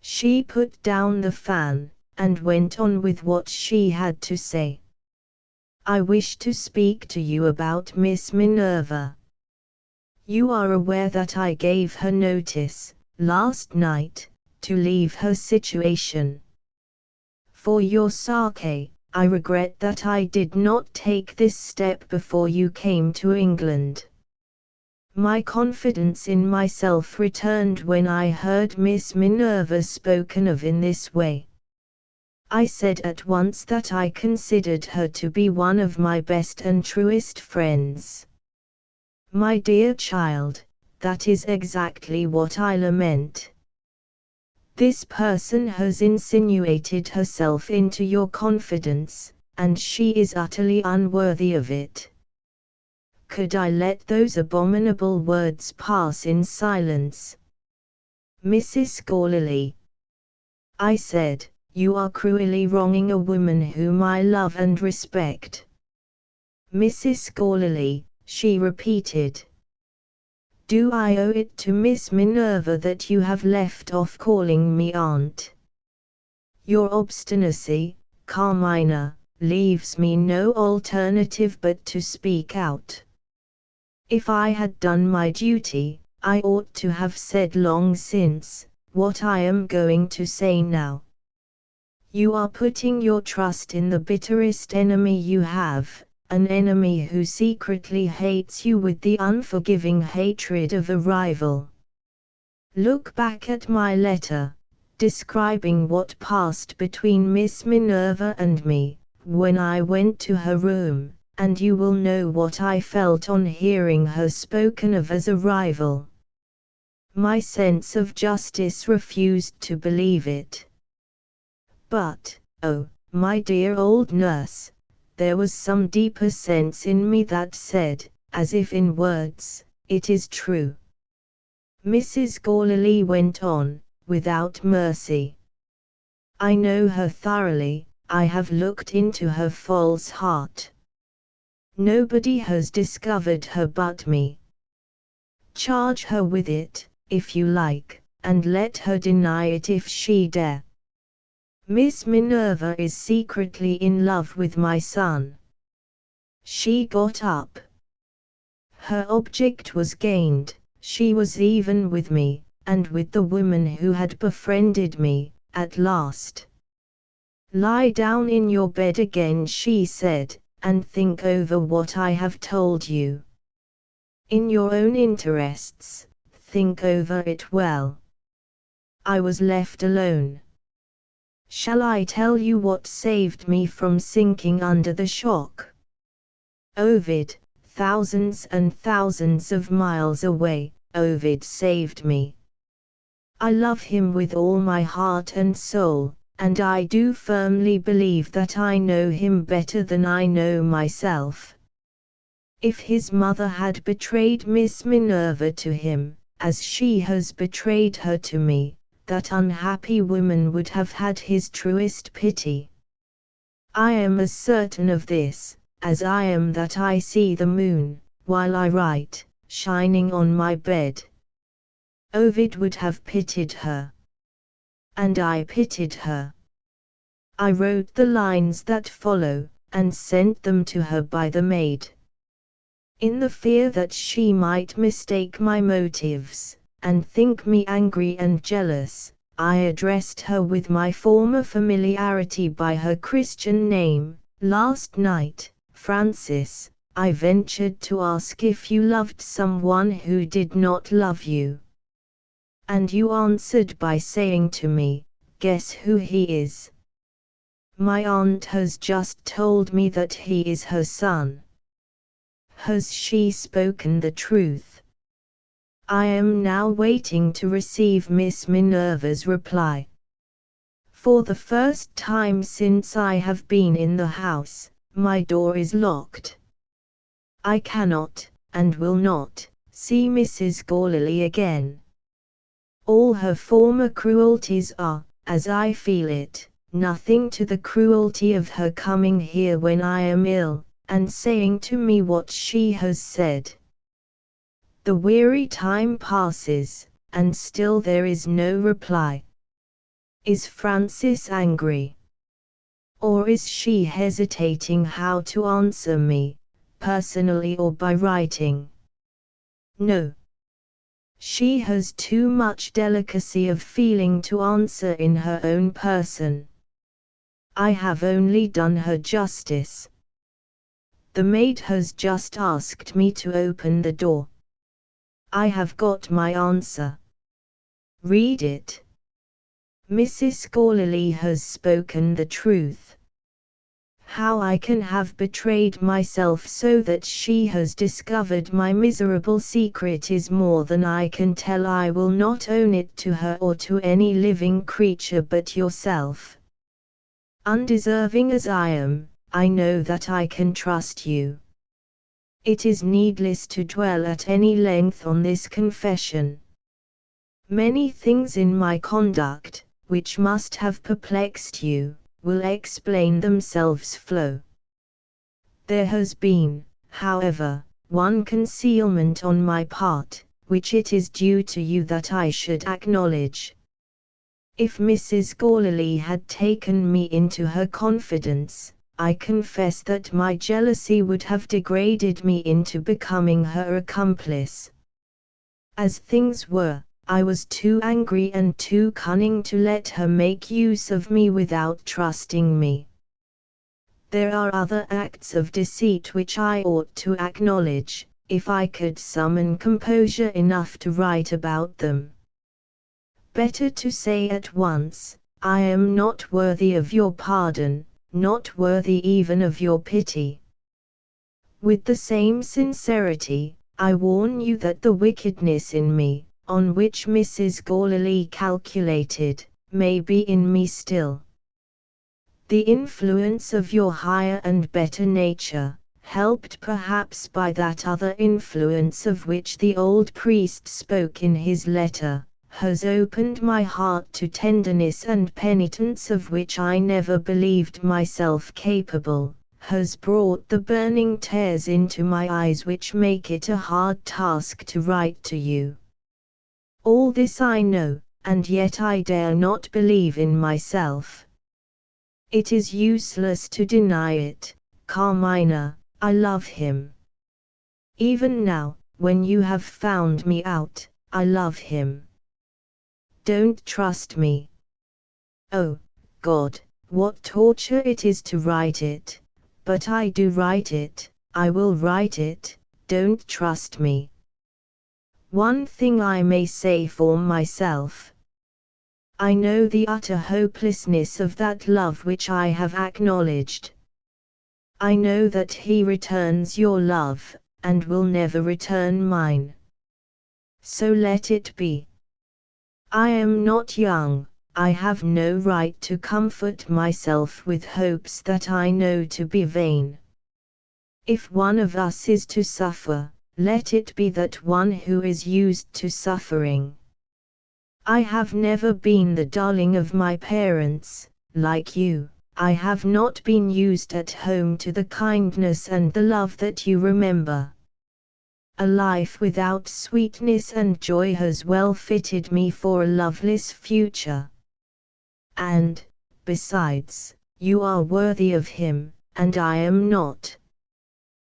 She put down the fan, and went on with what she had to say. "I wish to speak to you about Miss Minerva. You are aware that I gave her notice, last night, to leave her situation. For your sake, I regret that I did not take this step before you came to England. My confidence in myself returned when I heard Miss Minerva spoken of in this way. I said at once that I considered her to be one of my best and truest friends. My dear child, that is exactly what I lament. This person has insinuated herself into your confidence, and she is utterly unworthy of it." Could I let those abominable words pass in silence? "Mrs. Gorley," I said, "you are cruelly wronging a woman whom I love and respect." "Mrs. Gorley," she repeated. "Do I owe it to Miss Minerva that you have left off calling me aunt? Your obstinacy, Carmina, leaves me no alternative but to speak out. If I had done my duty, I ought to have said long since, what I am going to say now. You are putting your trust in the bitterest enemy you have, an enemy who secretly hates you with the unforgiving hatred of a rival. Look back at my letter, describing what passed between Miss Minerva and me, when I went to her room, and you will know what I felt on hearing her spoken of as a rival. My sense of justice refused to believe it. But, oh, my dear old nurse, there was some deeper sense in me that said, as if in words, it is true. Mrs. Gorley went on, without mercy. I know her thoroughly, I have looked into her false heart. Nobody has discovered her but me. Charge her with it, if you like, and let her deny it if she dare. Miss Minerva is secretly in love with my son." She got up. Her object was gained, she was even with me, and with the woman who had befriended me, at last. Lie down in your bed again, she said, and think over what I have told you. In your own interests, think over it well. I was left alone. Shall I tell you what saved me from sinking under the shock? Ovid, thousands and thousands of miles away, Ovid saved me. I love him with all my heart and soul, and I do firmly believe that I know him better than I know myself. If his mother had betrayed Miss Minerva to him, as she has betrayed her to me, that unhappy woman would have had his truest pity. I am as certain of this, as I am that I see the moon, while I write, shining on my bed. Ovid would have pitied her. And I pitied her. I wrote the lines that follow, and sent them to her by the maid. In the fear that she might mistake my motives, and think me angry and jealous, I addressed her with my former familiarity by her Christian name. Last night, Francis, I ventured to ask if you loved someone who did not love you. And you answered by saying to me, "Guess who he is." My aunt has just told me that he is her son. Has she spoken the truth? I am now waiting to receive Miss Minerva's reply. For the first time since I have been in the house, my door is locked. I cannot, and will not, see Mrs. Gorley again. All her former cruelties are, as I feel it, nothing to the cruelty of her coming here when I am ill, and saying to me what she has said. The weary time passes, and still there is no reply. Is Frances angry? Or is she hesitating how to answer me, personally or by writing? No. She has too much delicacy of feeling to answer in her own person. I have only done her justice. The maid has just asked me to open the door. I have got my answer. Read it. Mrs. Gorley has spoken the truth. How I can have betrayed myself so that she has discovered my miserable secret is more than I can tell. I will not own it to her or to any living creature but yourself. Undeserving as I am, I know that I can trust you. It is needless to dwell at any length on this confession. Many things in my conduct, which must have perplexed you, will explain themselves flow. There has been, however, one concealment on my part, which it is due to you that I should acknowledge. If Mrs. Gorley had taken me into her confidence, I confess that my jealousy would have degraded me into becoming her accomplice. As things were, I was too angry and too cunning to let her make use of me without trusting me. There are other acts of deceit which I ought to acknowledge, if I could summon composure enough to write about them. Better to say at once, I am not worthy of your pardon, not worthy even of your pity. With the same sincerity, I warn you that the wickedness in me, on which Mrs. Gorley calculated, may be in me still. The influence of your higher and better nature, helped perhaps by that other influence of which the old priest spoke in his letter, has opened my heart to tenderness and penitence of which I never believed myself capable, has brought the burning tears into my eyes which make it a hard task to write to you. All this I know, and yet I dare not believe in myself. It is useless to deny it, Carmina, I love him. Even now, when you have found me out, I love him. Don't trust me. Oh, God, what torture it is to write it, but I do write it, I will write it, don't trust me. One thing I may say for myself. I know the utter hopelessness of that love which I have acknowledged. I know that he returns your love, and will never return mine. So let it be. I am not young, I have no right to comfort myself with hopes that I know to be vain. If one of us is to suffer, let it be that one who is used to suffering. I have never been the darling of my parents, like you. I have not been used at home to the kindness and the love that you remember. A life without sweetness and joy has well fitted me for a loveless future. And, besides, you are worthy of him, and I am not.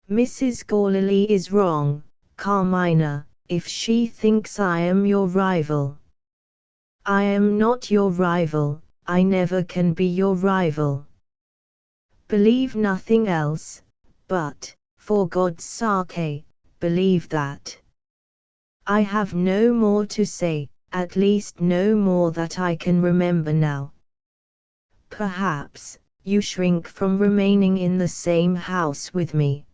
Mrs. Gourley is wrong, Carmina, if she thinks I am your rival. I am not your rival, I never can be your rival. Believe nothing else, but, for God's sake, believe that. I have no more to say, at least no more that I can remember now. Perhaps, you shrink from remaining in the same house with me.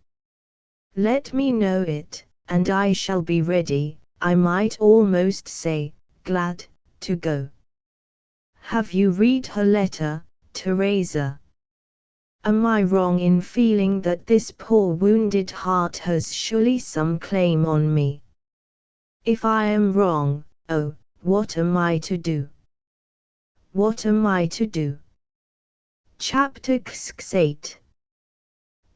Let me know it, and I shall be ready, I might almost say, glad, to go. Have you read her letter, Teresa? Am I wrong in feeling that this poor wounded heart has surely some claim on me? If I am wrong, oh, what am I to do? What am I to do? Chapter 8.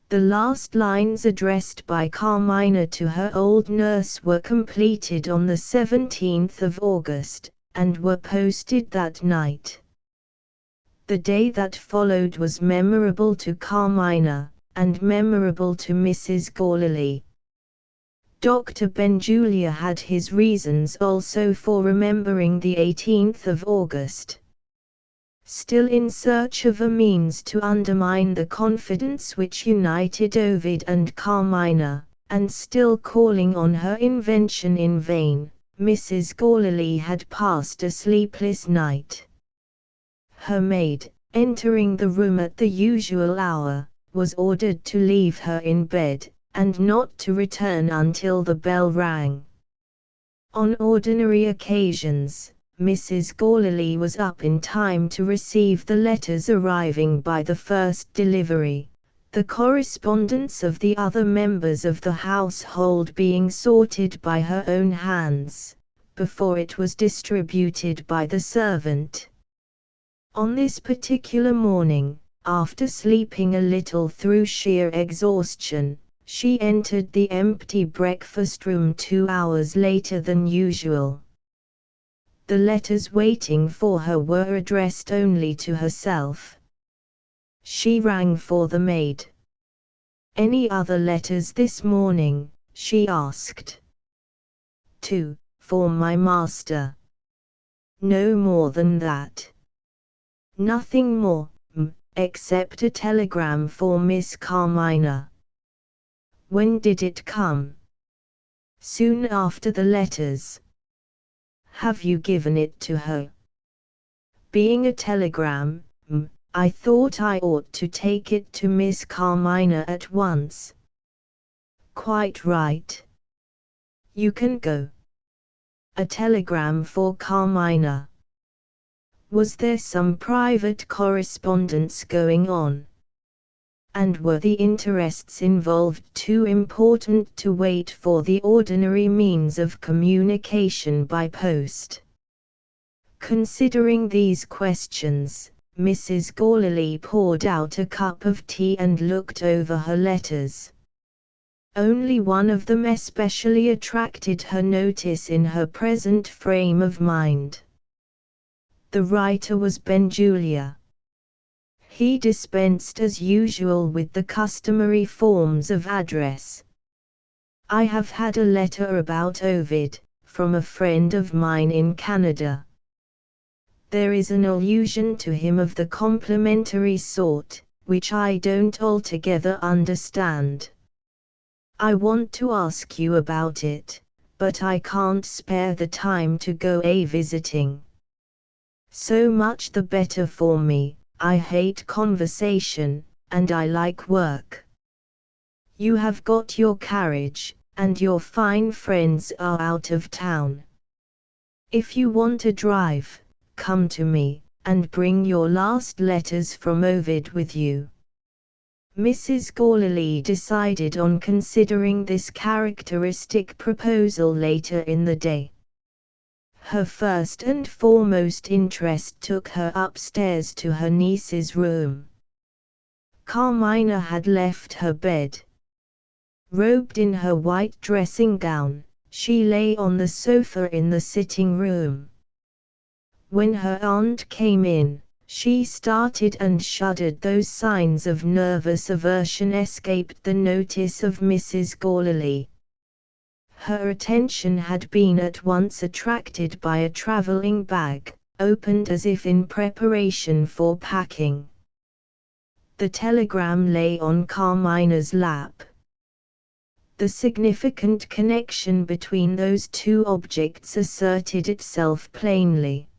The last lines addressed by Carmina to her old nurse were completed on the 17th of August, and were posted that night. The day that followed was memorable to Carmina, and memorable to Mrs. Gourley. Dr. Benjulia had his reasons also for remembering the 18th of August. Still in search of a means to undermine the confidence which united Ovid and Carmina, and still calling on her invention in vain, Mrs. Gourley had passed a sleepless night. Her maid, entering the room at the usual hour, was ordered to leave her in bed, and not to return until the bell rang. On ordinary occasions, Mrs. Gourley was up in time to receive the letters arriving by the first delivery, the correspondence of the other members of the household being sorted by her own hands, before it was distributed by the servant. On this particular morning, after sleeping a little through sheer exhaustion, she entered the empty breakfast room 2 hours later than usual. The letters waiting for her were addressed only to herself. She rang for the maid. "Any other letters this morning?" she asked. "2, for my master." "No more than that?" "Nothing more, except a telegram for Miss Carmina." "When did it come?" "Soon after the letters." "Have you given it to her?" "Being a telegram, I thought I ought to take it to Miss Carmina at once." "Quite right. You can go." A telegram for Carmina. Was there some private correspondence going on? And were the interests involved too important to wait for the ordinary means of communication by post? Considering these questions, Mrs. Gourley poured out a cup of tea and looked over her letters. Only one of them especially attracted her notice in her present frame of mind. The writer was Benjulia. He dispensed as usual with the customary forms of address. "I have had a letter about Ovid, from a friend of mine in Canada." There is an allusion to him of the complimentary sort, which I don't altogether understand. I want to ask you about it, but I can't spare the time to go visiting. So much the better for me. I hate conversation, and I like work. You have got your carriage, and your fine friends are out of town. If you want a drive, come to me, and bring your last letters from Ovid with you. Mrs. Gourley decided on considering this characteristic proposal later in the day. Her first and foremost interest took her upstairs to her niece's room. Carmina had left her bed. Robed in her white dressing gown, she lay on the sofa in the sitting room. When her aunt came in, she started and shuddered. Those signs of nervous aversion escaped the notice of Mrs. Gourley. Her attention had been at once attracted by a travelling bag, opened as if in preparation for packing. The telegram lay on Carmina's lap. The significant connection between those two objects asserted itself plainly.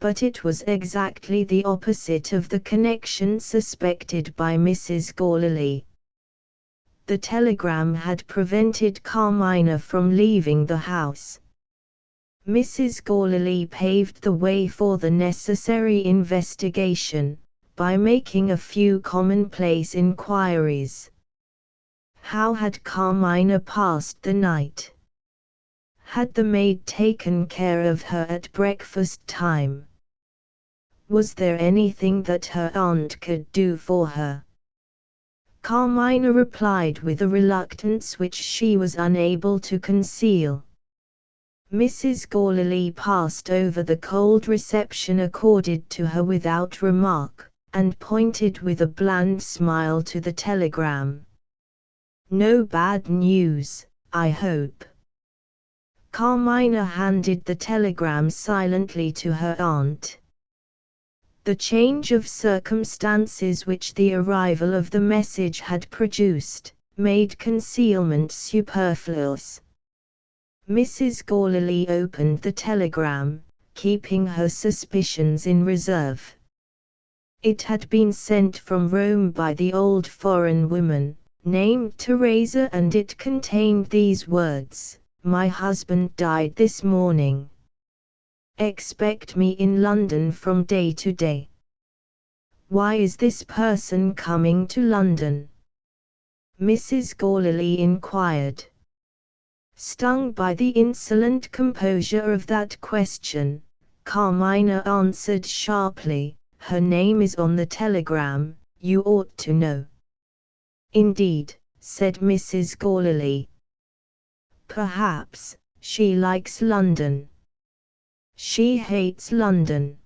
But it was exactly the opposite of the connection suspected by Mrs. Gourley. The telegram had prevented Carmina from leaving the house. Mrs. Gourley paved the way for the necessary investigation, by making a few commonplace inquiries. How had Carmina passed the night? Had the maid taken care of her at breakfast time? Was there anything that her aunt could do for her? Carmina replied with a reluctance which she was unable to conceal. Mrs. Gourley passed over the cold reception accorded to her without remark, and pointed with a bland smile to the telegram. "No bad news, I hope?" Carmina handed the telegram silently to her aunt. The change of circumstances which the arrival of the message had produced, made concealment superfluous. Mrs. Gourley opened the telegram, keeping her suspicions in reserve. It had been sent from Rome by the old foreign woman, named Teresa, and it contained these words: "My husband died this morning. Expect me in London from day to day." "Why is this person coming to London?" Mrs. Gourley inquired. Stung by the insolent composure of that question, Carmina answered sharply, "Her name is on the telegram, you ought to know." "Indeed," said Mrs. Gourley. "Perhaps she likes London." "She hates London.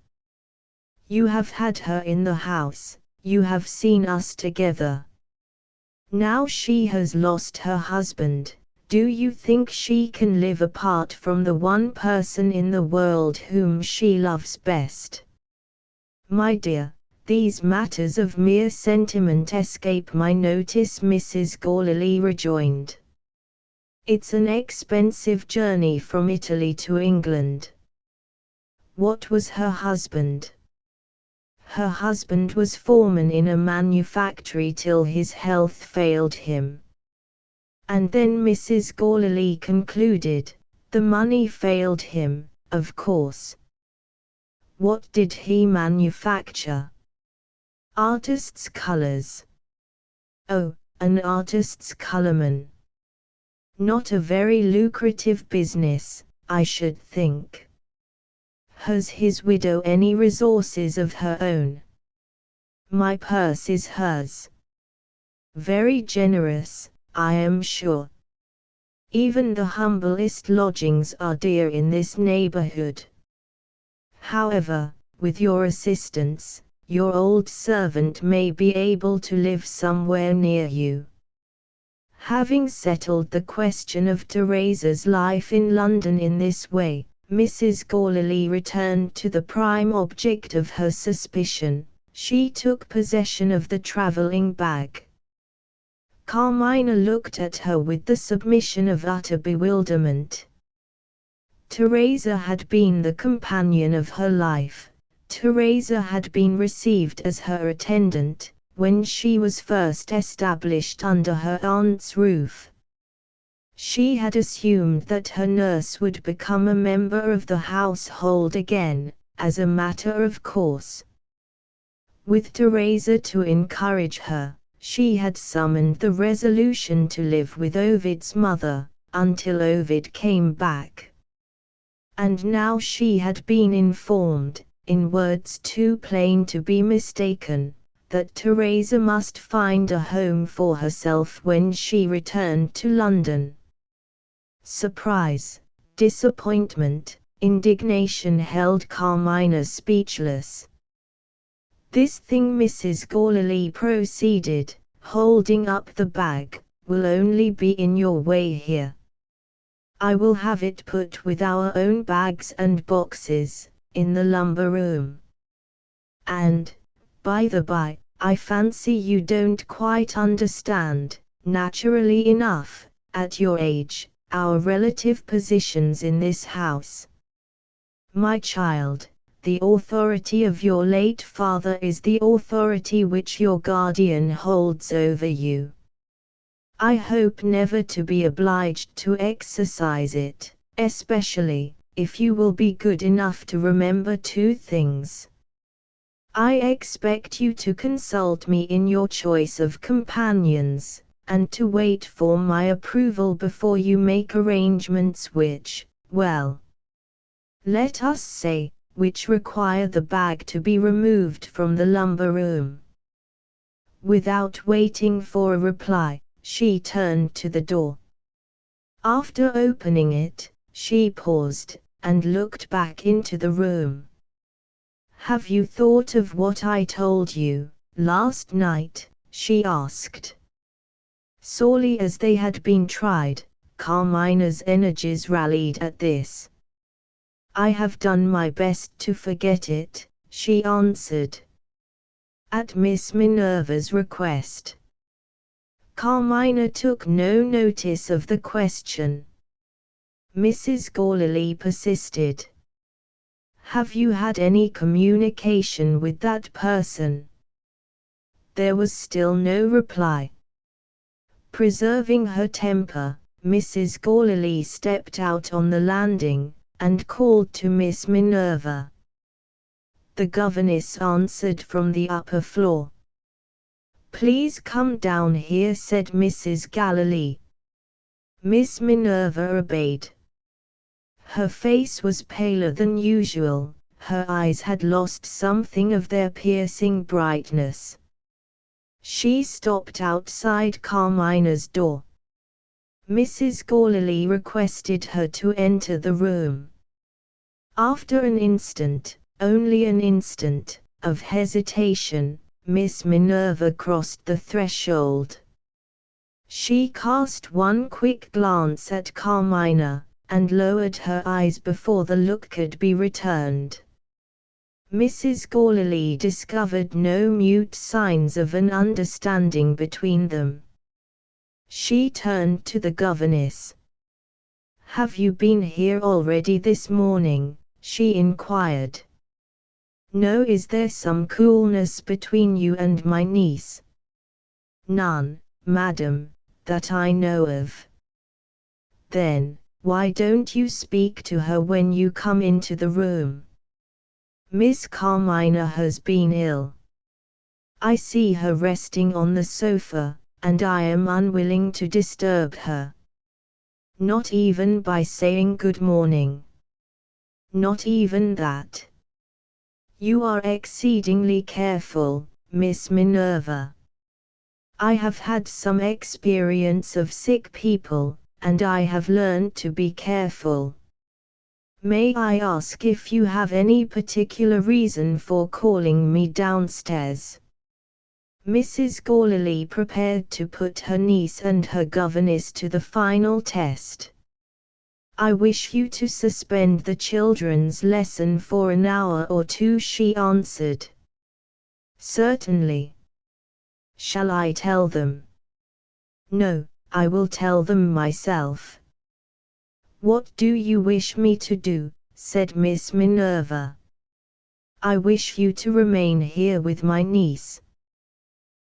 You have had her in the house, you have seen us together. Now she has lost her husband, do you think she can live apart from the one person in the world whom she loves best?" "My dear, these matters of mere sentiment escape my notice," Mrs. Gourley rejoined. "It's an expensive journey from Italy to England." "What was her husband?" "Her husband was foreman in a manufactory till his health failed him." And then Mrs. Gourley concluded, "The money failed him, of course." "What did he manufacture?" "Artists' colours." "Oh, an artist's colourman. Not a very lucrative business, I should think." "Has his widow any resources of her own?" "My purse is hers." "Very generous, I am sure. Even the humblest lodgings are dear in this neighborhood. However, with your assistance, your old servant may be able to live somewhere near you." Having settled the question of Teresa's life in London in this way, Mrs. Gourley returned to the prime object of her suspicion. She took possession of the traveling bag. Carmina looked at her with the submission of utter bewilderment. Teresa had been the companion of her life. Teresa had been received as her attendant, when she was first established under her aunt's roof. She had assumed that her nurse would become a member of the household again, as a matter of course. With Teresa to encourage her, she had summoned the resolution to live with Ovid's mother, until Ovid came back. And now she had been informed, in words too plain to be mistaken, that Teresa must find a home for herself when she returned to London. Surprise, disappointment, indignation held Carmina speechless. "This thing," Mrs. Gourley proceeded, holding up the bag, "will only be in your way here. I will have it put with our own bags and boxes, in the lumber room. And, by the by, I fancy you don't quite understand, naturally enough, at your age, our relative positions in this house. My child, the authority of your late father is the authority which your guardian holds over you. I hope never to be obliged to exercise it, especially, if you will be good enough to remember two things. I expect you to consult me in your choice of companions, and to wait for my approval before you make arrangements which, well, let us say, which require the bag to be removed from the lumber room." Without waiting for a reply, she turned to the door. After opening it, she paused, and looked back into the room. "Have you thought of what I told you, last night?" she asked. Sorely as they had been tried, Carmina's energies rallied at this. "I have done my best to forget it," she answered. "At Miss Minerva's request." Carmina took no notice of the question. Mrs. Gourley persisted. "Have you had any communication with that person?" There was still no reply. Preserving her temper, Mrs. Gourley stepped out on the landing, and called to Miss Minerva. The governess answered from the upper floor. "Please come down here," said Mrs. Galilee. Miss Minerva obeyed. Her face was paler than usual, her eyes had lost something of their piercing brightness. She stopped outside Carmina's door. Mrs. Gourley requested her to enter the room. After an instant, only an instant, of hesitation, Miss Minerva crossed the threshold. She cast one quick glance at Carmina, and lowered her eyes before the look could be returned. Mrs. Gourley discovered no mute signs of an understanding between them. She turned to the governess. "Have you been here already this morning?" she inquired. "No. Is there some coolness between you and my niece?" "None, madam, that I know of." "Then, why don't you speak to her when you come into the room?" "Miss Carmina has been ill. I see her resting on the sofa, and I am unwilling to disturb her." "Not even by saying good morning?" "Not even that." "You are exceedingly careful, Miss Minerva." "I have had some experience of sick people, and I have learned to be careful." "May I ask if you have any particular reason for calling me downstairs?" Mrs. Gourley prepared to put her niece and her governess to the final test. I wish you to suspend the children's lesson for an hour or two, she answered. Certainly. Shall I tell them? No, I will tell them myself. What do you wish me to do? Said Miss Minerva. I wish you to remain here with my niece.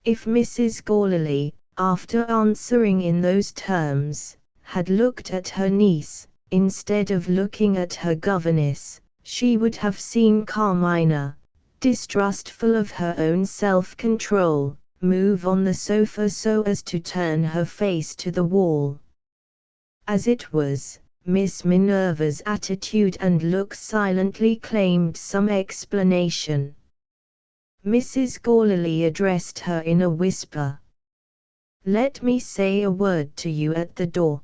If Mrs. Gourley, after answering in those terms, had looked at her niece, instead of looking at her governess, she would have seen Carmina, distrustful of her own self-control, move on the sofa so as to turn her face to the wall. As it was, Miss Minerva's attitude and look silently claimed some explanation. Mrs. Gourley addressed her in a whisper. Let me say a word to you at the door.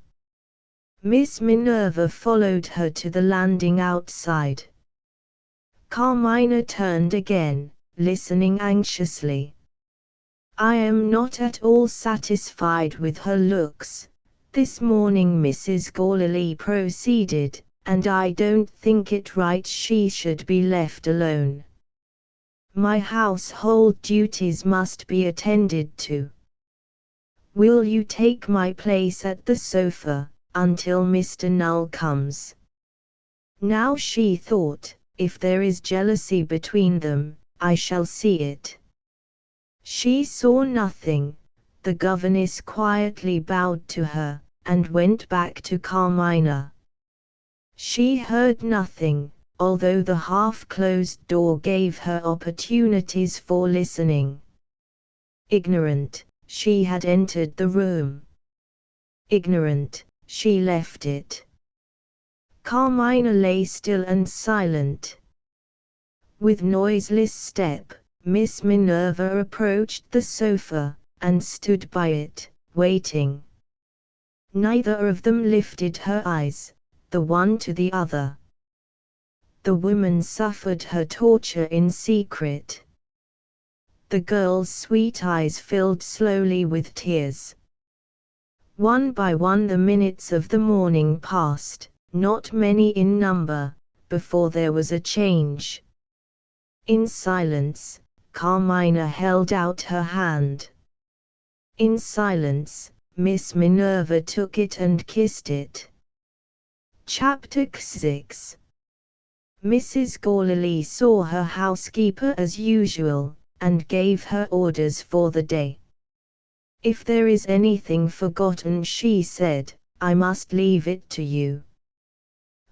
Miss Minerva followed her to the landing outside. Carmina turned again, listening anxiously. I am not at all satisfied with her looks this morning, Mrs. Gourley proceeded, and I don't think it right she should be left alone. My household duties must be attended to. Will you take my place at the sofa, until Mr. Null comes? Now she thought, if there is jealousy between them, I shall see it. She saw nothing. The governess quietly bowed to her, and went back to Carmina. She heard nothing, although the half-closed door gave her opportunities for listening. Ignorant, she had entered the room. Ignorant, she left it. Carmina lay still and silent. With noiseless step, Miss Minerva approached the sofa, and stood by it, waiting. Neither of them lifted her eyes, the one to the other. The woman suffered her torture in secret. The girl's sweet eyes filled slowly with tears. One by one the minutes of the morning passed, not many in number, before there was a change. In silence, Carmina held out her hand. In silence, Miss Minerva took it and kissed it. Chapter 6. Mrs. Gourley saw her housekeeper as usual, and gave her orders for the day. If there is anything forgotten, she said, I must leave it to you.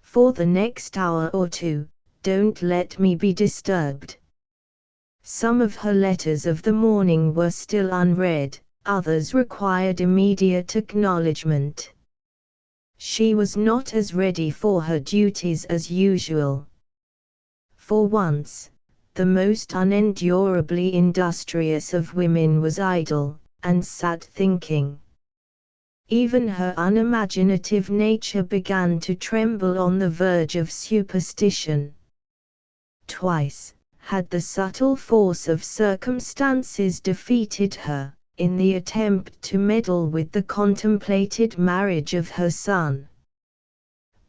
For the next hour or two, don't let me be disturbed. Some of her letters of the morning were still unread, others required immediate acknowledgement. She was not as ready for her duties as usual. For once, the most unendurably industrious of women was idle, and sat thinking. Even her unimaginative nature began to tremble on the verge of superstition. Twice had the subtle force of circumstances defeated her, in the attempt to meddle with the contemplated marriage of her son.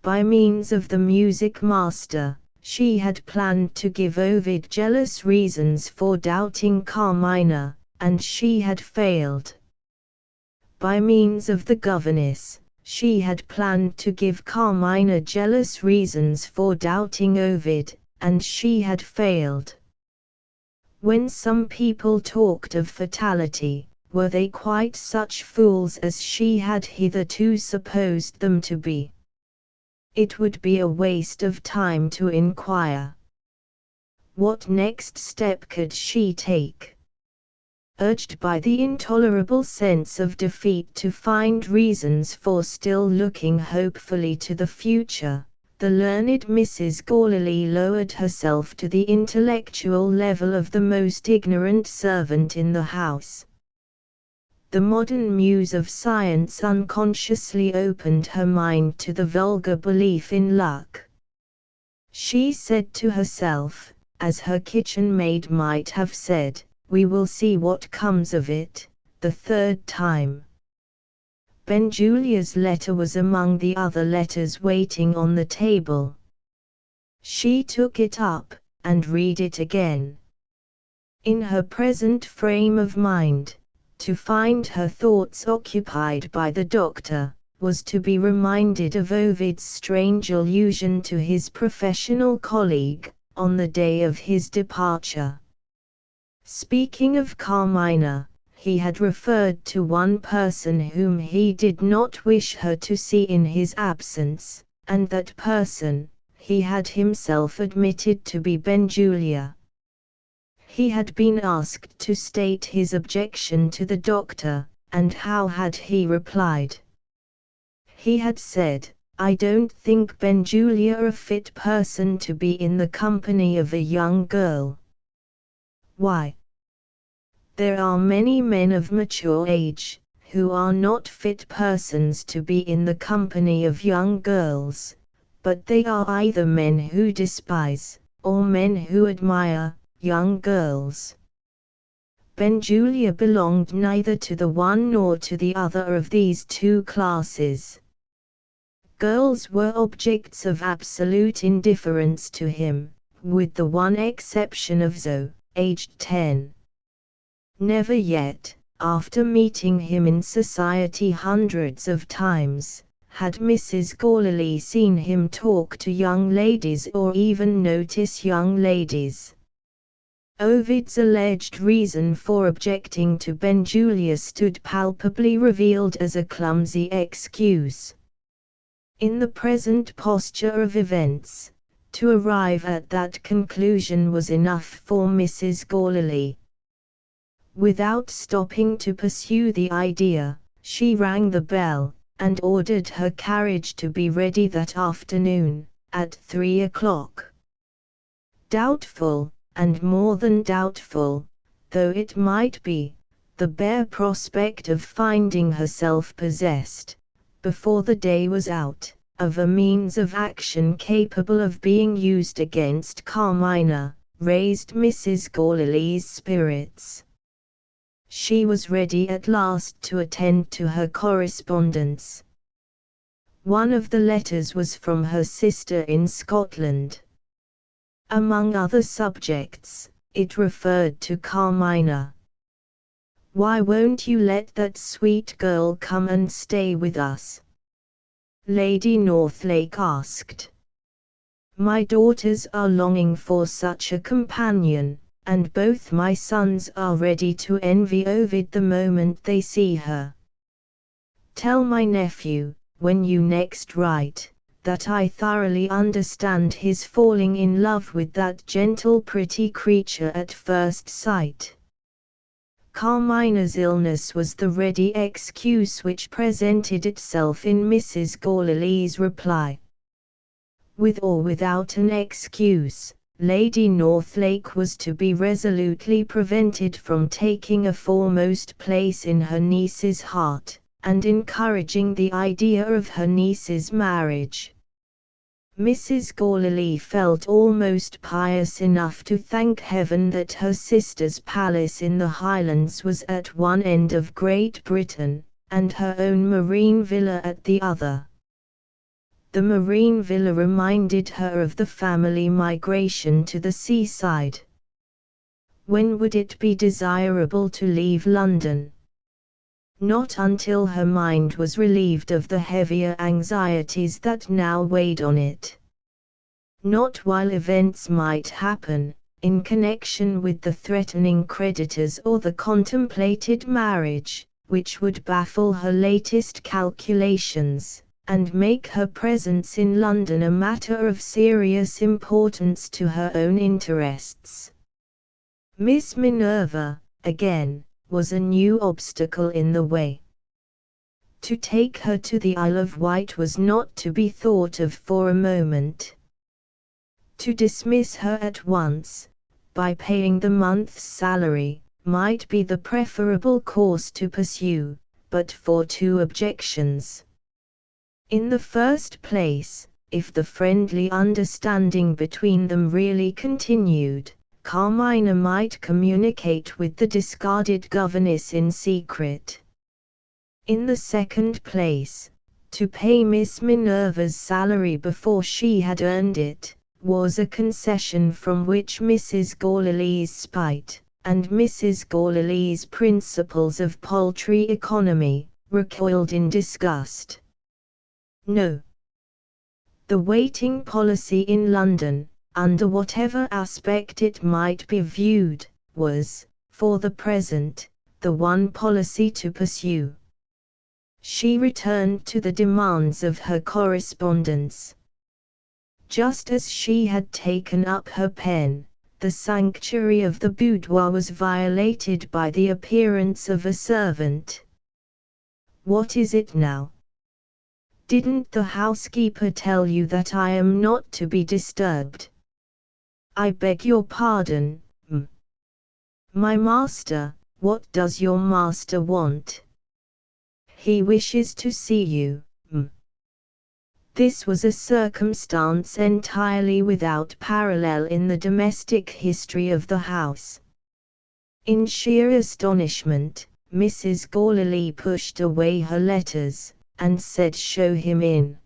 By means of the music master, she had planned to give Ovid jealous reasons for doubting Carmina, and she had failed. By means of the governess, she had planned to give Carmina jealous reasons for doubting Ovid, and she had failed. When some people talked of fatality, were they quite such fools as she had hitherto supposed them to be? It would be a waste of time to inquire. What next step could she take? Urged by the intolerable sense of defeat to find reasons for still looking hopefully to the future, the learned Mrs. Gourley lowered herself to the intellectual level of the most ignorant servant in the house. The modern muse of science unconsciously opened her mind to the vulgar belief in luck. She said to herself, as her kitchen maid might have said, we will see what comes of it, the third time. Benjulia's letter was among the other letters waiting on the table. She took it up, and read it again. In her present frame of mind, to find her thoughts occupied by the doctor, was to be reminded of Ovid's strange allusion to his professional colleague, on the day of his departure. Speaking of Carmina, he had referred to one person whom he did not wish her to see in his absence, and that person, he had himself admitted to be Benjulia. He had been asked to state his objection to the doctor, and how had he replied? He had said, "I don't think Benjulia a fit person to be in the company of a young girl." Why? There are many men of mature age, who are not fit persons to be in the company of young girls, but they are either men who despise, or men who admire, young girls. Benjulia belonged neither to the one nor to the other of these two classes. Girls were objects of absolute indifference to him, with the one exception of Zoe, aged 10. Never yet, after meeting him in society hundreds of times, had Mrs. Gourley seen him talk to young ladies or even notice young ladies. Ovid's alleged reason for objecting to Benjulia stood palpably revealed as a clumsy excuse. In the present posture of events, to arrive at that conclusion was enough for Mrs. Gourley. Without stopping to pursue the idea, she rang the bell, and ordered her carriage to be ready that afternoon, at 3 o'clock. Doubtful, and more than doubtful, though it might be, the bare prospect of finding herself possessed, before the day was out, of a means of action capable of being used against Carmina, raised Mrs. Gourley's spirits. She was ready at last to attend to her correspondence. One of the letters was from her sister in Scotland. Among other subjects, it referred to Carmina. "Why won't you let that sweet girl come and stay with us?" Lady Northlake asked. "My daughters are longing for such a companion, and both my sons are ready to envy Ovid the moment they see her. Tell my nephew, when you next write, that I thoroughly understand his falling in love with that gentle pretty creature at first sight." Carmina's illness was the ready excuse which presented itself in Mrs. Gourley's reply. With or without an excuse, Lady Northlake was to be resolutely prevented from taking a foremost place in her niece's heart, and encouraging the idea of her niece's marriage. Mrs. Gourley felt almost pious enough to thank heaven that her sister's palace in the Highlands was at one end of Great Britain, and her own marine villa at the other. The marine villa reminded her of the family migration to the seaside. When would it be desirable to leave London? Not until her mind was relieved of the heavier anxieties that now weighed on it. Not while events might happen, in connection with the threatening creditors or the contemplated marriage, which would baffle her latest calculations, and make her presence in London a matter of serious importance to her own interests. Miss Minerva, again, was a new obstacle in the way. To take her to the Isle of Wight was not to be thought of for a moment. To dismiss her at once, by paying the month's salary, might be the preferable course to pursue, but for two objections. In the first place, if the friendly understanding between them really continued, Carmina might communicate with the discarded governess in secret. In the second place, to pay Miss Minerva's salary before she had earned it, was a concession from which Mrs. Gourley's spite, and Mrs. Gourley's principles of paltry economy, recoiled in disgust. No. The waiting policy in London, under whatever aspect it might be viewed, was, for the present, the one policy to pursue. She returned to the demands of her correspondence. Just as she had taken up her pen, the sanctuary of the boudoir was violated by the appearance of a servant. "What is it now? Didn't the housekeeper tell you that I am not to be disturbed?" "I beg your pardon, m. My master, what does your master want?" "He wishes to see you, m." This was a circumstance entirely without parallel in the domestic history of the house. In sheer astonishment, Mrs. Gourley pushed away her letters, and said, "Show him in."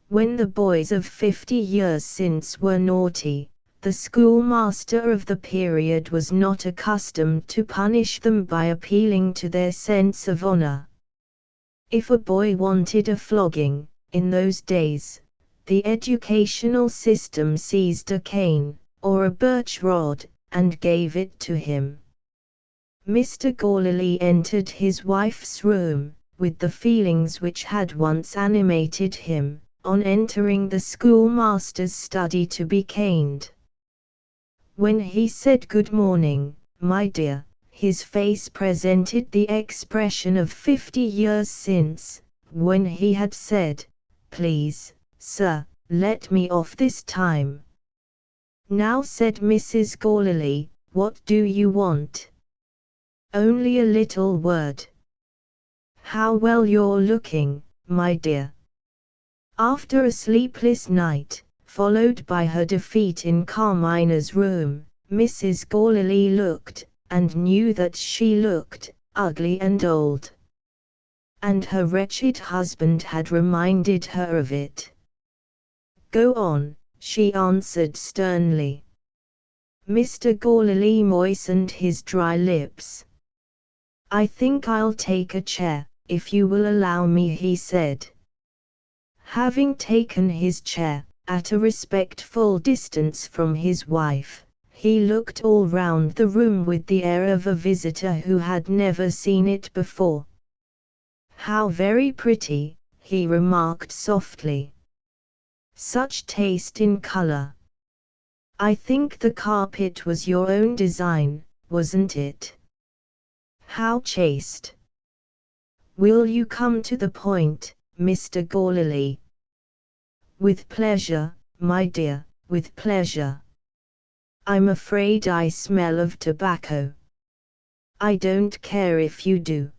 When the boys of 50 years since were naughty, the schoolmaster of the period was not accustomed to punish them by appealing to their sense of honor. If a boy wanted a flogging, in those days, the educational system seized a cane, or a birch rod, and gave it to him. Mr. Gourley entered his wife's room, with the feelings which had once animated him, on entering the schoolmaster's study to be caned. When he said "Good morning, my dear," his face presented the expression of 50 years since, when he had said, "Please, sir, let me off this time." "Now," said Mrs. Gourley, "what do you want?" "Only a little word." "How well you're looking, my dear." After a sleepless night, followed by her defeat in Carmina's room, Mrs. Gourley looked, and knew that she looked, ugly and old. And her wretched husband had reminded her of it. "Go on," she answered sternly. Mr. Gourley moistened his dry lips. "I think I'll take a chair, if you will allow me," he said. Having taken his chair, at a respectful distance from his wife, he looked all round the room with the air of a visitor who had never seen it before. "How very pretty," he remarked softly. "Such taste in color. I think the carpet was your own design, wasn't it? How chaste. Will you come to the point, Mr. Gourley?" "With pleasure, my dear, with pleasure. I'm afraid I smell of tobacco." "I don't care if you do."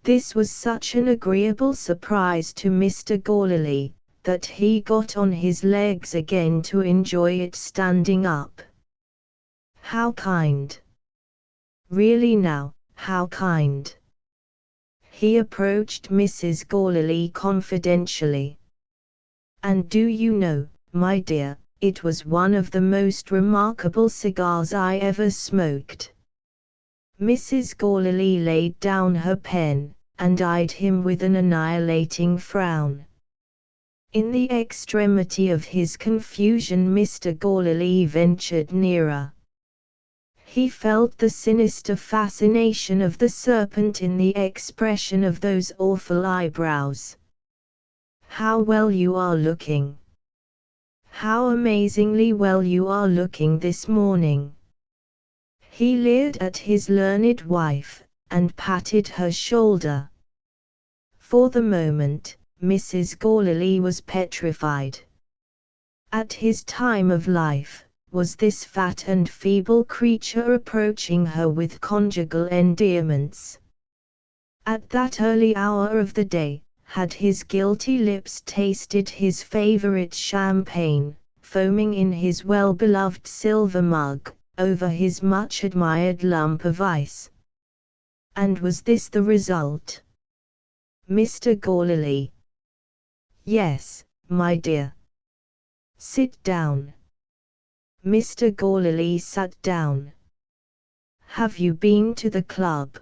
This was such an agreeable surprise to Mr. Gourley, that he got on his legs again to enjoy it standing up. "How kind. Really now, how kind." He approached Mrs. Gourley confidentially. "And do you know, my dear, it was one of the most remarkable cigars I ever smoked." Mrs. Gourley laid down her pen, and eyed him with an annihilating frown. In the extremity of his confusion Mr. Gourley ventured nearer. He felt the sinister fascination of the serpent in the expression of those awful eyebrows. "How well you are looking. How amazingly well you are looking this morning." He leered at his learned wife, and patted her shoulder. For the moment, Mrs. Gourley was petrified. At his time of life, was this fat and feeble creature approaching her with conjugal endearments? At that early hour of the day, had his guilty lips tasted his favorite champagne, foaming in his well-beloved silver mug, over his much-admired lump of ice? And was this the result? Mr. Gourley. Yes, my dear. Sit down. Mr. Gourley sat down. Have you been to the club?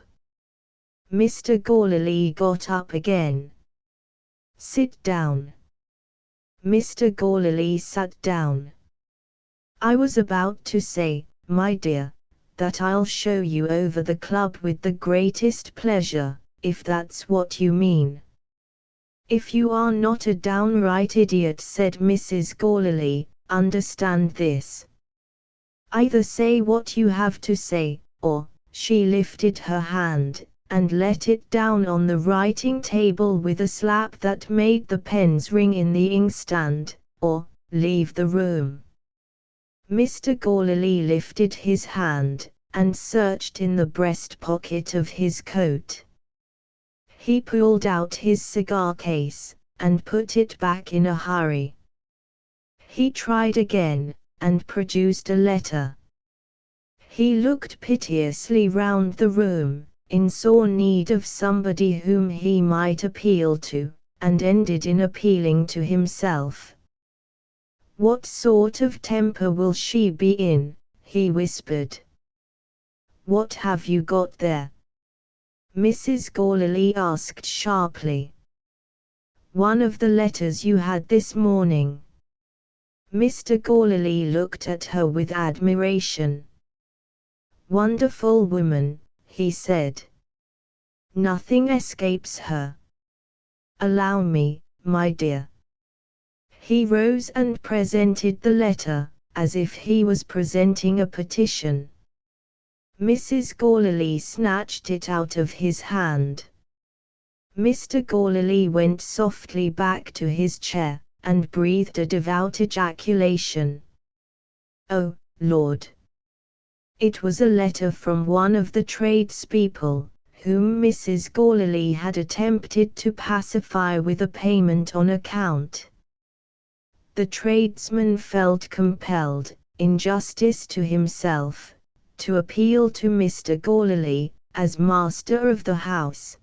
Mr. Gourley got up again. Sit down. Mr. Gourley sat down. I was about to say, my dear, that I'll show you over the club with the greatest pleasure, if that's what you mean. If you are not a downright idiot, said Mrs. Gourley, understand this. Either say what you have to say, or, she lifted her hand, and let it down on the writing table with a slap that made the pens ring in the inkstand, or, leave the room. Mr. Gourley lifted his hand, and searched in the breast pocket of his coat. He pulled out his cigar case, and put it back in a hurry. He tried again, and produced a letter. He looked piteously round the room, in sore need of somebody whom he might appeal to, and ended in appealing to himself. What sort of temper will she be in? He whispered. What have you got there? Mrs. Gourley asked sharply. One of the letters you had this morning. Mr. Gourley looked at her with admiration. Wonderful woman, he said. Nothing escapes her. Allow me, my dear. He rose and presented the letter, as if he was presenting a petition. Mrs. Gourley snatched it out of his hand. Mr. Gourley went softly back to his chair, and breathed a devout ejaculation. Oh, Lord! It was a letter from one of the tradespeople, whom Mrs. Gourley had attempted to pacify with a payment on account. The tradesman felt compelled, in justice to himself, to appeal to Mr. Gourley, as master of the house.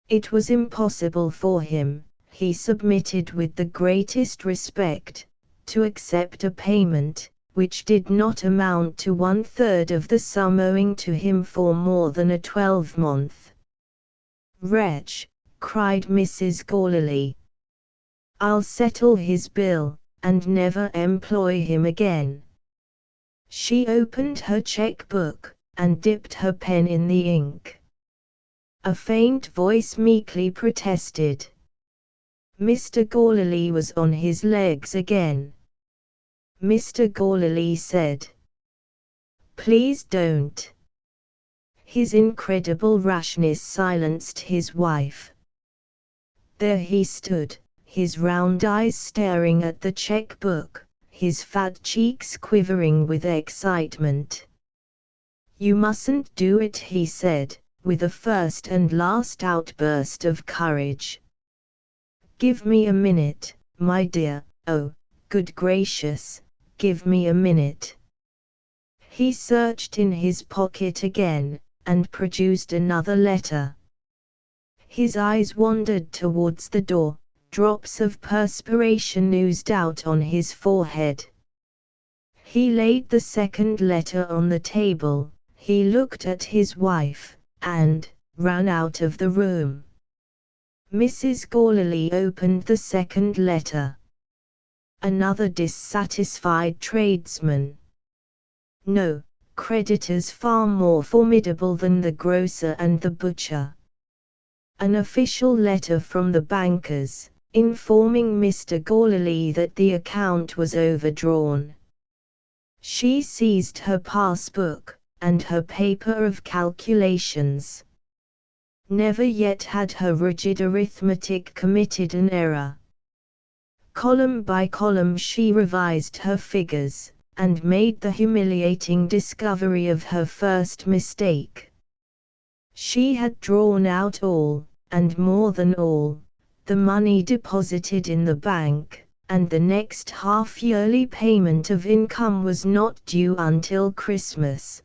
It was impossible for him, he submitted with the greatest respect, to accept a payment, which did not amount to 1/3 of the sum owing to him for more than a 12-month. Wretch, cried Mrs. Gourley. I'll settle his bill, and never employ him again. She opened her cheque-book, and dipped her pen in the ink. A faint voice meekly protested. Mr. Gourley was on his legs again. Mr. Gourley said, Please don't. His incredible rashness silenced his wife. There he stood, his round eyes staring at the cheque-book, his fat cheeks quivering with excitement. You mustn't do it, he said, with a first and last outburst of courage. Give me a minute, my dear, oh, good gracious, give me a minute. He searched in his pocket again, and produced another letter. His eyes wandered towards the door, drops of perspiration oozed out on his forehead. He laid the second letter on the table, he looked at his wife, and ran out of the room. Mrs. Gourley opened the second letter. Another dissatisfied tradesman. No, creditors far more formidable than the grocer and the butcher. An official letter from the bankers, informing Mr. Gourley that the account was overdrawn. She seized her passbook, and her paper of calculations. Never yet had her rigid arithmetic committed an error. Column by column she revised her figures, and made the humiliating discovery of her first mistake. She had drawn out all, and more than all, the money deposited in the bank, and the next half-yearly payment of income was not due until Christmas.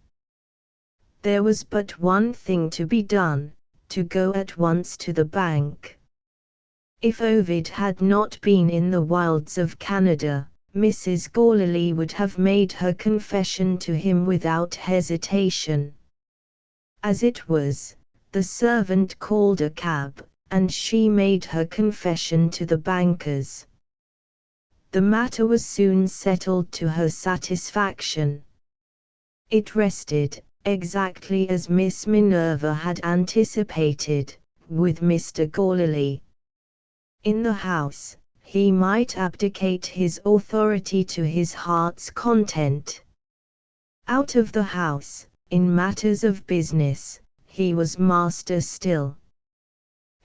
There was but one thing to be done, to go at once to the bank. If Ovid had not been in the wilds of Canada, Mrs. Gorley would have made her confession to him without hesitation. As it was, the servant called a cab, and she made her confession to the bankers. The matter was soon settled to her satisfaction. It rested, exactly as Miss Minerva had anticipated, with Mr. Gorley. In the house, he might abdicate his authority to his heart's content. Out of the house, in matters of business, he was master still.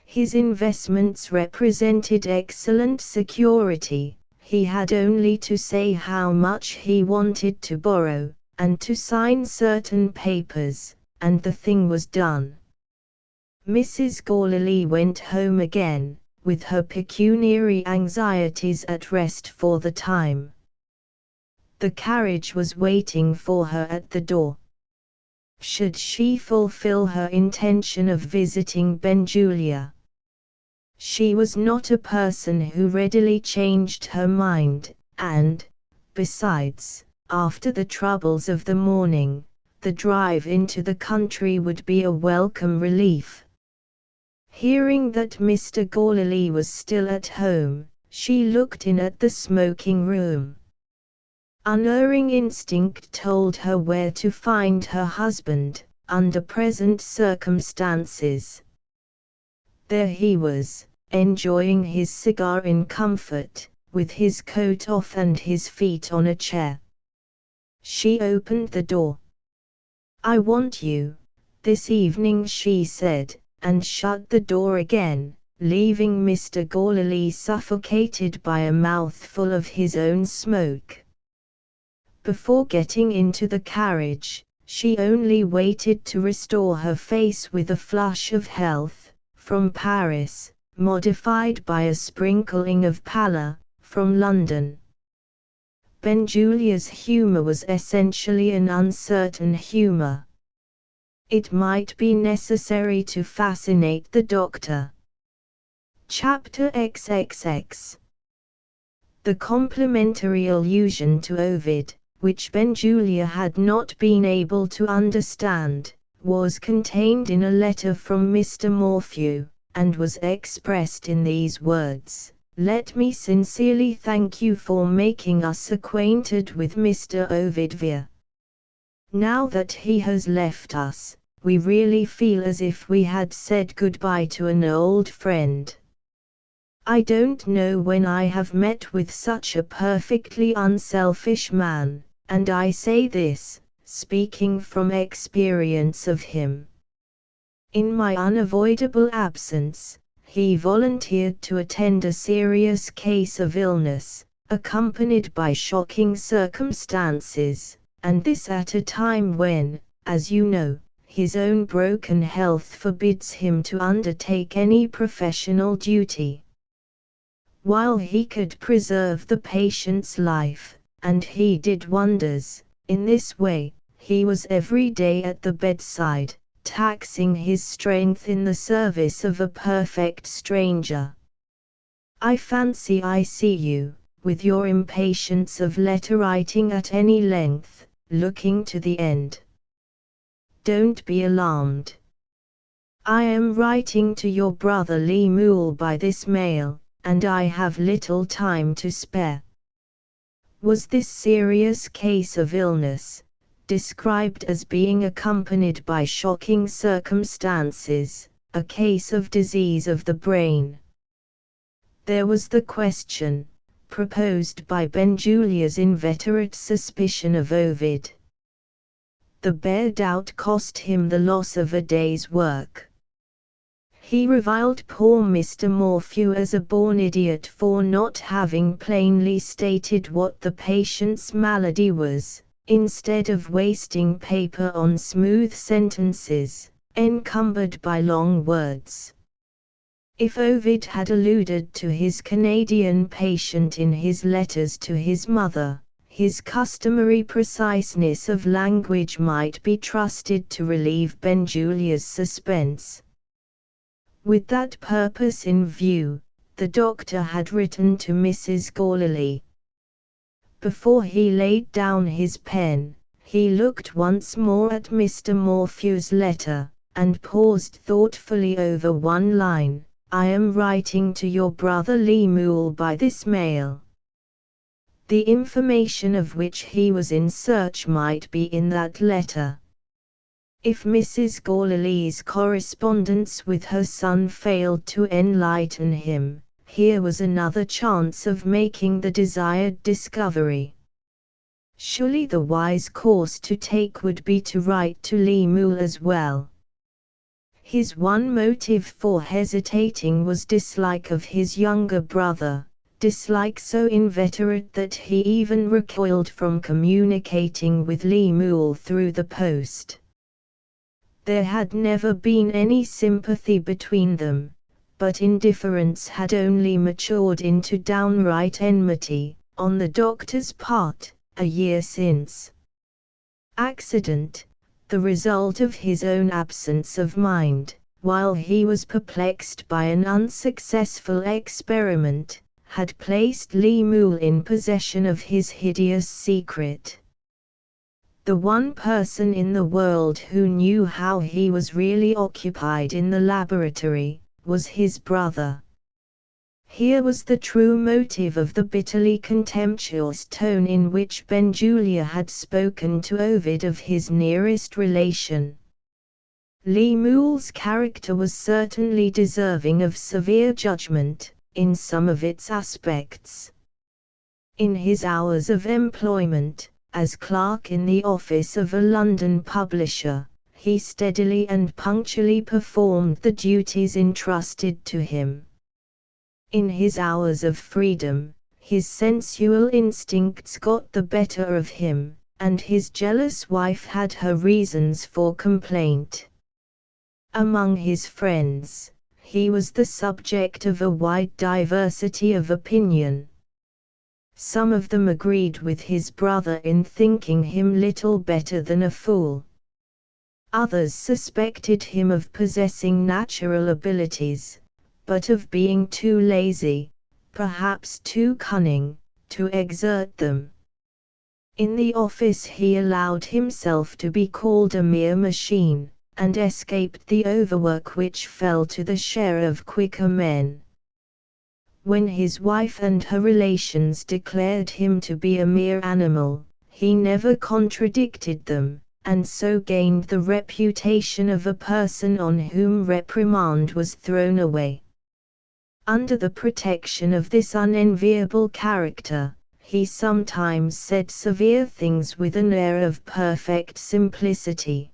His investments represented excellent security. He had only to say how much he wanted to borrow, and to sign certain papers, and the thing was done. Mrs. Gorley went home again, with her pecuniary anxieties at rest for the time. The carriage was waiting for her at the door. Should she fulfill her intention of visiting Benjulia? She was not a person who readily changed her mind, and, besides, after the troubles of the morning, the drive into the country would be a welcome relief. Hearing that Mr. Gorley was still at home, she looked in at the smoking room. Unerring instinct told her where to find her husband, under present circumstances. There he was, enjoying his cigar in comfort, with his coat off and his feet on a chair. She opened the door. "I want you, this evening," she said, and shut the door again, leaving Mr. Gorley suffocated by a mouthful of his own smoke. Before getting into the carriage, she only waited to restore her face with a flush of health, from Paris, modified by a sprinkling of pallor, from London. Benjulia's humour was essentially an uncertain humour. It might be necessary to fascinate the doctor. Chapter XXX. The complimentary allusion to Ovid, which Benjulia had not been able to understand, was contained in a letter from Mr. Morphew, and was expressed in these words: "Let me sincerely thank you for making us acquainted with Mr. Ovid Vere. Now that he has left us, we really feel as if we had said goodbye to an old friend. I don't know when I have met with such a perfectly unselfish man, and I say this, speaking from experience of him. In my unavoidable absence, he volunteered to attend a serious case of illness, accompanied by shocking circumstances, and this at a time when, as you know, his own broken health forbids him to undertake any professional duty. While he could preserve the patient's life, and he did wonders, in this way, he was every day at the bedside, taxing his strength in the service of a perfect stranger. I fancy I see you, with your impatience of letter writing at any length, looking to the end. Don't be alarmed. I am writing to your brother Lemuel by this mail, and I have little time to spare. Was this serious case of illness, described as being accompanied by shocking circumstances, a case of disease of the brain? There was the question, proposed by Benjulia's inveterate suspicion of Ovid. The bare doubt cost him the loss of a day's work. He reviled poor Mr. Morphew as a born idiot for not having plainly stated what the patient's malady was, instead of wasting paper on smooth sentences, encumbered by long words. If Ovid had alluded to his Canadian patient in his letters to his mother, His customary preciseness of language might be trusted to relieve Benjulia's suspense. With that purpose in view, the doctor had written to Mrs. Gourley. Before he laid down his pen, he looked once more at Mr. Morphew's letter, and paused thoughtfully over one line: "I am writing to your brother Lemuel by this mail." The information of which he was in search might be in that letter. If Mrs. Gourley's correspondence with her son failed to enlighten him, here was another chance of making the desired discovery. Surely the wise course to take would be to write to Lemuel as well. His one motive for hesitating was dislike of his younger brother, dislike so inveterate that he even recoiled from communicating with Lemuel through the post. There had never been any sympathy between them, but indifference had only matured into downright enmity, on the doctor's part, a year since. Accident, the result of his own absence of mind, while he was perplexed by an unsuccessful experiment, had placed Lemuel in possession of his hideous secret. The one person in the world who knew how he was really occupied in the laboratory, was his brother. Here was the true motive of the bitterly contemptuous tone in which Benjulia had spoken to Ovid of his nearest relation. Lemuel's character was certainly deserving of severe judgment, in some of its aspects. In his hours of employment, as clerk in the office of a London publisher, he steadily and punctually performed the duties entrusted to him. In his hours of freedom, his sensual instincts got the better of him, and his jealous wife had her reasons for complaint. Among his friends, he was the subject of a wide diversity of opinion. Some of them agreed with his brother in thinking him little better than a fool. Others suspected him of possessing natural abilities, but of being too lazy, perhaps too cunning, to exert them. In the office he allowed himself to be called a mere machine, and escaped the overwork which fell to the share of quicker men. When his wife and her relations declared him to be a mere animal, he never contradicted them, and so gained the reputation of a person on whom reprimand was thrown away. Under the protection of this unenviable character, he sometimes said severe things with an air of perfect simplicity.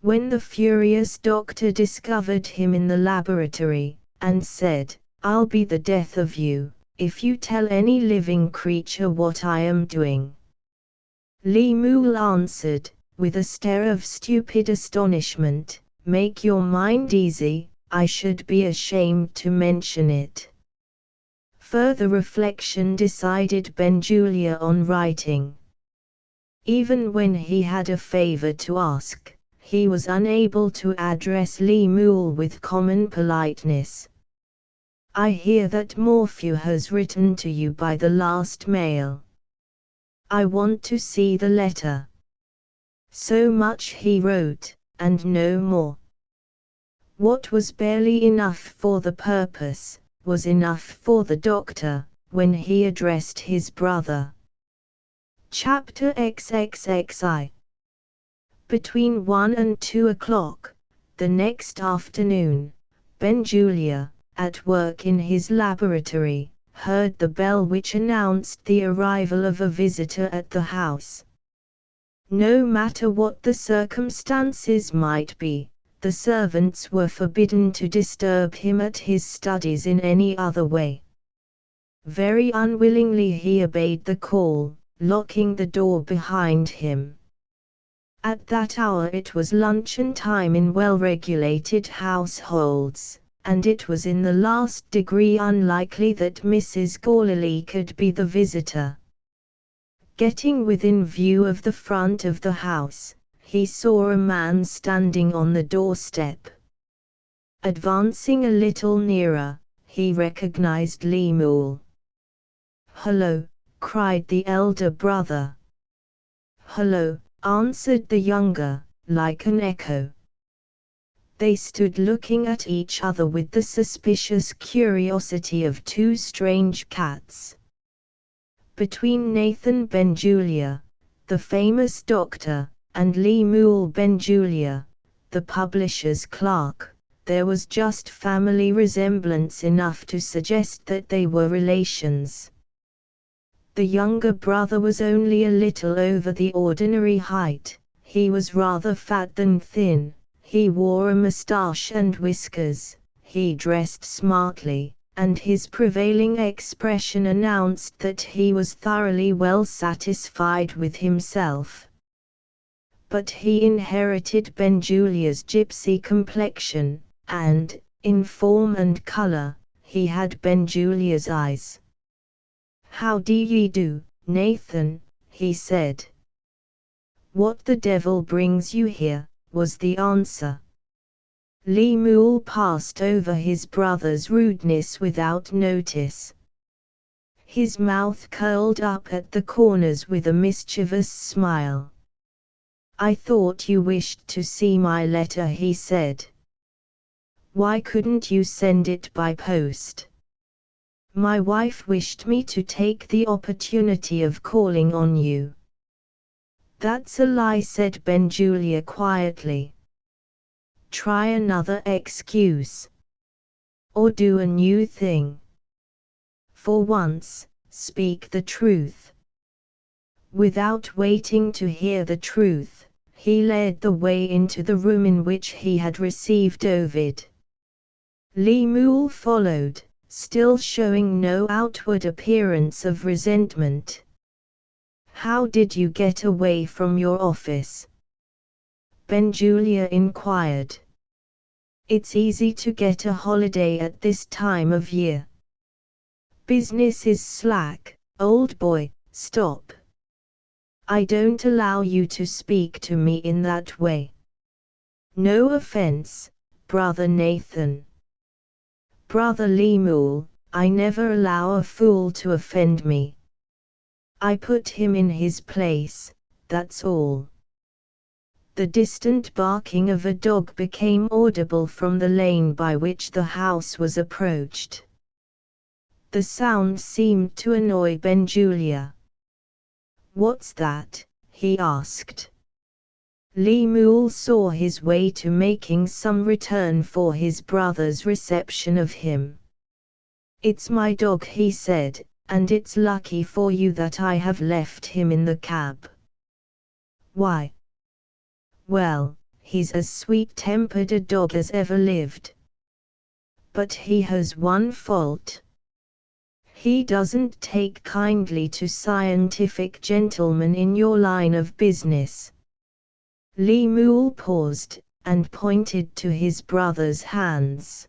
When the furious doctor discovered him in the laboratory, and said, "I'll be the death of you, if you tell any living creature what I am doing," Lemuel answered, with a stare of stupid astonishment, "Make your mind easy, I should be ashamed to mention it." Further reflection decided Benjulia on writing. Even when he had a favour to ask, he was unable to address Lemuel with common politeness. "I hear that Morphew has written to you by the last mail. I want to see the letter." So much he wrote, and no more. What was barely enough for the purpose, was enough for the doctor, when he addressed his brother. Chapter XXXI. Between 1 and 2 o'clock, the next afternoon, Benjulia, at work in his laboratory, heard the bell which announced the arrival of a visitor at the house. No matter what the circumstances might be, the servants were forbidden to disturb him at his studies in any other way. Very unwillingly he obeyed the call, locking the door behind him. At that hour it was luncheon time in well-regulated households, and it was in the last degree unlikely that Mrs. Gourley could be the visitor. Getting within view of the front of the house, he saw a man standing on the doorstep. Advancing a little nearer, he recognized Lemuel. "Hello," cried the elder brother. "Hello," answered the younger, like an echo. They stood looking at each other with the suspicious curiosity of two strange cats. Between Nathan Benjulia, the famous doctor, and Lemuel Benjulia, the publisher's clerk, there was just family resemblance enough to suggest that they were relations. The younger brother was only a little over the ordinary height, he was rather fat than thin, he wore a moustache and whiskers, he dressed smartly, and his prevailing expression announced that he was thoroughly well satisfied with himself. But he inherited Benjulia's gypsy complexion, and, in form and colour, he had Benjulia's eyes. "How do ye do, Nathan?" he said. "What the devil brings you here?" was the answer. Lemuel passed over his brother's rudeness without notice. His mouth curled up at the corners with a mischievous smile. "I thought you wished to see my letter," he said. "Why couldn't you send it by post?" "My wife wished me to take the opportunity of calling on you." "That's a lie," said Benjulia quietly. "Try another excuse. Or do a new thing. For once, speak the truth." Without waiting to hear the truth, he led the way into the room in which he had received Ovid. Lemuel followed, still showing no outward appearance of resentment. "How did you get away from your office?" Benjulia inquired. "It's easy to get a holiday at this time of year. Business is slack, old boy." "Stop. I don't allow you to speak to me in that way. No offense, Brother Nathan." "Brother Lemuel, I never allow a fool to offend me. I put him in his place, that's all." The distant barking of a dog became audible from the lane by which the house was approached. The sound seemed to annoy Benjulia. "What's that?" he asked. Lemuel saw his way to making some return for his brother's reception of him. "It's my dog," he said, "and it's lucky for you that I have left him in the cab." "Why?" "Well, he's as sweet-tempered a dog as ever lived. But he has one fault. He doesn't take kindly to scientific gentlemen in your line of business." Lemuel paused, and pointed to his brother's hands.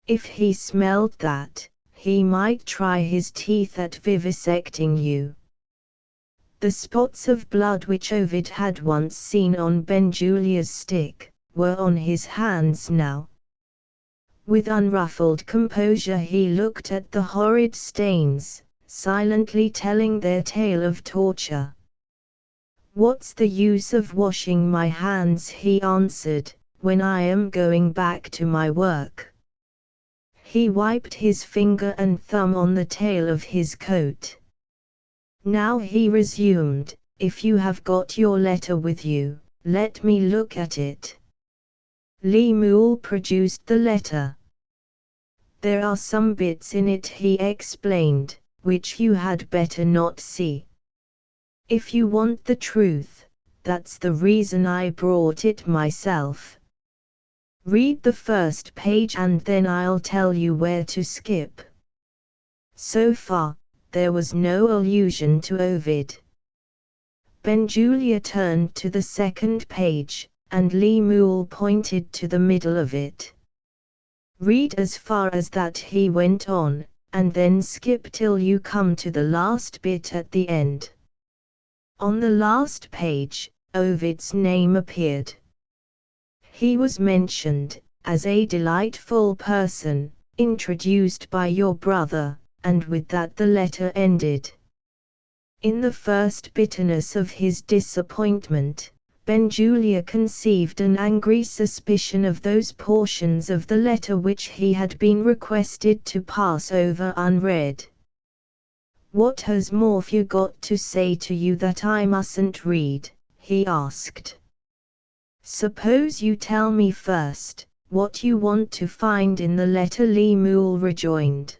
"If he smelled that, he might try his teeth at vivisecting you." The spots of blood which Ovid had once seen on Benjulia's stick, were on his hands now. With unruffled composure he looked at the horrid stains, silently telling their tale of torture. "What's the use of washing my hands," he answered, "when I am going back to my work?" He wiped his finger and thumb on the tail of his coat. "Now," he resumed, "if you have got your letter with you, let me look at it." Lemuel produced the letter. "There are some bits in it," he explained, "which you had better not see. If you want the truth, that's the reason I brought it myself. Read the first page and then I'll tell you where to skip." So far, there was no allusion to Ovid. Benjulia turned to the second page, and Lemuel pointed to the middle of it. "Read as far as that," he went on, "and then skip till you come to the last bit at the end. On the last page, Ovid's name appeared. He was mentioned as a delightful person, introduced by your brother, and with that the letter ended. In the first bitterness of his disappointment, Benjulia conceived an angry suspicion of those portions of the letter which he had been requested to pass over unread. "What has Morphew got to say to you that I mustn't read?" he asked. "Suppose you tell me first what you want to find in the letter," Lemuel rejoined.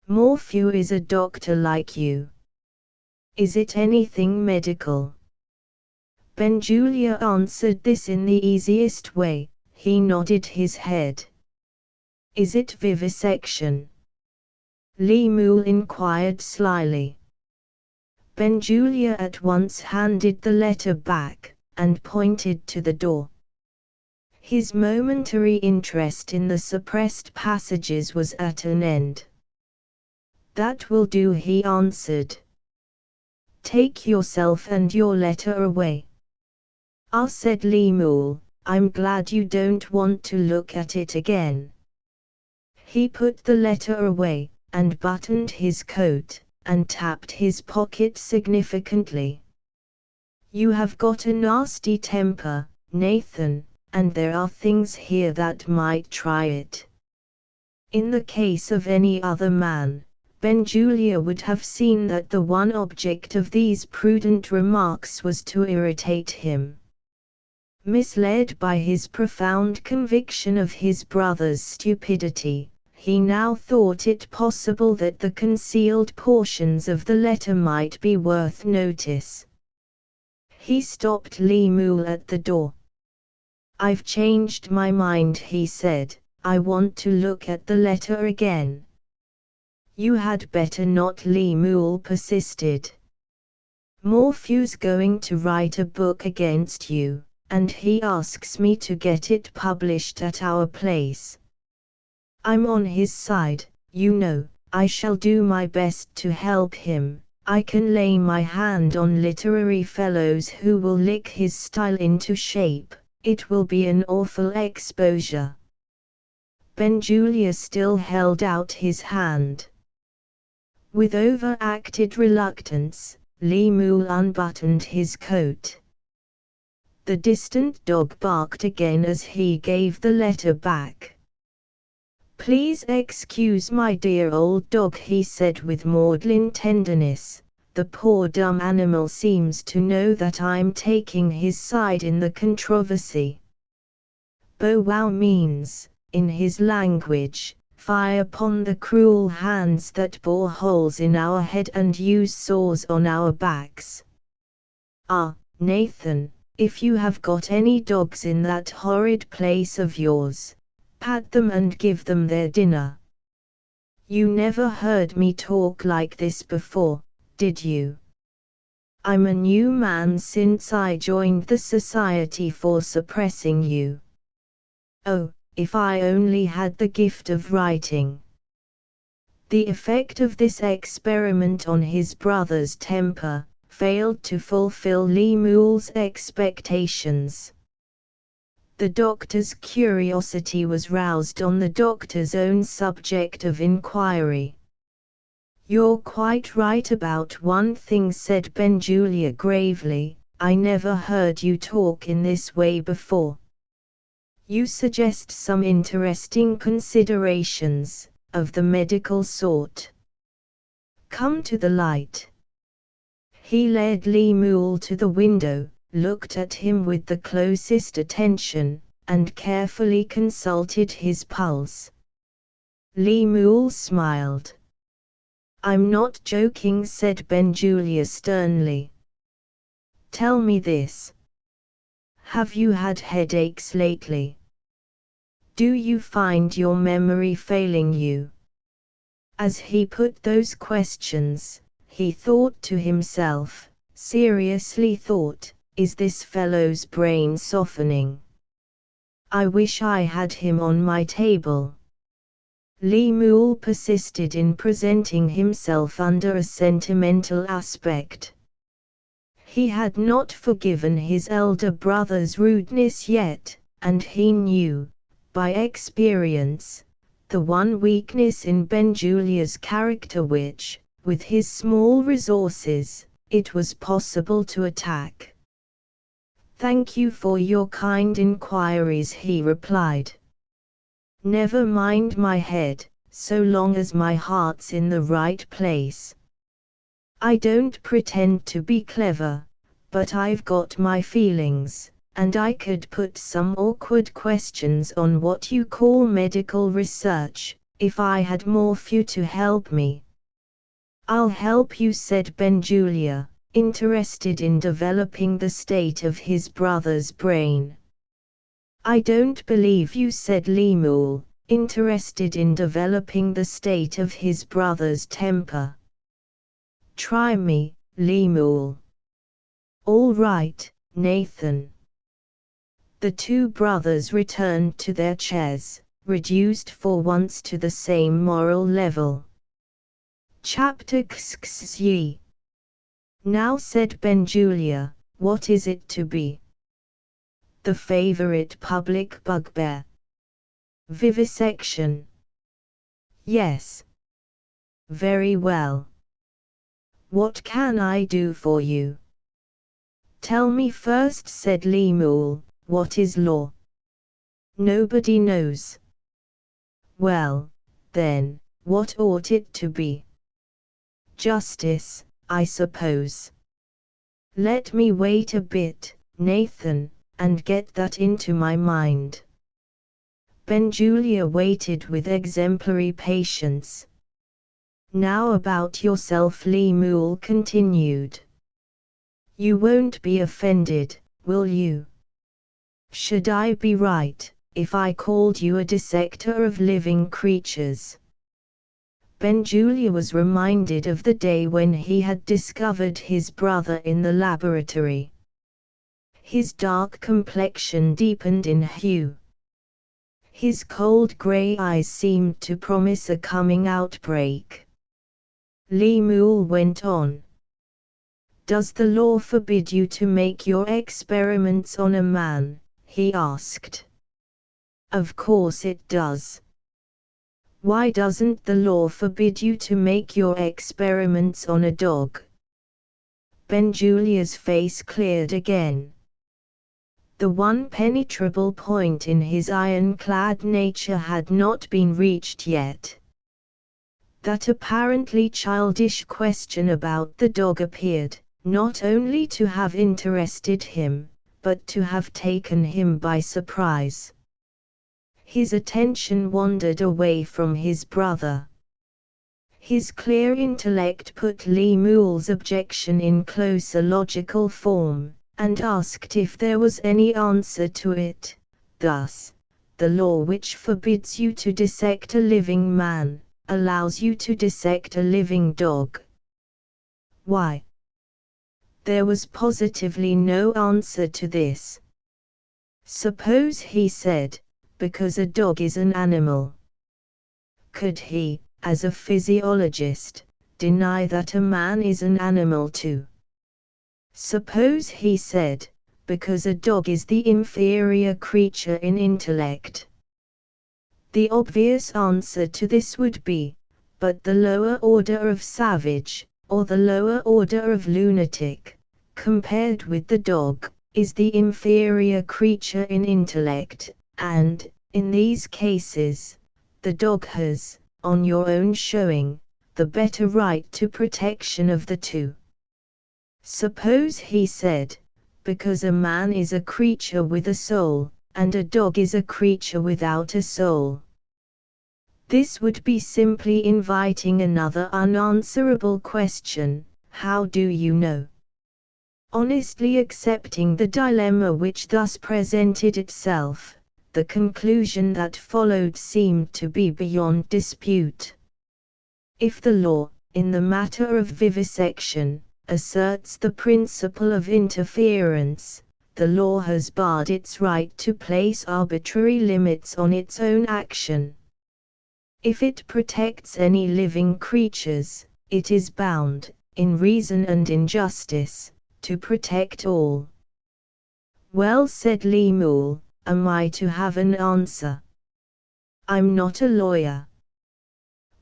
"Morphew is a doctor like you. Is it anything medical?" Benjulia answered this in the easiest way. He nodded his head. "Is it vivisection?" Lemuel inquired slyly. Benjulia at once handed the letter back, and pointed to the door. His momentary interest in the suppressed passages was at an end. "That will do," he answered. "Take yourself and your letter away." "Ah," said Lemuel, "I'm glad you don't want to look at it again." He put the letter away, and buttoned his coat, and tapped his pocket significantly. "You have got a nasty temper, Nathan, and there are things here that might try it." In the case of any other man, Benjulia would have seen that the one object of these prudent remarks was to irritate him. Misled by his profound conviction of his brother's stupidity, he now thought it possible that the concealed portions of the letter might be worth notice. He stopped Lemuel at the door. "I've changed my mind," he said. "I want to look at the letter again." "You had better not," Lemuel persisted. "Morphew's going to write a book against you, and he asks me to get it published at our place. I'm on his side, you know. I shall do my best to help him. I can lay my hand on literary fellows who will lick his style into shape. It will be an awful exposure." Benjulia still held out his hand. With overacted reluctance, Lemuel unbuttoned his coat. The distant dog barked again as he gave the letter back. "Please excuse my dear old dog," he said with maudlin tenderness. "The poor dumb animal seems to know that I'm taking his side in the controversy. Bow wow means, in his language, fie upon the cruel hands that bore holes in our head and use saws on our backs. Ah, Nathan, if you have got any dogs in that horrid place of yours, pat them and give them their dinner. You never heard me talk like this before, did you? I'm a new man since I joined the Society for Suppressing You. Oh, if I only had the gift of writing." The effect of this experiment on his brother's temper failed to fulfill Lemuel's expectations. The doctor's curiosity was roused on the doctor's own subject of inquiry. "You're quite right about one thing," said Benjulia gravely. "I never heard you talk in this way before. You suggest some interesting considerations, of the medical sort. Come to the light." He led Lemuel to the window, looked at him with the closest attention, and carefully consulted his pulse. Lemuel smiled. "I'm not joking," said Benjulia sternly. "Tell me this. Have you had headaches lately? Do you find your memory failing you?" As he put those questions, he thought to himself, seriously thought, "Is this fellow's brain softening? I wish I had him on my table." Lemuel persisted in presenting himself under a sentimental aspect. He had not forgiven his elder brother's rudeness yet, and he knew, by experience, the one weakness in Benjulia's character which, with his small resources, it was possible to attack. "Thank you for your kind inquiries," he replied. "Never mind my head, so long as my heart's in the right place. I don't pretend to be clever, but I've got my feelings, and I could put some awkward questions on what you call medical research, if I had Morphew to help me." "I'll help you," said Benjulia, interested in developing the state of his brother's brain. "I don't believe you," said Lemuel, interested in developing the state of his brother's temper. "Try me, Lemuel." "All right, Nathan." The two brothers returned to their chairs, reduced for once to the same moral level. Chapter XXX. "Now," said Benjulia, "what is it to be?" "The favourite public bugbear." "Vivisection." "Yes." "Very well. What can I do for you?" "Tell me first," said Lemuel, "what is law?" "Nobody knows." "Well, then, what ought it to be?" "Justice, I suppose." "Let me wait a bit, Nathan, and get that into my mind." Benjulia waited with exemplary patience. "Now about yourself," Lemuel continued. "You won't be offended, will you? Should I be right if I called you a dissector of living creatures?" Benjulia was reminded of the day when he had discovered his brother in the laboratory. His dark complexion deepened in hue. His cold grey eyes seemed to promise a coming outbreak. Lemuel went on. "Does the law forbid you to make your experiments on a man?" he asked. "Of course it does." "Why doesn't the law forbid you to make your experiments on a dog?" Benjulia's face cleared again. The one penetrable point in his ironclad nature had not been reached yet. That apparently childish question about the dog appeared, not only to have interested him, but to have taken him by surprise. His attention wandered away from his brother. His clear intellect put Lemuel's objection in closer logical form, and asked if there was any answer to it. Thus, the law which forbids you to dissect a living man, allows you to dissect a living dog. Why? There was positively no answer to this. "Suppose," he said, "because a dog is an animal." Could he, as a physiologist, deny that a man is an animal too? "Suppose," he said, "because a dog is the inferior creature in intellect." The obvious answer to this would be, but the lower order of savage, or the lower order of lunatic, compared with the dog, is the inferior creature in intellect, and, in these cases, the dog has, on your own showing, the better right to protection of the two. "Suppose," he said, "because a man is a creature with a soul, and a dog is a creature without a soul." This would be simply inviting another unanswerable question: how do you know? Honestly accepting the dilemma which thus presented itself, the conclusion that followed seemed to be beyond dispute. If the law, in the matter of vivisection, asserts the principle of interference, the law has barred its right to place arbitrary limits on its own action. If it protects any living creatures, it is bound, in reason and in justice, to protect all. Well, said Lemuel, am I to have an answer? I'm not a lawyer.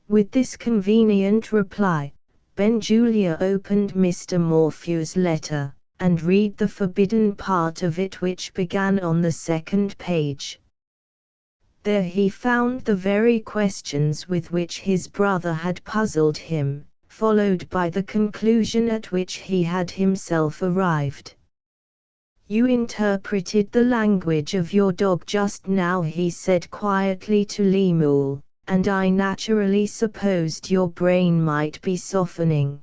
With this convenient reply, Benjulia opened Mr. Morphew's letter, and read the forbidden part of it, which began on the second page. There he found the very questions with which his brother had puzzled him, followed by the conclusion at which he had himself arrived. You interpreted the language of your dog just now, he said quietly to Lemuel, and I naturally supposed your brain might be softening.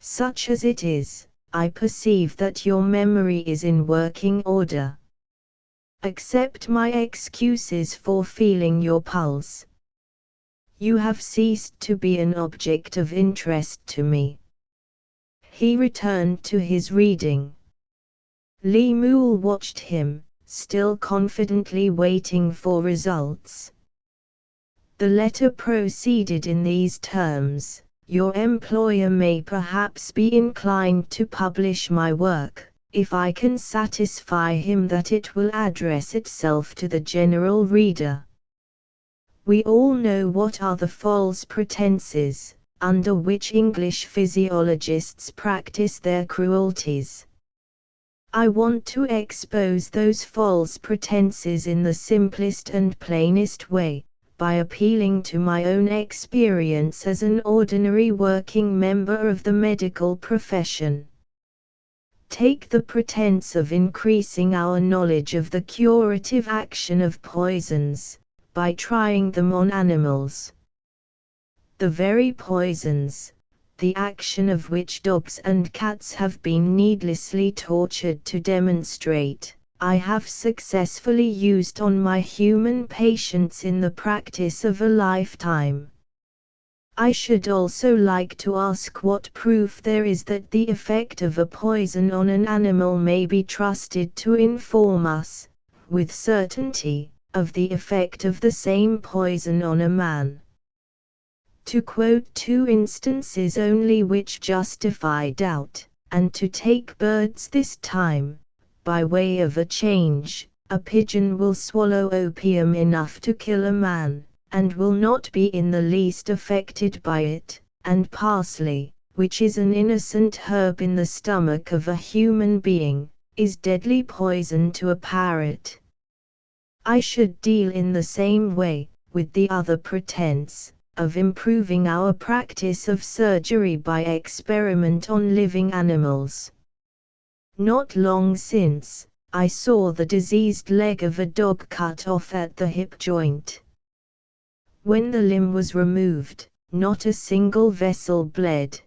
Such as it is, I perceive that your memory is in working order. Accept my excuses for feeling your pulse. You have ceased to be an object of interest to me. He returned to his reading. Lemuel watched him, still confidently waiting for results. The letter proceeded in these terms: your employer may perhaps be inclined to publish my work, if I can satisfy him that it will address itself to the general reader. We all know what are the false pretenses, under which English physiologists practice their cruelties. I want to expose those false pretenses in the simplest and plainest way, by appealing to my own experience as an ordinary working member of the medical profession. Take the pretense of increasing our knowledge of the curative action of poisons, by trying them on animals. The very poisons, the action of which dogs and cats have been needlessly tortured to demonstrate, I have successfully used on my human patients in the practice of a lifetime. I should also like to ask what proof there is that the effect of a poison on an animal may be trusted to inform us, with certainty, of the effect of the same poison on a man. To quote two instances only which justify doubt, and to take birds this time, by way of a change, a pigeon will swallow opium enough to kill a man, and will not be in the least affected by it, and parsley, which is an innocent herb in the stomach of a human being, is deadly poison to a parrot. I should deal in the same way, with the other pretense, of improving our practice of surgery by experiment on living animals. Not long since, I saw the diseased leg of a dog cut off at the hip joint. When the limb was removed, not a single vessel bled.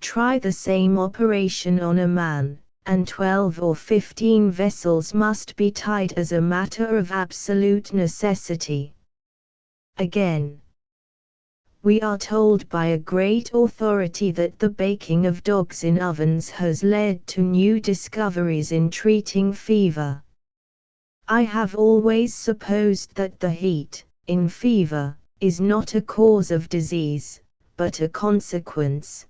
Try the same operation on a man, and 12 or 15 vessels must be tied as a matter of absolute necessity. Again, we are told by a great authority that the baking of dogs in ovens has led to new discoveries in treating fever. I have always supposed that the heat, in fever, is not a cause of disease, but a consequence.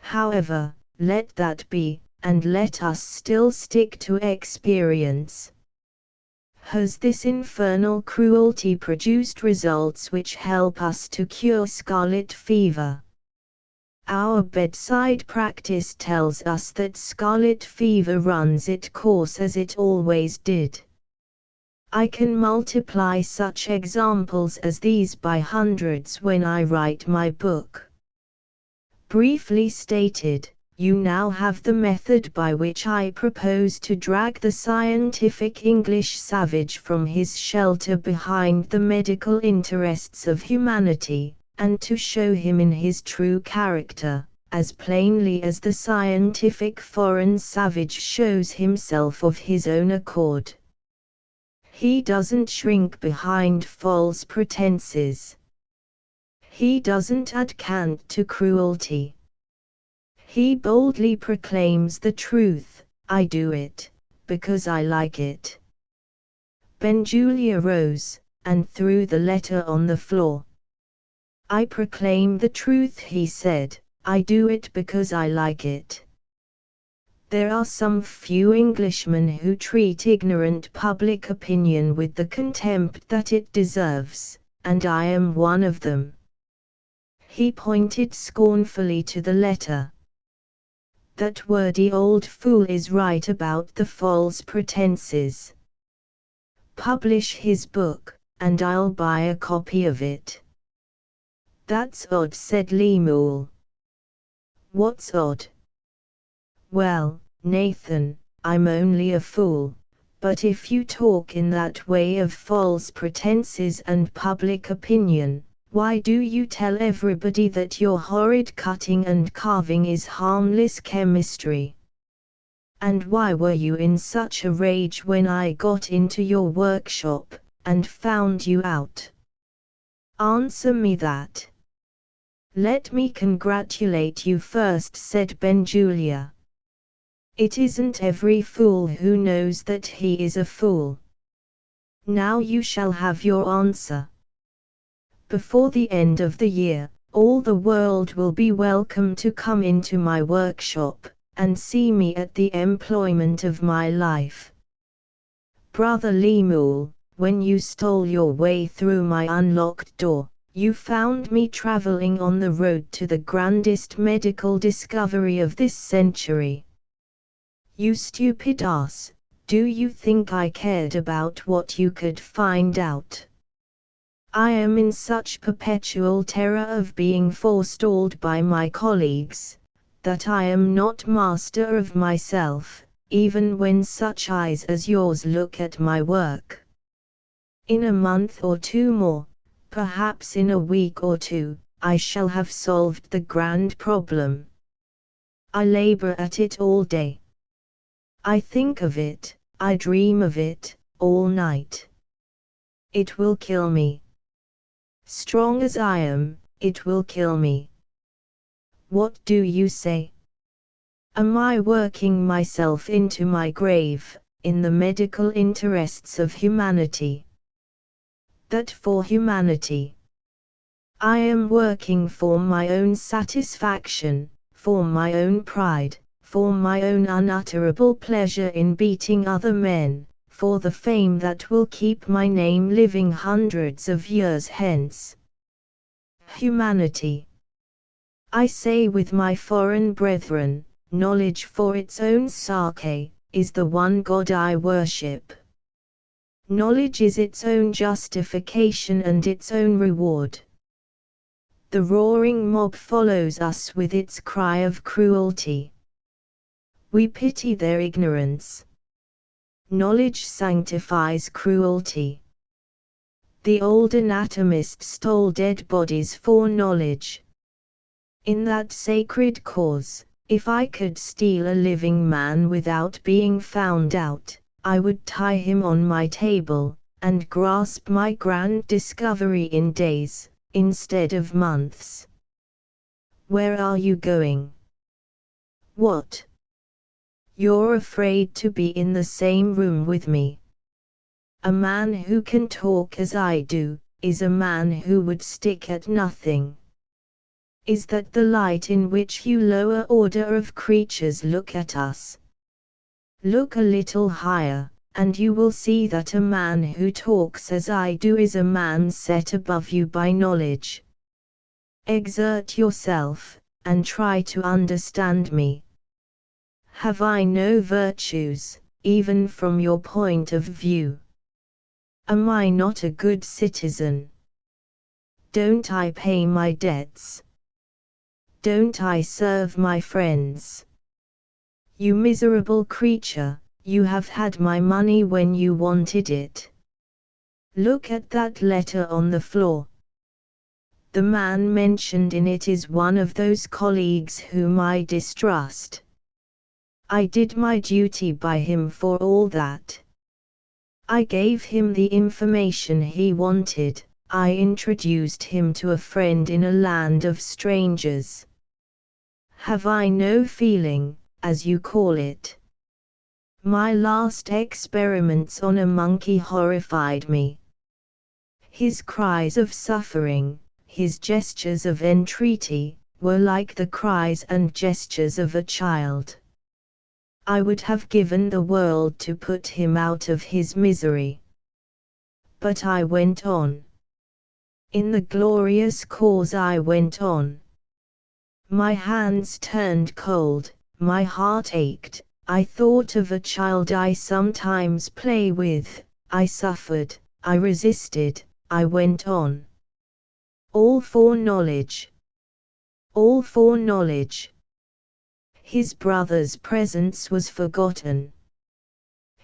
However, let that be, and let us still stick to experience. Has this infernal cruelty produced results which help us to cure scarlet fever? Our bedside practice tells us that scarlet fever runs its course as it always did. I can multiply such examples as these by hundreds when I write my book. Briefly stated, you now have the method by which I propose to drag the scientific English savage from his shelter behind the medical interests of humanity, and to show him in his true character, as plainly as the scientific foreign savage shows himself of his own accord. He doesn't shrink behind false pretenses. He doesn't add cant to cruelty. He boldly proclaims the truth: I do it, because I like it. Benjulia rose, and threw the letter on the floor. I proclaim the truth, he said. I do it because I like it. There are some few Englishmen who treat ignorant public opinion with the contempt that it deserves, and I am one of them." He pointed scornfully to the letter. "That wordy old fool is right about the false pretenses. Publish his book, and I'll buy a copy of it." "That's odd," said Lemuel. "What's odd?" "Well, Nathan, I'm only a fool, but if you talk in that way of false pretenses and public opinion, why do you tell everybody that your horrid cutting and carving is harmless chemistry? And why were you in such a rage when I got into your workshop, and found you out? Answer me that." "Let me congratulate you first," said Benjulia. "It isn't every fool who knows that he is a fool. Now you shall have your answer. Before the end of the year, all the world will be welcome to come into my workshop, and see me at the employment of my life. Brother Lemuel, when you stole your way through my unlocked door, you found me traveling on the road to the grandest medical discovery of this century. You stupid ass, do you think I cared about what you could find out? I am in such perpetual terror of being forestalled by my colleagues, that I am not master of myself, even when such eyes as yours look at my work. In a month or two more, perhaps in a week or two, I shall have solved the grand problem. I labor at it all day. I think of it, I dream of it, all night. It will kill me. Strong as I am, it will kill me. What do you say? Am I working myself into my grave, in the medical interests of humanity? That for humanity. I am working for my own satisfaction, for my own pride, for my own unutterable pleasure in beating other men, for the fame that will keep my name living hundreds of years hence. Humanity. I say with my foreign brethren, knowledge for its own sake, is the one God I worship. Knowledge is its own justification and its own reward. The roaring mob follows us with its cry of cruelty. We pity their ignorance. Knowledge sanctifies cruelty. The old anatomist stole dead bodies for knowledge. In that sacred cause, if I could steal a living man without being found out, I would tie him on my table, and grasp my grand discovery in days, instead of months. Where are you going? What? You're afraid to be in the same room with me. A man who can talk as I do, is a man who would stick at nothing. Is that the light in which you lower order of creatures look at us? Look a little higher, and you will see that a man who talks as I do is a man set above you by knowledge. Exert yourself, and try to understand me. Have I no virtues, even from your point of view? Am I not a good citizen? Don't I pay my debts? Don't I serve my friends? You miserable creature, you have had my money when you wanted it. Look at that letter on the floor. The man mentioned in it is one of those colleagues whom I distrust. I did my duty by him for all that. I gave him the information he wanted, I introduced him to a friend in a land of strangers. Have I no feeling, as you call it? My last experiments on a monkey horrified me. His cries of suffering, his gestures of entreaty, were like the cries and gestures of a child. I would have given the world to put him out of his misery. But I went on. In the glorious cause I went on. My hands turned cold, my heart ached, I thought of a child I sometimes play with, I suffered, I resisted, I went on. All for knowledge. All for knowledge. His brother's presence was forgotten.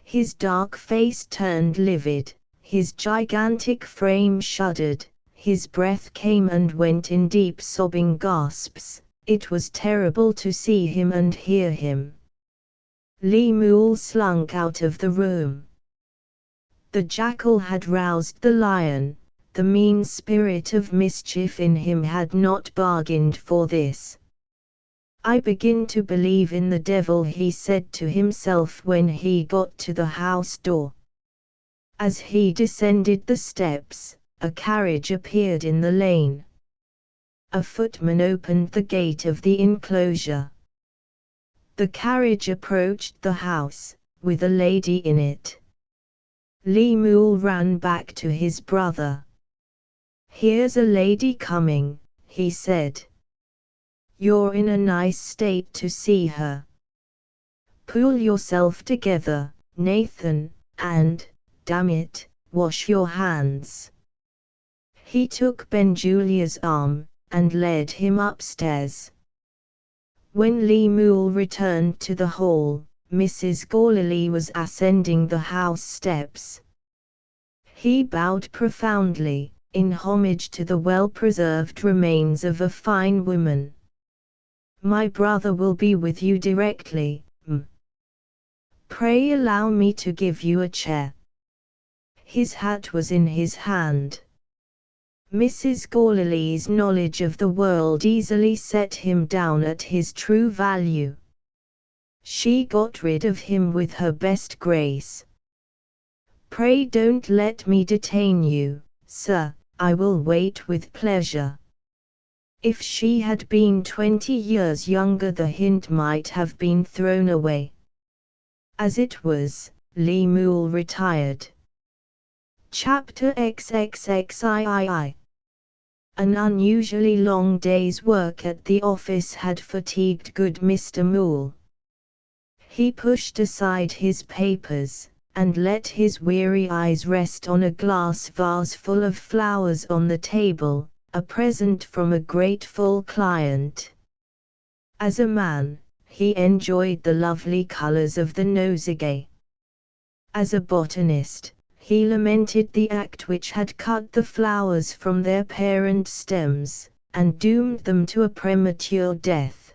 His dark face turned livid, his gigantic frame shuddered, his breath came and went in deep sobbing gasps. It was terrible to see him and hear him. Lemuel slunk out of the room. The jackal had roused the lion, the mean spirit of mischief in him had not bargained for this. I begin to believe in the devil, he said to himself when he got to the house door. As he descended the steps, a carriage appeared in the lane. A footman opened the gate of the enclosure. The carriage approached the house, with a lady in it. Lemuel ran back to his brother. "Here's a lady coming," he said. "You're in a nice state to see her. Pull yourself together, Nathan, and, damn it, wash your hands." He took Benjulia's arm, and led him upstairs. When Lemuel returned to the hall, Mrs. Gorley was ascending the house steps. He bowed profoundly, in homage to the well-preserved remains of a fine woman. "My brother will be with you directly, m. Pray allow me to give you a chair." His hat was in his hand. Mrs. Gorley's knowledge of the world easily set him down at his true value. She got rid of him with her best grace. "Pray don't let me detain you, sir, I will wait with pleasure." If she had been 20 years younger, the hint might have been thrown away. As it was, Lemuel retired. Chapter XXXIII. An unusually long day's work at the office had fatigued good Mr. Moole. He pushed aside his papers, and let his weary eyes rest on a glass vase full of flowers on the table, a present from a grateful client. As a man, he enjoyed the lovely colors of the nosegay. As a botanist, he lamented the act which had cut the flowers from their parent stems, and doomed them to a premature death.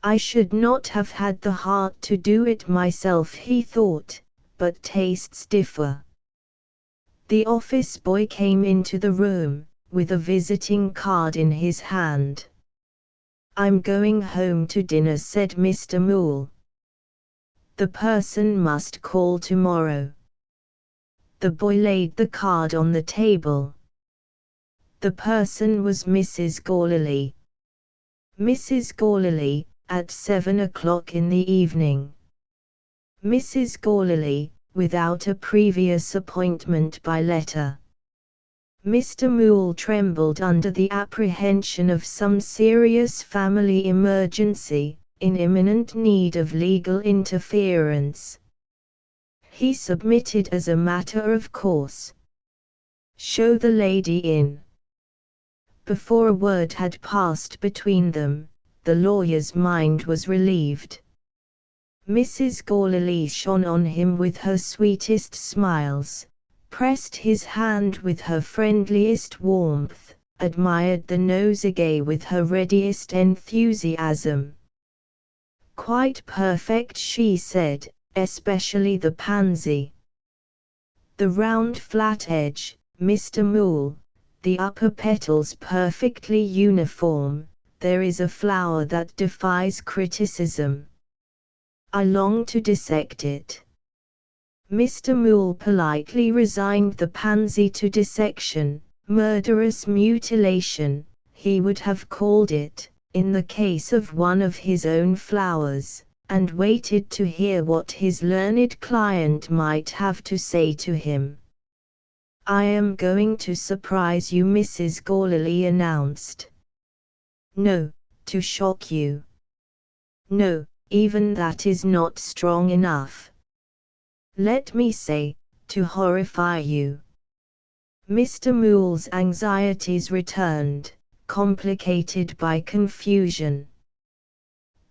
"I should not have had the heart to do it myself," he thought, "but tastes differ." The office boy came into the room, with a visiting card in his hand. "I'm going home to dinner," said Mr. Moole. "The person must call tomorrow." The boy laid the card on the table. The person was Mrs. Gorley. Mrs. Gorley, at 7 o'clock in the evening. Mrs. Gorley, without a previous appointment by letter. Mr. Moole trembled under the apprehension of some serious family emergency, in imminent need of legal interference. He submitted as a matter of course. "Show the lady in." Before a word had passed between them, the lawyer's mind was relieved. Mrs. Gorley shone on him with her sweetest smiles, pressed his hand with her friendliest warmth, admired the nosegay with her readiest enthusiasm. "Quite perfect," she said, "especially the pansy. The round flat edge, Mr. Moole, the upper petals perfectly uniform, there is a flower that defies criticism. I long to dissect it." Mr. Moole politely resigned the pansy to dissection, murderous mutilation, he would have called it, in the case of one of his own flowers, and waited to hear what his learned client might have to say to him. "I am going to surprise you," Mrs. Gourley announced. "No, to shock you." "No, even that is not strong enough. Let me say, to horrify you." Mr. Moole's anxieties returned, complicated by confusion.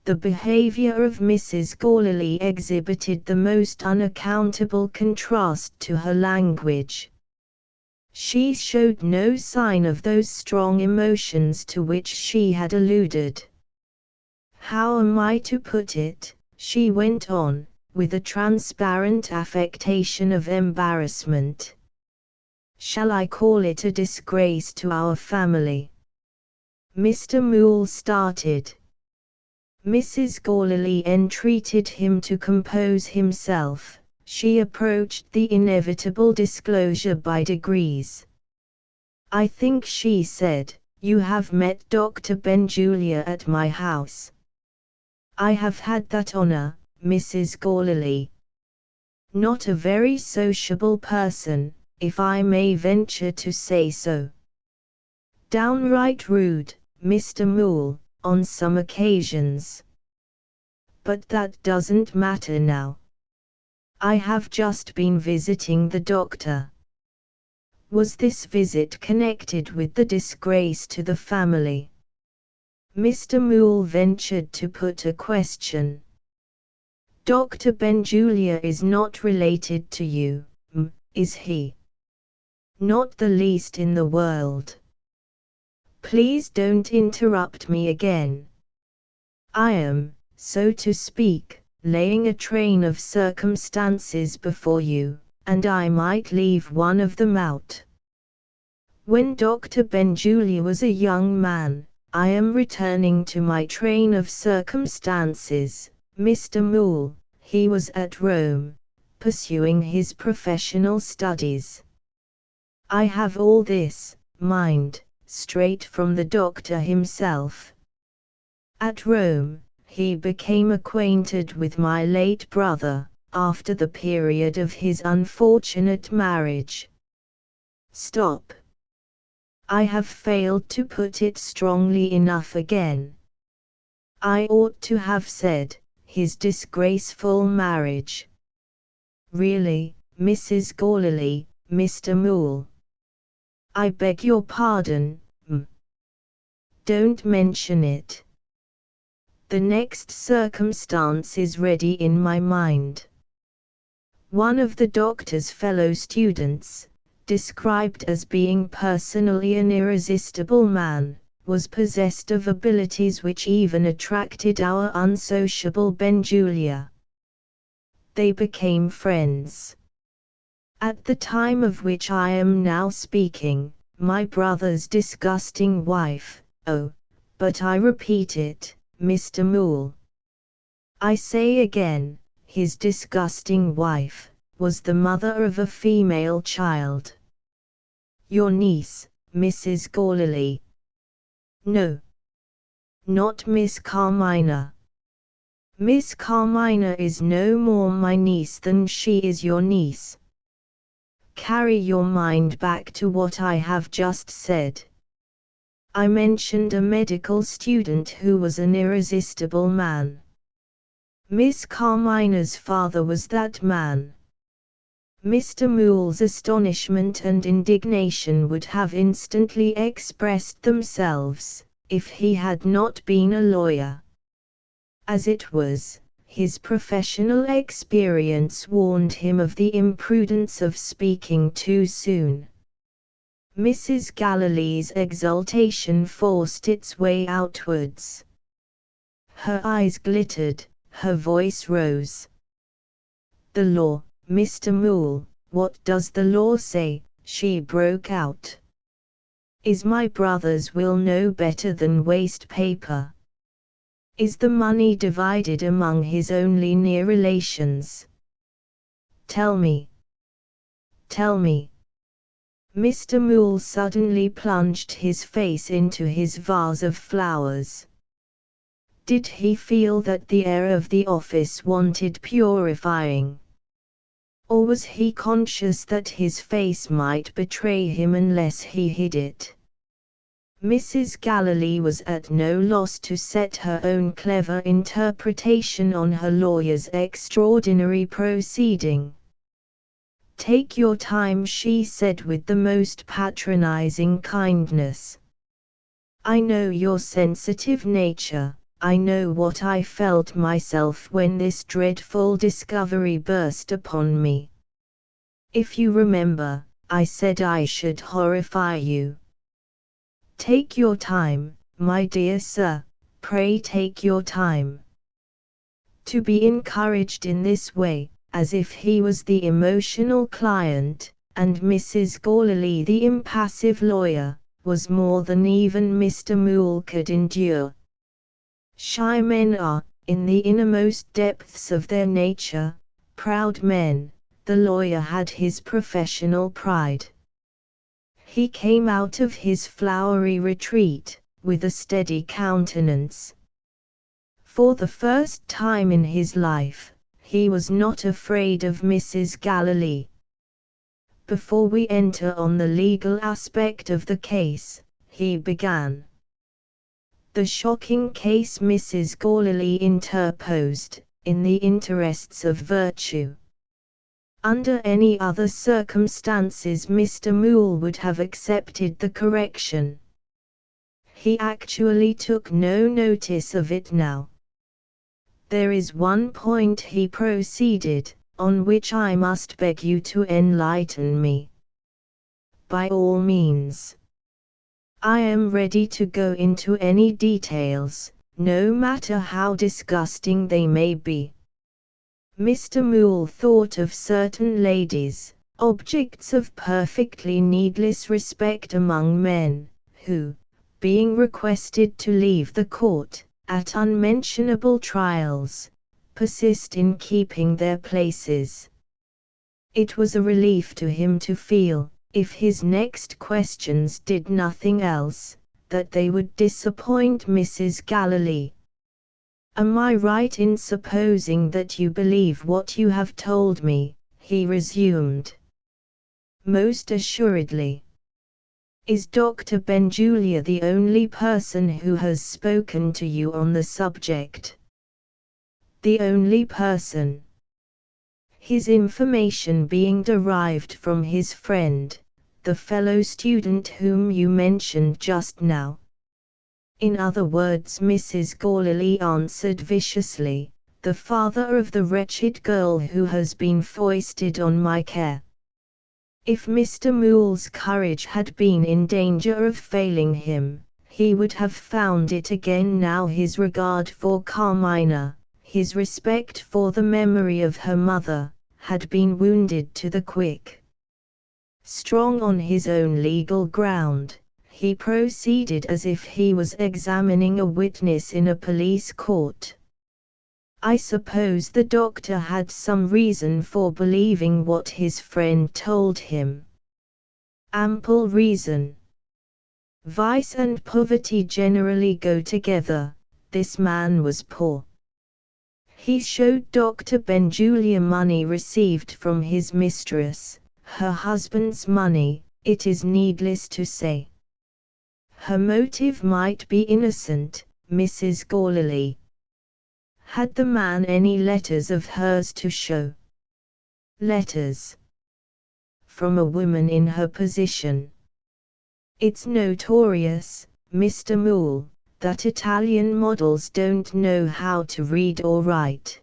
The behavior of Mrs. Gourley exhibited the most unaccountable contrast to her language. She showed no sign of those strong emotions to which she had alluded. "How am I to put it?" she went on, with a transparent affectation of embarrassment. "Shall I call it a disgrace to our family?" Mr. Moole started. Mrs. Gourley entreated him to compose himself. She approached the inevitable disclosure by degrees. "I think," she said, "you have met Dr. Benjulia at my house." "I have had that honor, Mrs. Gourley." "Not a very sociable person, if I may venture to say so." "Downright rude, Mr. Moole, on some occasions." "But that doesn't matter now. I have just been visiting the doctor." Was this visit connected with the disgrace to the family? Mr. Moole ventured to put a question. "Dr. Benjulia is not related to you, is he?" "Not the least in the world." "Please don't interrupt me again. I am, so to speak, laying a train of circumstances before you, and I might leave one of them out. When Dr. Benjulia was a young man, I am returning to my train of circumstances, Mr. Moole, he was at Rome, pursuing his professional studies. I have all this, mind, straight from the doctor himself. At Rome, he became acquainted with my late brother, after the period of his unfortunate marriage." Stop. I have failed to put it strongly enough again. I ought to have said, his disgraceful marriage. Really, Mrs. Gourley, Mr. Moole. I beg your pardon, Don't mention it. The next circumstance is ready in my mind. One of the doctor's fellow students, described as being personally an irresistible man, was possessed of abilities which even attracted our unsociable Benjulia. They became friends. At the time of which I am now speaking, my brother's disgusting wife, but I repeat it, Mr. Moole. I say again, his disgusting wife, was the mother of a female child. Your niece, Mrs. Gourley. No. Not Miss Carmina. Miss Carmina is no more my niece than she is your niece. Carry your mind back to what I have just said. I mentioned a medical student who was an irresistible man. Miss Carmina's father was that man. Mr. Moole's astonishment and indignation would have instantly expressed themselves, if he had not been a lawyer. As it was, his professional experience warned him of the imprudence of speaking too soon. Mrs. Galilee's exultation forced its way outwards. Her eyes glittered, her voice rose. "The law, Mr. Moole, what does the law say?" she broke out. "Is my brother's will no better than waste paper? Is the money divided among his only near relations? Tell me. Tell me." Mr. Moole suddenly plunged his face into his vase of flowers. Did he feel that the air of the office wanted purifying? Or was he conscious that his face might betray him unless he hid it? Mrs. Galilee was at no loss to set her own clever interpretation on her lawyer's extraordinary proceeding. "Take your time," she said with the most patronizing kindness. "I know your sensitive nature. I know what I felt myself when this dreadful discovery burst upon me. If you remember, I said I should horrify you. Take your time, my dear sir, pray take your time." To be encouraged in this way, as if he was the emotional client, and Mrs. Galilee the impassive lawyer, was more than even Mr. Moole could endure. Shy men are, in the innermost depths of their nature, proud men. The lawyer had his professional pride. He came out of his flowery retreat, with a steady countenance. For the first time in his life, he was not afraid of Mrs. Galilee. "Before we enter on the legal aspect of the case," he began. "The shocking case," Mrs. Galilee interposed, "in the interests of virtue." Under any other circumstances Mr. Moole would have accepted the correction. He actually took no notice of it now. "There is one point," he proceeded, "on which I must beg you to enlighten me." "By all means. I am ready to go into any details, no matter how disgusting they may be." Mr. Moole thought of certain ladies, objects of perfectly needless respect among men, who, being requested to leave the court, at unmentionable trials, persist in keeping their places. It was a relief to him to feel, if his next questions did nothing else, that they would disappoint Mrs. Galilee. "Am I right in supposing that you believe what you have told me?" he resumed. "Most assuredly." "Is Dr. Benjulia the only person who has spoken to you on the subject?" "The only person. His information being derived from his friend, the fellow student whom you mentioned just now." "In other words," Mrs. Galilee answered viciously, "the father of the wretched girl who has been foisted on my care." If Mr. Moole's courage had been in danger of failing him, he would have found it again now. His regard for Carmina, his respect for the memory of her mother, had been wounded to the quick. Strong on his own legal ground, he proceeded as if he was examining a witness in a police court. "I suppose the doctor had some reason for believing what his friend told him." "Ample reason. Vice and poverty generally go together. This man was poor. He showed Dr. Benjulia money received from his mistress, her husband's money, it is needless to say. Her motive might be innocent, Mrs. Galilee. Had the man any letters of hers to show?" "Letters? From a woman in her position? It's notorious, Mr. Moole, that Italian models don't know how to read or write.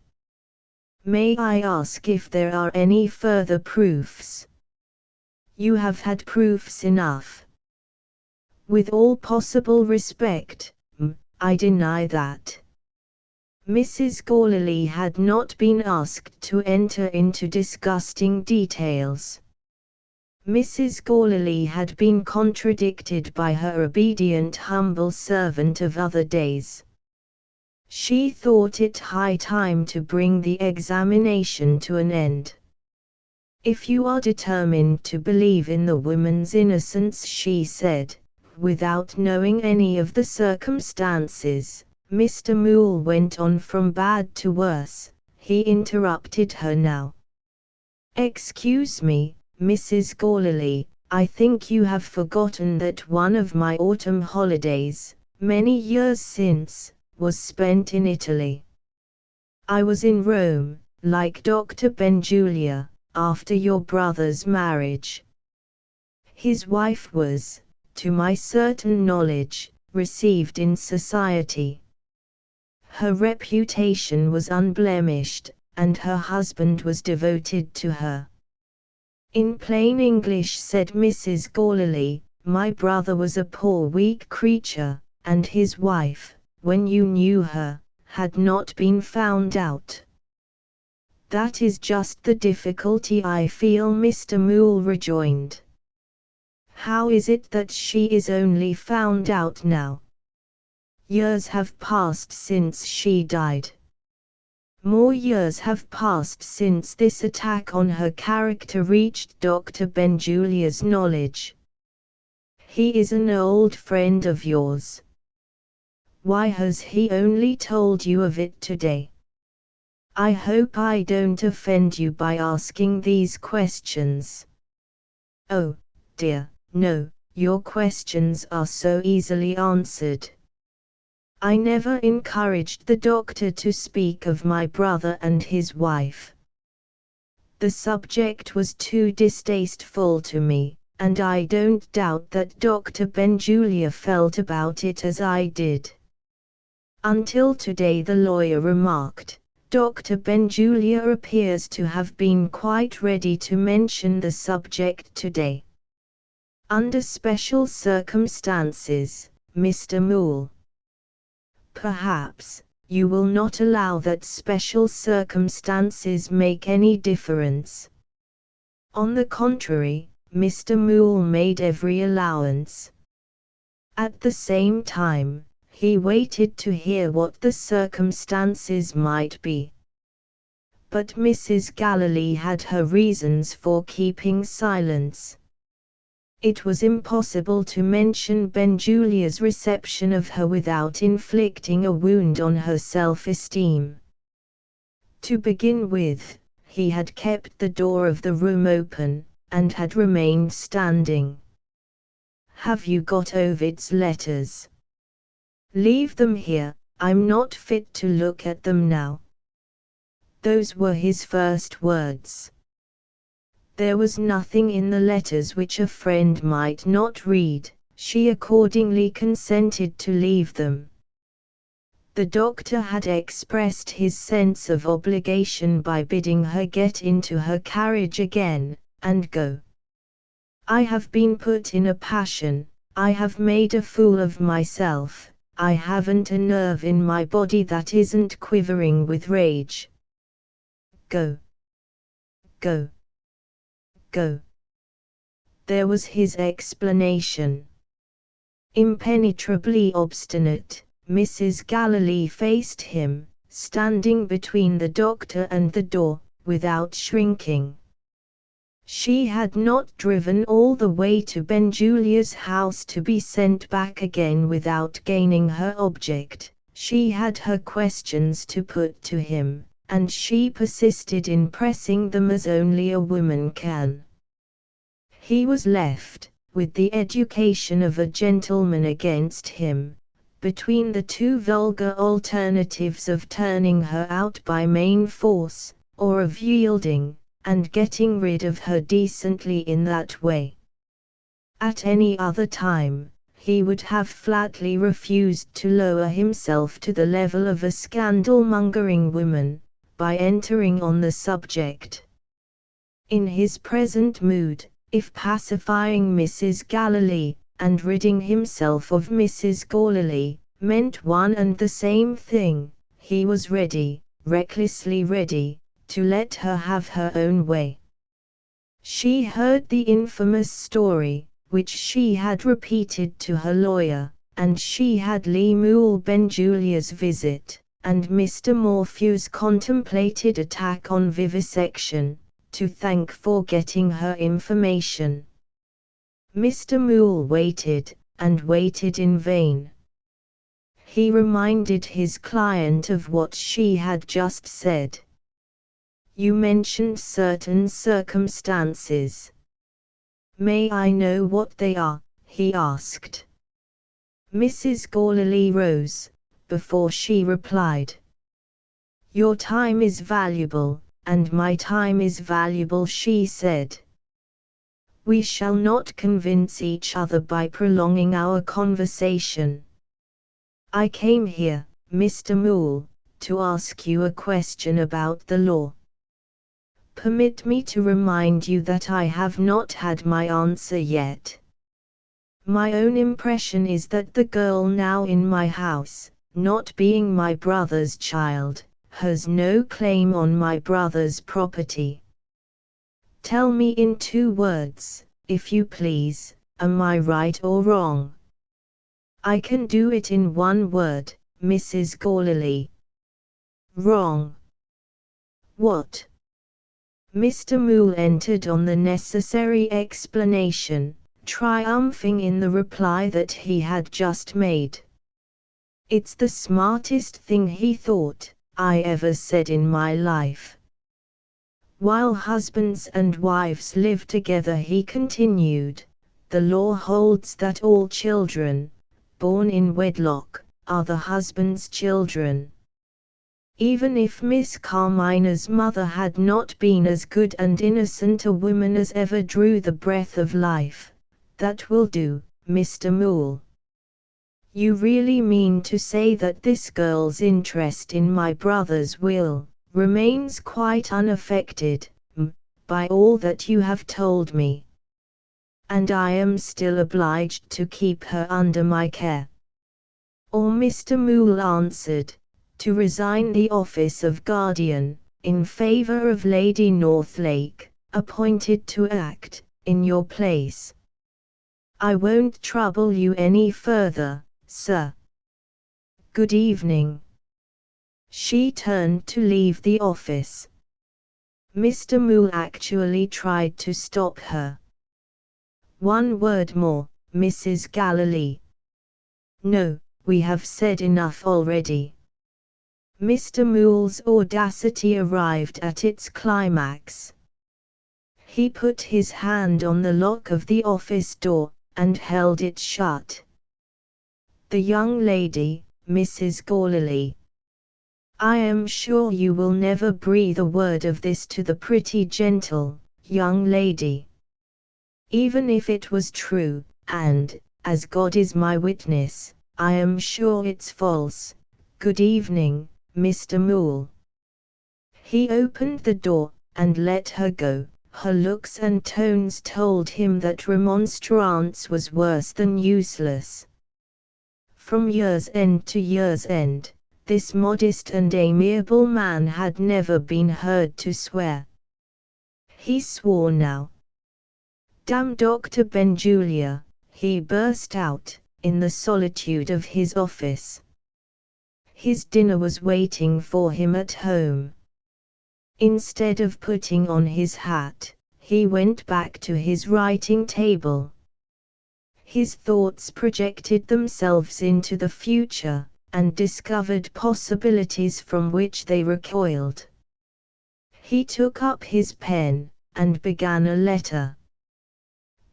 May I ask if there are any further proofs?" "You have had proofs enough." "With all possible respect, I deny that." Mrs. Galilee had not been asked to enter into disgusting details. Mrs. Galilee had been contradicted by her obedient humble servant of other days. She thought it high time to bring the examination to an end. "If you are determined to believe in the woman's innocence," she said, "without knowing any of the circumstances, Mr. Moole went on from bad to worse. He interrupted her now. Excuse me, Mrs. Gourley, I think you have forgotten that one of my autumn holidays, many years since, was spent in Italy. I was in Rome, like Dr. Benjulia, after your brother's marriage. His wife was, to my certain knowledge, received in society. Her reputation was unblemished, and her husband was devoted to her. In plain English, said Mrs. Gourley, my brother was a poor weak creature, and his wife, when you knew her, had not been found out. That is just the difficulty I feel, Mr. Moole rejoined. How is it that she is only found out now? Years have passed since she died. More years have passed since this attack on her character reached Dr. Benjulia's knowledge. He is an old friend of yours. Why has he only told you of it today? I hope I don't offend you by asking these questions. Oh, dear, no, your questions are so easily answered. I never encouraged the doctor to speak of my brother and his wife. The subject was too distasteful to me, and I don't doubt that Dr. Benjulia felt about it as I did. Until today, the lawyer remarked, Dr. Benjulia appears to have been quite ready to mention the subject today. Under special circumstances, Mr. Moole. Perhaps, you will not allow that special circumstances make any difference. On the contrary, Mr. Moole made every allowance. At the same time, he waited to hear what the circumstances might be. But Mrs. Galilee had her reasons for keeping silence. It was impossible to mention Benjulia's reception of her without inflicting a wound on her self-esteem. To begin with, he had kept the door of the room open, and had remained standing. Have you got Ovid's letters? Leave them here, I'm not fit to look at them now. Those were his first words. There was nothing in the letters which a friend might not read. She accordingly consented to leave them. The doctor had expressed his sense of obligation by bidding her get into her carriage again, and go. I have been put in a passion, I have made a fool of myself, I haven't a nerve in my body that isn't quivering with rage. Go. Go. Go. There was his explanation. Impenetrably obstinate, Mrs. Galilee faced him, standing between the doctor and the door, without shrinking. She had not driven all the way to Benjulia's house to be sent back again without gaining her object. She had her questions to put to him, and she persisted in pressing them as only a woman can. He was left, with the education of a gentleman against him, between the two vulgar alternatives of turning her out by main force, or of yielding, and getting rid of her decently in that way. At any other time, he would have flatly refused to lower himself to the level of a scandal-mongering woman, by entering on the subject. In his present mood, if pacifying Mrs. Galilee, and ridding himself of Mrs. Gourley, meant one and the same thing, he was ready, recklessly ready, to let her have her own way. She heard the infamous story, which she had repeated to her lawyer, and she had Lemuel Benjulia's visit, and Mr. Morphew's contemplated attack on vivisection, to thank for getting her information. Mr. Moole waited, and waited in vain. He reminded his client of what she had just said. You mentioned certain circumstances. May I know what they are? He asked. Mrs. Gourley rose, before she replied. Your time is valuable, and my time is valuable, she said. We shall not convince each other by prolonging our conversation. I came here, Mr. Moole, to ask you a question about the law. Permit me to remind you that I have not had my answer yet. My own impression is that the girl now in my house, not being my brother's child, has no claim on my brother's property. Tell me in 2 words, if you please, am I right or wrong? I can do it in 1 word, Mrs. Gourley. Wrong. What? Mr. Moole entered on the necessary explanation, triumphing in the reply that he had just made. It's the smartest thing, he thought, I ever said in my life. While husbands and wives live together, he continued, the law holds that all children, born in wedlock, are the husband's children. Even if Miss Carmina's mother had not been as good and innocent a woman as ever drew the breath of life, that will do, Mr. Moole. You really mean to say that this girl's interest in my brother's will remains quite unaffected by all that you have told me? And I am still obliged to keep her under my care? Or, Mr. Moole answered, to resign the office of guardian, in favor of Lady Northlake, appointed to act in your place. I won't trouble you any further, sir. Good evening. She turned to leave the office. Mr. Moole actually tried to stop her. 1 word more, Mrs. Galilee. No, we have said enough already. Mr. Moole's audacity arrived at its climax. He put his hand on the lock of the office door, and held it shut. The young lady, Mrs. Gourley. I am sure you will never breathe a word of this to the pretty gentle, young lady. Even if it was true, and, as God is my witness, I am sure it's false. Good evening, Mr. Moole. He opened the door, and let her go. Her looks and tones told him that remonstrance was worse than useless. From year's end to year's end, this modest and amiable man had never been heard to swear. He swore now. Damn Dr. Benjulia, he burst out, in the solitude of his office. His dinner was waiting for him at home. Instead of putting on his hat, he went back to his writing table. His thoughts projected themselves into the future, and discovered possibilities from which they recoiled. He took up his pen, and began a letter.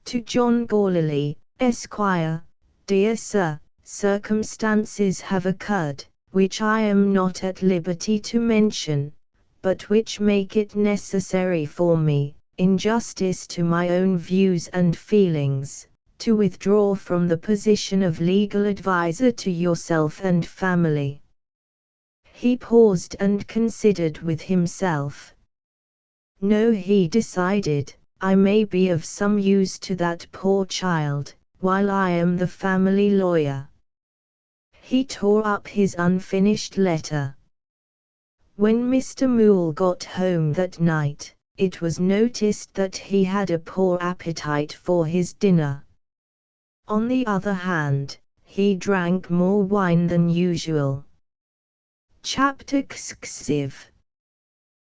To John Gourley, Esquire. Dear Sir, circumstances have occurred, which I am not at liberty to mention, but which make it necessary for me, in justice to my own views and feelings, to withdraw from the position of legal adviser to yourself and family. He paused and considered with himself. No, he decided, I may be of some use to that poor child, while I am the family lawyer. He tore up his unfinished letter. When Mr. Moole got home that night, it was noticed that he had a poor appetite for his dinner. On the other hand, he drank more wine than usual. Chapter 6.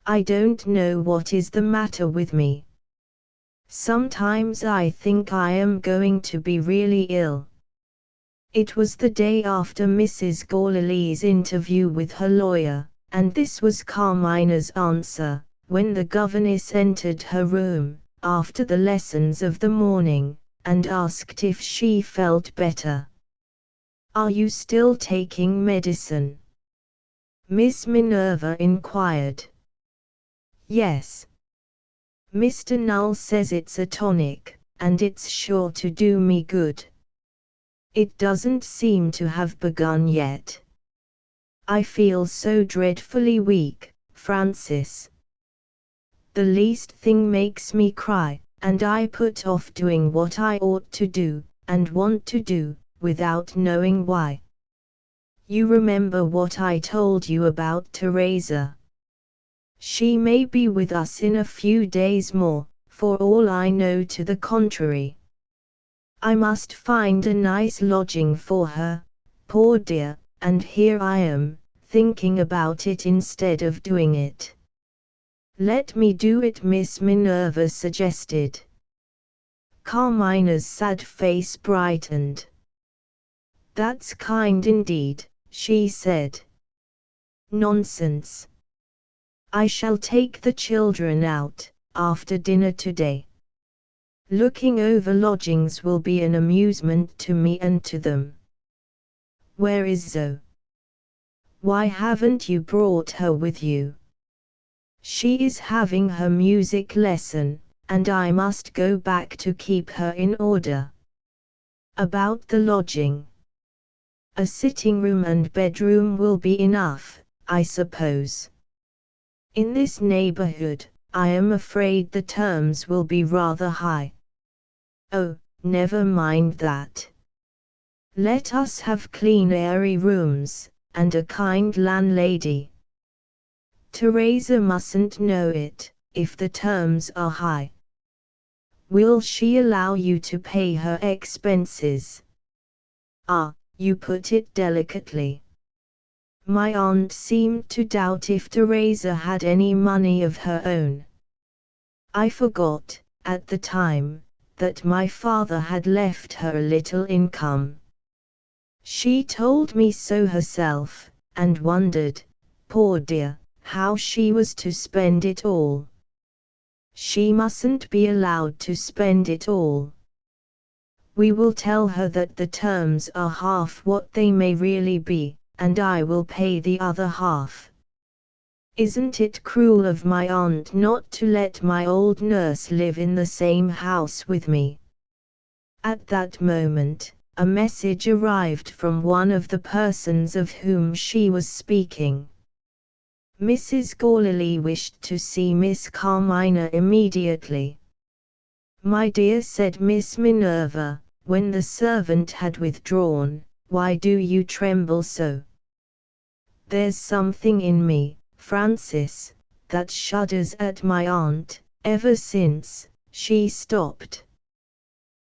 I don't know what is the matter with me. Sometimes I think I am going to be really ill. It was the day after Mrs. Gourley's interview with her lawyer, and this was Carmina's answer, when the governess entered her room, after the lessons of the morning, and asked if she felt better. "Are you still taking medicine?" Miss Minerva inquired. "Yes. Mr. Null says it's a tonic, and it's sure to do me good. It doesn't seem to have begun yet. I feel so dreadfully weak, Francis. The least thing makes me cry, and I put off doing what I ought to do, and want to do, without knowing why. You remember what I told you about Teresa? She may be with us in a few days more, for all I know to the contrary. I must find a nice lodging for her, poor dear, and here I am, thinking about it instead of doing it." "Let me do it," Miss Minerva suggested. Carmina's sad face brightened. "That's kind indeed," she said. "Nonsense. I shall take the children out, after dinner today. Looking over lodgings will be an amusement to me and to them. Where is Zoe? Why haven't you brought her with you? She is having her music lesson, and I must go back to keep her in order. About the lodging. A sitting room and bedroom will be enough, I suppose. In this neighborhood, I am afraid the terms will be rather high. Oh, never mind that. Let us have clean airy rooms, and a kind landlady. Teresa mustn't know it, if the terms are high. Will she allow you to pay her expenses? Ah, you put it delicately. My aunt seemed to doubt if Teresa had any money of her own. I forgot, at the time, that my father had left her a little income. She told me so herself, and wondered, poor dear, how she was to spend it all. She mustn't be allowed to spend it all. We will tell her that the terms are half what they may really be, and I will pay the other half. Isn't it cruel of my aunt not to let my old nurse live in the same house with me?" At that moment, a message arrived from one of the persons of whom she was speaking. Mrs. Gourley wished to see Miss Carmina immediately. "My dear," said Miss Minerva, when the servant had withdrawn, "why do you tremble so? There's something in me, Francis, that shudders at my aunt." Ever since she stopped.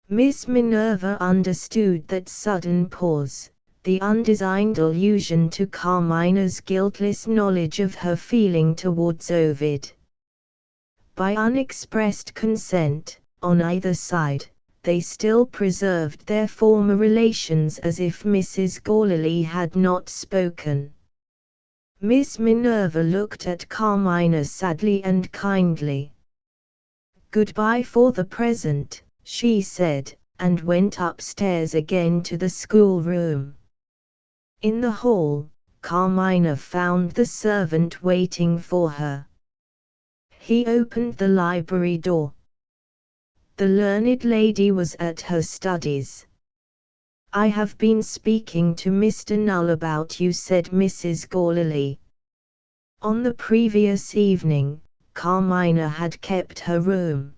Miss Minerva understood that sudden pause, the undesigned allusion to Carmina's guiltless knowledge of her feeling towards Ovid. By unexpressed consent, on either side, they still preserved their former relations as if Mrs. Gourley had not spoken. Miss Minerva looked at Carmina sadly and kindly. "Goodbye for the present," she said, and went upstairs again to the schoolroom. In the hall, Carmina found the servant waiting for her. He opened the library door. The learned lady was at her studies. "I have been speaking to Mr. Null about you," said Mrs. Gourley. On the previous evening, Carmina had kept her room.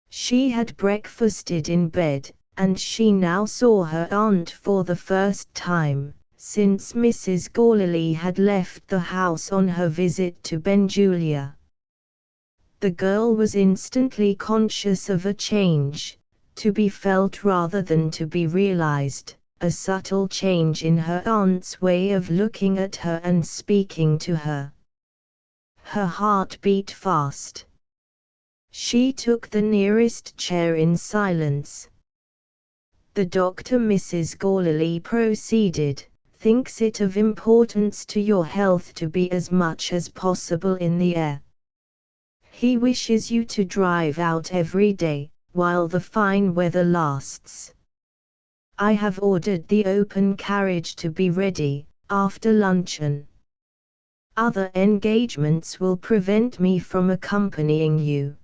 She had breakfasted in bed, and she now saw her aunt for the first time since Mrs. Gourley had left the house on her visit to Benjulia. The girl was instantly conscious of a change, to be felt rather than to be realized, a subtle change in her aunt's way of looking at her and speaking to her. Her heart beat fast. She took the nearest chair in silence. The doctor, Mrs. Gourley proceeded, thinks it of importance to your health to be as much as possible in the air. He wishes you to drive out every day, while the fine weather lasts. I have ordered the open carriage to be ready, after luncheon. Other engagements will prevent me from accompanying you.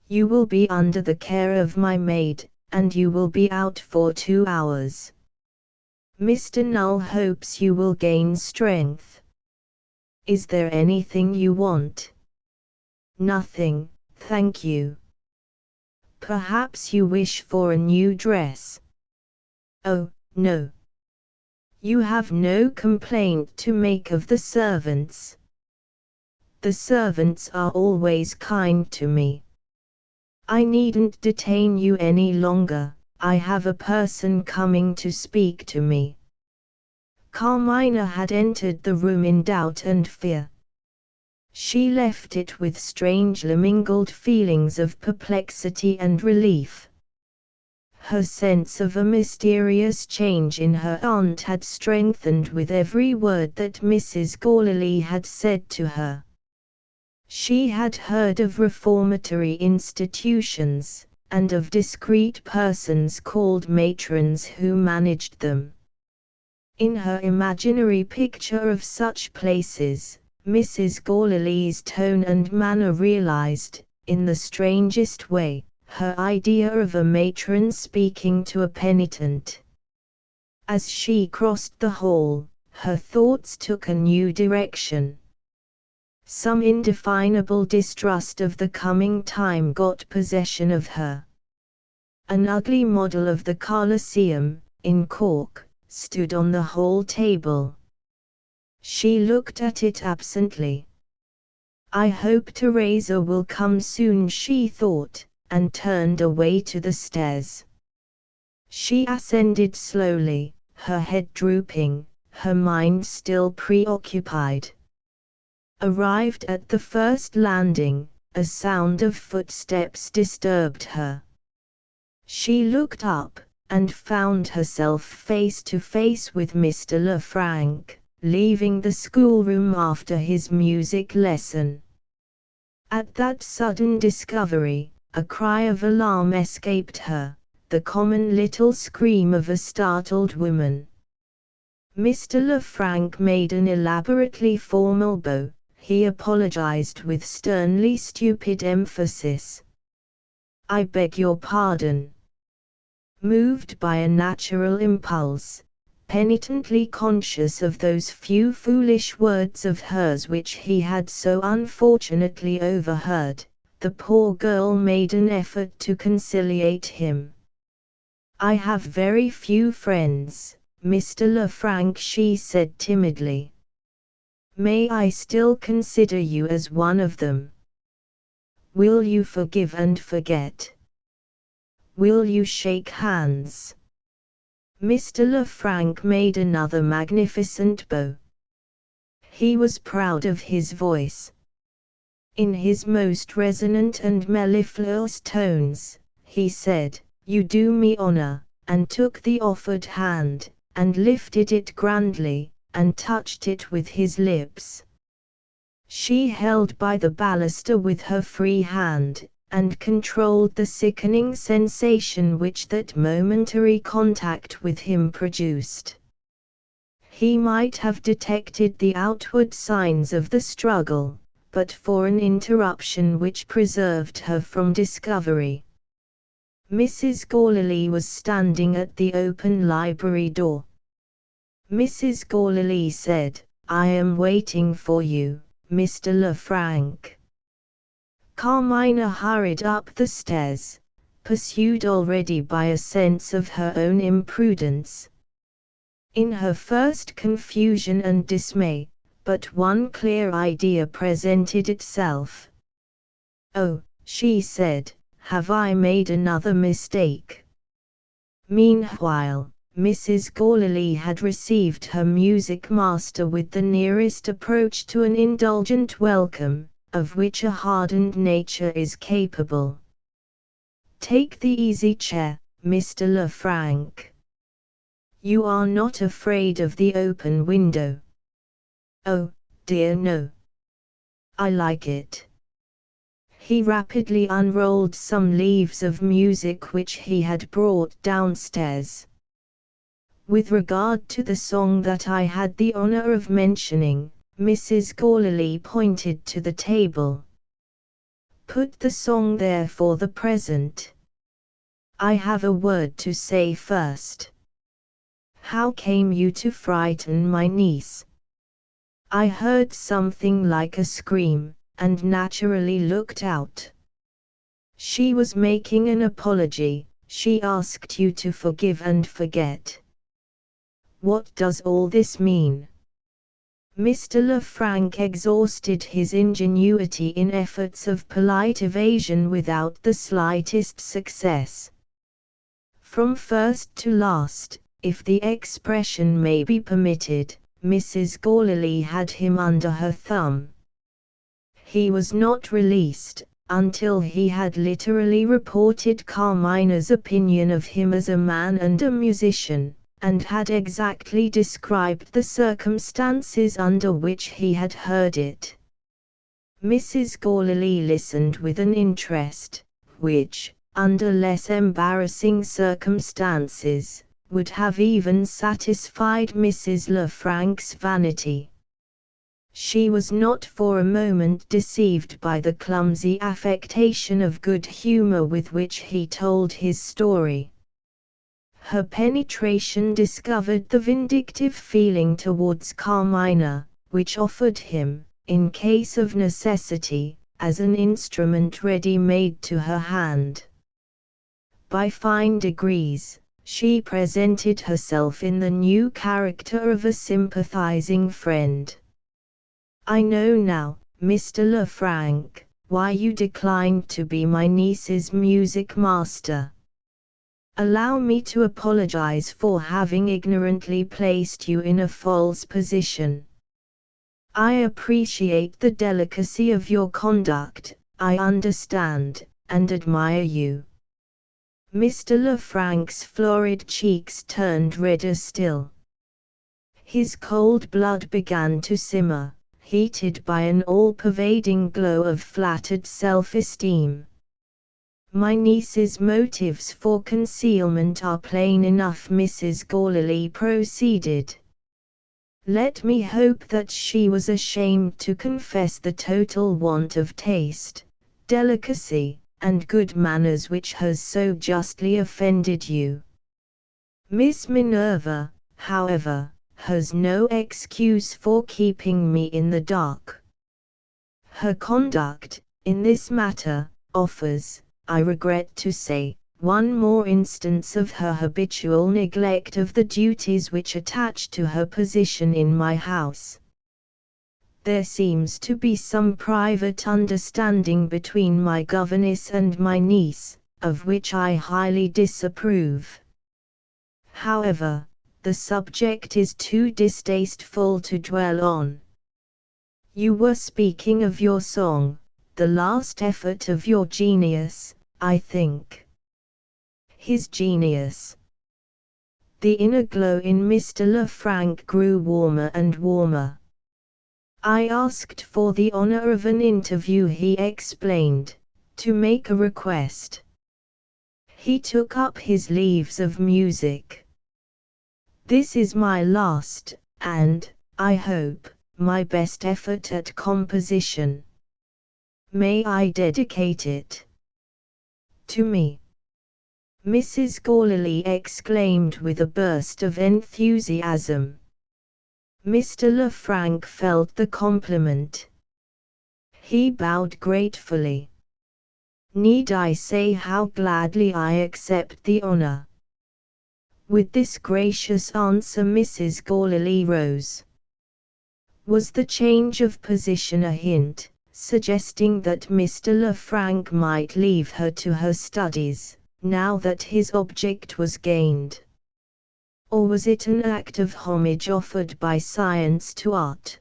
You will be under the care of my maid, and you will be out for 2 hours. Mr. Null hopes you will gain strength. Is there anything you want? Nothing, thank you. Perhaps you wish for a new dress? Oh, no. You have no complaint to make of the servants. The servants are always kind to me. I needn't detain you any longer, I have a person coming to speak to me. Carmina had entered the room in doubt and fear. She left it with strangely mingled feelings of perplexity and relief. Her sense of a mysterious change in her aunt had strengthened with every word that Mrs. Gourley had said to her. She had heard of reformatory institutions, and of discreet persons called matrons who managed them. In her imaginary picture of such places, Mrs. Gourley's tone and manner realized, in the strangest way, her idea of a matron speaking to a penitent. As she crossed the hall, her thoughts took a new direction. Some indefinable distrust of the coming time got possession of her. An ugly model of the Colosseum, in cork, stood on the hall table. She looked at it absently. I hope Teresa will come soon, she thought, and turned away to the stairs. She ascended slowly, her head drooping, her mind still preoccupied. Arrived at the first landing, a sound of footsteps disturbed her. She looked up, and found herself face to face with Mr. Lefrank, leaving the schoolroom after his music lesson. At that sudden discovery, a cry of alarm escaped her, the common little scream of a startled woman. Mr. Lefrank made an elaborately formal bow. He apologized with sternly stupid emphasis. I beg your pardon. Moved by a natural impulse, penitently conscious of those few foolish words of hers which he had so unfortunately overheard, the poor girl made an effort to conciliate him. I have very few friends, Mr. Lefrank, she said timidly. May I still consider you as one of them? Will you forgive and forget? Will you shake hands? Mr. Lefrank made another magnificent bow. He was proud of his voice. In his most resonant and mellifluous tones, he said, You do me honor, and took the offered hand, and lifted it grandly, and touched it with his lips. She held by the baluster with her free hand, and controlled the sickening sensation which that momentary contact with him produced. He might have detected the outward signs of the struggle, but for an interruption which preserved her from discovery. Mrs. Gourley was standing at the open library door. Mrs. Gourley said, I am waiting for you, Mr. Lefrank. Carmina hurried up the stairs, pursued already by a sense of her own imprudence. In her first confusion and dismay, but one clear idea presented itself. Oh, she said, have I made another mistake? Meanwhile, Mrs. Gourley had received her music master with the nearest approach to an indulgent welcome, of which a hardened nature is capable. Take the easy chair, Mr. Lefranc. You are not afraid of the open window. Oh, dear no. I like it. He rapidly unrolled some leaves of music which he had brought downstairs. With regard to the song that I had the honor of mentioning, Mrs. Gourley pointed to the table. Put the song there for the present. I have a word to say first. How came you to frighten my niece? I heard something like a scream, and naturally looked out. She was making an apology. She asked you to forgive and forget. What does all this mean? Mr. Lefranc exhausted his ingenuity in efforts of polite evasion without the slightest success. From first to last, if the expression may be permitted, Mrs. Gourley had him under her thumb. He was not released, until he had literally reported Carmina's opinion of him as a man and a musician, and had exactly described the circumstances under which he had heard it. Mrs. Gourley listened with an interest, which, under less embarrassing circumstances, would have even satisfied Mrs. Lefranc's vanity. She was not for a moment deceived by the clumsy affectation of good humor with which he told his story. Her penetration discovered the vindictive feeling towards Carmina, which offered him, in case of necessity, as an instrument ready-made to her hand. By fine degrees, she presented herself in the new character of a sympathizing friend. I know now, Mr. Lefranc, why you declined to be my niece's music master. Allow me to apologize for having ignorantly placed you in a false position. I appreciate the delicacy of your conduct, I understand, and admire you. Mr. Lefranc's florid cheeks turned redder still. His cold blood began to simmer, heated by an all-pervading glow of flattered self-esteem. My niece's motives for concealment are plain enough, Mrs. Gourley proceeded. Let me hope that she was ashamed to confess the total want of taste, delicacy, and good manners which has so justly offended you. Miss Minerva, however, has no excuse for keeping me in the dark. Her conduct, in this matter, offers, I regret to say, one more instance of her habitual neglect of the duties which attach to her position in my house. There seems to be some private understanding between my governess and my niece, of which I highly disapprove. However, the subject is too distasteful to dwell on. You were speaking of your song, the last effort of your genius, I think. His genius. The inner glow in Mr. Lefranc grew warmer and warmer. I asked for the honor of an interview, he explained, to make a request. He took up his leaves of music. This is my last, and, I hope, my best effort at composition. May I dedicate it to me? Mrs. Gourley exclaimed with a burst of enthusiasm. Mr. Lefranc felt the compliment. He bowed gratefully. Need I say how gladly I accept the honor? With this gracious answer Mrs. Gourley rose. Was the change of position a hint, suggesting that Mr. Lefranc might leave her to her studies, now that his object was gained? Or was it an act of homage offered by science to art?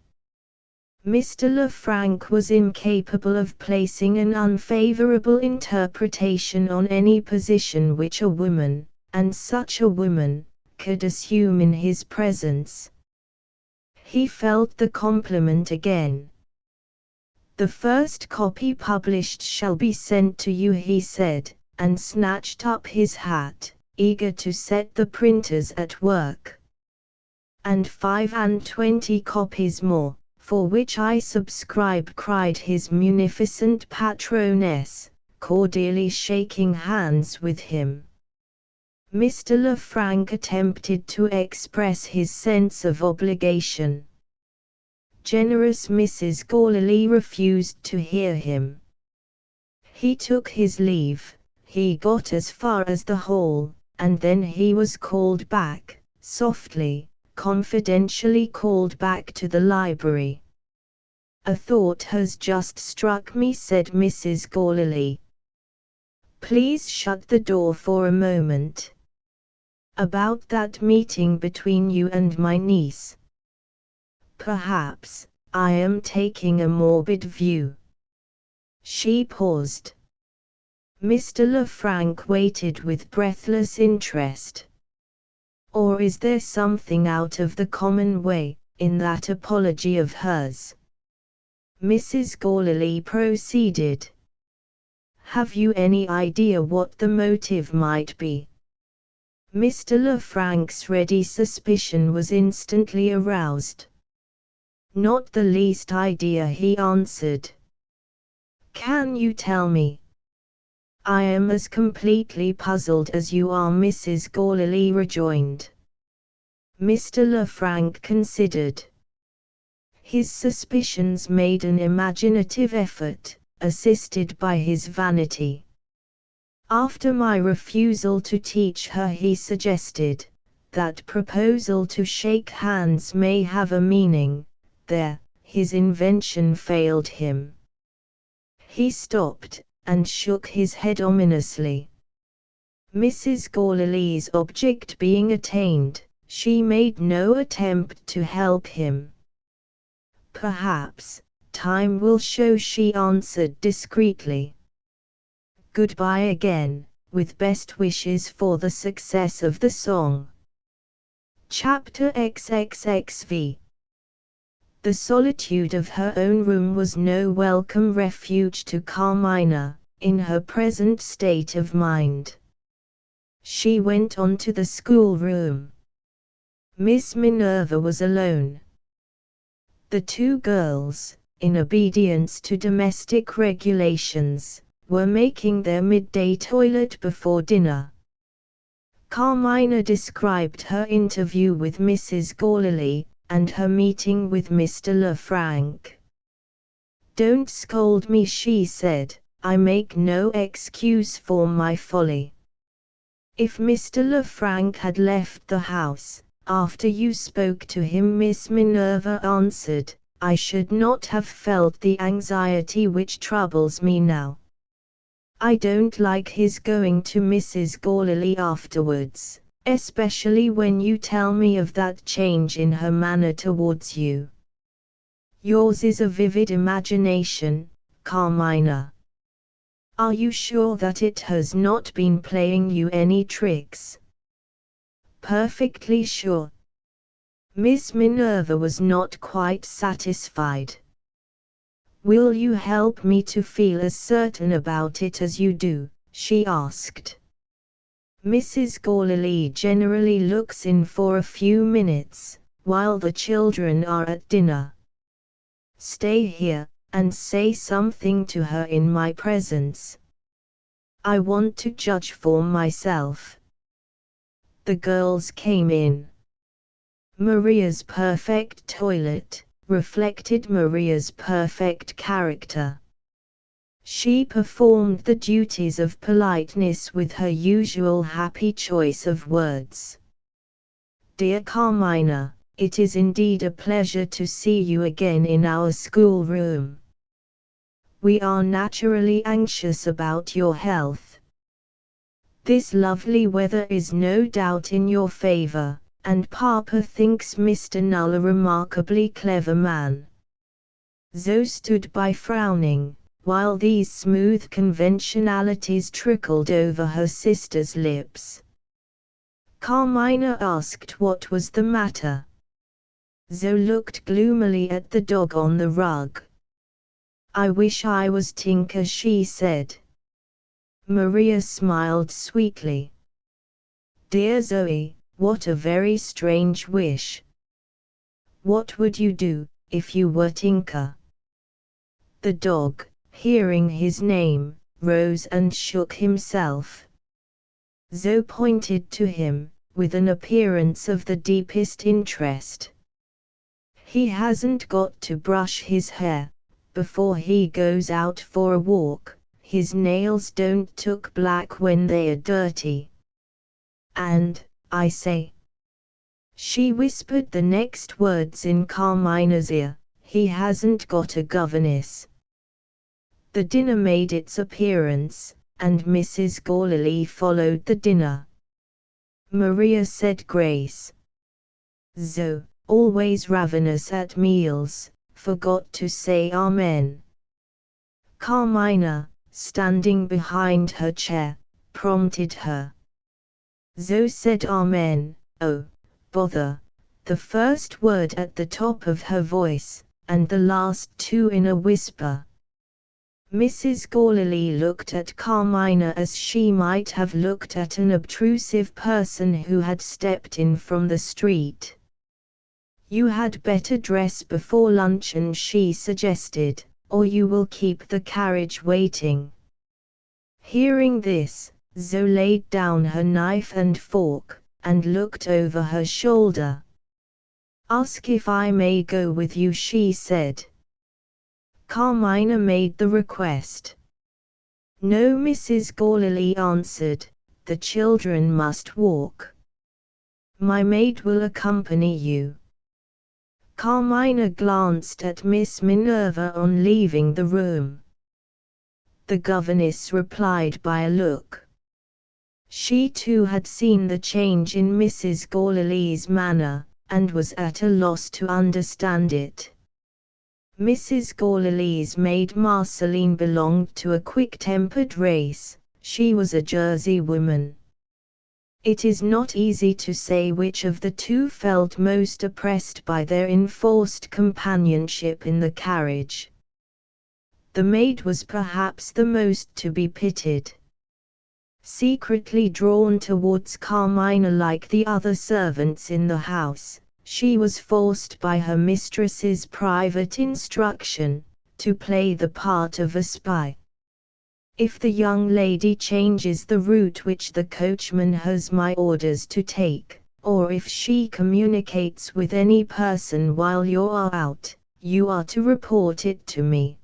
Mr. Lefranc was incapable of placing an unfavorable interpretation on any position which a woman, and such a woman, could assume in his presence. He felt the compliment again. "The first copy published shall be sent to you," he said, and snatched up his hat, eager to set the printers at work. "And 25 copies more, for which I subscribe," cried his munificent patroness, cordially shaking hands with him. Mr. Lefranc attempted to express his sense of obligation. Generous Mrs. Gourlay refused to hear him. He took his leave, he got as far as the hall, and then he was called back, softly, confidentially called back to the library. "A thought has just struck me," said Mrs. Gourlay. "Please shut the door for a moment. About that meeting between you and my niece. Perhaps I am taking a morbid view." She paused. Mr. Lefranc waited with breathless interest. "Or is there something out of the common way in that apology of hers?" Mrs. Gourlay proceeded. "Have you any idea what the motive might be?" Mr. Lefranc's ready suspicion was instantly aroused. "Not the least idea," he answered. "Can you tell me?" "I am as completely puzzled as you are," Mrs. Gourlay rejoined. Mr. Lefranc considered. His suspicions made an imaginative effort, assisted by his vanity. "After my refusal to teach her," he suggested, "that proposal to shake hands may have a meaning." There, his invention failed him. He stopped, and shook his head ominously. Mrs. Gourlay's object being attained, she made no attempt to help him. "Perhaps time will show," she answered discreetly. "Goodbye again, with best wishes for the success of the song." Chapter XXXV. The solitude of her own room was no welcome refuge to Carmina, in her present state of mind. She went on to the schoolroom. Miss Minerva was alone. The two girls, in obedience to domestic regulations, were making their midday toilet before dinner. Carmina described her interview with Mrs. Gourlay, and her meeting with Mr. Lefranc. "Don't scold me," she said, "I make no excuse for my folly. If Mr. Lefranc had left the house, after you spoke to him," Miss Minerva answered, "I should not have felt the anxiety which troubles me now. I don't like his going to Mrs. Gourlay afterwards, especially when you tell me of that change in her manner towards you. Yours is a vivid imagination, Carmina. Are you sure that it has not been playing you any tricks?" "Perfectly sure." Miss Minerva was not quite satisfied. "Will you help me to feel as certain about it as you do?" she asked. "Mrs. Gourlay generally looks in for a few minutes, while the children are at dinner. Stay here, and say something to her in my presence. I want to judge for myself." The girls came in. Maria's perfect toilet reflected Maria's perfect character. She performed the duties of politeness with her usual happy choice of words. "Dear Carmina, it is indeed a pleasure to see you again in our schoolroom. We are naturally anxious about your health. This lovely weather is no doubt in your favor, and Papa thinks Mr. Null a remarkably clever man. Zoe stood by frowning, while these smooth conventionalities trickled over her sister's lips. Carmina asked what was the matter. Zoe looked gloomily at the dog on the rug. "I wish I was Tinker," she said. Maria smiled sweetly. "Dear Zoe, what a very strange wish. What would you do, if you were Tinker?" The dog, hearing his name, rose and shook himself. Zoe pointed to him, with an appearance of the deepest interest. "He hasn't got to brush his hair before he goes out for a walk. His nails don't look black when they are dirty. And, I say," she whispered the next words in Carmina's ear, "he hasn't got a governess." The dinner made its appearance, and Mrs. Gorley followed the dinner. Maria said grace. Zoe, always ravenous at meals, forgot to say amen. Carmina, standing behind her chair, prompted her. Zoe said amen, oh, bother, the first word at the top of her voice, and the last two in a whisper. Mrs. Gorley looked at Carmina as she might have looked at an obtrusive person who had stepped in from the street. "You had better dress before luncheon," she suggested, "or you will keep the carriage waiting." Hearing this, Zoe laid down her knife and fork, and looked over her shoulder. "Ask if I may go with you," she said. Carmina made the request. "No," Mrs. Gorley answered, "the children must walk. My maid will accompany you." Carmina glanced at Miss Minerva on leaving the room. The governess replied by a look. She too had seen the change in Mrs. Gorley's manner, and was at a loss to understand it. Mrs. Gorley's maid Marceline belonged to a quick-tempered race. She was a Jersey woman. It is not easy to say which of the two felt most oppressed by their enforced companionship in the carriage. The maid was perhaps the most to be pitied. Secretly drawn towards Carmina like the other servants in the house, she was forced by her mistress's private instruction to play the part of a spy. If the young lady changes the route which the coachman has my orders to take, or if she communicates with any person while you are out, you are to report it to me.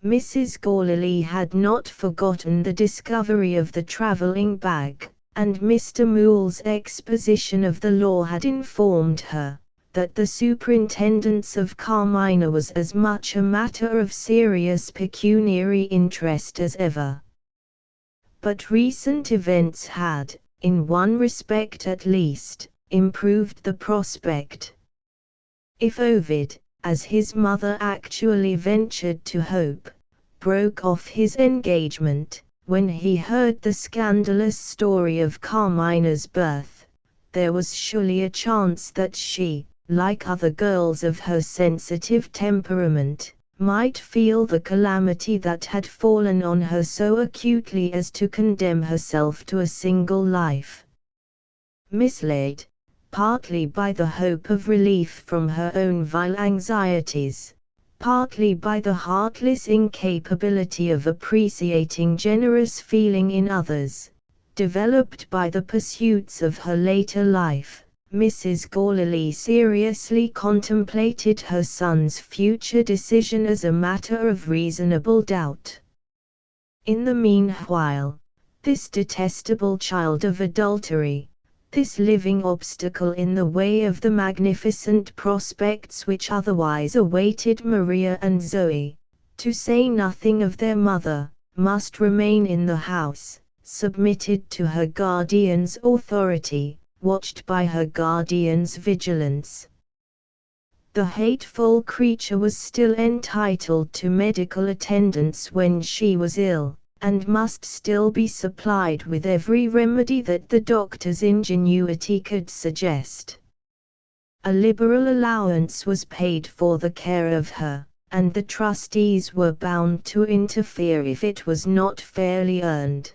Mrs. Gorley had not forgotten the discovery of the travelling bag, and Mr. Moole's exposition of the law had informed her that the superintendence of Carmina was as much a matter of serious pecuniary interest as ever. But recent events had, in one respect at least, improved the prospect. If Ovid, as his mother actually ventured to hope, broke off his engagement, when he heard the scandalous story of Carmina's birth, there was surely a chance that she, like other girls of her sensitive temperament, might feel the calamity that had fallen on her so acutely as to condemn herself to a single life. Misled, partly by the hope of relief from her own vile anxieties, partly by the heartless incapability of appreciating generous feeling in others, developed by the pursuits of her later life, Mrs. Gorley seriously contemplated her son's future decision as a matter of reasonable doubt. In the meanwhile, this detestable child of adultery, this living obstacle in the way of the magnificent prospects which otherwise awaited Maria and Zoe, to say nothing of their mother, must remain in the house, submitted to her guardian's authority, watched by her guardian's vigilance. The hateful creature was still entitled to medical attendance when she was ill, and must still be supplied with every remedy that the doctor's ingenuity could suggest. A liberal allowance was paid for the care of her, and the trustees were bound to interfere if it was not fairly earned.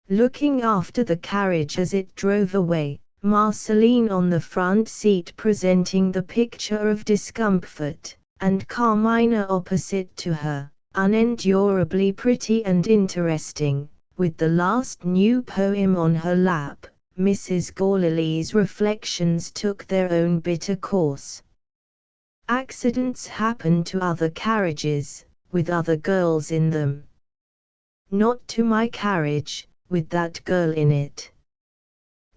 Looking after the carriage as it drove away, Marceline on the front seat presenting the picture of discomfort, and Carmina opposite to her, unendurably pretty and interesting, with the last new poem on her lap, Mrs. Gourley's reflections took their own bitter course. Accidents happen to other carriages, with other girls in them. Not to my carriage, with that girl in it.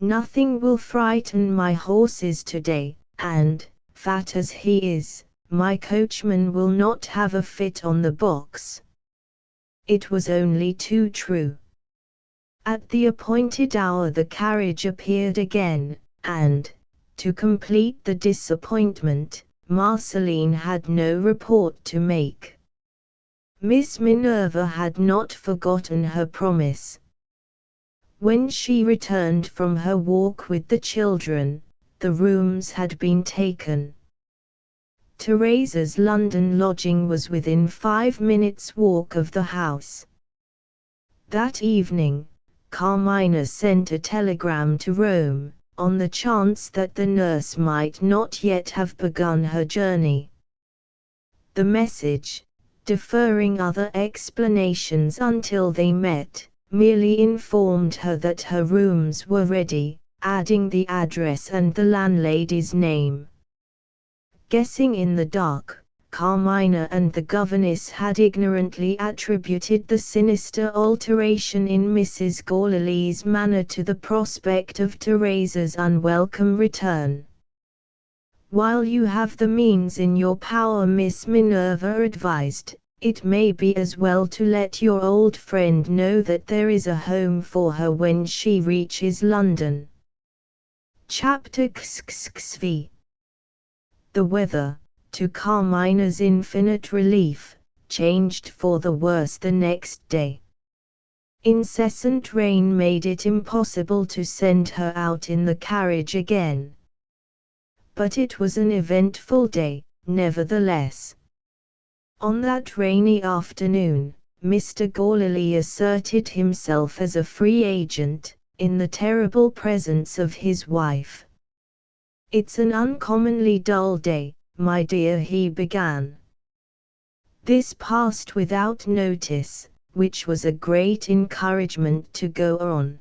Nothing will frighten my horses today, and, fat as he is, my coachman will not have a fit on the box. It was only too true. At the appointed hour the carriage appeared again, and, to complete the disappointment, Marceline had no report to make. Miss Minerva had not forgotten her promise. When she returned from her walk with the children, the rooms had been taken. Teresa's London lodging was within 5 minutes' walk of the house. That evening, Carmina sent a telegram to Rome, on the chance that the nurse might not yet have begun her journey. The message, deferring other explanations until they met, merely informed her that her rooms were ready, adding the address and the landlady's name. Guessing in the dark, Carmina and the governess had ignorantly attributed the sinister alteration in Mrs. Gourley's manner to the prospect of Teresa's unwelcome return. While you have the means in your power, Miss Minerva advised, it may be as well to let your old friend know that there is a home for her when she reaches London. Chapter XXV. The weather, to Carmina's infinite relief, changed for the worse the next day. Incessant rain made it impossible to send her out in the carriage again. But it was an eventful day, nevertheless. On that rainy afternoon, Mr. Gourley asserted himself as a free agent, in the terrible presence of his wife. "It's an uncommonly dull day, my dear," he began. This passed without notice, which was a great encouragement to go on.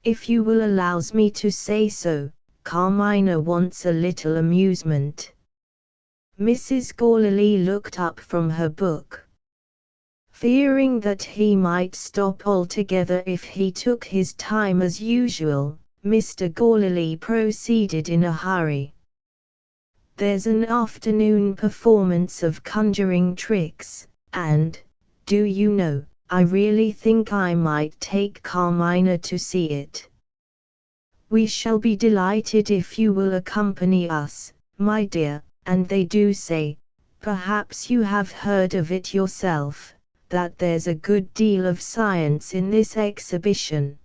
"If you will allow me to say so, Carmina wants a little amusement." Mrs. Gourley looked up from her book. Fearing that he might stop altogether if he took his time as usual, Mr. Gourley proceeded in a hurry. "There's an afternoon performance of conjuring tricks, and, do you know, I really think I might take Carmina to see it. We shall be delighted if you will accompany us, my dear, and they do say, perhaps you have heard of it yourself, that there's a good deal of science in this exhibition."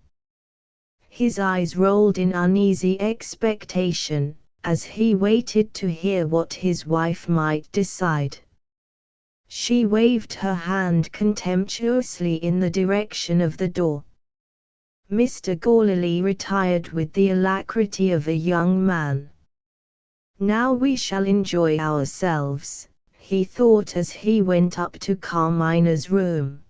His eyes rolled in uneasy expectation, as he waited to hear what his wife might decide. She waved her hand contemptuously in the direction of the door. Mr. Gourley retired with the alacrity of a young man. "Now we shall enjoy ourselves," he thought as he went up to Carmina's room.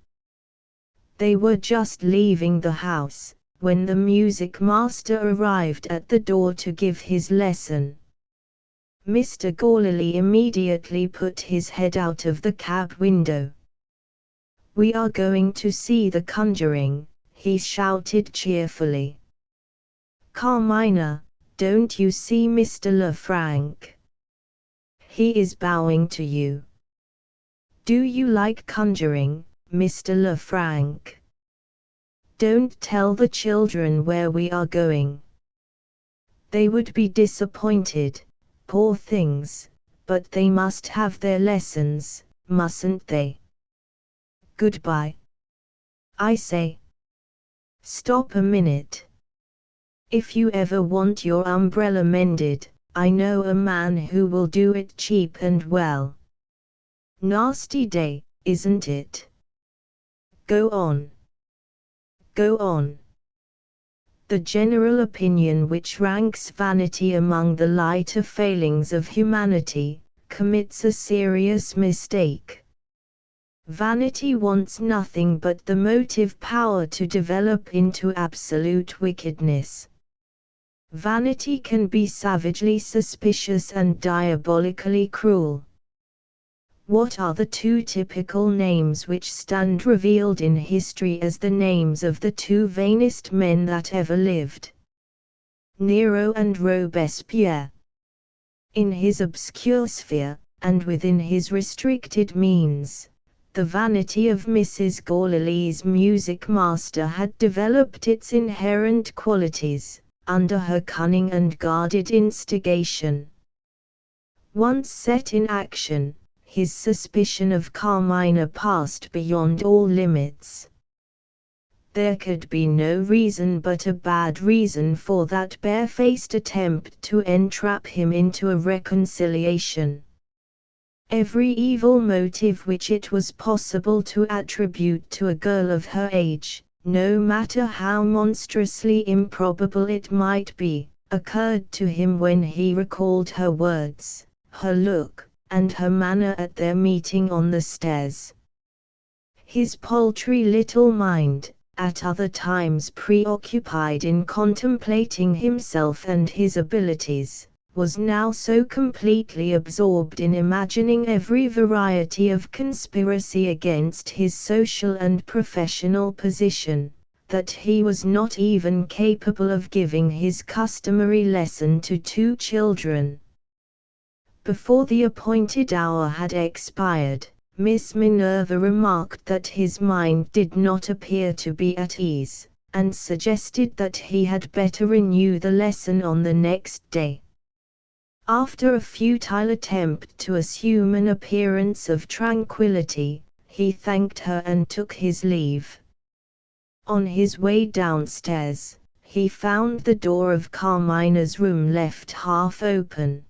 They were just leaving the house, when the music master arrived at the door to give his lesson. Mr. Gourley immediately put his head out of the cab window. "We are going to see The Conjuring," he shouted cheerfully. "Carmina, don't you see Mr. Lefranc? He is bowing to you. Do you like conjuring, Mr. Lefranc? Don't tell the children where we are going. They would be disappointed, Poor things, but they must have their lessons, mustn't they? Goodbye. I say. Stop a minute. If you ever want your umbrella mended, I know a man who will do it cheap and well. Nasty day, isn't it? Go on. Go on. The general opinion which ranks vanity among the lighter failings of humanity, commits a serious mistake. Vanity wants nothing but the motive power to develop into absolute wickedness. Vanity can be savagely suspicious and diabolically cruel. What are the two typical names which stand revealed in history as the names of the two vainest men that ever lived? Nero and Robespierre. In his obscure sphere, and within his restricted means, the vanity of Mrs. Gourley's music master had developed its inherent qualities, under her cunning and guarded instigation. Once set in action, his suspicion of Carmina passed beyond all limits. There could be no reason but a bad reason for that barefaced attempt to entrap him into a reconciliation. Every evil motive which it was possible to attribute to a girl of her age, no matter how monstrously improbable it might be, occurred to him when he recalled her words, her look, and her manner at their meeting on the stairs. His paltry little mind, at other times preoccupied in contemplating himself and his abilities, was now so completely absorbed in imagining every variety of conspiracy against his social and professional position, that he was not even capable of giving his customary lesson to two children. Before the appointed hour had expired, Miss Minerva remarked that his mind did not appear to be at ease, and suggested that he had better renew the lesson on the next day. After a futile attempt to assume an appearance of tranquillity, he thanked her and took his leave. On his way downstairs, he found the door of Carmina's room left half open.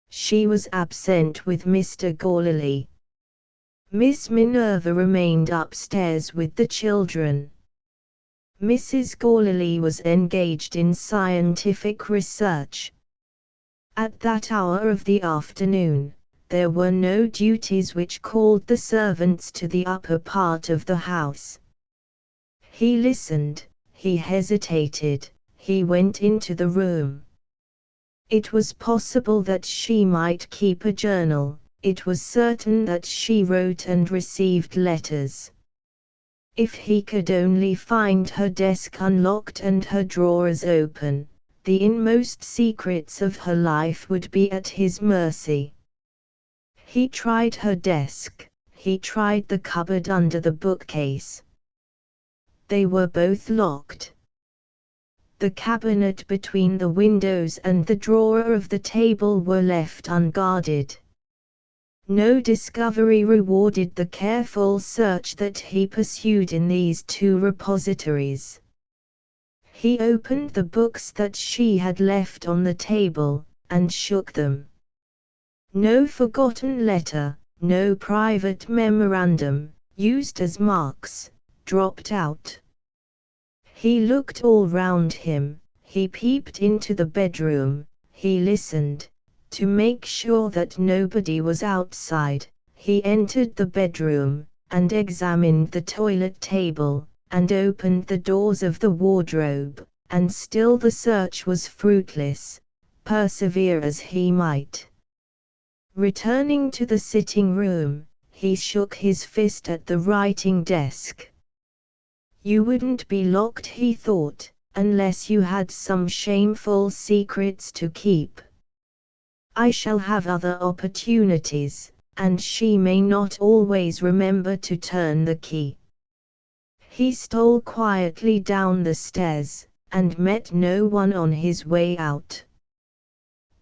She was absent with Mr. Gourley. Miss Minerva remained upstairs with the children. Mrs. Gourley was engaged in scientific research. At that hour of the afternoon, there were no duties which called the servants to the upper part of the house. He listened, he hesitated, he went into the room. It was possible that she might keep a journal, it was certain that she wrote and received letters. If he could only find her desk unlocked and her drawers open, the inmost secrets of her life would be at his mercy. He tried her desk, he tried the cupboard under the bookcase. They were both locked. The cabinet between the windows and the drawer of the table were left unguarded. No discovery rewarded the careful search that he pursued in these two repositories. He opened the books that she had left on the table, and shook them. No forgotten letter, no private memorandum, used as marks, dropped out. He looked all round him, he peeped into the bedroom, he listened, to make sure that nobody was outside. He entered the bedroom, and examined the toilet table, and opened the doors of the wardrobe, and still the search was fruitless, persevere as he might. Returning to the sitting room, he shook his fist at the writing desk. You wouldn't be locked, he thought, unless you had some shameful secrets to keep. I shall have other opportunities, and she may not always remember to turn the key. He stole quietly down the stairs, and met no one on his way out.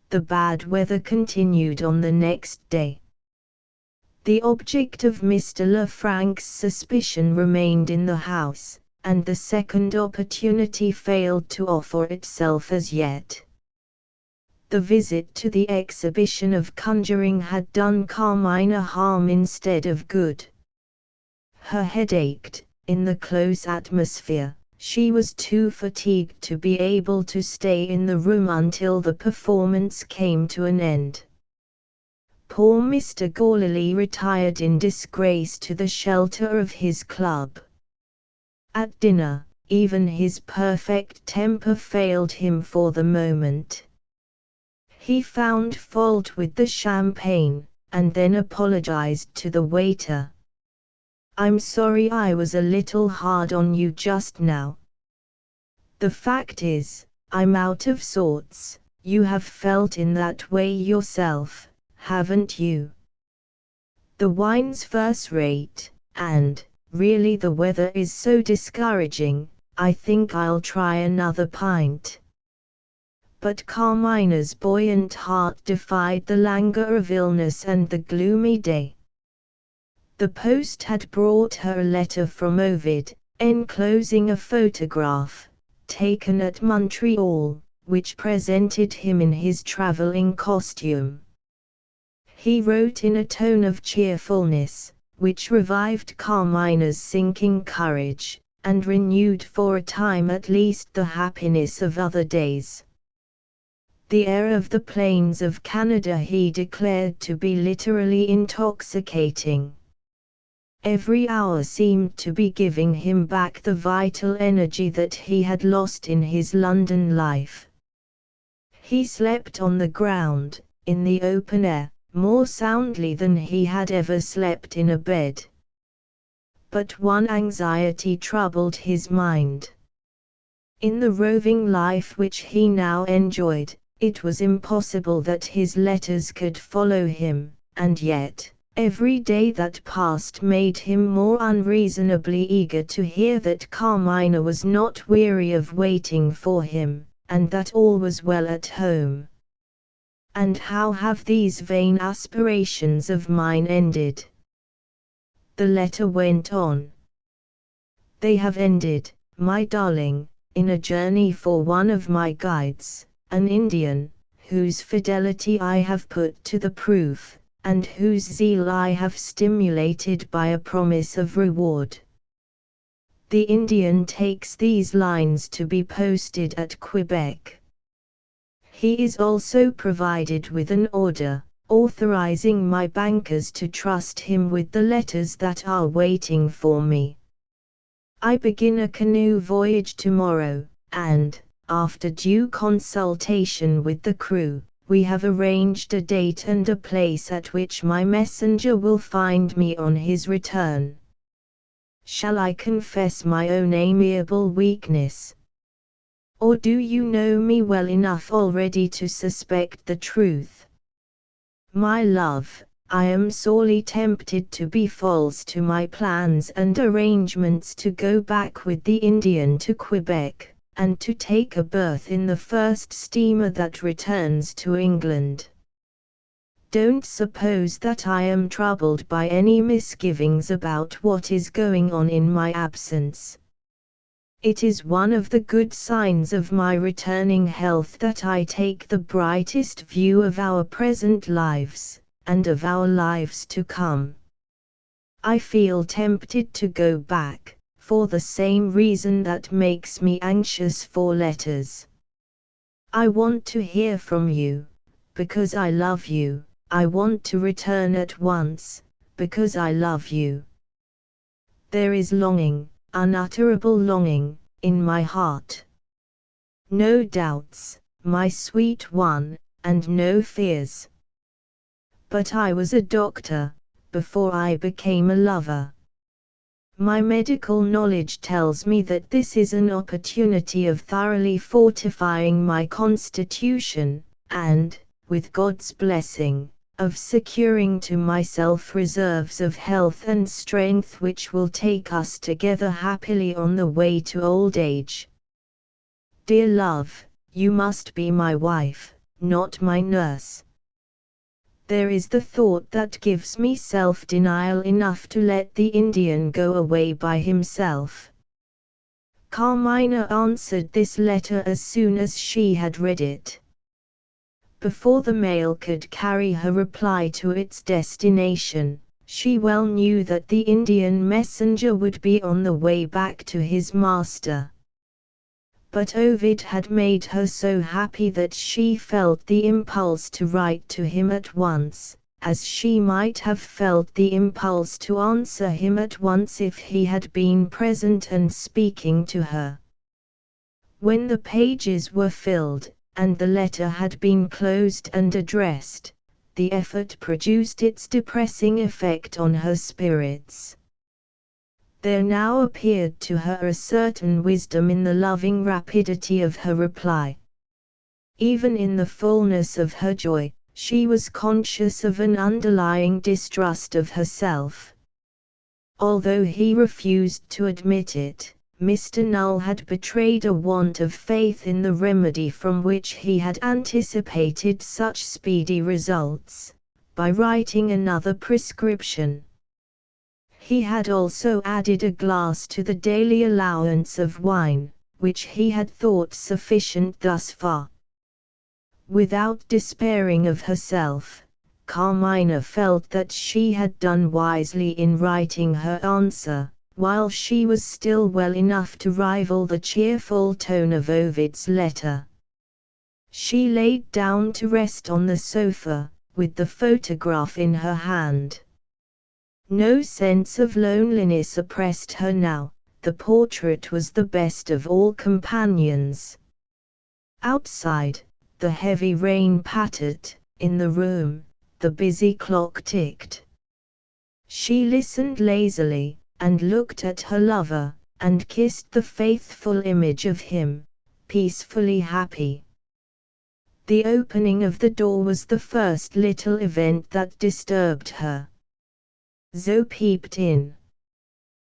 The bad weather continued on the next day. The object of Mr. Lefranc's suspicion remained in the house, and the second opportunity failed to offer itself as yet. The visit to the exhibition of conjuring had done Carmina harm instead of good. Her head ached. In the close atmosphere, she was too fatigued to be able to stay in the room until the performance came to an end. Poor Mr. Gourlay retired in disgrace to the shelter of his club. At dinner, even his perfect temper failed him for the moment. He found fault with the champagne, and then apologized to the waiter. "I'm sorry I was a little hard on you just now. The fact is, I'm out of sorts. You have felt in that way yourself, haven't you? The wine's first rate, and, really the weather is so discouraging, I think I'll try another pint." But Carmina's buoyant heart defied the languor of illness and the gloomy day. The post had brought her a letter from Ovid, enclosing a photograph, taken at Montreal, which presented him in his travelling costume. He wrote in a tone of cheerfulness, which revived Carmina's sinking courage, and renewed for a time at least the happiness of other days. The air of the plains of Canada he declared to be literally intoxicating. Every hour seemed to be giving him back the vital energy that he had lost in his London life. He slept on the ground, in the open air, more soundly than he had ever slept in a bed. But one anxiety troubled his mind. In the roving life which he now enjoyed, it was impossible that his letters could follow him, and yet, every day that passed made him more unreasonably eager to hear that Carmina was not weary of waiting for him, and that all was well at home. "And how have these vain aspirations of mine ended?" the letter went on. "They have ended, my darling, in a journey for one of my guides, an Indian, whose fidelity I have put to the proof, and whose zeal I have stimulated by a promise of reward. The Indian takes these lines to be posted at Quebec. He is also provided with an order, authorizing my bankers to trust him with the letters that are waiting for me. I begin a canoe voyage tomorrow, and, after due consultation with the crew, we have arranged a date and a place at which my messenger will find me on his return. Shall I confess my own amiable weakness? Or do you know me well enough already to suspect the truth? My love, I am sorely tempted to be false to my plans and arrangements to go back with the Indian to Quebec, and to take a berth in the first steamer that returns to England. Don't suppose that I am troubled by any misgivings about what is going on in my absence. It is one of the good signs of my returning health that I take the brightest view of our present lives, and of our lives to come. I feel tempted to go back, for the same reason that makes me anxious for letters. I want to hear from you, because I love you. I want to return at once, because I love you. There is longing, unutterable longing, in my heart. No doubts, my sweet one, and no fears. But I was a doctor, before I became a lover. My medical knowledge tells me that this is an opportunity of thoroughly fortifying my constitution, and, with God's blessing, of securing to myself reserves of health and strength which will take us together happily on the way to old age. Dear love, you must be my wife, not my nurse. There is the thought that gives me self-denial enough to let the Indian go away by himself." Carmina answered this letter as soon as she had read it. Before the mail could carry her reply to its destination, she well knew that the Indian messenger would be on the way back to his master. But Ovid had made her so happy that she felt the impulse to write to him at once, as she might have felt the impulse to answer him at once if he had been present and speaking to her. When the pages were filled, and the letter had been closed and addressed, the effort produced its depressing effect on her spirits. There now appeared to her a certain wisdom in the loving rapidity of her reply. Even in the fullness of her joy, she was conscious of an underlying distrust of herself. Although he refused to admit it, Mr. Null had betrayed a want of faith in the remedy from which he had anticipated such speedy results, by writing another prescription. He had also added a glass to the daily allowance of wine, which he had thought sufficient thus far. Without despairing of herself, Carmina felt that she had done wisely in writing her answer, while she was still well enough to rival the cheerful tone of Ovid's letter. She laid down to rest on the sofa, with the photograph in her hand. No sense of loneliness oppressed her now. The portrait was the best of all companions. Outside, the heavy rain pattered. In the room, the busy clock ticked. She listened lazily, and looked at her lover, and kissed the faithful image of him, peacefully happy. The opening of the door was the first little event that disturbed her. Zoe peeped in.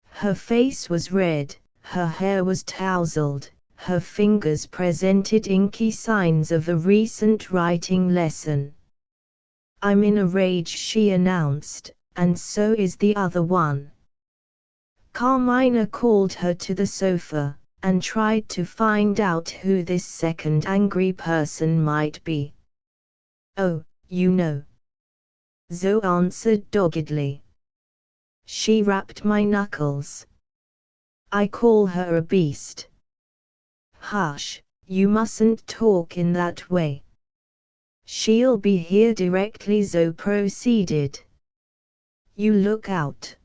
Her face was red, her hair was tousled, her fingers presented inky signs of a recent writing lesson. "I'm in a rage," she announced, "and so is the other one." Carmina called her to the sofa, and tried to find out who this second angry person might be. "Oh, you know," Zoe answered doggedly. "She rapped my knuckles. I call her a beast." "Hush, you mustn't talk in that way. She'll be here directly," Zoe proceeded. "You look out.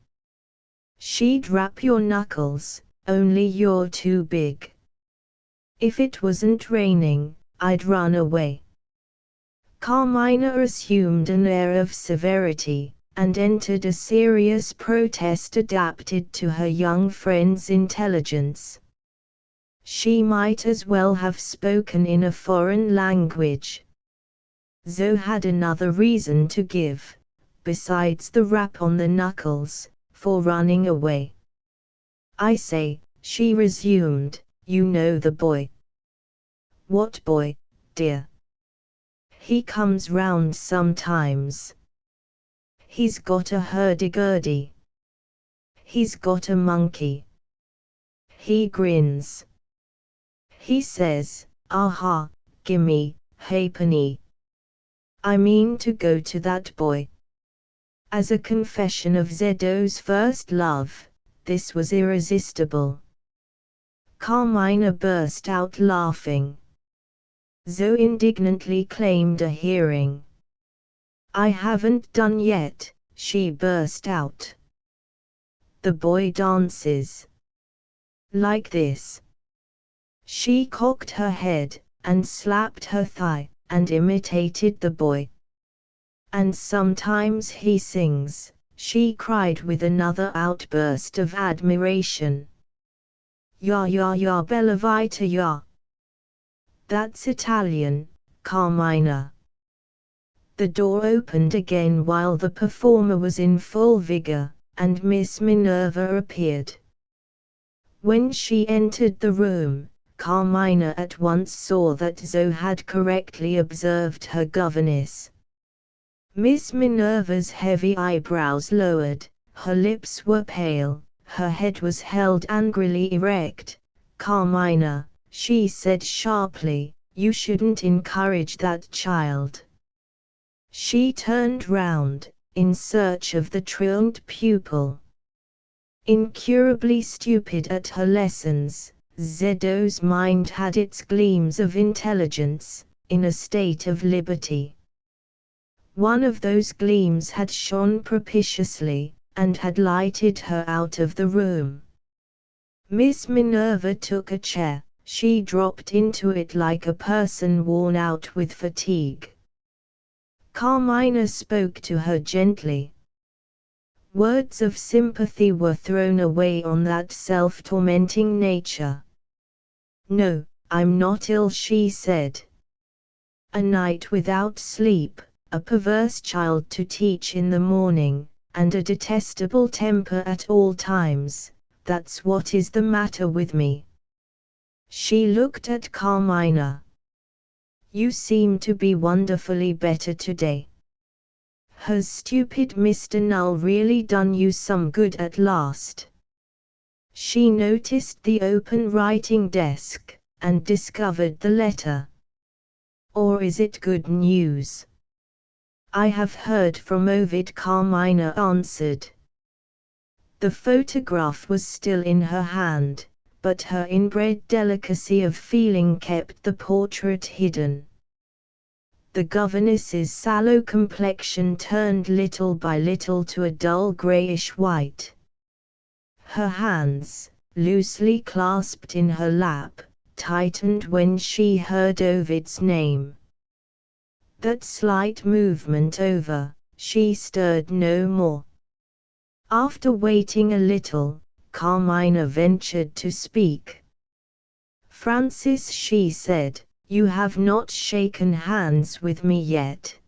She'd rap your knuckles, only you're too big. If it wasn't raining, I'd run away." Carmina assumed an air of severity, and entered a serious protest adapted to her young friend's intelligence. She might as well have spoken in a foreign language. Zoe had another reason to give, besides the rap on the knuckles, for running away. "I say," she resumed, "you know the boy." "What boy, dear?" "He comes round sometimes. He's got a hurdy-gurdy. He's got a monkey. He grins. He says, 'Aha, gimme, halfpenny.' I mean to go to that boy." As a confession of Zoe's first love, this was irresistible. Carmina burst out laughing. Zoe indignantly claimed a hearing. "I haven't done yet," she burst out. "The boy dances like this." She cocked her head, and slapped her thigh, and imitated the boy. "And sometimes he sings," she cried with another outburst of admiration. "Ya ya ya bella vita ya." "That's Italian, Carmina." The door opened again while the performer was in full vigor, and Miss Minerva appeared. When she entered the room, Carmina at once saw that Zoe had correctly observed her governess. Miss Minerva's heavy eyebrows lowered, her lips were pale, her head was held angrily erect. "Carmina," she said sharply, "you shouldn't encourage that child." She turned round, in search of the truant pupil. Incurably stupid at her lessons, Zoe's mind had its gleams of intelligence, in a state of liberty. One of those gleams had shone propitiously, and had lighted her out of the room. Miss Minerva took a chair. She dropped into it like a person worn out with fatigue. Carmina spoke to her gently. Words of sympathy were thrown away on that self-tormenting nature. "No, I'm not ill," she said. "A night without sleep, a perverse child to teach in the morning, and a detestable temper at all times, that's what is the matter with me." She looked at Carmina. "You seem to be wonderfully better today. Has stupid Mr. Null really done you some good at last?" She noticed the open writing desk, and discovered the letter. "Or is it good news?" "I have heard from Ovid," Carmina answered. The photograph was still in her hand, but her inbred delicacy of feeling kept the portrait hidden. The governess's sallow complexion turned little by little to a dull greyish white. Her hands, loosely clasped in her lap, tightened when she heard Ovid's name. That slight movement over, she stirred no more. After waiting a little, Carmina ventured to speak. "Francis," she said, "you have not shaken hands with me yet."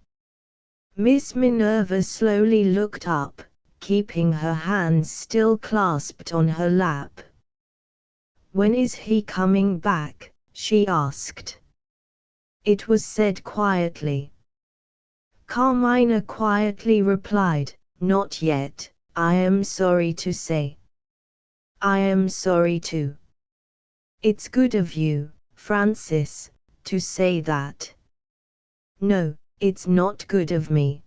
Miss Minerva slowly looked up, keeping her hands still clasped on her lap. "When is he coming back?" she asked. It was said quietly. Carmina quietly replied, "Not yet, I am sorry to say." "I am sorry too. It's good of you, Francis, to say that." "No, it's not good of me.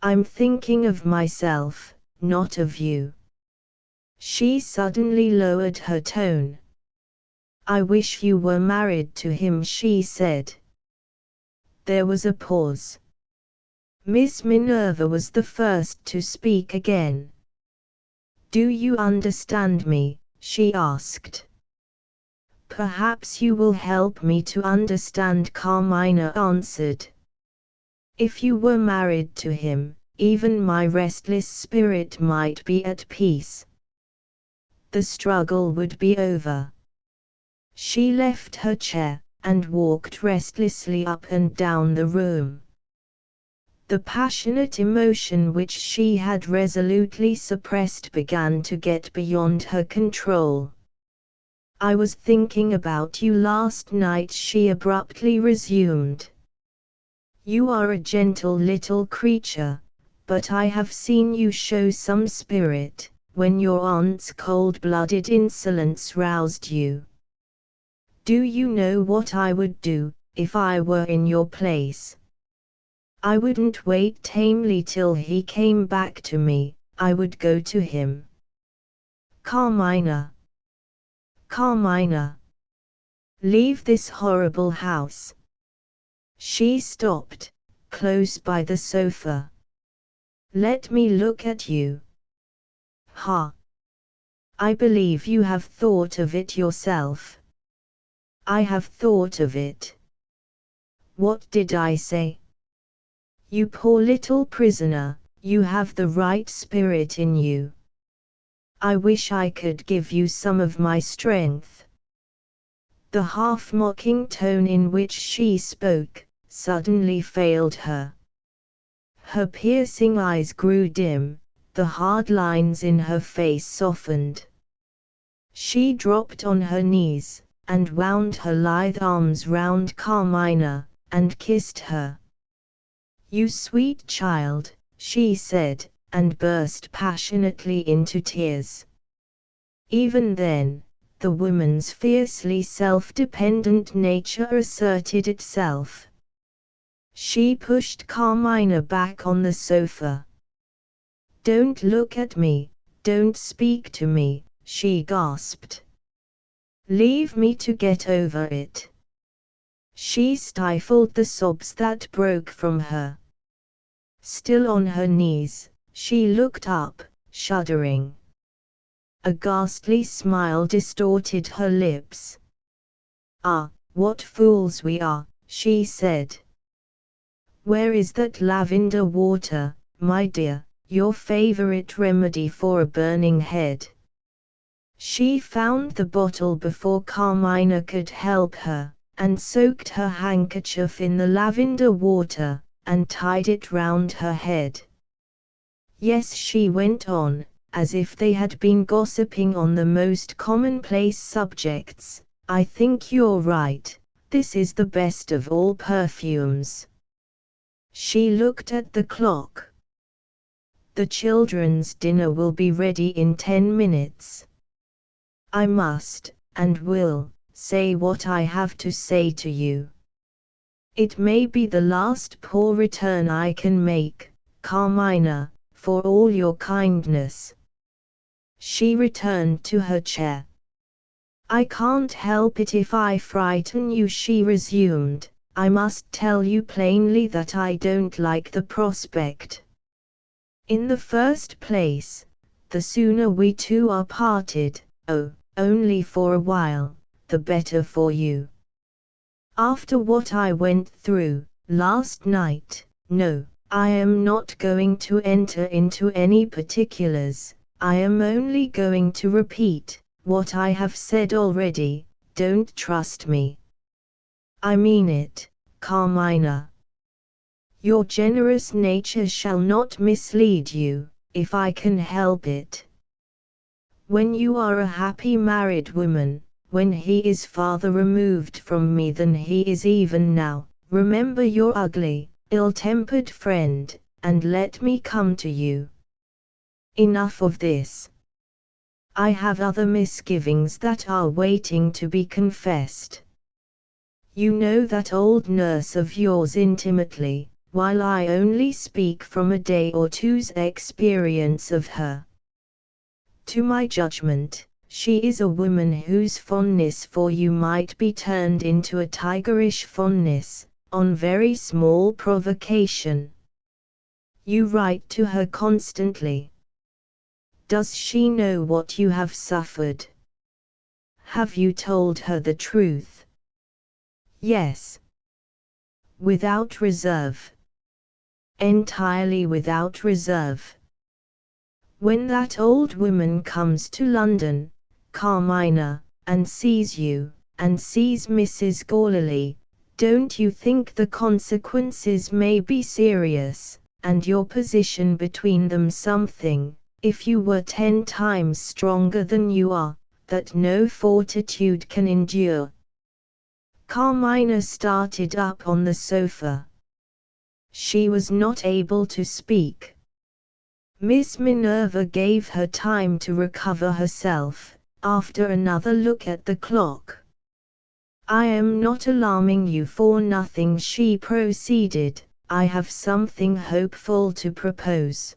I'm thinking of myself, not of you." She suddenly lowered her tone. "I wish you were married to him," she said. There was a pause. Miss Minerva was the first to speak again. "Do you understand me?" she asked. "Perhaps you will help me to understand," Carmina answered. "If you were married to him, even my restless spirit might be at peace. The struggle would be over." She left her chair, and walked restlessly up and down the room. The passionate emotion which she had resolutely suppressed began to get beyond her control. "I was thinking about you last night," she abruptly resumed. "You are a gentle little creature, but I have seen you show some spirit, when your aunt's cold-blooded insolence roused you. Do you know what I would do, if I were in your place? I wouldn't wait tamely till he came back to me, I would go to him." "Carmina! Carmina! Leave this horrible house." She stopped, close by the sofa. "Let me look at you." "Ha! I believe you have thought of it yourself." "I have thought of it." "What did I say?" "You poor little prisoner, you have the right spirit in you. I wish I could give you some of my strength." The half-mocking tone in which she spoke suddenly failed her. Her piercing eyes grew dim, the hard lines in her face softened. She dropped on her knees, and wound her lithe arms round Carmina, and kissed her. "You sweet child," she said, and burst passionately into tears. Even then, the woman's fiercely self-dependent nature asserted itself. She pushed Carmina back on the sofa. "Don't look at me, don't speak to me," she gasped. "Leave me to get over it." She stifled the sobs that broke from her. Still on her knees, she looked up, shuddering. A ghastly smile distorted her lips. "Ah, what fools we are," she said. "Where is that lavender water, my dear, your favorite remedy for a burning head?" She found the bottle before Carmina could help her, and soaked her handkerchief in the lavender water, and tied it round her head. "Yes," she went on, as if they had been gossiping on the most commonplace subjects, "I think you're right, this is the best of all perfumes." She looked at the clock. "The children's dinner will be ready in 10 minutes. I must, and will, say what I have to say to you. It may be the last poor return I can make, Carmina, for all your kindness." She returned to her chair. "I can't help it if I frighten you," she resumed. "I must tell you plainly that I don't like the prospect. In the first place, the sooner we two are parted, only for a while, the better for you. After what I went through last night, no, I am not going to enter into any particulars. I am only going to repeat what I have said already. Don't trust me. I mean it, Carmina. Your generous nature shall not mislead you, if I can help it. When you are a happy married woman, when he is farther removed from me than he is even now, remember your ugly, ill-tempered friend, and let me come to you. Enough of this. I have other misgivings that are waiting to be confessed. You know that old nurse of yours intimately, while I only speak from a day or two's experience of her. To my judgment, she is a woman whose fondness for you might be turned into a tigerish fondness, on very small provocation. You write to her constantly. Does she know what you have suffered? Have you told her the truth? Yes. Without reserve. Entirely without reserve. When that old woman comes to London, Carmina, and sees you, and sees Mrs. Gorley, don't you think the consequences may be serious, and your position between them something, if you were 10 times stronger than you are, that no fortitude can endure? Carmina started up on the sofa. She was not able to speak. Miss Minerva gave her time to recover herself, after another look at the clock. "I am not alarming you for nothing," she proceeded. "I have something hopeful to propose.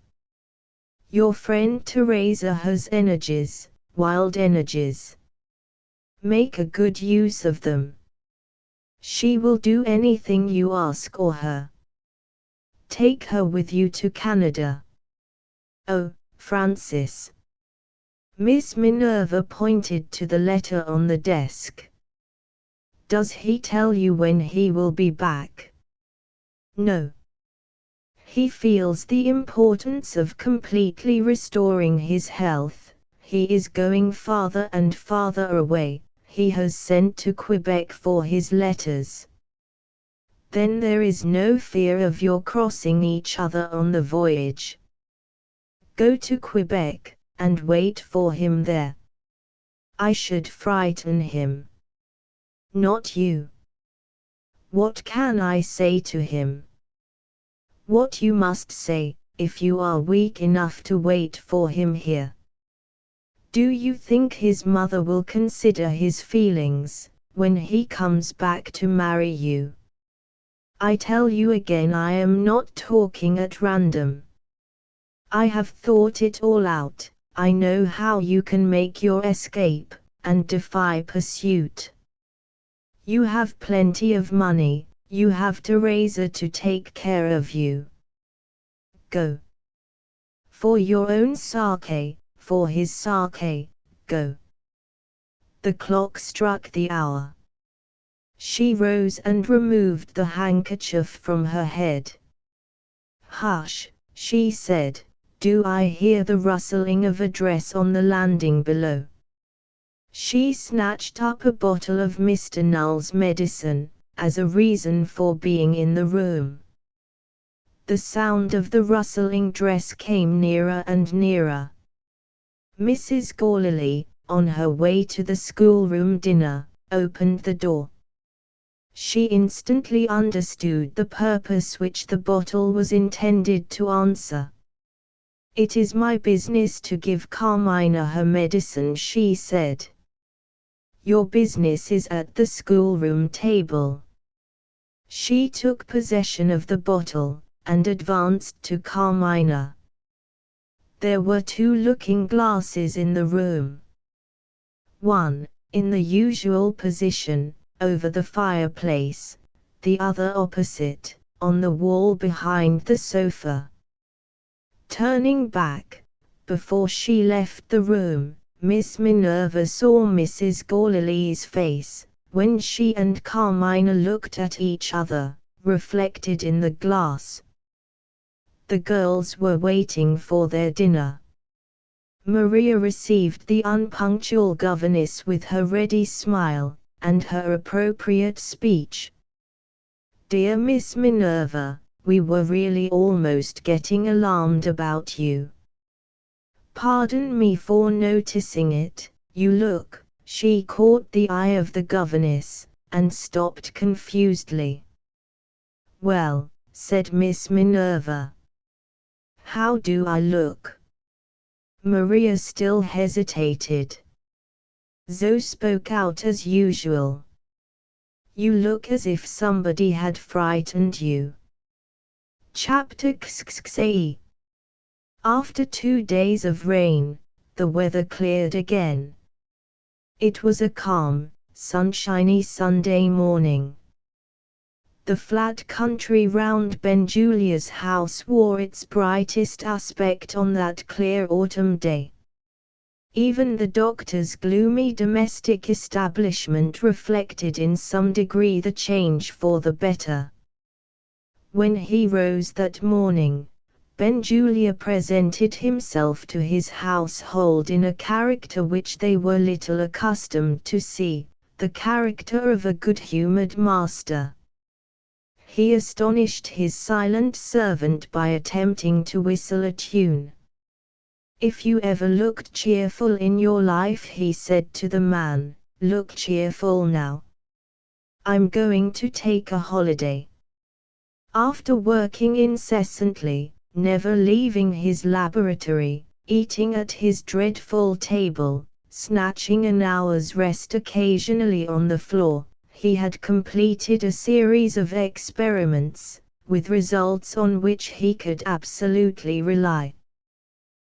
Your friend Teresa has energies, wild energies. Make a good use of them. She will do anything you ask or her. Take her with you to Canada. Oh, Francis." Miss Minerva pointed to the letter on the desk. "Does he tell you when he will be back?" "No. He feels the importance of completely restoring his health. He is going farther and farther away. He has sent to Quebec for his letters." "Then there is no fear of your crossing each other on the voyage. Go to Quebec, and wait for him there." "I should frighten him." not you. What can I say to him? What you must say, if you are weak enough to wait for him here. Do you think his mother will consider his feelings, when he comes back to marry you? I tell you again, I am not talking at random. I have thought it all out. I know how you can make your escape, and defy pursuit. You have plenty of money, you have Teresa to take care of you. Go. For your own sake, for his sake, go. The clock struck the hour. She rose and removed the handkerchief from her head. Hush, she said, do I hear the rustling of a dress on the landing below? She snatched up a bottle of Mr. Null's medicine, as a reason for being in the room. The sound of the rustling dress came nearer and nearer. Mrs. Gorley, on her way to the schoolroom dinner, opened the door. She instantly understood the purpose which the bottle was intended to answer. It is my business to give Carmina her medicine, she said. Your business is at the schoolroom table. She took possession of the bottle, and advanced to Carmina. There were 2 looking-glasses in the room. One, in the usual position, over the fireplace, the other opposite, on the wall behind the sofa. Turning back, before she left the room, Miss Minerva saw Mrs. Gorley's face, when she and Carmina looked at each other, reflected in the glass. The girls were waiting for their dinner. Maria received the unpunctual governess with her ready smile, and her appropriate speech. Dear Miss Minerva, we were really almost getting alarmed about you. Pardon me for noticing it, you look. She caught the eye of the governess, and stopped confusedly. Well, said Miss Minerva. How do I look? Maria still hesitated. Zoe spoke out as usual. You look as if somebody had frightened you. Chapter 6. After 2 days of rain, the weather cleared again. It was a calm, sunshiny Sunday morning. The flat country round Benjulia's house wore its brightest aspect on that clear autumn day. Even the doctor's gloomy domestic establishment reflected in some degree the change for the better. When he rose that morning, Benjulia presented himself to his household in a character which they were little accustomed to see, the character of a good-humoured master. He astonished his silent servant by attempting to whistle a tune. If you ever looked cheerful in your life, he said to the man, look cheerful now. I'm going to take a holiday. After working incessantly, never leaving his laboratory, eating at his dreadful table, snatching an hour's rest occasionally on the floor, he had completed a series of experiments, with results on which he could absolutely rely.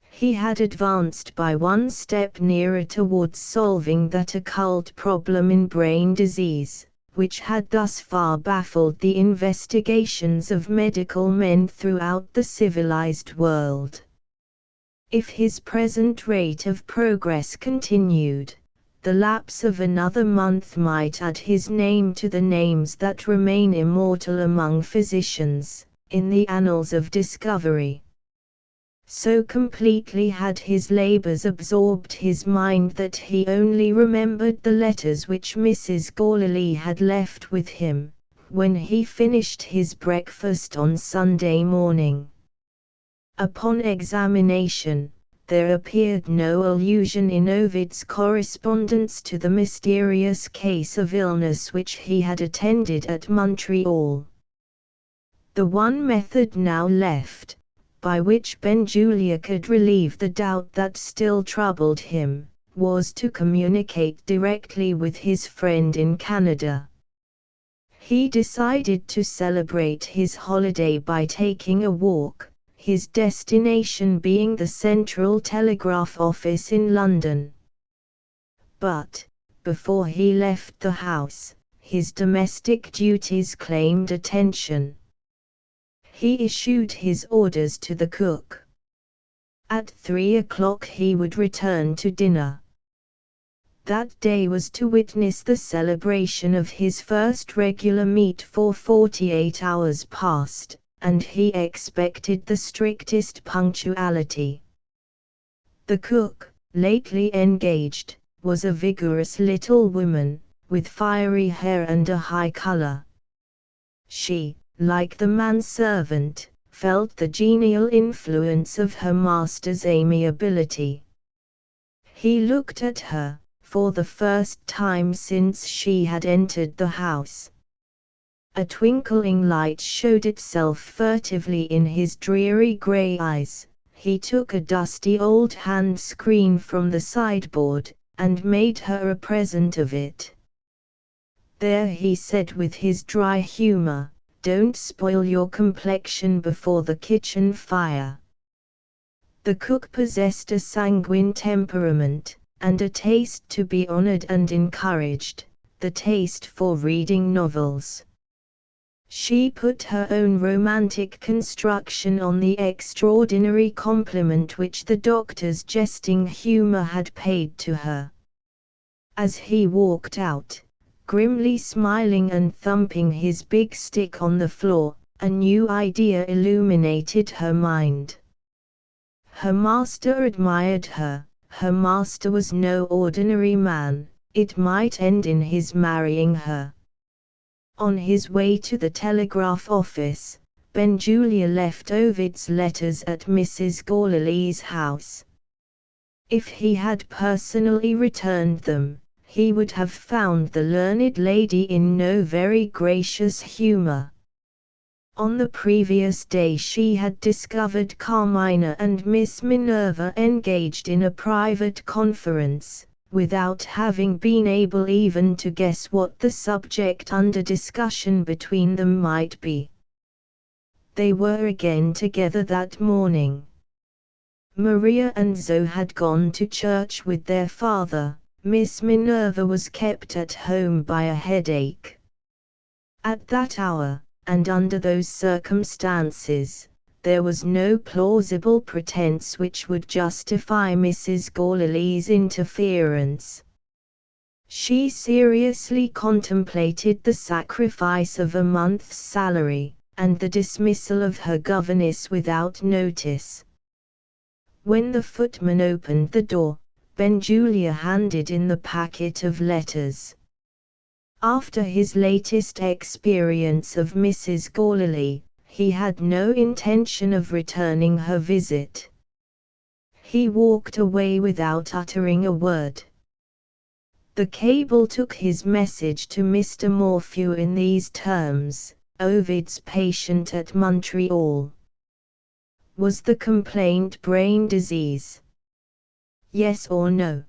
He had advanced by 1 step nearer towards solving that occult problem in brain disease, which had thus far baffled the investigations of medical men throughout the civilized world. If his present rate of progress continued, the lapse of another month might add his name to the names that remain immortal among physicians, in the annals of discovery. So completely had his labors absorbed his mind that he only remembered the letters which Mrs. Gorley had left with him, when he finished his breakfast on Sunday morning. Upon examination, there appeared no allusion in Ovid's correspondence to the mysterious case of illness which he had attended at Montreal. The one method now left, by which Benjulia could relieve the doubt that still troubled him, was to communicate directly with his friend in Canada. He decided to celebrate his holiday by taking a walk, his destination being the Central Telegraph Office in London. But, before he left the house, his domestic duties claimed attention. He issued his orders to the cook. At 3 o'clock he would return to dinner. That day was to witness the celebration of his first regular meet for 48 hours past, and he expected the strictest punctuality. The cook, lately engaged, was a vigorous little woman, with fiery hair and a high color. She, like the manservant, felt the genial influence of her master's amiability. He looked at her, for the first time since she had entered the house. A twinkling light showed itself furtively in his dreary grey eyes. He took a dusty old hand screen from the sideboard, and made her a present of it. "There," he said with his dry humour, "don't spoil your complexion before the kitchen fire." The cook possessed a sanguine temperament, and a taste to be honoured and encouraged, the taste for reading novels. She put her own romantic construction on the extraordinary compliment which the doctor's jesting humour had paid to her. As he walked out, grimly smiling and thumping his big stick on the floor, a new idea illuminated her mind. Her master admired her. Her master was no ordinary man. It might end in his marrying her. On his way to the telegraph office, Benjulia left Ovid's letters at Mrs. Gourley's house. If he had personally returned them, he would have found the learned lady in no very gracious humour. On the previous day she had discovered Carmina and Miss Minerva engaged in a private conference, without having been able even to guess what the subject under discussion between them might be. They were again together that morning. Maria and Zoe had gone to church with their father. Miss Minerva was kept at home by a headache. At that hour, and under those circumstances, there was no plausible pretense which would justify Mrs. Gourley's interference. She seriously contemplated the sacrifice of a month's salary, and the dismissal of her governess without notice. When the footman opened the door, Benjulia handed in the packet of letters. After his latest experience of Mrs. Gourley, he had no intention of returning her visit. He walked away without uttering a word. The cable took his message to Mr. Morphew in these terms: "Ovid's patient at Montreal. Was the complaint brain disease? Yes or no?"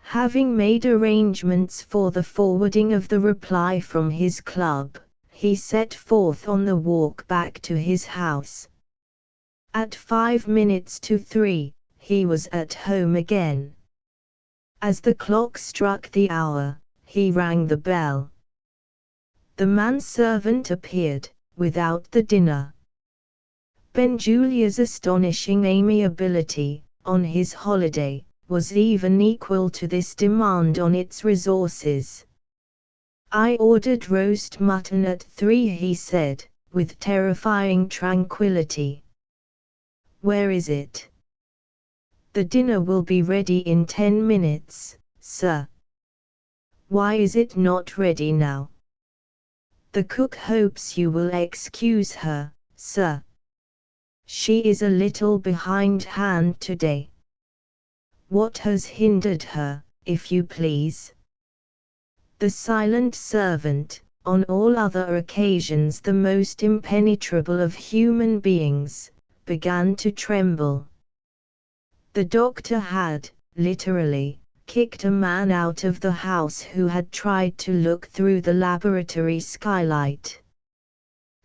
Having made arrangements for the forwarding of the reply from his club, he set forth on the walk back to his house. At 3:05, he was at home again. As the clock struck the hour, he rang the bell. The manservant appeared, without the dinner. Benjulia's astonishing amiability, on his holiday, was even equal to this demand on its resources. "I ordered roast mutton at 3," he said, with terrifying tranquillity. "Where is it?" "The dinner will be ready in 10 minutes, sir." "Why is it not ready now?" "The cook hopes you will excuse her, sir. She is a little behindhand today. What has hindered her, if you please? The silent servant, on all other occasions the most impenetrable of human beings, began to tremble. The doctor had, literally, kicked a man out of the house who had tried to look through the laboratory skylight.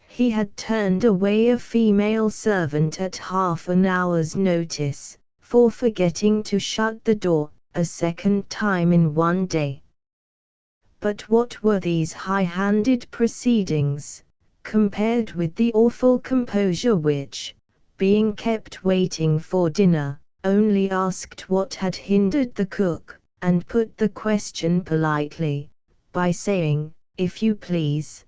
He had turned away a female servant at half an hour's notice, for forgetting to shut the door, a second time in one day. But what were these high-handed proceedings, compared with the awful composure which, being kept waiting for dinner, only asked what had hindered the cook, and put the question politely, by saying, "If you please."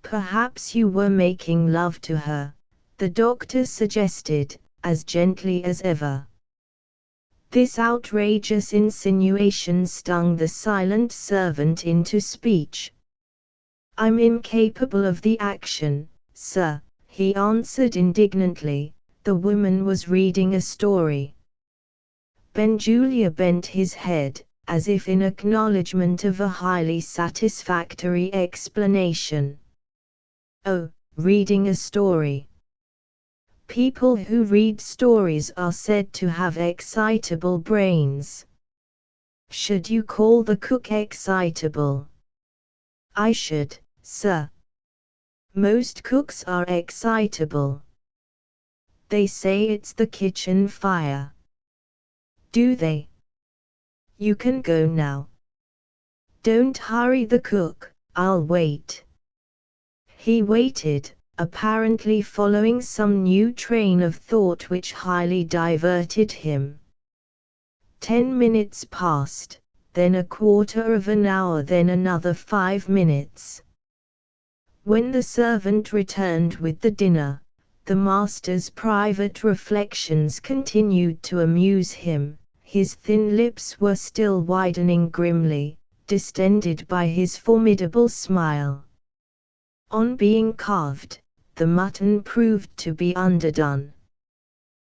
"Perhaps you were making love to her," the doctor suggested, as gently as ever. This outrageous insinuation stung the silent servant into speech. "I'm incapable of the action, sir," he answered indignantly. The woman was reading a story. Benjulia bent his head, as if in acknowledgment of a highly satisfactory explanation. "Oh, reading a story. People who read stories are said to have excitable brains. Should you call the cook excitable?" "I should, sir. Most cooks are excitable. They say it's the kitchen fire." "Do they? You can go now. Don't hurry the cook, I'll wait." He waited, apparently following some new train of thought which highly diverted him. 10 minutes passed, then a quarter of an hour, then another 5 minutes. When the servant returned with the dinner, the master's private reflections continued to amuse him. His thin lips were still widening grimly, distended by his formidable smile. On being carved, the mutton proved to be underdone.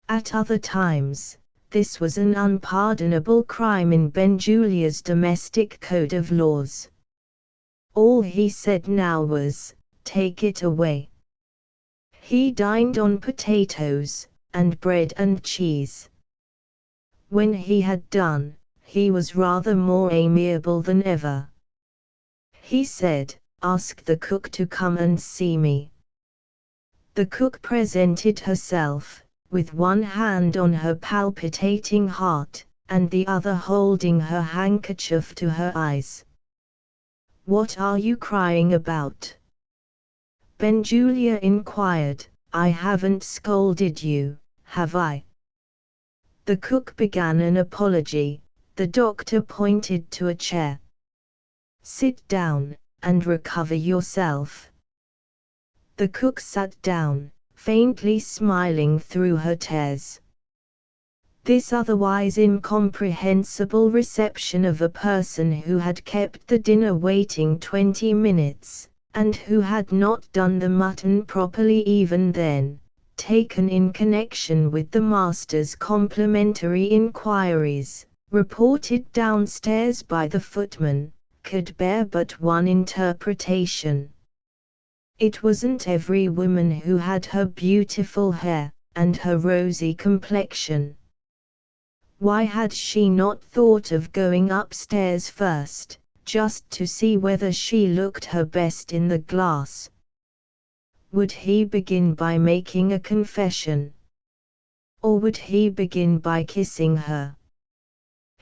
At other times, this was an unpardonable crime in Benjulia's domestic code of laws. All he said now was, "Take it away." He dined on potatoes, and bread and cheese. When he had done, he was rather more amiable than ever. He said, "Ask the cook to come and see me." The cook presented herself, with one hand on her palpitating heart, and the other holding her handkerchief to her eyes. "What are you crying about?" Benjulia inquired. "I haven't scolded you, have I?" The cook began an apology. The doctor pointed to a chair. "Sit down, and recover yourself." The cook sat down, faintly smiling through her tears. This otherwise incomprehensible reception of a person who had kept the dinner waiting 20 minutes, and who had not done the mutton properly even then, taken in connection with the master's complimentary inquiries, reported downstairs by the footman, could bear but one interpretation. It wasn't every woman who had her beautiful hair, and her rosy complexion. Why had she not thought of going upstairs first, just to see whether she looked her best in the glass? Would he begin by making a confession? Or would he begin by kissing her?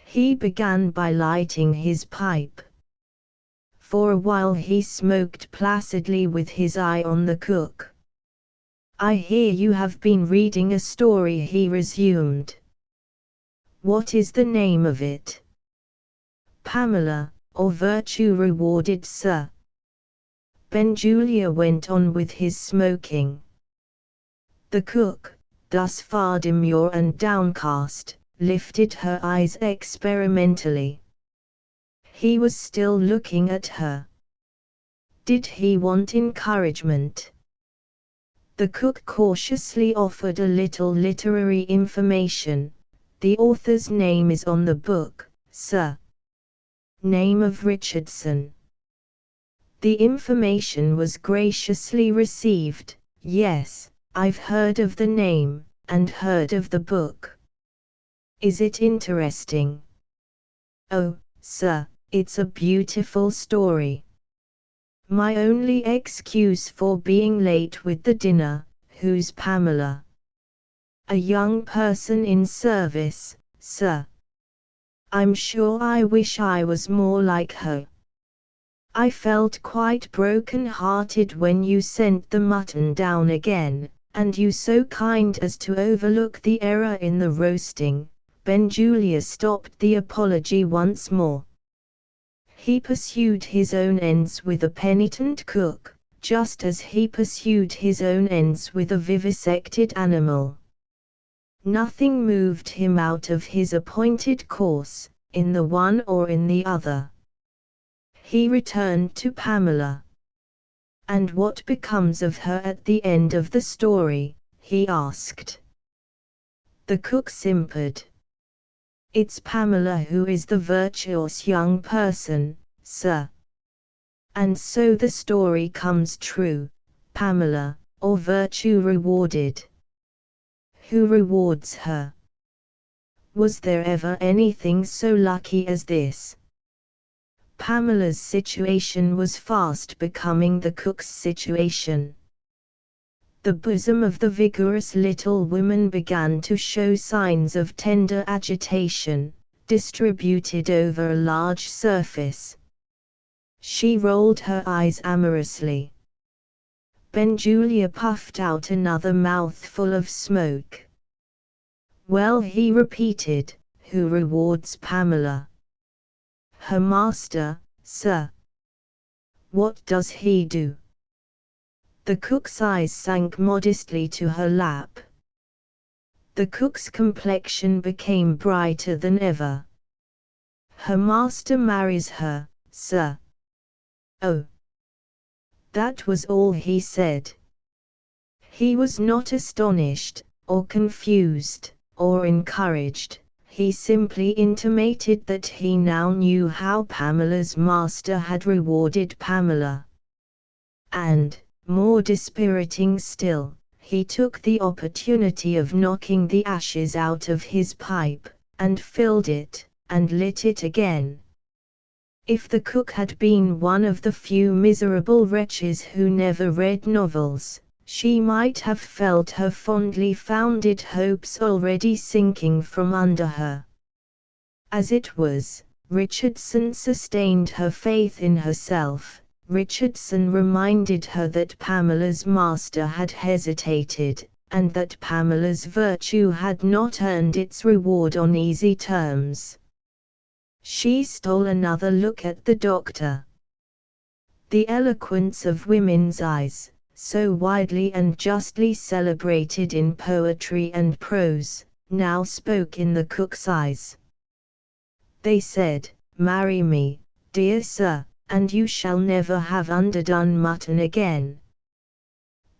He began by lighting his pipe. For a while he smoked placidly with his eye on the cook. "I hear you have been reading a story," he resumed. "What is the name of it?" "Pamela, or Virtue Rewarded, sir." Benjulia went on with his smoking. The cook, thus far demure and downcast, lifted her eyes experimentally. He was still looking at her. Did he want encouragement? The cook cautiously offered a little literary information. The author's name is on the book, sir. Name of Richardson. The information was graciously received. Yes, I've heard of the name, and heard of the book. Is it interesting? Oh, sir, it's a beautiful story. My only excuse for being late with the dinner, who's Pamela? A young person in service, sir. I'm sure I wish I was more like her. I felt quite broken-hearted when you sent the mutton down again, and you so kind as to overlook the error in the roasting. Benjulia stopped the apology once more. He pursued his own ends with a penitent cook, just as he pursued his own ends with a vivisected animal. Nothing moved him out of his appointed course, in the one or in the other. He returned to Pamela. "And what becomes of her at the end of the story?" he asked. The cook simpered. "It's Pamela who is the virtuous young person, sir. And so the story comes true, Pamela, or virtue rewarded." "Who rewards her? Was there ever anything so lucky as this?" Pamela's situation was fast becoming the cook's situation. The bosom of the vigorous little woman began to show signs of tender agitation, distributed over a large surface. She rolled her eyes amorously. Benjulia puffed out another mouthful of smoke. "Well," he repeated, "who rewards Pamela?" "Her master, sir." "What does he do?" The cook's eyes sank modestly to her lap. The cook's complexion became brighter than ever. "Her master marries her, sir." "Oh." That was all he said. He was not astonished, or confused, or encouraged. He simply intimated that he now knew how Pamela's master had rewarded Pamela. And, more dispiriting still, he took the opportunity of knocking the ashes out of his pipe, and filled it, and lit it again. If the cook had been one of the few miserable wretches who never read novels, she might have felt her fondly founded hopes already sinking from under her. As it was, Richardson sustained her faith in herself. Richardson reminded her that Pamela's master had hesitated, and that Pamela's virtue had not earned its reward on easy terms. She stole another look at the doctor. The eloquence of women's eyes, so widely and justly celebrated in poetry and prose, now spoke in the cook's eyes. They said, "Marry me, dear sir, and you shall never have underdone mutton again."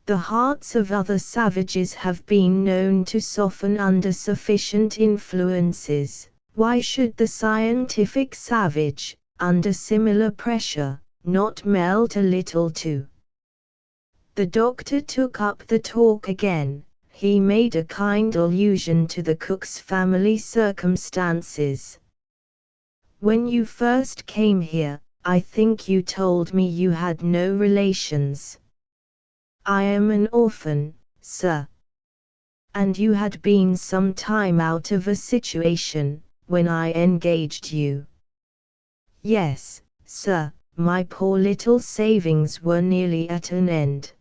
The hearts of other savages have been known to soften under sufficient influences. Why should the scientific savage, under similar pressure, not melt a little too? The doctor took up the talk again. He made a kind allusion to the cook's family circumstances. "When you first came here, I think you told me you had no relations." "I am an orphan, sir." "And you had been some time out of a situation, when I engaged you?" "Yes, sir, my poor little savings were nearly at an end."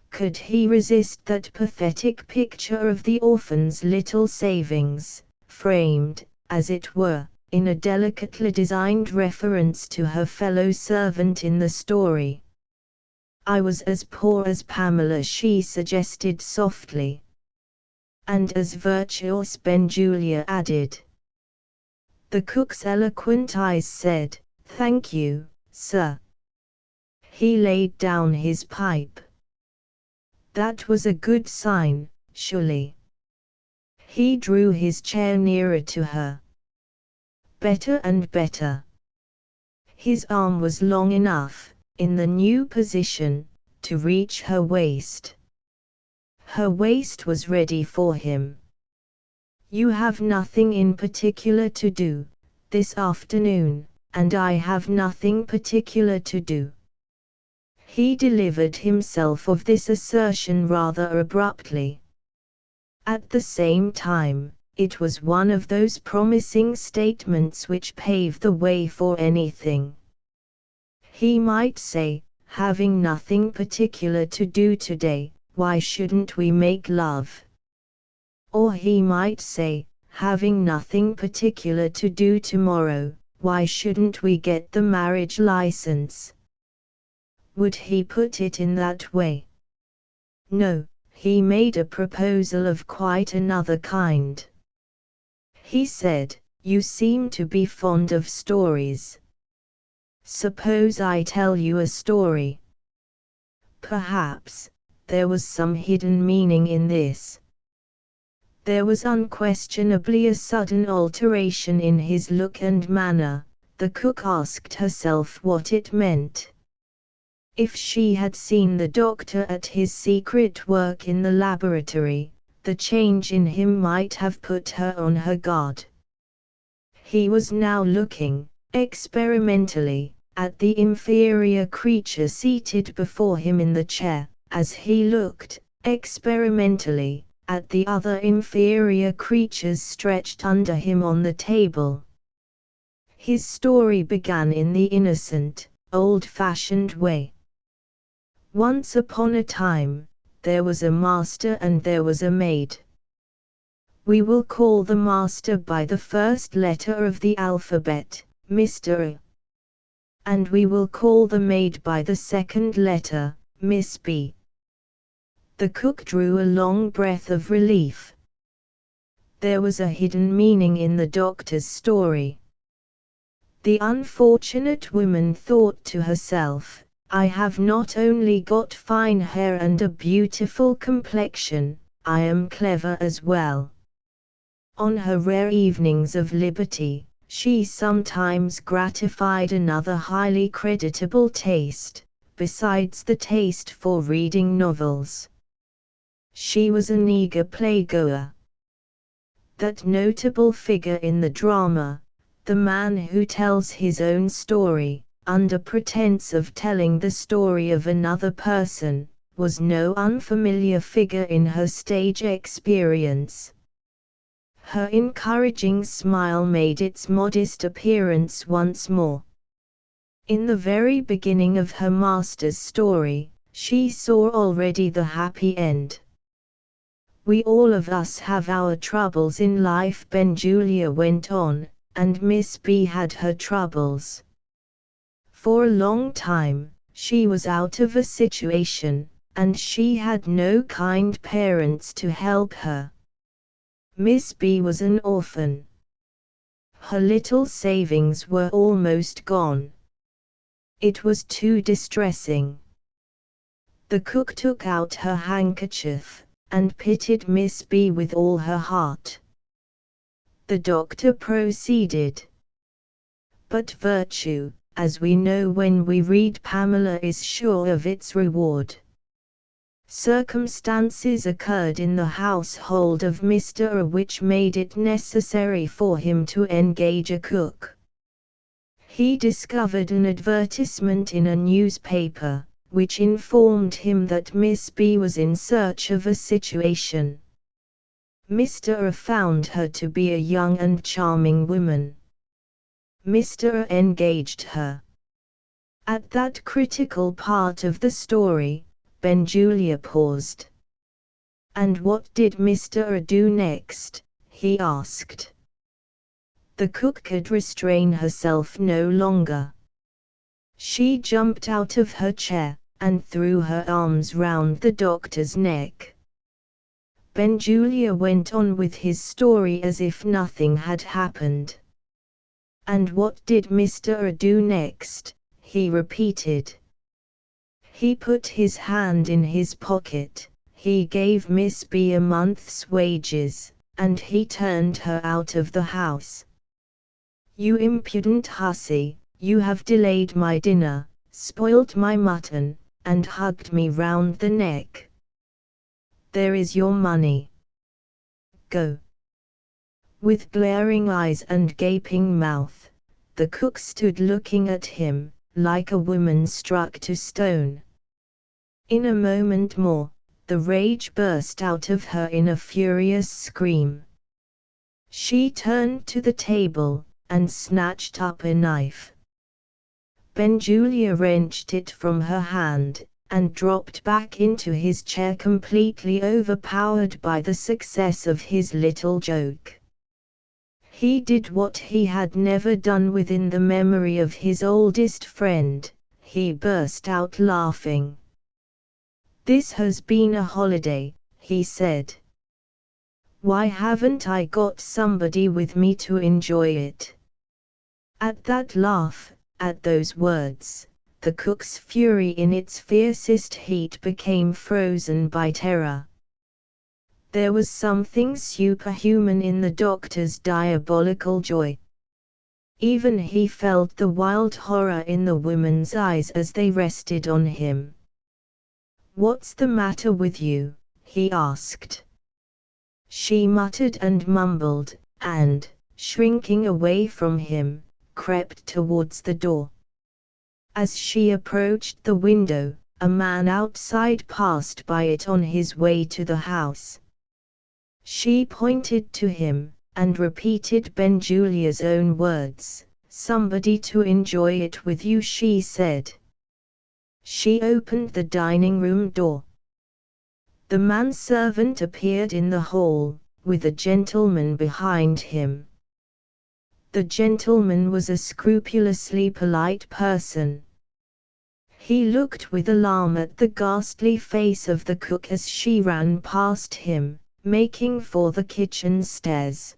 Could he resist that pathetic picture of the orphan's little savings, framed, as it were, in a delicately designed reference to her fellow servant in the story? "I was as poor as Pamela," she suggested softly. "And as virtuous," Benjulia added. The cook's eloquent eyes said, "Thank you, sir." He laid down his pipe. That was a good sign, surely. He drew his chair nearer to her. Better and better. His arm was long enough, in the new position, to reach her waist. Her waist was ready for him. You have nothing in particular to do, this afternoon, and I have nothing particular to do. He delivered himself of this assertion rather abruptly. At the same time, it was one of those promising statements which pave the way for anything. He might say, having nothing particular to do today, why shouldn't we make love? Or he might say, having nothing particular to do tomorrow, why shouldn't we get the marriage license? Would he put it in that way? No, he made a proposal of quite another kind. He said, you seem to be fond of stories. Suppose I tell you a story? Perhaps, there was some hidden meaning in this. There was unquestionably a sudden alteration in his look and manner. The cook asked herself what it meant. If she had seen the doctor at his secret work in the laboratory, the change in him might have put her on her guard. He was now looking, experimentally, at the inferior creature seated before him in the chair, as he looked, experimentally, at the other inferior creatures stretched under him on the table. His story began in the innocent, old-fashioned way. Once upon a time, there was a master and there was a maid. We will call the master by the first letter of the alphabet, Mr. A. And we will call the maid by the second letter, Miss B. The cook drew a long breath of relief. There was a hidden meaning in the doctor's story. The unfortunate woman thought to herself, I have not only got fine hair and a beautiful complexion, I am clever as well. On her rare evenings of liberty, she sometimes gratified another highly creditable taste, besides the taste for reading novels. She was an eager playgoer. That notable figure in the drama, the man who tells his own story, under pretense of telling the story of another person, was no unfamiliar figure in her stage experience. Her encouraging smile made its modest appearance once more. In the very beginning of her master's story, she saw already the happy end. We all of us have our troubles in life, Benjulia went on, and Miss B had her troubles. For a long time, she was out of a situation, and she had no kind parents to help her. Miss B was an orphan. Her little savings were almost gone. It was too distressing. The cook took out her handkerchief, and pitied Miss B with all her heart. The doctor proceeded. But virtue, as we know when we read Pamela, is sure of its reward. Circumstances occurred in the household of Mr. A which made it necessary for him to engage a cook. He discovered an advertisement in a newspaper, which informed him that Miss B was in search of a situation. Mr. A found her to be a young and charming woman. Mr. A engaged her. At that critical part of the story, Benjulia paused. And what did Mr. A do next? He asked. The cook could restrain herself no longer. She jumped out of her chair, and threw her arms round the doctor's neck. Benjulia went on with his story as if nothing had happened. And what did Mr. A do next? He repeated. He put his hand in his pocket, he gave Miss B a month's wages, and he turned her out of the house. You impudent hussy, you have delayed my dinner, spoilt my mutton, and hugged me round the neck. There is your money. Go. With glaring eyes and gaping mouth, the cook stood looking at him, like a woman struck to stone. In a moment more, the rage burst out of her in a furious scream. She turned to the table, and snatched up a knife. Benjulia wrenched it from her hand, and dropped back into his chair completely overpowered by the success of his little joke. He did what he had never done within the memory of his oldest friend, he burst out laughing. "This has been a holiday," he said. "Why haven't I got somebody with me to enjoy it?" At that laugh, at those words, the cook's fury in its fiercest heat became frozen by terror. There was something superhuman in the doctor's diabolical joy. Even he felt the wild horror in the woman's eyes as they rested on him. "What's the matter with you?" he asked. She muttered and mumbled, and, shrinking away from him, crept towards the door. As she approached the window, a man outside passed by it on his way to the house. She pointed to him, and repeated Benjulia's own words, "Somebody to enjoy it with you," she said. She opened the dining room door. The manservant appeared in the hall, with a gentleman behind him. The gentleman was a scrupulously polite person. He looked with alarm at the ghastly face of the cook as she ran past him, making for the kitchen stairs.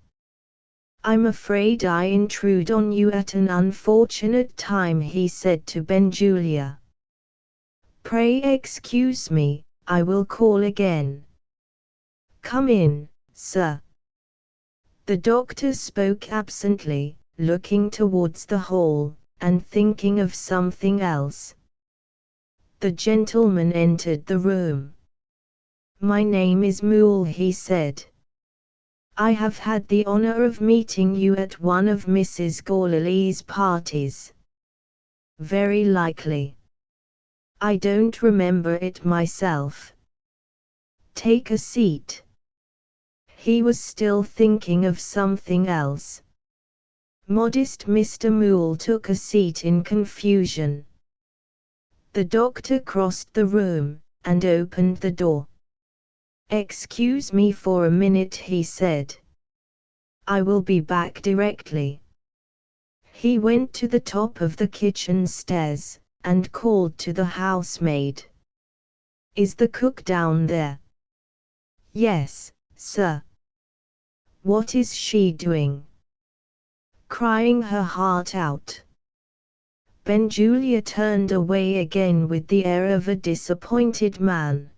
"I'm afraid I intrude on you at an unfortunate time," he said to Benjulia. "Pray excuse me, I will call again." "Come in, sir." The doctor spoke absently, looking towards the hall, and thinking of something else. The gentleman entered the room. "My name is Moole," he said. "I have had the honor of meeting you at one of Mrs. Gourlay's parties." "Very likely. I don't remember it myself." "Take a seat." He was still thinking of something else. Modest Mr. Moole took a seat in confusion. The doctor crossed the room, and opened the door. "Excuse me for a minute," he said. "I will be back directly." He went to the top of the kitchen stairs, and called to the housemaid. "Is the cook down there?" "Yes, sir." "What is she doing?" "Crying her heart out." Benjulia turned away again with the air of a disappointed man.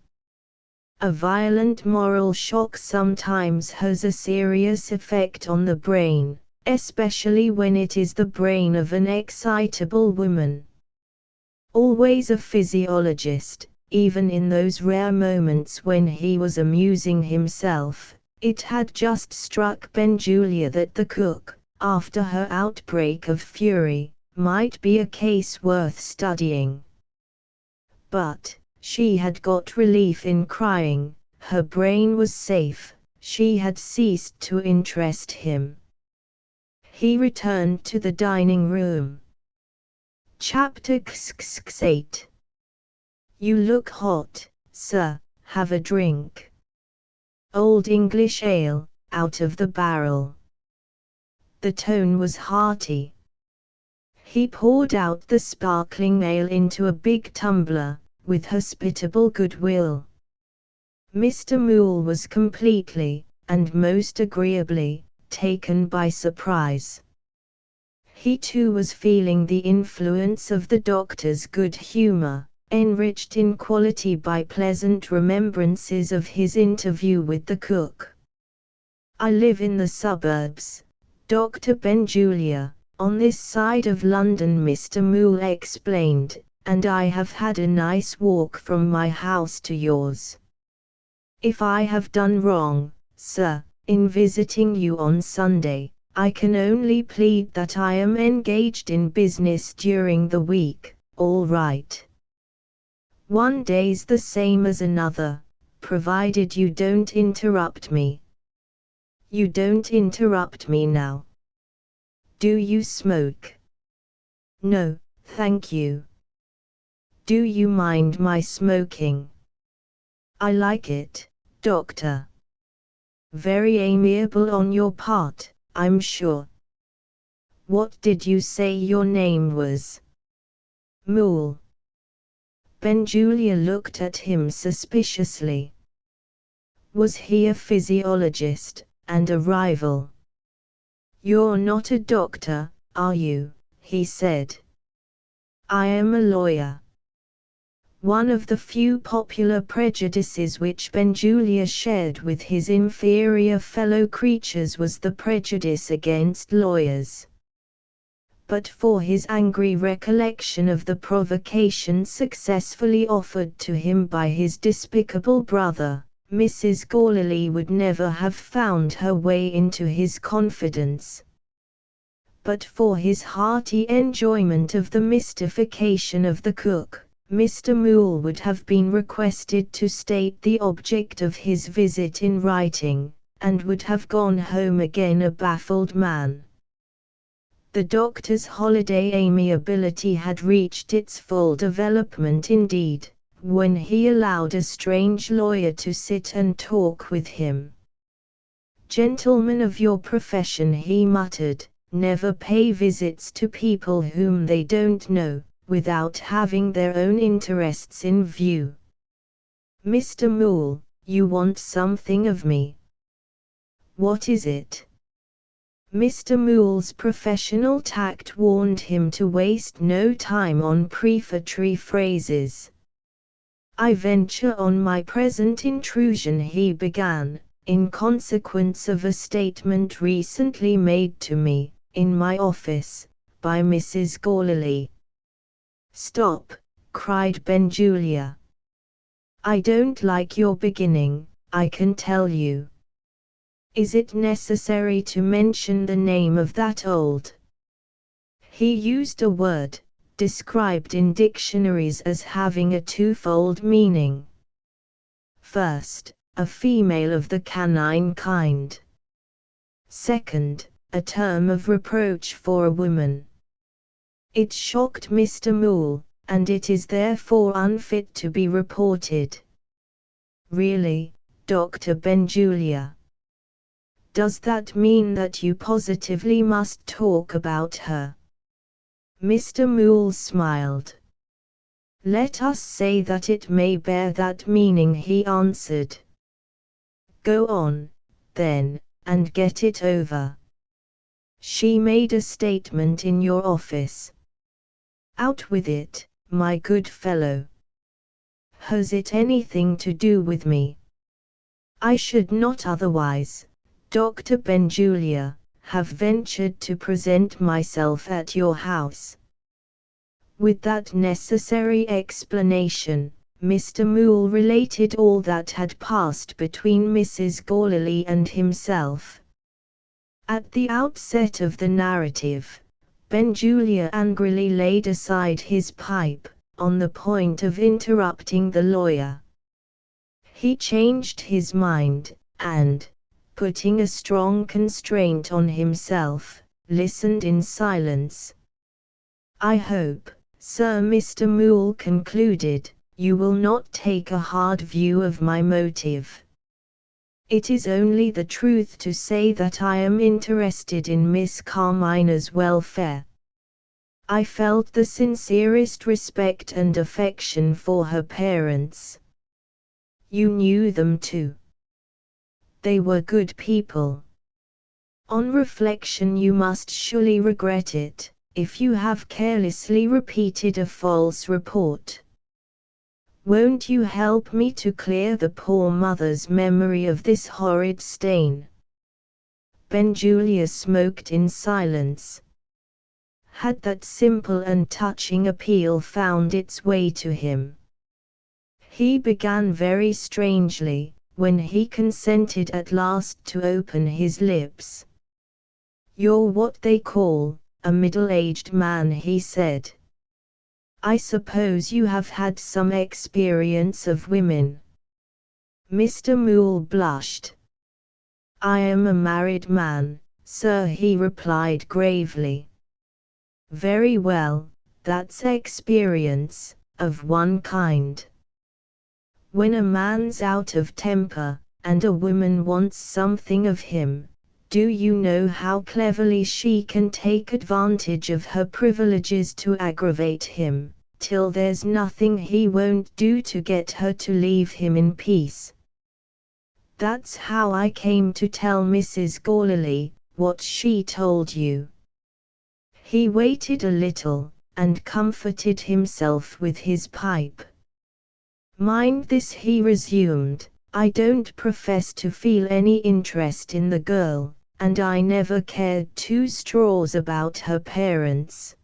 A violent moral shock sometimes has a serious effect on the brain, especially when it is the brain of an excitable woman. Always a physiologist, even in those rare moments when he was amusing himself, it had just struck Benjulia that the cook, after her outbreak of fury, might be a case worth studying. But she had got relief in crying, her brain was safe, she had ceased to interest him. He returned to the dining room. Chapter 8. "You look hot, sir, have a drink." Old English ale, out of the barrel. The tone was hearty. He poured out the sparkling ale into a big tumbler, with hospitable goodwill. Mr. Moole was completely, and most agreeably, taken by surprise. He too was feeling the influence of the doctor's good humor, enriched in quality by pleasant remembrances of his interview with the cook. I live in the suburbs, Dr. Benjulia, on this side of London, Mr. Moole explained, and I have had a nice walk from my house to yours. If I have done wrong, sir, in visiting you on Sunday, I can only plead that I am engaged in business during the week. All right. One day's the same as another, provided you don't interrupt me. You don't interrupt me now. Do you smoke? No, thank you. Do you mind my smoking? I like it, Doctor. Very amiable on your part, I'm sure. What did you say your name was? Moole. Benjulia looked at him suspiciously. Was he a physiologist, and a rival? You're not a doctor, are you? He said. I am a lawyer. One of the few popular prejudices which Benjulia shared with his inferior fellow creatures was the prejudice against lawyers. But for his angry recollection of the provocation successfully offered to him by his despicable brother, Mrs. Gourley would never have found her way into his confidence. But for his hearty enjoyment of the mystification of the cook, Mr. Moole would have been requested to state the object of his visit in writing, and would have gone home again a baffled man. The doctor's holiday amiability had reached its full development indeed, when he allowed a strange lawyer to sit and talk with him. Gentlemen of your profession, he muttered, never pay visits to people whom they don't know, without having their own interests in view. Mr. Moole, you want something of me. What is it? Mr. Moole's professional tact warned him to waste no time on prefatory phrases. I venture on my present intrusion, he began, in consequence of a statement recently made to me, in my office, by Mrs. Gourley. Stop, cried Benjulia. I don't like your beginning, I can tell you. Is it necessary to mention the name of that old? He used a word, described in dictionaries as having a twofold meaning. First, a female of the canine kind. Second, a term of reproach for a woman. It shocked Mr. Moole, and it is therefore unfit to be reported. Really, Dr. Benjulia? Does that mean that you positively must talk about her? Mr. Moole smiled. Let us say that it may bear that meaning, he answered. Go on, then, and get it over. She made a statement in your office. Out with it, my good fellow. Has it anything to do with me? I should not otherwise, Dr. Benjulia, have ventured to present myself at your house. With that necessary explanation, Mr. Moole related all that had passed between Mrs. Gourley and himself. At the outset of the narrative, Benjulia angrily laid aside his pipe, on the point of interrupting the lawyer. He changed his mind, and, putting a strong constraint on himself, listened in silence. I hope, Sir, Mr. Moole concluded, you will not take a hard view of my motive. It is only the truth to say that I am interested in Miss Carmina's welfare. I felt the sincerest respect and affection for her parents. You knew them too. They were good people. On reflection you must surely regret it, if you have carelessly repeated a false report. Won't you help me to clear the poor mother's memory of this horrid stain? Benjulia smoked in silence. Had that simple and touching appeal found its way to him? He began very strangely, when he consented at last to open his lips. "You're what they call a middle-aged man," he said. "I suppose you have had some experience of women?" Mr. Moole blushed. "I am a married man, sir," he replied gravely. "Very well, that's experience, of one kind. When a man's out of temper, and a woman wants something of him, do you know how cleverly she can take advantage of her privileges to aggravate him, till there's nothing he won't do to get her to leave him in peace? That's how I came to tell Mrs. Gallilee what she told you." He waited a little, and comforted himself with his pipe. "Mind this," he resumed, "I don't profess to feel any interest in the girl, and I never cared 2 straws about her parents.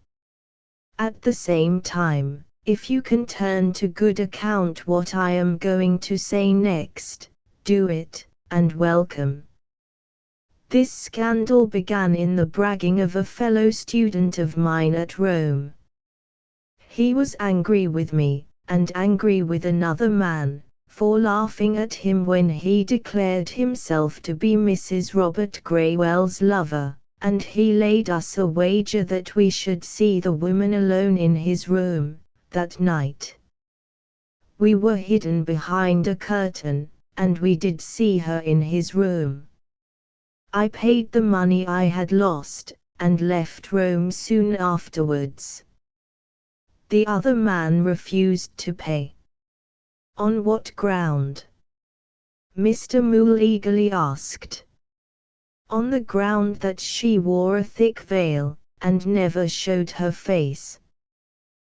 At the same time, if you can turn to good account what I am going to say next, do it, and welcome. This scandal began in the bragging of a fellow student of mine at Rome. He was angry with me, and angry with another man, for laughing at him when he declared himself to be Mrs. Robert Graywell's lover, and he laid us a wager that we should see the woman alone in his room, that night. We were hidden behind a curtain, and we did see her in his room. I paid the money I had lost, and left Rome soon afterwards. The other man refused to pay." "On what ground?" Mr. Moole eagerly asked. "On the ground that she wore a thick veil, and never showed her face."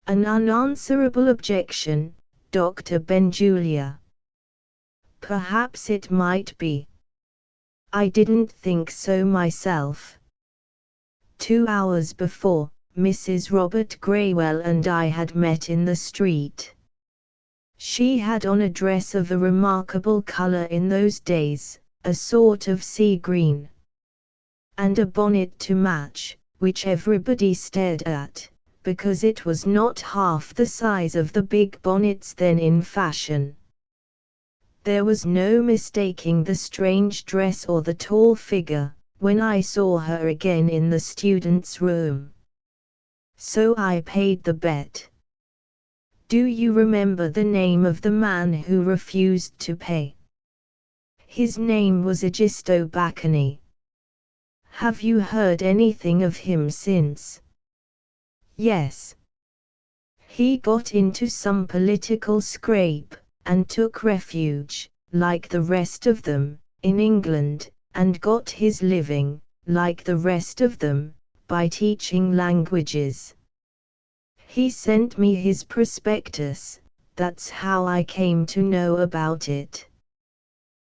"An unanswerable objection, Dr. Benjulia." "Perhaps it might be. I didn't think so myself. 2 hours before, Mrs. Robert Graywell and I had met in the street. She had on a dress of a remarkable colour in those days, a sort of sea green, and a bonnet to match, which everybody stared at, because it was not half the size of the big bonnets then in fashion. There was no mistaking the strange dress or the tall figure, when I saw her again in the student's room. So I paid the bet. Do you remember the name of the man who refused to pay?" "His name was Egisto Bacchani." "Have you heard anything of him since?" "Yes. He got into some political scrape, and took refuge, like the rest of them, in England, and got his living, like the rest of them, by teaching languages. He sent me his prospectus, that's how I came to know about it."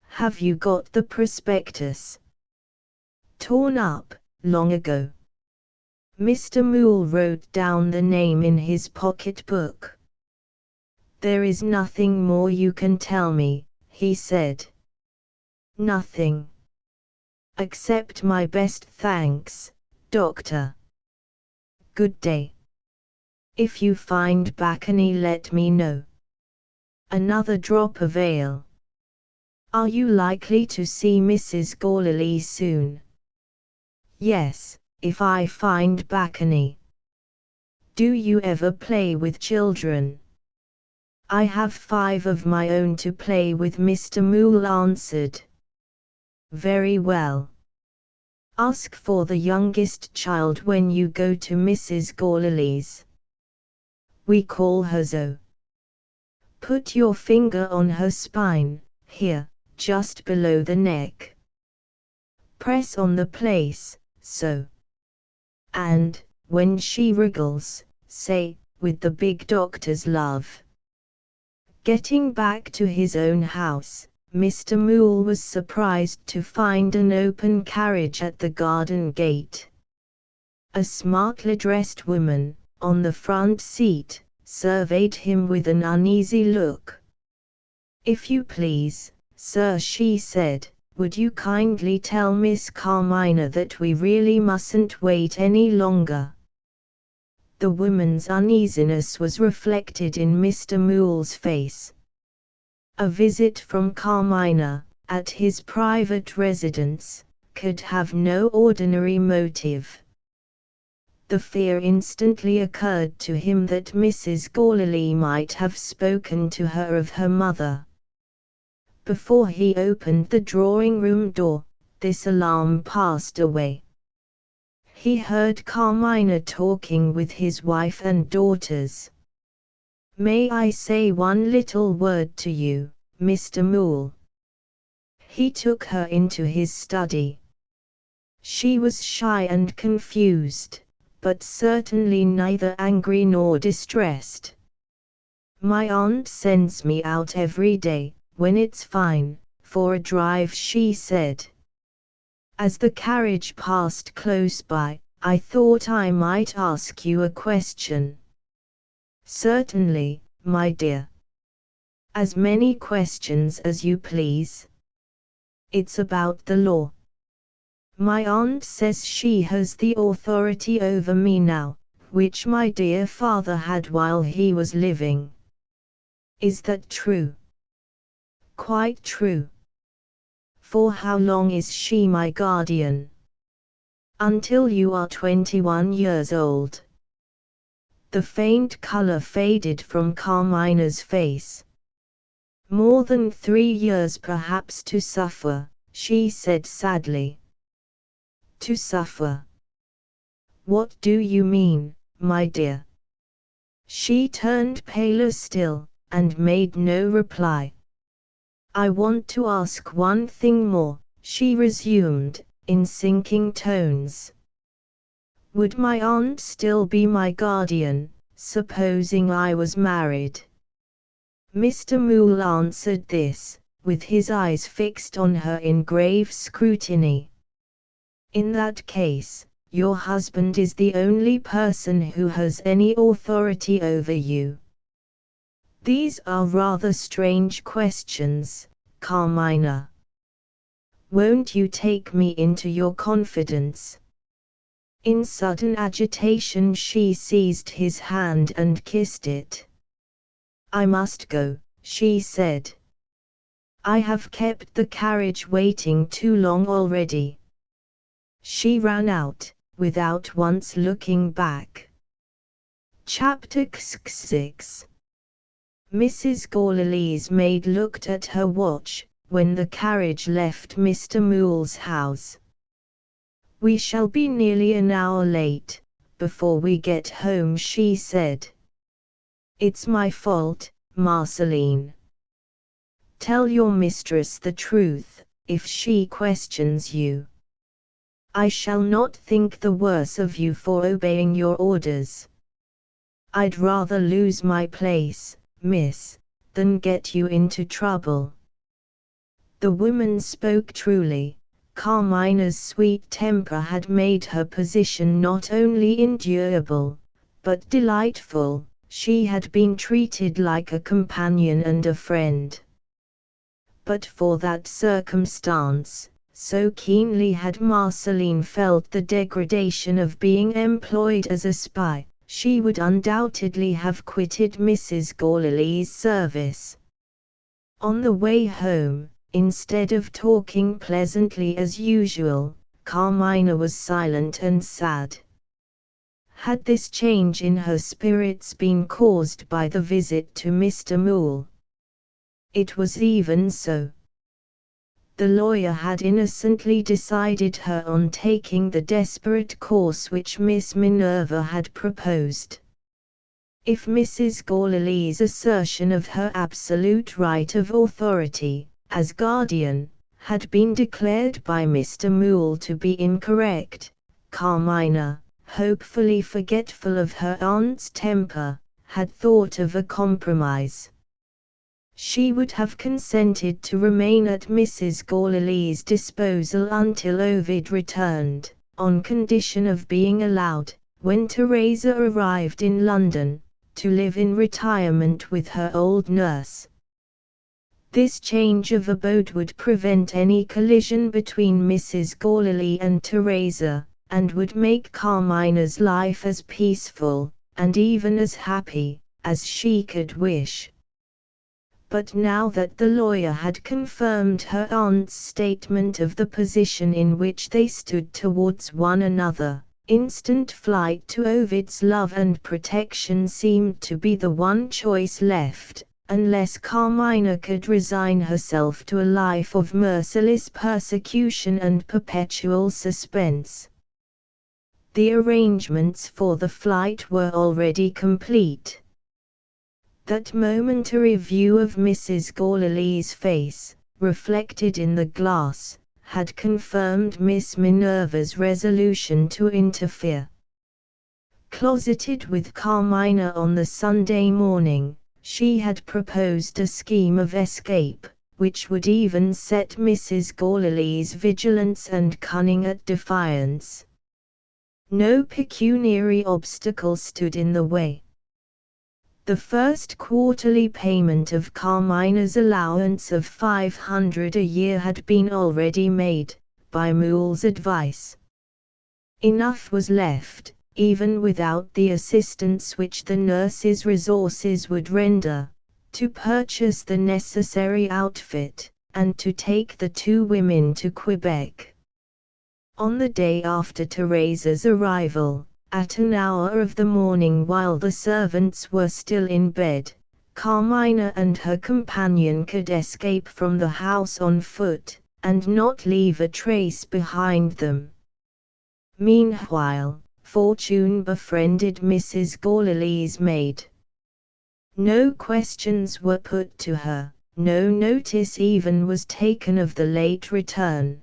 "Have you got the prospectus?" "Torn up, long ago." Mr. Moole wrote down the name in his pocket-book. "There is nothing more you can tell me," he said. "Nothing. Accept my best thanks, Doctor. Good day. If you find Bacchani, let me know." Another drop of ale. "Are you likely to see Mrs. Gallilee soon?" "Yes, if I find Bacchani." "Do you ever play with children?" "I have 5 of my own to play with," Mr. Moole answered. "Very well. Ask for the youngest child when you go to Mrs. Gallilee's. We call her Zoe. Put your finger on her spine, here, just below the neck. Press on the place, so. And, when she wriggles, say, 'With the big doctor's love.' Getting back to his own house, Mr. Moole was surprised to find an open carriage at the garden gate. A smartly dressed woman, on the front seat, surveyed him with an uneasy look. "If you please, sir," she said, "would you kindly tell Miss Carmina that we really mustn't wait any longer?" The woman's uneasiness was reflected in Mr. Moole's face. A visit from Carmina, at his private residence, could have no ordinary motive. The fear instantly occurred to him that Mrs. Gallilee might have spoken to her of her mother. Before he opened the drawing-room door, this alarm passed away. He heard Carmina talking with his wife and daughters. "May I say one little word to you, Mr. Moole?" He took her into his study. She was shy and confused, but certainly neither angry nor distressed. "My aunt sends me out every day, when it's fine, for a drive," she said. As the carriage passed close by, "I thought I might ask you a question." "Certainly, my dear. As many questions as you please." "It's about the law. My aunt says she has the authority over me now, which my dear father had while he was living. Is that true?" "Quite true." "For how long is she my guardian?" "Until you are 21 years old." The faint color faded from Carmina's face. "More than 3 years perhaps to suffer," she said sadly. "To suffer? What do you mean, my dear?" She turned paler still, and made no reply. "I want to ask one thing more," she resumed, in sinking tones. "Would my aunt still be my guardian, supposing I was married?" Mr. Moole answered this, with his eyes fixed on her in grave scrutiny. "In that case, your husband is the only person who has any authority over you." "These are rather strange questions, Carmina. Won't you take me into your confidence?" In sudden agitation she seized his hand and kissed it. "I must go," she said. "I have kept the carriage waiting too long already." She ran out, without once looking back. Chapter 6. Mrs. Gallilee's maid looked at her watch, when the carriage left Mr. Moole's house. "We shall be nearly an hour late, before we get home," she said. "It's my fault, Marceline. Tell your mistress the truth, if she questions you. I shall not think the worse of you for obeying your orders. I'd rather lose my place, miss, than get you into trouble." The woman spoke truly. Carmina's sweet temper had made her position not only endurable, but delightful. She had been treated like a companion and a friend. But for that circumstance, so keenly had Marceline felt the degradation of being employed as a spy, she would undoubtedly have quitted Mrs. Gallilee's service. On the way home, instead of talking pleasantly as usual, Carmina was silent and sad. Had this change in her spirits been caused by the visit to Mr. Moole? It was even so. The lawyer had innocently decided her on taking the desperate course which Miss Minerva had proposed. If Mrs. Gallilee's assertion of her absolute right of authority, as guardian, had been declared by Mr. Moole to be incorrect, Carmina, hopefully forgetful of her aunt's temper, had thought of a compromise. She would have consented to remain at Mrs. Gourley's disposal until Ovid returned, on condition of being allowed, when Teresa arrived in London, to live in retirement with her old nurse. This change of abode would prevent any collision between Mrs. Gourley and Teresa, and would make Carmina's life as peaceful, and even as happy, as she could wish. But now that the lawyer had confirmed her aunt's statement of the position in which they stood towards one another, instant flight to Ovid's love and protection seemed to be the one choice left, unless Carmina could resign herself to a life of merciless persecution and perpetual suspense. The arrangements for the flight were already complete. That momentary view of Mrs. Gourley's face, reflected in the glass, had confirmed Miss Minerva's resolution to interfere. Closeted with Carmina on the Sunday morning, she had proposed a scheme of escape, which would even set Mrs. Gourley's vigilance and cunning at defiance. No pecuniary obstacle stood in the way. The first quarterly payment of Carmina's allowance of £500 a year had been already made, by Moule's advice. Enough was left, even without the assistance which the nurse's resources would render, to purchase the necessary outfit, and to take the two women to Quebec. On the day after Teresa's arrival, at an hour of the morning while the servants were still in bed, Carmina and her companion could escape from the house on foot, and not leave a trace behind them. Meanwhile, Fortune befriended Mrs. Gourley's maid. No questions were put to her, no notice even was taken of the late return.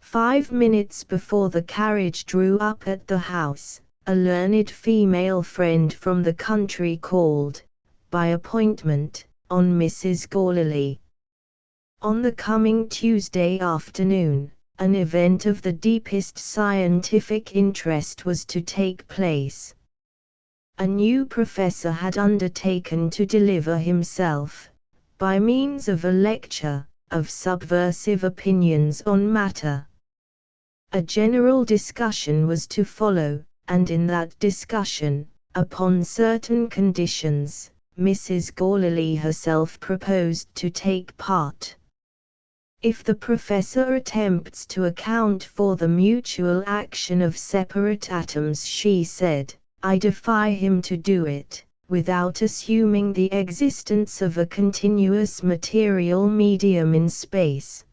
5 minutes before the carriage drew up at the house, a learned female friend from the country called, by appointment, on Mrs. Gourley. On the coming Tuesday afternoon, an event of the deepest scientific interest was to take place. A new professor had undertaken to deliver himself, by means of a lecture, of subversive opinions on matter. A general discussion was to follow, and in that discussion, upon certain conditions, Mrs. Gourley herself proposed to take part. If the professor attempts to account for the mutual action of separate atoms, she said, I defy him to do it, without assuming the existence of a continuous material medium in space.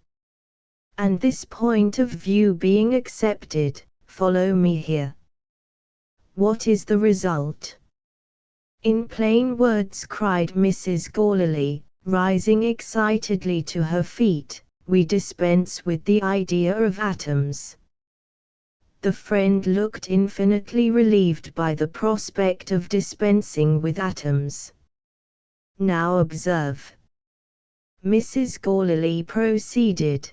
And this point of view being accepted, follow me here. What is the result? In plain words, cried Mrs. Gourley, rising excitedly to her feet, we dispense with the idea of atoms. The friend looked infinitely relieved by the prospect of dispensing with atoms. Now observe. Mrs. Gourley proceeded.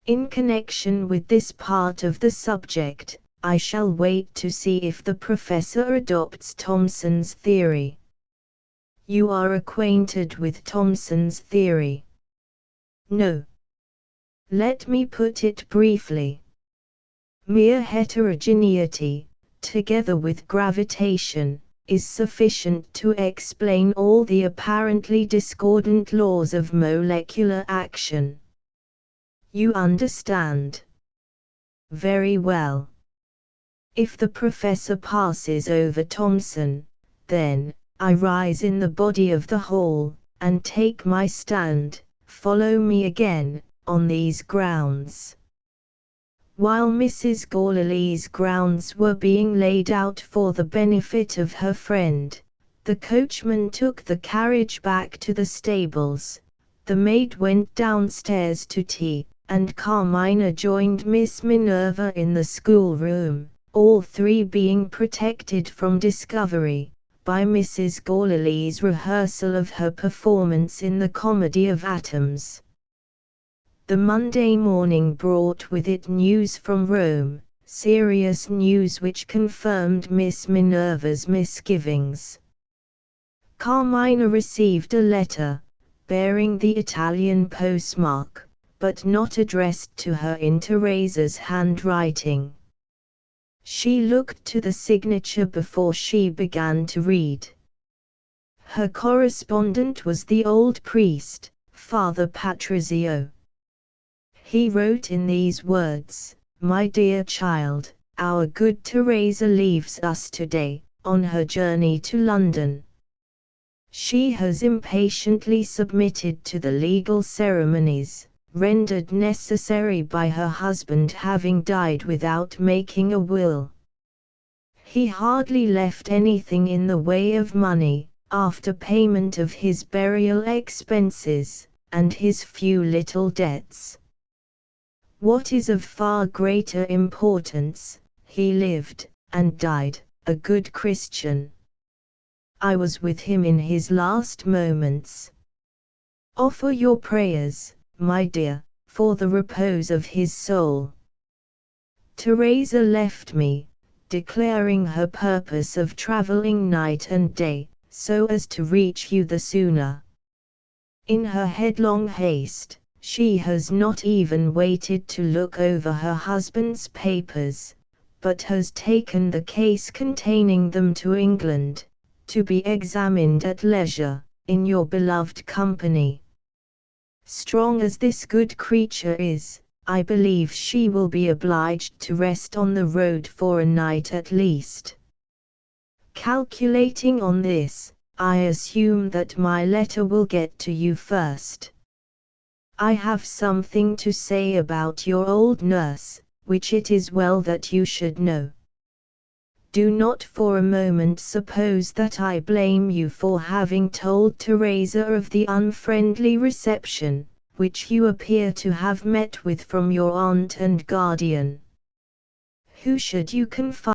In connection with this part of the subject, I shall wait to see if the professor adopts Thomson's theory. You are acquainted with Thomson's theory? No. Let me put it briefly. Mere heterogeneity, together with gravitation, is sufficient to explain all the apparently discordant laws of molecular action. You understand? Very well. If the professor passes over Thomson, then, I rise in the body of the whole, and take my stand, follow me again, on these grounds. While Mrs. Gourley's grounds were being laid out for the benefit of her friend, the coachman took the carriage back to the stables, the maid went downstairs to tea, and Carmina joined Miss Minerva in the schoolroom, all three being protected from discovery, by Mrs. Gourley's rehearsal of her performance in the Comedy of Atoms. The Monday morning brought with it news from Rome, serious news which confirmed Miss Minerva's misgivings. Carmina received a letter, bearing the Italian postmark, but not addressed to her in Teresa's handwriting. She looked to the signature before she began to read. Her correspondent was the old priest, Father Patrizio. He wrote in these words: "My dear child, our good Teresa leaves us today, on her journey to London. She has impatiently submitted to the legal ceremonies, rendered necessary by her husband having died without making a will. He hardly left anything in the way of money, after payment of his burial expenses, and his few little debts. What is of far greater importance, he lived, and died, a good Christian. I was with him in his last moments. Offer your prayers, my dear, for the repose of his soul." Teresa left me, declaring her purpose of traveling night and day, so as to reach you the sooner. In her headlong haste, she has not even waited to look over her husband's papers, but has taken the case containing them to England, to be examined at leisure, in your beloved company. Strong as this good creature is, I believe she will be obliged to rest on the road for a night at least. Calculating on this, I assume that my letter will get to you first. I have something to say about your old nurse, which it is well that you should know. Do not for a moment suppose that I blame you for having told Teresa of the unfriendly reception, which you appear to have met with from your aunt and guardian. Who should you confide